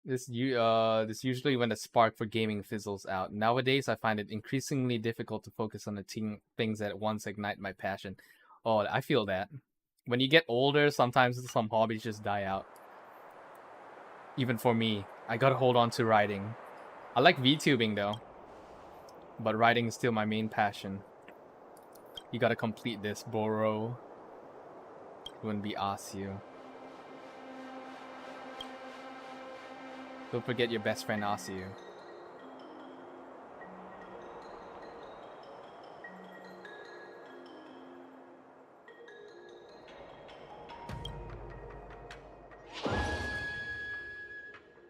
This usually when the spark for gaming fizzles out. Nowadays, I find it increasingly difficult to focus on the things that once ignite my passion. Oh, I feel that. When you get older, sometimes some hobbies just die out. Even for me. I gotta hold on to writing. I like VTubing though, but writing is still my main passion. You gotta complete this, Boro. Wouldn't be Asyu. Don't forget your best friend Asyu.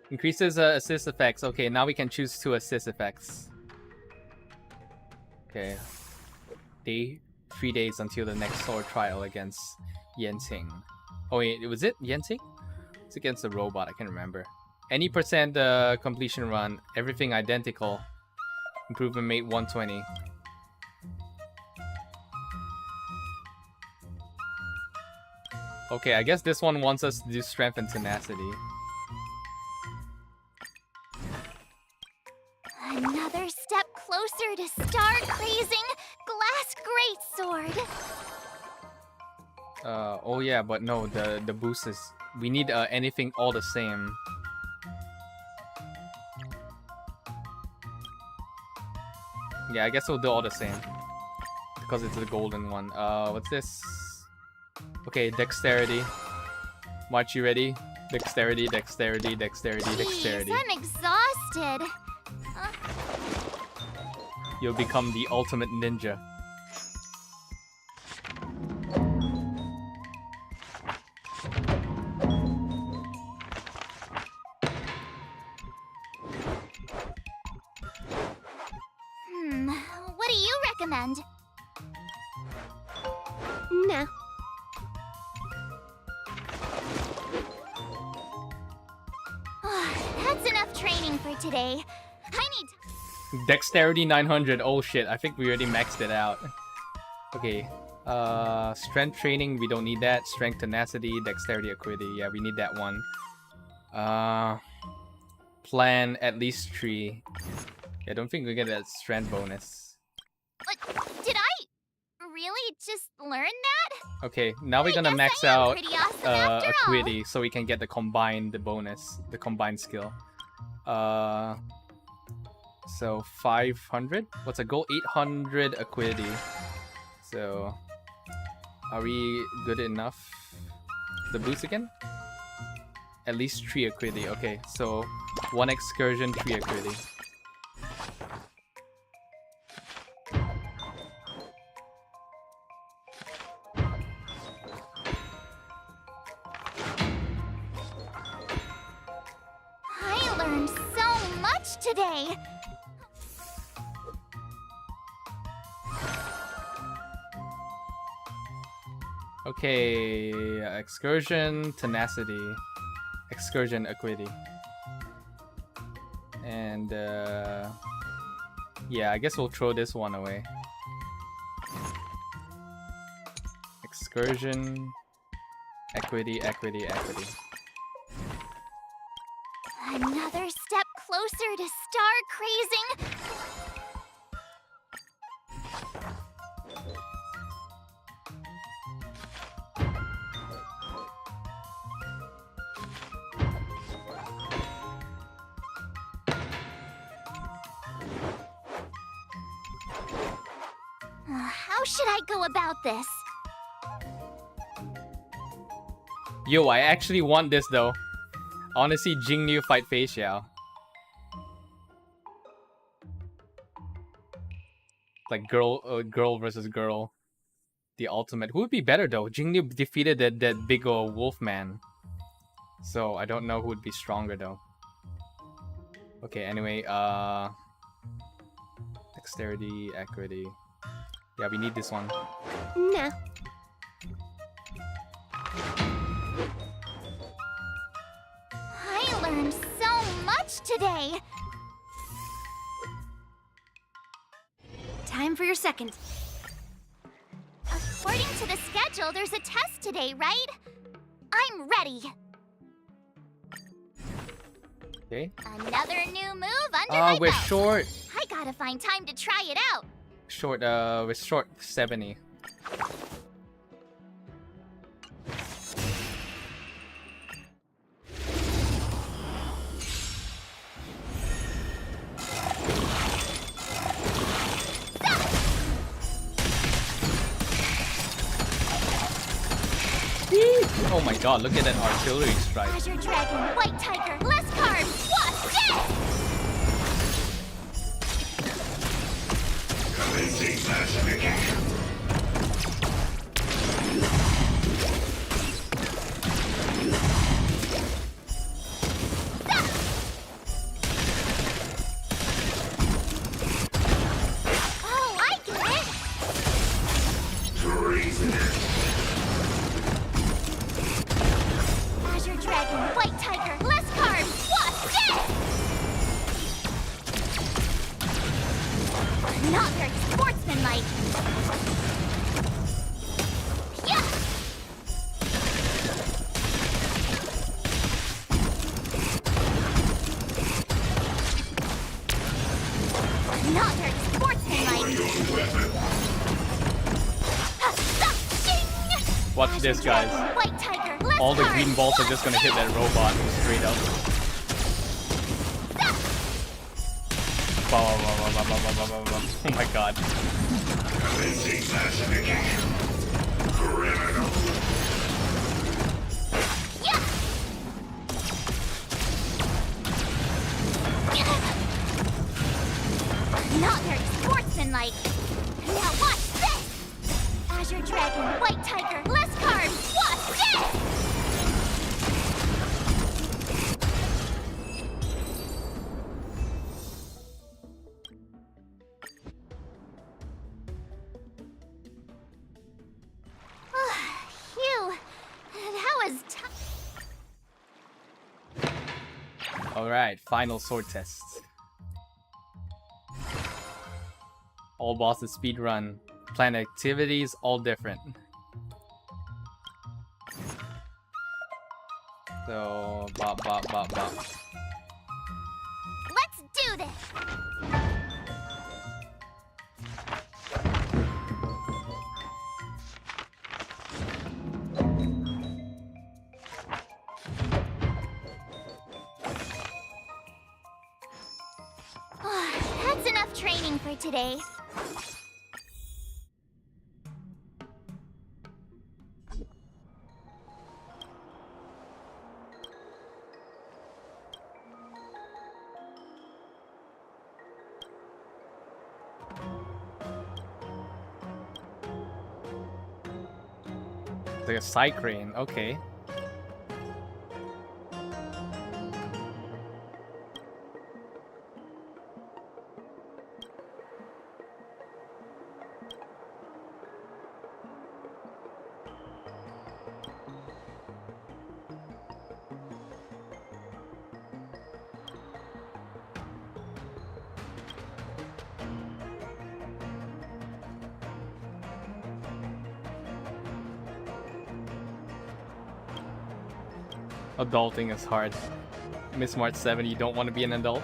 Increases assist effects. Okay, now we can choose 2 assist effects. Okay. 3 days until the next sword trial against Yenting. Oh wait, was it Yenting? It's against a robot, I can't remember. Any percent completion run, everything identical. Improvement mate 120. Okay, I guess this one wants us to do strength and tenacity. Another step closer to star-crazing glass greatsword. Oh yeah, but no, the boost is... We need anything all the same. Yeah, I guess we'll do all the same. Because it's the golden one. What's this? Okay, dexterity. March, you ready? Dexterity, dexterity, dexterity, dexterity. Jeez, I'm exhausted. You'll become the ultimate ninja. What do you recommend? No. That's enough training for today. I need... Dexterity 900. Oh shit, I think we already maxed it out. Okay. Strength training, we don't need that. Strength, tenacity, dexterity, acuity. Yeah, we need that one. Plan at least 3. I don't think we get that strength bonus. Like, did I really just learn that? Okay, now we're gonna max out acuity so we can get the combined bonus, the combined skill. So 500? What's a goal? 800 acuity. So are we good enough? The boost again? At least 3 acuity. Okay, so 1 excursion, 3 acuity. I learned so much today. Okay, excursion, tenacity, excursion, acuity, and yeah, I guess we'll throw this one away. Excursion, equity, equity, equity. Another step closer to star-crazing... How should I go about this? Yo, I actually want this though. I want to see Xīngqióng fight Fei Xiao. Like girl versus girl. The ultimate. Who would be better though? Xīngqióng defeated that big old wolf man. So I don't know who would be stronger though. Okay, anyway, dexterity, equity. Yeah, we need this one. No. I learned so much today. Time for your second. According to the schedule, there's a test today, right? I'm ready. Okay. Another new move under my we're belt. short. I gotta find time to try it out. Short, we're short 70. Oh my god, look at that artillery strike. Azure Dragon, White Tiger, less carbs, what? Death! Commencing classification. Oh, I get it! Azure Dragon, White Tiger, less carbs, what? Death! Not very sportsmanlike. Yeah! Not very sportsmanlike. Watch this, guys. White Tiger, less All the carbs, green balls are just gonna hit that robot straight up. Oh my god. Commencing classification. Criminal. Not very sportsmanlike. Now watch this! Azure Dragon, White Tiger, less carbs, what? Death! Phew, that was tough. Alright, final sword test. All bosses speedrun. Plan activities, all different. So, bop, bop, bop, bop. Let's do this! That's enough training for today. Like a cycrane, okay. Adulting is hard. Miss March 7, you don't want to be an adult?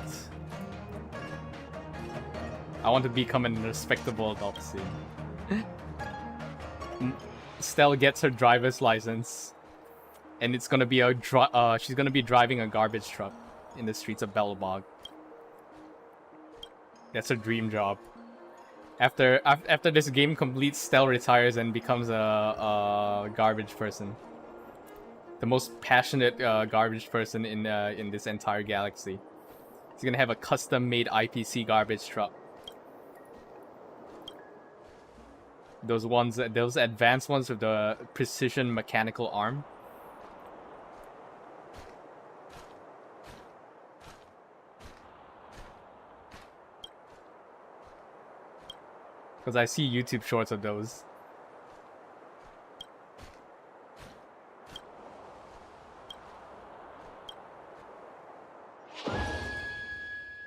I want to become a respectable adult soon. Stell gets her driver's license, and it's gonna be a she's gonna be driving a garbage truck in the streets of Belobog. That's her dream job. After this game completes, Stell retires and becomes a garbage person. The most passionate garbage person in this entire galaxy. He's gonna have a custom-made IPC garbage truck. Those advanced ones with the precision mechanical arm. Because I see YouTube shorts of those.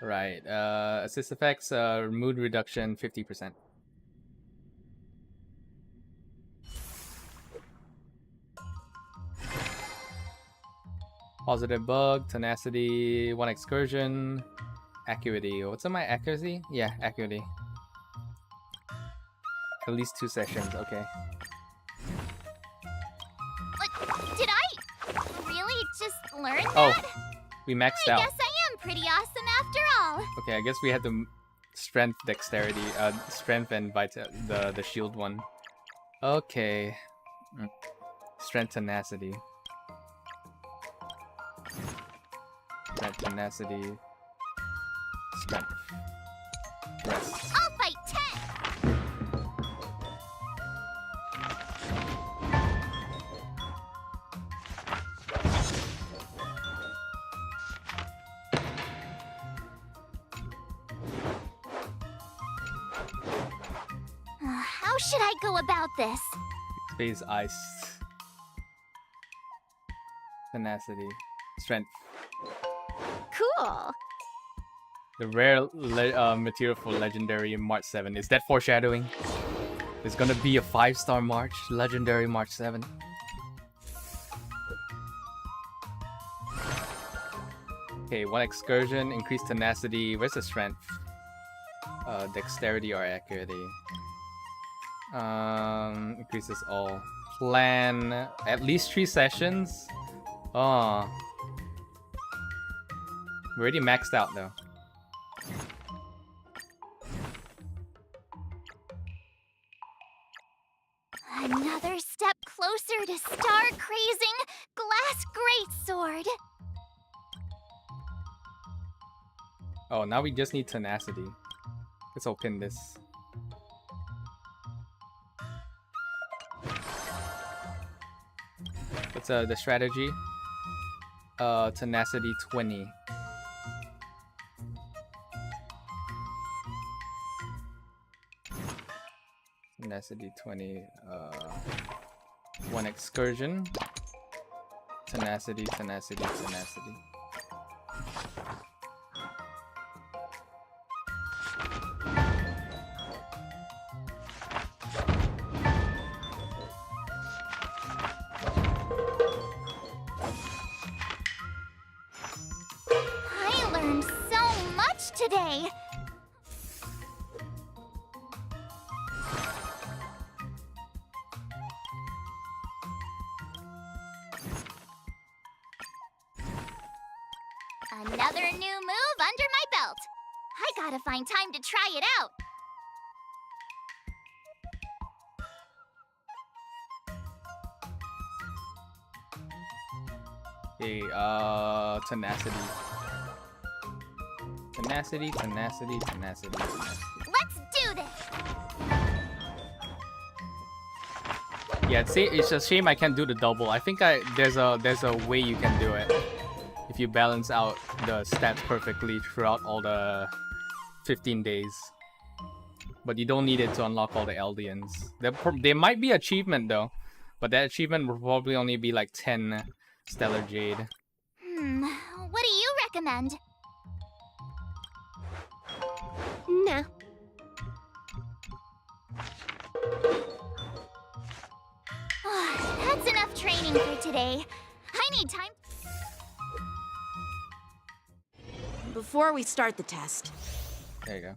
Right, assist effects, mood reduction 50%. Positive bug, tenacity, 1 excursion, acuity. What's on my accuracy? Yeah, acuity. At least 2 sessions, okay. Did I really just learn that? Oh, we maxed out. I guess I am pretty awesome after all. Okay, I guess we had the strength, dexterity, strength and the shield one. Okay. Strength, tenacity. Strength, tenacity. Strength. Rest. I'll fight 10! How should I go about this? Space, ice. Tenacity. Strength. Cool. The rare material for legendary March 7. Is that foreshadowing? There's gonna be a 5-star March, legendary March 7. Okay, 1 excursion, increased tenacity. Where's the strength? Dexterity or accuracy. Increases all. Plan at least 3 sessions. Oh. We're already maxed out though. Another step closer to star-crazing glass greatsword. Oh, now we just need tenacity. Let's open this. What's the strategy? Tenacity 20. Tenacity 20. 1 excursion. Tenacity. I learned so much today. Another new move under my belt. I gotta find time to try it out. Okay, tenacity. Tenacity. Let's do this. Yeah, it's a shame I can't do the double. I think there's a way you can do it. If you balance out the stats perfectly throughout all the 15 days. But you don't need it to unlock all the Eldians. There might be achievement though. But that achievement will probably only be like 10 Stellar Jade. What do you recommend? Nah. That's enough training for today. I need time. Before we start the test. There you go.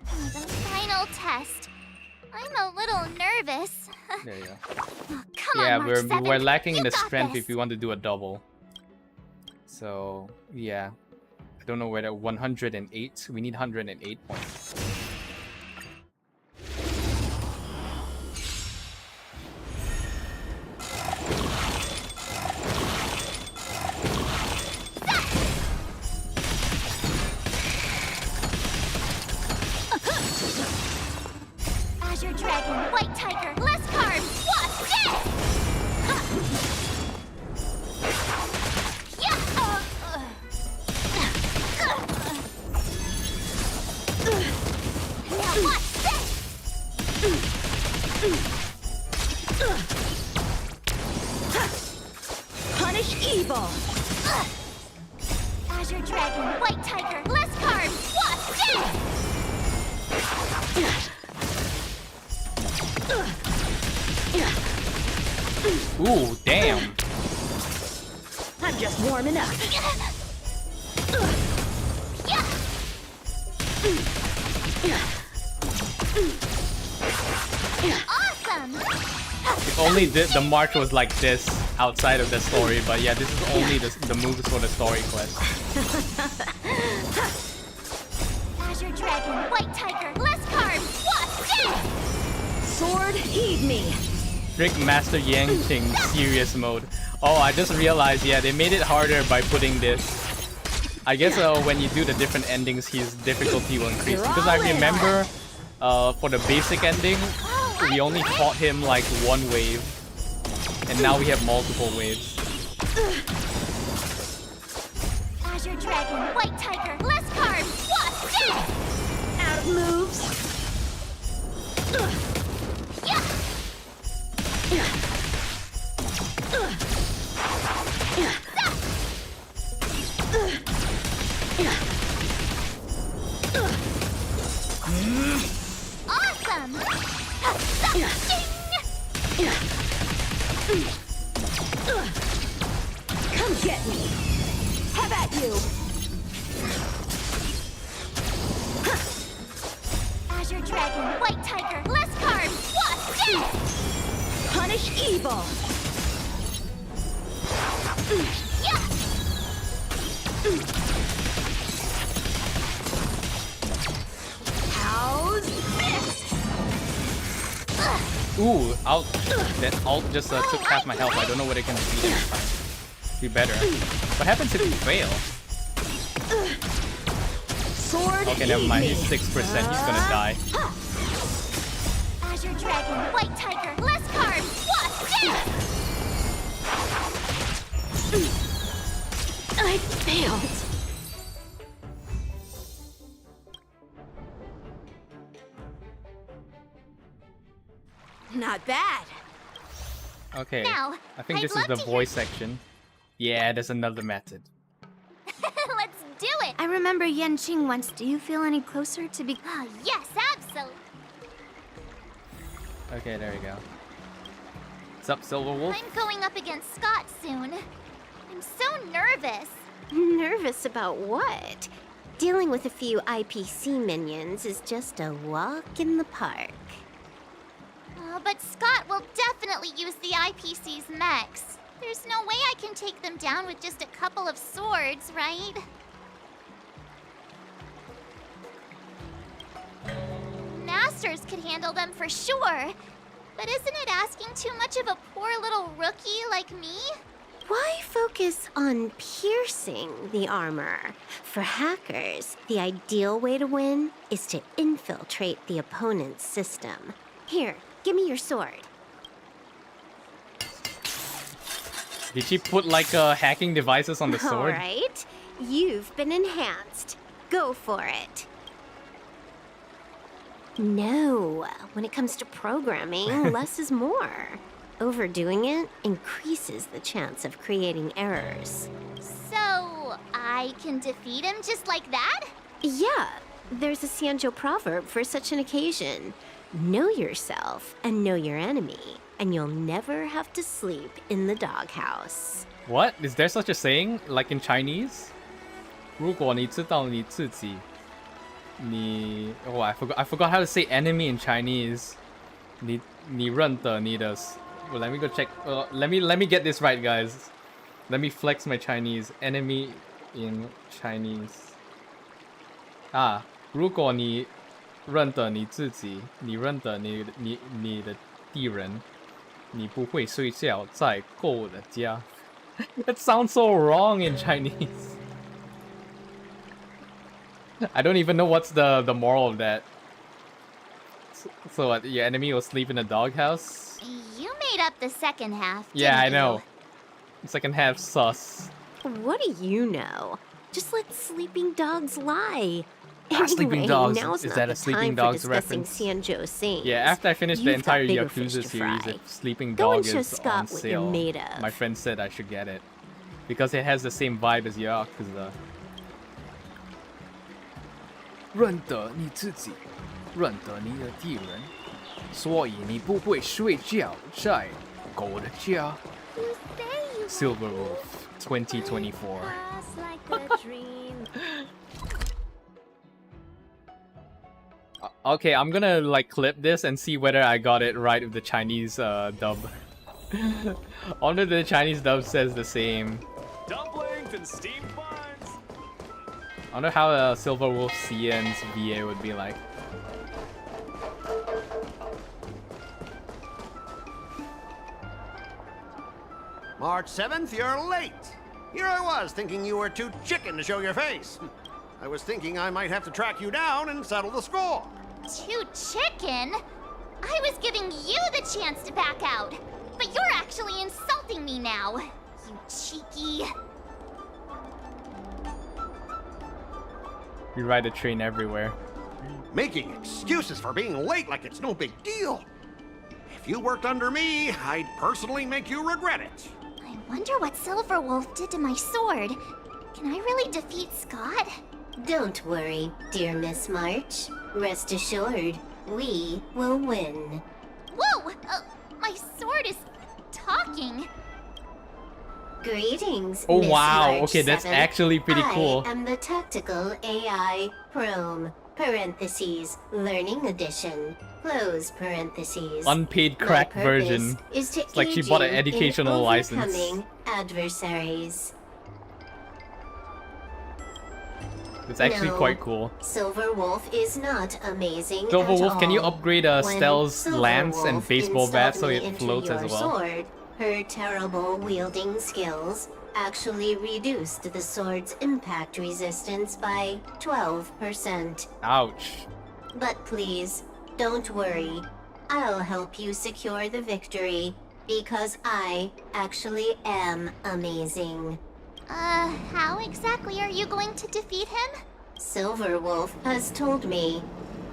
The final test. I'm a little nervous. There you go. Come Yeah, on, March 7th. we're lacking in You the got strength this. if we want to do a double. So yeah, I don't know whether 108. We need 108 points. Azure Dragon, White Tiger, less carbs. What's this? Now watch this. Punish evil. Azure Dragon, White Tiger, less carbs. What's this? Ooh, damn. I'm just warming up. Awesome! If only the march was like this outside of the story, but yeah, this is only the moves for the story quest. Azure Dragon, White Tiger, less carbs. What's this? Sword, heed me. strict Master Yangqing serious mode. Oh, I just realized, yeah, they made it harder by putting this. I guess when you do the different endings, his difficulty will increase. Because I remember for the basic ending, we only fought him like one wave. And now we have multiple waves. Azure Dragon, White Tiger, less carbs, what? Dead! Out of moves. Yeah! Awesome! Come get me. Have at you. Azure Dragon, White Tiger, less carbs, what? Dead! Punish evil. Yeah! How's this? Ooh, that ult just took half my health. I don't know what it can beat this time. Be better. What happens if you fail? Sword. Okay, never mind. He's 6%. He's gonna die. Azure Dragon, White Tiger, less carbs, what? Dead! I failed. Not bad. Okay. Now, I think I'd this is love the to voice section. Yeah, there's another method. Let's do it! I remember Yunqing once. Do you feel any closer to be? Oh, yes, absolutely. Okay, there we go. What's up, Silver Wolf? I'm going up against Scott soon. I'm so nervous. Nervous about what? Dealing with a few IPC minions is just a walk in the park. But Scott will definitely use the IPC's mechs. There's no way I can take them down with just a couple of swords, right? Masters could handle them for sure. But isn't it asking too much of a poor little rookie like me? Why focus on piercing the armor? For hackers, the ideal way to win is to infiltrate the opponent's system. Here, give me your sword. Did she put like hacking devices on the sword? All right, you've been enhanced. Go for it. No, when it comes to programming, less is more. Overdoing it increases the chance of creating errors. So, I can defeat him just like that? Yeah, there's a Xianzhou proverb for such an occasion. Know yourself and know your enemy, and you'll never have to sleep in the doghouse. What? Is there such a saying? Like in Chinese? 如果你知道你自己, I forgot how to say enemy in Chinese. 你认得你的 Well, let me go check. Let me get this right, guys. Let me flex my Chinese. Enemy in Chinese. 如果你认得你自己，你认得你的敌人，你不会睡觉在狗的家。That sounds so wrong in Chinese. I don't even know what's the moral of that. So what, your enemy will sleep in a doghouse? You made up the second half. Yeah, I didn't you? know. The second half sus. What do you know? Just let sleeping dogs lie. Sleeping dogs. Now's Is not that the a Sleeping time Dogs for discussing reference? Xianzhou scenes. Yeah, after I finished the You've got entire bigger fish Yakuza to series, fry. if Sleeping Go and Dog show is Scott on what you're sale, made of. my friend said I should get it. Because it has the same vibe as Yakuza. 认得你自己，认得你的敌人，所以你不会睡觉在狗的家。Silver Wolf 2024. Okay, I'm gonna like clip this and see whether I got it right with the Chinese dub. Only the Chinese dub says the same. Dumplings and steamed buns. I wonder how Silver Wolf CN's VA would be like. March 7th, you're late. Here I was thinking you were too chicken to show your face. I was thinking I might have to track you down and settle the score. Too chicken? I was giving you the chance to back out, but you're actually insulting me now. You cheeky. You ride a train everywhere. Making excuses for being late like it's no big deal. If you worked under me, I'd personally make you regret it. I wonder what Silverwolf did to my sword. Can I really defeat Scott? Don't worry, dear Miss March. Rest assured, we will win. Whoa! My sword is talking. Greetings, Oh Miss wow, March okay, that's 7. actually pretty cool. I am the Tactical AI Prome, parentheses, Learning Edition, close parentheses. Unpaid crack My purpose version. is to It's like she aid bought an you educational in license. overcoming adversaries. It's actually No, quite cool. Silverwolf is not amazing Silverwolf, at can you all. upgrade When Stell's lance and Silverwolf baseball bat so installed me it floats into as your well? Sword, her terrible wielding skills actually reduced the sword's impact resistance by 12%. Ouch. But please, don't worry. I'll help you secure the victory, because I actually am amazing. How exactly are you going to defeat him? Silverwolf has told me,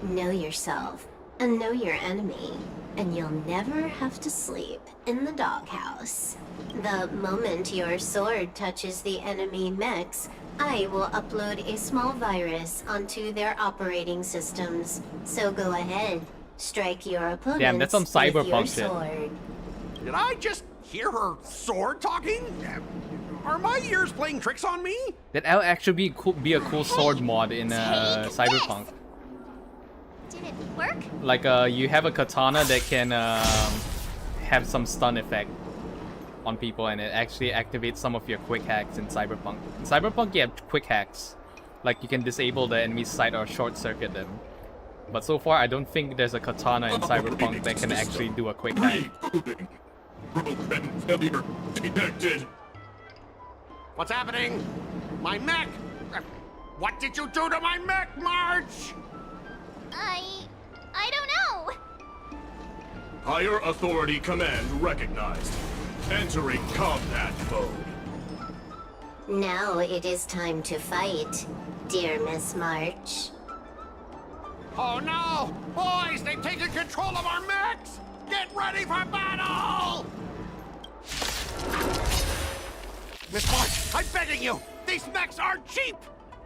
know yourself and know your enemy, and you'll never have to sleep in the doghouse. The moment your sword touches the enemy mechs, I will upload a small virus onto their operating systems. So go ahead, strike your opponents Damn, that's some with your cyberpunk shit. sword. Did I just hear her sword talking? Are my ears playing tricks on me? That'll actually be a cool sword mod in Cyberpunk. Did it work? Like you have a katana that can have some stun effect on people, and it actually activates some of your quick hacks in Cyberpunk. In Cyberpunk, you have quick hacks, like you can disable the enemy's sight or short circuit them. But so far, I don't think there's a katana in Cyberpunk that can actually do a quick hack. Broken failure detected. What's happening? My mech! What did you do to my mech, March? I don't know. Higher authority command recognized. Entering combat mode. Now it is time to fight, dear Miss March. Oh no! Boys, they've taken control of our mechs! Get ready for battle! Miss March, I'm begging you! These mechs are cheap!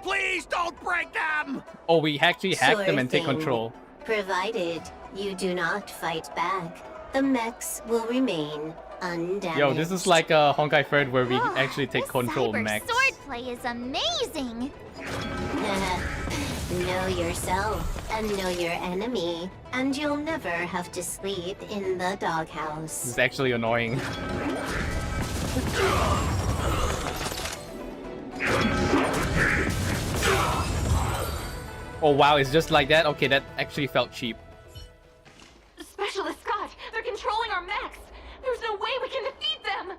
Please don't break them! Oh, we actually hacked them Sure and take thing. control. Provided you do not fight back, the mechs will remain undamaged. Yo, this is like a Honkai Third where we actually take control of Cyber mechs. swordplay is amazing. Know yourself and know your enemy, and you'll never have to sleep in the doghouse. This is actually annoying. Oh wow, it's just like that? Okay, that actually felt cheap. Specialist Scott, they're controlling our mechs. There's no way we can defeat them.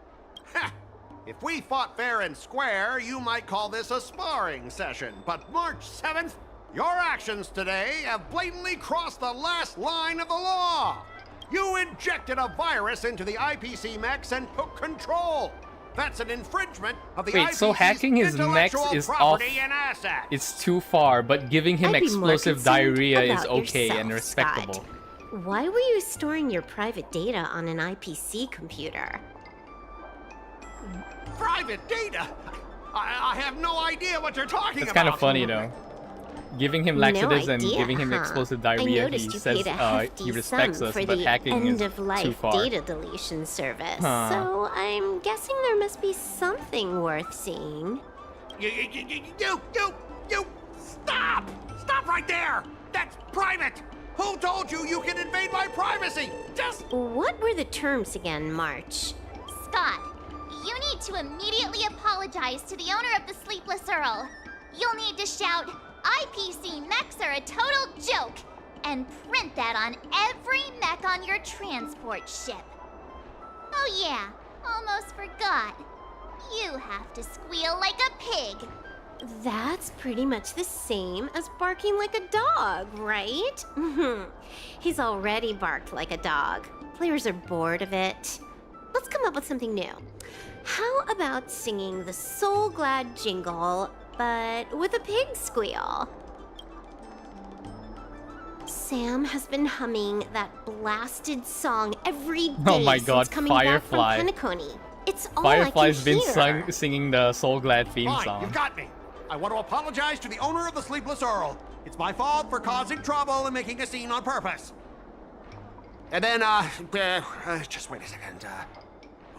If we fought fair and square, you might call this a sparring session. But March 7th, your actions today have blatantly crossed the last line of the law. You injected a virus into the IPC mechs and took control. That's an infringement of the Wait, so IPC's hacking his mechs intellectual is off. property and assets. It's too far, but giving him I'd be more explosive concerned diarrhea is about okay yourself, and respectable. Scott. Why were you storing your private data on an IPC computer? Private data? I have no idea what you're talking It's about. kind of funny though. Giving him No laxatives and idea, giving him huh? explosive I diarrhea, he noticed you says paid a hefty he respects sum us, for but the hacking is too end-of-life far. data deletion service. Huh. So I'm guessing there must be something worth seeing. You, stop! Stop right there! That's private! Who told you you can invade my privacy? Just... What were the terms again, March? Scott, you need to immediately apologize to the owner of the Sleepless Earl. You'll need to shout, IPC mechs are a total joke, and print that on every mech on your transport ship. Oh yeah, almost forgot. You have to squeal like a pig. That's pretty much the same as barking like a dog, right? He's already barked like a dog. Players are bored of it. Let's come up with something new. How about singing the Soul Glad jingle, but with a pig squeal? Sam has been humming that blasted song every day Oh my god, since coming Firefly. back from Penacony. It's all Firefly's I been can hear. singing the Soul Glad theme Fine, song. you've got me. I want to apologize to the owner of the Sleepless Earl. It's my fault for causing trouble and making a scene on purpose. And then, just wait a second.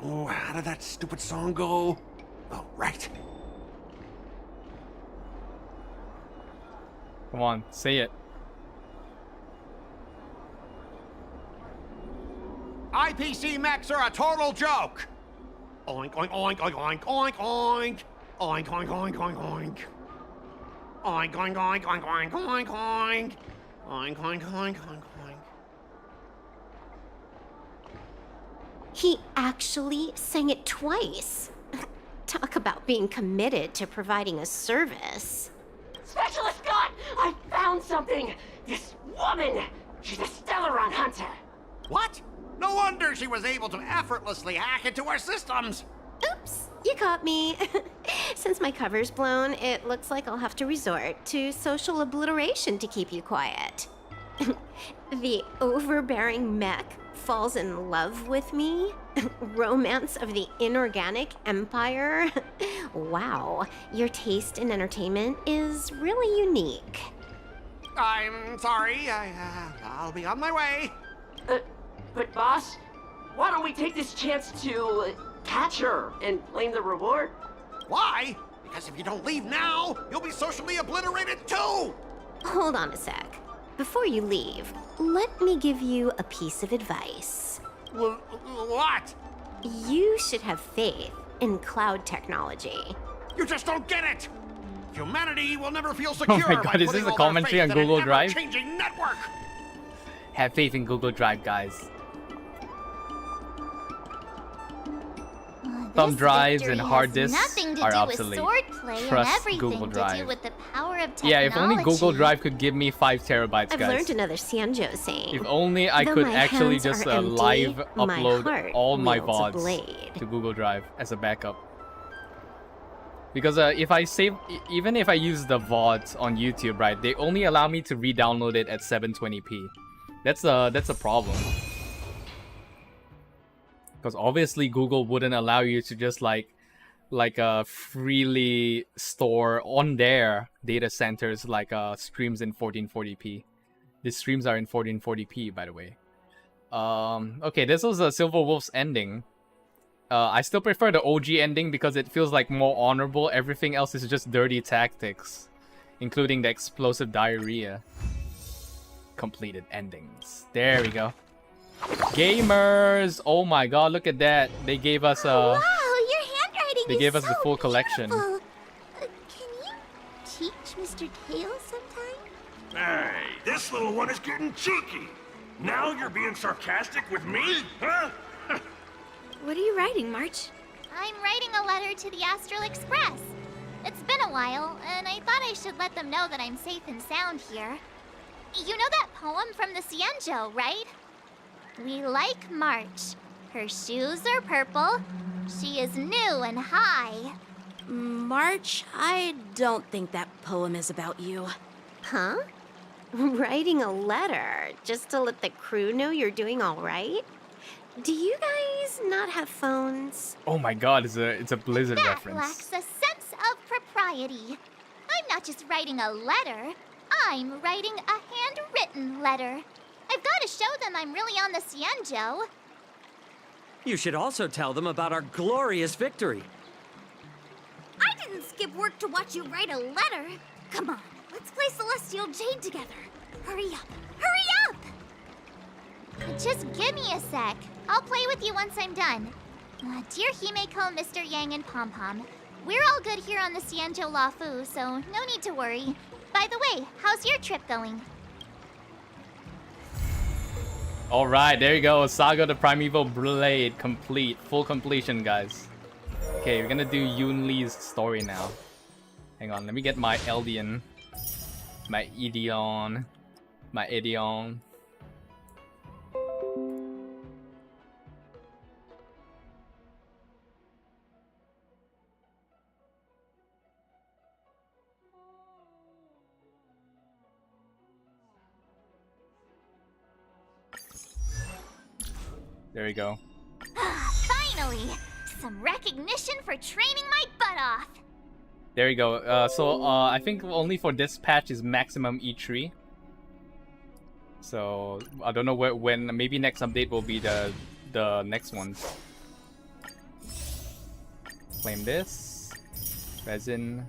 Oh, how did that stupid song go? Oh, right. Come on, say it. IPC mechs are a total joke. Oink, oink, oink, oink, oink, oink, oink. Oink, oink, oink, oink, oink. Oink, oink, oink, oink, oink, oink, oink. Oink, oink, oink, oink, oink. He actually sang it twice. Talk about being committed to providing a service. Specialist Scott, I found something. This woman, she's a Stellaron hunter. What? No wonder she was able to effortlessly hack into our systems. Oops, you caught me. Since my cover's blown, it looks like I'll have to resort to social obliteration to keep you quiet. The overbearing mech falls in love with me? Romance of the inorganic empire? Wow, your taste in entertainment is really unique. I'm sorry. I'll be on my way. But boss, why don't we take this chance to catch her and claim the reward? Why? Because if you don't leave now, you'll be socially obliterated too! Hold on a sec. Before you leave, let me give you a piece of advice. What? You should have faith in cloud technology. You just don't get it! Humanity will never feel Oh secure my by god, is putting this a all their commentary faith on in an Google Drive? ever-changing network! Have faith in Google Drive, guys. Thumb drives and hard disks nothing to are do obsolete. with swordplay and Trust everything Google to Drive. do with the power of technology. Yeah, if only Google Drive could give me 5 terabytes, I've guys. learned another Xianzhou saying. If only I Though could my actually hands just are empty, live my upload heart all my wields a VODs blade. to Google Drive as a backup. Because if I save, even if I use the VODs on YouTube, right, they only allow me to re-download it at 720p. That's a problem. Because obviously Google wouldn't allow you to just freely store on their data centers streams in 1440p. These streams are in 1440p, by the way. Okay, this was a Silver Wolf's ending. I still prefer the OG ending because it feels like more honorable. Everything else is just dirty tactics, including the explosive diarrhea. Completed endings. There we go. Gamers! Oh my god, look at that. They gave us Wow, your handwriting they is gave us so the full collection. beautiful. Can you teach Mr. Tails sometime? Hey, this little one is getting cheeky. Now you're being sarcastic with me, huh? What are you writing, March? I'm writing a letter to the Astral Express. It's been a while, and I thought I should let them know that I'm safe and sound here. You know that poem from the Xianzhou, right? We like March. Her shoes are purple. She is new and high. March, I don't think that poem is about you. Huh? Writing a letter just to let the crew know you're doing all right? Do you guys not have phones? Oh my god, it's a Blizzard That reference. lacks a sense of propriety. I'm not just writing a letter. I'm writing a handwritten letter. I've got to show them I'm really on the Xianzhou. You should also tell them about our glorious victory. I didn't skip work to watch you write a letter. Come on, let's play Celestial Jade together. Hurry up! Hurry up! Just give me a sec. I'll play with you once I'm done. Dear Himeko, Mr. Yang, and Pom Pom, we're all good here on the Xianzhou Lafu, so no need to worry. By the way, how's your trip going? All right, there you go. Saga the Primeval Blade complete, full completion, guys. Okay, we're gonna do Yunli's story now. Hang on, let me get my Eldian, my Eidolon, my Eidolon. There we go. Finally! Some recognition for training my butt off! There you go. So I think only for this patch is maximum E3. So I don't know when. Maybe next update will be the next one. Claim this. Resin.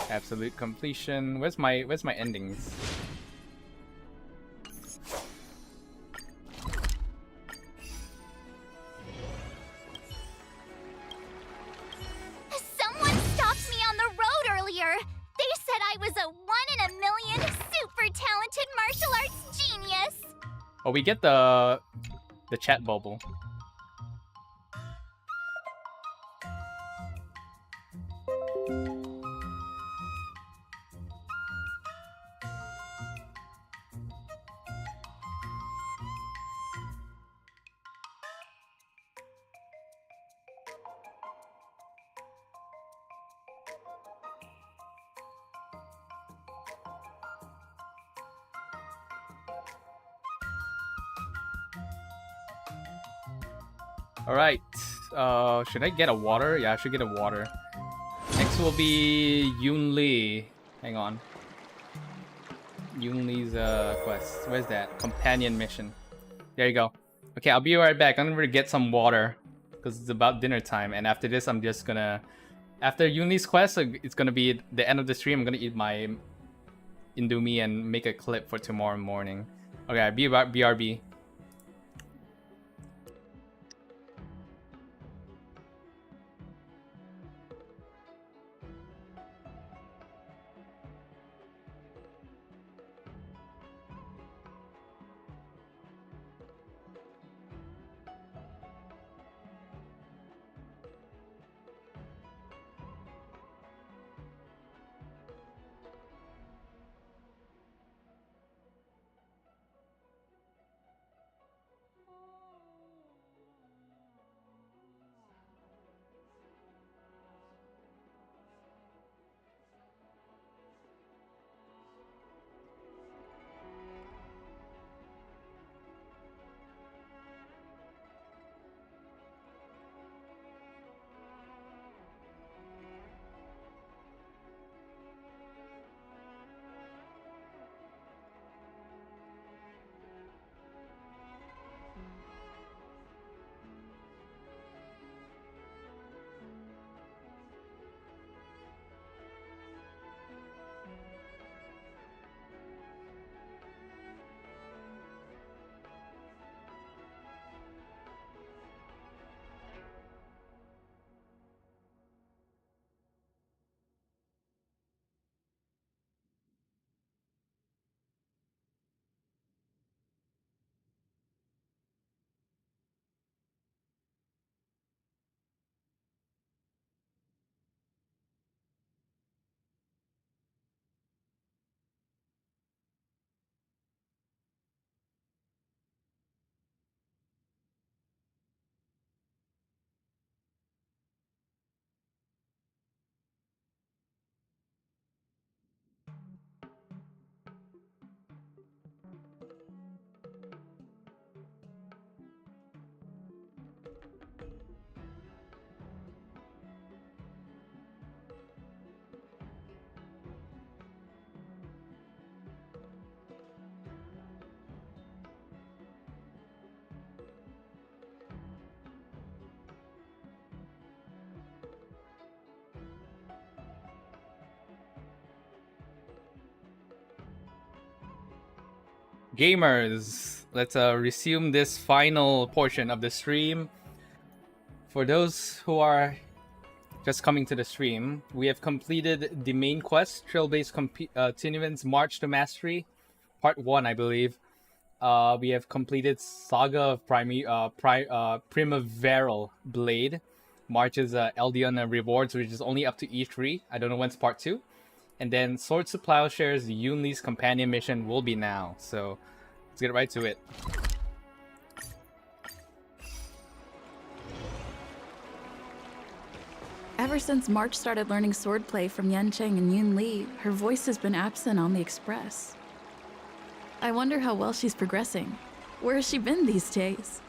Absolute completion. Where's my endings? Someone stopped me on the road earlier. They said I was a 1 in a million super talented martial arts genius. Oh, we get the chat bubble. Alright, should I get a water? Yeah, I should get a water. Next will be Yunli. Hang on. Yunli's quest. Where's that? Companion mission. There you go. Okay, I'll be right back. I'm gonna get some water because it's about dinner time. And after this, I'm just gonna... After Yunli's quest, it's gonna be the end of the stream. I'm gonna eat my Indomie and make a clip for tomorrow morning. Okay, BRB. Gamers, let's resume this final portion of the stream. For those who are just coming to the stream, we have completed the main quest, Trailblaze Continuance March to Mastery, Part 1, I believe. We have completed Saga of Primaveral Blade. March's Eidolons rewards, which is only up to E3. I don't know when's part 2. And then Swords to Plowshares, Yunli's companion mission will be now. So let's get right to it. Ever since March started learning swordplay from Yancheng and Yunli, her voice has been absent on the Express. I wonder how well she's progressing. Where has she been these days?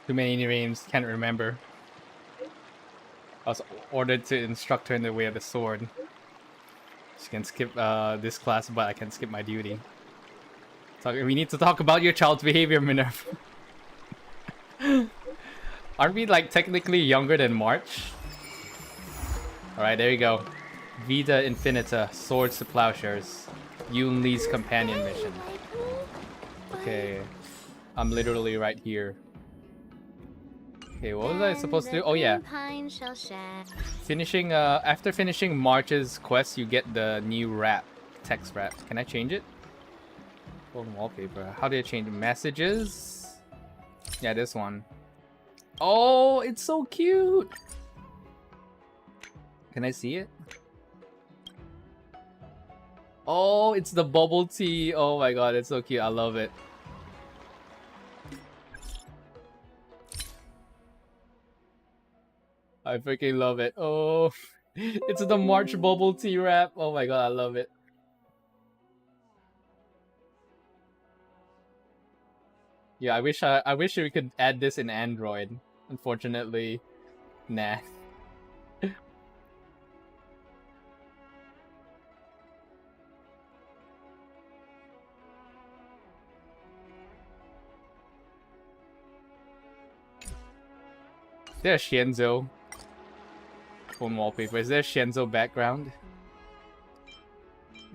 Too many names, can't remember. I was ordered to instruct her in the way of the sword. She can skip this class, but I can skip my duty. We need to talk about your child's behavior, Minerva. Aren't we like technically younger than March? Alright, there you go. Vita Infinita, Swords to Plowshares. Yunli's companion mission. Okay. I'm literally right here. Okay, what was I supposed to do? Oh yeah. Finishing after finishing March's quest, you get the new wrap, text wrap. Can I change it? Phone wallpaper. How do I change messages? Yeah, this one. Oh, it's so cute. Can I see it? Oh, it's the bubble tea. Oh my god, it's so cute. I love it. I freaking love it. Oh, it's the March bubble tea wrap. Oh my god, I love it. Yeah, I wish we could add this in Android. Unfortunately, nah. Is there a Shenzo? Phone wallpaper. Is there a Shenzo background?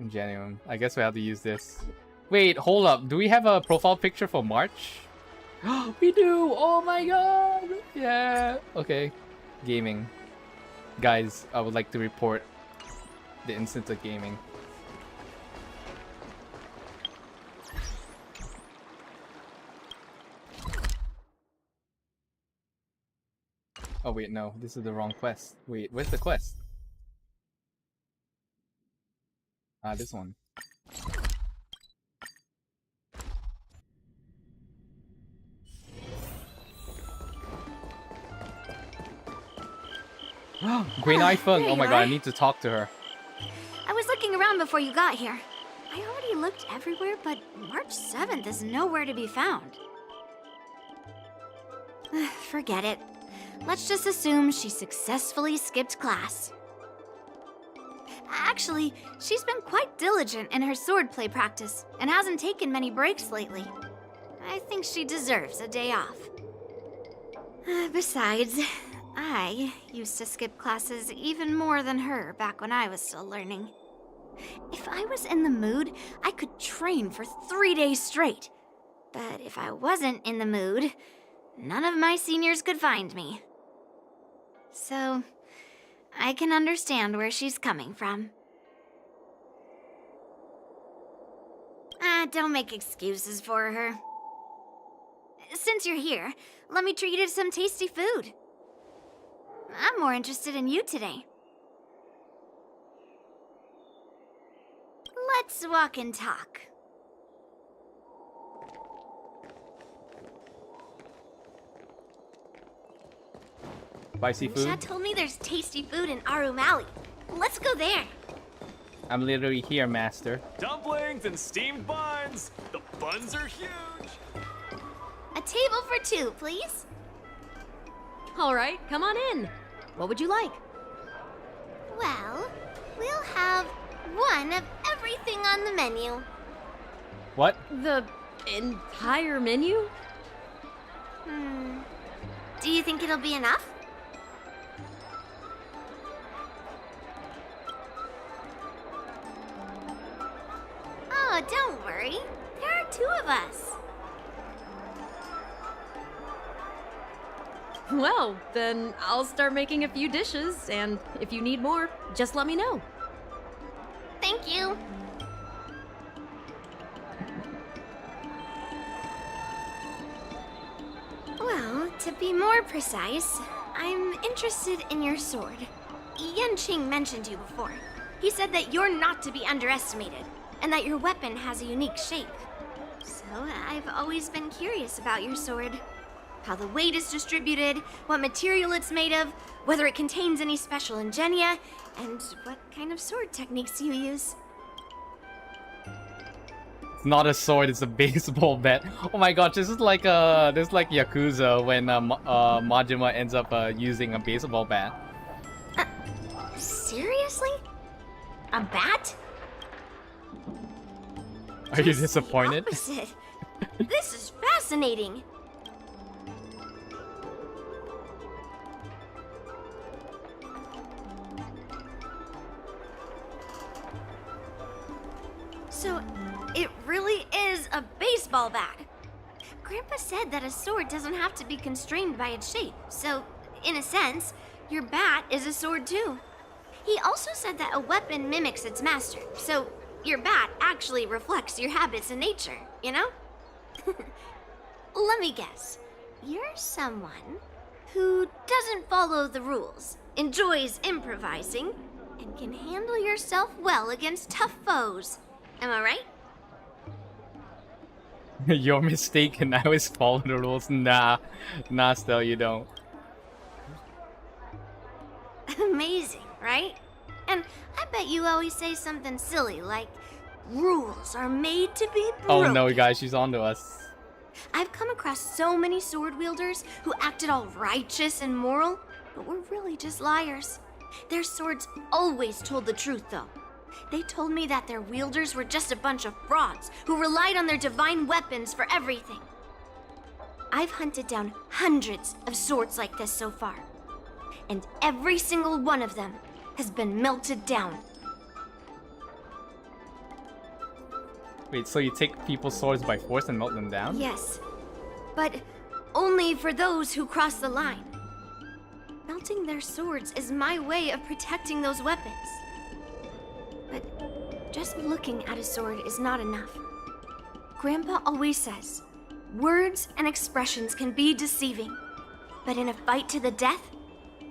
Genuine. I guess we have to use this. Wait, hold up. Do we have a profile picture for March? We do! Oh my god! Yeah! Okay. Gaming. Guys, I would like to report the instance of gaming. Oh wait, no. This is the wrong quest. Wait, where's the quest? Ah, this one. Green iPhone! Oh my god, I need to talk to her. I was looking around before you got here. I already looked everywhere, but March 7th is nowhere to be found. Forget it. Let's just assume she successfully skipped class. Actually, she's been quite diligent in her swordplay practice and hasn't taken many breaks lately. I think she deserves a day off. Besides, I used to skip classes even more than her back when I was still learning. If I was in the mood, I could train for 3 days straight. But if I wasn't in the mood, none of my seniors could find me. So, I can understand where she's coming from. Don't make excuses for her. Since you're here, let me treat you to some tasty food. I'm more interested in you today. Let's walk and talk. Spicy food? Chad told me there's tasty food in Arum Alley. Let's go there. I'm literally here, master. Dumplings and steamed buns. The buns are huge. A table for 2, please. All right, come on in. What would you like? Well, we'll have one of everything on the menu. What? The entire menu? Do you think it'll be enough? Oh, don't worry. There are 2 of us. Well, then I'll start making a few dishes, and if you need more, just let me know. Thank you. Well, to be more precise, I'm interested in your sword. Yanqing mentioned you before. He said that you're not to be underestimated, and that your weapon has a unique shape. So I've always been curious about your sword. How the weight is distributed, what material it's made of, whether it contains any special ingenia, and what kind of sword techniques you use. It's not a sword, it's a baseball bat. Oh my gosh, this is like Yakuza when Majima ends up using a baseball bat. Seriously? A bat? Are you disappointed? Opposite. This is fascinating. So, it really is a baseball bat. Grandpa said that a sword doesn't have to be constrained by its shape, so, in a sense, your bat is a sword too. He also said that a weapon mimics its master, so your bat actually reflects your habits and nature, you know? Let me guess. You're someone who doesn't follow the rules, enjoys improvising, and can handle yourself well against tough foes. Am I right? You're mistaken, I always follow the rules. Nah, still you don't. Amazing, right? And I bet you always say something silly like, rules are made to be broken. Oh no, guys, she's onto us. I've come across so many sword wielders who acted all righteous and moral, but were really just liars. Their swords always told the truth, though. They told me that their wielders were just a bunch of frauds who relied on their divine weapons for everything. I've hunted down hundreds of swords like this so far, and every single one of them has been melted down. Wait, so you take people's swords by force and melt them down? Yes, but only for those who cross the line. Melting their swords is my way of protecting those weapons. But just looking at a sword is not enough. Grandpa always says, words and expressions can be deceiving, but in a fight to the death,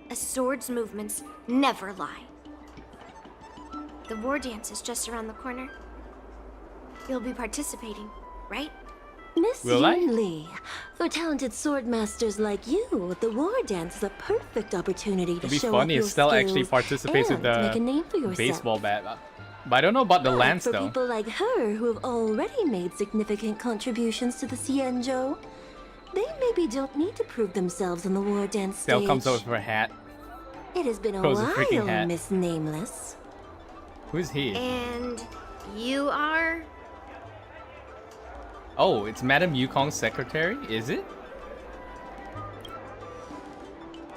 a sword's movements never lie. The war dance is just around the corner. You'll be participating, right? Miss Yunli, for talented sword masters like you, the war dance is a perfect opportunity to show off your skills. It'd be funny if Stella actually participates with the baseball bat. But I don't know about the lance though. For people like her who have already made significant contributions to the Xīngqióng, they maybe don't need to prove themselves on the war dance stage. Stella comes out with her hat. It has been a while, Miss Nameless. Who's he? And you are? Oh, it's Madame Yukong's secretary, is it?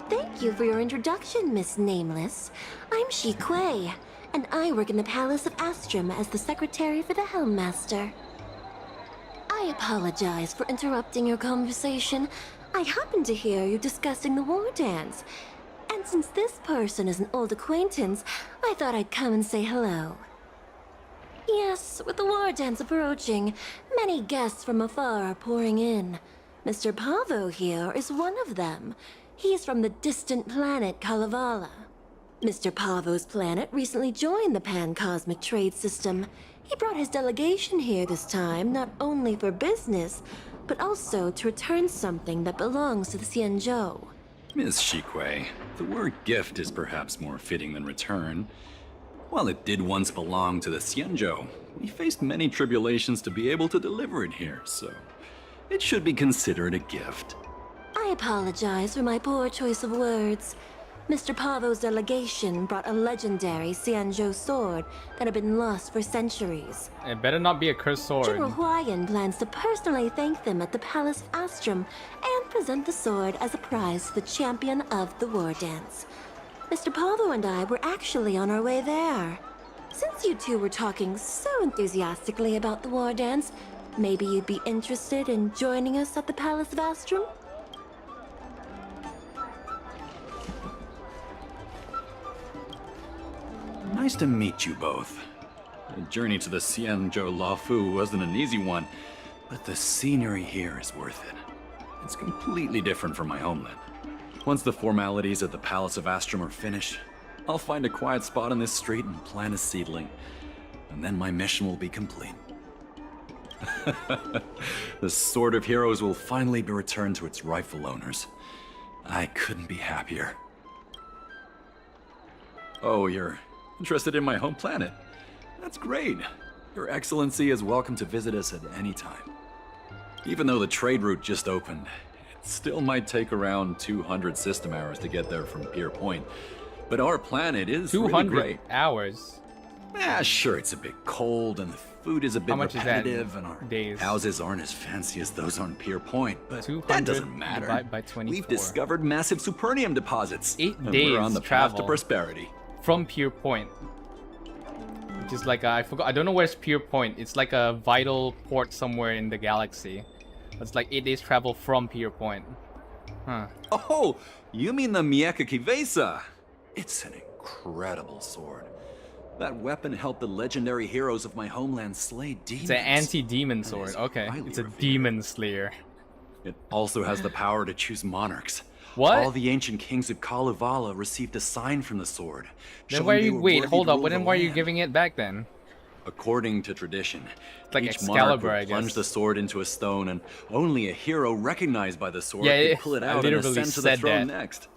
Thank you for your introduction, Miss Nameless. I'm Xīngqióng, and I work in the Palace of Astrum as the secretary for the Helmmaster. I apologize for interrupting your conversation. I happened to hear you discussing the war dance. And since this person is an old acquaintance, I thought I'd come and say hello. Yes, with the war dance approaching, many guests from afar are pouring in. Mr. Pavo here is one of them. He's from the distant planet Kalevala. Mr. Pavo's planet recently joined the Pan-Cosmic Trade System. He brought his delegation here this time, not only for business, but also to return something that belongs to the Xīngqióng. Miss Xīngqióng, the word gift is perhaps more fitting than return. While it did once belong to the Xīngqióng, we faced many tribulations to be able to deliver it here, so it should be considered a gift. I apologize for my poor choice of words. Mr. Pavo's delegation brought a legendary Xianzhou sword that had been lost for centuries. It better not be a cursed sword. General Huayan plans to personally thank them at the Palace of Astrum and present the sword as a prize to the champion of the war dance. Mr. Pavo and I were actually on our way there. Since you two were talking so enthusiastically about the war dance, maybe you'd be interested in joining us at the Palace of Astrum? Nice to meet you both. The journey to the Xianzhou Laofu wasn't an easy one, but the scenery here is worth it. It's completely different from my homeland. Once the formalities at the Palace of Astrum are finished, I'll find a quiet spot on this street and plant a seedling, and then my mission will be complete. The Sword of Heroes will finally be returned to its rightful owners. I couldn't be happier. Oh, you're interested in my home planet? That's great. Your Excellency is welcome to visit us at any time. Even though the trade route just opened, it still might take around 200 system hours to get there from Pier Point. But our planet is 200 really great. Hours? Yeah, sure, it's a bit cold and the food is a bit repetitive and our days? Houses aren't as fancy as those on Pier Point, but that doesn't matter. By 24. We've discovered massive Supernium deposits. 8 and days we're on the path to prosperity. From Pier Point. Which is like I forgot. I don't know where's Pier Point. It's like a vital port somewhere in the galaxy. It's like 8 days travel from Pier Point. Huh. Oh, you mean the miHoYo? It's an incredible sword. That weapon helped the legendary heroes of my homeland slay demons. It's an anti-demon sword. Okay, it's a demon slayer. It also has the power to choose monarchs. What? All the ancient kings of Kalevala received a sign from the sword. Then why are you hold up? Then why are you giving it back then? According to tradition, like each Excalibur, monarch would plunge the sword into a stone, and only a hero recognized by the sword could pull it out and ascend to the throne next.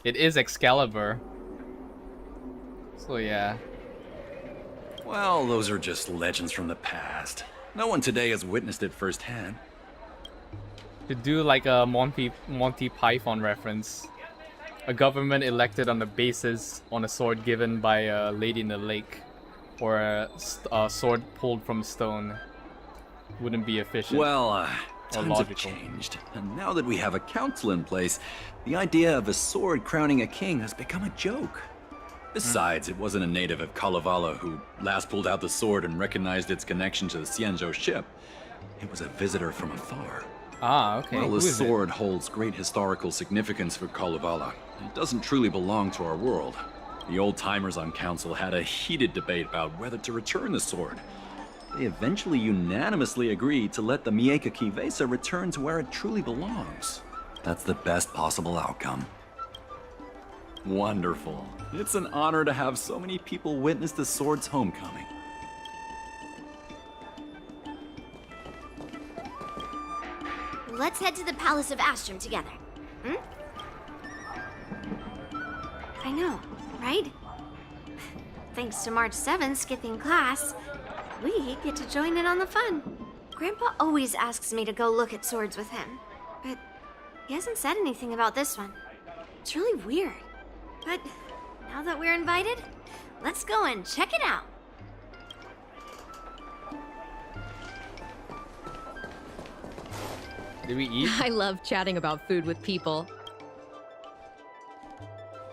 It is Excalibur. So yeah. Well, those are just legends from the past. No one today has witnessed it firsthand. To do like a Monty Python reference. A government elected on the basis on a sword given by a lady in the lake. Or a sword pulled from stone. Wouldn't be efficient. Well, times have changed. And now that we have a council in place, the idea of a sword crowning a king has become a joke. Besides, it wasn't a native of Kalevala who last pulled out the sword and recognized its connection to the Xianzhou ship. It was a visitor from afar. Ah, okay. Well, the sword holds great historical significance for Kalevala. It doesn't truly belong to our world. The old-timers on council had a heated debate about whether to return the sword. They eventually unanimously agreed to let the miHoYo return to where it truly belongs. That's the best possible outcome. Wonderful. It's an honor to have so many people witness the sword's homecoming. Let's head to the Palace of Astrum together. Hmm? I know, right? Thanks to March 7th skipping class, we get to join in on the fun. Grandpa always asks me to go look at swords with him, but he hasn't said anything about this one. It's really weird. But now that we're invited, let's go and check it out. Did we eat? I love chatting about food with people.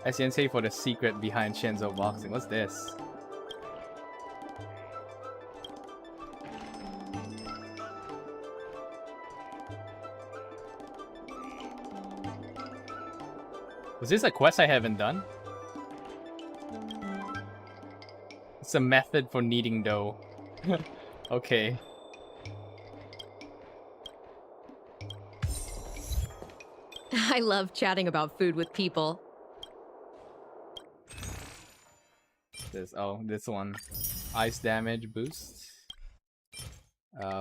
SNC for the secret behind Shenzo boxing. What's this? Was this a quest I haven't done? It's a method for kneading dough. Okay. I love chatting about food with people. This one. Ice damage boost.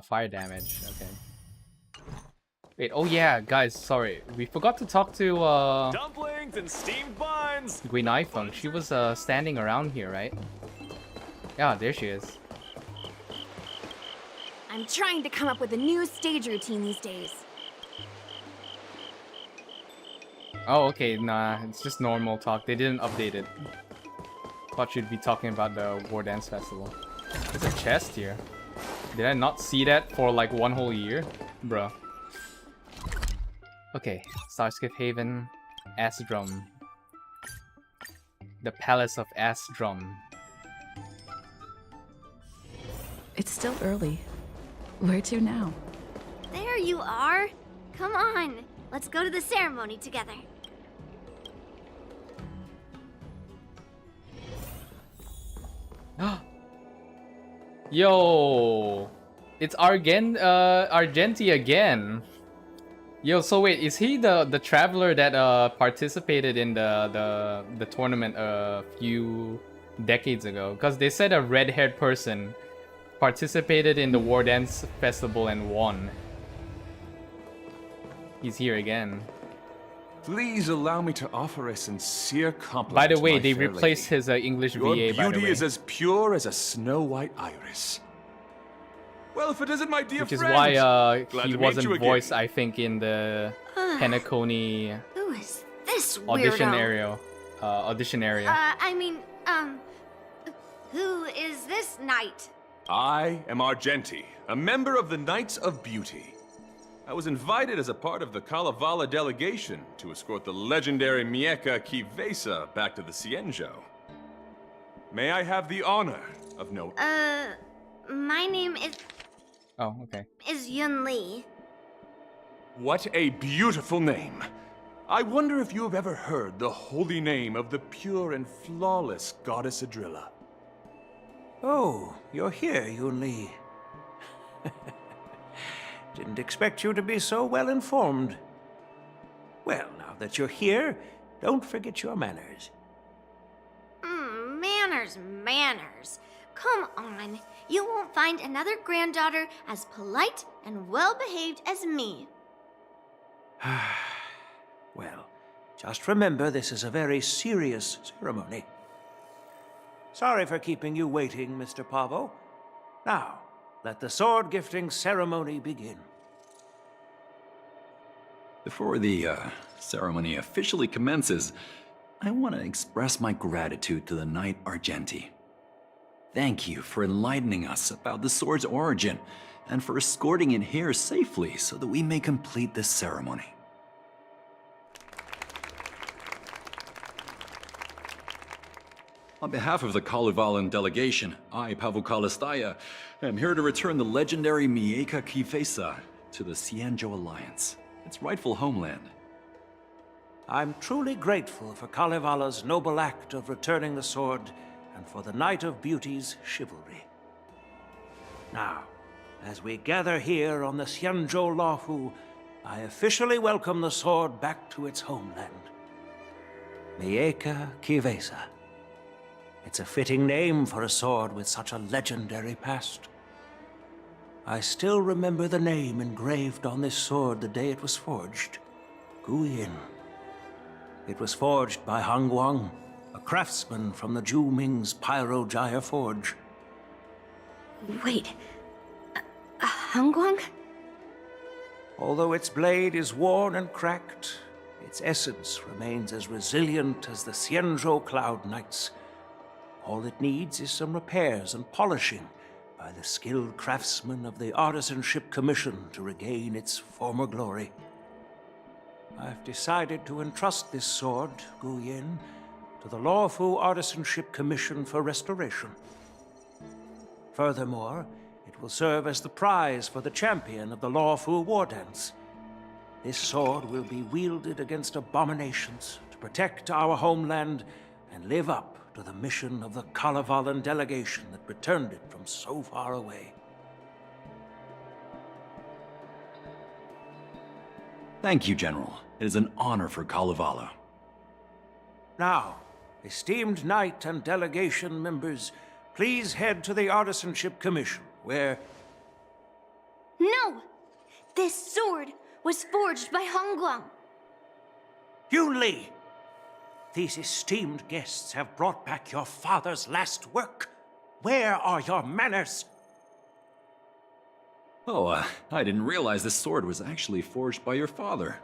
Fire damage. Okay. Wait, oh yeah, guys, sorry. We forgot to talk to dumplings and steamed buns. Gwenaifeng. She was standing around here, right? Yeah, there she is. I'm trying to come up with a new stage routine these days. Oh, okay, nah, it's just normal talk. They didn't update it. Thought you'd be talking about the War Dance Festival. There's a chest here. Did I not see that for like one whole year? Bruh. Okay, Starskiff Haven, Astrum. The Palace of Astrum. It's still early. Where to now? There you are. Come on. Let's go to the ceremony together. Yo, it's Argenti again. Yo, so wait, is he the traveler that participated in the tournament a few decades ago? Because they said a red-haired person participated in the War Dance Festival and won. He's here again. Please allow me to offer a sincere compliment. By the way, to my they fair replaced lady. his English Your VA. By the beauty way, is as pure as a snow-white iris. Well, if it isn't my dear which is friend. why Glad he to meet wasn't you again. voiced, I think, in the Penacony Who is this audition weirdo? area. Who is this knight? I am Argenti, a member of the Knights of Beauty. I was invited as a part of the Kalevala delegation to escort the legendary Miehka Kivesa back to the Xianzhou. May I have the honor of knowing... My name is Oh, okay. Yunli. What a beautiful name! I wonder if you have ever heard the holy name of the pure and flawless goddess Adrilla. Oh, you're here, Yunli. Didn't expect you to be so well informed. Well, now that you're here, don't forget your manners. Manners. Come on. You won't find another granddaughter as polite and well-behaved as me. Well, just remember this is a very serious ceremony. Sorry for keeping you waiting, Mr. Pavo. Now, let the sword gifting ceremony begin. Before the ceremony officially commences, I want to express my gratitude to the Knight Argenti. Thank you for enlightening us about the sword's origin and for escorting it here safely so that we may complete this ceremony. On behalf of the Kalevalan delegation, I, Pavel Kalistaya, am here to return the legendary Miehka Kivesa to the Xianzhou Alliance, its rightful homeland. I'm truly grateful for Kalevala's noble act of returning the sword and for the Knight of Beauty's chivalry. Now, as we gather here on the Xianzhou Luofu, I officially welcome the sword back to its homeland. Miehka Kivesa. It's a fitting name for a sword with such a legendary past. I still remember the name engraved on this sword the day it was forged. Guyin. It was forged by Hangguang, a craftsman from the Zhu Ming's Pyrojaya Forge. Wait. Hangguang? Although its blade is worn and cracked, its essence remains as resilient as the Xianzhou Cloud Knights. All it needs is some repairs and polishing by the skilled craftsmen of the Artisanship Commission to regain its former glory. I've decided to entrust this sword, Guyin, to the Luofu Artisanship Commission for restoration. Furthermore, it will serve as the prize for the champion of the Luofu War Dance. This sword will be wielded against abominations to protect our homeland and live up to the mission of the Kalevalan delegation that returned it from so far away. Thank you, General. It is an honor for Kalevala. Now, esteemed Knight and delegation members, please head to the Artisanship Commission, where... No! This sword was forged by Hangguang. Yunli! These esteemed guests have brought back your father's last work. Where are your manners? Oh, I didn't realize this sword was actually forged by your father.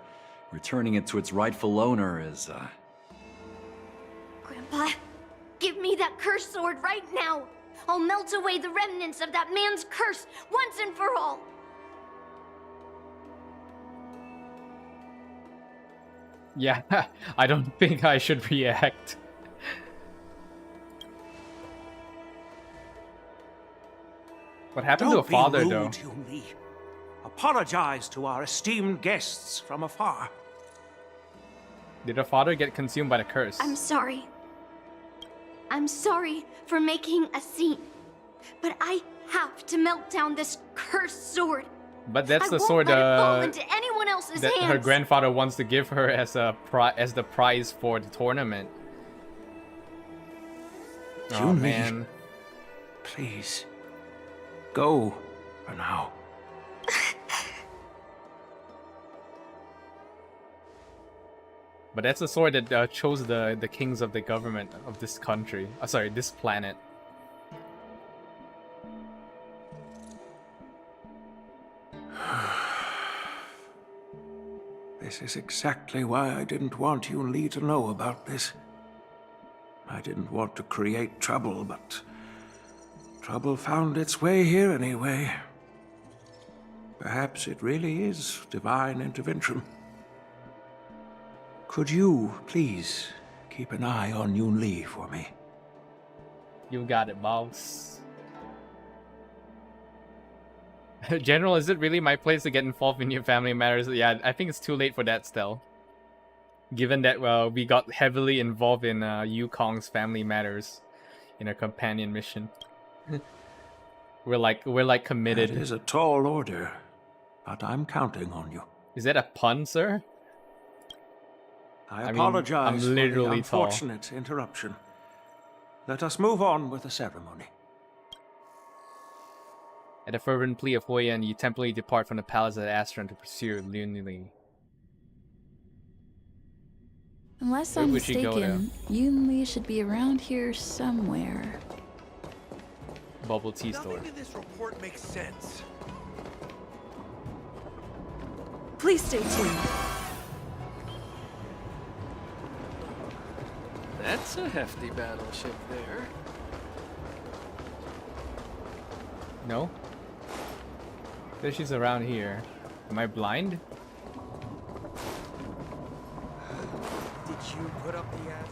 Returning it to its rightful owner is, Grandpa, give me that cursed sword right now. I'll melt away the remnants of that man's curse once and for all. Yeah, I don't think I should react. What happened to a father, Don't be though? rude, Yunli. Apologize to our esteemed guests from afar. Did a father get consumed by the curse? I'm sorry. I'm sorry for making a scene. But I have to melt down this cursed sword. But that's I the won't sword let it fall into anyone else's that hands. her grandfather wants to give her as the prize for the tournament. Oh Yunli, man. Please. Go for now. But that's the sword that chose the kings of the government of this country. Sorry, this planet. This is exactly why I didn't want Yunli to know about this. I didn't want to create trouble, but trouble found its way here anyway. Perhaps it really is divine intervention. Could you, please, keep an eye on Yunli for me? You got it, boss. General, is it really my place to get involved in your family matters? Yeah, I think it's too late for that still. Given that we got heavily involved in Yukong's family matters in our companion mission. we're like committed. It is a tall order, but I'm counting on you. Is that a pun, sir? I mean, apologize I'm literally for the tall. unfortunate interruption. Let us move on with the ceremony. At the fervent plea of HoYoverse, you temporarily depart from the palace of Astron to pursue Yunli. Unless Where I'm would she go mistaken, Yunli should be around here somewhere. Bubble tea store. Nothing in this report makes sense. Please stay tuned. That's a hefty battleship there. No? Says she's around here. Am I blind? Did you put up the ad?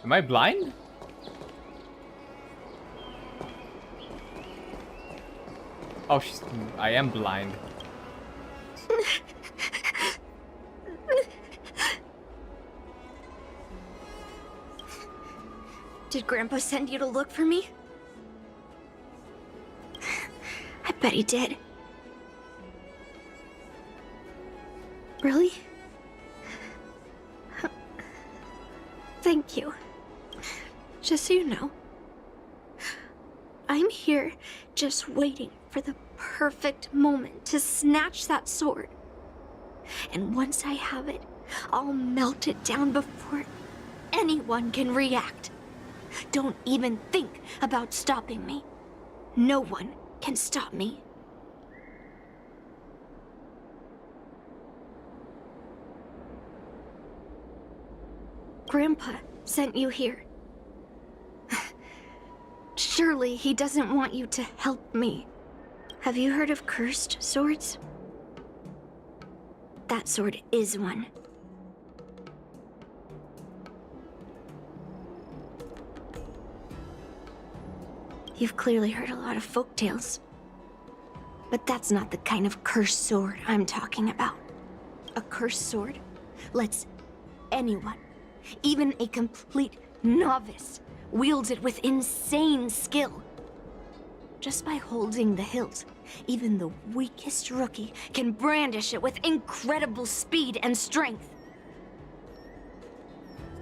Am I blind? Oh, I am blind. Did Grandpa send you to look for me? I bet he did. Really? Thank you. Just so you know, I'm here just waiting for the perfect moment to snatch that sword. And once I have it, I'll melt it down before anyone can react. Don't even think about stopping me. No one can stop me. Grandpa sent you here. Surely he doesn't want you to help me. Have you heard of cursed swords? That sword is one. You've clearly heard a lot of folktales. But that's not the kind of cursed sword I'm talking about. A cursed sword lets anyone, even a complete novice, wield it with insane skill. Just by holding the hilt, even the weakest rookie can brandish it with incredible speed and strength.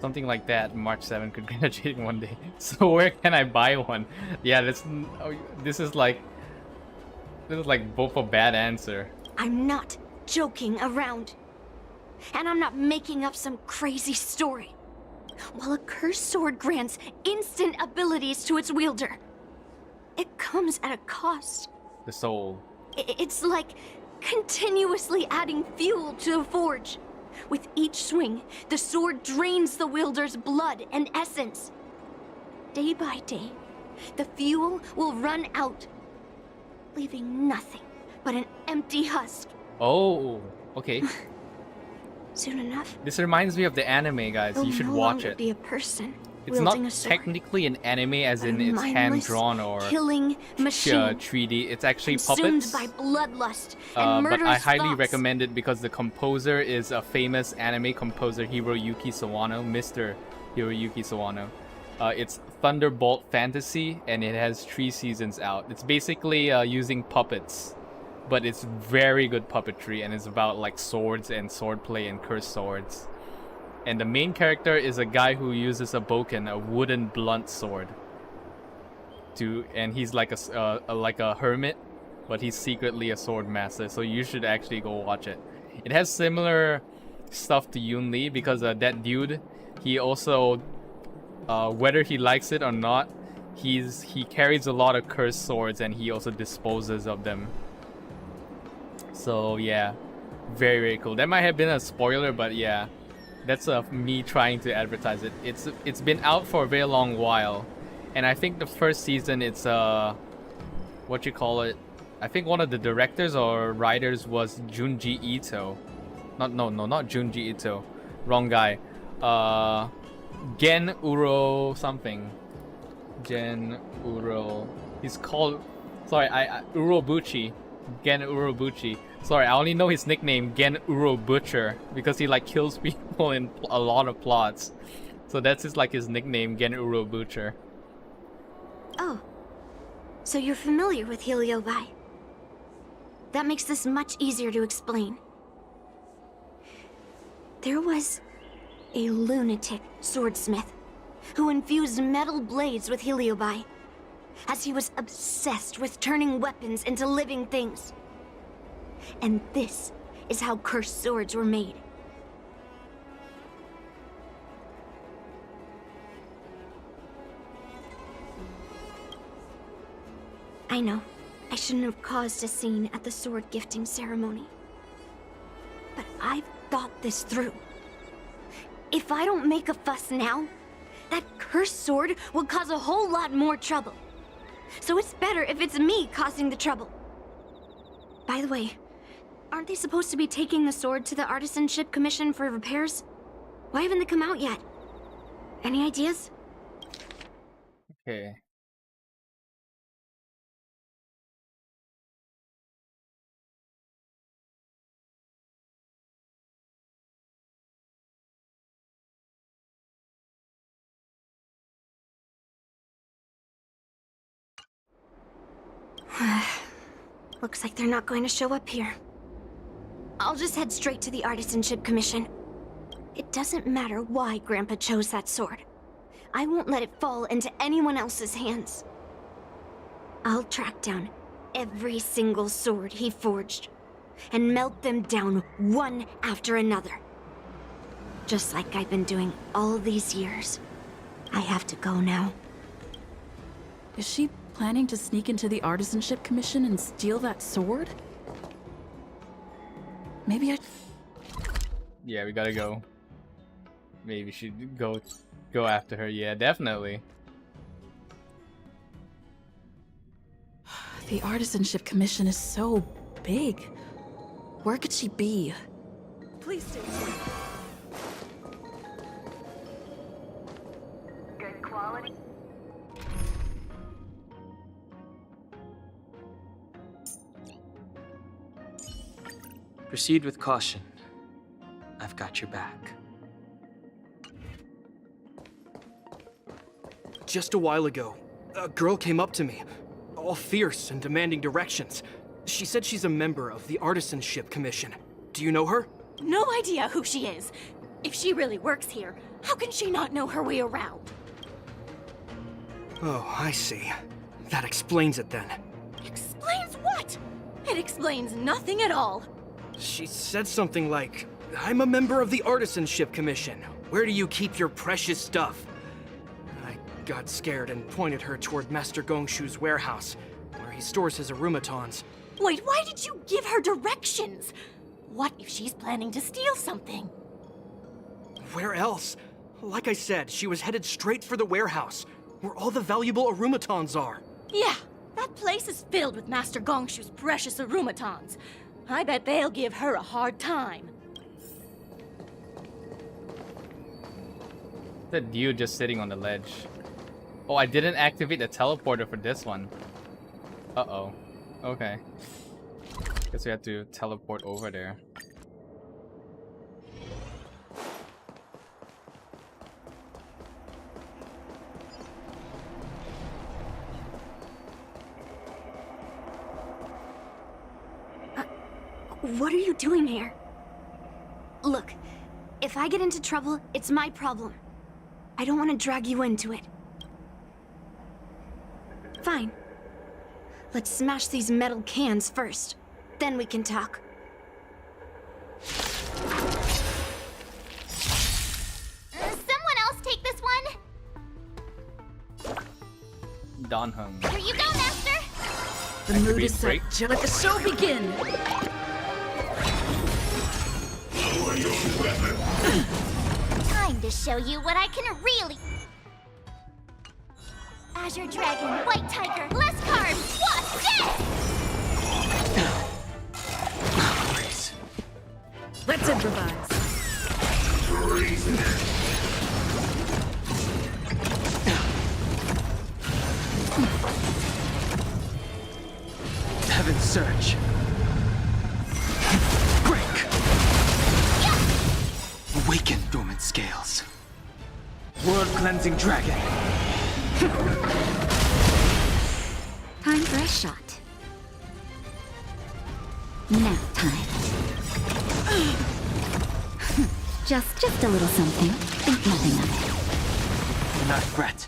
Something like that, March 7 could graduate in one day. So where can I buy one? Yeah, this is like both a bad answer. I'm not joking around. And I'm not making up some crazy story. while a cursed sword grants instant abilities to its wielder. It comes at a cost. The soul. It's like continuously adding fuel to the forge. With each swing, the sword drains the wielder's blood and essence. Day by day, the fuel will run out, leaving nothing but an empty husk. Oh, okay. Soon enough, This reminds me of the anime, guys. You should watch it. Be a person It's not wielding a sword, technically an anime as in a it's mindless, hand-drawn or killing machine 3D. It's actually consumed puppets. by bloodlust and But I murderous highly thoughts. recommend it because the composer is a famous anime composer, Hiroyuki Sawano, Mr. Hiroyuki Sawano. It's Thunderbolt Fantasy, and it has 3 seasons out. It's basically using puppets, but it's very good puppetry, and it's about like swords and swordplay and cursed swords. And the main character is a guy who uses a bokken, a wooden blunt sword. And he's like a hermit, but he's secretly a sword master. So you should actually go watch it. It has similar stuff to Yunli because that dude, he also, whether he likes it or not, he carries a lot of cursed swords and he also disposes of them. So yeah, very, very cool. That might have been a spoiler, but yeah. That's me trying to advertise it. It's been out for a very long while, and I think the first season it's what you call it? I think one of the directors or writers was Junji Ito. Not Junji Ito. Wrong guy. Gen Uro something. Gen Uro. He's called. Sorry, Urobuchi. Gen Urobuchi. Sorry, I only know his nickname, Gen Uro Butcher, because he like kills people in a lot of plots. So that's his nickname, Gen Uro Butcher. Oh, so you're familiar with HoYoverse? That makes this much easier to explain. There was a lunatic swordsmith who infused metal blades with HoYoverse, as he was obsessed with turning weapons into living things. And this is how cursed swords were made. I know, I shouldn't have caused a scene at the sword gifting ceremony. But I've thought this through. If I don't make a fuss now, that cursed sword will cause a whole lot more trouble. So it's better if it's me causing the trouble. By the way, aren't they supposed to be taking the sword to the Artisanship Commission for repairs? Why haven't they come out yet? Any ideas? Okay. Looks like they're not going to show up here. I'll just head straight to the Artisanship Commission. It doesn't matter why Grandpa chose that sword. I won't let it fall into anyone else's hands. I'll track down every single sword he forged and melt them down one after another. Just like I've been doing all these years. I have to go now. Is she planning to sneak into the Artisanship Commission and steal that sword? Maybe Yeah, we gotta go. Maybe we should go after her. Yeah, definitely. The Artisanship Commission is so big. Where could she be? Please stay safe. Good quality. Proceed with caution. I've got your back. Just a while ago, a girl came up to me, all fierce and demanding directions. She said she's a member of the Artisanship Commission. Do you know her? No idea who she is. If she really works here, how can she not know her way around? Oh, I see. That explains it then. Explains what? It explains nothing at all. She said something like, I'm a member of the Artisanship Commission, Where do you keep your precious stuff? I got scared and pointed her toward Master Gongshu's warehouse, where he stores his arumatons. Wait, why did you give her directions? What if she's planning to steal something? Where else? Like I said, she was headed straight for the warehouse, where all the valuable arumatons are. Yeah, that place is filled with Master Gongshu's precious arumatons. I bet they'll give her a hard time. The dude just sitting on the ledge. Oh, I didn't activate the teleporter for this one. Uh-oh. Okay. Guess we have to teleport over there. What are you doing here? Look, if I get into trouble, it's my problem. I don't want to drag you into it. Fine. Let's smash these metal cans first. Then we can talk. Someone else take this one? Donhung. Here you go, Master! The mood is set. Let the show begin! Time to show you what I can really... Azure Dragon, White Tiger, less carbs, what's this? Let's improvise. Heaven's Surge. Break! Awaken dormant scales. World Cleansing Dragon. Time for a shot. Nap time. Just a little something. Think nothing of it. Do not fret.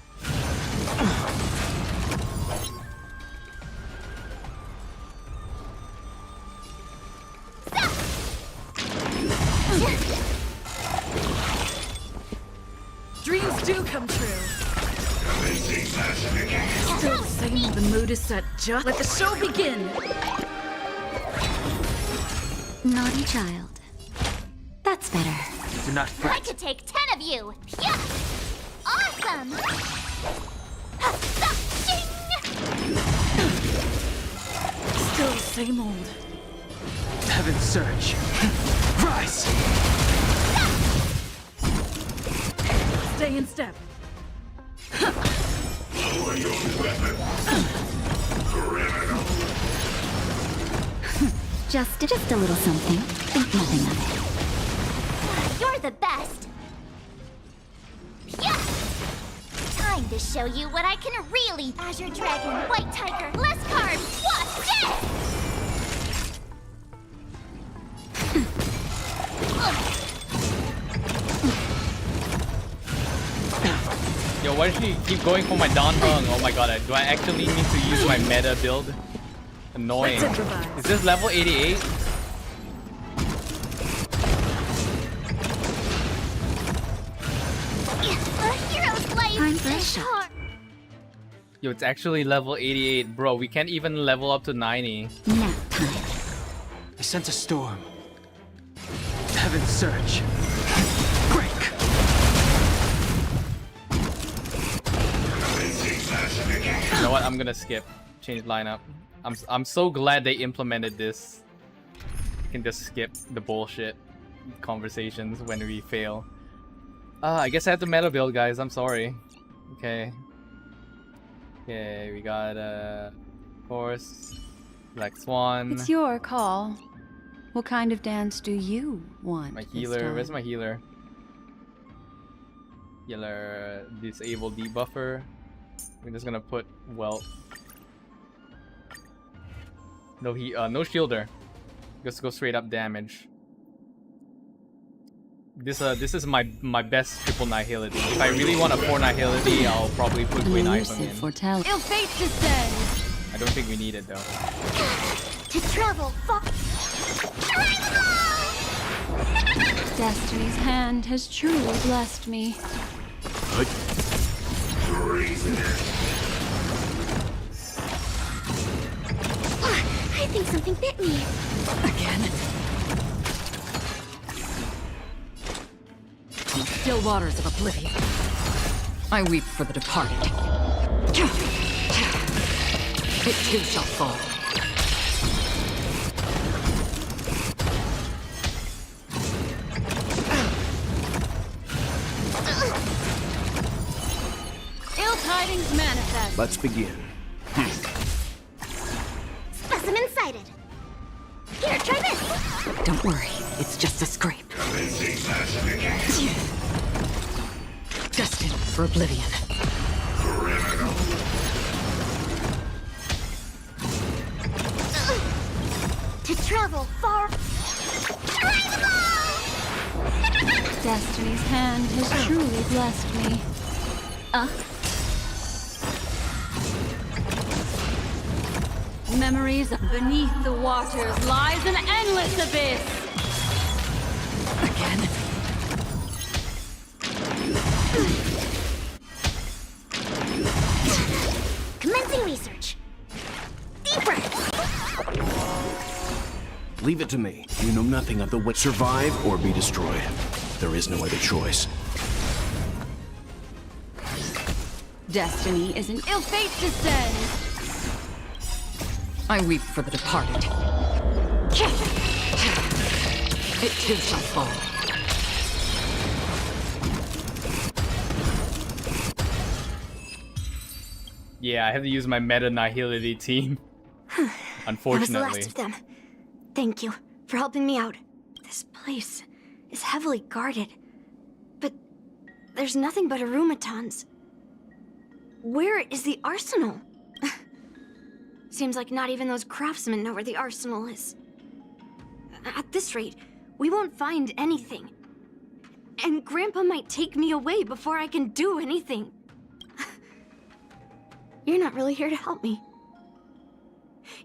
Dreams do come true. Still the same. The mood is set. Just let the show begin. Naughty child. That's better. Do not I fret. could take 10 of you! Yeah! Awesome! Still the same old. Heaven's Surge. Rise! Stay in step. Just a little something. Think nothing of it. You're the best! Yeah! Time to show you what I can really... Azure Dragon, White Tiger, less carbs, what's this? Yo, why does she keep going for my Donhung? Oh my god, do I actually need to use my meta build? Annoying. Is this level 88? A hero's life Time for a is shot. hard. Yo, it's actually level 88. Bro, we can't even level up to 90. Nap time. I sense a storm. Heaven's Surge. Break! You know what? I'm gonna skip. Change lineup. I'm so glad they implemented this. You can just skip the bullshit conversations when we fail. I guess I have to meta build, guys. I'm sorry. Okay. Okay, we got of course, Black Swan. It's your call. What kind of dance do you want? My this healer. time? Where's my healer? Healer, disable debuffer. We're just gonna put no no shielder. Just go straight up damage. This is my best triple nihility. If I really want a 4 nihility, I'll probably put Queen Iphone in. Ill fate descends. I don't think we need it though. To travel far. Destiny's hand has truly blessed me. I think something bit me. Again? In the still waters of oblivion, I weep for the departed. It too shall fall. Ill tidings manifest. Let's begin. Specimen sighted. Here, try this. Don't worry, it's just a scrape. Destined for oblivion. To travel far. Destiny's hand has truly blessed me. Memories beneath the waters lies an endless abyss. Again? Commencing research. Deep breaths. Leave it to me. You know nothing of the way. Survive or be destroyed. There is no other choice. Destiny is an ill fate to send. I weep for the departed. It too shall fall. Yeah, I have to use my meta nihility team. Unfortunately. That was the last of them. Thank you for helping me out. This place is heavily guarded, but there's nothing but arumatons. Where is the arsenal? Seems like not even those craftsmen know where the arsenal is. At this rate, we won't find anything. And Grandpa might take me away before I can do anything. You're not really here to help me.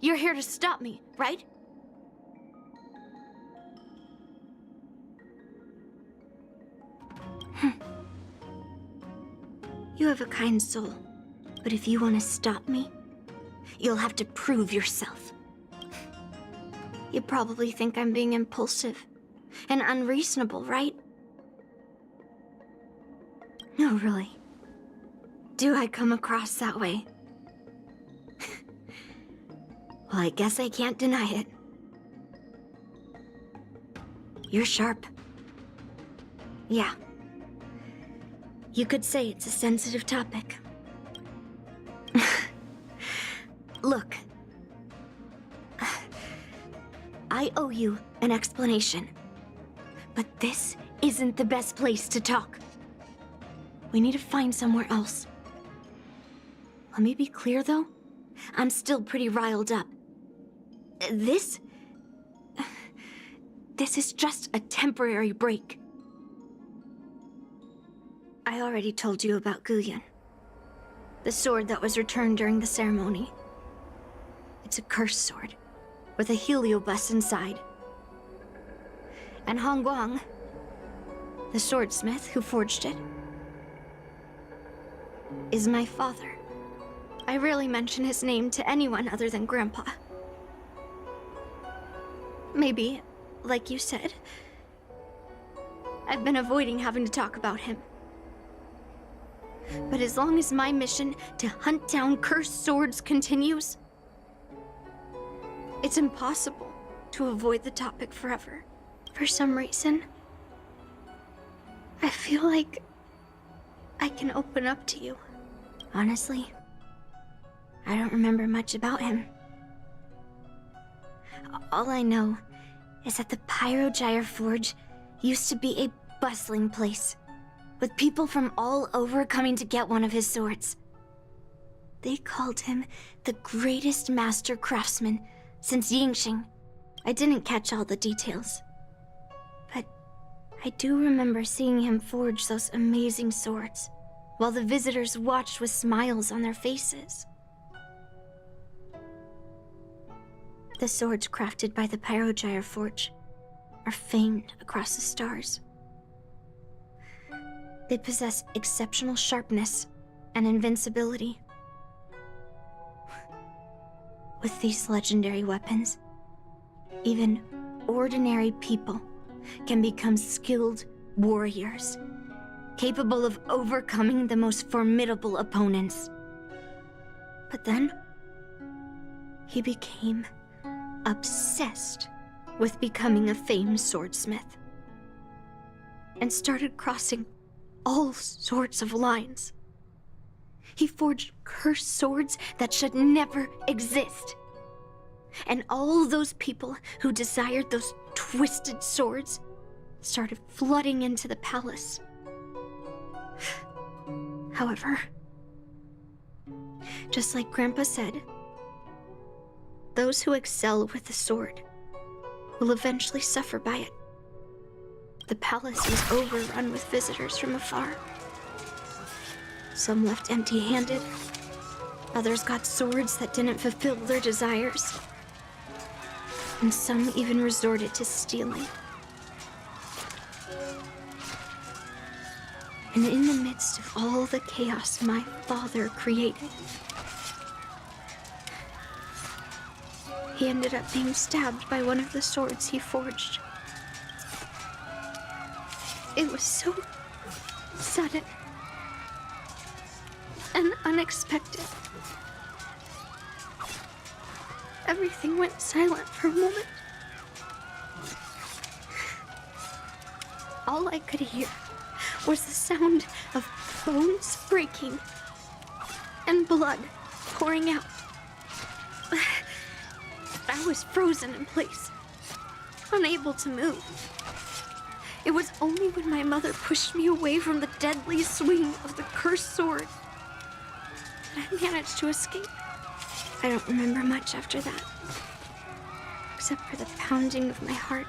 You're here to stop me, right? You have a kind soul, but if you want to stop me, you'll have to prove yourself. You probably think I'm being impulsive and unreasonable, right? No, really. Do I come across that way? Well, I guess I can't deny it. You're sharp. Yeah. You could say it's a sensitive topic. Look. I owe you an explanation. But this isn't the best place to talk. We need to find somewhere else. Let me be clear, though. I'm still pretty riled up. This is just a temporary break. I already told you about Guyun. The sword that was returned during the ceremony. It's a cursed sword, with a heliobus inside. And Hongguang, the swordsmith who forged it, is my father. I rarely mention his name to anyone other than Grandpa. Maybe, like you said, I've been avoiding having to talk about him. But as long as my mission to hunt down cursed swords continues, it's impossible to avoid the topic forever. For some reason, I feel like I can open up to you. Honestly, I don't remember much about him. All I know is that the Pyrogyre Forge used to be a bustling place, with people from all over coming to get one of his swords. They called him the greatest master craftsman since Yingxing. I didn't catch all the details, but I do remember seeing him forge those amazing swords, while the visitors watched with smiles on their faces. The swords crafted by the Pyrogyre Forge are famed across the stars. They possess exceptional sharpness and invincibility. With these legendary weapons, even ordinary people can become skilled warriors, capable of overcoming the most formidable opponents. But then, he became obsessed with becoming a famed swordsmith, and started crossing all sorts of lines. He forged cursed swords that should never exist. And all those people who desired those twisted swords started flooding into the palace. However, just like Grandpa said, those who excel with the sword will eventually suffer by it. The palace was overrun with visitors from afar. Some left empty-handed. Others got swords that didn't fulfill their desires. And some even resorted to stealing. And in the midst of all the chaos my father created, he ended up being stabbed by one of the swords he forged. It was so sudden and unexpected. Everything went silent for a moment. All I could hear was the sound of bones breaking and blood pouring out. I was frozen in place, unable to move. It was only when my mother pushed me away from the deadly swing of the cursed sword that I managed to escape. I don't remember much after that, except for the pounding of my heart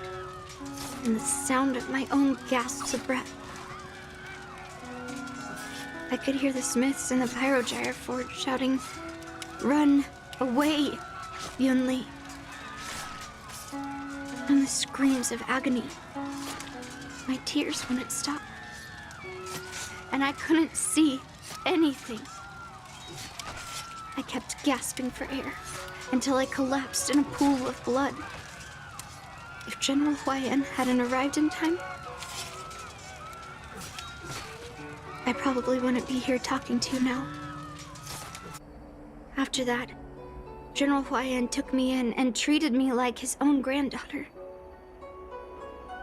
and the sound of my own gasps of breath. I could hear the smiths in the Pyrogyre forge shouting, "Run away, Yunli!" And the screams of agony. My tears wouldn't stop. And I couldn't see anything. I kept gasping for air until I collapsed in a pool of blood. If General Huaiyan hadn't arrived in time, I probably wouldn't be here talking to you now. After that, General Huaiyan took me in and treated me like his own granddaughter.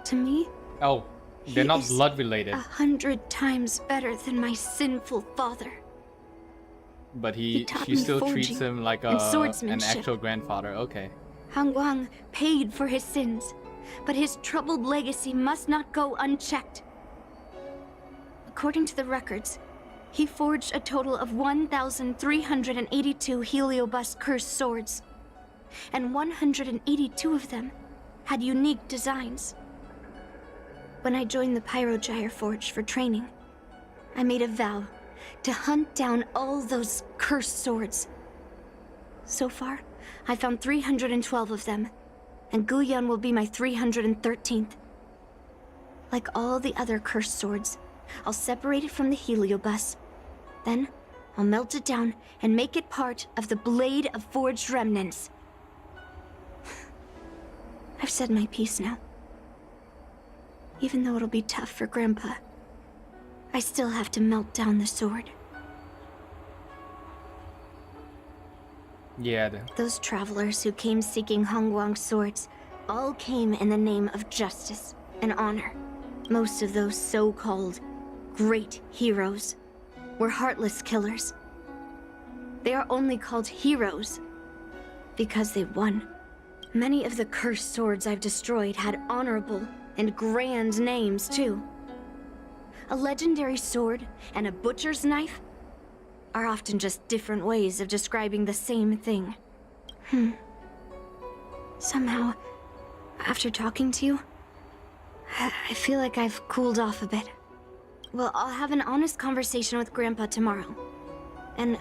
To me, oh, they're not blood related. 100 times better than my sinful father. But she still treats him like an actual grandfather. Okay. Han Guang paid for his sins, but his troubled legacy must not go unchecked. According to the records, he forged a total of 1,382 Heliobus cursed swords, and 182 of them had unique designs. When I joined the Pyrogyre Forge for training, I made a vow to hunt down all those cursed swords. So far, I found 312 of them, and Guiyun will be my 313th. Like all the other cursed swords, I'll separate it from the Heliobus. Then, I'll melt it down and make it part of the Blade of Forged Remnants. I've said my piece now. Even though it'll be tough for Grandpa, I still have to melt down the sword. Yeah. Those travelers who came seeking Han Guang's swords all came in the name of justice and honor. Most of those so-called great heroes were heartless killers. They are only called heroes because they won. Many of the cursed swords I've destroyed had honorable and grand names, too. A legendary sword and a butcher's knife are often just different ways of describing the same thing. Somehow, after talking to you, I feel like I've cooled off a bit. Well, I'll have an honest conversation with Grandpa tomorrow. And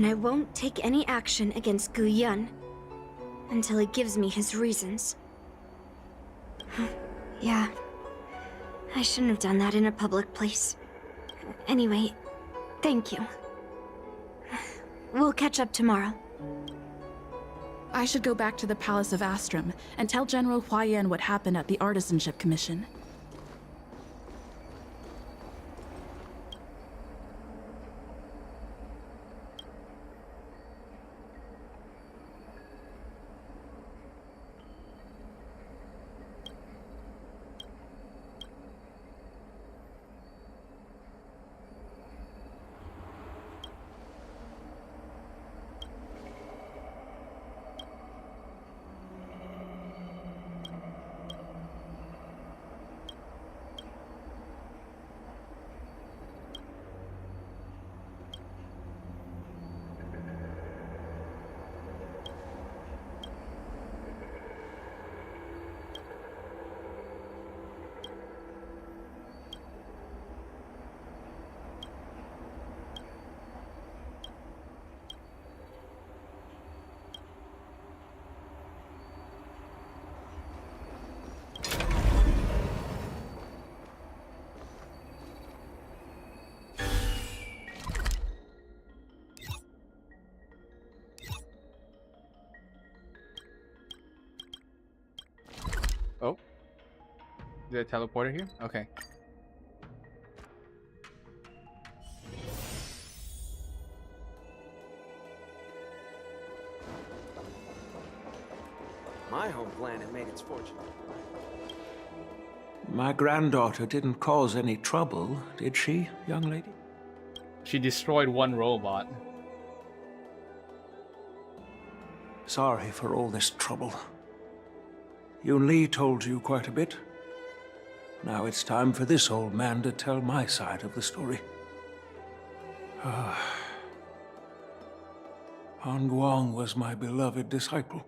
I won't take any action against Guiyun until he gives me his reasons. Yeah. I shouldn't have done that in a public place. Anyway, thank you. We'll catch up tomorrow. I should go back to the Palace of Astrum and tell General Huaiyan what happened at the Artisanship Commission. Oh. Is there a teleporter here? Okay. My home planet made its fortune. My granddaughter didn't cause any trouble, did she, young lady? She destroyed one robot. Sorry for all this trouble. Yunli told you quite a bit. Now it's time for this old man to tell my side of the story. Honguang was my beloved disciple.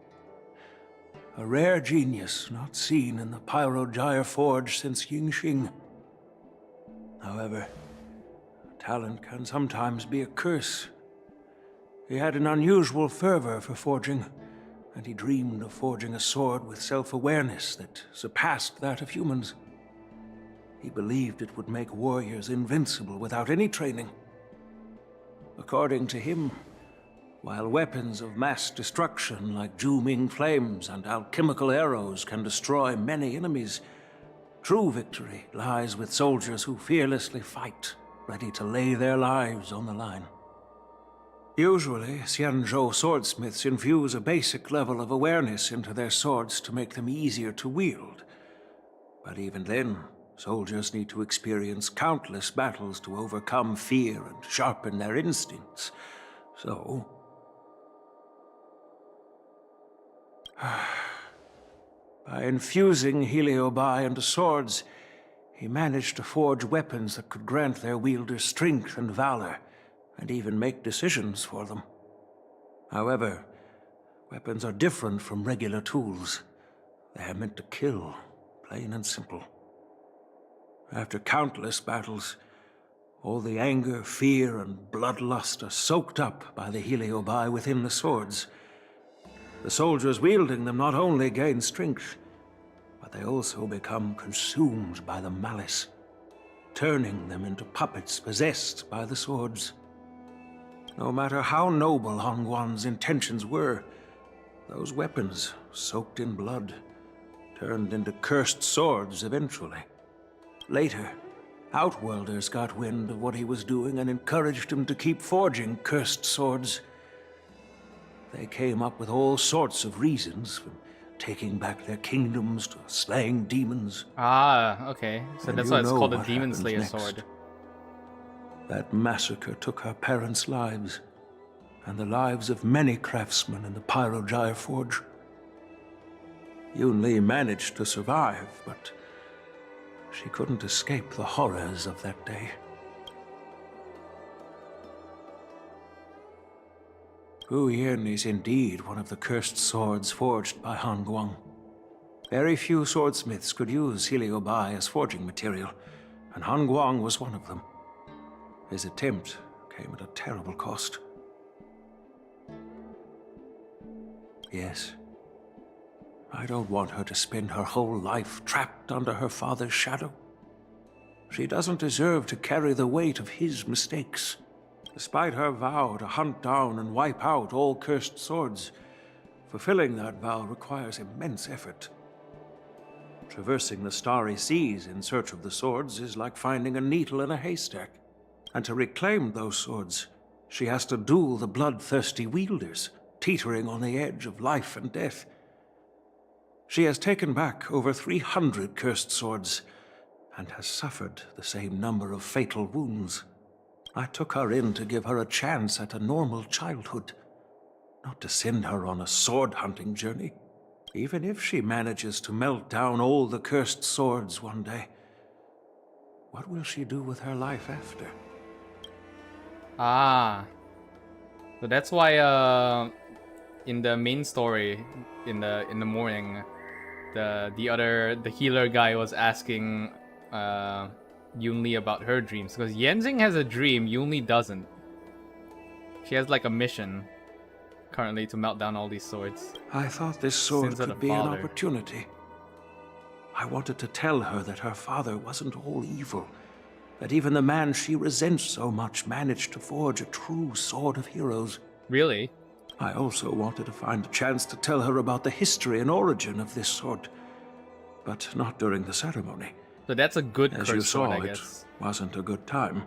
A rare genius not seen in the Pyrogyre Forge since Xīngqióng. However, talent can sometimes be a curse. He had an unusual fervor for forging, and he dreamed of forging a sword with self-awareness that surpassed that of humans. He believed it would make warriors invincible without any training. According to him, while weapons of mass destruction like Zhu-Ming flames and alchemical arrows can destroy many enemies, true victory lies with soldiers who fearlessly fight, ready to lay their lives on the line. Usually, Xianzhou swordsmiths infuse a basic level of awareness into their swords to make them easier to wield. But even then, soldiers need to experience countless battles to overcome fear and sharpen their instincts. So, by infusing Heliobi into swords, he managed to forge weapons that could grant their wielders strength and valor, and even make decisions for them. However, weapons are different from regular tools. They are meant to kill, plain and simple. After countless battles, all the anger, fear, and bloodlust are soaked up by the Heliobi within the swords. The soldiers wielding them not only gain strength, but they also become consumed by the malice, turning them into puppets possessed by the swords. No matter how noble Honguang's intentions were, those weapons, soaked in blood, turned into cursed swords eventually. Later, Outworlders got wind of what he was doing and encouraged him to keep forging cursed swords. They came up with all sorts of reasons, from taking back their kingdoms to slaying demons. Ah, okay. So And that's you why it's know called a what Demon happens Slayer next. sword. That massacre took her parents' lives, and the lives of many craftsmen in the Pyrogyre Forge. Yunli managed to survive, but she couldn't escape the horrors of that day. Huyin is indeed one of the cursed swords forged by Honguang. Very few swordsmiths could use Heliobi as forging material, and Honguang was one of them. His attempt came at a terrible cost. Yes, I don't want her to spend her whole life trapped under her father's shadow. She doesn't deserve to carry the weight of his mistakes. Despite her vow to hunt down and wipe out all cursed swords, fulfilling that vow requires immense effort. Traversing the starry seas in search of the swords is like finding a needle in a haystack. And to reclaim those swords, she has to duel the bloodthirsty wielders, teetering on the edge of life and death. She has taken back over 300 cursed swords, and has suffered the same number of fatal wounds. I took her in to give her a chance at a normal childhood, not to send her on a sword-hunting journey. Even if she manages to melt down all the cursed swords one day, what will she do with her life after? Ah. So that's why in the main story in the morning, the healer guy was asking Yunli about her dreams, because Yenzing has a dream, Yunli doesn't. She has like a mission currently to melt down all these swords. I thought this sword Sins of could the be an father. opportunity. I wanted to tell her that her father wasn't all evil, that even the man she resents so much managed to forge a true sword of heroes. Really? I also wanted to find a chance to tell her about the history and origin of this sword, but not during the ceremony. So that's a good As you cursed sword, saw, I it guess. wasn't a good time.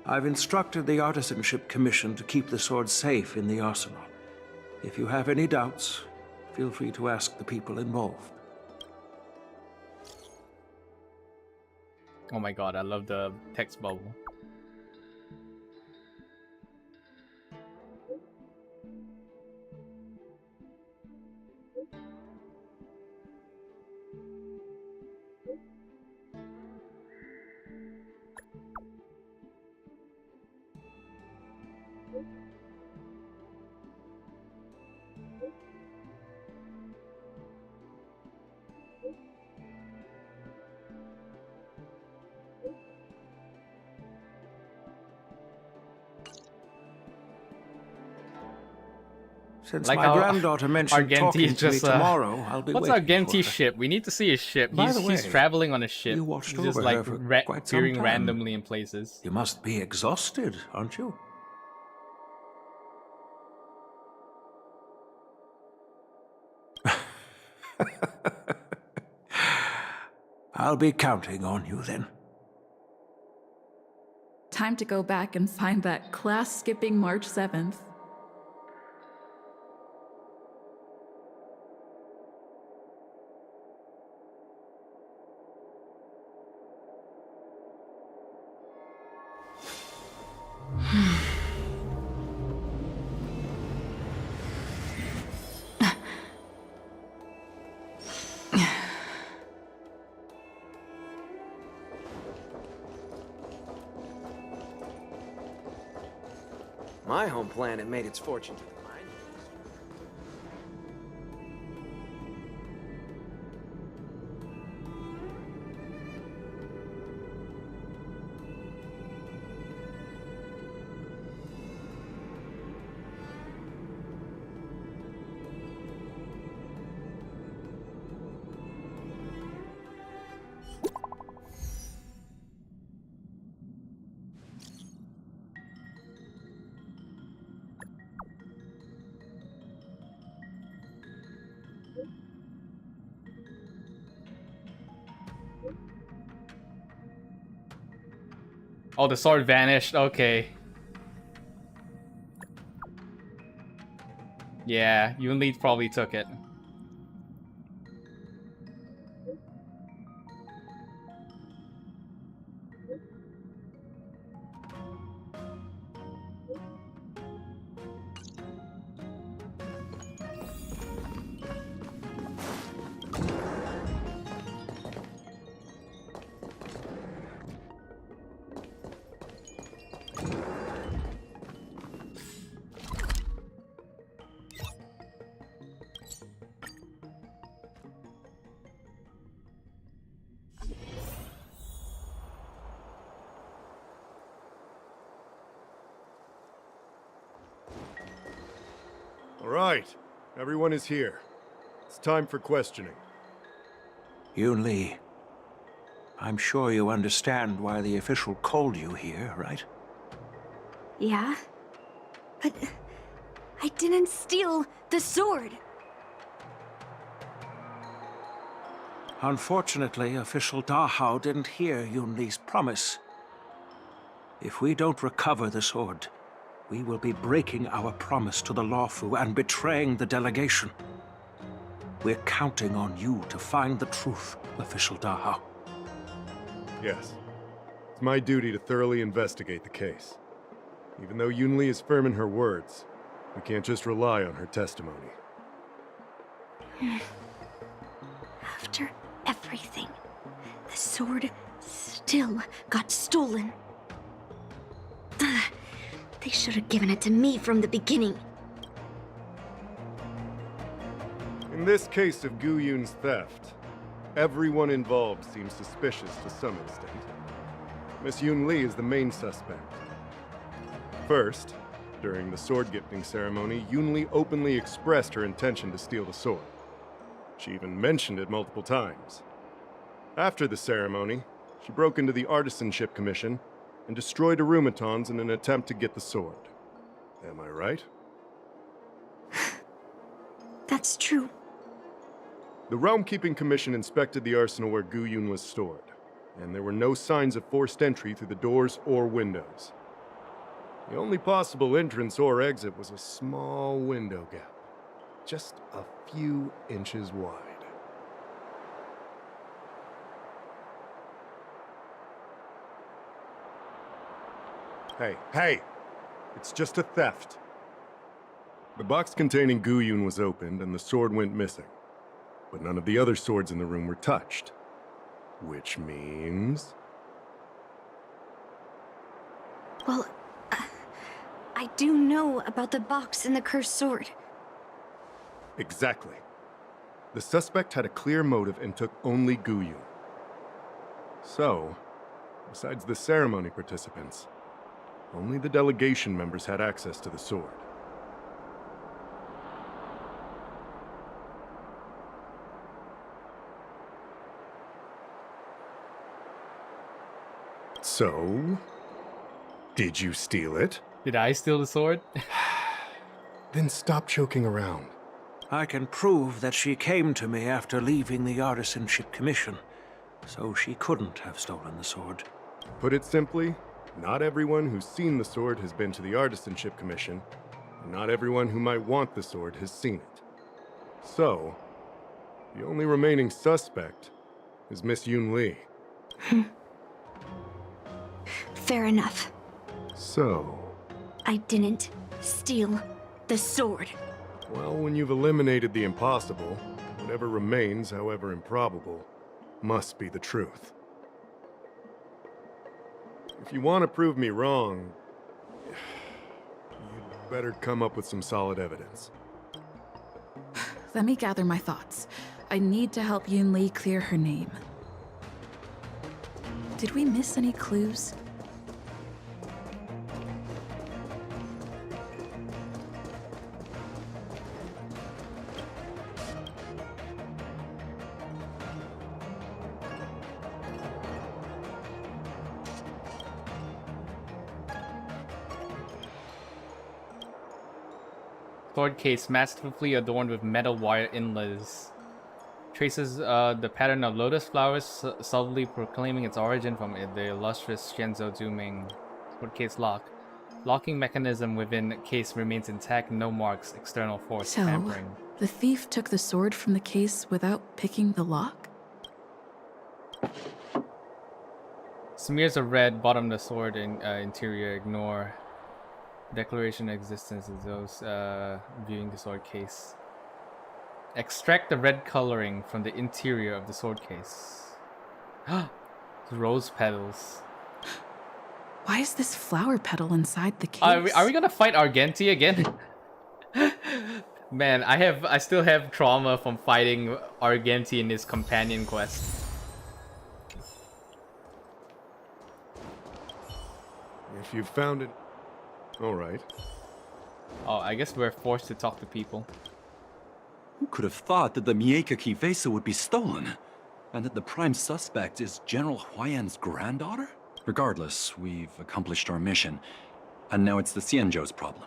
I've instructed the Artisanship Commission to keep the sword safe in the arsenal. If you have any doubts, feel free to ask the people involved. Oh my god, I love the text bubble. Since Like my how granddaughter mentioned talking to me tomorrow, I'll be what's waiting our Genti for her. ship? We need to see his ship. By He's the he's way, traveling on a ship. you watched He's just over like her for quite some appearing time. randomly in places. You must be exhausted, aren't you? I'll be counting on you then. Time to go back and find that class-skipping March 7th. My home planet made its fortune to the mine. Oh, the sword vanished. Okay. Yeah, Yunli probably took it. All right, everyone is here. It's time for questioning. Yunli, I'm sure you understand why the official called you here, right? Yeah? But I didn't steal the sword. Unfortunately, official Dahao didn't hear Yunli's promise. If we don't recover the sword, we will be breaking our promise to the Lawfu and betraying the delegation. We're counting on you to find the truth, official Dahao. Yes. It's my duty to thoroughly investigate the case. Even though Yunli is firm in her words, we can't just rely on her testimony. After everything, the sword still got stolen. They should have given it to me from the beginning. In this case of Gu Yun's theft, everyone involved seems suspicious to some extent. Miss Yunli is the main suspect. First, during the sword gifting ceremony, Yunli openly expressed her intention to steal the sword. She even mentioned it multiple times. After the ceremony, she broke into the Artisanship Commission and destroyed aromatons in an attempt to get the sword. Am I right? That's true. The Realm Keeping Commission inspected the arsenal where Gu Yun was stored, and there were no signs of forced entry through the doors or windows. The only possible entrance or exit was a small window gap, just a few inches wide. Hey! It's just a theft. The box containing Gu Yun was opened and the sword went missing. But none of the other swords in the room were touched. Which means... Well, I do know about the box and the cursed sword. Exactly. The suspect had a clear motive and took only Gu Yun. So, besides the ceremony participants, only the delegation members had access to the sword. So, did you steal it? Did I steal the sword? Then stop joking around. I can prove that she came to me after leaving the Artisanship Commission, so she couldn't have stolen the sword. Put it simply, not everyone who's seen the sword has been to the Artisanship Commission, and not everyone who might want the sword has seen it. So, the only remaining suspect is Miss Yunli. Fair enough. So... I didn't steal the sword. Well, when you've eliminated the impossible, whatever remains, however improbable, must be the truth. If you want to prove me wrong, you'd better come up with some solid evidence. Let me gather my thoughts. I need to help Yunli clear her name. Did we miss any clues? Sword case masterfully adorned with metal wire inlays. Traces the pattern of lotus flowers, subtly proclaiming its origin from the illustrious Shenzhou Duming. Sword case lock. Locking mechanism within case remains intact, no marks, external force tampering. The thief took the sword from the case without picking the lock? Smears of red bottom the sword in interior. Ignore. Declaration of existence is those viewing the sword case. Extract the red coloring from the interior of the sword case. Rose petals. Why is this flower petal inside the case? Are we gonna fight Argenti again? Man, I still have trauma from fighting Argenti in his companion quest. If you found it... All right. Oh, I guess we're forced to talk to people. Who could have thought that the miHoYo Vesa would be stolen? And that the prime suspect is General Huayan's granddaughter? Regardless, we've accomplished our mission. And now it's the Xianzhou's problem.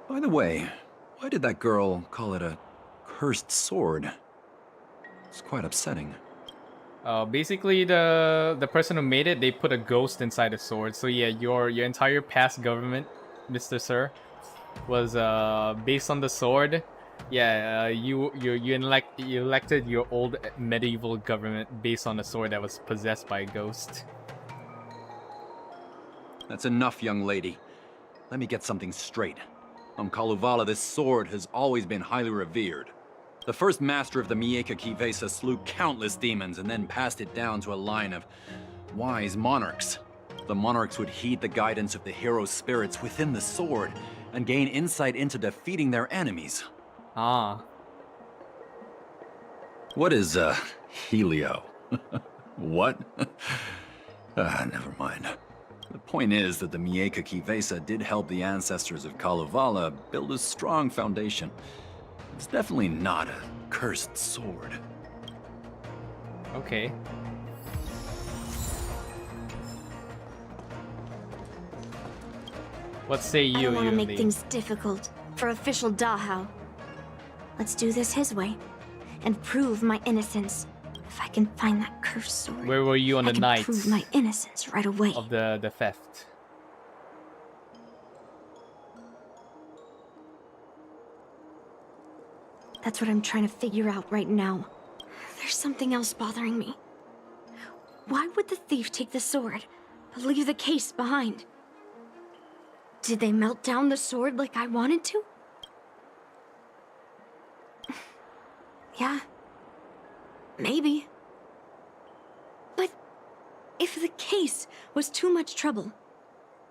By the way, why did that girl call it a cursed sword? It's quite upsetting. Basically, the person who made it, they put a ghost inside the sword. So yeah, your entire past government, Mr. Sir, was based on the sword. Yeah, you elected your old medieval government based on a sword that was possessed by a ghost. That's enough, young lady. Let me get something straight. On Kalevala, this sword has always been highly revered. The first master of the miHoYo Vesa slew countless demons and then passed it down to a line of wise monarchs. The monarchs would heed the guidance of the hero spirits within the sword and gain insight into defeating their enemies. Ah. What is, Helio? What? Never mind. The point is that the miHoYo Vesa did help the ancestors of Kalevala build a strong foundation. It's definitely not a cursed sword. Okay. What say you, I don't want to Yunli? make things difficult for official Dahao. Let's do this his way and prove my innocence. If I can find that cursed sword, Where were you on the I can night prove my innocence right away. of the theft? That's what I'm trying to figure out right now. There's something else bothering me. Why would the thief take the sword, but leave the case behind? Did they melt down the sword like I wanted to? Yeah. Maybe. But if the case was too much trouble,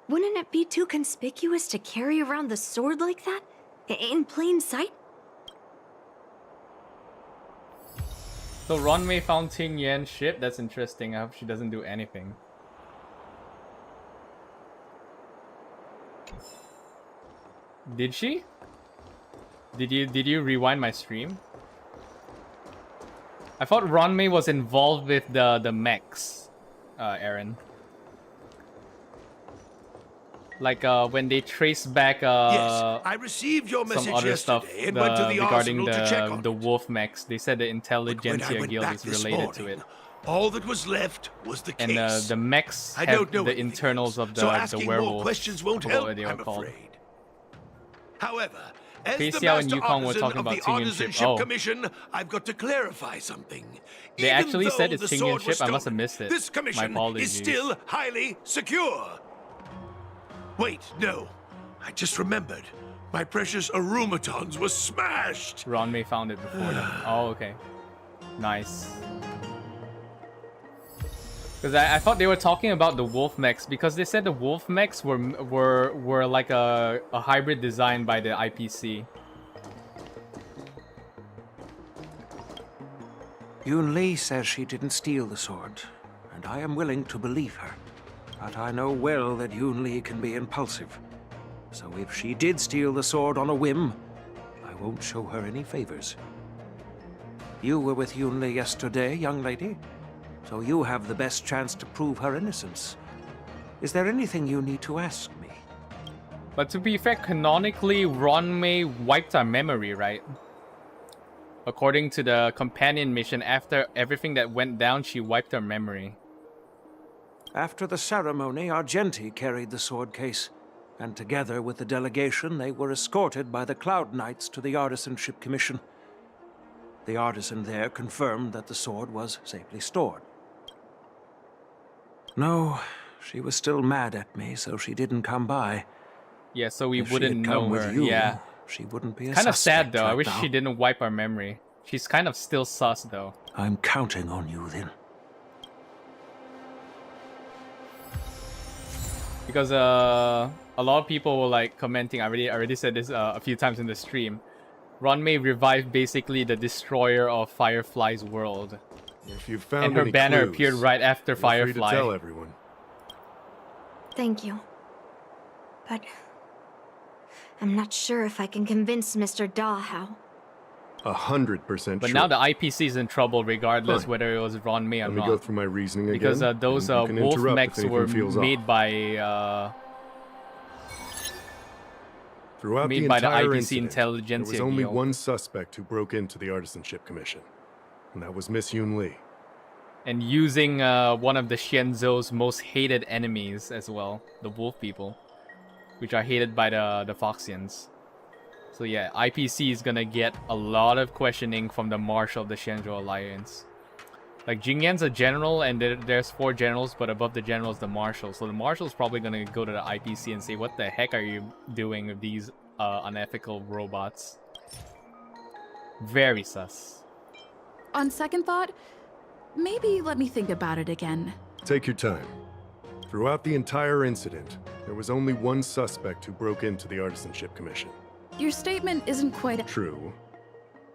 wouldn't it be too conspicuous to carry around the sword like that? In plain sight? So Ronmei found Ting Yan's ship. That's interesting. I hope she doesn't do anything. Did she? Did you rewind my stream? I thought Ronmei was involved with the mechs, Aaron. Like when they trace back yes, I received your message some other yesterday stuff and went to the regarding arsenal to check on the wolf mechs. They said the intelligentsia guild is related to it. All that was left was the case. And the mechs I have don't know the internals of the so asking werewolf. more questions won't help, They are I'm called. afraid. However, as Pei the Xiao and Master Yukong were Artisan talking of about the Ting Yan Artisan ship. Ship Oh. Commission, I've got to clarify something. They Even actually said though it's the Ting Yan sword was ship. I must have stolen, missed it. This My commission apologies. is still highly secure. Wait, no. I just remembered. My precious aromatons were smashed. Ronmei found it before them. Oh, okay. Nice. Because I thought they were talking about the wolf mechs, because they said the wolf mechs were like a hybrid design by the IPC. Yunli says she didn't steal the sword, and I am willing to believe her. But I know well that Yunli can be impulsive. So if she did steal the sword on a whim, I won't show her any favors. You were with Yunli yesterday, young lady, so you have the best chance to prove her innocence. Is there anything you need to ask me? But to be fair, canonically, Ronmei wiped our memory, right? According to the companion mission, after everything that went down, she wiped our memory. After the ceremony, Argenti carried the sword case, and together with the delegation, they were escorted by the Cloud Knights to the Artisanship Commission. The artisan there confirmed that the sword was safely stored. No, she was still mad at me, so she didn't come by. Yeah, so we If she wouldn't had come know with her. you, Yeah. she wouldn't be a Kind of sad suspect though. I right wish now. she didn't wipe our memory. She's kind of still sus though. I'm counting on you then. Because a lot of people were like commenting. I already said this a few times in the stream. Ronmei revived basically the destroyer of Firefly's world. If you found and her any banner clues, appeared right after feel free to Firefly. tell everyone. Thank you. But I'm not sure if I can convince Mr. Dahao. 100% But sure. now the IPC is in trouble regardless Fine. whether it was Ron May or Let not. me go through my reasoning because again. those and you can wolf interrupt mechs if were anything feels made off. by Throughout made the by the entire IPC incident, Intelligentsia there was only Guild. one suspect who broke into the Artisanship Commission, and that was Miss Yunli. And using one of the Xianzhou's most hated enemies as well, the wolf people, which are hated by the Foxians. So yeah, IPC is gonna get a lot of questioning from the Marshal of the Xianzhou Alliance. Like Jingyan's a general, and there's 4 generals, but above the general is the Marshal. So the Marshal's probably gonna go to the IPC and say, "What the heck are you doing with these unethical robots?" Very sus. On second thought, maybe let me think about it again. Take your time. Throughout the entire incident, there was only one suspect who broke into the Artisanship Commission. Your statement isn't quite True.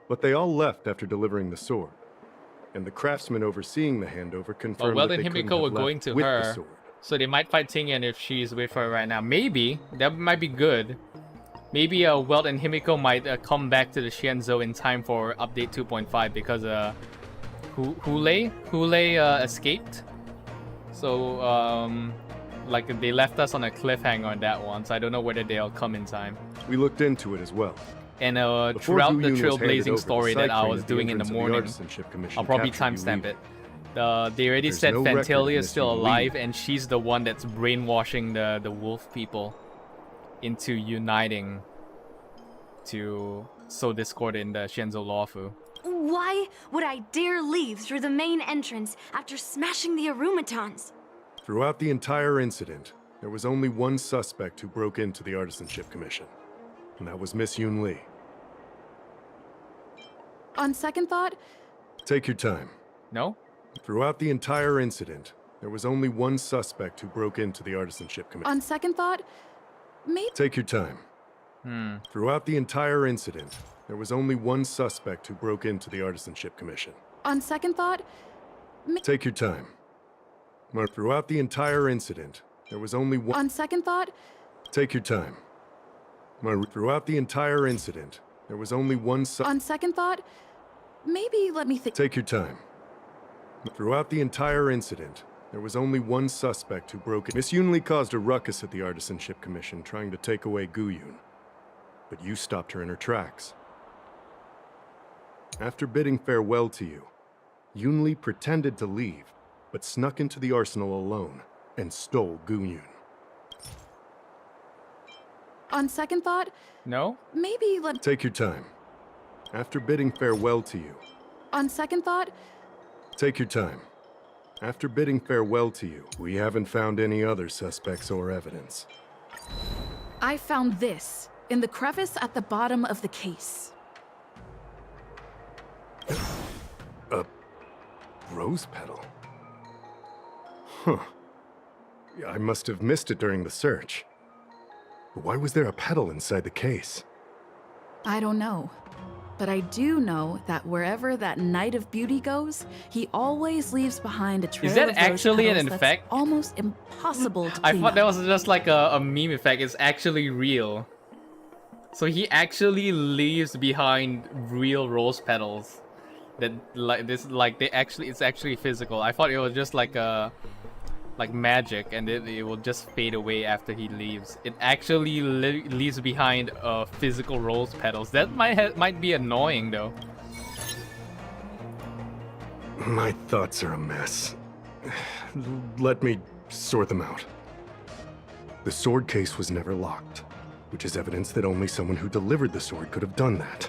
But they all left after delivering the sword. And the craftsman overseeing the handover confirmed Well, that then they couldn't Himiko were have going left to with the her, sword. so they might fight Tingyan if she's with her right now. Maybe that might be good. Maybe Welt and Himiko might come back to the Xianzhou in time for update 2.5 because Hule escaped. So like they left us on a cliffhanger on that one. So I don't know whether they'll come in time. We looked into it as well. And Before throughout the Gu Yun was handed trailblazing over, story the that I side was train at the doing in the entrance of the morning, Artisanship Commission I'll probably captured you timestamp leaving. it. They already There's said no record of Fantalia is Miss still Yunli. alive, and she's the one that's brainwashing the wolf people into uniting to sow discord in the Xianzhou Lawfu. Why would I dare leave through the main entrance after smashing the Arumatons? Throughout the entire incident, there was only one suspect who broke into the Artisanship Commission, and that was Miss Yunli. on second thought. Take your time. No? Throughout the entire incident, there was only one suspect who broke into the Artisanship Commission. On second thought, maybe. Take your time. Throughout the entire incident, there was only one suspect who broke into the Artisanship Commission. On second thought, Take your time. Throughout the entire incident, there was only one. On second thought, Take your time. Throughout the entire incident, there was only one on second thought, maybe let me think. Take your time. Throughout the entire incident, there was only one suspect who broke in. Miss Yunli caused a ruckus at the Artisanship Commission trying to take away Gu Yun, but you stopped her in her tracks. After bidding farewell to you, Yunli pretended to leave, but snuck into the arsenal alone and stole Gu Yun. On second thought, no. Maybe let. Take your time. After bidding farewell to you. On second thought, Take your time. After bidding farewell to you, we haven't found any other suspects or evidence. I found this in the crevice at the bottom of the case. A rose petal? Huh. I must have missed it during the search. But why was there a petal inside the case? I don't know. But I do know that wherever that Knight of Beauty goes, he always leaves behind a trail Is that of rose actually an petals that's effect? almost impossible to I clean thought up. that was just like a meme effect. It's actually real. So he actually leaves behind real rose petals. That like this like they actually it's actually physical. I thought it was just like magic, and it will just fade away after he leaves. It actually leaves behind physical rose petals. That might be annoying though. My thoughts are a mess. Let me sort them out. The sword case was never locked, which is evidence that only someone who delivered the sword could have done that.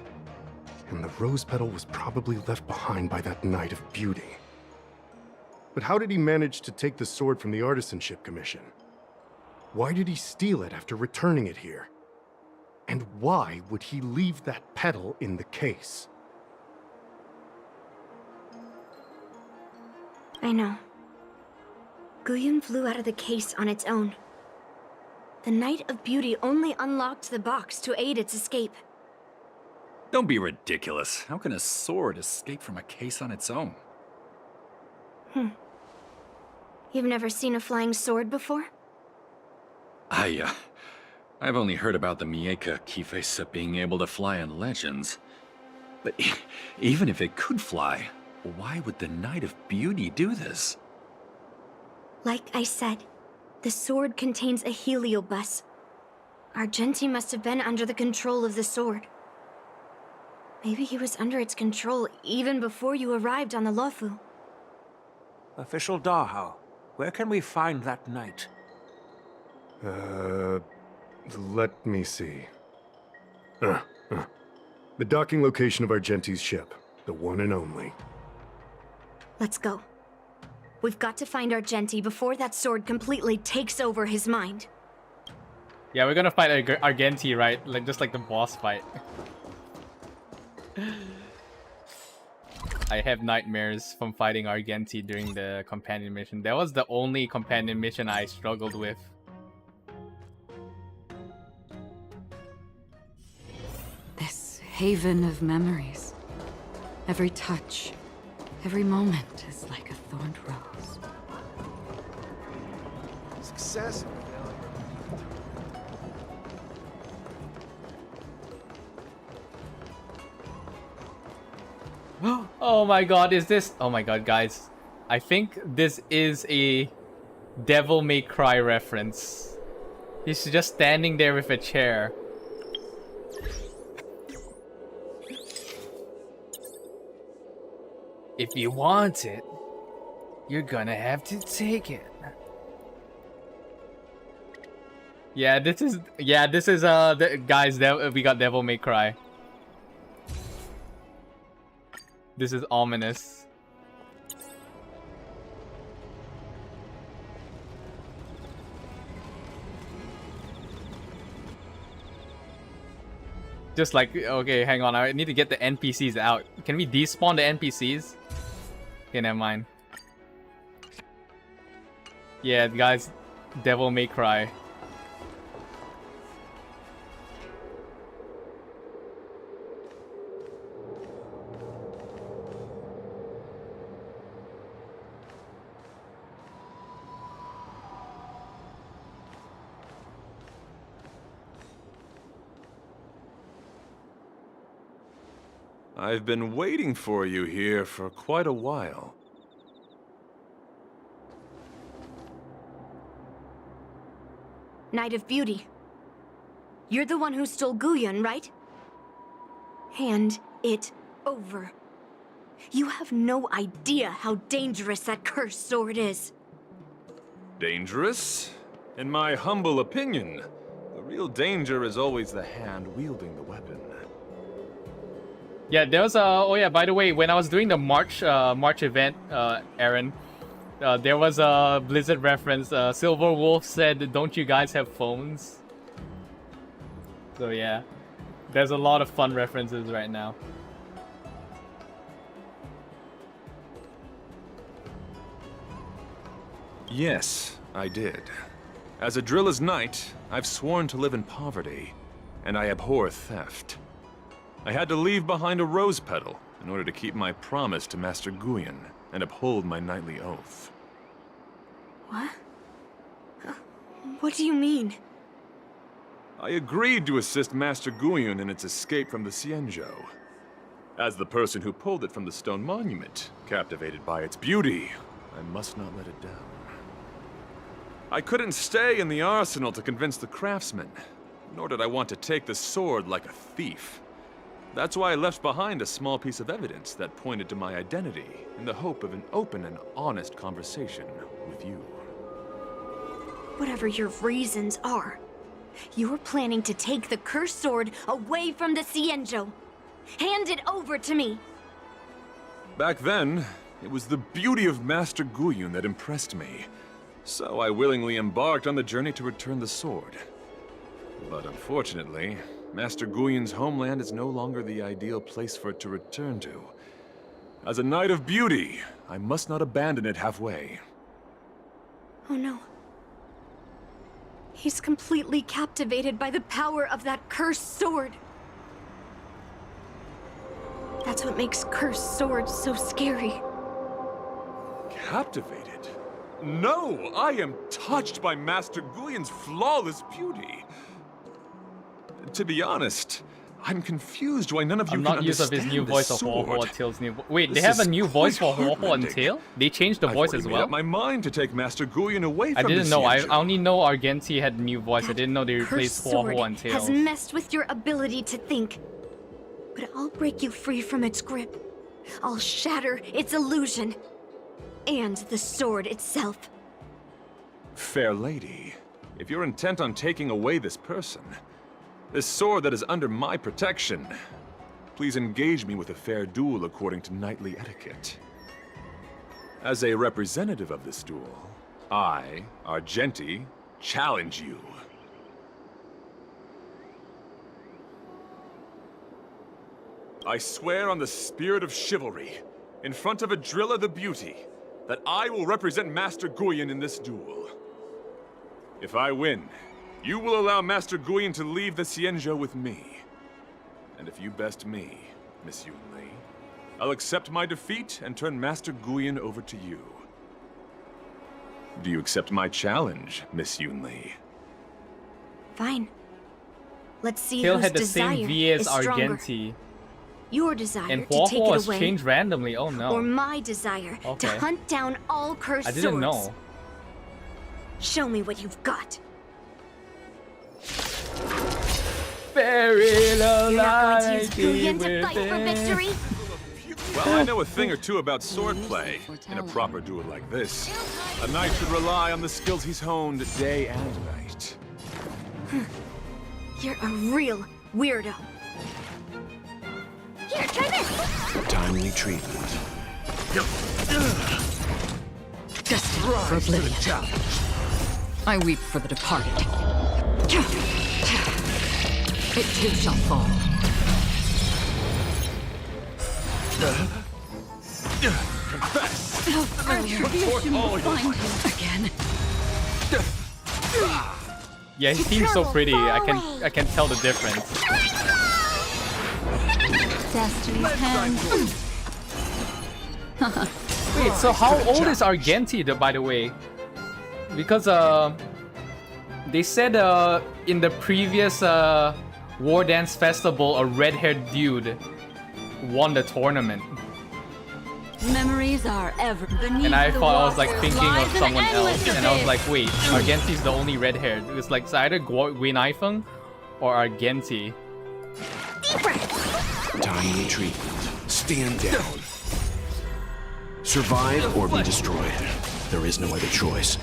And the rose petal was probably left behind by that Knight of Beauty. But how did he manage to take the sword from the Artisanship Commission? Why did he steal it after returning it here? And why would he leave that petal in the case? I know. Gu Yun flew out of the case on its own. The Knight of Beauty only unlocked the box to aid its escape. Don't be ridiculous. How can a sword escape from a case on its own? You've never seen a flying sword before? I've only heard about the Mieka Kifesa being able to fly in legends. But even if it could fly, why would the Knight of Beauty do this? Like I said, the sword contains a heliobus. Argenti must have been under the control of the sword. Maybe he was under its control even before you arrived on the Lofu. Official Dahao, where can we find that knight? Let me see. The docking location of Argenti's ship. The one and only. Let's go. We've got to find Argenti before that sword completely takes over his mind. Yeah, we're gonna fight Argenti, right? Like just like the boss fight. I have nightmares from fighting Argenti during the companion mission. That was the only companion mission I struggled with. This haven of memories. Every touch, every moment is like a thorned rose. Success. Oh my god, is this... Oh my god, guys. I think this is a Devil May Cry reference. He's just standing there with a chair. If you want it, you're gonna have to take it. Yeah, this is guys, we got Devil May Cry. This is ominous. Just like, okay, hang on, I need to get the NPCs out. Can we despawn the NPCs? Okay, never mind. Yeah, guys, Devil May Cry. I've been waiting for you here for quite a while. Knight of Beauty. You're the one who stole Guyun, right? Hand it over. You have no idea how dangerous that cursed sword is. Dangerous? In my humble opinion, the real danger is always the hand wielding the weapon. Yeah, there was a... Oh yeah, by the way, when I was doing the March event, Aaron, there was a Blizzard reference. Silver Wolf said, "Don't you guys have phones?" So yeah, there's a lot of fun references right now. Yes, I did. As a Drilla's knight, I've sworn to live in poverty, and I abhor theft. I had to leave behind a rose petal in order to keep my promise to Master Guyun and uphold my knightly oath. What? What do you mean? I agreed to assist Master Guyun in its escape from the Xīngqióng. As the person who pulled it from the stone monument, captivated by its beauty, I must not let it down. I couldn't stay in the arsenal to convince the craftsman, nor did I want to take the sword like a thief. That's why I left behind a small piece of evidence that pointed to my identity in the hope of an open and honest conversation with you. Whatever your reasons are, you're planning to take the cursed sword away from the Xīngqióng. Hand it over to me! Back then, it was the beauty of Master Guyun that impressed me, so I willingly embarked on the journey to return the sword. But unfortunately, Master Guyun's homeland is no longer the ideal place for it to return to. As a Knight of Beauty, I must not abandon it halfway. Oh no. He's completely captivated by the power of that cursed sword. That's what makes cursed swords so scary. Captivated? No! I am touched by Master Guyun's flawless beauty. To be honest, I'm confused why none of you I'm can not used of his new understand voice this of Huohuo sword. and Tail's new Wait, they This have a is new voice for quite Huohuo and heartrending. Tail? They changed the I've voice already as made well? up my mind to take Master Guyon away I from didn't the know. I Xianzhou. only know Argenti had new voice. I didn't know they replaced Cursed sword Huohuo and Tail. has messed with your ability to think. But I'll break you free from its grip. I'll shatter its illusion. And the sword itself. Fair lady, if you're intent on taking away this person, this sword that is under my protection, please engage me with a fair duel according to knightly etiquette. As a representative of this duel, I, Argenti, challenge you. I swear on the spirit of chivalry, in front of Adrilla the Beauty, that I will represent Master Guyon in this duel. If I win, you will allow Master Guyon to leave the Xianzhou with me. And if you best me, Miss Yunli, I'll accept my defeat and turn Master Guyon over to you. Do you accept my challenge, Miss Yunli? Fine. Let's see Tail whose had the desire same VA as is stronger. Argenti. Your desire And to take Huohuo it was away, changed randomly. Oh no. or my desire to Okay. hunt down all cursed I didn't swords. know. Show me what you've got. Very low You're not going to use light Guyon to fight for victory? Well, I know a thing or two about swordplay. In a proper duel like this, a knight should rely on the skills he's honed day and night. You're a real weirdo. Here, try this! Timely treatment. Destined for oblivion. I weep for the departed. It too shall fall. Confess! Earlier, Report all your find him again. Yeah, he seems so pretty. I can tell the difference. Destiny's hand. Wait, so how old is Argenti, by the way? Because they said in the previous War Dance Festival, a red-haired dude won the tournament. Memories are ever beneath And I the thought I was like water thinking of lies an someone endless else, and I was abyss. like, wait, Argenti's the only red-haired. It's like it's either Guinaifeng or Argenti. Timely treatment. Stand down. Survive or be destroyed. There is no other choice.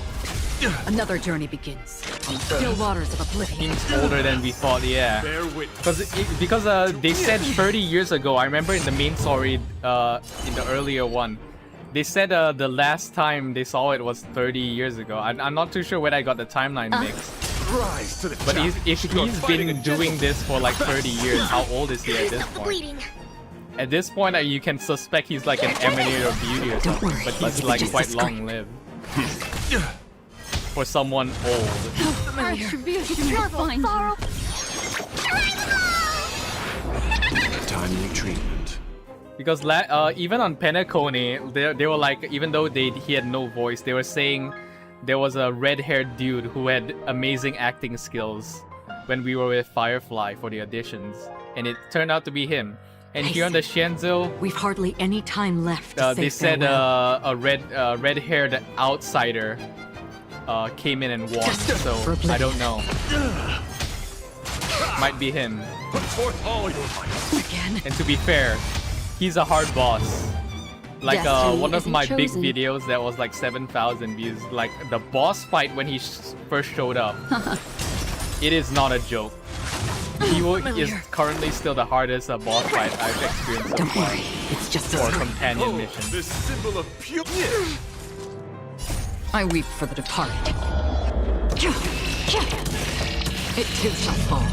Another journey begins on the still waters of oblivion. He's older than we thought, yeah. Bear witness. Because they said 30 years ago. I remember in the main story, in the earlier one, they said the last time they saw it was 30 years ago. I'm not too sure where I got the timeline mixed. Rise to the But challenge. if he's been doing this for like 30 years, how old is he at this point? At this point, you can suspect he's like an emanator of beauty or something, but he's like quite long-lived. For someone old. Retribution will find you. Timely treatment. Because even on Penacony, they were like, even though he had no voice, they were saying there was a red-haired dude who had amazing acting skills when we were with Firefly for the auditions, and it turned out to be him. And here on the Xianzhou, We've hardly any time left to say they said farewell. a red-haired outsider came in and won. So I don't know. Might be him. Put forth all your might. Again. And to be fair, he's a hard boss. Like Destiny one of isn't my chosen. big videos that was like 7,000 views. Like the boss fight when he first showed up. It is not a joke. He is currently still the hardest boss fight I've experienced so far. It's just a for a story. companion mission. This symbol of pure. I weep for the departed. It too shall fall.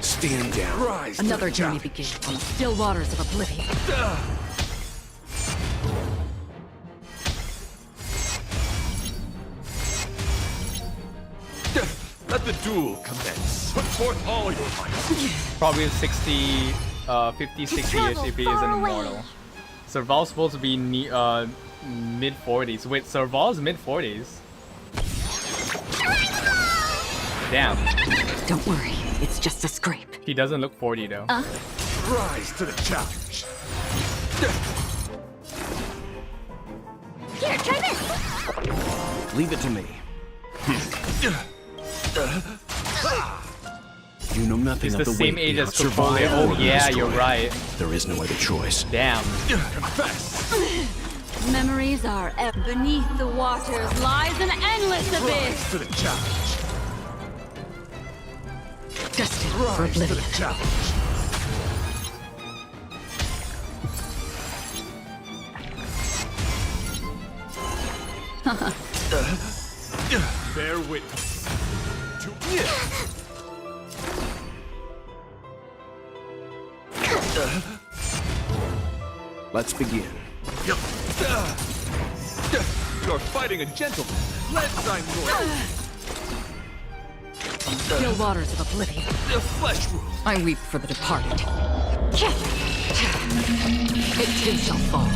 Stand down. Rise to Another the journey challenge. begins on the still waters of oblivion. Let the duel commence. Put forth all your might. Probably 60, 50, 60-ish if he is an immortal. Serval's supposed to be mid-40s. Wait, Serval's mid-40s? Damn. Don't worry, it's just a scrape. He doesn't look 40 though. Rise to the challenge. Here, try this. Leave it to me. You know nothing He's of the the same weight age beyond as Copole. survive Oh or be yeah, destroyed. you're right. There is no other choice. Damn. Confess. Memories are beneath the waters lies an endless abyss. Rise to the challenge. Destined for Rise to oblivion. the challenge. Bear witness. To Let's begin. You're fighting a gentleman. Let's sign Still waters of oblivion. The flesh rule. I weep for the departed. It too shall fall.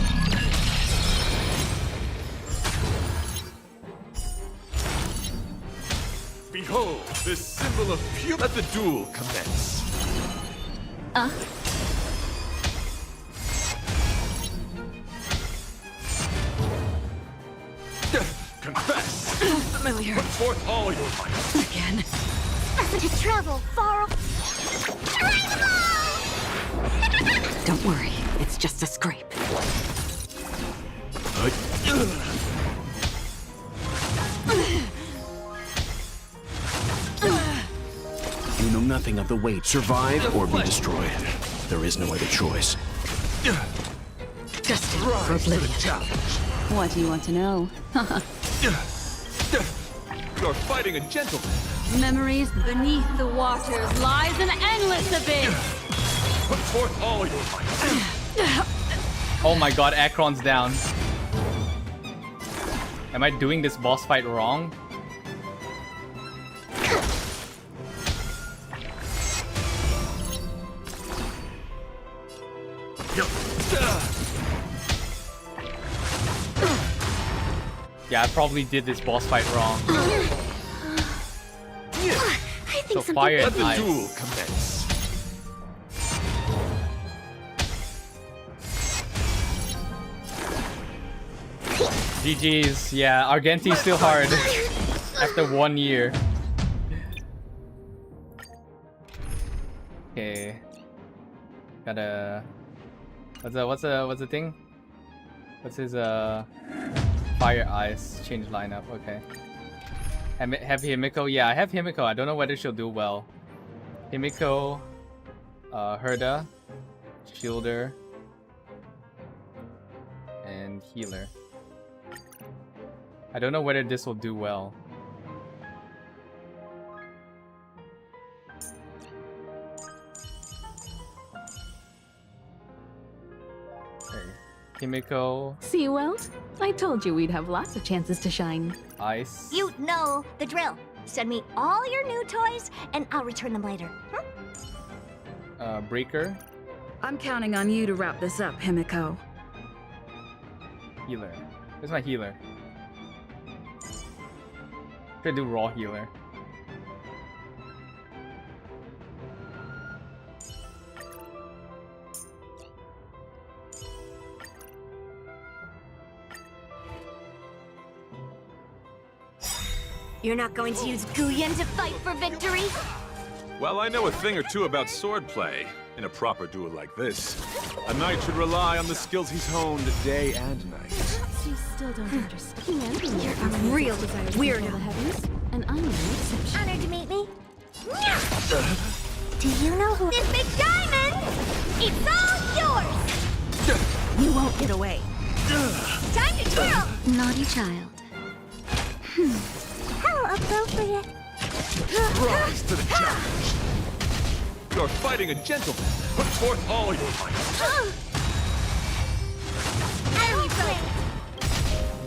Behold, this symbol of pure. Let the duel commence. Confess. Familiar. Put forth all your might. Again. To travel far. Don't worry, it's just a scrape. You know nothing of the weight. Survive or be destroyed. There is no other choice. Destined for Rise to the oblivion. challenge. What do you want to know? You're fighting a gentleman. Memories beneath the waters lies an endless abyss. Put forth all your might. Oh my god, Akron's down. Am I doing this boss fight wrong? Yeah, I probably did this boss fight wrong. I think So fire Let and the ice. duel commence. GG's. Yeah, Argenti's still hard. After 1 year. Okay. Gotta... What's the thing? What's his fire ice change lineup? Okay. Have Himiko? Yeah, I have Himiko. I don't know whether she'll do well. Himiko, Herda, Shielder, and Healer. I don't know whether this will do well. Okay. Himiko, See, well, I told you we'd have lots of chances to shine. Ice. You know the drill. Send me all your new toys, and I'll return them later. Breaker, I'm counting on you to wrap this up, Himiko. Healer. Where's my healer? Should do raw healer. You're not going to use Guyan to fight for victory? Well, I know a thing or two about swordplay. In a proper duel like this, a knight should rely on the skills he's honed day and night. You still don't understand. You're a real weirdo. And I'm no exception. Honored to meet me. Do you know who this big diamond? It's all yours! You won't get away. Time to twirl! Naughty child. How appropriate. Rise to the challenge. You're fighting a gentleman. Put forth all your might.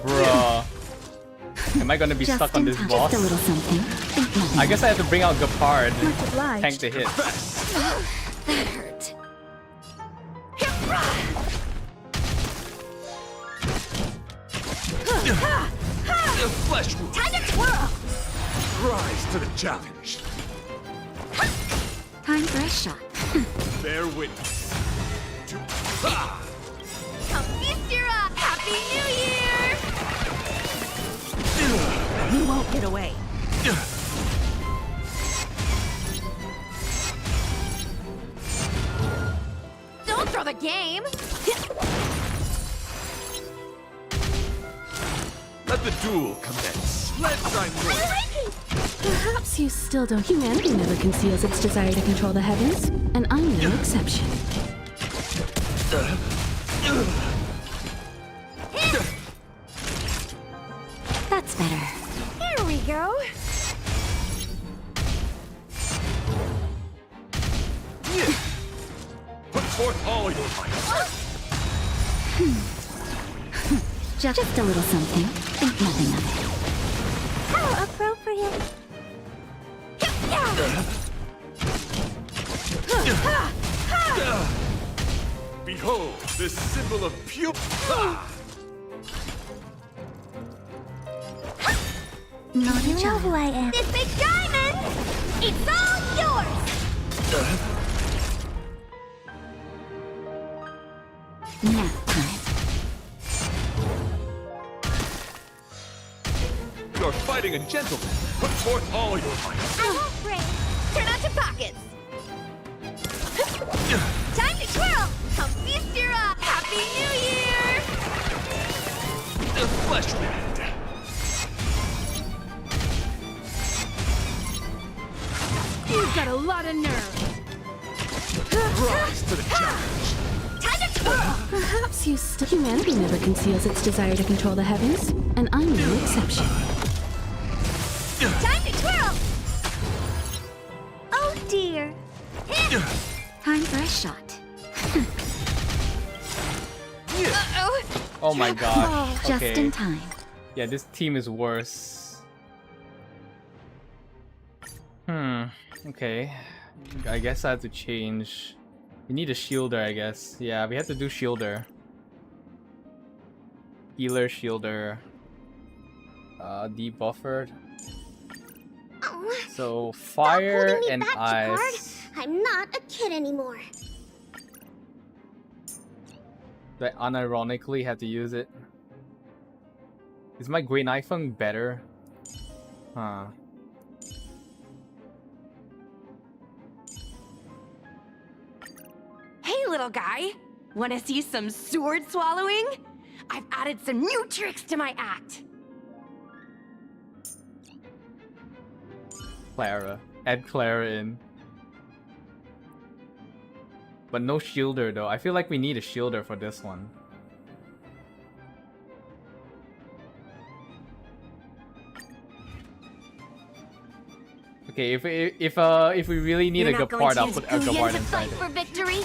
Bruh. Am I gonna be stuck on this boss? Just a little something. I guess I have to bring out Gepard. Much obliged. Tank the hit. That hurt. The flesh wound. Time to twirl! Rise to the challenge. Time for a shot. Bear witness. To Happy New Year! You won't get away. Don't throw the game! Let the duel commence. Let's sign Perhaps you still don't. Humanity never conceals its desire to control the heavens, and I'm no exception. That's better. Here we go. Put forth all your might. Just a little something. Think nothing of it. How appropriate. Behold, this symbol of pure. Not You a know child. who I am. This big diamond! It's all yours! Nap time. You're fighting a gentleman. Put forth all your might. I won't break. Turn out your pockets. Time to twirl! Come feast your up! Happy New Year! The flesh wind. You've got a lot of nerve. rise to the challenge. Time to twirl! Perhaps you still. Humanity never conceals its desire to control the heavens, and I'm no exception. Time to twirl! Oh dear. Time for a shot. Uh-oh. Oh my gosh. Just Okay. in time. Yeah, this team is worse. Okay. I guess I have to change. We need a shielder, I guess. Yeah, we have to do shielder. Healer, shielder. Debuffered. Oh, So stop fire holding me and back, ice. Jacquard. I'm not a kid anymore. Do I unironically have to use it? Is my Grey Knifeng better? Huh. Hey, little guy. Wanna see some sword swallowing? I've added some new tricks to my act. Clara. Add Clara in. But no shielder though. I feel like we need a shielder for this one. Okay, if we really need a good part, I'll put a good part inside it. For victory?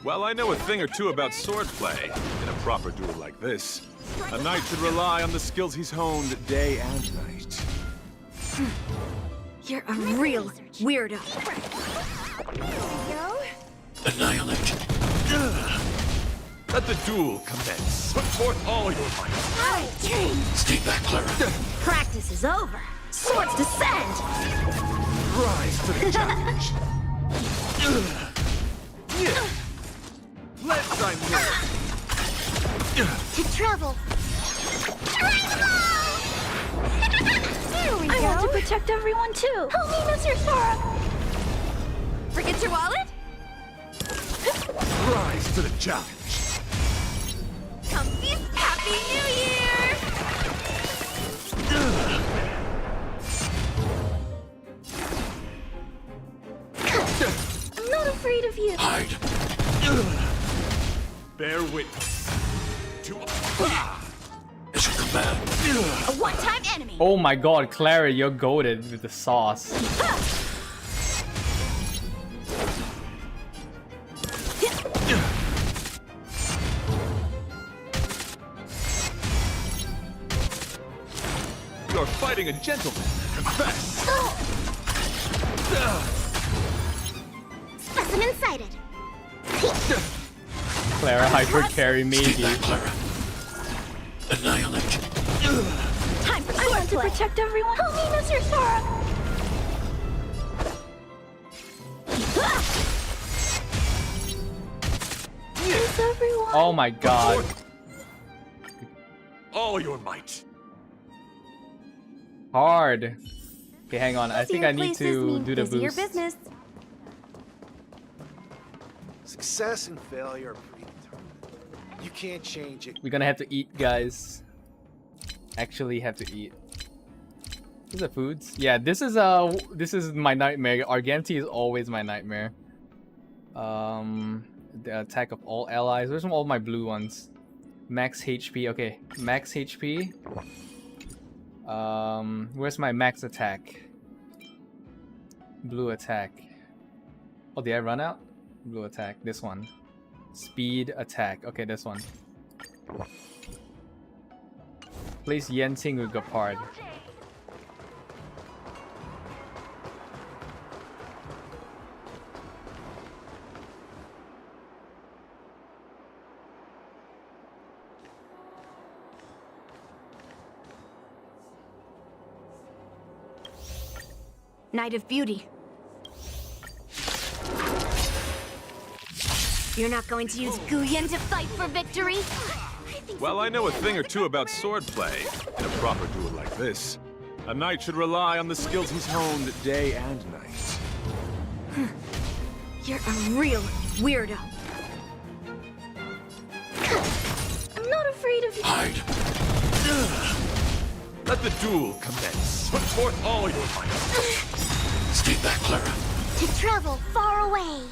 Well, I know a thing or two about swordplay. In a proper duel like this, a knight should rely on the skills he's honed day and night. You're a real weirdo. Annihilate. Let the duel commence. Put forth all your might. Stay back, Clara. Practice is over. Swords descend. Rise to the challenge. Let's I'm To travel. Here we I go. want to protect everyone too. Help me, Mr. Sora. Forget your wallet? Rise to the challenge. Come feast. Happy New Year! I'm not afraid of you. Hide. Bear witness. To As you command. A one-time enemy. Oh my god, Clara, you're goated with the sauce. You're fighting a gentleman. Confess. Specimen sighted. Clara hyper carry maybe. Stay back, Clara. Annihilate. Time for sword to protect everyone. Help me, Mr. Sora. Is everyone? Oh my god. All your might. Hard. Okay, hang on. I think I need Places to mean do the busier boost. business. Success and failure are predetermined. You can't change it. We're gonna have to eat, guys. Actually have to eat. These are foods. Yeah, this is my nightmare. Argenti is always my nightmare. The attack of all allies. Where's all my blue ones? Max HP. Okay, max HP. Where's my max attack? Blue attack. Oh, did I run out? Blue attack. This one. Speed attack. Okay, this one. Place Yenting with Gapard. Night of Beauty. You're not going to use Guyan to fight for victory? Well, I know a thing or two about swordplay. In a proper duel like this, a knight should rely on the skills he's honed day and night. You're a real weirdo. I'm not afraid of you. Hide. Let the duel commence. Put forth all your might. Stay back, Clara. To travel far away.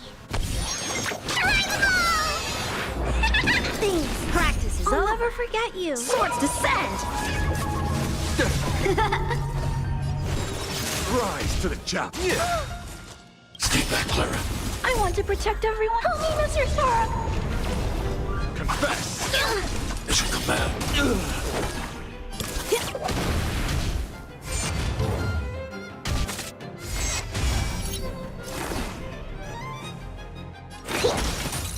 Things. Practice is I'll over. never forget you. Swords descend. Rise to the challenge. Stay back, Clara. I want to protect everyone. Help me, Mr. Sora. Confess. As you command.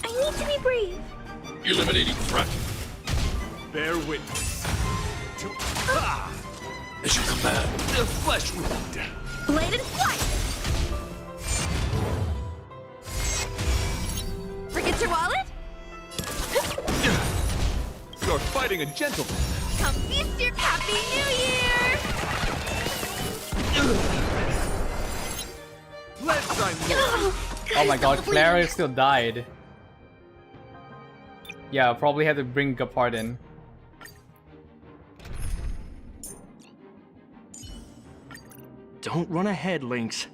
I need to be brave. Eliminating threat. Bear witness. To As you command. the flesh wound. Blade and flight. Forget your wallet? You're fighting a gentleman. Come feast your Happy New Year! Let's I'm Oh my god, Clara still died. Yeah, I'll probably have to bring Gapard in. Don't run ahead, Lynx.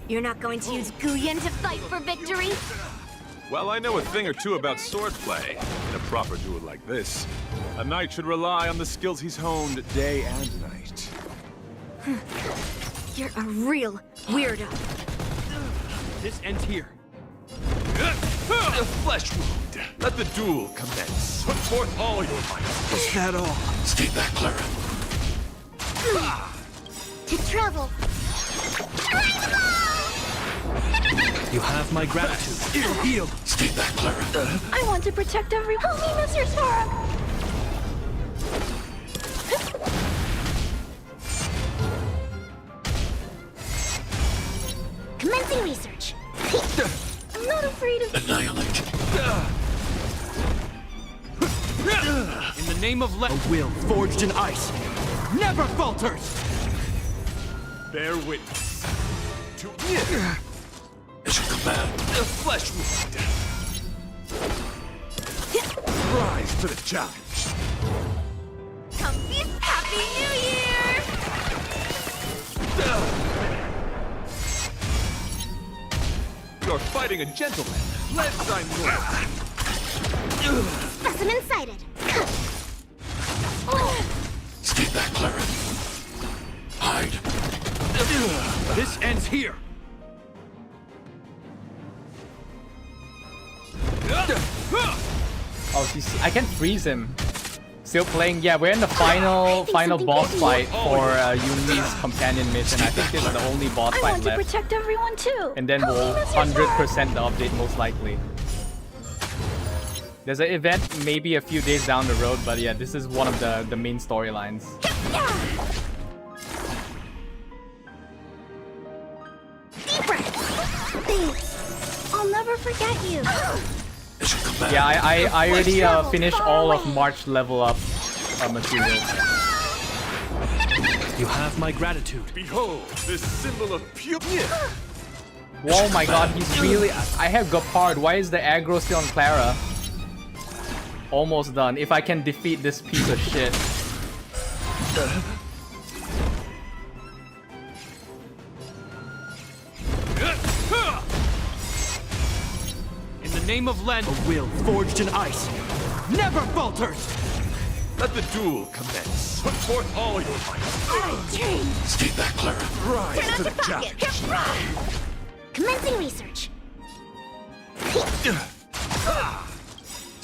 You're not going to use Guyan to fight for victory? Well, I know a thing or two about swordplay. In a proper duel like this, a knight should rely on the skills he's honed day and night. You're a real weirdo. This ends here. The flesh wound. Let the duel commence. Put forth all your might. Is that all? Stay back, Clara. To travel. You have my gratitude. It'll heal. Stay back, Clara. I want to protect everyone. Help me, Mr. Sora. Commencing research. I'm not afraid of you. Annihilate. In the name of a will forged in ice never falters. Bear witness. To As you command. the flesh wound. Rise to the challenge. Come feast Happy New Year! You're fighting a gentleman. Let's I'm Specimen sighted. Stay back, Clara. Hide. This ends here. Oh, I can freeze him. Still playing. Yeah, we're in the final boss fight for Yunli's companion mission. I think this is the only boss I fight want to left. protect everyone too. And then Help me, we'll Mr. Sora. 100% the update most likely. There's an event maybe a few days down the road, but yeah, this is one of the main storylines. Thanks. I'll never forget you. Yeah, I already finished all of March level up materials. You have my gratitude. Behold, this symbol of pure. Oh my god, he's really... I have Gepard. Why is the aggro still on Clara? Almost done. If I can defeat this piece of shit. In the name of Len, a will forged in ice never falters! Let the duel commence. Put forth all your might. Stay back, Clara. Rise to the challenge. Commencing research.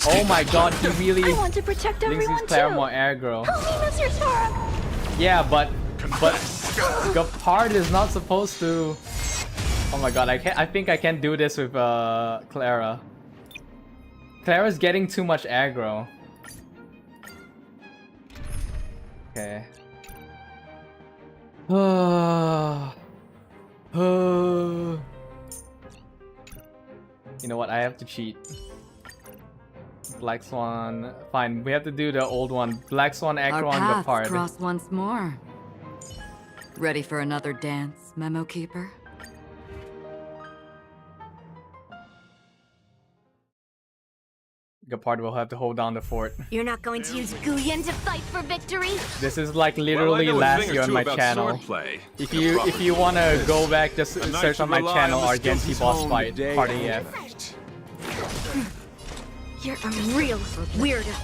Oh my god, he really I want to protect thinks everyone he's Clara too. more aggro. Help me, Mr. Sora. Yeah, but Gepard is not supposed to... Oh my god, I think I can't do this with Clara. Clara's getting too much aggro. Okay. You know what? I have to cheat. Black Swan. Fine, we have to do the old one. Black Swan, Our Acheron, paths Gepard. cross once more. Ready for another dance, Memo Keeper? Gepard will have to hold down the fort. You're not going to use Guyan to fight for victory? This is like literally last year on my channel. If you wanna go back, just search on my channel Argenti boss fight, part AF. You're a real weirdo.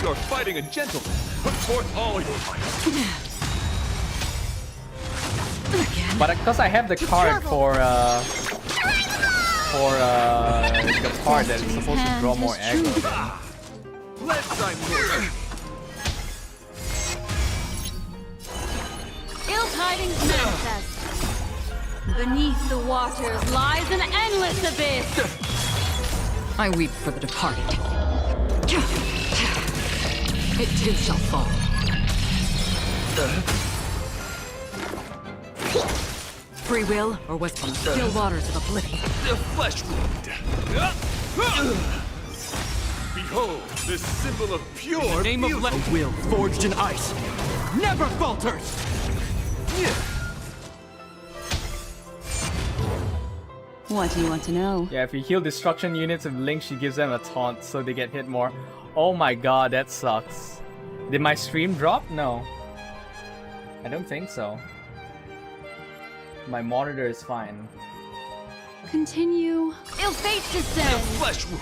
You're fighting a gentleman. Put forth all your might. But because I have the card for the part that is supposed to draw more aggro then. Let's move. Ill tidings manifest. Beneath the waters lies an endless abyss. I weep for the departed. It too shall fall. Free will or wisdom? Still waters of oblivion. The flesh wound. Behold, this symbol of pure In the name of Len, a will forged in ice never falters! What do you want to know? Yeah, if you heal destruction units with Link, she gives them a taunt so they get hit more. Oh my god, that sucks. Did my stream drop? No. I don't think so. My monitor is fine. Continue. Ill fate descends. Flesh wound.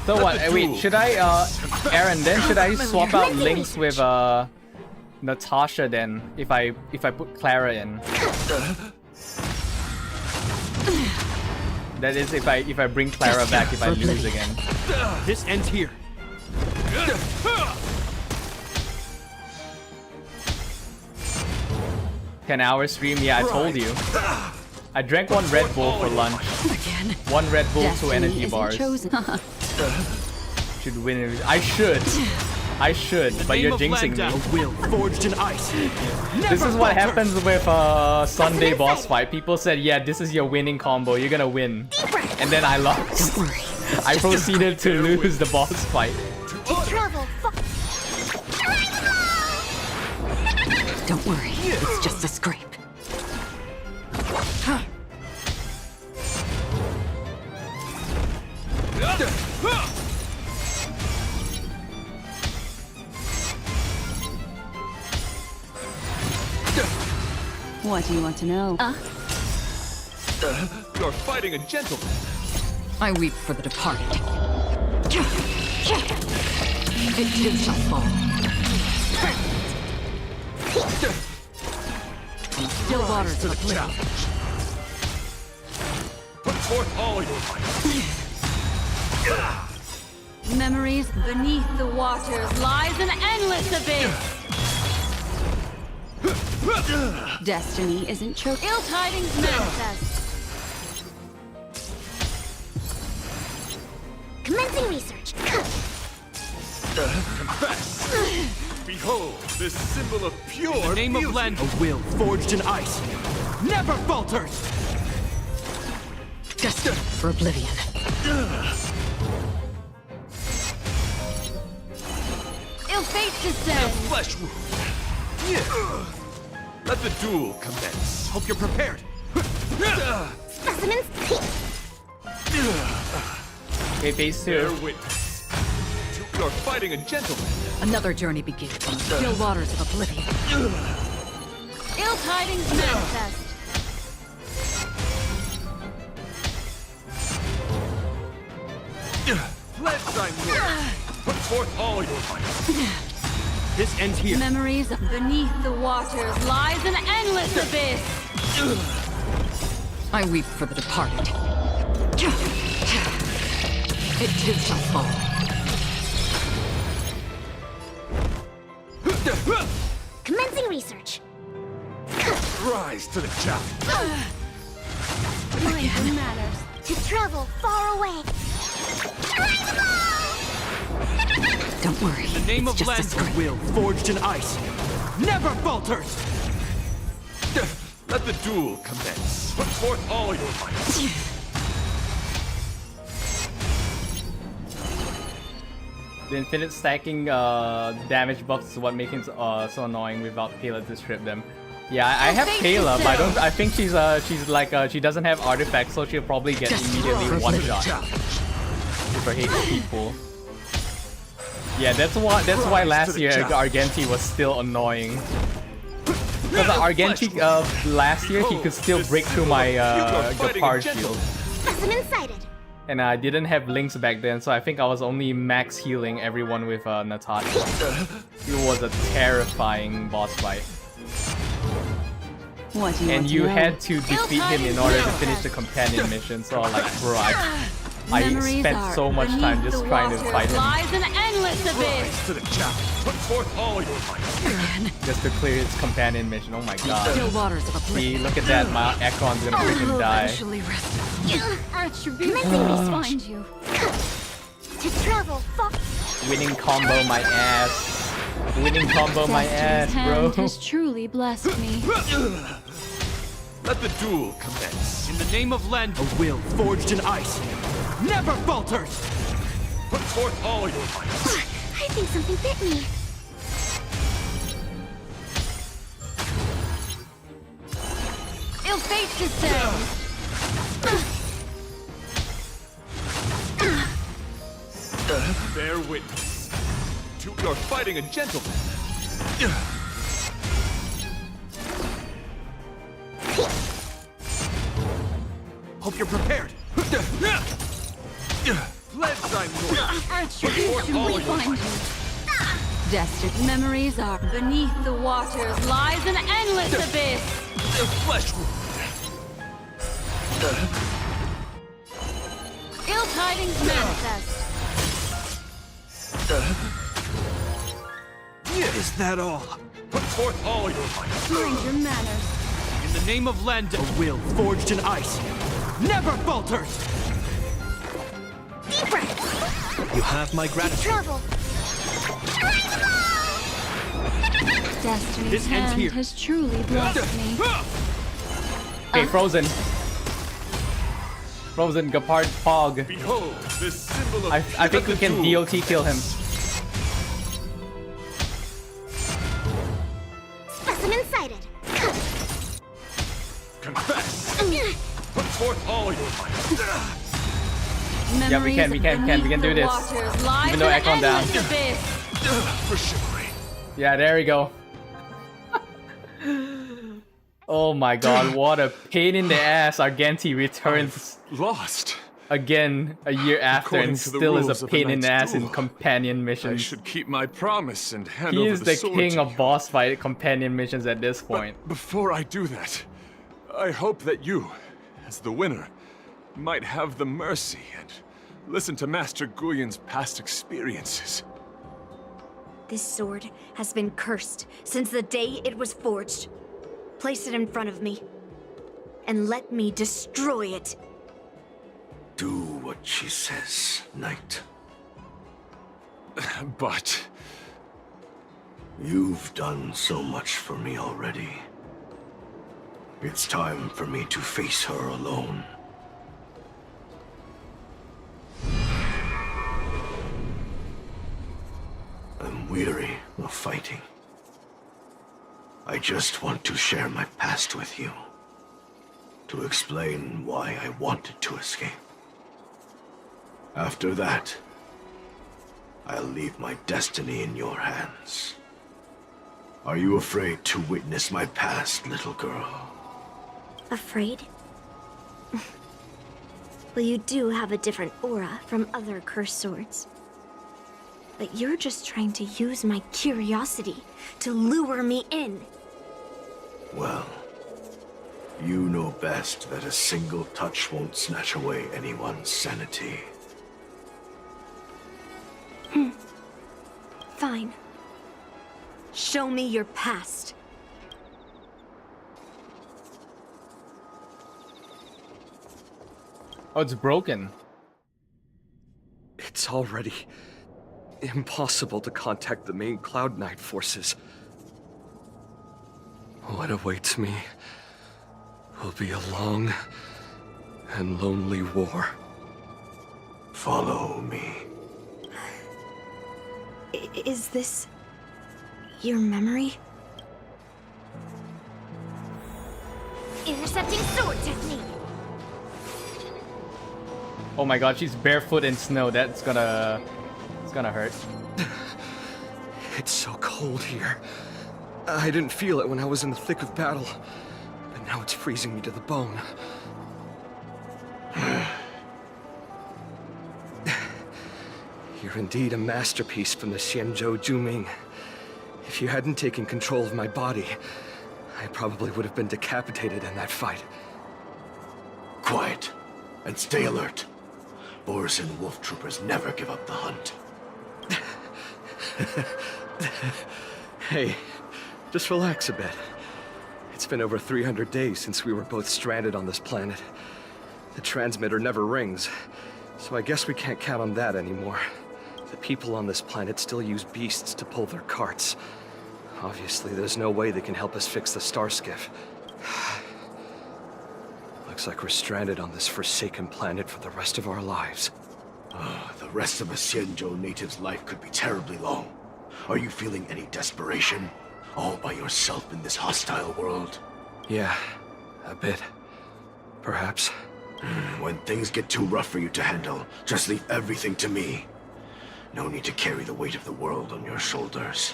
So what? Wait, should I, Aaron, then should I swap out Links with, Natasha then, if I put Clara in? That is, if I bring Clara back if I lose again. This ends here. 10-hour stream? Yeah, I told you. I drank one Red Bull for lunch. Again? One Red Bull, Destiny 2 energy isn't bars. chosen. Should win. I should, but you're jinxing me. A will forged in ice. This is what happens with Sunday boss fight. People said, yeah, this is your winning combo. You're gonna win. And then I lost. I proceeded to lose the boss fight. Don't worry, it's just a scrape. What do you want to know? You're fighting a gentleman. I weep for the departed. It too shall fall. Still waters of oblivion. Put forth all your might. Memories beneath the waters lies an endless abyss. Destiny isn't chosen. Ill tidings manifest. Commencing research. Confess! Behold, this symbol of pure In the name beauty. of Lend, a will forged in ice never falters! Destined for oblivion. Ill fate descends. Flesh wound. Let the duel commence. Hope you're prepared. Specimens. Okay, phase 2. Bear witness. You're fighting a gentleman. Another journey begins on the still waters of oblivion. Ill tidings manifest. Pledge thy will. Put forth all your might. This ends here. Memories beneath the waters lies an endless abyss. I weep for the departed. It too shall fall. Commencing research. Rise to the challenge. Mind your manners. To travel far away. Don't worry. In the name it's of just Lend, a will forged in ice never falters! Let the duel commence. Put forth all your might. The infinite stacking damage buffs is what makes him so annoying without Kayla to strip them. Yeah, I have Kayla, but I think she's like she doesn't have artifacts, so she'll probably get immediately one shot with her HP pool. Yeah, that's why last year Argenti was still annoying. Because Argenti last year he could still break through my Gapar shield. Specimen sighted. And I didn't have links back then, so I think I was only max healing everyone with Natasha. It was a terrifying boss fight. What do you And want you to know? had to defeat him in order to finish the companion mission, so like, bro, I spent so much time just trying to fight him. Lies an endless abyss. To the challenge. Put forth all your might. Just to clear its companion mission. Oh my god. Still waters of oblivion. See, look at that. My Ekron's gonna freaking die. Eventually rested. Commencing Find research. you. To travel far. Winning combo my ass. Winning combo my ass, Destiny's bro. hand has truly blessed me. Let the duel commence. In the name of Lend, a will forged in ice never falters! Put forth all your might. I think something bit me. Ill fate descends. Bear witness. You're fighting a gentleman. Hope you're prepared. Pledge thy will. Attribution will find you. Destined. Memories are beneath the waters lies an endless abyss. Flesh wound. Ill tidings manifest. Is that all? Put forth all your might. Mind your manners. In the name of Lend, a will forged in ice never falters! Deeper. You have my gratitude. Travel. Destiny's This ends hand here. has truly blessed me. Okay, Frozen. Frozen, Gapard, Pog. Behold, this symbol of I think we can DOT kill him. Specimen sighted. Confess. Put forth all your might. Yeah, we can do this. Even though Ekron down. For chivalry. Yeah, there we go. Oh my god, what a pain in the ass. Argenti returns Lost. again a year after According and to the still is rules a of pain in the tonight's ass in duel, companion I missions. should keep my promise and hand He over is the the sword king to of you. boss fight companion missions at this point. Before I do that, I hope that you, as the winner, might have the mercy and listen to Master Guyon's past experiences. This sword has been cursed since the day it was forged. Place it in front of me, and let me destroy it. Do what she says, Knight. but... You've done so much for me already. It's time for me to face her alone. I'm weary of fighting. I just want to share my past with you. To explain why I wanted to escape. After that, I'll leave my destiny in your hands. Are you afraid to witness my past, little girl? Afraid? Well, you do have a different aura from other cursed swords. But you're just trying to use my curiosity to lure me in. Well, you know best that a single touch won't snatch away anyone's sanity. Fine. Show me your past. Oh, it's broken. It's already impossible to contact the main Cloud Knight forces. What awaits me will be a long and lonely war. Follow me. Is this your memory? Intercepting sword technique. Oh my god, she's barefoot in snow. It's gonna hurt. It's so cold here. I didn't feel it when I was in the thick of battle, but now it's freezing me to the bone. You're indeed a masterpiece from the Xianzhou Juming. If you hadn't taken control of my body, I probably would have been decapitated in that fight. Quiet, and stay alert. Boris and wolf troopers never give up the hunt. Hey, just relax a bit. It's been over 300 days since we were both stranded on this planet. The transmitter never rings, so I guess we can't count on that anymore. The people on this planet still use beasts to pull their carts. Obviously, there's no way they can help us fix the star skiff. Looks like we're stranded on this forsaken planet for the rest of our lives. The rest of a Xianzhou native's life could be terribly long. Are you feeling any desperation? All by yourself in this hostile world? Yeah, a bit. Perhaps. When things get too rough for you to handle, just leave everything to me. No need to carry the weight of the world on your shoulders.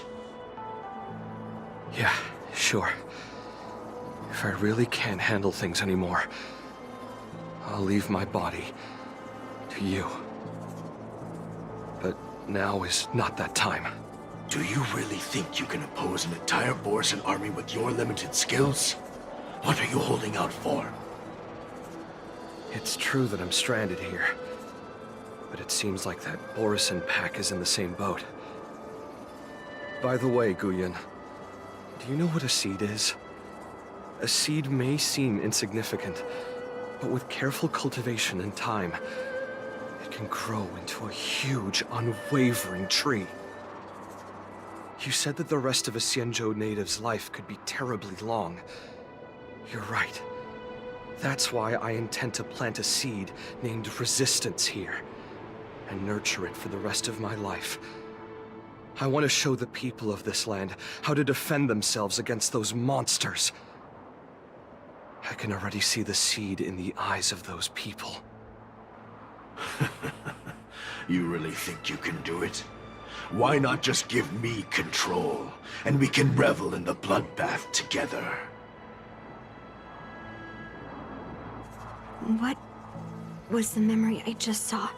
Yeah, sure. If I really can't handle things anymore, I'll leave my body to you. But now is not that time. Do you really think you can oppose an entire Borisan army with your limited skills? What are you holding out for? It's true that I'm stranded here, but it seems like that Borisan pack is in the same boat. By the way, Guyan, do you know what a seed is? A seed may seem insignificant, but with careful cultivation and time, it can grow into a huge, unwavering tree. You said that the rest of a Xianzhou native's life could be terribly long. You're right. That's why I intend to plant a seed named Resistance here, and nurture it for the rest of my life. I want to show the people of this land how to defend themselves against those monsters. I can already see the seed in the eyes of those people. You really think you can do it? Why not just give me control, and we can revel in the bloodbath together? What was the memory I just saw?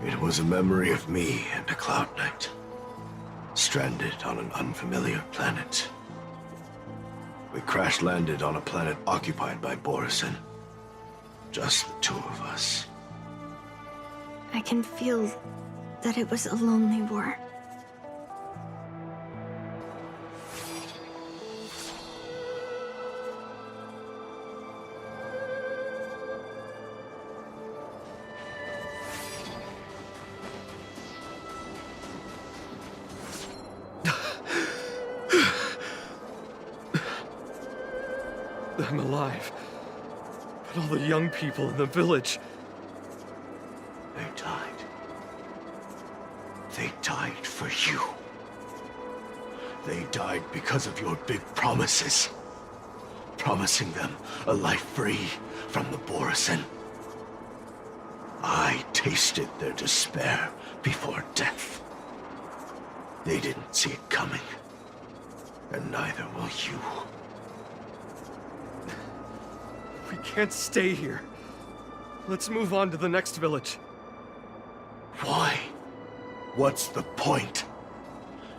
It was a memory of me and a Cloud Knight, stranded on an unfamiliar planet. We crash-landed on a planet occupied by Borisan. Just the two of us. I can feel that it was a lonely war. them alive. But all the young people in the village... They died. They died for you. They died because of your big promises. Promising them a life free from the Borisin. I tasted their despair before death. They didn't see it coming. And neither will you. We can't stay here. Let's move on to the next village. Why? What's the point?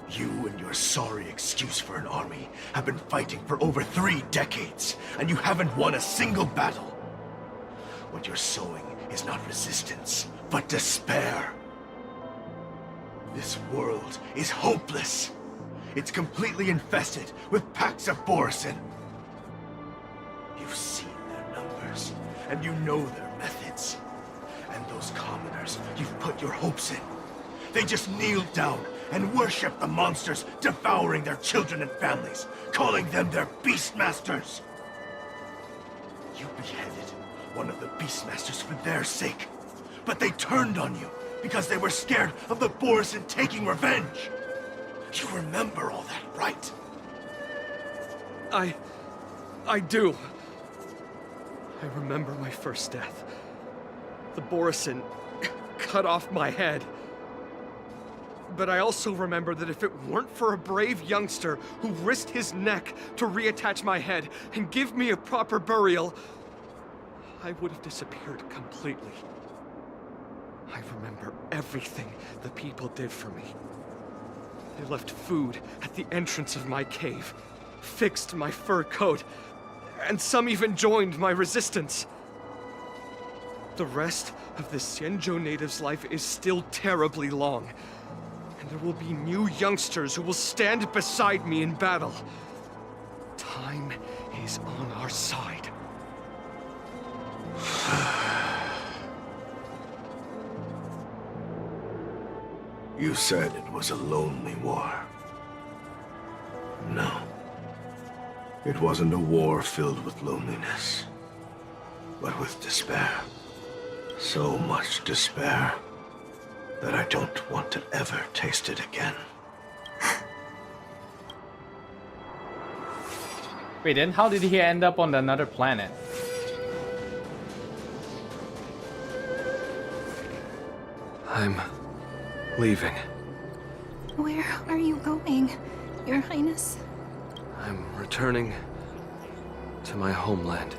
You and your sorry excuse for an army have been fighting for over 3 decades, and you haven't won a single battle. What you're sowing is not resistance, but despair. This world is hopeless. It's completely infested with packs of Borisin. You've seen their numbers, and you know their methods. And those commoners you've put your hopes in, they just kneel down and worship the monsters devouring their children and families, calling them their Beastmasters. You beheaded one of the Beastmasters for their sake, but they turned on you because they were scared of the Borisin taking revenge. You remember all that, right? I do. I remember my first death. The Borisin cut off my head. But I also remember that if it weren't for a brave youngster who risked his neck to reattach my head and give me a proper burial, I would have disappeared completely. I remember everything the people did for me. They left food at the entrance of my cave, fixed my fur coat, and some even joined my resistance. The rest of the Xīngqióng native's life is still terribly long, and there will be new youngsters who will stand beside me in battle. Time is on our side. You said it was a lonely war. No. It wasn't a war filled with loneliness, but with despair. So much despair that I don't want to ever taste it again. Wait, then how did he end up on another planet? I'm leaving. Where are you going, Your Highness? I'm returning to my homeland.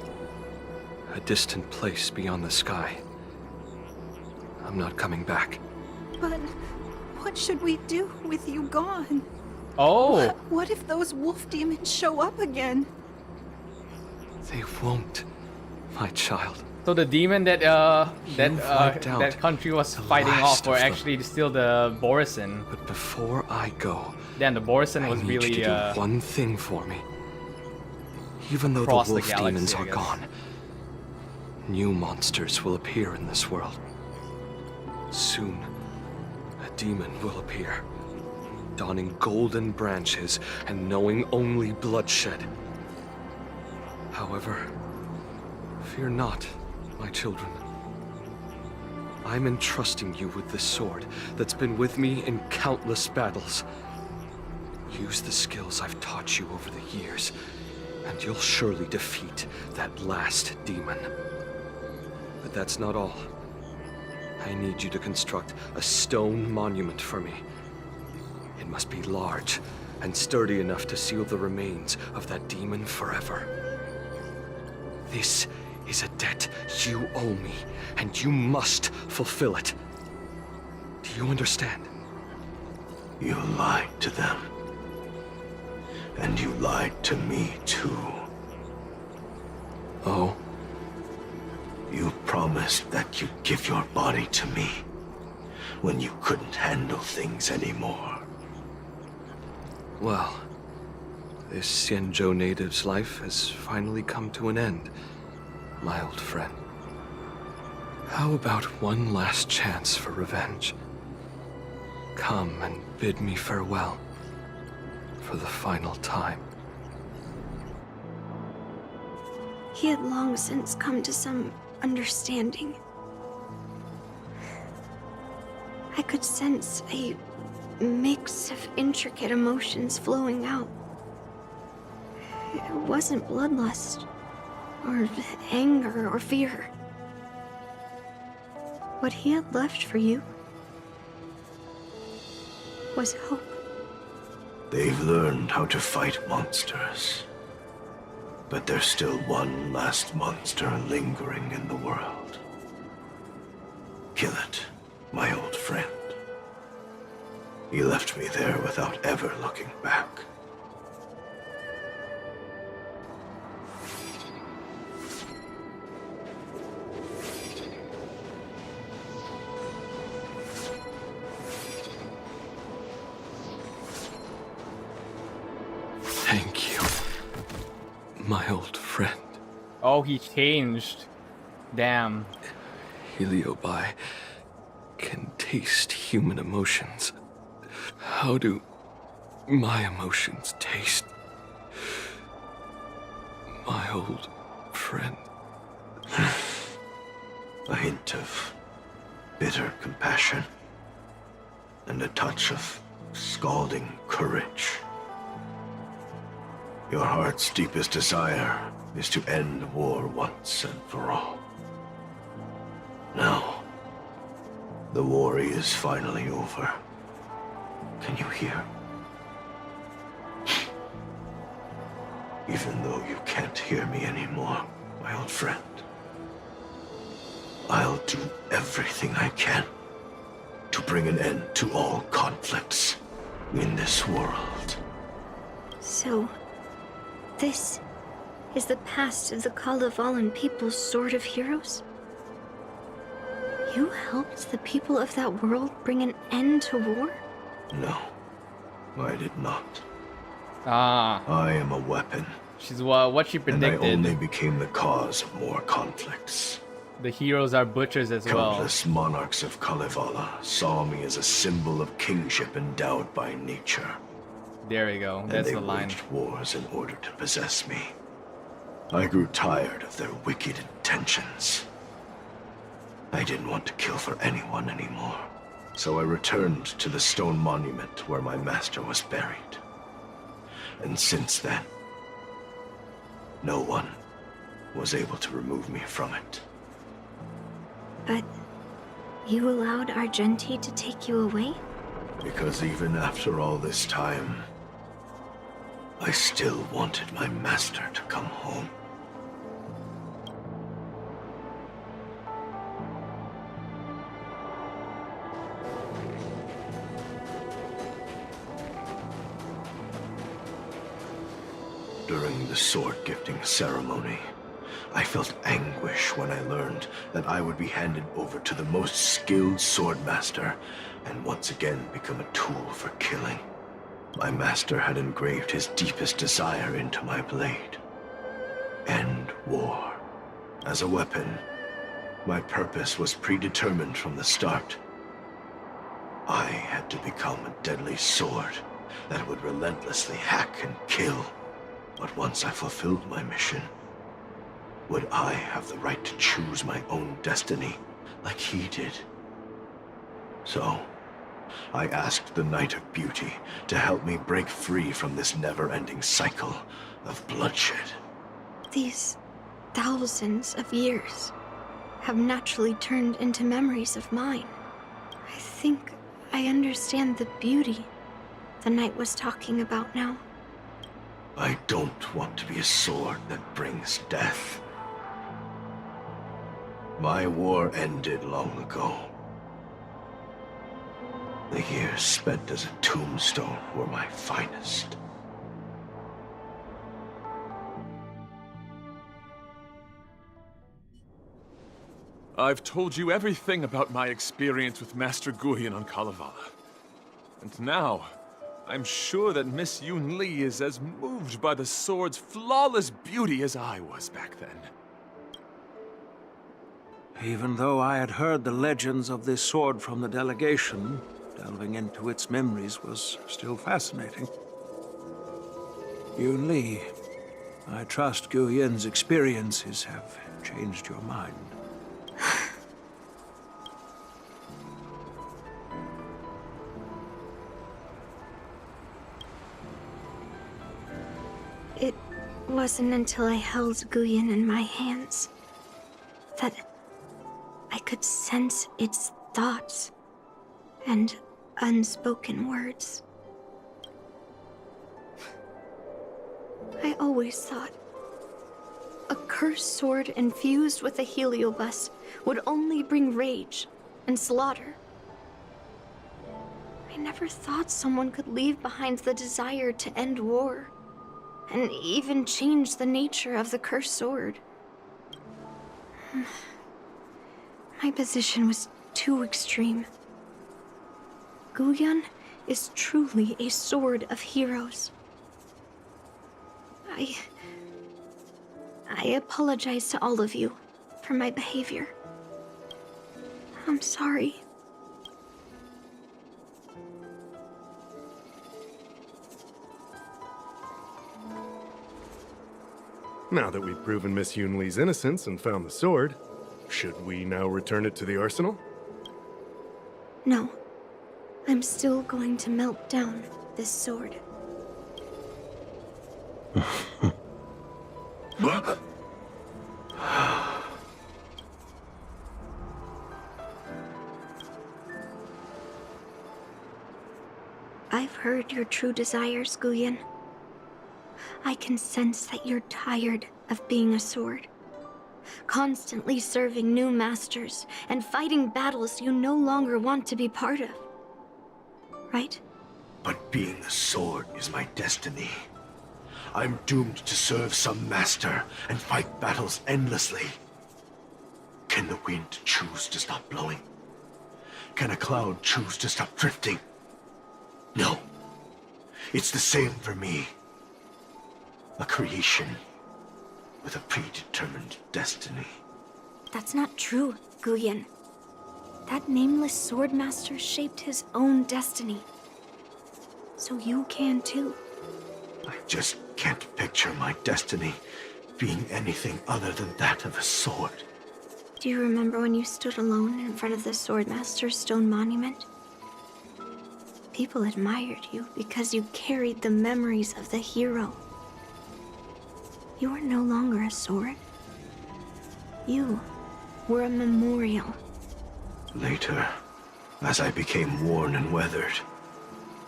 A distant place beyond the sky. I'm not coming back. But what should we do with you gone? Oh! What if those wolf demons show up again? They won't, my child. So the demon that that country was fighting off were actually still the Borisin. But before I go, then the Borisin was I need really you to do one thing for me. Even though the wolf demons are gone, new monsters will appear in this world. Soon, a demon will appear, donning golden branches and knowing only bloodshed. However, fear not, my children. I'm entrusting you with this sword that's been with me in countless battles. Use the skills I've taught you over the years, and you'll surely defeat that last demon. But that's not all. I need you to construct a stone monument for me. It must be large and sturdy enough to seal the remains of that demon forever. This is a debt you owe me, and you must fulfill it. Do you understand? You lied to them. And you lied to me, too. Oh? You promised that you'd give your body to me when you couldn't handle things anymore. Well, this Xīngqióng native's life has finally come to an end, my old friend. How about one last chance for revenge? Come and bid me farewell for the final time. he had long since come to some understanding. I could sense a mix of intricate emotions flowing out. It wasn't bloodlust, or anger, or fear. What he had left for you was hope. They've learned how to fight monsters. But there's still one last monster lingering in the world. Kill it, my old friend. He left me there without ever looking back. Thank you, my old friend. Oh, he changed. Damn. Heliobi can taste human emotions. How do my emotions taste? My old friend. A hint of bitter compassion and a touch of scalding courage. Your heart's deepest desire is to end war once and for all. Now, the war is finally over. Can you hear? Even though you can't hear me anymore, my old friend, I'll do everything I can to bring an end to all conflicts in this world. So, this is the past of the Kalevalan people's Sword of Heroes? You helped the people of that world bring an end to war? No, I did not. Ah. I am a weapon. She's what she predicted. And I only became the cause of more conflicts. The heroes are butchers as well. Countless monarchs of Kalevala saw me as a symbol of kingship endowed by nature. There we go. That's the line. And they waged wars in order to possess me. I grew tired of their wicked intentions. I didn't want to kill for anyone anymore. So I returned to the stone monument where my master was buried. And since then, no one was able to remove me from it. But you allowed Argenti to take you away? Because even after all this time, I still wanted my master to come home. During the sword gifting ceremony, I felt anguish when I learned that I would be handed over to the most skilled swordmaster and once again become a tool for killing. My master had engraved his deepest desire into my blade. End war. As a weapon, my purpose was predetermined from the start. I had to become a deadly sword that would relentlessly hack and kill. But once I fulfilled my mission, would I have the right to choose my own destiny like he did? So, I asked the Knight of Beauty to help me break free from this never-ending cycle of bloodshed. These thousands of years have naturally turned into memories of mine. I think I understand the beauty the Knight was talking about now. I don't want to be a sword that brings death. My war ended long ago. The years spent as a tombstone were my finest. I've told you everything about my experience with Master Guyun on Kalevala. And now, I'm sure that Miss Yunli is as moved by the sword's flawless beauty as I was back then. Even though I had heard the legends of this sword from the delegation, delving into its memories was still fascinating. Yunli, I trust Gu Yin's experiences have changed your mind. It wasn't until I held Gu Yin in my hands that I could sense its thoughts and unspoken words. I always thought a cursed sword infused with a heliobus would only bring rage and slaughter. I never thought someone could leave behind the desire to end war, and even change the nature of the cursed sword. My position was too extreme. Gu Yin is truly a sword of heroes. I apologize to all of you for my behavior. I'm sorry. Now that we've proven Miss Yunli's innocence and found the sword, should we now return it to the arsenal? No. I'm still going to melt down this sword. I've heard your true desires, Gu Yin. I can sense that you're tired of being a sword, constantly serving new masters and fighting battles you no longer want to be part of. Right? But being a sword is my destiny. I'm doomed to serve some master and fight battles endlessly. Can the wind choose to stop blowing? Can a cloud choose to stop drifting? No. It's the same for me. A creation with a predetermined destiny. That's not true, Gu Yin. That nameless swordmaster shaped his own destiny. So you can too. I just can't picture my destiny being anything other than that of a sword. Do you remember when you stood alone in front of the swordmaster's stone monument? People admired you because you carried the memories of the hero. You were no longer a sword. You were a memorial. Later, as I became worn and weathered,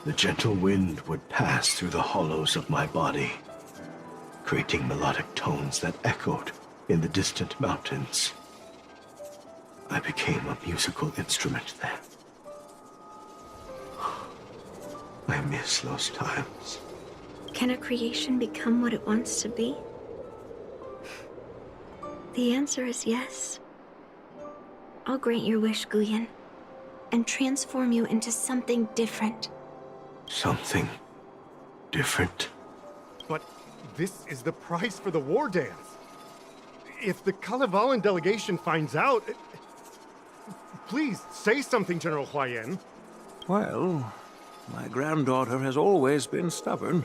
the gentle wind would pass through the hollows of my body, creating melodic tones that echoed in the distant mountains. I became a musical instrument then. I miss those times. Can a creation become what it wants to be? The answer is yes. I'll grant your wish, Gu Yin, and transform you into something different. Something different? But this is the price for the war dance. If the Kalevalan delegation finds out... Please, say something, General Huayan. Well, my granddaughter has always been stubborn.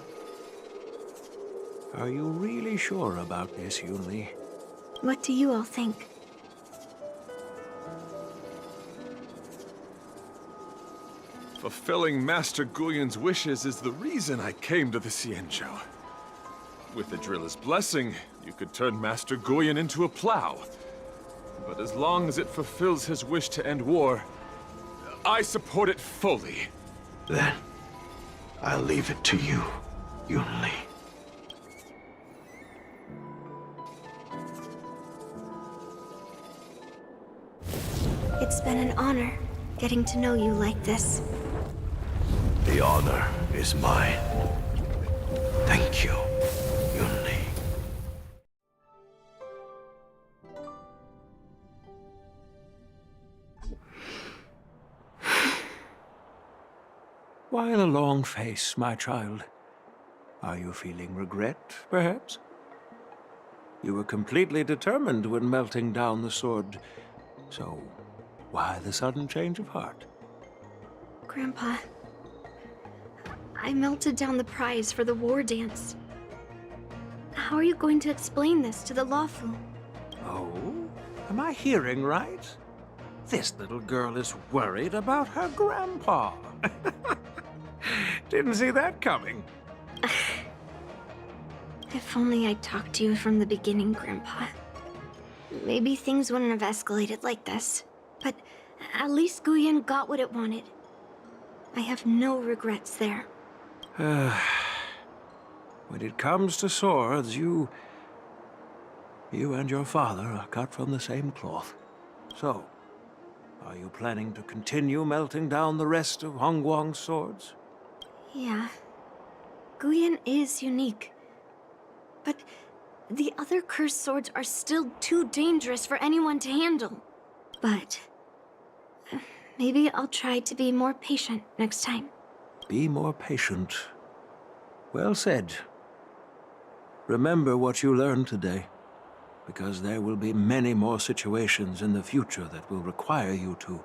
Are you really sure about this, Yunli? What do you all think? Fulfilling Master Gu Yin's wishes is the reason I came to the Xīngqióng. With the driller's blessing, you could turn Master Gu Yin into a plow. But as long as it fulfills his wish to end war, I support it fully. Then, I'll leave it to you, Yunli. It's been an honor getting to know you like this. The honor is mine. Thank you, Yunli. Why the long face, my child? Are you feeling regret, perhaps? You were completely determined when melting down the sword, so why the sudden change of heart? Grandpa, I melted down the prize for the war dance. How are you going to explain this to the lawful? Oh? Am I hearing right? This little girl is worried about her grandpa. Didn't see that coming. If only I'd talked to you from the beginning, Grandpa. Maybe things wouldn't have escalated like this. But at least Guyun got what it wanted. I have no regrets there. When it comes to swords, you and your father are cut from the same cloth. So, are you planning to continue melting down the rest of Hongguang's swords? Yeah. Guyun is unique. But the other cursed swords are still too dangerous for anyone to handle. But maybe I'll try to be more patient next time. Be more patient. Well said. Remember what you learned today, because there will be many more situations in the future that will require you to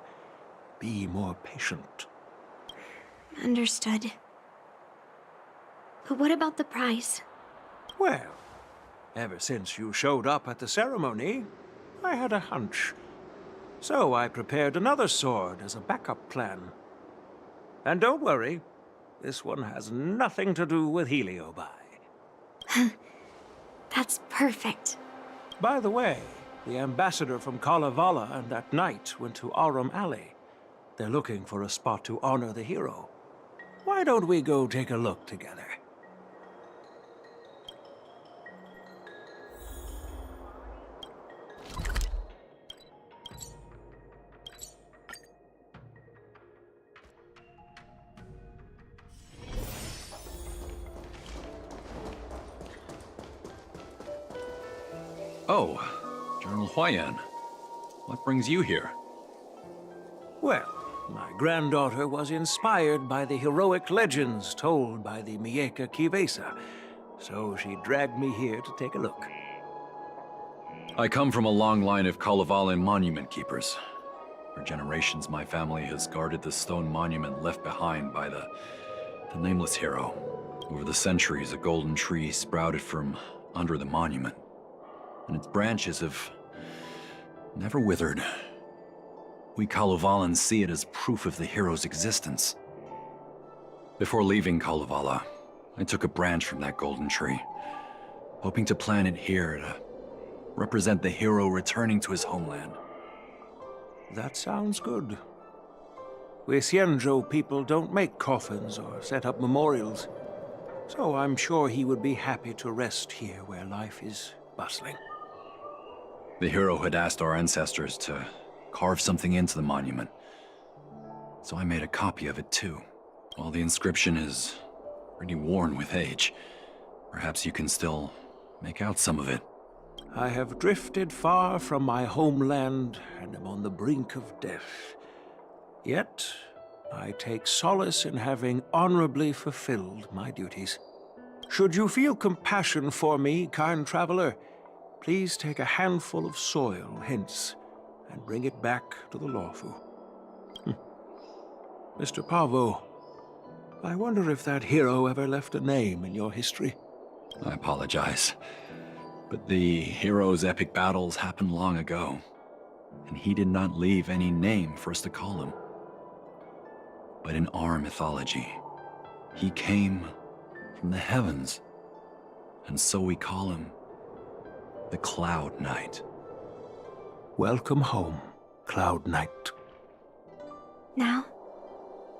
be more patient. Understood. But what about the prize? Well, ever since you showed up at the ceremony, I had a hunch. So I prepared another sword as a backup plan. And don't worry, this one has nothing to do with Heliobai. That's perfect. By the way, the ambassador from Kalevala and that knight went to Aurum Alley. They're looking for a spot to honor the hero. Why don't we go take a look together? Oh, General Huayan. What brings you here? Well, my granddaughter was inspired by the heroic legends told by the Mieka Kivesa, so she dragged me here to take a look. I come from a long line of Kalevalan monument keepers. For generations, my family has guarded the stone monument left behind by the nameless hero. Over the centuries, a golden tree sprouted from under the monument, and its branches have never withered. We Kalevalans see it as proof of the hero's existence. Before leaving Kalevala, I took a branch from that golden tree, hoping to plant it here to represent the hero returning to his homeland. That sounds good. We Xianzhou people don't make coffins or set up memorials, so I'm sure he would be happy to rest here where life is bustling. The hero had asked our ancestors to carve something into the monument, so I made a copy of it too. While the inscription is pretty worn with age, perhaps you can still make out some of it. I have drifted far from my homeland and am on the brink of death. Yet, I take solace in having honorably fulfilled my duties. Should you feel compassion for me, kind traveler, please take a handful of soil hence and bring it back to the lawful. Mr. Pavo, I wonder if that hero ever left a name in your history. I apologize, but the hero's epic battles happened long ago, and he did not leave any name for us to call him. But in our mythology, he came from the heavens, and so we call him the Cloud Knight. Welcome home, Cloud Knight. Now,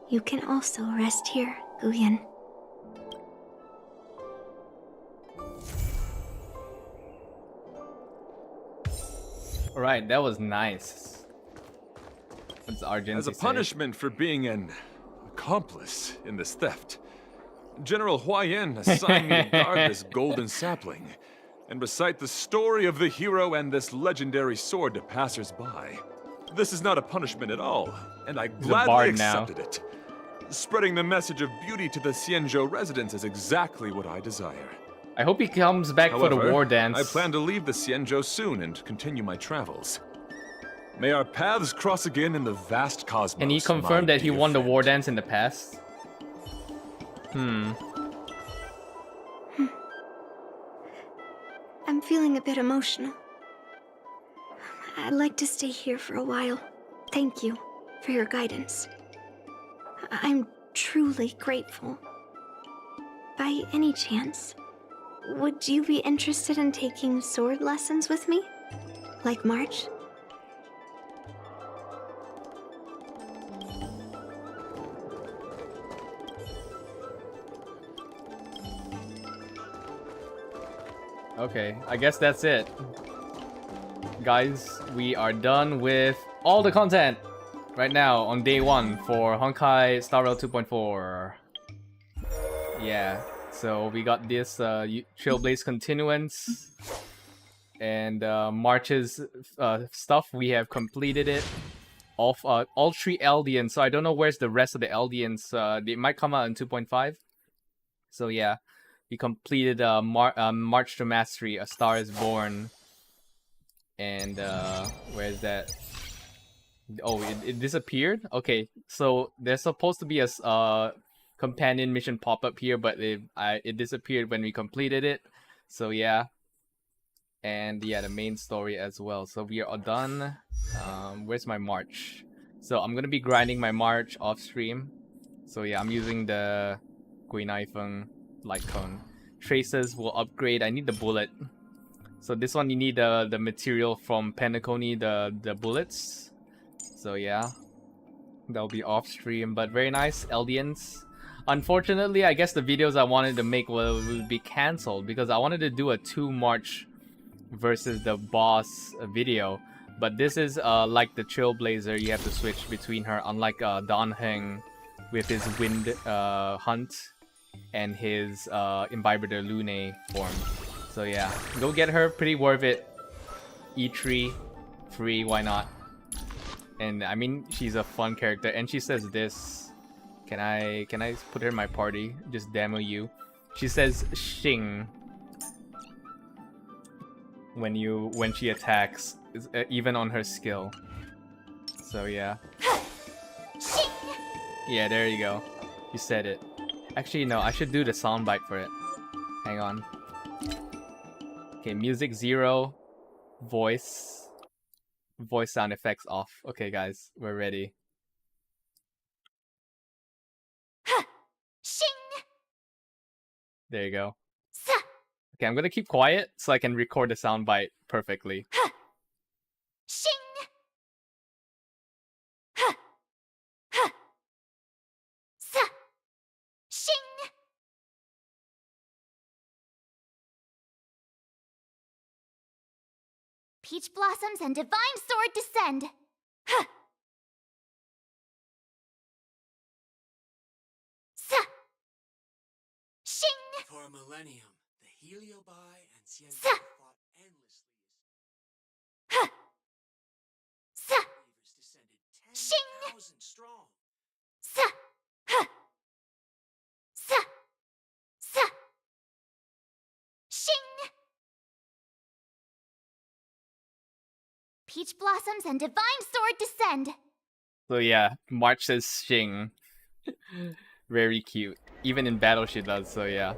you can also rest here, Guyun. Alright, that was nice. What's Argent As a punishment for being an accomplice in this theft, General Huayan assigned me to guard this golden sapling and recite the story of the hero and this legendary sword to passers-by. This is not a punishment at all, and I gladly accepted it. Spreading the message of beauty to the Xianzhou residents is exactly what I desire. I hope he comes back for the war dance. I plan to leave the Xianzhou soon and continue my travels. May our paths cross again in the vast cosmos. And he confirmed that he won the war dance in the past. I'm feeling a bit emotional. I'd like to stay here for a while. Thank you for your guidance. I'm truly grateful. By any chance, would you be interested in taking sword lessons with me? Like March? Okay, I guess that's it. Guys, we are done with all the content right now on day 1 for Honkai Star Rail 2.4. Yeah, so we got this Trailblaze Continuance and March's stuff. We have completed it. All 3 Eldians, so I don't know where's the rest of the Eldians. They might come out in 2.5. So yeah, we completed March to Mastery, A Star is Born. And where's that? Oh, it disappeared? Okay, so there's supposed to be a companion mission pop-up here, but it disappeared when we completed it. So yeah. And yeah, the main story as well. So we are done. Where's my March? So I'm gonna be grinding my March off stream. So yeah, I'm using the Guinaifeng light cone. Traces will upgrade. I need the bullet. So this one you need the material from Penacony, the bullets. So yeah, that'll be off stream, but very nice. Eldians. Unfortunately, I guess the videos I wanted to make will be cancelled because I wanted to do a 2 March versus the boss video. But this is like the Trailblazer, you have to switch between her, unlike Dan Heng with his Wind Hunt and his Imbiber de Lune form. So yeah, go get her, pretty worth it. E3, free, why not? And I mean, she's a fun character, and she says this. Can I put her in my party? Just demo you. She says Xing when she attacks, even on her skill. So yeah. Yeah, there you go. You said it. Actually, no, I should do the soundbite for it. Hang on. Okay, music 0, voice sound effects off. Okay, guys, we're ready. There you go. Okay, I'm gonna keep quiet so I can record the soundbite perfectly. Peach blossoms and divine sword descend. Xing. For a millennium, the Heliobi and Xianzhou fought endlessly. Believers descended 10,000 strong. Xing. Peach blossoms and divine sword descend. So yeah, March says Xing. Very cute. Even in battle she does, so yeah.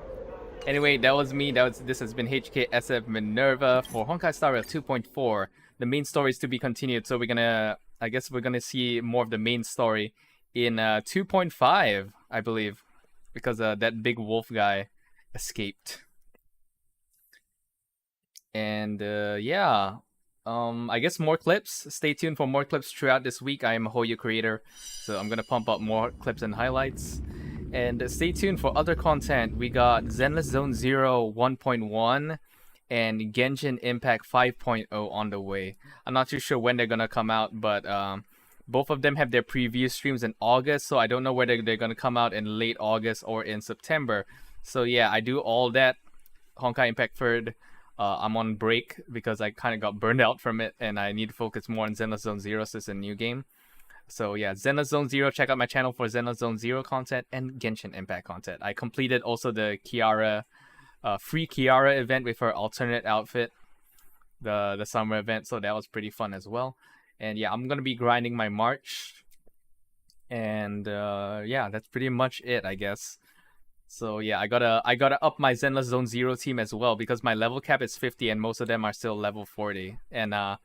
Anyway, that was me. This has been HKSF Minerva for Honkai Star Rail 2.4. The main story is to be continued, so I guess we're gonna see more of the main story in 2.5, I believe. Because that big wolf guy escaped. And yeah. I guess more clips. Stay tuned for more clips throughout this week. I am a HoYo creator, so I'm gonna pump up more clips and highlights. And stay tuned for other content. We got Zenless Zone 0 1.1 and Genshin Impact 5.0 on the way. I'm not too sure when they're gonna come out, but both of them have their preview streams in August, so I don't know whether they're gonna come out in late August or in September. So yeah, I do all that. Honkai Impact 3rd. I'm on break because I kind of got burned out from it and I need to focus more on Zenless Zone 0 since it's a new game. So yeah, Zenless Zone 0, check out my channel for Zenless Zone 0 content and Genshin Impact content. I completed also the Kiara, free Kiara event with her alternate outfit, the summer event, so that was pretty fun as well. And yeah, I'm going to be grinding my March. And yeah, that's pretty much it, I guess. So yeah, I gotta up my Zenless Zone 0 team as well because my level cap is 50 and most of them are still level 40. And I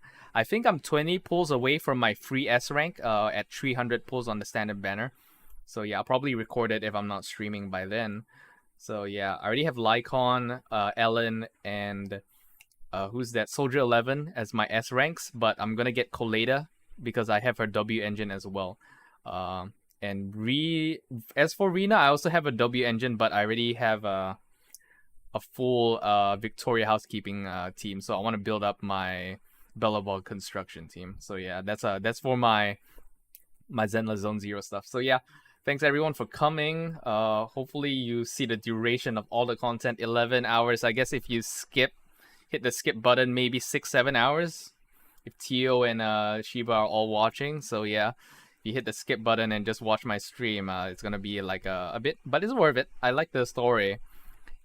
think I'm 20 pulls away from my free S rank at 300 pulls on the standard banner. So yeah, I'll probably record it if I'm not streaming by then. So yeah, I already have Lycon, Ellen, and who's that? Soldier 11 as my S ranks, but I'm gonna get Colada because I have her W engine as well. And as for Rena, I also have a W engine, but I already have a full Victoria housekeeping team, so I want to build up my Bellabog construction team. So yeah, that's for my Zenless Zone 0 stuff. So yeah, thanks everyone for coming. Hopefully you see the duration of all the content, 11 hours. I guess if you hit the skip button, maybe 6-7 hours. If Tio and Shiba are all watching. So yeah, if you hit the skip button and just watch my stream, it's gonna be like a bit, but it's worth it. I like the story.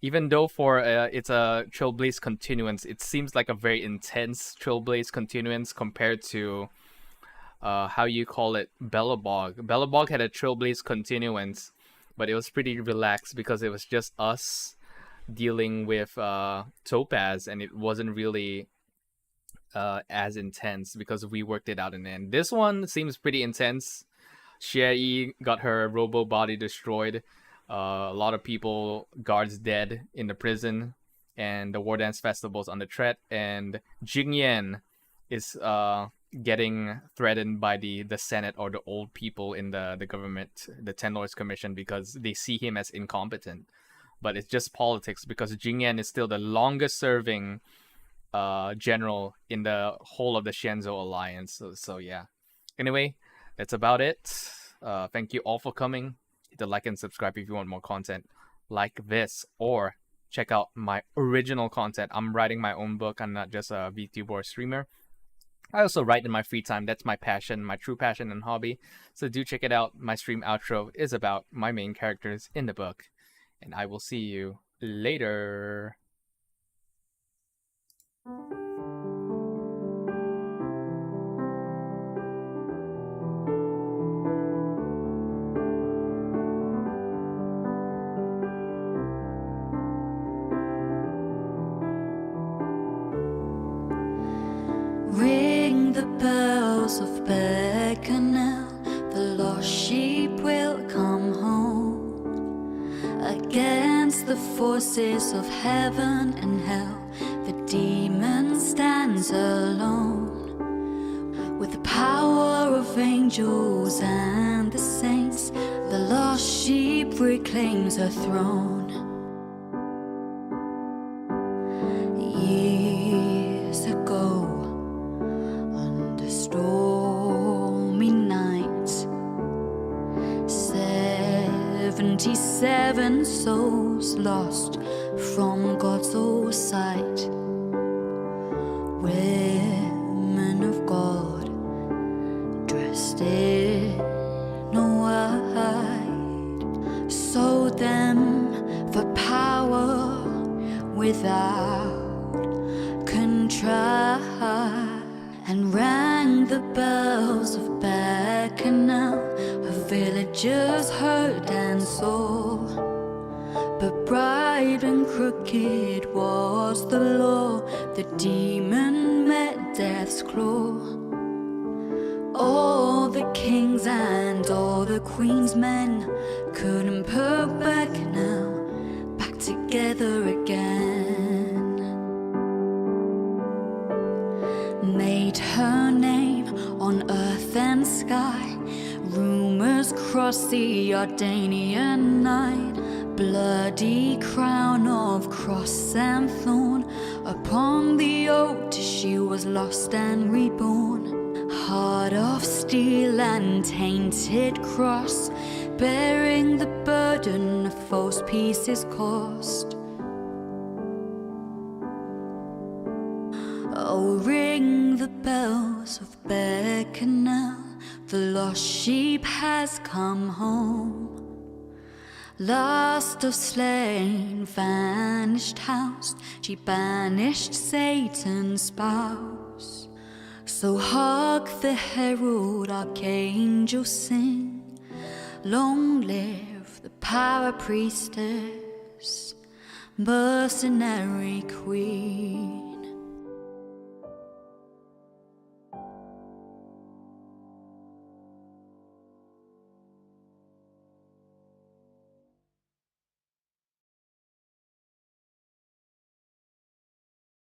Even though for it's a Trailblaze Continuance, it seems like a very intense Trailblaze Continuance compared to how you call it, Bellabog. Bellabog had a Trailblaze Continuance, but it was pretty relaxed because it was just us dealing with Topaz, and it wasn't really as intense because we worked it out in the end. This one seems pretty intense. Xie got her robo body destroyed. A lot of people, guards dead in the prison, and the War Dance Festival's on the threat, and Xīngqióng is getting threatened by the Senate or the old people in the government, the Ten Lords Commission, because they see him as incompetent. But it's just politics because Xīngqióng is still the longest serving general in the whole of the Shenzhou Alliance. So yeah. Anyway, that's about it. Thank you all for coming. Hit the like and subscribe if you want more content like this, or check out my original content. I'm writing my own book. I'm not just a VTuber or streamer. I also write in my free time. That's my passion, my true passion and hobby. So do check it out. My stream outro is about my main characters in the book. And I will see you later. Ring the bells of Beckenel, the lost sheep will come home. Against the forces of heaven and hell, the demon stands alone. With the power of angels and the saints, the lost sheep reclaims her throne. Years ago, under stormy nights, 77 souls lost from God's old sight. Women of God, dressed in white, sold them for power without contrite, and rang the bells of Beckenel. Her villagers heard and saw, but bright and crooked was the law. The demon met death's claw. All the kings and all the queen's men couldn't put Beckenel back together again. Made her name on earth and sky. Rumors cross the Ardanian night. Bloody crown of cross and thorn. Upon the altar she was lost and reborn. Heart of steel and tainted cross, bearing the burden of false peace's cost. Oh, ring the bells of Beckenel, the lost sheep has come home. Last of slain, vanished house, she banished Satan's spouse. So hark the herald archangels sing, long live the power priestess, mercenary queen.